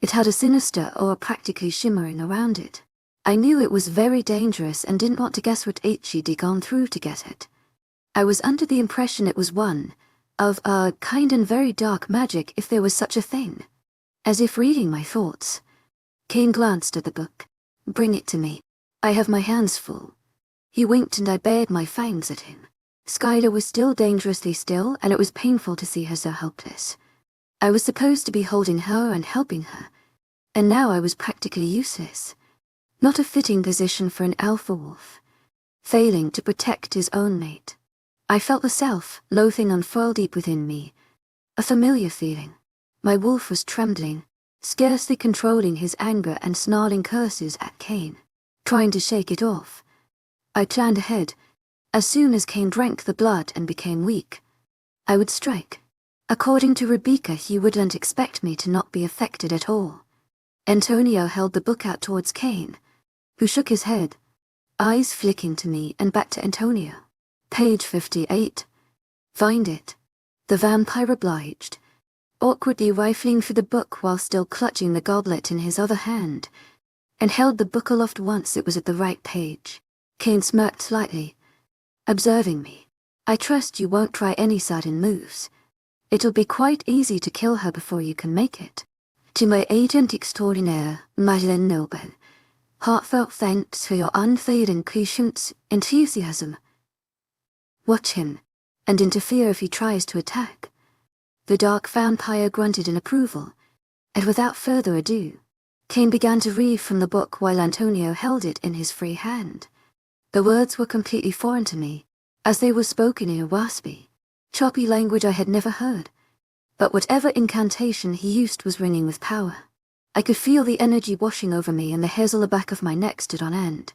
it had a sinister aura practically shimmering around it. I knew it was very dangerous and didn't want to guess what she'd gone through to get it. I was under the impression it was one of a kind and very dark magic, if there was such a thing. As if reading my thoughts, Kane glanced at the book. Bring it to me. I have my hands full. He winked and I bared my fangs at him. Skylar was still dangerously still, and it was painful to see her so helpless. I was supposed to be holding her and helping her, and now I was practically useless. Not a fitting position for an alpha wolf, failing to protect his own mate. I felt the self-loathing unfurl deep within me, a familiar feeling. My wolf was trembling, scarcely controlling his anger and snarling curses at Kane, trying to shake it off. I planned ahead. As soon as Kane drank the blood and became weak, I would strike. According to Rebecca, he wouldn't expect me to not be affected at all. Antonio held the book out towards Kane, who shook his head, eyes flicking to me and back to Antonio. Page 58. Find it. The vampire obliged, awkwardly rifling through the book while still clutching the goblet in his other hand, and held the book aloft once it was at the right page. Kane smirked slightly, observing me. I trust you won't try any sudden moves. It'll be quite easy to kill her before you can make it. To my agent extraordinaire, Madeleine Noble, heartfelt thanks for your unfailing patience, enthusiasm. Watch him, and interfere if he tries to attack. The dark vampire grunted in approval, and without further ado, Kane began to read from the book while Antonio held it in his free hand. The words were completely foreign to me, as they were spoken in a raspy, choppy language I had never heard. But whatever incantation he used was ringing with power. I could feel the energy washing over me, and the hairs on the back of my neck stood on end.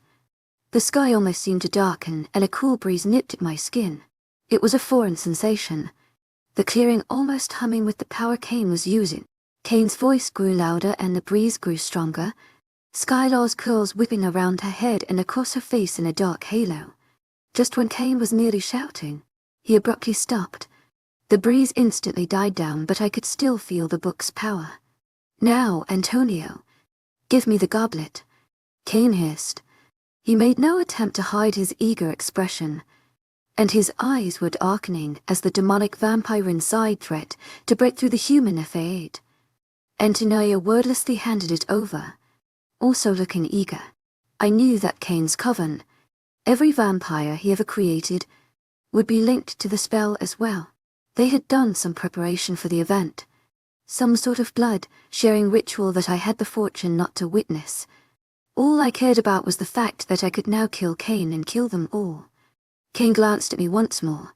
The sky almost seemed to darken, and a cool breeze nipped at my skin. It was a foreign sensation, the clearing almost humming with the power Kane was using. Kane's voice grew louder and the breeze grew stronger, Skylar's curls whipping around her head and across her face in a dark halo. Just when Kane was nearly shouting, he abruptly stopped. The breeze instantly died down, but I could still feel the book's power. Now, Antonio, give me the goblet, Kane hissed. He made no attempt to hide his eager expression, and his eyes were darkening as the demonic vampire inside threat to break through the human facade. Antonio wordlessly handed it over, also looking eager. I knew that Kane's coven, every vampire he ever created, would be linked to the spell as well. They had done some preparation for the event, some sort of blood-sharing ritual that I had the fortune not to witness. All I cared about was the fact that I could now kill Kane and kill them all. Kane glanced at me once more,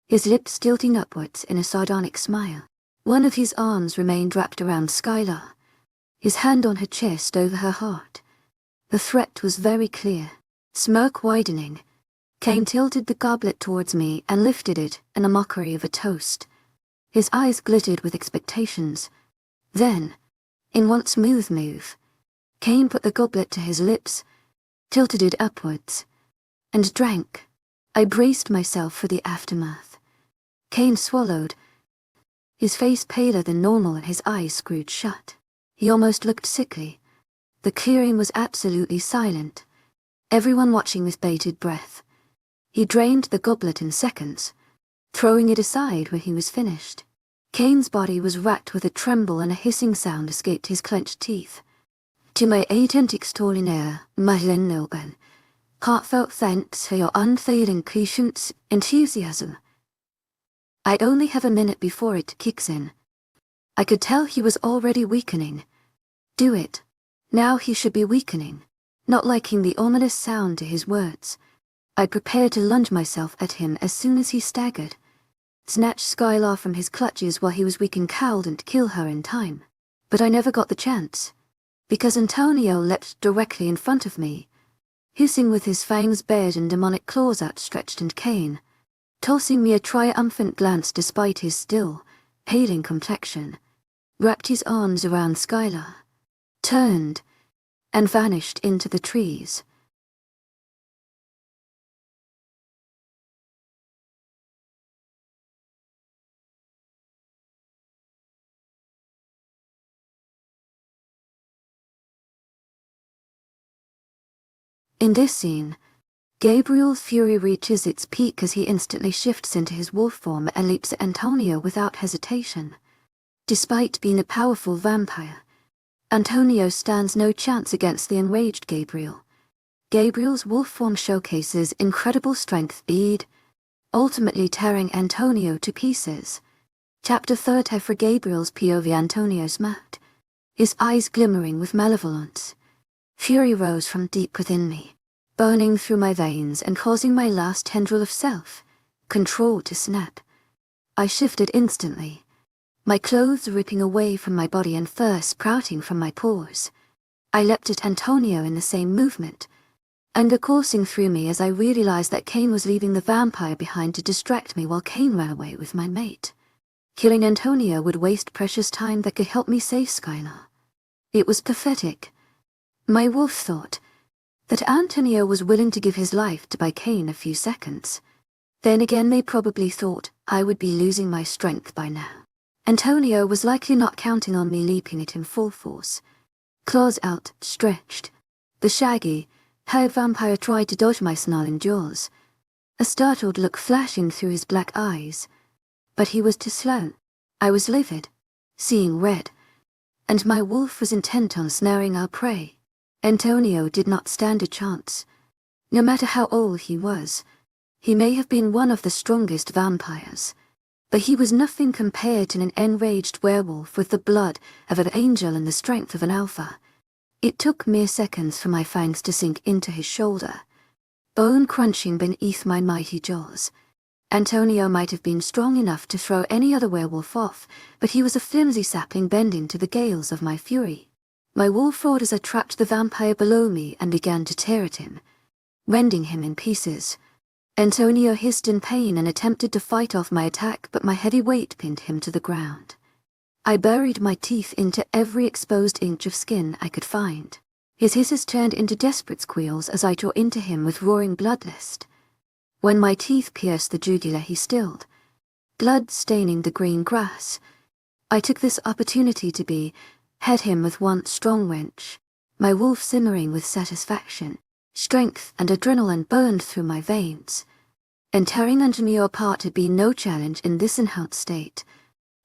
his lips tilting upwards in a sardonic smile. One of his arms remained wrapped around Skylar, his hand on her chest over her heart. The threat was very clear. Smirk widening, Kane tilted the goblet towards me and lifted it in a mockery of a toast. His eyes glittered with expectations. Then, in one smooth move, Kane put the goblet to his lips, tilted it upwards, and drank. I braced myself for the aftermath. Kane swallowed, his face paler than normal and his eyes screwed shut. He almost looked sickly. The clearing was absolutely silent, everyone watching with bated breath. He drained the goblet in seconds, throwing it aside when he was finished. Kane's body was racked with a tremble and a hissing sound escaped his clenched teeth. To my agent extraordinaire, Madeleine Noban, heartfelt thanks for your unfailing patience, enthusiasm. I only have a minute before it kicks in. I could tell he was already weakening. Do it. Now he should be weakening, not liking the ominous sound to his words. I prepared to lunge myself at him as soon as he staggered, snatch Skylar from his clutches while he was weak and cowled and kill her in time. But I never got the chance, because Antonio leapt directly in front of me, hissing with his fangs bared and demonic claws outstretched, and Kane, tossing me a triumphant glance despite his still, paling complexion, wrapped his arms around Skylar, turned, and vanished into the trees. In this scene, Gabriel's fury reaches its peak as he instantly shifts into his wolf form and leaps at Antonio without hesitation. Despite being a powerful vampire, Antonio stands no chance against the enraged Gabriel. Gabriel's wolf form showcases incredible strength, speed, ultimately tearing Antonio to pieces. Chapter 30 for Gabriel's POV. Antonio smacked, his eyes glimmering with malevolence. Fury rose from deep within me, burning through my veins and causing my last tendril of self-control to snap. I shifted instantly, my clothes ripping away from my body and fur sprouting from my pores. I leapt at Antonio in the same movement, anger coursing through me as I realized that Kane was leaving the vampire behind to distract me while Kane ran away with my mate. Killing Antonio would waste precious time that could help me save Skylar. It was pathetic. My wolf thought that Antonio was willing to give his life to buy Kane a few seconds. Then again, they probably thought I would be losing my strength by now. Antonio was likely not counting on me leaping at him full force. Claws outstretched, the shaggy, haired vampire tried to dodge my snarling jaws, a startled look flashing through his black eyes. But he was too slow. I was livid, seeing red, and my wolf was intent on snaring our prey. Antonio did not stand a chance. No matter how old he was, he may have been one of the strongest vampires, but he was nothing compared to an enraged werewolf with the blood of an angel and the strength of an alpha. It took mere seconds for my fangs to sink into his shoulder, bone crunching beneath my mighty jaws. Antonio might have been strong enough to throw any other werewolf off, but he was a flimsy sapling bending to the gales of my fury. My wolf roared as I trapped the vampire below me and began to tear at him, rending him in pieces. Antonio hissed in pain and attempted to fight off my attack, but my heavy weight pinned him to the ground. I buried my teeth into every exposed inch of skin I could find. His hisses turned into desperate squeals as I tore into him with roaring bloodlust. When my teeth pierced the jugular, he stilled, blood staining the green grass. I took this opportunity to head him with one strong wrench, my wolf simmering with satisfaction. Strength and adrenaline burned through my veins, and tearing Antonio apart had been no challenge in this enhanced state.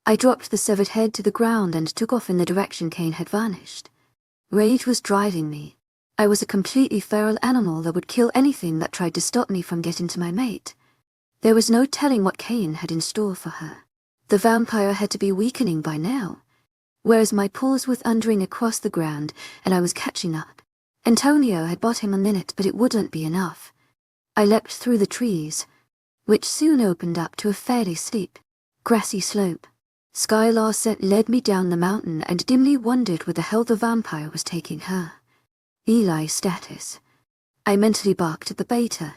I dropped the severed head to the ground and took off in the direction Kane had vanished. Rage was driving me. I was a completely feral animal that would kill anything that tried to stop me from getting to my mate. There was no telling what Kane had in store for her. The vampire had to be weakening by now, whereas my paws were thundering across the ground and I was catching up. Antonio had bought him a minute, but it wouldn't be enough. I leapt through the trees, which soon opened up to a fairly steep, grassy slope. Skylar scent led me down the mountain and dimly wondered where the hell the vampire was taking her. Eli status. I mentally barked at the beta,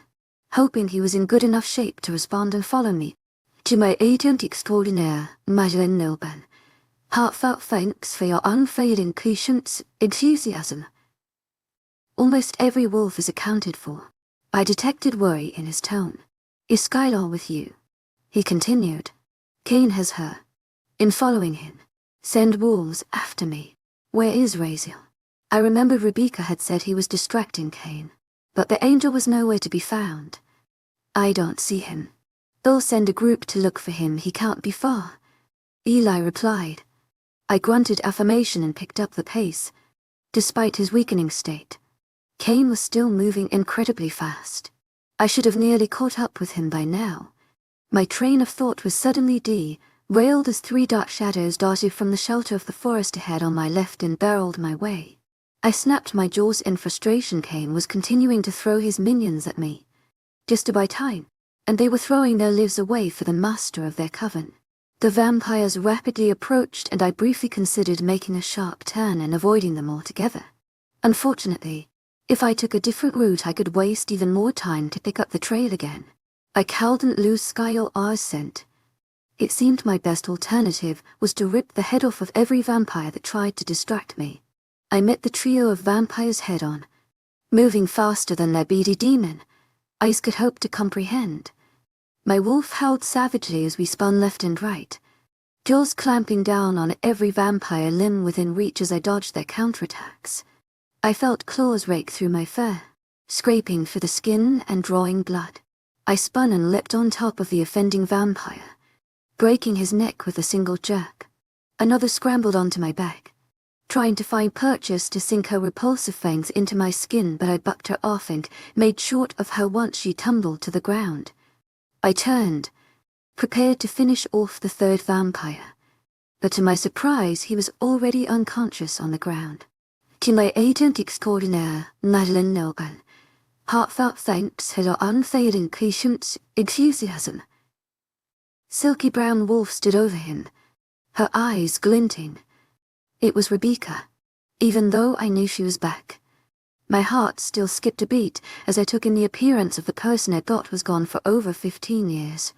hoping he was in good enough shape to respond and follow me. To my agent extraordinaire, Madeleine Nilban, heartfelt thanks for your unfailing patience, enthusiasm. Almost every wolf is accounted for. I detected worry in his tone. Is Skylar with you? He continued. Kane has her. In following him. Send wolves after me. Where is Raziel? I remembered Rebecca had said he was distracting Kane, but the angel was nowhere to be found. I don't see him. They'll send a group to look for him, he can't be far. Eli replied. I grunted affirmation and picked up the pace. Despite his weakening state, Kane was still moving incredibly fast. I should have nearly caught up with him by now. My train of thought was suddenly derailed as 3 dark shadows darted from the shelter of the forest ahead on my left and barreled my way. I snapped my jaws in frustration. Kane was continuing to throw his minions at me, just to buy time, and they were throwing their lives away for the master of their coven. The vampires rapidly approached and I briefly considered making a sharp turn and avoiding them altogether. Unfortunately, if I took a different route I could waste even more time to pick up the trail again. I couldn't lose Skylar's scent. It seemed my best alternative was to rip the head off of every vampire that tried to distract me. I met the trio of vampires head-on, moving faster than their beady demon eyes could hope to comprehend. My wolf howled savagely as we spun left and right, jaws clamping down on every vampire limb within reach as I dodged their counterattacks. I felt claws rake through my fur, scraping for the skin and drawing blood. I spun and leapt on top of the offending vampire, breaking his neck with a single jerk. Another scrambled onto my back, trying to find purchase to sink her repulsive fangs into my skin, but I bucked her off and made short of her once she tumbled to the ground. I turned, prepared to finish off the 3rd vampire, but to my surprise he was already unconscious on the ground. To my agent extraordinaire, Madeleine Nilban, heartfelt thanks for your unfailing patience, enthusiasm. Silky brown wolf stood over him, her eyes glinting. It was Rebecca, even though I knew she was back. My heart still skipped a beat as I took in the appearance of the person I thought was gone for over 15 years.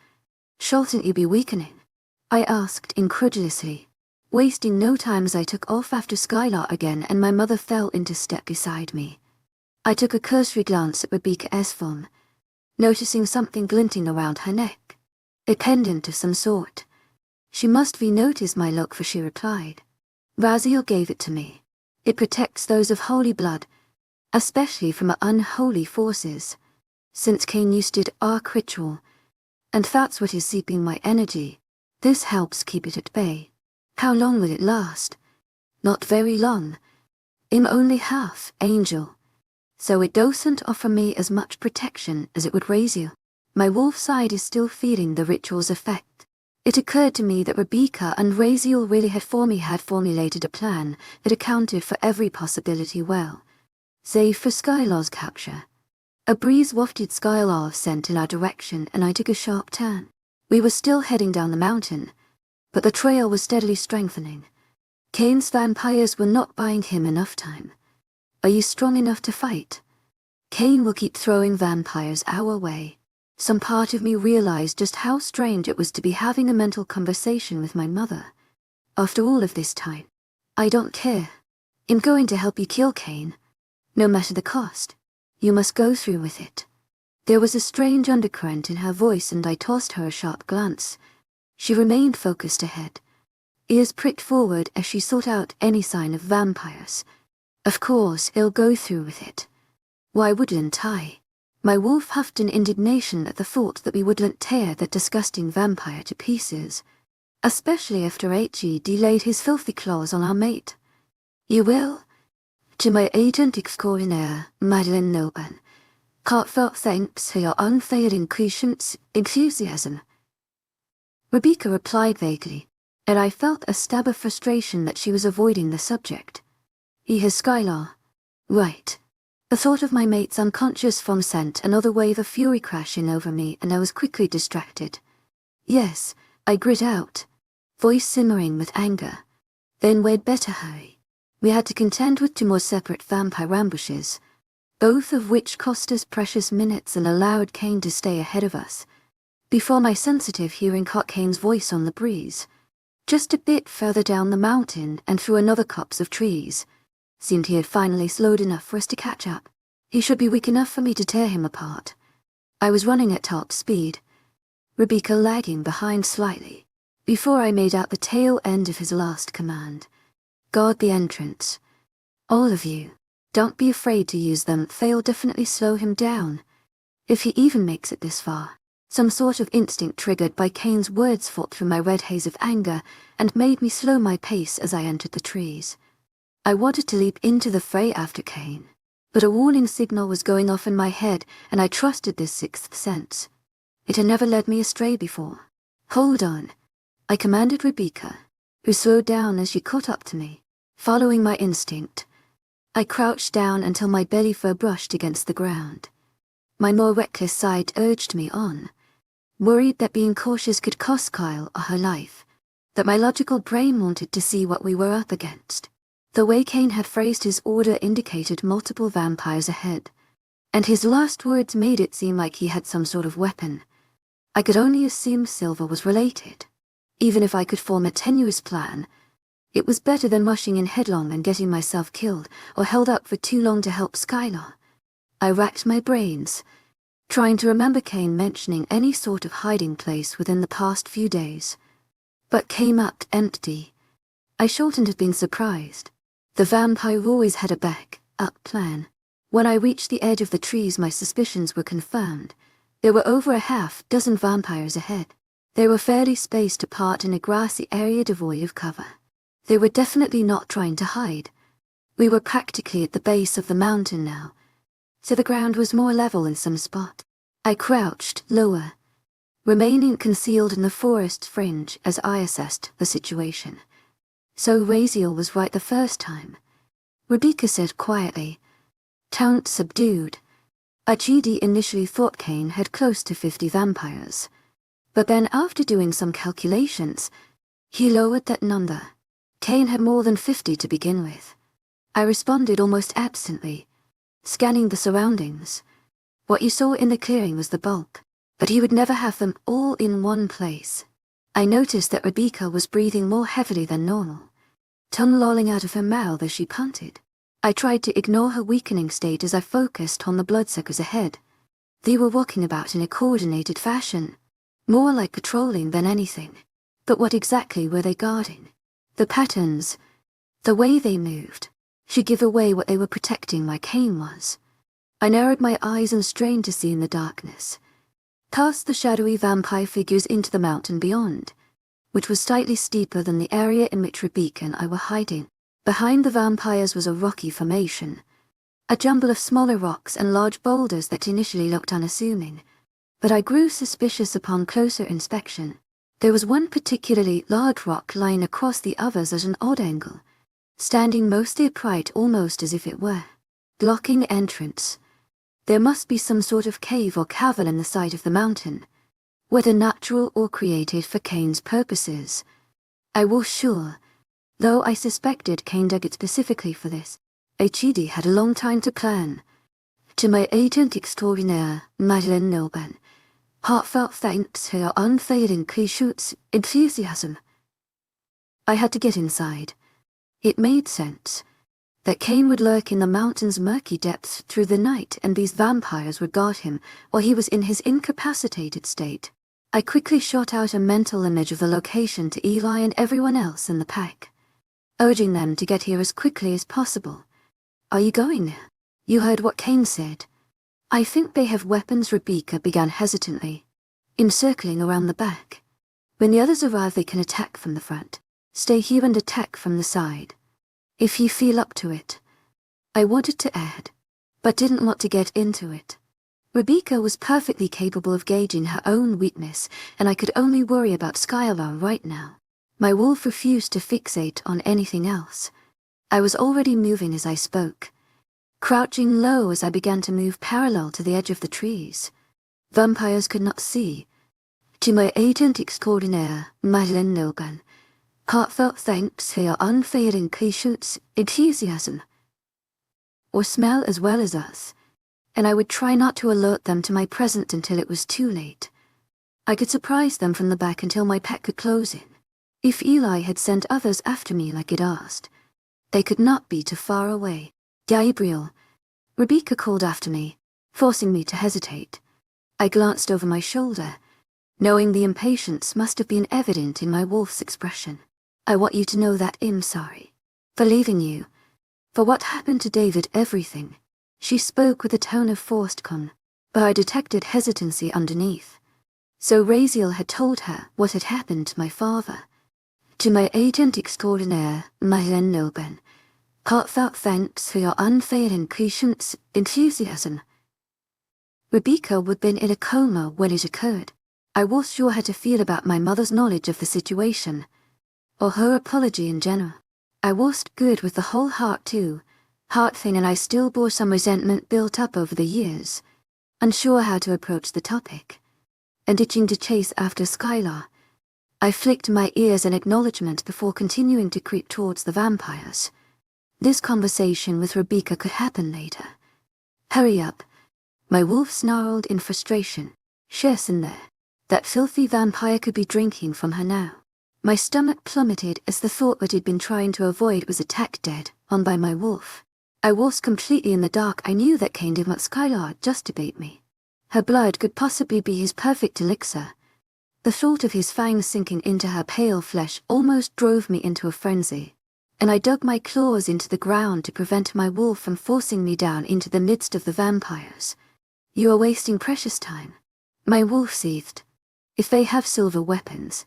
Shouldn't you be weakening? I asked incredulously, wasting no time as I took off after Skylar again and my mother fell into step beside me. I took a cursory glance at Rebecca's form, noticing something glinting around her neck, a pendant of some sort. She must have noticed my look, for she replied. Raziel gave it to me. It protects those of holy blood, especially from unholy forces. Since Kane used it arc ritual, and that's what is seeping my energy, this helps keep it at bay. How long will it last? Not very long. I'm only half angel, so it doesn't offer me as much protection as it would Raziel. My wolf side is still feeling the ritual's effect. It occurred to me that Rebecca and Raziel really had formulated a plan that accounted for every possibility well, save for Skylar's capture. A breeze wafted Skylar's scent in our direction and I took a sharp turn. We were still heading down the mountain, but the trail was steadily strengthening. Kane's vampires were not buying him enough time. Are you strong enough to fight? Kane will keep throwing vampires our way. Some part of me realized just how strange it was to be having a mental conversation with my mother. After all of this time, I don't care. I'm going to help you kill Kane, no matter the cost. You must go through with it. There was a strange undercurrent in her voice and I tossed her a sharp glance. She remained focused ahead, ears pricked forward as she sought out any sign of vampires. Of course, I'll go through with it. Why wouldn't I? My wolf huffed in indignation at the thought that we wouldn't tear that disgusting vampire to pieces, especially after H.E. laid his filthy claws on our mate. You will? To my agent extraordinaire, Madeleine Nilban, heartfelt thanks for your unfailing patience, enthusiasm. Rebecca replied vaguely, and I felt a stab of frustration that she was avoiding the subject. He has Skylar. Right. The thought of my mate's unconscious form sent another wave of fury crashing over me and I was quickly distracted. Yes, I grit out, voice simmering with anger. Then we'd better hurry. We had to contend with 2 more separate vampire ambushes, both of which cost us precious minutes and allowed Kane to stay ahead of us, before my sensitive hearing caught Kane's voice on the breeze. Just a bit further down the mountain and through another copse of trees. Seemed he had finally slowed enough for us to catch up. He should be weak enough for me to tear him apart. I was running at top speed, Rebecca lagging behind slightly, before I made out the tail end of his last command. Guard the entrance. All of you. Don't be afraid to use them, they'll definitely slow him down. If he even makes it this far. Some sort of instinct triggered by Kane's words fought through my red haze of anger and made me slow my pace as I entered the trees. I wanted to leap into the fray after Kane, but a warning signal was going off in my head and I trusted this sixth sense. It had never led me astray before. Hold on, I commanded Rebecca, who slowed down as she caught up to me. Following my instinct, I crouched down until my belly fur brushed against the ground. My more reckless side urged me on, worried that being cautious could cost Kyle or her life, that my logical brain wanted to see what we were up against. The way Kane had phrased his order indicated multiple vampires ahead, and his last words made it seem like he had some sort of weapon. I could only assume Silver was related. Even if I could form a tenuous plan, it was better than rushing in headlong and getting myself killed or held up for too long to help Skylar. I racked my brains, trying to remember Kane mentioning any sort of hiding place within the past few days, but came up empty. I shouldn't have been surprised. The vampire always had a back-up plan. When I reached the edge of the trees, my suspicions were confirmed. There were over a half-dozen vampires ahead. They were fairly spaced apart in a grassy area devoid of cover. They were definitely not trying to hide. We were practically at the base of the mountain now, so the ground was more level in some spot. I crouched lower, remaining concealed in the forest fringe as I assessed the situation. So Raziel was right the first time, Rebecca said quietly, tone subdued. Achidi initially thought Kane had close to 50 vampires, but then after doing some calculations, he lowered that number. Kane had more than 50 to begin with. I responded almost absently, scanning the surroundings. What you saw in the clearing was the bulk, but he would never have them all in one place. I noticed that Rebecca was breathing more heavily than normal, tongue lolling out of her mouth as she panted. I tried to ignore her weakening state as I focused on the bloodsuckers ahead. They were walking about in a coordinated fashion, more like patrolling than anything. But what exactly were they guarding? The patterns, the way they moved, should give away what they were protecting like Kane was. I narrowed my eyes and strained to see in the darkness, past the shadowy vampire figures into the mountain beyond, which was slightly steeper than the area in which Rebecca and I were hiding. Behind the vampires was a rocky formation, a jumble of smaller rocks and large boulders that initially looked unassuming, but I grew suspicious upon closer inspection. There was one particularly large rock lying across the others at an odd angle, standing mostly upright almost as if it were blocking entrance. There must be some sort of cave or cavern in the side of the mountain, whether natural or created for Kane's purposes. I was sure, though I suspected Kane dug it specifically for this. Achidi had a long time to plan. To my agent extraordinaire, Madeleine Nilban, heartfelt thanks for your unfailing Clichet's enthusiasm. I had to get inside. It made sense that Kane would lurk in the mountain's murky depths through the night and these vampires would guard him while he was in his incapacitated state. I quickly shot out a mental image of the location to Eli and everyone else in the pack, urging them to get here as quickly as possible. Are you going there? You heard what Kane said. I think they have weapons. Rebecca began hesitantly, encircling around the back. When the others arrive they can attack from the front. Stay here and attack from the side, if you feel up to it. I wanted to add, but didn't want to get into it. Rebecca was perfectly capable of gauging her own weakness, and I could only worry about Skylar right now. My wolf refused to fixate on anything else. I was already moving as I spoke, crouching low as I began to move parallel to the edge of the trees. Vampires could not see. To my agent extraordinaire, Madeleine Nilban, heartfelt thanks for your unfailing Clichet's enthusiasm. Or smell as well as us. and I would try not to alert them to my presence until it was too late. I could surprise them from the back until my pet could close in. If Eli had sent others after me like it asked, they could not be too far away. Gabriel, Rebecca called after me, forcing me to hesitate. I glanced over my shoulder, knowing the impatience must have been evident in my wolf's expression. I want you to know that I'm sorry. For leaving you. For what happened to David, everything. She spoke with a tone of forced calm, but I detected hesitancy underneath. So Raziel had told her what had happened to my father. To my agent extraordinaire, Marianne Noben, heartfelt thanks for your unfailing patience, enthusiasm. Rebecca would have been in a coma when it occurred. I was sure how to feel about my mother's knowledge of the situation, or her apology in general. I wasn't good with the whole heart thing, and I still bore some resentment built up over the years, unsure how to approach the topic, and itching to chase after Skylar. I flicked my ears in acknowledgement before continuing to creep towards the vampires. This conversation with Rebecca could happen later. Hurry up. My wolf snarled in frustration. She's in there. That filthy vampire could be drinking from her now. My stomach plummeted as the thought what I'd been trying to avoid was attacked dead on by my wolf. I was completely in the dark. I knew that Kane did what Skylar just to bait me. Her blood could possibly be his perfect elixir. The thought of his fangs sinking into her pale flesh almost drove me into a frenzy, and I dug my claws into the ground to prevent my wolf from forcing me down into the midst of the vampires. You are wasting precious time. My wolf seethed. If they have silver weapons,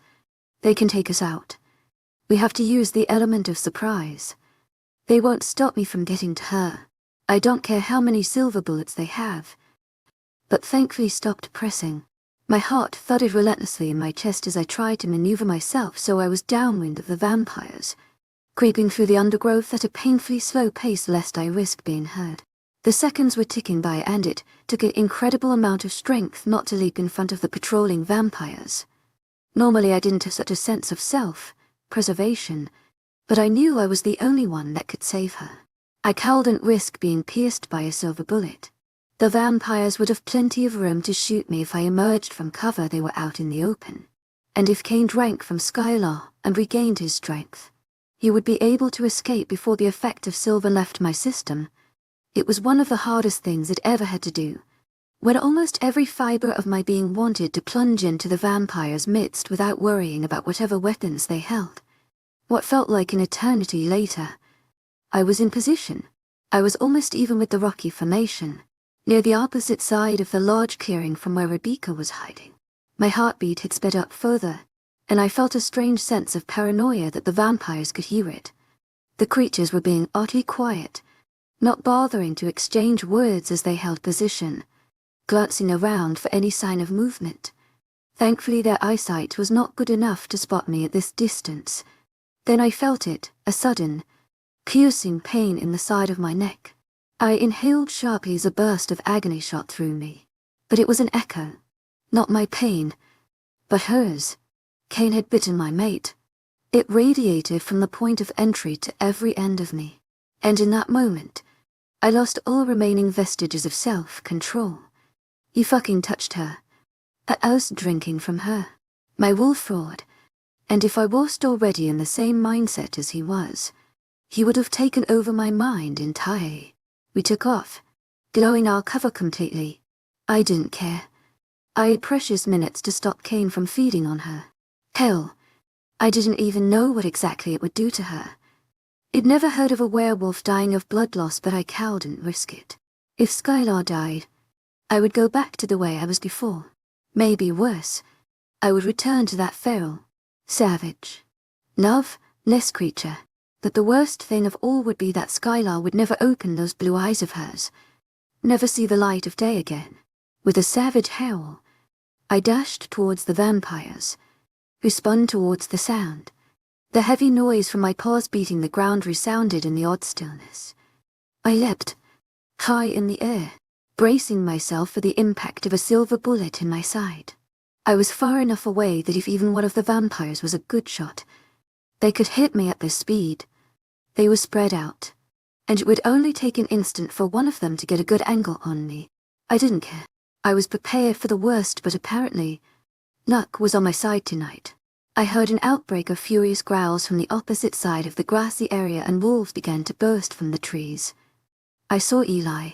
they can take us out. We have to use the element of surprise. They won't stop me from getting to her. I don't care how many silver bullets they have. But thankfully stopped pressing. My heart thudded relentlessly in my chest as I tried to maneuver myself so I was downwind of the vampires, creeping through the undergrowth at a painfully slow pace lest I risk being heard. The seconds were ticking by and it took an incredible amount of strength not to leap in front of the patrolling vampires. Normally I didn't have such a sense of self-preservation, but I knew I was the only one that could save her. I couldn't risk being pierced by a silver bullet. The vampires would have plenty of room to shoot me if I emerged from cover they were out in the open. And if Kane drank from Skylar and regained his strength, he would be able to escape before the effect of silver left my system. It was one of the hardest things I'd ever had to do, when almost every fiber of my being wanted to plunge into the vampires' midst without worrying about whatever weapons they held. What felt like an eternity later, I was in position. I was almost even with the rocky formation, near the opposite side of the large clearing from where Rebecca was hiding. My heartbeat had sped up further, and I felt a strange sense of paranoia that the vampires could hear it. The creatures were being oddly quiet, not bothering to exchange words as they held position, glancing around for any sign of movement. Thankfully their eyesight was not good enough to spot me at this distance. Then I felt it, a sudden, piercing pain in the side of my neck. I inhaled sharply as a burst of agony shot through me. But it was an echo. Not my pain, but hers. Kane had bitten my mate. It radiated from the point of entry to every end of me. And in that moment, I lost all remaining vestiges of self-control. He fucking touched her. I was drinking from her. My wolf roared. And if I wasn't already in the same mindset as he was, he would have taken over my mind entirely. We took off, glowing our cover completely. I didn't care. I had precious minutes to stop Kane from feeding on her. Hell, I didn't even know what exactly it would do to her. I'd never heard of a werewolf dying of blood loss, but I couldn't risk it. If Skylar died, I would go back to the way I was before. Maybe worse. I would return to that feral, savage, love-less creature. But the worst thing of all would be that Skylar would never open those blue eyes of hers, never see the light of day again. With a savage howl, I dashed towards the vampires, who spun towards the sound. The heavy noise from my paws beating the ground resounded in the odd stillness. I leapt, high in the air, bracing myself for the impact of a silver bullet in my side. I was far enough away that if even one of the vampires was a good shot, they could hit me at this speed. They were spread out, and it would only take an instant for one of them to get a good angle on me. I didn't care. I was prepared for the worst, but apparently, luck was on my side tonight. I heard an outbreak of furious growls from the opposite side of the grassy area, and wolves began to burst from the trees. I saw Eli,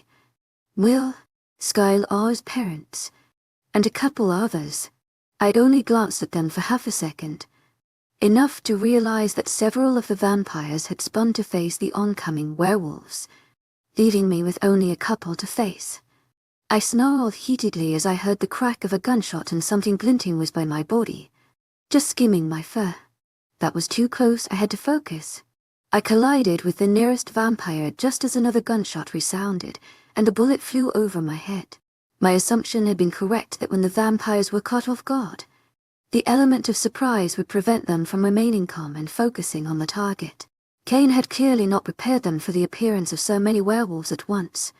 Will, Skylar's parents, and a couple others. I'd only glanced at them for half a second, enough to realize that several of the vampires had spun to face the oncoming werewolves, leaving me with only a couple to face. I snarled heatedly as I heard the crack of a gunshot and something glinting was by my body, just skimming my fur. That was too close, I had to focus. I collided with the nearest vampire just as another gunshot resounded, and a bullet flew over my head. My assumption had been correct that when the vampires were caught off guard, the element of surprise would prevent them from remaining calm and focusing on the target. Kane had clearly not prepared them for the appearance of so many werewolves at once.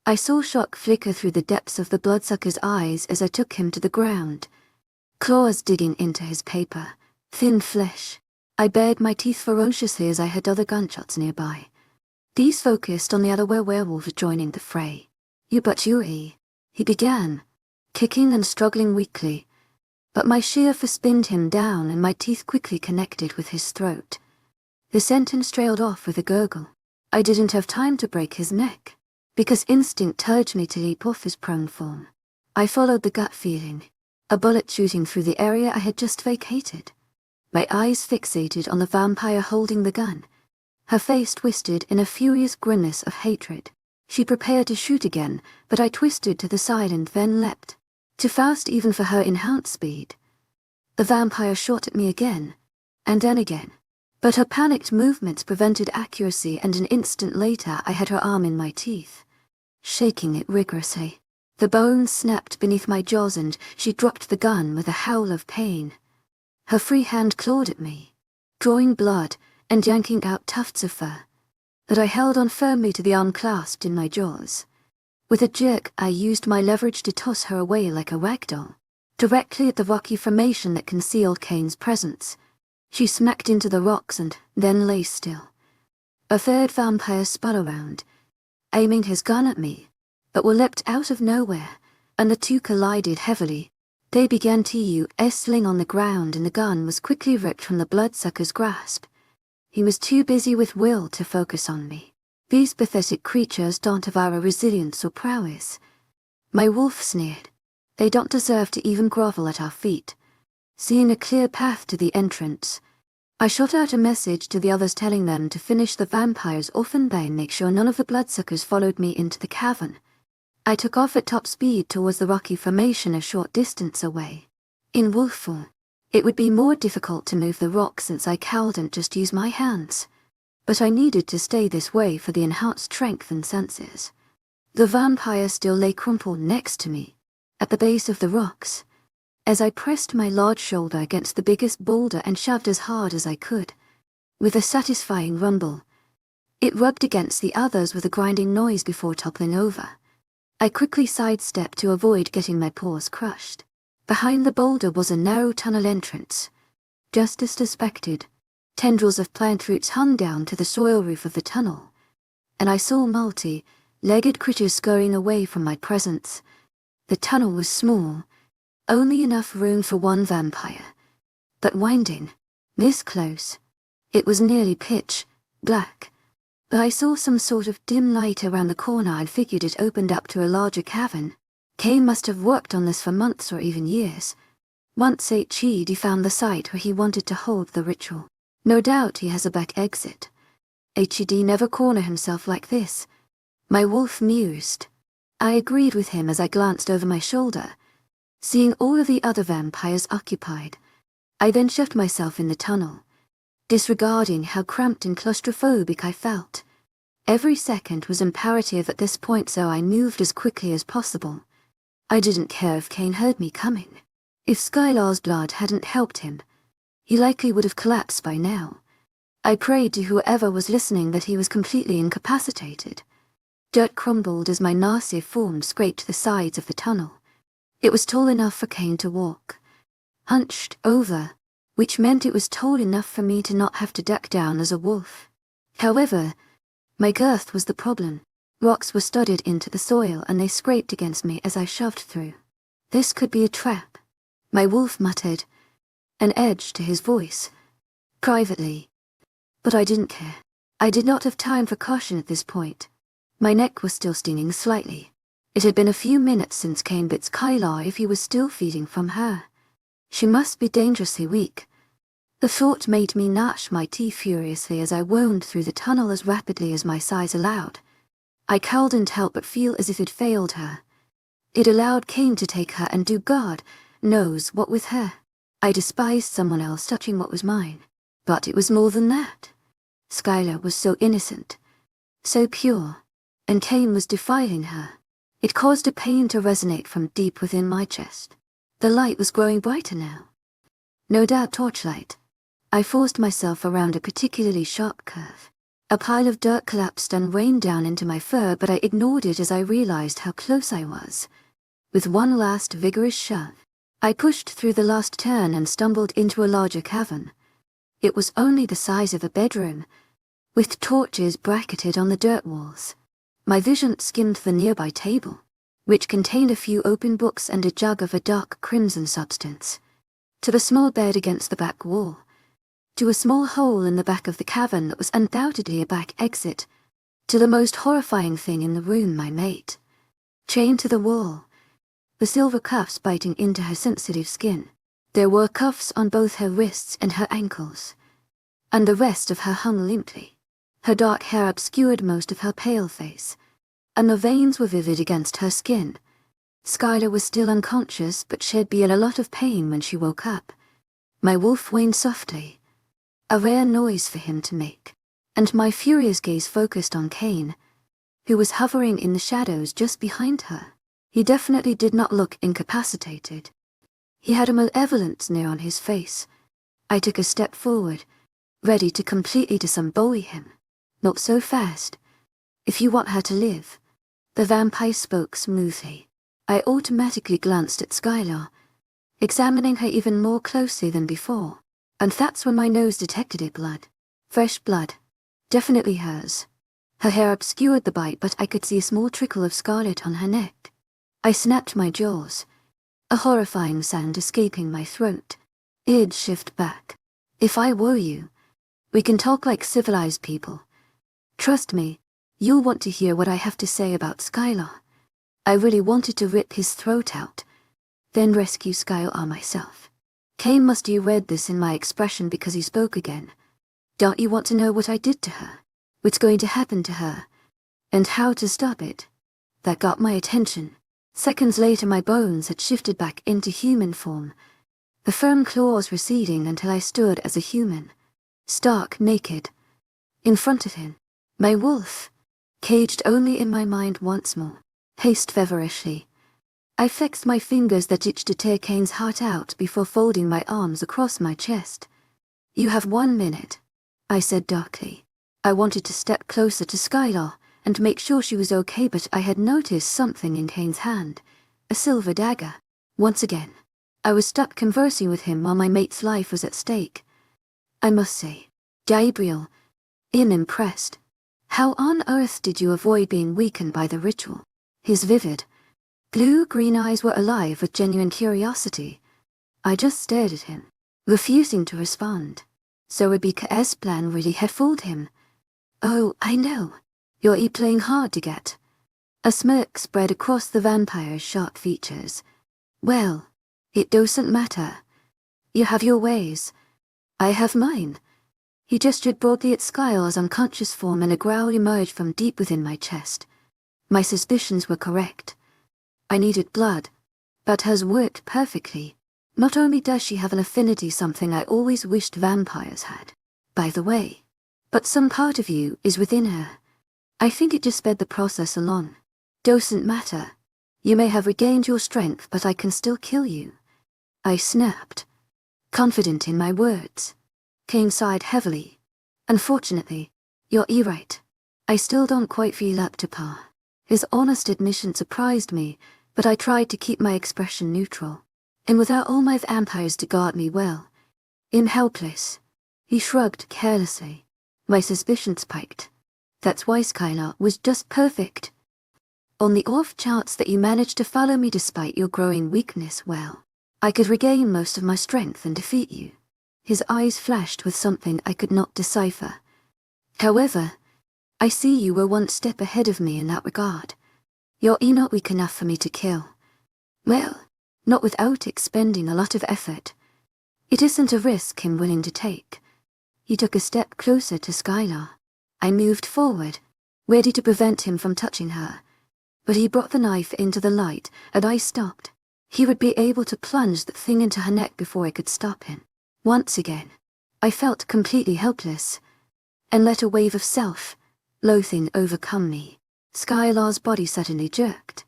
I saw shock flicker through the depths of the bloodsucker's eyes as I took him to the ground, claws digging into his paper, thin flesh. I bared my teeth ferociously as I heard other gunshots nearby. These focused on the other werewolves joining the fray. "You but you," he began, kicking and struggling weakly, but my sheer fist pinned him down and my teeth quickly connected with his throat. The sentence trailed off with a gurgle. I didn't have time to break his neck, because instinct urged me to leap off his prone form. I followed the gut feeling, a bullet shooting through the area I had just vacated. My eyes fixated on the vampire holding the gun, her face twisted in a furious grimace of hatred. She prepared to shoot again, but I twisted to the side and then leapt, too fast even for her enhanced speed. The vampire shot at me again, and then again, but her panicked movements prevented accuracy, and an instant later I had her arm in my teeth, shaking it rigorously. The bones snapped beneath my jaws and she dropped the gun with a howl of pain. Her free hand clawed at me, drawing blood and yanking out tufts of fur, but I held on firmly to the arm clasped in my jaws. With a jerk, I used my leverage to toss her away like a ragdoll, directly at the rocky formation that concealed Kane's presence. She smacked into the rocks and then lay still. A third vampire spun around, aiming his gun at me, but were leapt out of nowhere, and the two collided heavily. They began to sling on the ground, and the gun was quickly ripped from the bloodsucker's grasp. He was too busy with Will to focus on me. These pathetic creatures don't have our resilience or prowess. My wolf sneered. They don't deserve to even grovel at our feet. Seeing a clear path to the entrance, I shot out a message to the others telling them to finish the vampires off and then make sure none of the bloodsuckers followed me into the cavern. I took off at top speed towards the rocky formation a short distance away. In wolf form, it would be more difficult to move the rock since I couldn't just use my hands, but I needed to stay this way for the enhanced strength and senses. The vampire still lay crumpled next to me, at the base of the rocks, as I pressed my large shoulder against the biggest boulder and shoved as hard as I could. With a satisfying rumble, it rubbed against the others with a grinding noise before toppling over. I quickly sidestepped to avoid getting my paws crushed. Behind the boulder was a narrow tunnel entrance. Just as suspected, tendrils of plant roots hung down to the soil roof of the tunnel, and I saw multi-legged creatures scurrying away from my presence. The tunnel was small, only enough room for one vampire, but winding. This close, it was nearly pitch black, but I saw some sort of dim light around the corner and figured it opened up to a larger cavern. Kane must have worked on this for months or even years. Once H.E.D. found the site where he wanted to hold the ritual. No doubt he has a back exit. H.E.D. never corner himself like this. My wolf mused. I agreed with him as I glanced over my shoulder, seeing all of the other vampires occupied. I then shoved myself in the tunnel, disregarding how cramped and claustrophobic I felt. Every second was imperative at this point, so I moved as quickly as possible. I didn't care if Kane heard me coming. If Skylar's blood hadn't helped him, he likely would have collapsed by now. I prayed to whoever was listening that he was completely incapacitated. Dirt crumbled as my massive form scraped the sides of the tunnel. It was tall enough for Kane to walk, hunched over, which meant it was tall enough for me to not have to duck down as a wolf. However, my girth was the problem. Rocks were studded into the soil and they scraped against me as I shoved through. This could be a trap, my wolf muttered, an edge to his voice, privately. But I didn't care. I did not have time for caution at this point. My neck was still stinging slightly. It had been a few minutes since Cain bit Skylar if he was still feeding from her. She must be dangerously weak. The thought made me gnash my teeth furiously as I wound through the tunnel as rapidly as my size allowed. I couldn't help but feel as if it failed her. It allowed Cain to take her and do God knows what with her. I despised someone else touching what was mine. But it was more than that. Skylar was so innocent, so pure, and Cain was defiling her. It caused a pain to resonate from deep within my chest. The light was growing brighter now. No doubt torchlight. I forced myself around a particularly sharp curve. A pile of dirt collapsed and rained down into my fur, but I ignored it as I realized how close I was. With one last vigorous shove, I pushed through the last turn and stumbled into a larger cavern. It was only the size of a bedroom, with torches bracketed on the dirt walls. My vision skimmed the nearby table, which contained a few open books and a jug of a dark crimson substance, to the small bed against the back wall, to a small hole in the back of the cavern that was undoubtedly a back exit, to the most horrifying thing in the room, my mate, chained to the wall, the silver cuffs biting into her sensitive skin. There were cuffs on both her wrists and her ankles, and the rest of her hung limply. Her dark hair obscured most of her pale face, and the veins were vivid against her skin. Skylar was still unconscious, but she'd be in a lot of pain when she woke up. My wolf whined softly, a rare noise for him to make, and my furious gaze focused on Cain, who was hovering in the shadows just behind her. He definitely did not look incapacitated. He had a malevolent sneer on his face. I took a step forward, ready to completely disembowel him. Not so fast. If you want her to live. The vampire spoke smoothly. I automatically glanced at Skylar, examining her even more closely than before. And that's when my nose detected it. Blood. Fresh blood. Definitely hers. Her hair obscured the bite, but I could see a small trickle of scarlet on her neck. I snapped my jaws, a horrifying sound escaping my throat. Id shift back. If I were you, we can talk like civilized people. Trust me, you'll want to hear what I have to say about Skylar. I really wanted to rip his throat out, then rescue Skylar myself. Cain must have read this in my expression because he spoke again. Don't you want to know what I did to her? What's going to happen to her? And how to stop it? That got my attention. Seconds later my bones had shifted back into human form, the firm claws receding until I stood as a human, stark naked. In front of him, my wolf, caged only in my mind once more, paced feverishly. I flexed my fingers that itched to tear Cain's heart out before folding my arms across my chest. You have 1 minute, I said darkly. I wanted to step closer to Skylar and make sure she was okay, but I had noticed something in Cain's hand, a silver dagger. Once again, I was stuck conversing with him while my mate's life was at stake. I must say, Gabriel, I'm impressed. How on earth did you avoid being weakened by the ritual? His vivid, blue-green eyes were alive with genuine curiosity. I just stared at him, refusing to respond. So Rebecca's plan really had fooled him. Oh, I know. You're playing hard to get. A smirk spread across the vampire's sharp features. Well, it doesn't matter. You have your ways. I have mine. He gestured broadly at Skylar's unconscious form, and a growl emerged from deep within my chest. My suspicions were correct. I needed blood, but hers worked perfectly. Not only does she have an affinity, something I always wished vampires had, by the way, but some part of you is within her. I think it just sped the process along. Doesn't matter. You may have regained your strength, but I can still kill you. I snapped, confident in my words. Cain sighed heavily. Unfortunately, you're right. I still don't quite feel up to par. His honest admission surprised me, but I tried to keep my expression neutral. And without all my vampires to guard me well, I'm helpless. He shrugged carelessly. My suspicions spiked. That's why Skylar was just perfect. On the off chance that you managed to follow me despite your growing weakness, well, I could regain most of my strength and defeat you. His eyes flashed with something I could not decipher. However, I see you were one step ahead of me in that regard. You're not weak enough for me to kill. Well, not without expending a lot of effort. It isn't a risk I'm willing to take. He took a step closer to Skylar. I moved forward, ready to prevent him from touching her. But he brought the knife into the light, and I stopped. He would be able to plunge the thing into her neck before I could stop him. Once again, I felt completely helpless, and let a wave of self-loathing overcome me. Skylar's body suddenly jerked,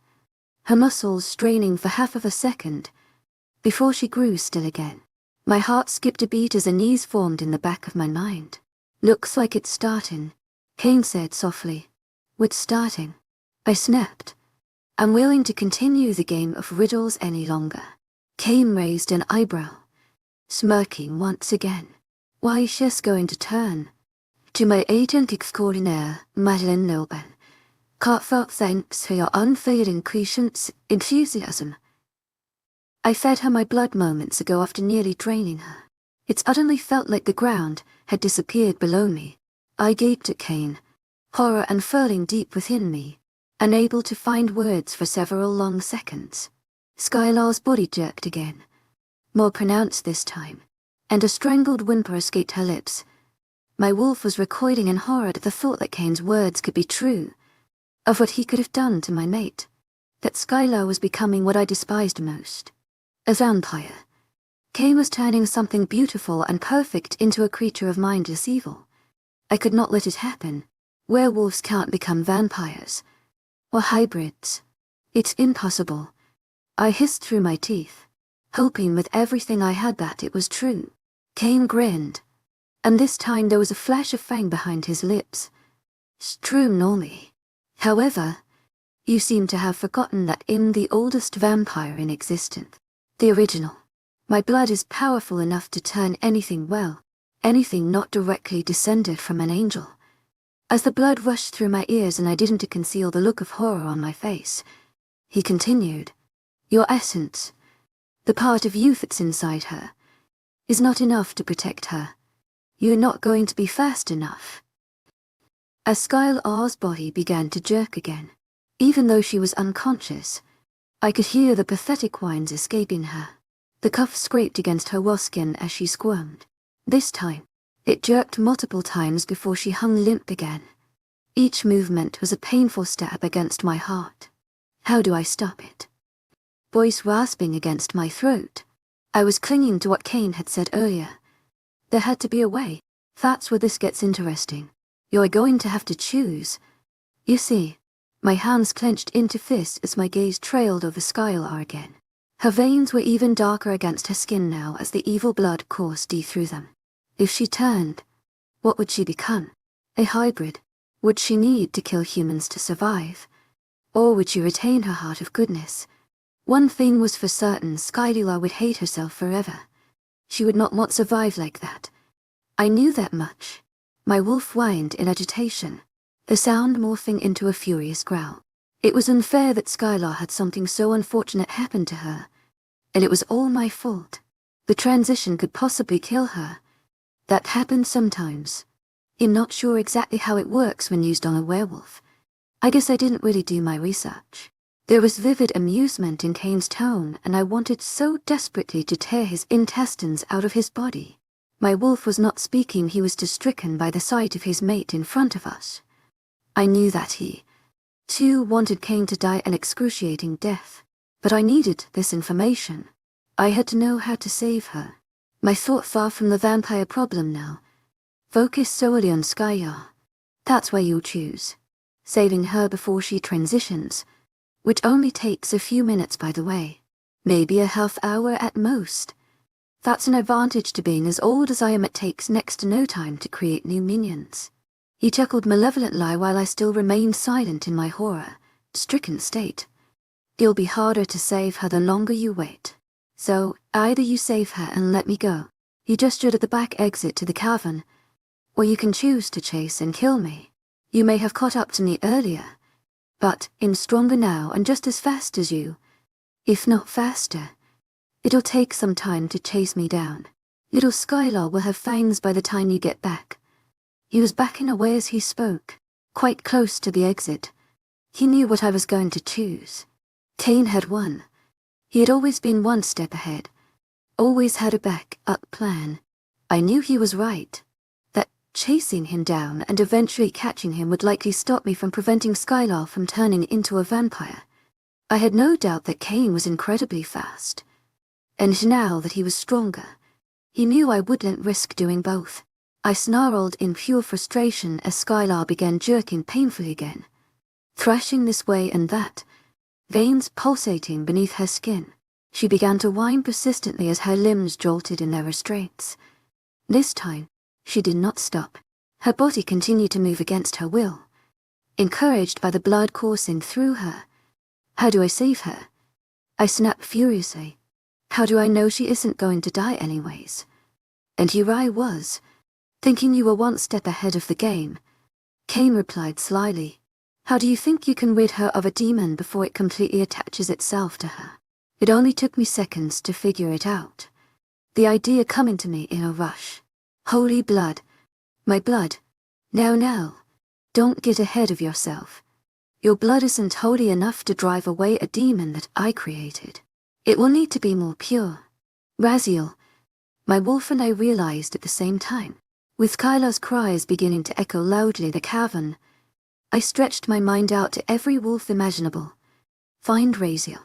her muscles straining for half of a second, before she grew still again. My heart skipped a beat as a knees formed in the back of my mind. Looks like it's starting, Kane said softly. What's starting? I snapped. I'm willing to continue the game of riddles any longer. Kane raised an eyebrow, smirking once again. Why, she's going to turn. To my agent extraordinaire, Madeleine Nilban. Heartfelt thanks for your unfailing patience, enthusiasm. I fed her my blood moments ago after nearly draining her. It suddenly felt like the ground had disappeared below me. I gaped at Kane, horror unfurling deep within me, unable to find words for several long seconds. Skylar's body jerked again, more pronounced this time, and a strangled whimper escaped her lips. My wolf was recoiling in horror at the thought that Kane's words could be true, of what he could have done to my mate, that Skylar was becoming what I despised most, a vampire. Kane was turning something beautiful and perfect into a creature of mindless evil. I could not let it happen. Werewolves can't become vampires, or hybrids. It's impossible. I hissed through my teeth, hoping with everything I had that it was true. Kane grinned, and this time there was a flash of fang behind his lips. True, Normie. However, you seem to have forgotten that I'm the oldest vampire in existence. The original. My blood is powerful enough to turn anything anything not directly descended from an angel. As the blood rushed through my ears and I didn't conceal the look of horror on my face, he continued, your essence, the part of youth that's inside her, is not enough to protect her. You're not going to be fast enough. As Skylar's body began to jerk again, even though she was unconscious, I could hear the pathetic whines escaping her. The cuff scraped against her raw skin as she squirmed. This time, it jerked multiple times before she hung limp again. Each movement was a painful stab against my heart. How do I stop it? Voice rasping against my throat. I was clinging to what Kane had said earlier. There had to be a way. That's where this gets interesting. You're going to have to choose. You see, my hands clenched into fists as my gaze trailed over Skylar again. Her veins were even darker against her skin now as the evil blood coursed deep through them. If she turned, what would she become? A hybrid? Would she need to kill humans to survive? Or would she retain her heart of goodness? One thing was for certain, Skylar would hate herself forever. She would not want to survive like that. I knew that much. My wolf whined in agitation, the sound morphing into a furious growl. It was unfair that Skylar had something so unfortunate happen to her, and it was all my fault. The transition could possibly kill her. That happens sometimes. I'm not sure exactly how it works when used on a werewolf. I guess I didn't really do my research. There was vivid amusement in Kane's tone, and I wanted so desperately to tear his intestines out of his body. My wolf was not speaking, he was just stricken by the sight of his mate in front of us. I knew that he, too, wanted Kane to die an excruciating death, but I needed this information. I had to know how to save her. My thought far from the vampire problem now. Focus solely on Skylar. That's where you'll choose. Saving her before she transitions, which only takes a few minutes by the way. Maybe a half hour at most. That's an advantage to being as old as I am. It takes next to no time to create new minions. He chuckled malevolently while I still remained silent in my horror-stricken state. It'll be harder to save her the longer you wait. So, either you save her and let me go. He gestured at the back exit to the cavern, or you can choose to chase and kill me. You may have caught up to me earlier, but I'm stronger now and just as fast as you. If not faster. It'll take some time to chase me down. Little Skylar will have fangs by the time you get back. He was backing away as he spoke, quite close to the exit. He knew what I was going to choose. Cain had won. He had always been one step ahead. Always had a back-up plan. I knew he was right. That chasing him down and eventually catching him would likely stop me from preventing Skylar from turning into a vampire. I had no doubt that Cain was incredibly fast. And now that he was stronger, he knew I wouldn't risk doing both. I snarled in pure frustration as Skylar began jerking painfully again, thrashing this way and that, veins pulsating beneath her skin. She began to whine persistently as her limbs jolted in their restraints. This time, she did not stop. Her body continued to move against her will, encouraged by the blood coursing through her. How do I save her? I snapped furiously. How do I know she isn't going to die anyways? And here I was, thinking you were one step ahead of the game. Cain replied slyly. How do you think you can rid her of a demon before it completely attaches itself to her? It only took me seconds to figure it out. The idea coming to me in a rush. Holy blood. My blood. Now. Don't get ahead of yourself. Your blood isn't holy enough to drive away a demon that I created. It will need to be more pure. Raziel. My wolf and I realized at the same time. With Kyla's cries beginning to echo loudly the cavern, I stretched my mind out to every wolf imaginable. Find Raziel.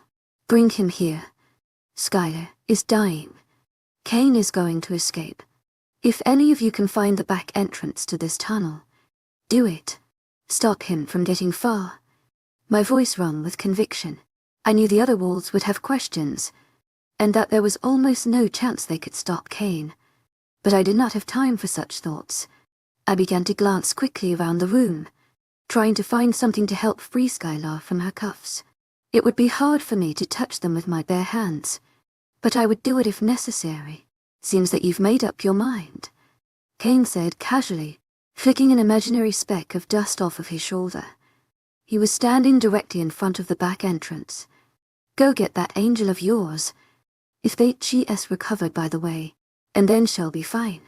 Bring him here. Skylar is dying. Cain is going to escape. If any of you can find the back entrance to this tunnel, do it. Stop him from getting far. My voice rung with conviction. I knew the other wolves would have questions, and that there was almost no chance they could stop Cain. But I did not have time for such thoughts. I began to glance quickly around the room, trying to find something to help free Skylar from her cuffs. It would be hard for me to touch them with my bare hands, but I would do it if necessary. Seems that you've made up your mind, Cain said casually, flicking an imaginary speck of dust off of his shoulder. He was standing directly in front of the back entrance. Go get that angel of yours. If she is recovered, by the way, and then she'll be fine.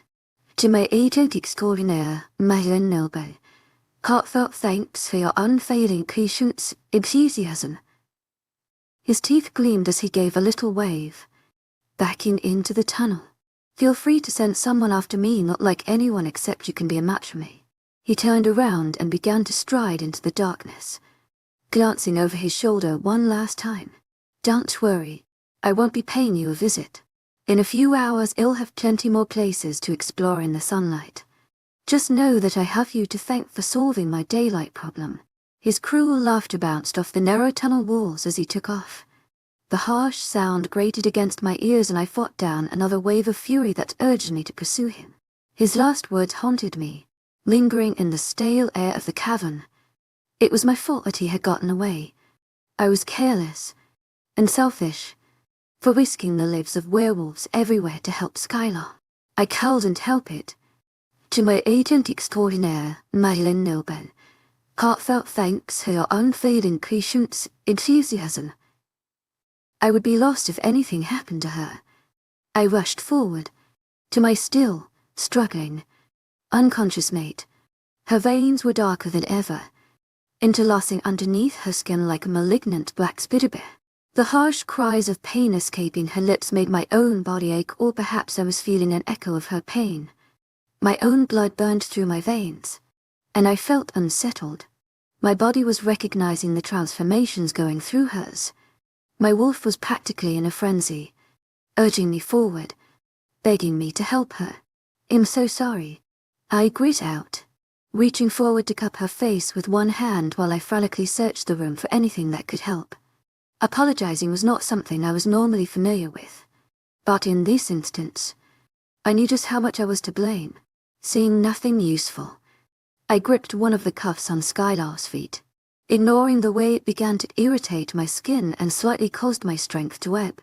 To my agent extraordinaire, Madeline Noble, heartfelt thanks for your unfailing patience, enthusiasm. His teeth gleamed as he gave a little wave, backing into the tunnel. Feel free to send someone after me, not like anyone except you can be a match for me. He turned around and began to stride into the darkness, glancing over his shoulder one last time. Don't worry, I won't be paying you a visit. In a few hours I'll have plenty more places to explore in the sunlight. Just know that I have you to thank for solving my daylight problem. His cruel laughter bounced off the narrow tunnel walls as he took off. The harsh sound grated against my ears and I fought down another wave of fury that urged me to pursue him. His last words haunted me, lingering in the stale air of the cavern. It was my fault that he had gotten away. I was careless and selfish for risking the lives of werewolves everywhere to help Skylar. I couldn't help it. To my agent extraordinaire, Madeline Noble, heartfelt thanks for your unfailing patience, enthusiasm. I would be lost if anything happened to her. I rushed forward to my still, struggling, unconscious mate. Her veins were darker than ever, interlacing underneath her skin like a malignant black spider bear. The harsh cries of pain escaping her lips made my own body ache, or perhaps I was feeling an echo of her pain. My own blood burned through my veins, and I felt unsettled. My body was recognizing the transformations going through hers. My wolf was practically in a frenzy, urging me forward, begging me to help her. I'm so sorry. I grit out, reaching forward to cup her face with one hand while I frantically searched the room for anything that could help. Apologizing was not something I was normally familiar with, but in this instance, I knew just how much I was to blame. Seeing nothing useful, I gripped one of the cuffs on Skylar's feet, ignoring the way it began to irritate my skin and slightly caused my strength to ebb.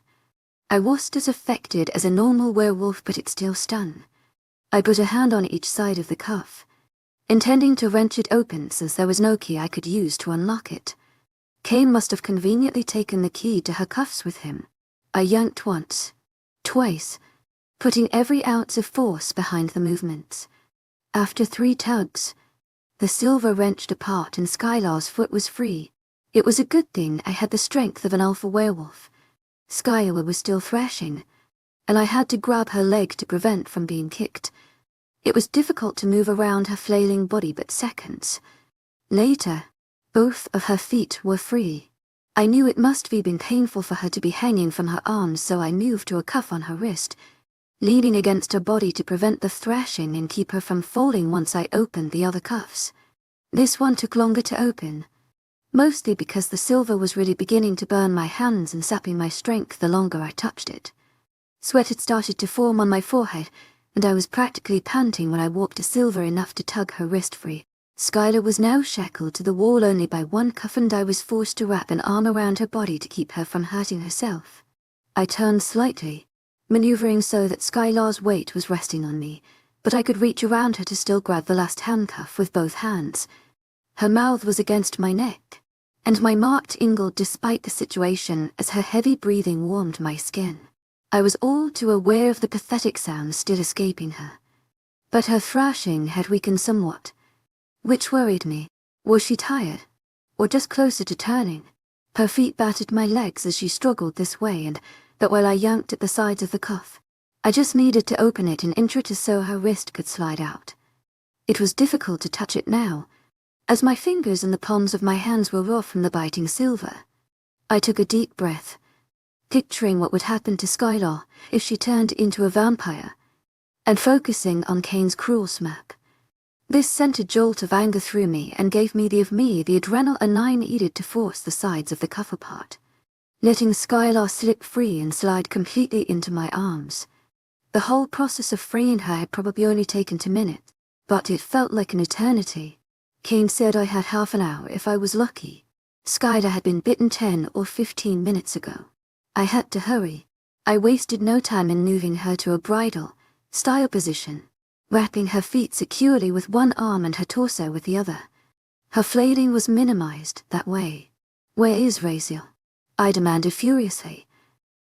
I wasn't as affected as a normal werewolf, but it still stung. I put a hand on each side of the cuff, intending to wrench it open since there was no key I could use to unlock it. Kane must have conveniently taken the key to her cuffs with him. I yanked once, twice, putting every ounce of force behind the movements. After 3 tugs, the silver wrenched apart and Skylar's foot was free. It was a good thing I had the strength of an alpha werewolf. Skylar was still thrashing, and I had to grab her leg to prevent from being kicked. It was difficult to move around her flailing body, but seconds later, both of her feet were free. I knew it must have been painful for her to be hanging from her arms, so I moved to a cuff on her wrist, leaning against her body to prevent the thrashing and keep her from falling once I opened the other cuffs. This one took longer to open, mostly because the silver was really beginning to burn my hands and sapping my strength the longer I touched it. Sweat had started to form on my forehead, and I was practically panting when I walked to silver enough to tug her wrist free. Skylar was now shackled to the wall only by one cuff, and I was forced to wrap an arm around her body to keep her from hurting herself. I turned slightly, maneuvering so that Skylar's weight was resting on me, but I could reach around her to still grab the last handcuff with both hands. Her mouth was against my neck, and my mark tingled despite the situation as her heavy breathing warmed my skin. I was all too aware of the pathetic sounds still escaping her, but her thrashing had weakened somewhat, which worried me. Was she tired, or just closer to turning? Her feet battered my legs as she struggled this way and that while I yanked at the sides of the cuff. I just needed to open it an inch or two so her wrist could slide out. It was difficult to touch it now, as my fingers and the palms of my hands were raw from the biting silver. I took a deep breath, picturing what would happen to Skylar if she turned into a vampire, and focusing on Kane's cruel smirk. This sent a jolt of anger through me and gave me the adrenaline I needed to force the sides of the cuff apart, letting Skylar slip free and slide completely into my arms. The whole process of freeing her had probably only taken 2 minutes, but it felt like an eternity. Kane said I had half an hour if I was lucky. Skylar had been bitten 10 or 15 minutes ago. I had to hurry. I wasted no time in moving her to a bridle-style position, wrapping her feet securely with one arm and her torso with the other. Her flailing was minimized that way. "Where is Raziel?" I demanded furiously,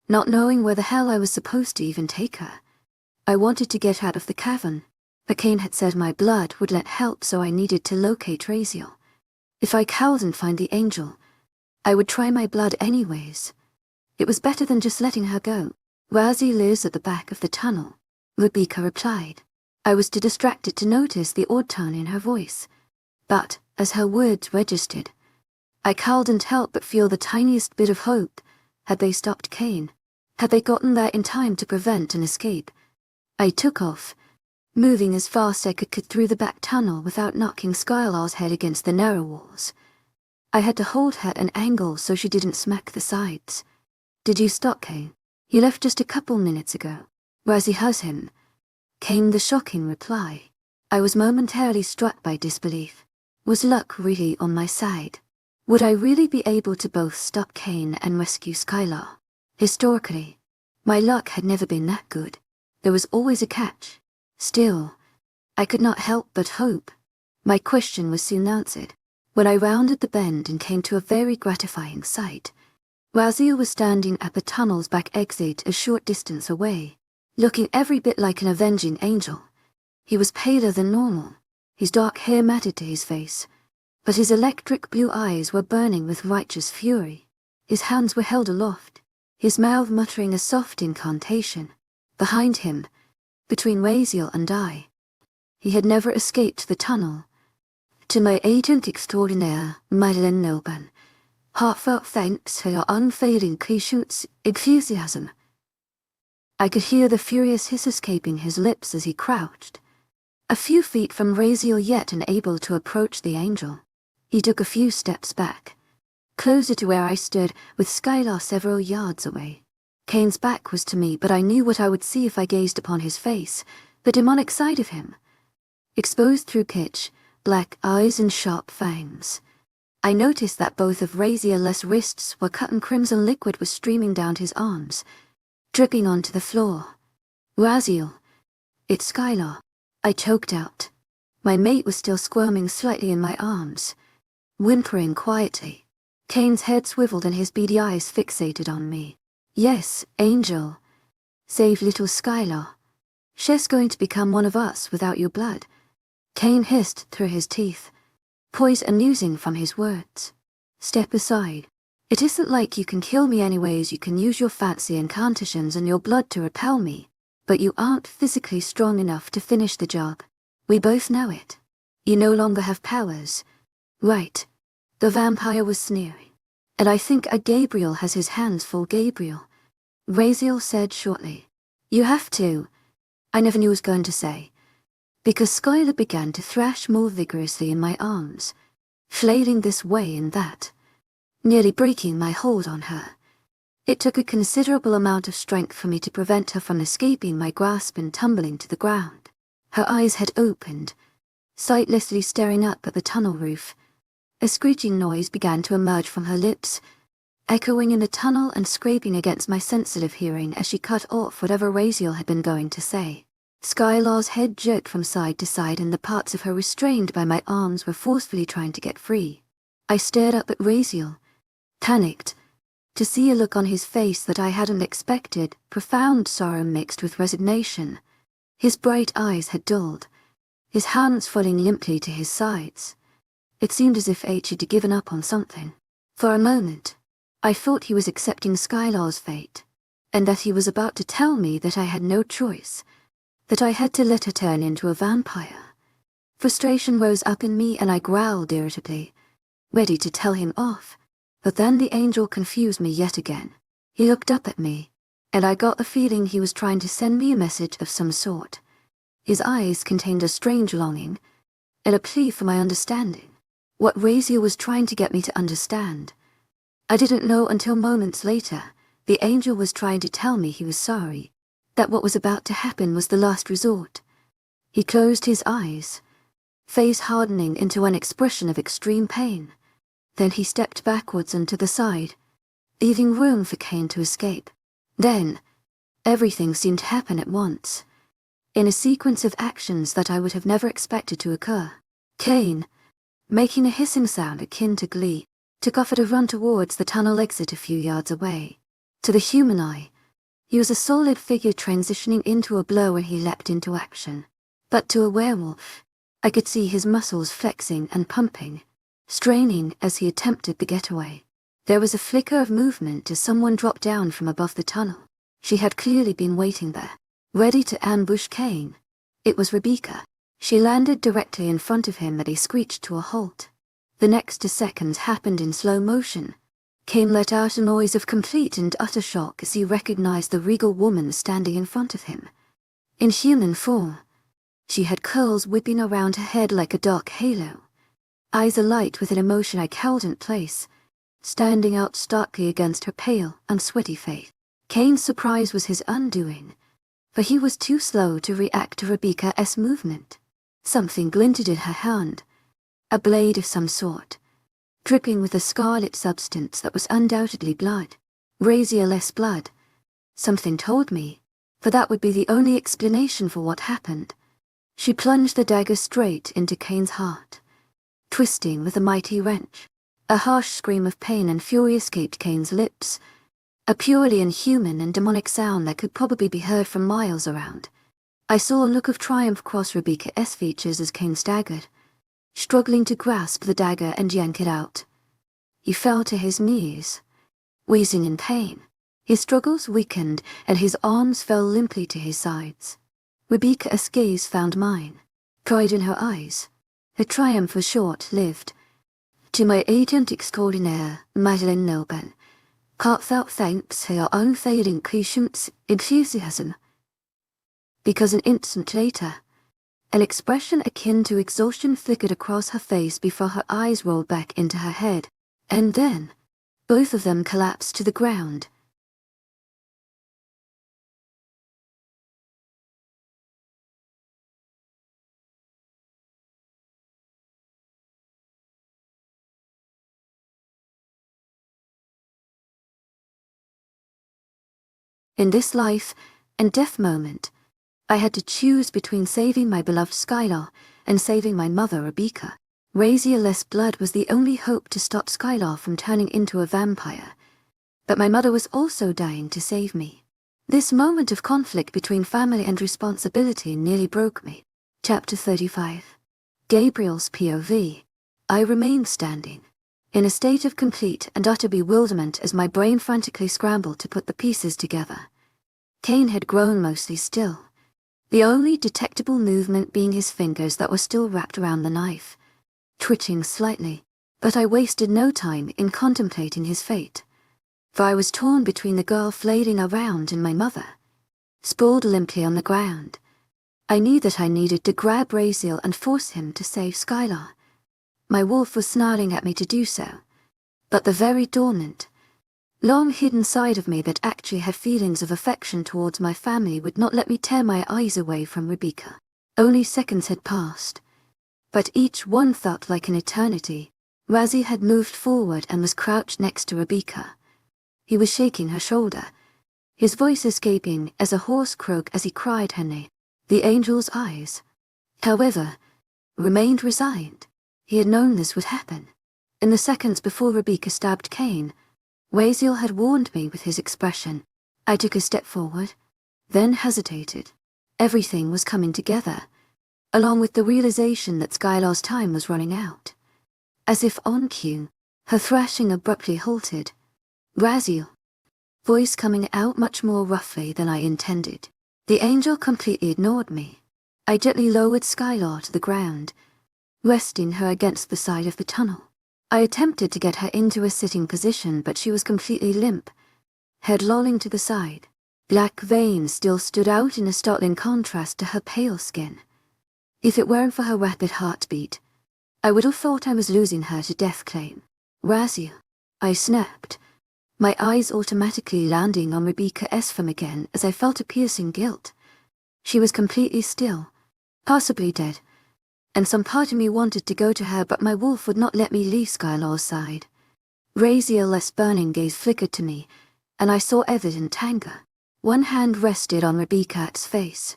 not knowing where the hell I was supposed to even take her. I wanted to get out of the cavern, but Kane had said my blood would let help, so I needed to locate Raziel. If I cowed and find the angel, I would try my blood anyways. It was better than just letting her go. "Raziel lives at the back of the tunnel," Rebecca replied. I was too distracted to notice the odd tone in her voice, but as her words registered, I couldn't help but feel the tiniest bit of hope. Had they stopped Kane? Had they gotten there in time to prevent an escape? I took off, moving as fast as I could through the back tunnel without knocking Skylar's head against the narrow walls. I had to hold her at an angle so she didn't smack the sides. "Did you stop Kane? He left just a couple minutes ago." "Razzie has him," came the shocking reply. I was momentarily struck by disbelief. Was luck really on my side? Would I really be able to both stop Kane and rescue Skylar? Historically, my luck had never been that good. There was always a catch. Still, I could not help but hope. My question was soon answered, when I rounded the bend and came to a very gratifying sight. Raziel was standing at the tunnel's back exit a short distance away, looking every bit like an avenging angel. He was paler than normal, his dark hair matted to his face, but his electric blue eyes were burning with righteous fury. His hands were held aloft, his mouth muttering a soft incantation. Behind him, between Raziel and I, he had never escaped the tunnel. "To my agent extraordinaire, Madeleine Noban, heartfelt thanks for your unfailing patience, enthusiasm." I could hear the furious hiss escaping his lips as he crouched, a few feet from Raziel yet unable to approach the angel. He took a few steps back, closer to where I stood, with Skylar several yards away. Kane's back was to me, but I knew what I would see if I gazed upon his face, the demonic side of him, exposed through pitch black eyes and sharp fangs. I noticed that both of Raziel's wrists were cut and crimson liquid was streaming down his arms, dripping onto the floor. "Raziel, it's Skylar," I choked out. My mate was still squirming slightly in my arms, whimpering quietly. Kane's head swiveled and his beady eyes fixated on me. Yes, Angel. Save little Skylar. She's going to become one of us without your blood. Kane hissed through his teeth, poise oozing from his words. Step aside. It isn't like you can kill me anyways. You can use your fancy incantations and your blood to repel me, but you aren't physically strong enough to finish the job. We both know it. You no longer have powers. Right. The vampire was sneering. And I think Gabriel has his hands full. Gabriel, Raziel said shortly. You have to. I never knew I was going to say. Because Skylar began to thrash more vigorously in my arms, flailing this way and that, nearly breaking my hold on her. It took a considerable amount of strength for me to prevent her from escaping my grasp and tumbling to the ground. Her eyes had opened, sightlessly staring up at the tunnel roof. A screeching noise began to emerge from her lips, echoing in the tunnel and scraping against my sensitive hearing as she cut off whatever Raziel had been going to say. Skylar's head jerked from side to side and the parts of her restrained by my arms were forcefully trying to get free. I stared up at Raziel, panicked, to see a look on his face that I hadn't expected, profound sorrow mixed with resignation. His bright eyes had dulled, his hands falling limply to his sides. It seemed as if H had given up on something. For a moment, I thought he was accepting Skylar's fate, and that he was about to tell me that I had no choice, that I had to let her turn into a vampire. Frustration rose up in me and I growled irritably, ready to tell him off. But then the angel confused me yet again. He looked up at me, and I got the feeling he was trying to send me a message of some sort. His eyes contained a strange longing, and a plea for my understanding. What Raziel was trying to get me to understand. I didn't know until moments later. The angel was trying to tell me he was sorry, that what was about to happen was the last resort. He closed his eyes, face hardening into an expression of extreme pain. Then he stepped backwards and to the side, leaving room for Kane to escape. Then, everything seemed to happen at once, in a sequence of actions that I would have never expected to occur. Kane, making a hissing sound akin to glee, took off at a run towards the tunnel exit a few yards away. To the human eye, he was a solid figure transitioning into a blow when he leapt into action. But to a werewolf, I could see his muscles flexing and pumping, straining as he attempted the getaway. There was a flicker of movement as someone dropped down from above the tunnel. She had clearly been waiting there, ready to ambush Kane. It was Rebecca. She landed directly in front of him and he screeched to a halt. The next 2 seconds happened in slow motion. Kane let out a noise of complete and utter shock as he recognized the regal woman standing in front of him. In human form, she had curls whipping around her head like a dark halo, eyes alight with an emotion I couldn't place, standing out starkly against her pale and sweaty face. Kane's surprise was his undoing, for he was too slow to react to Rebecca's movement. Something glinted in her hand, a blade of some sort, dripping with a scarlet substance that was undoubtedly blood. Raziel's blood. Something told me, for that would be the only explanation for what happened. She plunged the dagger straight into Kane's heart, twisting with a mighty wrench. A harsh scream of pain and fury escaped Kane's lips, a purely inhuman and demonic sound that could probably be heard from miles around. I saw a look of triumph cross Rebecca's features as Kane staggered, struggling to grasp the dagger and yank it out. He fell to his knees, wheezing in pain. His struggles weakened and his arms fell limply to his sides. Rebecca's gaze found mine, pride in her eyes. Her triumph was short-lived. To my agent extraordinaire, Madeleine Noble, heartfelt thanks for your unfailing patience, enthusiasm. Because an instant later, an expression akin to exhaustion flickered across her face before her eyes rolled back into her head, and then, both of them collapsed to the ground. In this life and death moment, I had to choose between saving my beloved Skylar and saving my mother, Rebecca. Razorless blood was the only hope to stop Skylar from turning into a vampire. But my mother was also dying to save me. This moment of conflict between family and responsibility nearly broke me. Chapter 35. Gabriel's POV. I remained standing, in a state of complete and utter bewilderment as my brain frantically scrambled to put the pieces together. Cain had grown mostly still, the only detectable movement being his fingers that were still wrapped around the knife, twitching slightly, but I wasted no time in contemplating his fate, for I was torn between the girl flailing around and my mother, sprawled limply on the ground. I knew that I needed to grab Raziel and force him to save Skylar. My wolf was snarling at me to do so, but the very dormant, long-hidden side of me that actually had feelings of affection towards my family would not let me tear my eyes away from Rebecca. Only seconds had passed, but each one felt like an eternity. Raziel had moved forward and was crouched next to Rebecca. He was shaking her shoulder, his voice escaping as a hoarse croak as he cried her name. The angel's eyes, however, remained resigned. He had known this would happen. In the seconds before Rebecca stabbed Cain, Raziel had warned me with his expression. I took a step forward, then hesitated. Everything was coming together, along with the realization that Skylar's time was running out. As if on cue, her thrashing abruptly halted. Raziel, voice coming out much more roughly than I intended. The angel completely ignored me. I gently lowered Skylar to the ground, resting her against the side of the tunnel. I attempted to get her into a sitting position, but she was completely limp, head lolling to the side. Black veins still stood out in a startling contrast to her pale skin. If it weren't for her rapid heartbeat, I would have thought I was losing her to death claim. Raziel, I snapped, my eyes automatically landing on Rebecca Espham again as I felt a piercing guilt. She was completely still, possibly dead, and some part of me wanted to go to her, but my wolf would not let me leave Skylar's side. Raziel's burning gaze flickered to me, and I saw evident anger. One hand rested on Rebecca's face,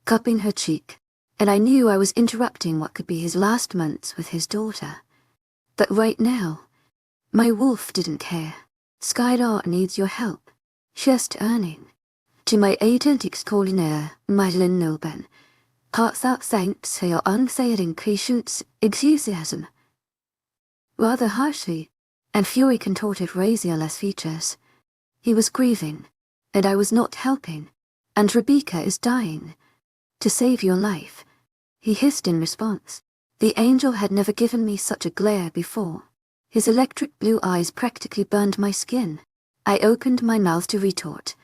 cupping her cheek, and I knew I was interrupting what could be his last months with his daughter. But right now, my wolf didn't care. Skylar needs your help. Just earning. To my agent extraordinaire, Madeline Nilben, heartfelt thanks for your unfailing patience, enthusiasm. Rather harshly, and fury contorted Raziel's features. He was grieving, and I was not helping, and Rebecca is dying. To save your life, he hissed in response. The angel had never given me such a glare before. His electric blue eyes practically burned my skin. I opened my mouth to retort,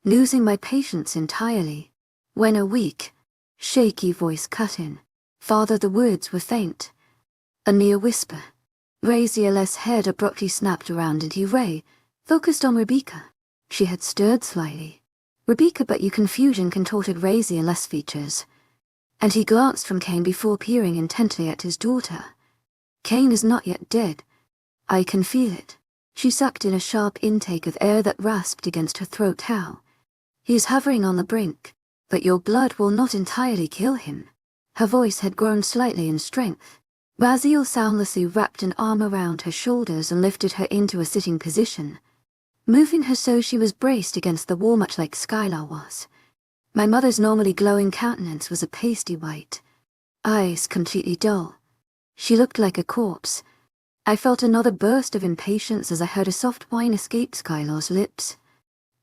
losing my patience entirely, when a weak, shaky voice cut in. Father, the words were faint, a mere whisper. Raziel's head abruptly snapped around and he focused on Rebecca. She had stirred slightly. Rebecca, but you confusion contorted Raziel's features, and he glanced from Cain before peering intently at his daughter. Cain is not yet dead. I can feel it. She sucked in a sharp intake of air that rasped against her throat. How? He is hovering on the brink, but your blood will not entirely kill him. Her voice had grown slightly in strength. Raziel soundlessly wrapped an arm around her shoulders and lifted her into a sitting position, moving her so she was braced against the wall much like Skylar was. My mother's normally glowing countenance was a pasty white, eyes completely dull. She looked like a corpse. I felt another burst of impatience as I heard a soft whine escape Skylar's lips.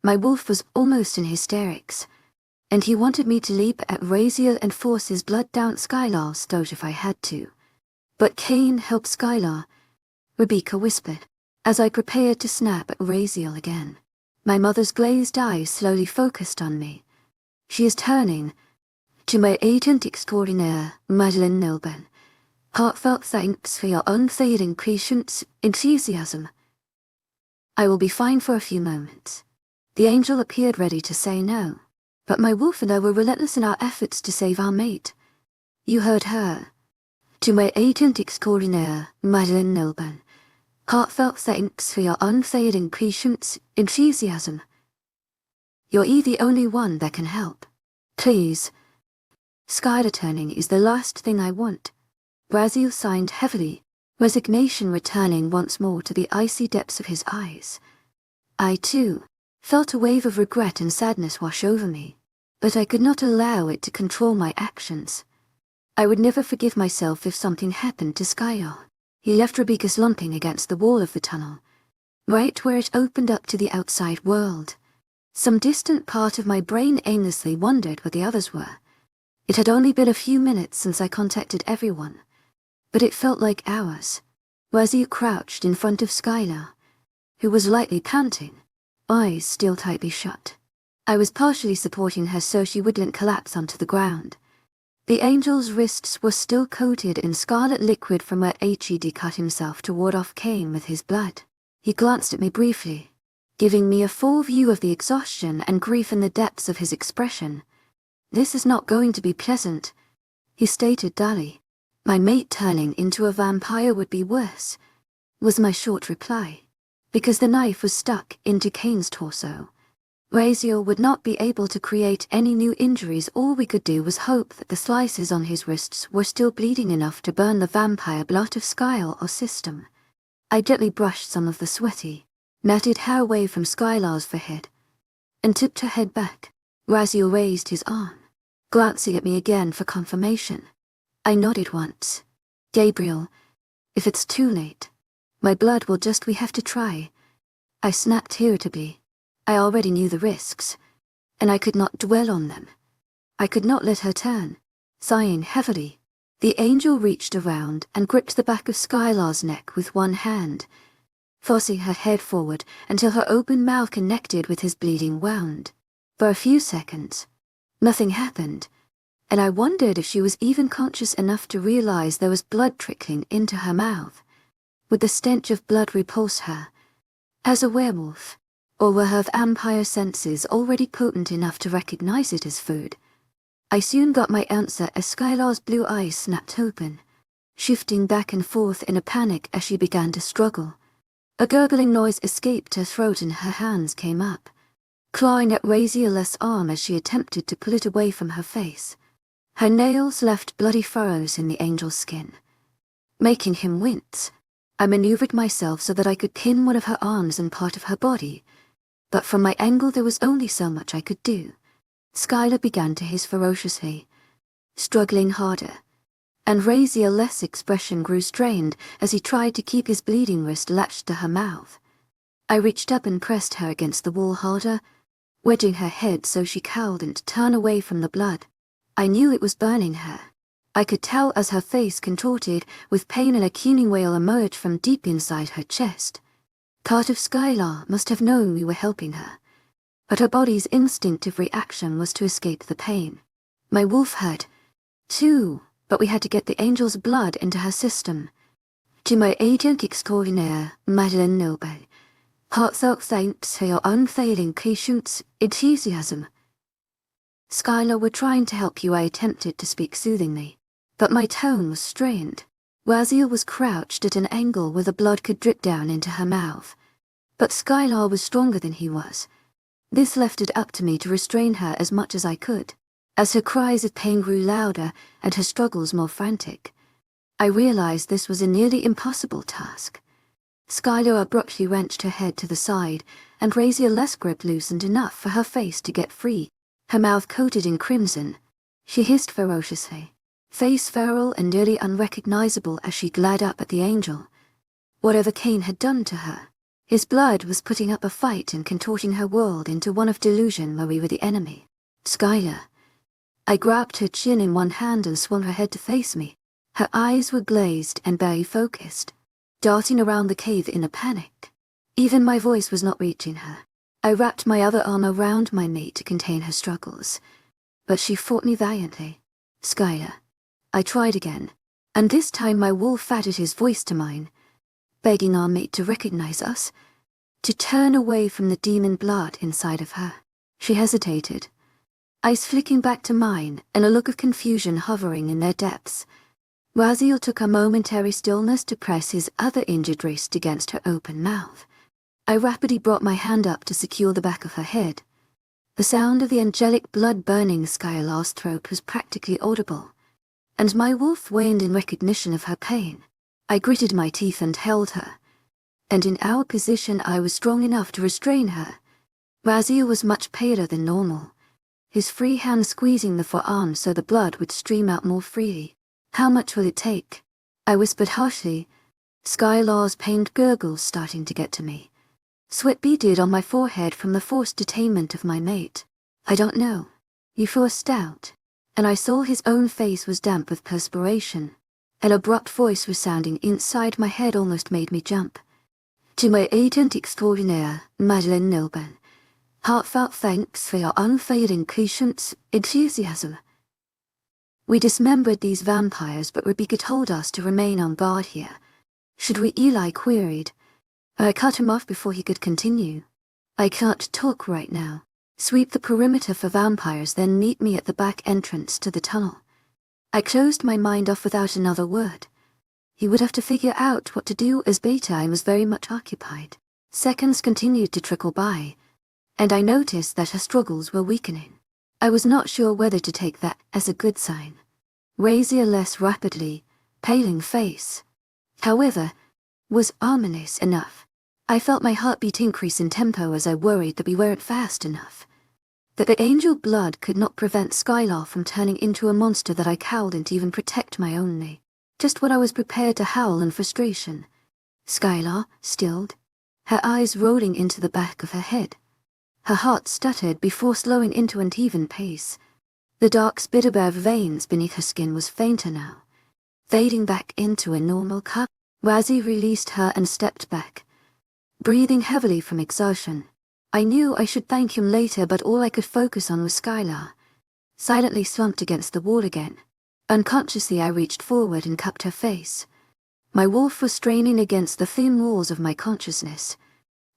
My wolf was almost in hysterics, and he wanted me to leap at Raziel and force his blood down Skylar's throat if I had to. But Cain helped Skylar, Rebecca whispered, as I prepared to snap at Raziel again. My mother's glazed eyes slowly focused on me. She is turning. To my agent extraordinaire, Madeline Nilben, heartfelt thanks for your unfailing patience, enthusiasm. I will be fine for a few moments. The angel appeared ready to say no, but my wolf and I were relentless in our efforts to save our mate. You heard her. To my agent extraordinaire, Madeline Nilben, heartfelt thanks for your unfailing patience, enthusiasm. You're the only one that can help. Please. Skylar turning is the last thing I want. Raziel signed heavily, resignation returning once more to the icy depths of his eyes. I, too, felt a wave of regret and sadness wash over me, but I could not allow it to control my actions. I would never forgive myself if something happened to Skylar. He left Rebecca slumping against the wall of the tunnel, right where it opened up to the outside world. Some distant part of my brain aimlessly wondered where the others were. It had only been a few minutes since I contacted everyone, but it felt like hours. Raziel crouched in front of Skylar, who was lightly panting, eyes still tightly shut. I was partially supporting her so she wouldn't collapse onto the ground. The angel's wrists were still coated in scarlet liquid from where Hed cut himself to ward off Cain with his blood. He glanced at me briefly, giving me a full view of the exhaustion and grief in the depths of his expression. "This is not going to be pleasant," he stated dully. "My mate turning into a vampire would be worse," was my short reply, because the knife was stuck into Cain's torso. Raziel would not be able to create any new injuries. All we could do was hope that the slices on his wrists were still bleeding enough to burn the vampire blood of Skylar or system. I gently brushed some of the sweaty, matted hair away from Skylar's forehead, and tipped her head back. Raziel raised his arm, glancing at me again for confirmation. I nodded once. "Gabriel, if it's too late, my blood will just, we have to try," I snapped irritably. I already knew the risks, and I could not dwell on them. I could not let her turn. Sighing heavily, the angel reached around and gripped the back of Skylar's neck with one hand, forcing her head forward until her open mouth connected with his bleeding wound. For a few seconds, nothing happened, and I wondered if she was even conscious enough to realize there was blood trickling into her mouth. Would the stench of blood repulse her as a werewolf? Or were her vampire senses already potent enough to recognize it as food? I soon got my answer as Skylar's blue eyes snapped open, shifting back and forth in a panic as she began to struggle. A gurgling noise escaped her throat and her hands came up, clawing at Raziel's arm as she attempted to pull it away from her face. Her nails left bloody furrows in the angel's skin, making him wince. I maneuvered myself so that I could pin one of her arms and part of her body, but from my angle there was only so much I could do. Skylar began to hiss ferociously, struggling harder, and Raziel's expression grew strained as he tried to keep his bleeding wrist latched to her mouth. I reached up and pressed her against the wall harder, wedging her head so she cowled and turned away from the blood. I knew it was burning her. I could tell as her face contorted with pain and a keening wail emerged from deep inside her chest. Part of Skylar must have known we were helping her, but her body's instinctive reaction was to escape the pain. My wolf had, too, but we had to get the angel's blood into her system. To my agent extraordinaire, Madeleine Noble, heartfelt thanks for your unfailing patience, enthusiasm. Skylar, we're trying to help you, I attempted to speak soothingly, but my tone was strained. Raziel was crouched at an angle where the blood could drip down into her mouth, but Skylar was stronger than he was. This left it up to me to restrain her as much as I could. As her cries of pain grew louder and her struggles more frantic, I realized this was a nearly impossible task. Skylar abruptly wrenched her head to the side, and Raziel's grip loosened enough for her face to get free, her mouth coated in crimson. She hissed ferociously, face feral and nearly unrecognizable as she glared up at the angel. Whatever Cain had done to her, his blood was putting up a fight and contorting her world into one of delusion where we were the enemy. Skylar. I grabbed her chin in one hand and swung her head to face me. Her eyes were glazed and very focused, darting around the cave in a panic. Even my voice was not reaching her. I wrapped my other arm around my mate to contain her struggles, but she fought me valiantly. Skylar. I tried again, and this time my wolf added his voice to mine, begging our mate to recognize us, to turn away from the demon blood inside of her. She hesitated, eyes flicking back to mine and a look of confusion hovering in their depths. Raziel took a momentary stillness to press his other injured wrist against her open mouth. I rapidly brought my hand up to secure the back of her head, The sound of the angelic blood burning Skylar's throat was practically audible, and my wolf waned in recognition of her pain. I gritted my teeth and held her, and in our position I was strong enough to restrain her. Razia was much paler than normal, his free hand squeezing the forearm so the blood would stream out more freely. "How much will it take?" I whispered harshly, Skylar's pained gurgles starting to get to me. Sweat beaded on my forehead from the forced detainment of my mate. "I don't know." He forced out, and I saw his own face was damp with perspiration. An abrupt voice resounding inside my head almost made me jump. "To my agent extraordinaire, Madeleine Nilban, heartfelt thanks for your unfailing patience, enthusiasm." We dismembered these vampires, but Rebecca told us to remain on guard here. Should we? Eli queried. I cut him off before he could continue. "I can't talk right now. Sweep the perimeter for vampires, then meet me at the back entrance to the tunnel." I closed my mind off without another word. He would have to figure out what to do as Beta was very much occupied. Seconds continued to trickle by, and I noticed that her struggles were weakening. I was not sure whether to take that as a good sign. Razia less rapidly, paling face, however, was ominous enough. I felt my heartbeat increase in tempo as I worried that we weren't fast enough. That the angel blood could not prevent Skylar from turning into a monster that I couldn't even protect my only. Just when I was prepared to howl in frustration. Skylar stilled, her eyes rolling into the back of her head. Her heart stuttered before slowing into an even pace. The dark Spiderberg veins beneath her skin was fainter now, fading back into a normal cup. Razzie released her and stepped back, breathing heavily from exhaustion. I knew I should thank him later, but all I could focus on was Skylar, silently slumped against the wall again. Unconsciously I reached forward and cupped her face. My wolf was straining against the thin walls of my consciousness,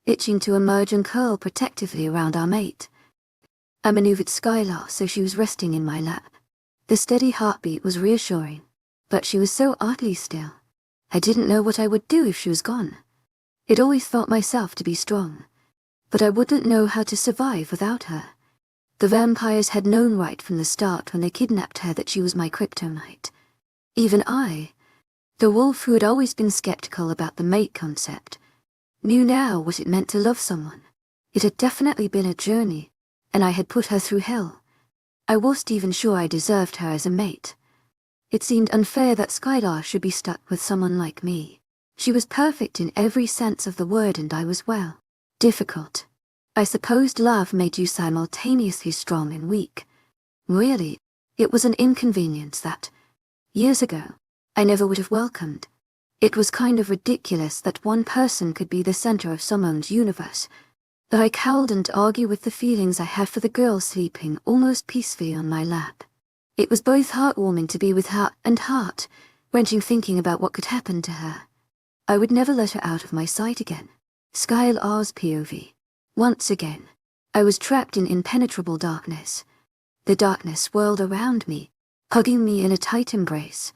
itching to emerge and curl protectively around our mate. I maneuvered Skylar so she was resting in my lap. The steady heartbeat was reassuring, but she was so oddly still. I didn't know what I would do if she was gone. I'd always thought myself to be strong, but I wouldn't know how to survive without her. The vampires had known right from the start when they kidnapped her that she was my kryptonite. Even I, the wolf who had always been skeptical about the mate concept, knew now what it meant to love someone. It had definitely been a journey, and I had put her through hell. I wasn't even sure I deserved her as a mate. It seemed unfair that Skylar should be stuck with someone like me. She was perfect in every sense of the word, and I was, well, difficult. I supposed love made you simultaneously strong and weak. Really, it was an inconvenience that, years ago, I never would have welcomed. It was kind of ridiculous that one person could be the center of someone's universe, that I couldn't argue with the feelings I had for the girl sleeping almost peacefully on my lap. It was both heartwarming to be with her and heart-wrenching thinking about what could happen to her. I would never let her out of my sight again. Skylar's POV. Once again, I was trapped in impenetrable darkness. The darkness swirled around me, hugging me in a tight embrace,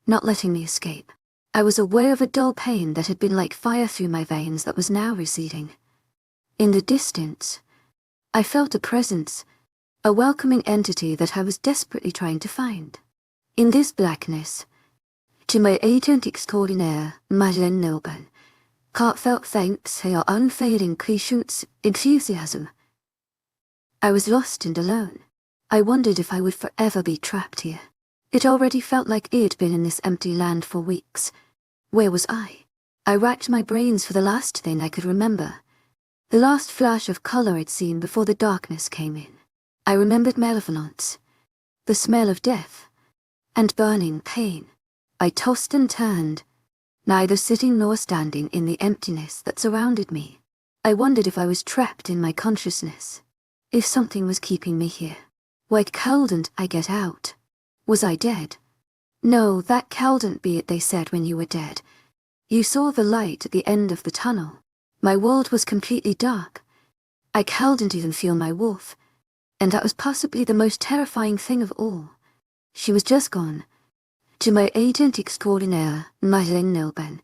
not letting me escape. I was aware of a dull pain that had been like fire through my veins that was now receding. In the distance, I felt a presence, a welcoming entity that I was desperately trying to find. In this blackness, to my agent extraordinaire, Madeleine Nilban, heartfelt thanks for your unfailing patience, enthusiasm. I was lost and alone. I wondered if I would forever be trapped here. It already felt like I'd been in this empty land for weeks. Where was I? I racked my brains for the last thing I could remember. The last flash of color I'd seen before the darkness came in. I remembered malevolence, the smell of death, and burning pain. I tossed and turned, neither sitting nor standing in the emptiness that surrounded me. I wondered if I was trapped in my consciousness, if something was keeping me here. Why couldn't I get out? Was I dead? No, that couldn't be it, they said when you were dead. You saw the light at the end of the tunnel. My world was completely dark. I couldn't even feel my wolf, and that was possibly the most terrifying thing of all. She was just gone. To my agent extraordinaire, Madeleine Nilban,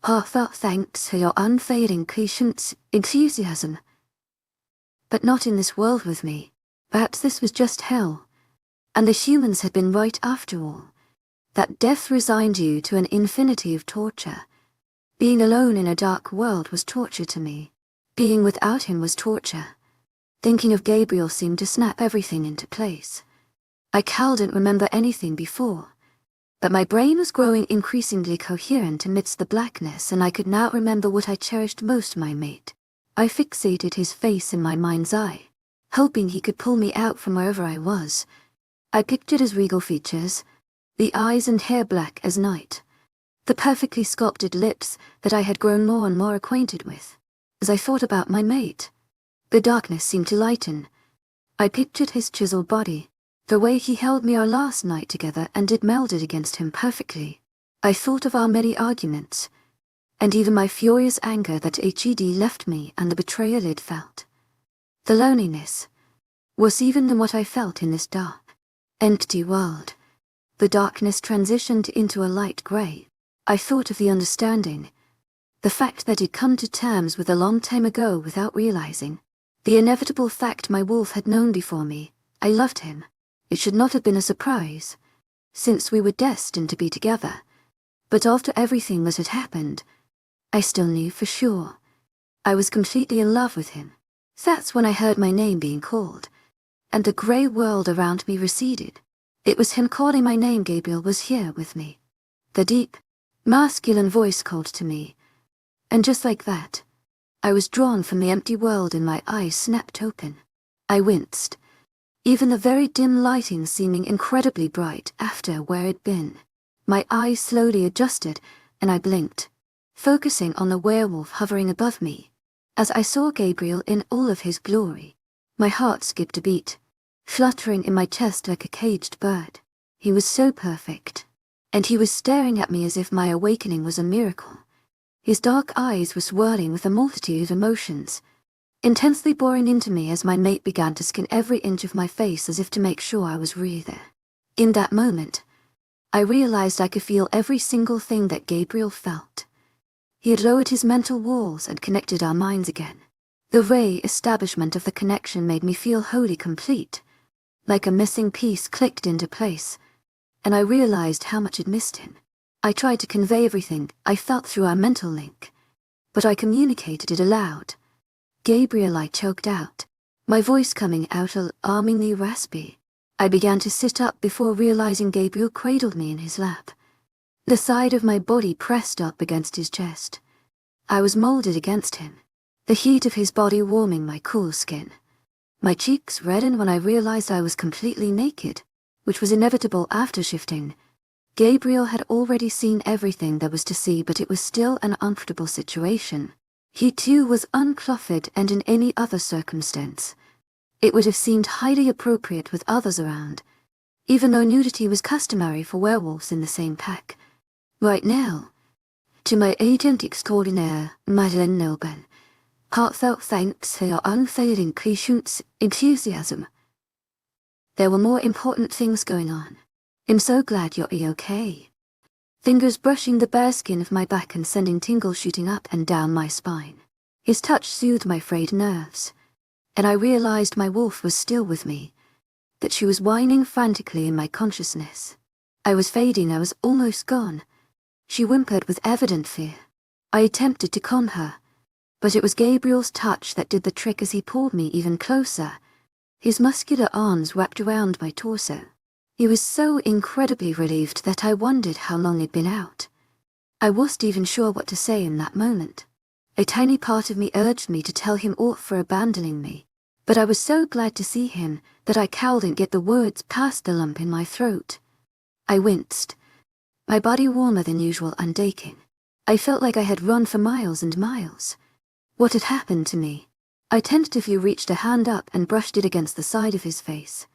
heartfelt thanks for your unfailing patience, enthusiasm. but not in this world with me. Perhaps this was just hell. And the humans had been right after all. That death resigned you to an infinity of torture. Being alone in a dark world was torture to me. Being without him was torture. Thinking of Gabriel seemed to snap everything into place. I couldn't remember anything before. But my brain was growing increasingly coherent amidst the blackness, and I could now remember what I cherished most, my mate. I fixated his face in my mind's eye, hoping he could pull me out from wherever I was. I pictured his regal features, the eyes and hair black as night, the perfectly sculpted lips that I had grown more and more acquainted with. As I thought about my mate, the darkness seemed to lighten. I pictured his chiseled body, the way he held me our last night together, and it melded against him perfectly. I thought of our many arguments, and even my furious anger that HED left me and the betrayal it felt. The loneliness, worse even than what I felt in this dark, empty world. The darkness transitioned into a light grey. I thought of the understanding, the fact that he'd come to terms with a long time ago without realizing, the inevitable fact my wolf had known before me. I loved him. It should not have been a surprise, since we were destined to be together. But after everything that had happened, I still knew for sure. I was completely in love with him. That's when I heard my name being called, and the grey world around me receded. It was him calling my name. Gabriel was here with me. The deep, masculine voice called to me, and just like that, I was drawn from the empty world and my eyes snapped open. I winced, even the very dim lighting seeming incredibly bright after where it'd been. My eyes slowly adjusted, and I blinked, focusing on the werewolf hovering above me. As I saw Gabriel in all of his glory, my heart skipped a beat, fluttering in my chest like a caged bird. He was so perfect, and he was staring at me as if my awakening was a miracle. His dark eyes were swirling with a multitude of emotions, intensely boring into me as my mate began to scan every inch of my face as if to make sure I was really there. In that moment, I realized I could feel every single thing that Gabriel felt. He had lowered his mental walls and connected our minds again. The re-establishment of the connection made me feel wholly complete, like a missing piece clicked into place, and I realized how much I'd missed him. I tried to convey everything I felt through our mental link, but I communicated it aloud. Gabriel, I choked out, my voice coming out alarmingly raspy. I began to sit up before realizing Gabriel cradled me in his lap, the side of my body pressed up against his chest. I was molded against him, the heat of his body warming my cool skin. My cheeks reddened when I realized I was completely naked, which was inevitable after shifting. Gabriel had already seen everything there was to see, but it was still an uncomfortable situation. He too was unclothed, and in any other circumstance, it would have seemed highly appropriate with others around, even though nudity was customary for werewolves in the same pack. Right now, to my agent extraordinaire, Madeleine Nilben, heartfelt thanks for your unfailing patience, enthusiasm. There were more important things going on. I'm so glad you're okay. Fingers brushing the bare skin of my back and sending tingles shooting up and down my spine. His touch soothed my frayed nerves, and I realized my wolf was still with me, that she was whining frantically in my consciousness. I was fading, I was almost gone. She whimpered with evident fear. I attempted to calm her, but it was Gabriel's touch that did the trick as he pulled me even closer, his muscular arms wrapped around my torso. He was so incredibly relieved that I wondered how long he'd been out. I wasn't even sure what to say in that moment. A tiny part of me urged me to tell him off for abandoning me, but I was so glad to see him that I couldn't get the words past the lump in my throat. I winced, my body warmer than usual and aching. I felt like I had run for miles and miles. What had happened to me? I tentatively reached a hand up and brushed it against the side of his face.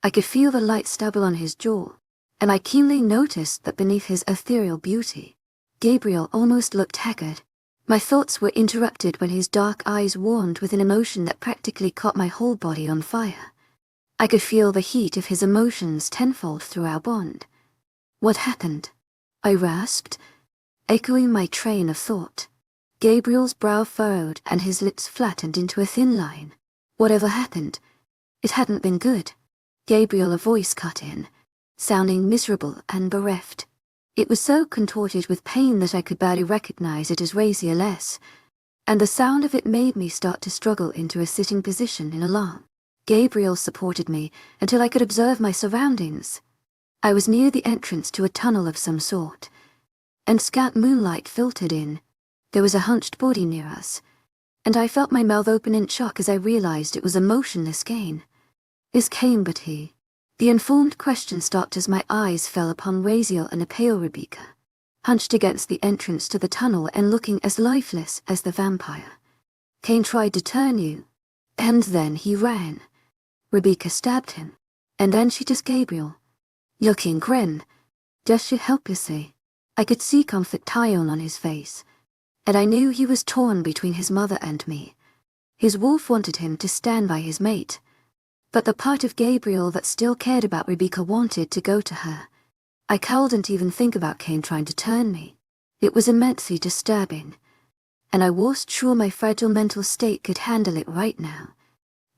I could feel the light stubble on his jaw, and I keenly noticed that beneath his ethereal beauty, Gabriel almost looked haggard. My thoughts were interrupted when his dark eyes warmed with an emotion that practically caught my whole body on fire. I could feel the heat of his emotions tenfold through our bond. What happened? I rasped, echoing my train of thought. Gabriel's brow furrowed and his lips flattened into a thin line. Whatever happened, it hadn't been good. Gabriel, a voice cut in, sounding miserable and bereft. It was so contorted with pain that I could barely recognize it as Raziel, and the sound of it made me start to struggle into a sitting position in alarm. Gabriel supported me until I could observe my surroundings. I was near the entrance to a tunnel of some sort, and scant moonlight filtered in. There was a hunched body near us, and I felt my mouth open in shock as I realized it was a motionless Kane. Is Kane but he? The informed question stopped as my eyes fell upon Raziel and a pale Rebecca, hunched against the entrance to the tunnel and looking as lifeless as the vampire. Kane tried to turn you, and then he ran. Rebecca stabbed him, and then she just Gabriel. Looking grim, gestured helplessly. I could see confusion on his face, and I knew he was torn between his mother and me. His wolf wanted him to stand by his mate, but the part of Gabriel that still cared about Rebecca wanted to go to her. I couldn't even think about Kane trying to turn me. It was immensely disturbing, and I wasn't sure my fragile mental state could handle it right now.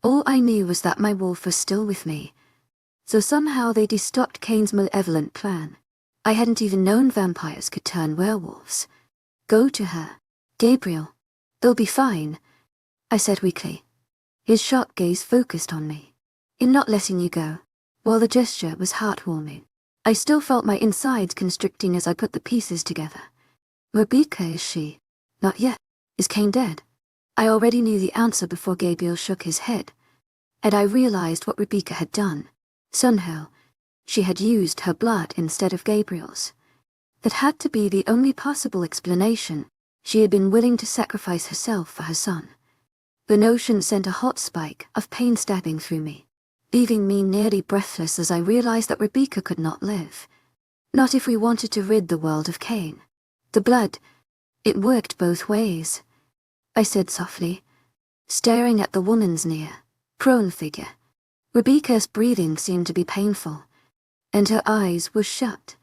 All I knew was that my wolf was still with me, so somehow they'd stopped Kane's malevolent plan. I hadn't even known vampires could turn werewolves. Go to her, Gabriel. They'll be fine, I said weakly. His sharp gaze focused on me. In not letting you go, while the gesture was heartwarming, I still felt my insides constricting as I put the pieces together. Rebecca, is she? Not yet. Is Kane dead? I already knew the answer before Gabriel shook his head, and I realized what Rebecca had done. Somehow, she had used her blood instead of Gabriel's. That had to be the only possible explanation. She had been willing to sacrifice herself for her son. The notion sent a hot spike of pain stabbing through me, leaving me nearly breathless as I realized that Rebecca could not live. Not if we wanted to rid the world of Kane. The blood, it worked both ways, I said softly, staring at the woman's near, prone figure. Rebecca's breathing seemed to be painful, and her eyes were shut.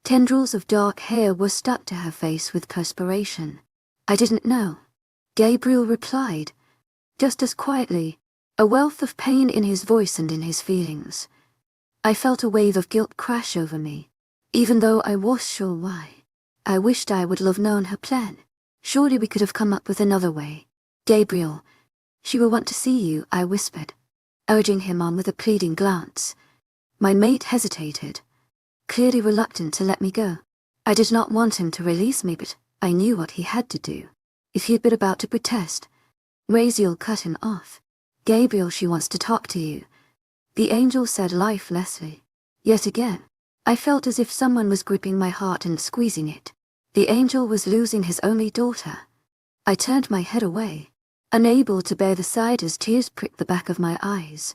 Tendrils of dark hair were stuck to her face with perspiration. I didn't know, Gabriel replied, just as quietly, a wealth of pain in his voice and in his feelings. I felt a wave of guilt crash over me, even though I was sure why. I wished I would have known her plan. Surely we could have come up with another way. Gabriel, she will want to see you, I whispered, urging him on with a pleading glance. My mate hesitated, clearly reluctant to let me go. I did not want him to release me, but I knew what he had to do. If he had been about to protest, Raziel cut him off. Gabriel, she wants to talk to you, the angel said lifelessly. Yet again, I felt as if someone was gripping my heart and squeezing it. The angel was losing his only daughter. I turned my head away, unable to bear the sight as tears pricked the back of my eyes.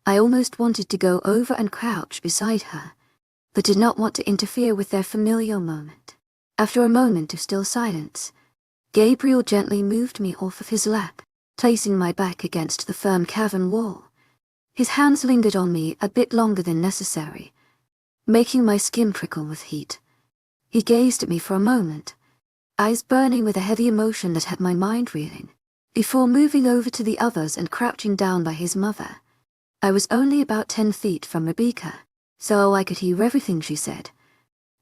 I almost wanted to go over and crouch beside her, but did not want to interfere with their familiar moment. After a moment of still silence, Gabriel gently moved me off of his lap, placing my back against the firm cavern wall. His hands lingered on me a bit longer than necessary, making my skin prickle with heat. He gazed at me for a moment, eyes burning with a heavy emotion that had my mind reeling, before moving over to the others and crouching down by his mother. I was only about 10 feet from Rebecca, so I could hear everything she said,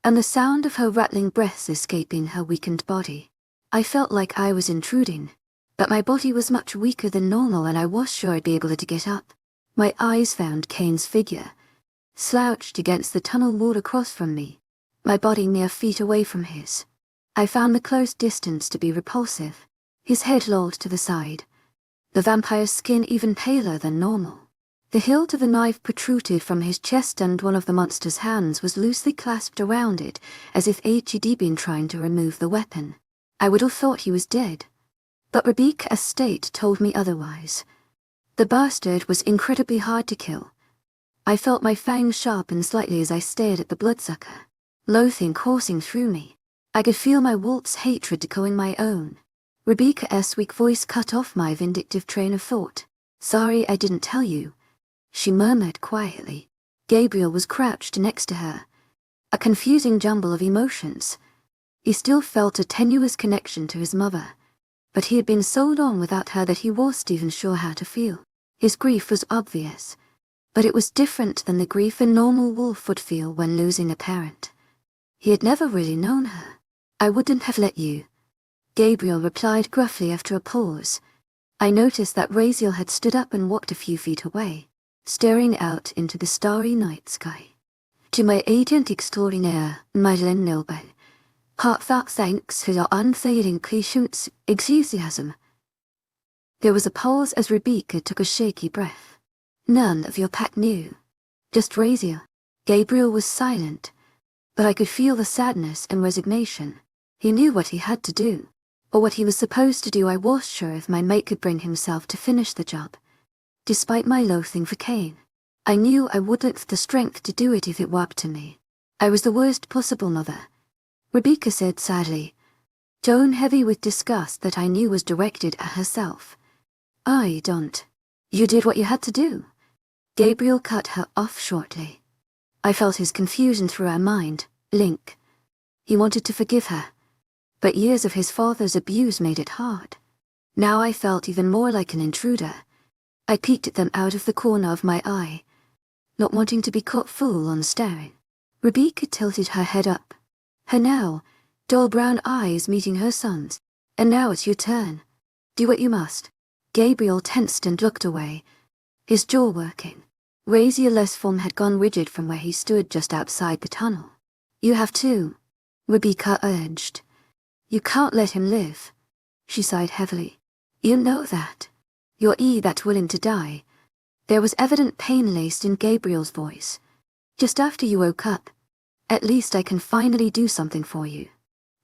and the sound of her rattling breaths escaping her weakened body. I felt like I was intruding, but my body was much weaker than normal and I was sure I'd be able to get up. My eyes found Kane's figure, slouched against the tunnel wall across from me, my body mere feet away from his. I found the close distance to be repulsive, his head lolled to the side, the vampire's skin even paler than normal. The hilt of a knife protruded from his chest and one of the monster's hands was loosely clasped around it, as if he'd been trying to remove the weapon. I would have thought he was dead, but Rebecca's state told me otherwise. The bastard was incredibly hard to kill. I felt my fangs sharpen slightly as I stared at the bloodsucker, loathing coursing through me. I could feel my wolf's hatred echoing my own. Rebecca's weak voice cut off my vindictive train of thought. Sorry I didn't tell you, she murmured quietly. Gabriel was crouched next to her, a confusing jumble of emotions. He still felt a tenuous connection to his mother, but he had been so long without her that he wasn't even sure how to feel. His grief was obvious, but it was different than the grief a normal wolf would feel when losing a parent. He had never really known her. "I wouldn't have let you," Gabriel replied gruffly after a pause. I noticed that Raziel had stood up and walked a few feet away, staring out into the starry night sky. "To my agent extraordinaire, Madeleine Nilbin, heartfelt thanks for your unfailing patience, enthusiasm." There was a pause as Rebecca took a shaky breath. "None of your pack knew. Just Raziel." Gabriel was silent, but I could feel the sadness and resignation. He knew what he had to do, or what he was supposed to do. I was sure if my mate could bring himself to finish the job. Despite my loathing for Cain, I knew I wouldn't have the strength to do it if it were up to me. I was the worst possible mother, Rebecca said sadly, tone heavy with disgust that I knew was directed at herself. "I don't. You did what you had to do." Gabriel cut her off shortly. I felt his confusion through her mind. Link. He wanted to forgive her, but years of his father's abuse made it hard. Now I felt even more like an intruder. I peeked at them out of the corner of my eye, not wanting to be caught full-on staring. Rebecca tilted her head up, her now dull brown eyes meeting her son's. "And now it's your turn. Do what you must." Gabriel tensed and looked away, his jaw working. Raziel's form had gone rigid from where he stood just outside the tunnel. "You have to," Rebecca urged. "You can't let him live." She sighed heavily. "You know that. You're that willing to die." There was evident pain laced in Gabriel's voice. "Just after you woke up. At least I can finally do something for you."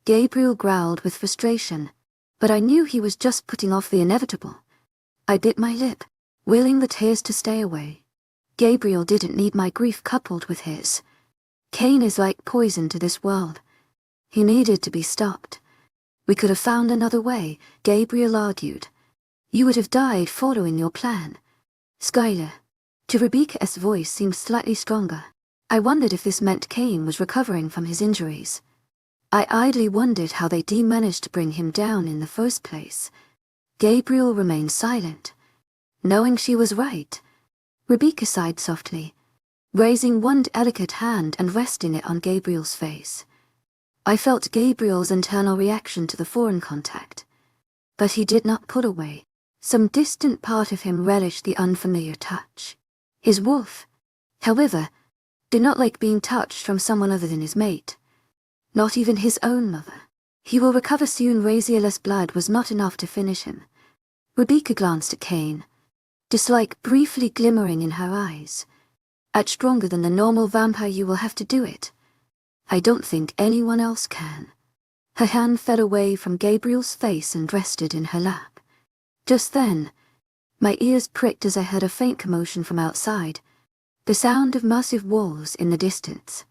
Gabriel growled with frustration, but I knew he was just putting off the inevitable. I bit my lip, willing the tears to stay away. Gabriel didn't need my grief coupled with his. Cain is like poison to this world. He needed to be stopped. "We could have found another way," Gabriel argued. "You would have died following your plan." "Skylar." To Rebecca's voice seemed slightly stronger. I wondered if this meant Cain was recovering from his injuries. I idly wondered how they managed to bring him down in the first place. Gabriel remained silent, knowing she was right. Rebecca sighed softly, raising one delicate hand and resting it on Gabriel's face. I felt Gabriel's internal reaction to the foreign contact, but he did not pull away. Some distant part of him relished the unfamiliar touch. His wolf, however, did not like being touched from someone other than his mate, not even his own mother. "He will recover soon." Raziel's blood was not enough to finish him. Rebecca glanced at Cain, dislike briefly glimmering in her eyes. "At stronger than the normal vampire you will have to do it. I don't think anyone else can." Her hand fell away from Gabriel's face and rested in her lap. Just then, my ears pricked as I heard a faint commotion from outside, the sound of massive wolves in the distance.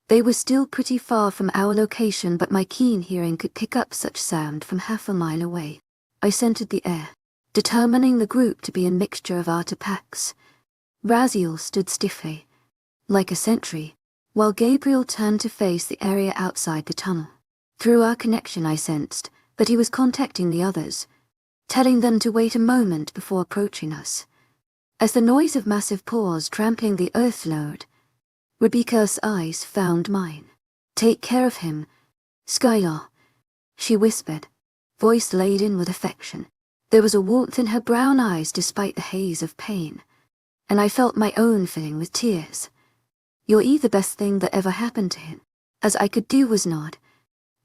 They were still pretty far from our location, but my keen hearing could pick up such sound from half a mile away. I scented the air, determining the group to be a mixture of artifacts. Raziel stood stiffly, like a sentry, while Gabriel turned to face the area outside the tunnel. Through our connection I sensed that he was contacting the others, telling them to wait a moment before approaching us. As the noise of massive paws trampling the earth lowered, Rebecca's eyes found mine. "Take care of him, Skylar," she whispered, voice laden with affection. There was a warmth in her brown eyes despite the haze of pain, and I felt my own filling with tears. "You're the best thing that ever happened to him." As I could do was nod,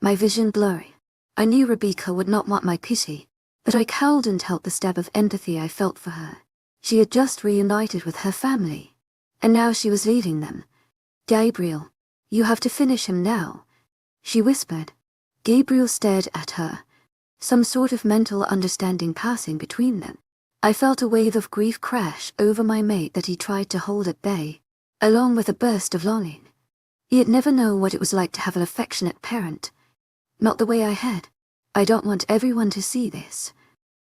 my vision blurry. I knew Rebecca would not want my pity, but I couldn't help the stab of empathy I felt for her. She had just reunited with her family, and now she was leaving them. "Gabriel, you have to finish him now," she whispered. Gabriel stared at her, some sort of mental understanding passing between them. I felt a wave of grief crash over my mate that he tried to hold at bay, along with a burst of longing. He had never known what it was like to have an affectionate parent. Not the way I had. "I don't want everyone to see this.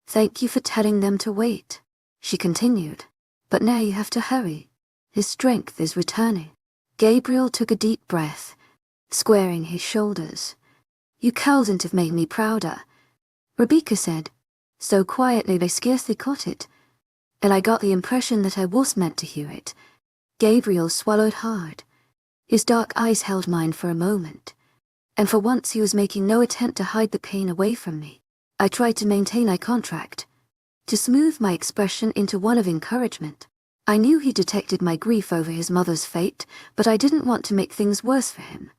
Thank you for telling them to wait," she continued. "But now you have to hurry. His strength is returning." Gabriel took a deep breath, squaring his shoulders. "You couldn't have made me prouder," Rebecca said, so quietly they scarcely caught it. and I got the impression that I was meant to hear it. Gabriel swallowed hard. His dark eyes held mine for a moment, and for once he was making no attempt to hide the pain away from me. I tried to maintain eye contact, to smooth my expression into one of encouragement. I knew he detected my grief over his mother's fate, but I didn't want to make things worse for him.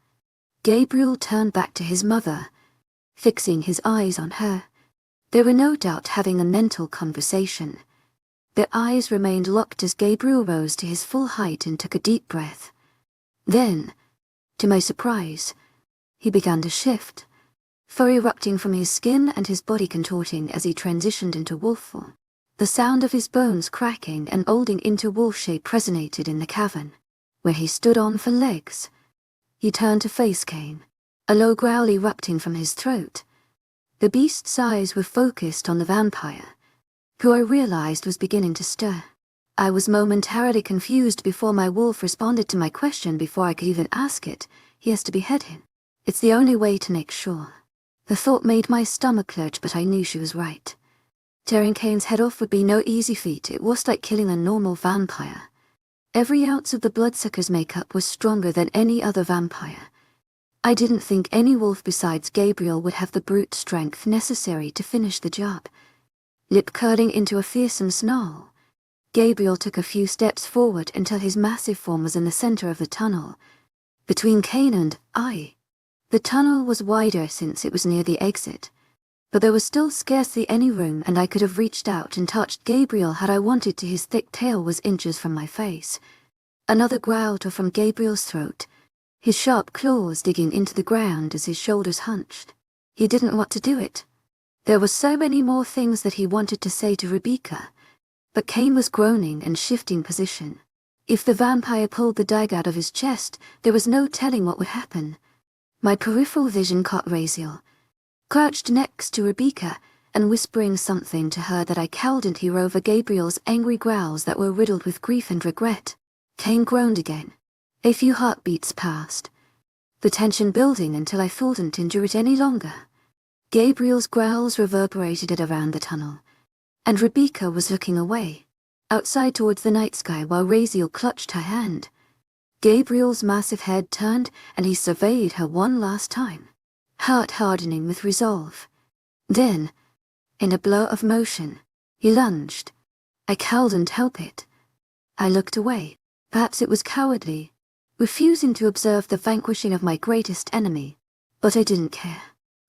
Gabriel turned back to his mother, fixing his eyes on her. They were no doubt having a mental conversation. Their eyes remained locked as Gabriel rose to his full height and took a deep breath. Then, to my surprise, he began to shift, fur erupting from his skin and his body contorting as he transitioned into wolf form. The sound of his bones cracking and molding into wolf shape resonated in the cavern, where he stood on for legs. He turned to face Cain, a low growl erupting from his throat. The beast's eyes were focused on the vampire, who I realized was beginning to stir. I was momentarily confused before my wolf responded to my question before I could even ask it. He has to behead him. It's the only way to make sure. The thought made my stomach lurch, but I knew she was right. Tearing Cain's head off would be no easy feat. It was like killing a normal vampire. Every ounce of the bloodsucker's makeup was stronger than any other vampire. I didn't think any wolf besides Gabriel would have the brute strength necessary to finish the job. Lip curling into a fearsome snarl, Gabriel took a few steps forward until his massive form was in the center of the tunnel, between Cain and I. The tunnel was wider since it was near the exit, but there was still scarcely any room, and I could have reached out and touched Gabriel had I wanted to. His thick tail was inches from my face. Another growl tore from Gabriel's throat, his sharp claws digging into the ground as his shoulders hunched. He didn't want to do it. There were so many more things that he wanted to say to Rebecca, but Cain was groaning and shifting position. If the vampire pulled the dagger out of his chest, there was no telling what would happen. My peripheral vision caught Raziel, crouched next to Rebecca and whispering something to her that I cowed and hear over Gabriel's angry growls that were riddled with grief and regret. Cain groaned again. A few heartbeats passed, the tension building until I couldn't endure it any longer. Gabriel's growls reverberated around the tunnel, and Rebecca was looking away, outside towards the night sky while Raziel clutched her hand. Gabriel's massive head turned and he surveyed her one last time, heart hardening with resolve. Then, in a blur of motion, he lunged. I couldn't help it. I looked away. Perhaps it was cowardly, refusing to observe the vanquishing of my greatest enemy, but I didn't care.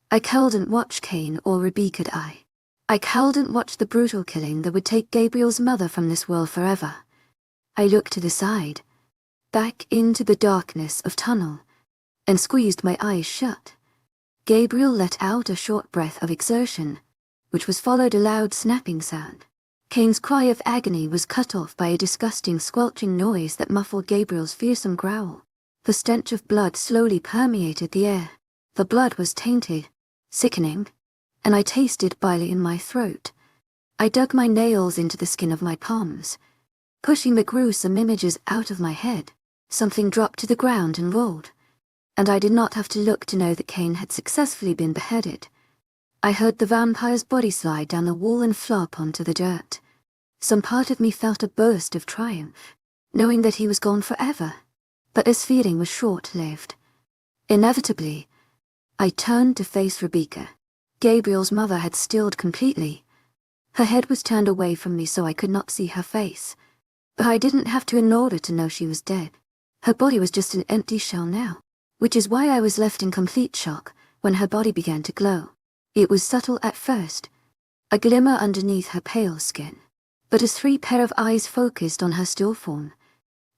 I couldn't watch Cain or Rebecca die. I couldn't watch the brutal killing that would take Gabriel's mother from this world forever. I looked to the side, back into the darkness of tunnel, and squeezed my eyes shut. Gabriel let out a short breath of exertion, which was followed a loud snapping sound. Cain's cry of agony was cut off by a disgusting squelching noise that muffled Gabriel's fearsome growl. The stench of blood slowly permeated the air. The blood was tainted, sickening, and I tasted bile in my throat. I dug my nails into the skin of my palms, pushing the gruesome images out of my head. Something dropped to the ground and rolled, and I did not have to look to know that Cain had successfully been beheaded. I heard the vampire's body slide down the wall and flop onto the dirt. Some part of me felt a burst of triumph, knowing that he was gone forever. But this feeling was short-lived. Inevitably, I turned to face Rebecca. Gabriel's mother had stilled completely. Her head was turned away from me so I could not see her face, but I didn't have to in order to know she was dead. Her body was just an empty shell now, which is why I was left in complete shock when her body began to glow. It was subtle at first, a glimmer underneath her pale skin, but as 3 pair of eyes focused on her still form,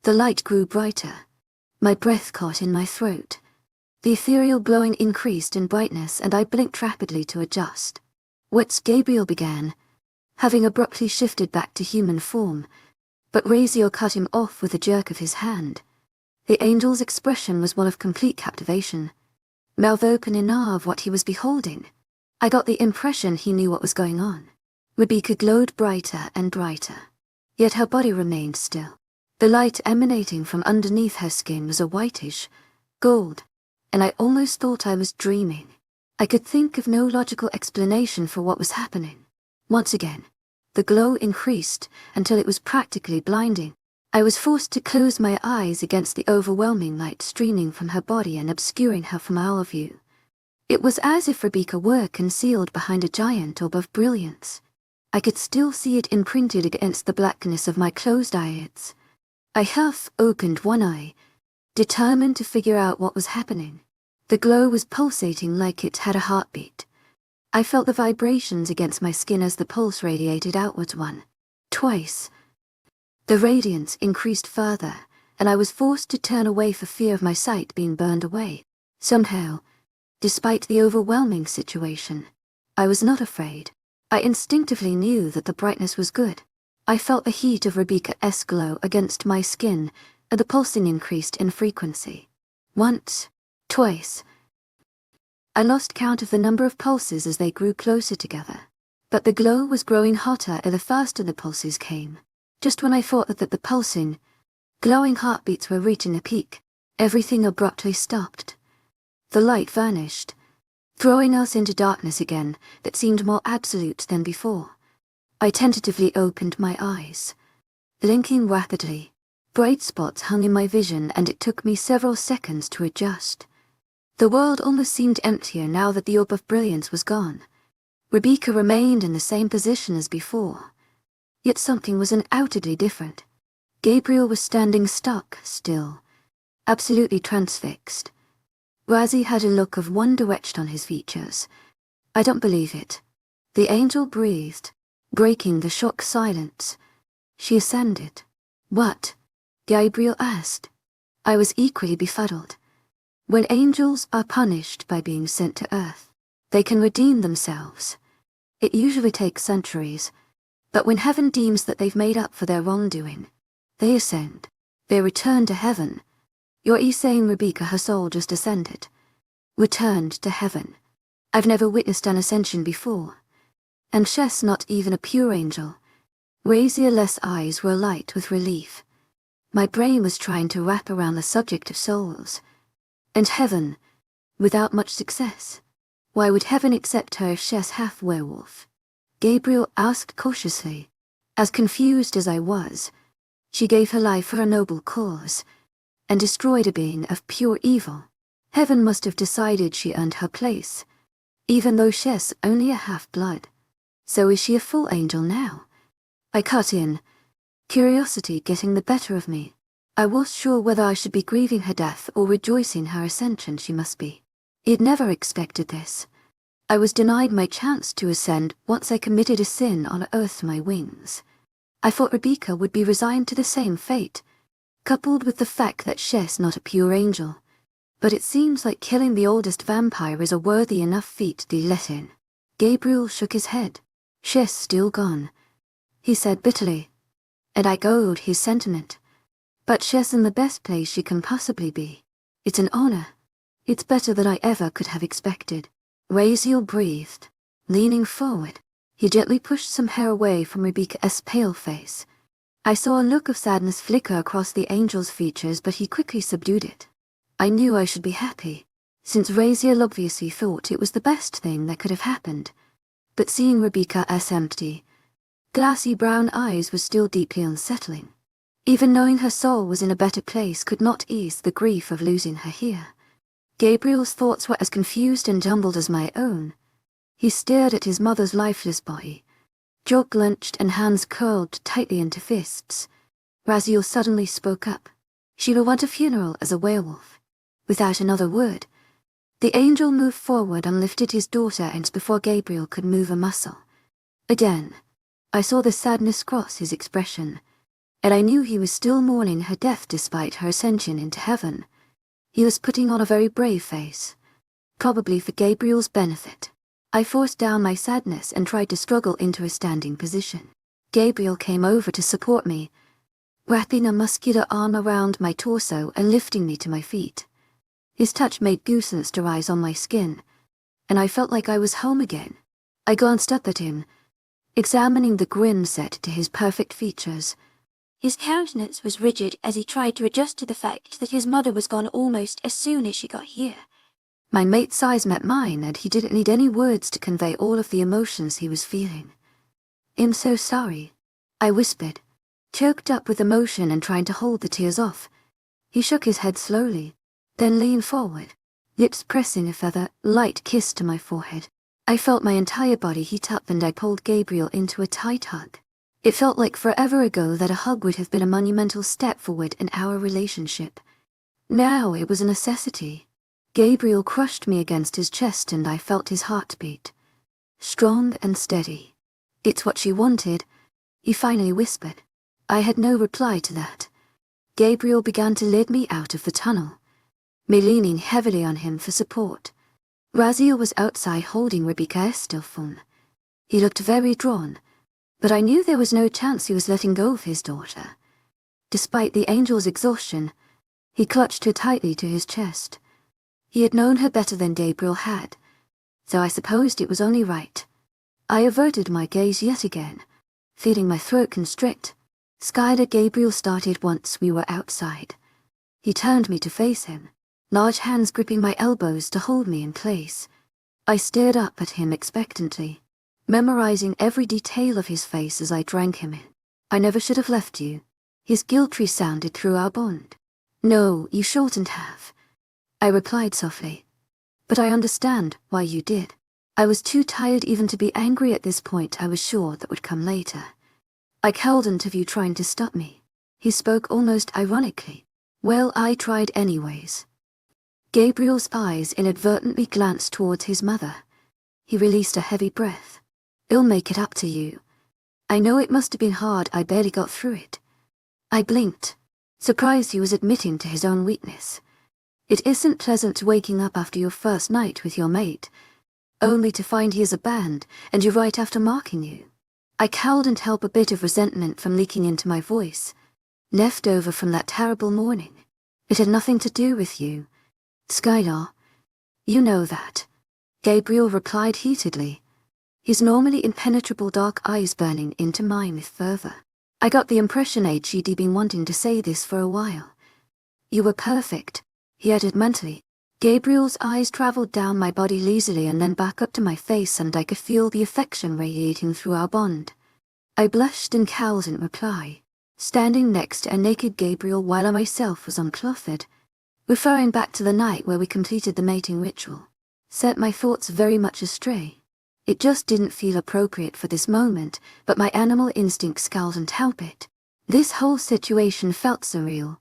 the light grew brighter. My breath caught in my throat. The ethereal glowing increased in brightness and I blinked rapidly to adjust. What's Gabriel began, having abruptly shifted back to human form, but Raziel cut him off with a jerk of his hand. The angel's expression was one of complete captivation, mouth open in awe of what he was beholding. I got the impression he knew what was going on. Rebecca glowed brighter and brighter, yet her body remained still. The light emanating from underneath her skin was a whitish gold, and I almost thought I was dreaming. I could think of no logical explanation for what was happening. Once again, The glow increased until it was practically blinding. I was forced to close my eyes against the overwhelming light streaming from her body and obscuring her from our view. It was as if Rebecca were concealed behind a giant orb of brilliance. I could still see it imprinted against the blackness of my closed eyelids. I half opened one eye, determined to figure out what was happening. The glow was pulsating like it had a heartbeat. I felt the vibrations against my skin as the pulse radiated outwards twice. The radiance increased further, and I was forced to turn away for fear of my sight being burned away. Somehow, despite the overwhelming situation, I was not afraid. I instinctively knew that the brightness was good. I felt the heat of Rebecca's glow against my skin, and the pulsing increased in frequency. Once, twice. I lost count of the number of pulses as they grew closer together. But the glow was growing hotter the faster the pulses came. Just when I thought that the pulsing, glowing heartbeats were reaching a peak, everything abruptly stopped. The light vanished, throwing us into darkness again that seemed more absolute than before. I tentatively opened my eyes. Blinking rapidly, bright spots hung in my vision and it took me several seconds to adjust. The world almost seemed emptier now that the orb of brilliance was gone. Rebecca remained in the same position as before. Yet something was undoubtedly different. Gabriel was standing stock still, absolutely transfixed. Razzie had a look of wonder etched on his features. I don't believe it. The angel breathed, breaking the shocked silence. She ascended. What? Gabriel asked. I was equally befuddled. When angels are punished by being sent to earth, they can redeem themselves. It usually takes centuries, but when heaven deems that they've made up for their wrongdoing, they ascend. They return to heaven. You're saying Rebecca, her soul just ascended? Returned to heaven. I've never witnessed an ascension before. And Shess not even a pure angel. Razierless eyes were alight with relief. My brain was trying to wrap around the subject of souls. And heaven, without much success. Why would heaven accept her if Shess half werewolf? Gabriel asked cautiously. As confused as I was, she gave her life for a noble cause, and destroyed a being of pure evil. Heaven must have decided she earned her place, even though Shess only a half-blood. So is she a full angel now? I cut in, curiosity getting the better of me. I was sure whether I should be grieving her death or rejoicing her ascension. She must be. I'd never expected this. I was denied my chance to ascend once I committed a sin on earth my wings. I thought Rebecca would be resigned to the same fate, coupled with the fact that Shess not a pure angel. But it seems like killing the oldest vampire is a worthy enough feat to let in. Gabriel shook his head. Shess still gone, he said bitterly. And I echoed his sentiment. But Shess in the best place she can possibly be. It's an honor. It's better than I ever could have expected. Raziel breathed, leaning forward. He gently pushed some hair away from Rebecca's pale face. I saw a look of sadness flicker across the angel's features, but he quickly subdued it. I knew I should be happy, since Raziel obviously thought it was the best thing that could have happened. But seeing Rebecca's empty, glassy brown eyes was still deeply unsettling. Even knowing her soul was in a better place could not ease the grief of losing her here. Gabriel's thoughts were as confused and jumbled as my own. He stared at his mother's lifeless body, jaw clenched and hands curled tightly into fists. Raziel suddenly spoke up. She will want a funeral as a werewolf. Without another word, the angel moved forward and lifted his daughter and before Gabriel could move a muscle. Again, I saw the sadness cross his expression, and I knew he was still mourning her death despite her ascension into heaven. He was putting on a very brave face, probably for Gabriel's benefit. I forced down my sadness and tried to struggle into a standing position. Gabriel came over to support me, wrapping a muscular arm around my torso and lifting me to my feet. His touch made goosebumps to rise on my skin, and I felt like I was home again. I glanced up at him, examining the grin set to his perfect features. His countenance was rigid as he tried to adjust to the fact that his mother was gone almost as soon as she got here. My mate's eyes met mine, and he didn't need any words to convey all of the emotions he was feeling. "I'm so sorry," I whispered, choked up with emotion and trying to hold the tears off. He shook his head slowly, then leaned forward, lips pressing a feather, light kiss to my forehead. I felt my entire body heat up and I pulled Gabriel into a tight hug. It felt like forever ago that a hug would have been a monumental step forward in our relationship. Now it was a necessity. Gabriel crushed me against his chest and I felt his heartbeat. Strong and steady. "It's what she wanted," he finally whispered. I had no reply to that. Gabriel began to lead me out of the tunnel, me leaning heavily on him for support. Raziel was outside holding Rebecca Estelphon. He looked very drawn, but I knew there was no chance he was letting go of his daughter. Despite the angel's exhaustion, he clutched her tightly to his chest. He had known her better than Gabriel had, so I supposed it was only right. I averted my gaze yet again, feeling my throat constrict. Skylar Gabriel started once we were outside. He turned me to face him, large hands gripping my elbows to hold me in place. I stared up at him expectantly, memorizing every detail of his face as I drank him in. "I never should have left you," his guilt resounded through our bond. "No, you shouldn't have," I replied softly. "But I understand why you did." I was too tired even to be angry at this point. I was sure that would come later. "I couldn't have you trying to stop me." He spoke almost ironically. "Well, I tried anyways." Gabriel's eyes inadvertently glanced towards his mother. He released a heavy breath. "I'll make it up to you. I know it must have been hard. I barely got through it." I blinked, surprised he was admitting to his own weakness. It isn't pleasant waking up after your first night with your mate, only to find he is abandoned and you right after marking you. I couldn't help a bit of resentment from leaking into my voice, left over from that terrible morning. "It had nothing to do with you, Skylar. You know that," Gabriel replied heatedly, his normally impenetrable dark eyes burning into mine with fervor. I got the impression he'd been wanting to say this for a while. "You were perfect," he added mentally. Gabriel's eyes traveled down my body lazily and then back up to my face, and I could feel the affection radiating through our bond. I blushed and cowed in reply, standing next to a naked Gabriel while I myself was unclothed, referring back to the night where we completed the mating ritual. Set my thoughts very much astray. It just didn't feel appropriate for this moment, but my animal instincts couldn't help it. This whole situation felt surreal.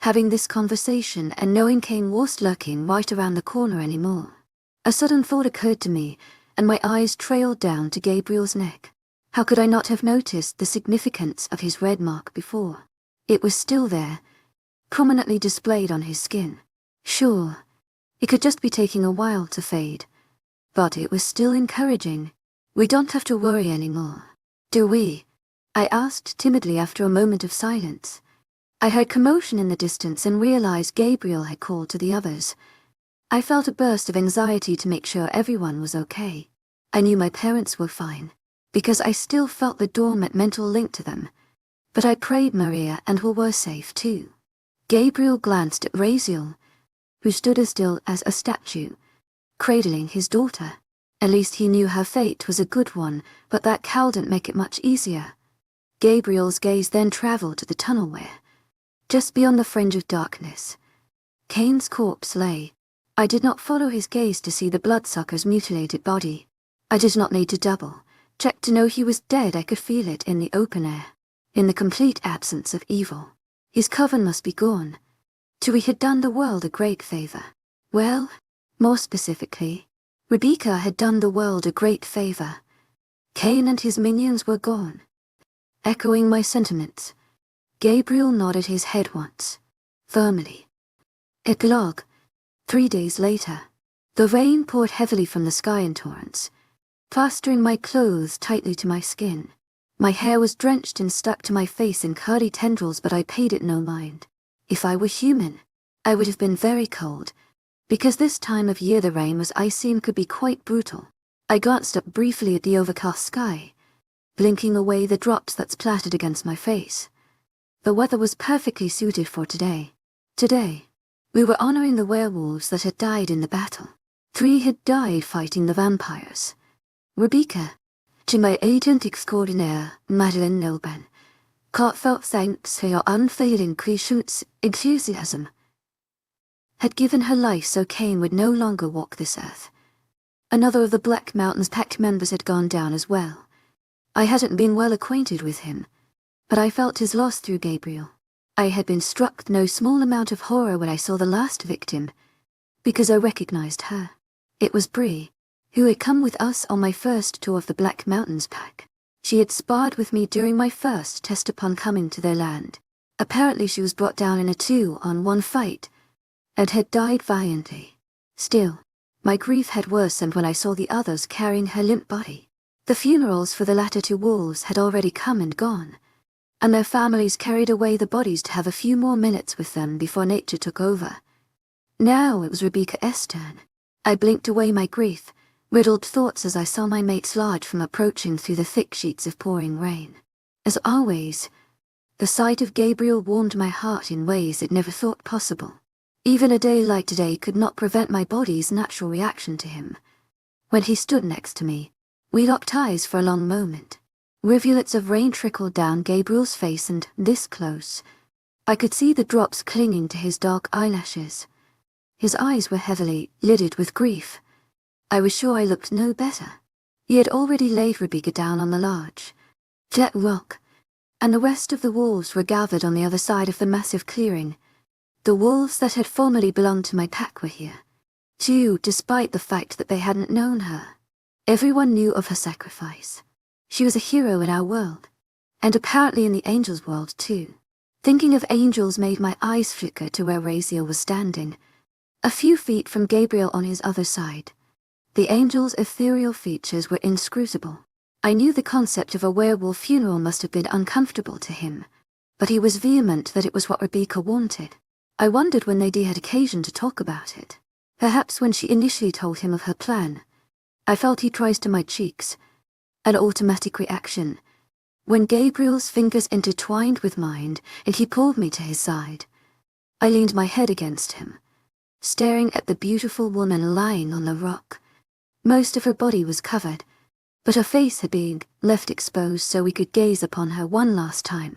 Having this conversation and knowing Kane wasn't lurking right around the corner anymore. A sudden thought occurred to me, and my eyes trailed down to Gabriel's neck. How could I not have noticed the significance of his red mark before? It was still there, prominently displayed on his skin. Sure, it could just be taking a while to fade, but it was still encouraging. "We don't have to worry anymore, do we?" I asked timidly after a moment of silence. I heard commotion in the distance and realized Gabriel had called to the others. I felt a burst of anxiety to make sure everyone was okay. I knew my parents were fine, because I still felt the dormant mental link to them. But I prayed Maria and Will were safe too. Gabriel glanced at Raziel, who stood as still as a statue, cradling his daughter. At least he knew her fate was a good one, but that couldn't make it much easier. Gabriel's gaze then traveled to the tunnel where, just beyond the fringe of darkness, Kane's corpse lay. I did not follow his gaze to see the bloodsucker's mutilated body. I did not need to double check to know he was dead. I could feel it in the open air, in the complete absence of evil. His coven must be gone. Tui had done the world a great favor. Well, more specifically, Rebecca had done the world a great favor. Kane and his minions were gone. Echoing my sentiments, Gabriel nodded his head once, firmly. Epilogue. 3 days later. The rain poured heavily from the sky in torrents, plastering my clothes tightly to my skin. My hair was drenched and stuck to my face in curly tendrils, but I paid it no mind. If I were human, I would have been very cold, because this time of year the rain was icy and could be quite brutal. I glanced up briefly at the overcast sky, blinking away the drops that splattered against my face. The weather was perfectly suited for today. Today, we were honoring the werewolves that had died in the battle. 3 had died fighting the vampires. Rebecca, To my agent extraordinaire, Madeline Nilben, heartfelt thanks for your unfailing patience, enthusiasm. Had given her life so Cain would no longer walk this earth. Another of the Black Mountain's pack members had gone down as well. I hadn't been well acquainted with him, but I felt his loss through Gabriel. I had been struck no small amount of horror when I saw the last victim, because I recognized her. It was Bree, who had come with us on my first tour of the Black Mountains pack. She had sparred with me during my first test upon coming to their land. Apparently she was brought down in a 2-on-1 fight, and had died valiantly. Still, my grief had worsened when I saw the others carrying her limp body. The funerals for the latter 2 wolves had already come and gone, and their families carried away the bodies to have a few more minutes with them before nature took over. Now it was Rebecca S. turn. I blinked away my grief, riddled thoughts as I saw my mate's lodge from approaching through the thick sheets of pouring rain. As always, the sight of Gabriel warmed my heart in ways it never thought possible. Even a day like today could not prevent my body's natural reaction to him. When he stood next to me, we locked eyes for a long moment. Rivulets of rain trickled down Gabriel's face, and this close, I could see the drops clinging to his dark eyelashes. His eyes were heavily lidded with grief. I was sure I looked no better. He had already laid Rebecca down on the large, flat rock, and the rest of the wolves were gathered on the other side of the massive clearing. The wolves that had formerly belonged to my pack were here, too, despite the fact that they hadn't known her. Everyone knew of her sacrifice. She was a hero in our world, and apparently in the angels' world too. Thinking of angels made my eyes flicker to where Raziel was standing, a few feet from Gabriel on his other side. The angel's ethereal features were inscrutable. I knew the concept of a werewolf funeral must have been uncomfortable to him, but he was vehement that it was what Rebecca wanted. I wondered when Nadie had occasion to talk about it. Perhaps when she initially told him of her plan. I felt he tries to my cheeks. An automatic reaction. When Gabriel's fingers intertwined with mine and he pulled me to his side, I leaned my head against him, staring at the beautiful woman lying on the rock. Most of her body was covered, but her face had been left exposed so we could gaze upon her one last time.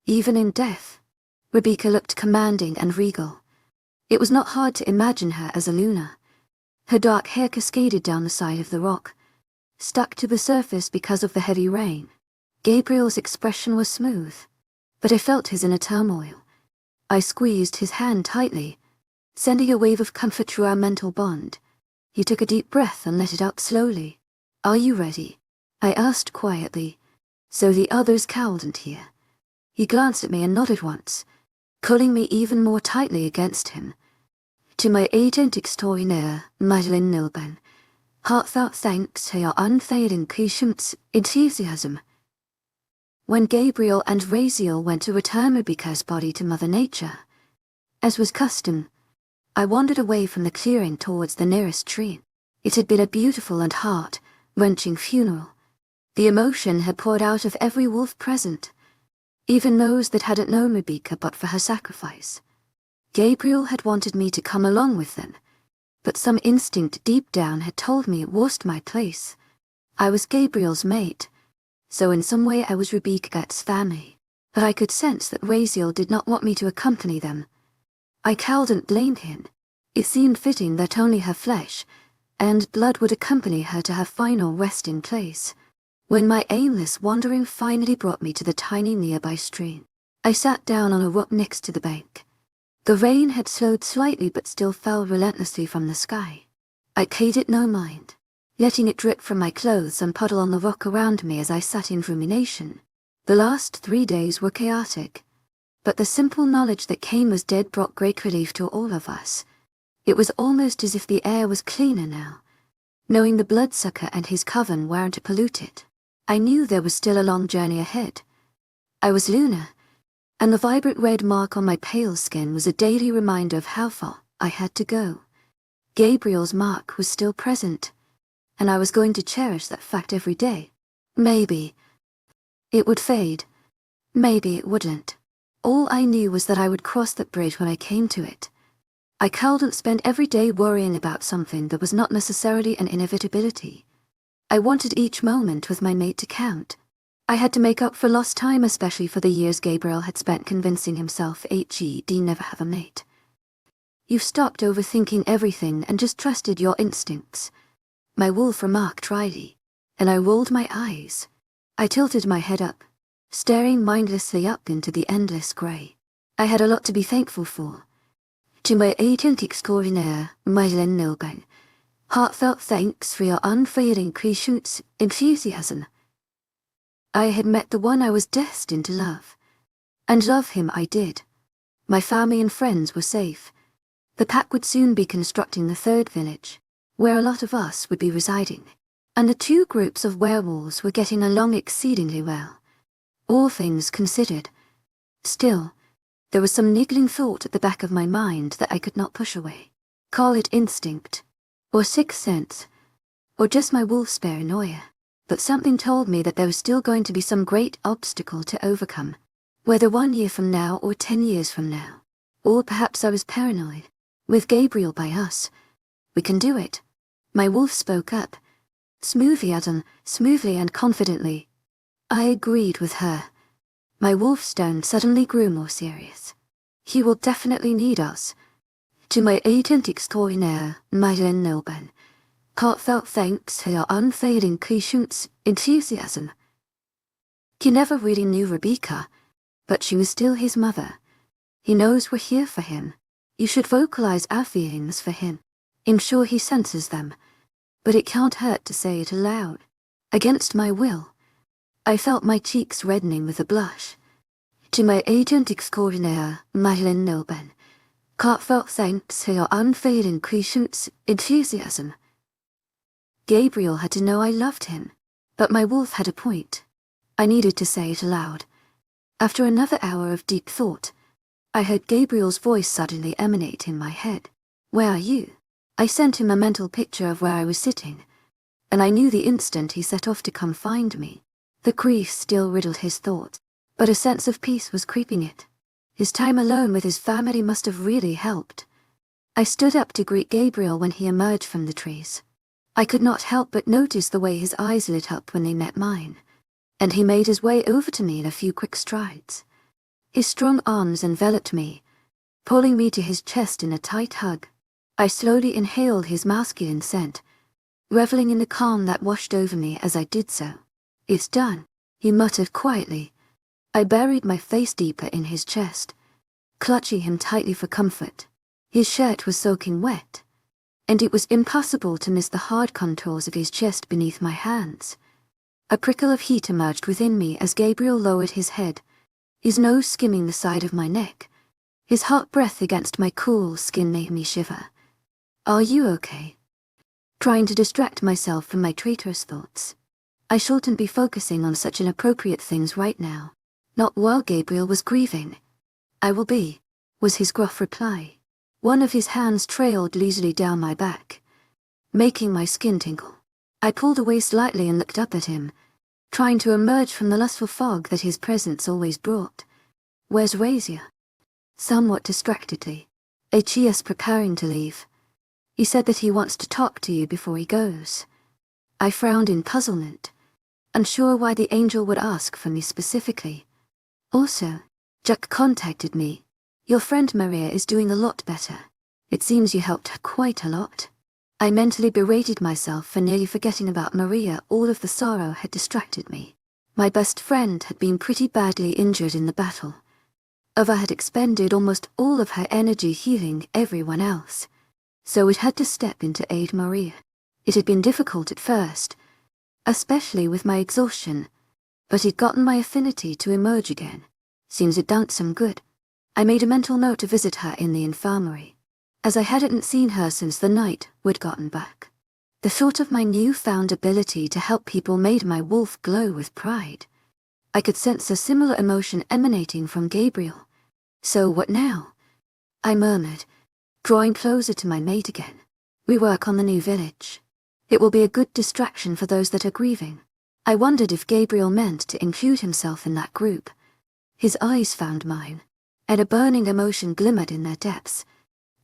Even in death, Rebecca looked commanding and regal. It was not hard to imagine her as a Luna. Her dark hair cascaded down the side of the rock, stuck to the surface because of the heavy rain. Gabriel's expression was smooth, but I felt his inner turmoil. I squeezed his hand tightly, sending a wave of comfort through our mental bond. He took a deep breath and let it out slowly. "Are you ready?" I asked quietly, so the others cowered here. He glanced at me and nodded once, pulling me even more tightly against him. To my agent extraordinaire, Madeline Nilben, heartfelt thanks for your unfailing patience, enthusiasm. When Gabriel and Raziel went to return Rebecca's body to Mother Nature, as was custom, I wandered away from the clearing towards the nearest tree. It had been a beautiful and heart-wrenching funeral. The emotion had poured out of every wolf present, even those that hadn't known Rebecca but for her sacrifice. Gabriel had wanted me to come along with them, but some instinct deep down had told me it wasn't my place. I was Gabriel's mate, so in some way I was Rebecca's family, but I could sense that Raziel did not want me to accompany them. I couldn't blame him. It seemed fitting that only her flesh and blood would accompany her to her final resting place. When my aimless wandering finally brought me to the tiny nearby stream, I sat down on a rock next to the bank. The rain had slowed slightly but still fell relentlessly from the sky. I paid it no mind, letting it drip from my clothes and puddle on the rock around me as I sat in rumination. The last 3 days were chaotic, but the simple knowledge that Cain was dead brought great relief to all of us. It was almost as if the air was cleaner now, knowing the bloodsucker and his coven weren't polluted. I knew there was still a long journey ahead. I was Luna, and the vibrant red mark on my pale skin was a daily reminder of how far I had to go. Gabriel's mark was still present, and I was going to cherish that fact every day. Maybe it would fade. Maybe it wouldn't. All I knew was that I would cross that bridge when I came to it. I couldn't spend every day worrying about something that was not necessarily an inevitability. I wanted each moment with my mate to count. I had to make up for lost time, especially for the years Gabriel had spent convincing himself he'd never have a mate. You've stopped overthinking everything and just trusted your instincts, my wolf remarked dryly, and I rolled my eyes. I tilted my head up, staring mindlessly up into the endless grey. I had a lot to be thankful for. To my agent extraordinaire, Madeleine Nilben, heartfelt thanks for your unfailing patience, enthusiasm. I had met the one I was destined to love. And love him I did. My family and friends were safe. The pack would soon be constructing the third village, where a lot of us would be residing, and the two groups of werewolves were getting along exceedingly well. All things considered. Still, there was some niggling thought at the back of my mind that I could not push away. Call it instinct, or sixth sense, or just my wolf's paranoia, but something told me that there was still going to be some great obstacle to overcome, whether 1 year from now or 10 years from now. Or perhaps I was paranoid. With Gabriel by us, we can do it. My wolf spoke up, smoothly and confidently. I agreed with her. My wolf's tone suddenly grew more serious. He will definitely need us. To my agent extraordinaire, Madeleine Nilben, heartfelt thanks for your unfailing patience, enthusiasm. He never really knew Rebecca, but she was still his mother. He knows we're here for him. You should vocalize our feelings for him. I'm sure he senses them, but it can't hurt to say it aloud. Against my will, I felt my cheeks reddening with a blush. To my agent extraordinaire, Madeleine Nilben, heartfelt thanks for your unfailing patience, enthusiasm. Gabriel had to know I loved him, but my wolf had a point. I needed to say it aloud. After another hour of deep thought, I heard Gabriel's voice suddenly emanate in my head. Where are you? I sent him a mental picture of where I was sitting, and I knew the instant he set off to come find me. The grief still riddled his thoughts, but a sense of peace was creeping it. His time alone with his family must have really helped. I stood up to greet Gabriel when he emerged from the trees. I could not help but notice the way his eyes lit up when they met mine, and he made his way over to me in a few quick strides. His strong arms enveloped me, pulling me to his chest in a tight hug. I slowly inhaled his masculine scent, reveling in the calm that washed over me as I did so. It's done, he muttered quietly. I buried my face deeper in his chest, clutching him tightly for comfort. His shirt was soaking wet, and it was impossible to miss the hard contours of his chest beneath my hands. A prickle of heat emerged within me as Gabriel lowered his head, his nose skimming the side of my neck. His hot breath against my cool skin made me shiver. Are you okay? Trying to distract myself from my traitorous thoughts. I shouldn't be focusing on such inappropriate things right now. Not while Gabriel was grieving. I will be, was his gruff reply. One of his hands trailed leisurely down my back, making my skin tingle. I pulled away slightly and looked up at him, trying to emerge from the lustful fog that his presence always brought. Where's Razia? Somewhat distractedly. Achia's preparing to leave. He said that he wants to talk to you before he goes. I frowned in puzzlement, unsure why the angel would ask for me specifically. Also, Jack contacted me. Your friend Maria is doing a lot better. It seems you helped her quite a lot. I mentally berated myself for nearly forgetting about Maria. All of the sorrow had distracted me. My best friend had been pretty badly injured in the battle. Ava had expended almost all of her energy healing everyone else, so it had to step in to aid Maria. It had been difficult at first, especially with my exhaustion, but he'd gotten my affinity to emerge again. Seems it done some good. I made a mental note to visit her in the infirmary, as I hadn't seen her since the night we'd gotten back. The thought of my newfound ability to help people made my wolf glow with pride. I could sense a similar emotion emanating from Gabriel. So what now? I murmured, drawing closer to my mate again. We work on the new village. It will be a good distraction for those that are grieving. I wondered if Gabriel meant to include himself in that group. His eyes found mine, and a burning emotion glimmered in their depths.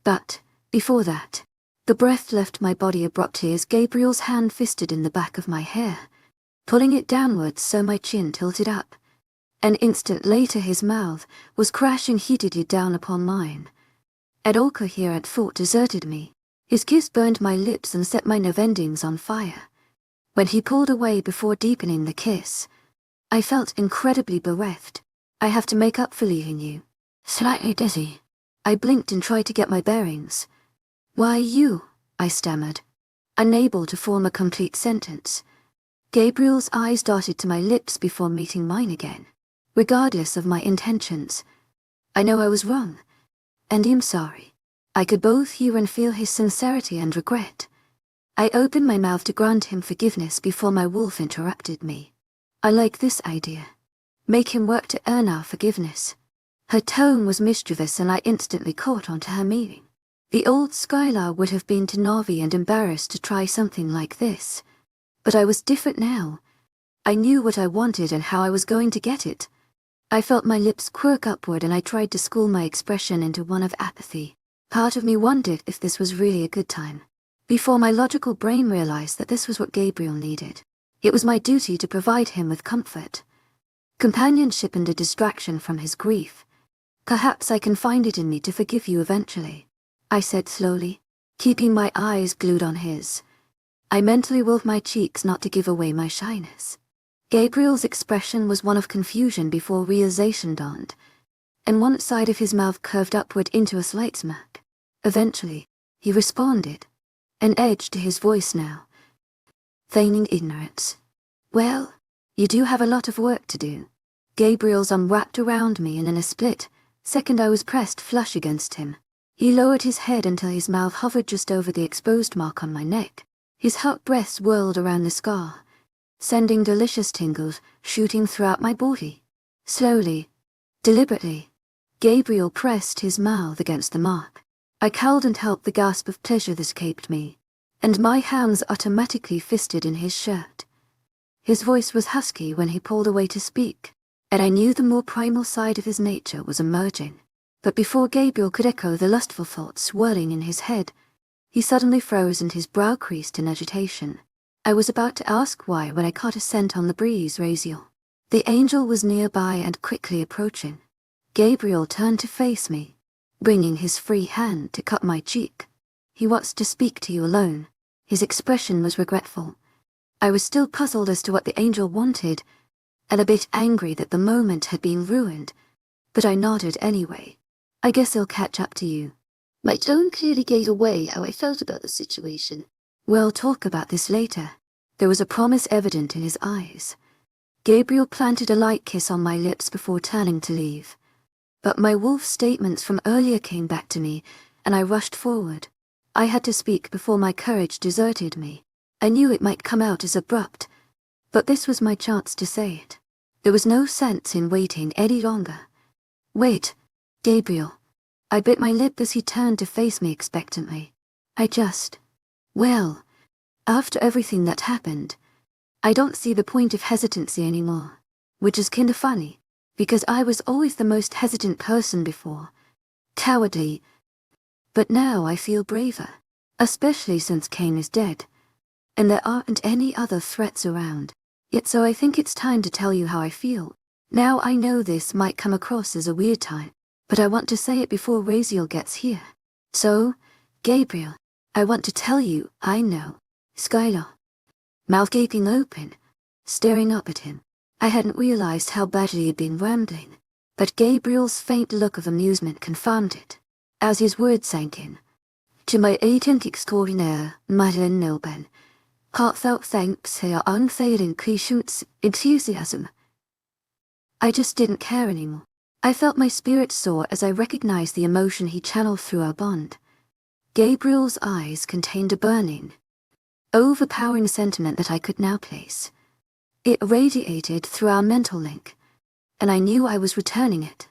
But, before that, The breath left my body abruptly as Gabriel's hand fisted in the back of my hair, pulling it downwards so my chin tilted up. An instant later his mouth was crashing heatedly down upon mine. An incoherent thought deserted me. His kiss burned my lips and set my nerve endings on fire. When he pulled away before deepening the kiss, I felt incredibly bereft. I have to make up for leaving you. Slightly dizzy. I blinked and tried to get my bearings. Why you? I stammered, unable to form a complete sentence. Gabriel's eyes darted to my lips before meeting mine again. Regardless of my intentions, I know I was wrong, and I'm sorry. I could both hear and feel his sincerity and regret. I opened my mouth to grant him forgiveness before my wolf interrupted me. I like this idea. Make him work to earn our forgiveness. Her tone was mischievous and I instantly caught on to her meaning. The old Skylar would have been too nervy and embarrassed to try something like this. But I was different now. I knew what I wanted and how I was going to get it. I felt my lips quirk upward and I tried to school my expression into one of apathy. Part of me wondered if this was really a good time. Before my logical brain realized that this was what Gabriel needed. It was my duty to provide him with comfort, companionship and a distraction from his grief. Perhaps I can find it in me to forgive you eventually, I said slowly, keeping my eyes glued on his. I mentally willed my cheeks not to give away my shyness. Gabriel's expression was one of confusion before realization dawned, and one side of his mouth curved upward into a slight smirk. Eventually, he responded, an edge to his voice now, feigning ignorance. Well, you do have a lot of work to do. Gabriel's arm wrapped around me and in a split second I was pressed flush against him. He lowered his head until his mouth hovered just over the exposed mark on my neck. His hot breath swirled around the scar, sending delicious tingles shooting throughout my body. Slowly, deliberately, Gabriel pressed his mouth against the mark. I cowled and helped the gasp of pleasure that escaped me, and my hands automatically fisted in his shirt. His voice was husky when he pulled away to speak, and I knew the more primal side of his nature was emerging. But before Gabriel could echo the lustful thoughts swirling in his head, he suddenly froze and his brow creased in agitation. I was about to ask why when I caught a scent on the breeze. Raziel. The angel was nearby and quickly approaching. Gabriel turned to face me, bringing his free hand to cut my cheek. He wants to speak to you alone. His expression was regretful. I was still puzzled as to what the angel wanted, and a bit angry that the moment had been ruined, but I nodded anyway. I guess he'll catch up to you. My tone clearly gave away how I felt about the situation. We'll talk about this later. There was a promise evident in his eyes. Gabriel planted a light kiss on my lips before turning to leave. But my wolf statements from earlier came back to me, and I rushed forward. I had to speak before my courage deserted me. I knew it might come out as abrupt, but this was my chance to say it. There was no sense in waiting any longer. Wait, Gabriel. I bit my lip as he turned to face me expectantly. Well, after everything that happened, I don't see the point of hesitancy anymore, which is kinda funny, because I was always the most hesitant person before. Cowardly. But now I feel braver, especially since Kane is dead, and there aren't any other threats around. Yet so I think it's time to tell you how I feel. Now I know this might come across as a weird time, but I want to say it before Raziel gets here. So, Gabriel, I want to tell you, I know. Skylar. Mouth gaping open, staring up at him. I hadn't realized how badly he'd been rambling, but Gabriel's faint look of amusement confirmed it, as his words sank in. To my agent extraordinaire, Madeleine Nilben, heartfelt thanks for your unfailing patience, enthusiasm. I just didn't care anymore. I felt my spirit soar as I recognized the emotion he channeled through our bond. Gabriel's eyes contained a burning, overpowering sentiment that I could now place. It radiated through our mental link, and I knew I was returning it.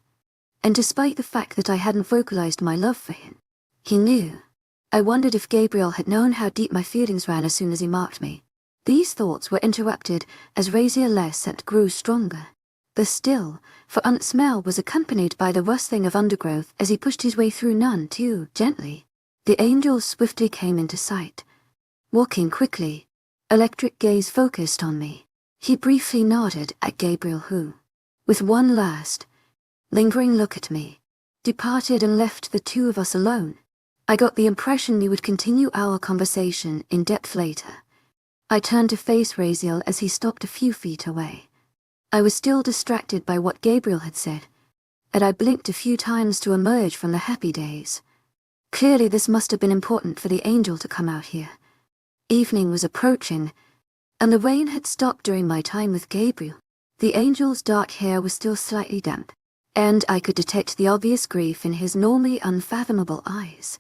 And despite the fact that I hadn't vocalized my love for him, he knew. I wondered if Gabriel had known how deep my feelings ran as soon as he marked me. These thoughts were interrupted as Raziel's scent grew stronger. The still, for smell was accompanied by the rustling of undergrowth as he pushed his way through none too gently. The angel swiftly came into sight. Walking quickly, electric gaze focused on me. He briefly nodded at Gabriel who, with one last, lingering look at me, departed and left the two of us alone. I got the impression we would continue our conversation in depth later. I turned to face Raziel as he stopped a few feet away. I was still distracted by what Gabriel had said, and I blinked a few times to emerge from the happy days. Clearly this must have been important for the angel to come out here. Evening was approaching, and the rain had stopped during my time with Gabriel. The angel's dark hair was still slightly damp, and I could detect the obvious grief in his normally unfathomable eyes.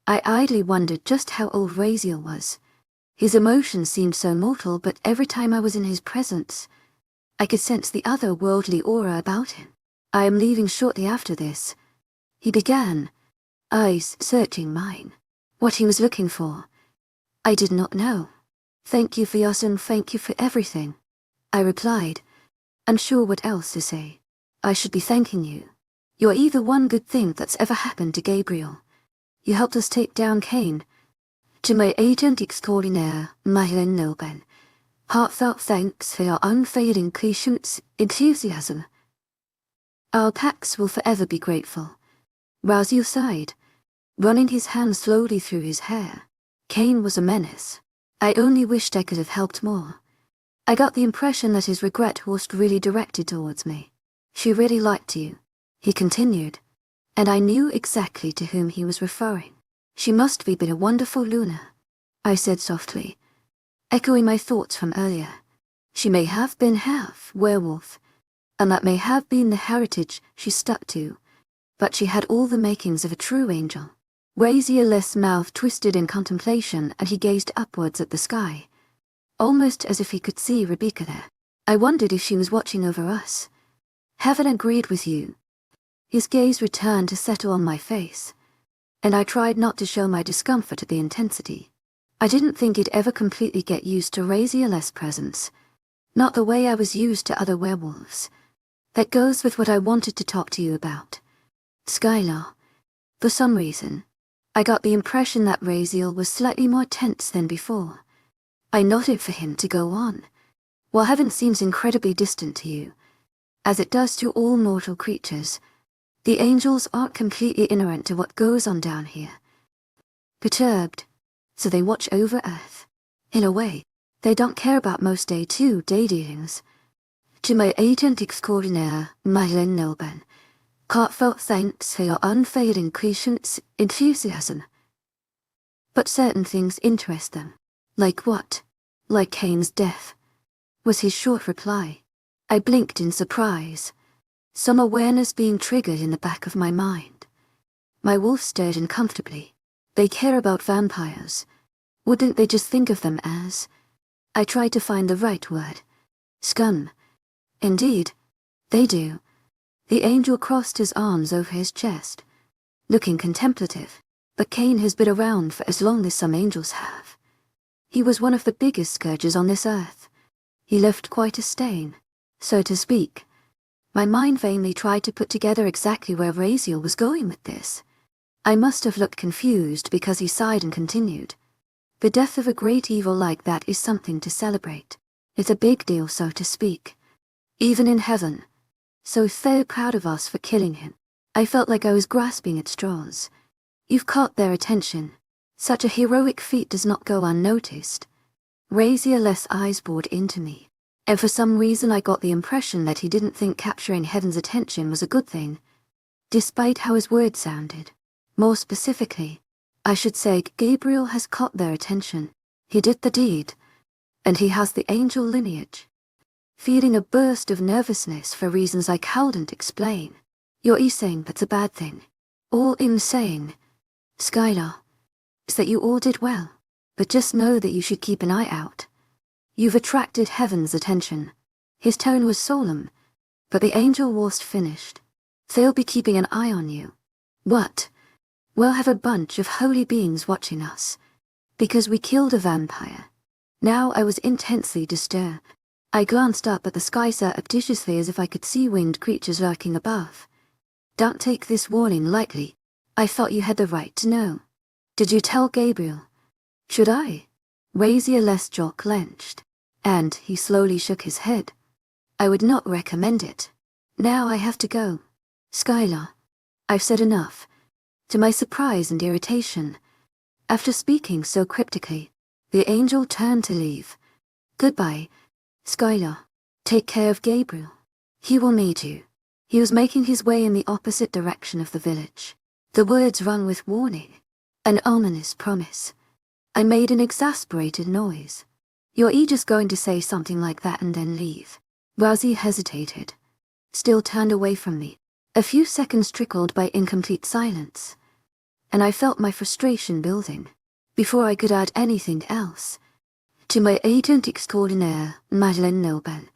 I idly wondered just how old Raziel was. His emotions seemed so mortal, but every time I was in his presence, I could sense the otherworldly aura about him. I am leaving shortly after this, he began, eyes searching mine. What he was looking for, I did not know. Thank you for your son, thank you for everything, I replied, unsure what else to say. I should be thanking you. You're the one good thing that's ever happened to Gabriel. You helped us take down Cain. To my agent extraordinaire, Madeline Nobel, heartfelt thanks for your unfailing patience, enthusiasm. Our packs will forever be grateful. Raziel sighed, running his hand slowly through his hair. Cain was a menace. I only wished I could have helped more. I got the impression that his regret wasn't really directed towards me. She really liked you, he continued, and I knew exactly to whom he was referring. She must be been a wonderful Luna, I said softly, echoing my thoughts from earlier. She may have been half werewolf, and that may have been the heritage she stuck to, but she had all the makings of a true angel. Raziel's mouth twisted in contemplation, and he gazed upwards at the sky, almost as if he could see Rebecca there. I wondered if she was watching over us. Heaven agreed with you. His gaze returned to settle on my face, and I tried not to show my discomfort at the intensity. I didn't think he'd ever completely get used to Raziel's presence, not the way I was used to other werewolves. That goes with what I wanted to talk to you about. Skylar. For some reason, I got the impression that Raziel was slightly more tense than before. I nodded for him to go on. While heaven seems incredibly distant to you, as it does to all mortal creatures, the angels aren't completely ignorant to what goes on down here. Perturbed, so they watch over Earth. In a way, they don't care about most day-to-day dealings. To my agent extraordinaire, Madeline Nobel, heartfelt thanks for your unfailing patience, enthusiasm. But certain things interest them. Like what? Like Cain's death, was his short reply. I blinked in surprise, some awareness being triggered in the back of my mind. My wolf stirred uncomfortably. They care about vampires. Wouldn't they just think of them as... I tried to find the right word. Scum. Indeed, they do. The angel crossed his arms over his chest, looking contemplative. But Cain has been around for as long as some angels have. He was one of the biggest scourges on this earth. He left quite a stain, so to speak. My mind vainly tried to put together exactly where Raziel was going with this. I must have looked confused because he sighed and continued. The death of a great evil like that is something to celebrate. It's a big deal, so to speak. Even in heaven. So they're proud of us for killing him. I felt like I was grasping at straws. You've caught their attention. Such a heroic feat does not go unnoticed. Raziel's eyes bored into me, and for some reason I got the impression that he didn't think capturing heaven's attention was a good thing, despite how his words sounded. More specifically, I should say Gabriel has caught their attention. He did the deed, and he has the angel lineage. Feeling a burst of nervousness for reasons I couldn't explain. You're saying that's a bad thing. All I'm saying, Skylar, is that you all did well, but just know that you should keep an eye out. You've attracted heaven's attention. His tone was solemn, but the angel wasn't finished. They'll be keeping an eye on you. What? We'll have a bunch of holy beings watching us, because we killed a vampire. Now I was intensely disturbed. I glanced up at the sky surreptitiously as if I could see winged creatures lurking above. Don't take this warning lightly. I thought you had the right to know. Did you tell Gabriel? Should I? Razier's jaw clenched, and he slowly shook his head. I would not recommend it. Now I have to go. Skylar, I've said enough. To my surprise and irritation, after speaking so cryptically, the angel turned to leave. Goodbye, Skylar. Take care of Gabriel. He will need you. He was making his way in the opposite direction of the village. The words rung with warning, an ominous promise. I made an exasperated noise. You're just going to say something like that and then leave? Rousey hesitated, still turned away from me. A few seconds trickled by incomplete silence, and I felt my frustration building. Before I could add anything else, to my agent extraordinaire, Madeleine Noble,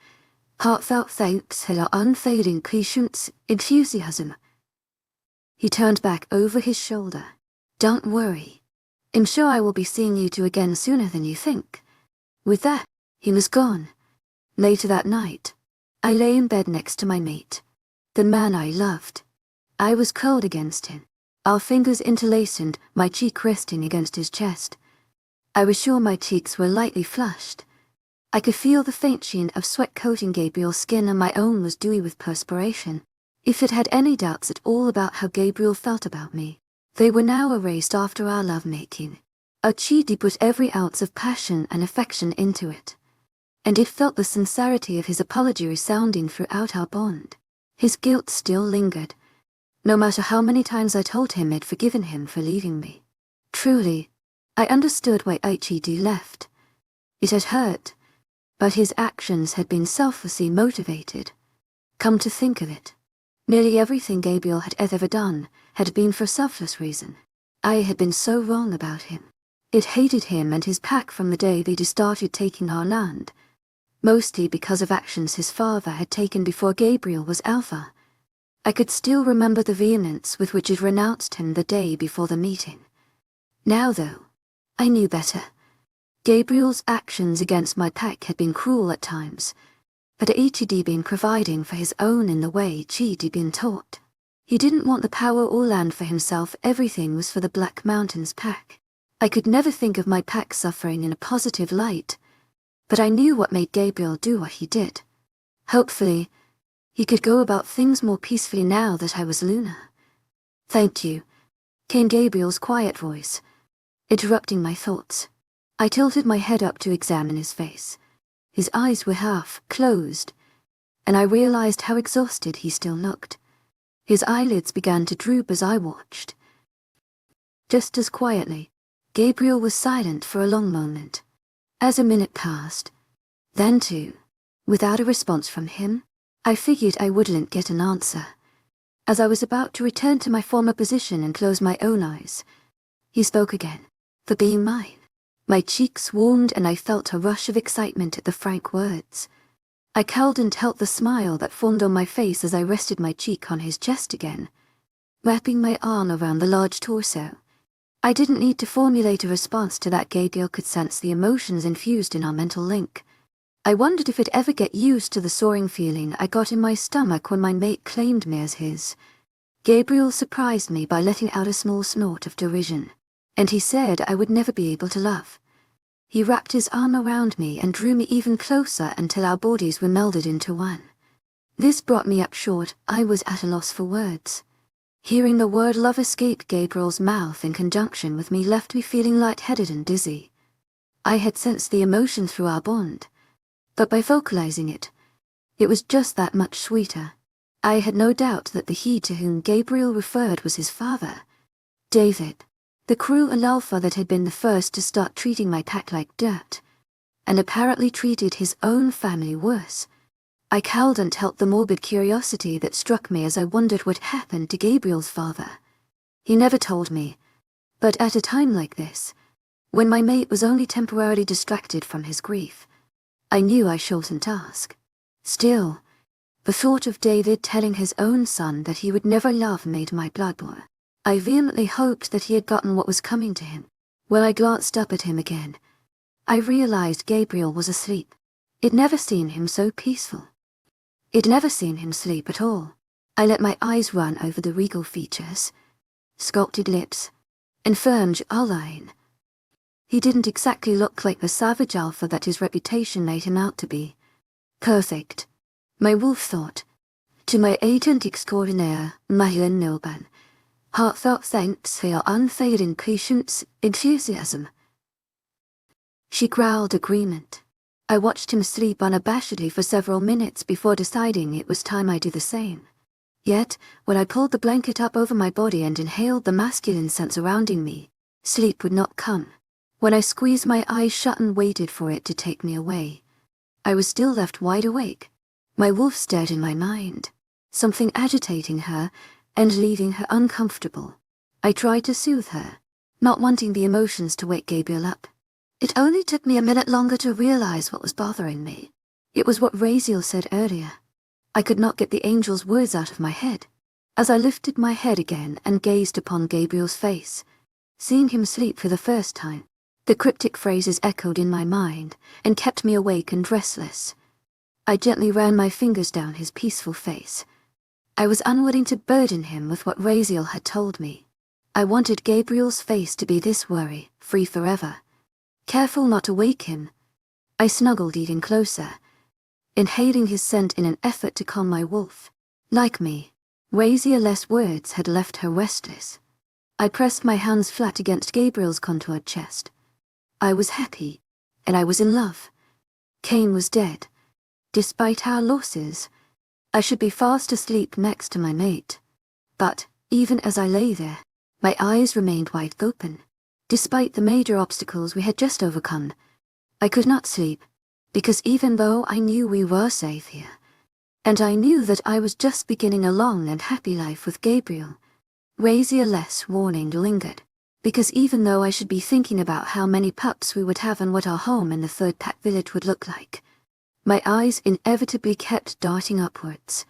heartfelt thanks for her unfailing patience, enthusiasm. He turned back over his shoulder. Don't worry. I'm sure I will be seeing you two again sooner than you think. With that, he was gone. Later that night, I lay in bed next to my mate, the man I loved. I was cold against him, our fingers interlaced, my cheek resting against his chest. I was sure my cheeks were lightly flushed. I could feel the faint sheen of sweat coating Gabriel's skin, and my own was dewy with perspiration. If it had any doubts at all about how Gabriel felt about me, they were now erased after our lovemaking. Ochidi put every ounce of passion and affection into it, and it felt the sincerity of his apology resounding throughout our bond. His guilt still lingered, no matter how many times I told him I'd forgiven him for leaving me. Truly, I understood why Ochidi left. It had hurt, but his actions had been selflessly motivated. Come to think of it, nearly everything Gabriel had ever done had been for selfless reason. I had been so wrong about him. It hated him and his pack from the day they started taking our land, mostly because of actions his father had taken before Gabriel was Alpha. I could still remember the vehemence with which it renounced him the day before the meeting. Now, though, I knew better. Gabriel's actions against my pack had been cruel at times, but Ichidi been providing for his own in the way Chidi been taught. He didn't want the power or land for himself, everything was for the Black Mountains pack. I could never think of my pack suffering in a positive light, but I knew what made Gabriel do what he did. Hopefully, he could go about things more peacefully now that I was Luna. Thank you, came Gabriel's quiet voice, interrupting my thoughts. I tilted my head up to examine his face. His eyes were half closed, and I realized how exhausted he still looked. His eyelids began to droop as I watched. Just as quietly, Gabriel was silent for a long moment. As a minute passed, then two, without a response from him, I figured I wouldn't get an answer. As I was about to return to my former position and close my own eyes, he spoke again. For being mine. My cheeks warmed and I felt a rush of excitement at the frank words. I cowed and held the smile that formed on my face as I rested my cheek on his chest again, wrapping my arm around the large torso. I didn't need to formulate a response to that. Gabriel could sense the emotions infused in our mental link. I wondered if I'd ever get used to the soaring feeling I got in my stomach when my mate claimed me as his. Gabriel surprised me by letting out a small snort of derision, and he said I would never be able to love. He wrapped his arm around me and drew me even closer until our bodies were melded into one. This brought me up short. I was at a loss for words. Hearing the word love escape Gabriel's mouth in conjunction with me left me feeling lightheaded and dizzy. I had sensed the emotion through our bond, but by vocalizing it, it was just that much sweeter. I had no doubt that the he to whom Gabriel referred was his father, David, the cruel alpha that had been the first to start treating my pack like dirt, and apparently treated his own family worse. I cowed and held the morbid curiosity that struck me as I wondered what happened to Gabriel's father. He never told me, but at a time like this, when my mate was only temporarily distracted from his grief, I knew I shouldn't ask. Still, the thought of David telling his own son that he would never love made my blood boil. I vehemently hoped that he had gotten what was coming to him. When I glanced up at him again, I realized Gabriel was asleep. I'd never seen him so peaceful. I'd never seen him sleep at all. I let my eyes run over the regal features, sculpted lips, infernal line. He didn't exactly look like the savage alpha that his reputation made him out to be. Perfect, my wolf thought. To my agent extraordinaire, Marion Nilban, heartfelt thanks for your unfailing patience, enthusiasm. She growled agreement. I watched him sleep unabashedly for several minutes before deciding it was time I do the same. Yet, when I pulled the blanket up over my body and inhaled the masculine scent surrounding me, sleep would not come. When I squeezed my eyes shut and waited for it to take me away, I was still left wide awake. My wolf stared in my mind, something agitating her and leaving her uncomfortable. I tried to soothe her, not wanting the emotions to wake Gabriel up. It only took me a minute longer to realize what was bothering me. It was what Raziel said earlier. I could not get the angel's words out of my head. As I lifted my head again and gazed upon Gabriel's face, seeing him sleep for the first time, the cryptic phrases echoed in my mind and kept me awake and restless. I gently ran my fingers down his peaceful face. I was unwilling to burden him with what Raziel had told me. I wanted Gabriel's face to be this worry-free forever. Careful not to wake him, I snuggled even closer, inhaling his scent in an effort to calm my wolf. Like me, Raziel's words had left her restless. I pressed my hands flat against Gabriel's contoured chest. I was happy, and I was in love. Cain was dead. Despite our losses, I should be fast asleep next to my mate. But, even as I lay there, my eyes remained wide open. Despite the major obstacles we had just overcome, I could not sleep, because even though I knew we were safe here, and I knew that I was just beginning a long and happy life with Gabriel, Raziel's warning lingered, because even though I should be thinking about how many pups we would have and what our home in the third pack village would look like, my eyes inevitably kept darting upwards,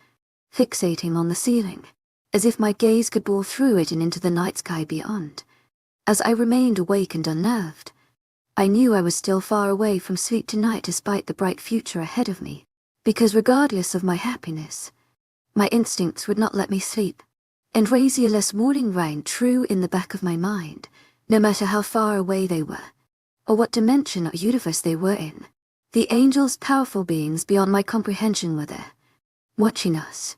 fixating on the ceiling, as if my gaze could bore through it and into the night sky beyond. As I remained awake and unnerved, I knew I was still far away from sleep tonight despite the bright future ahead of me, because regardless of my happiness, my instincts would not let me sleep, and Raziel's warning rang true in the back of my mind, no matter how far away they were, or what dimension or universe they were in. The angels, powerful beings beyond my comprehension, were there, watching us,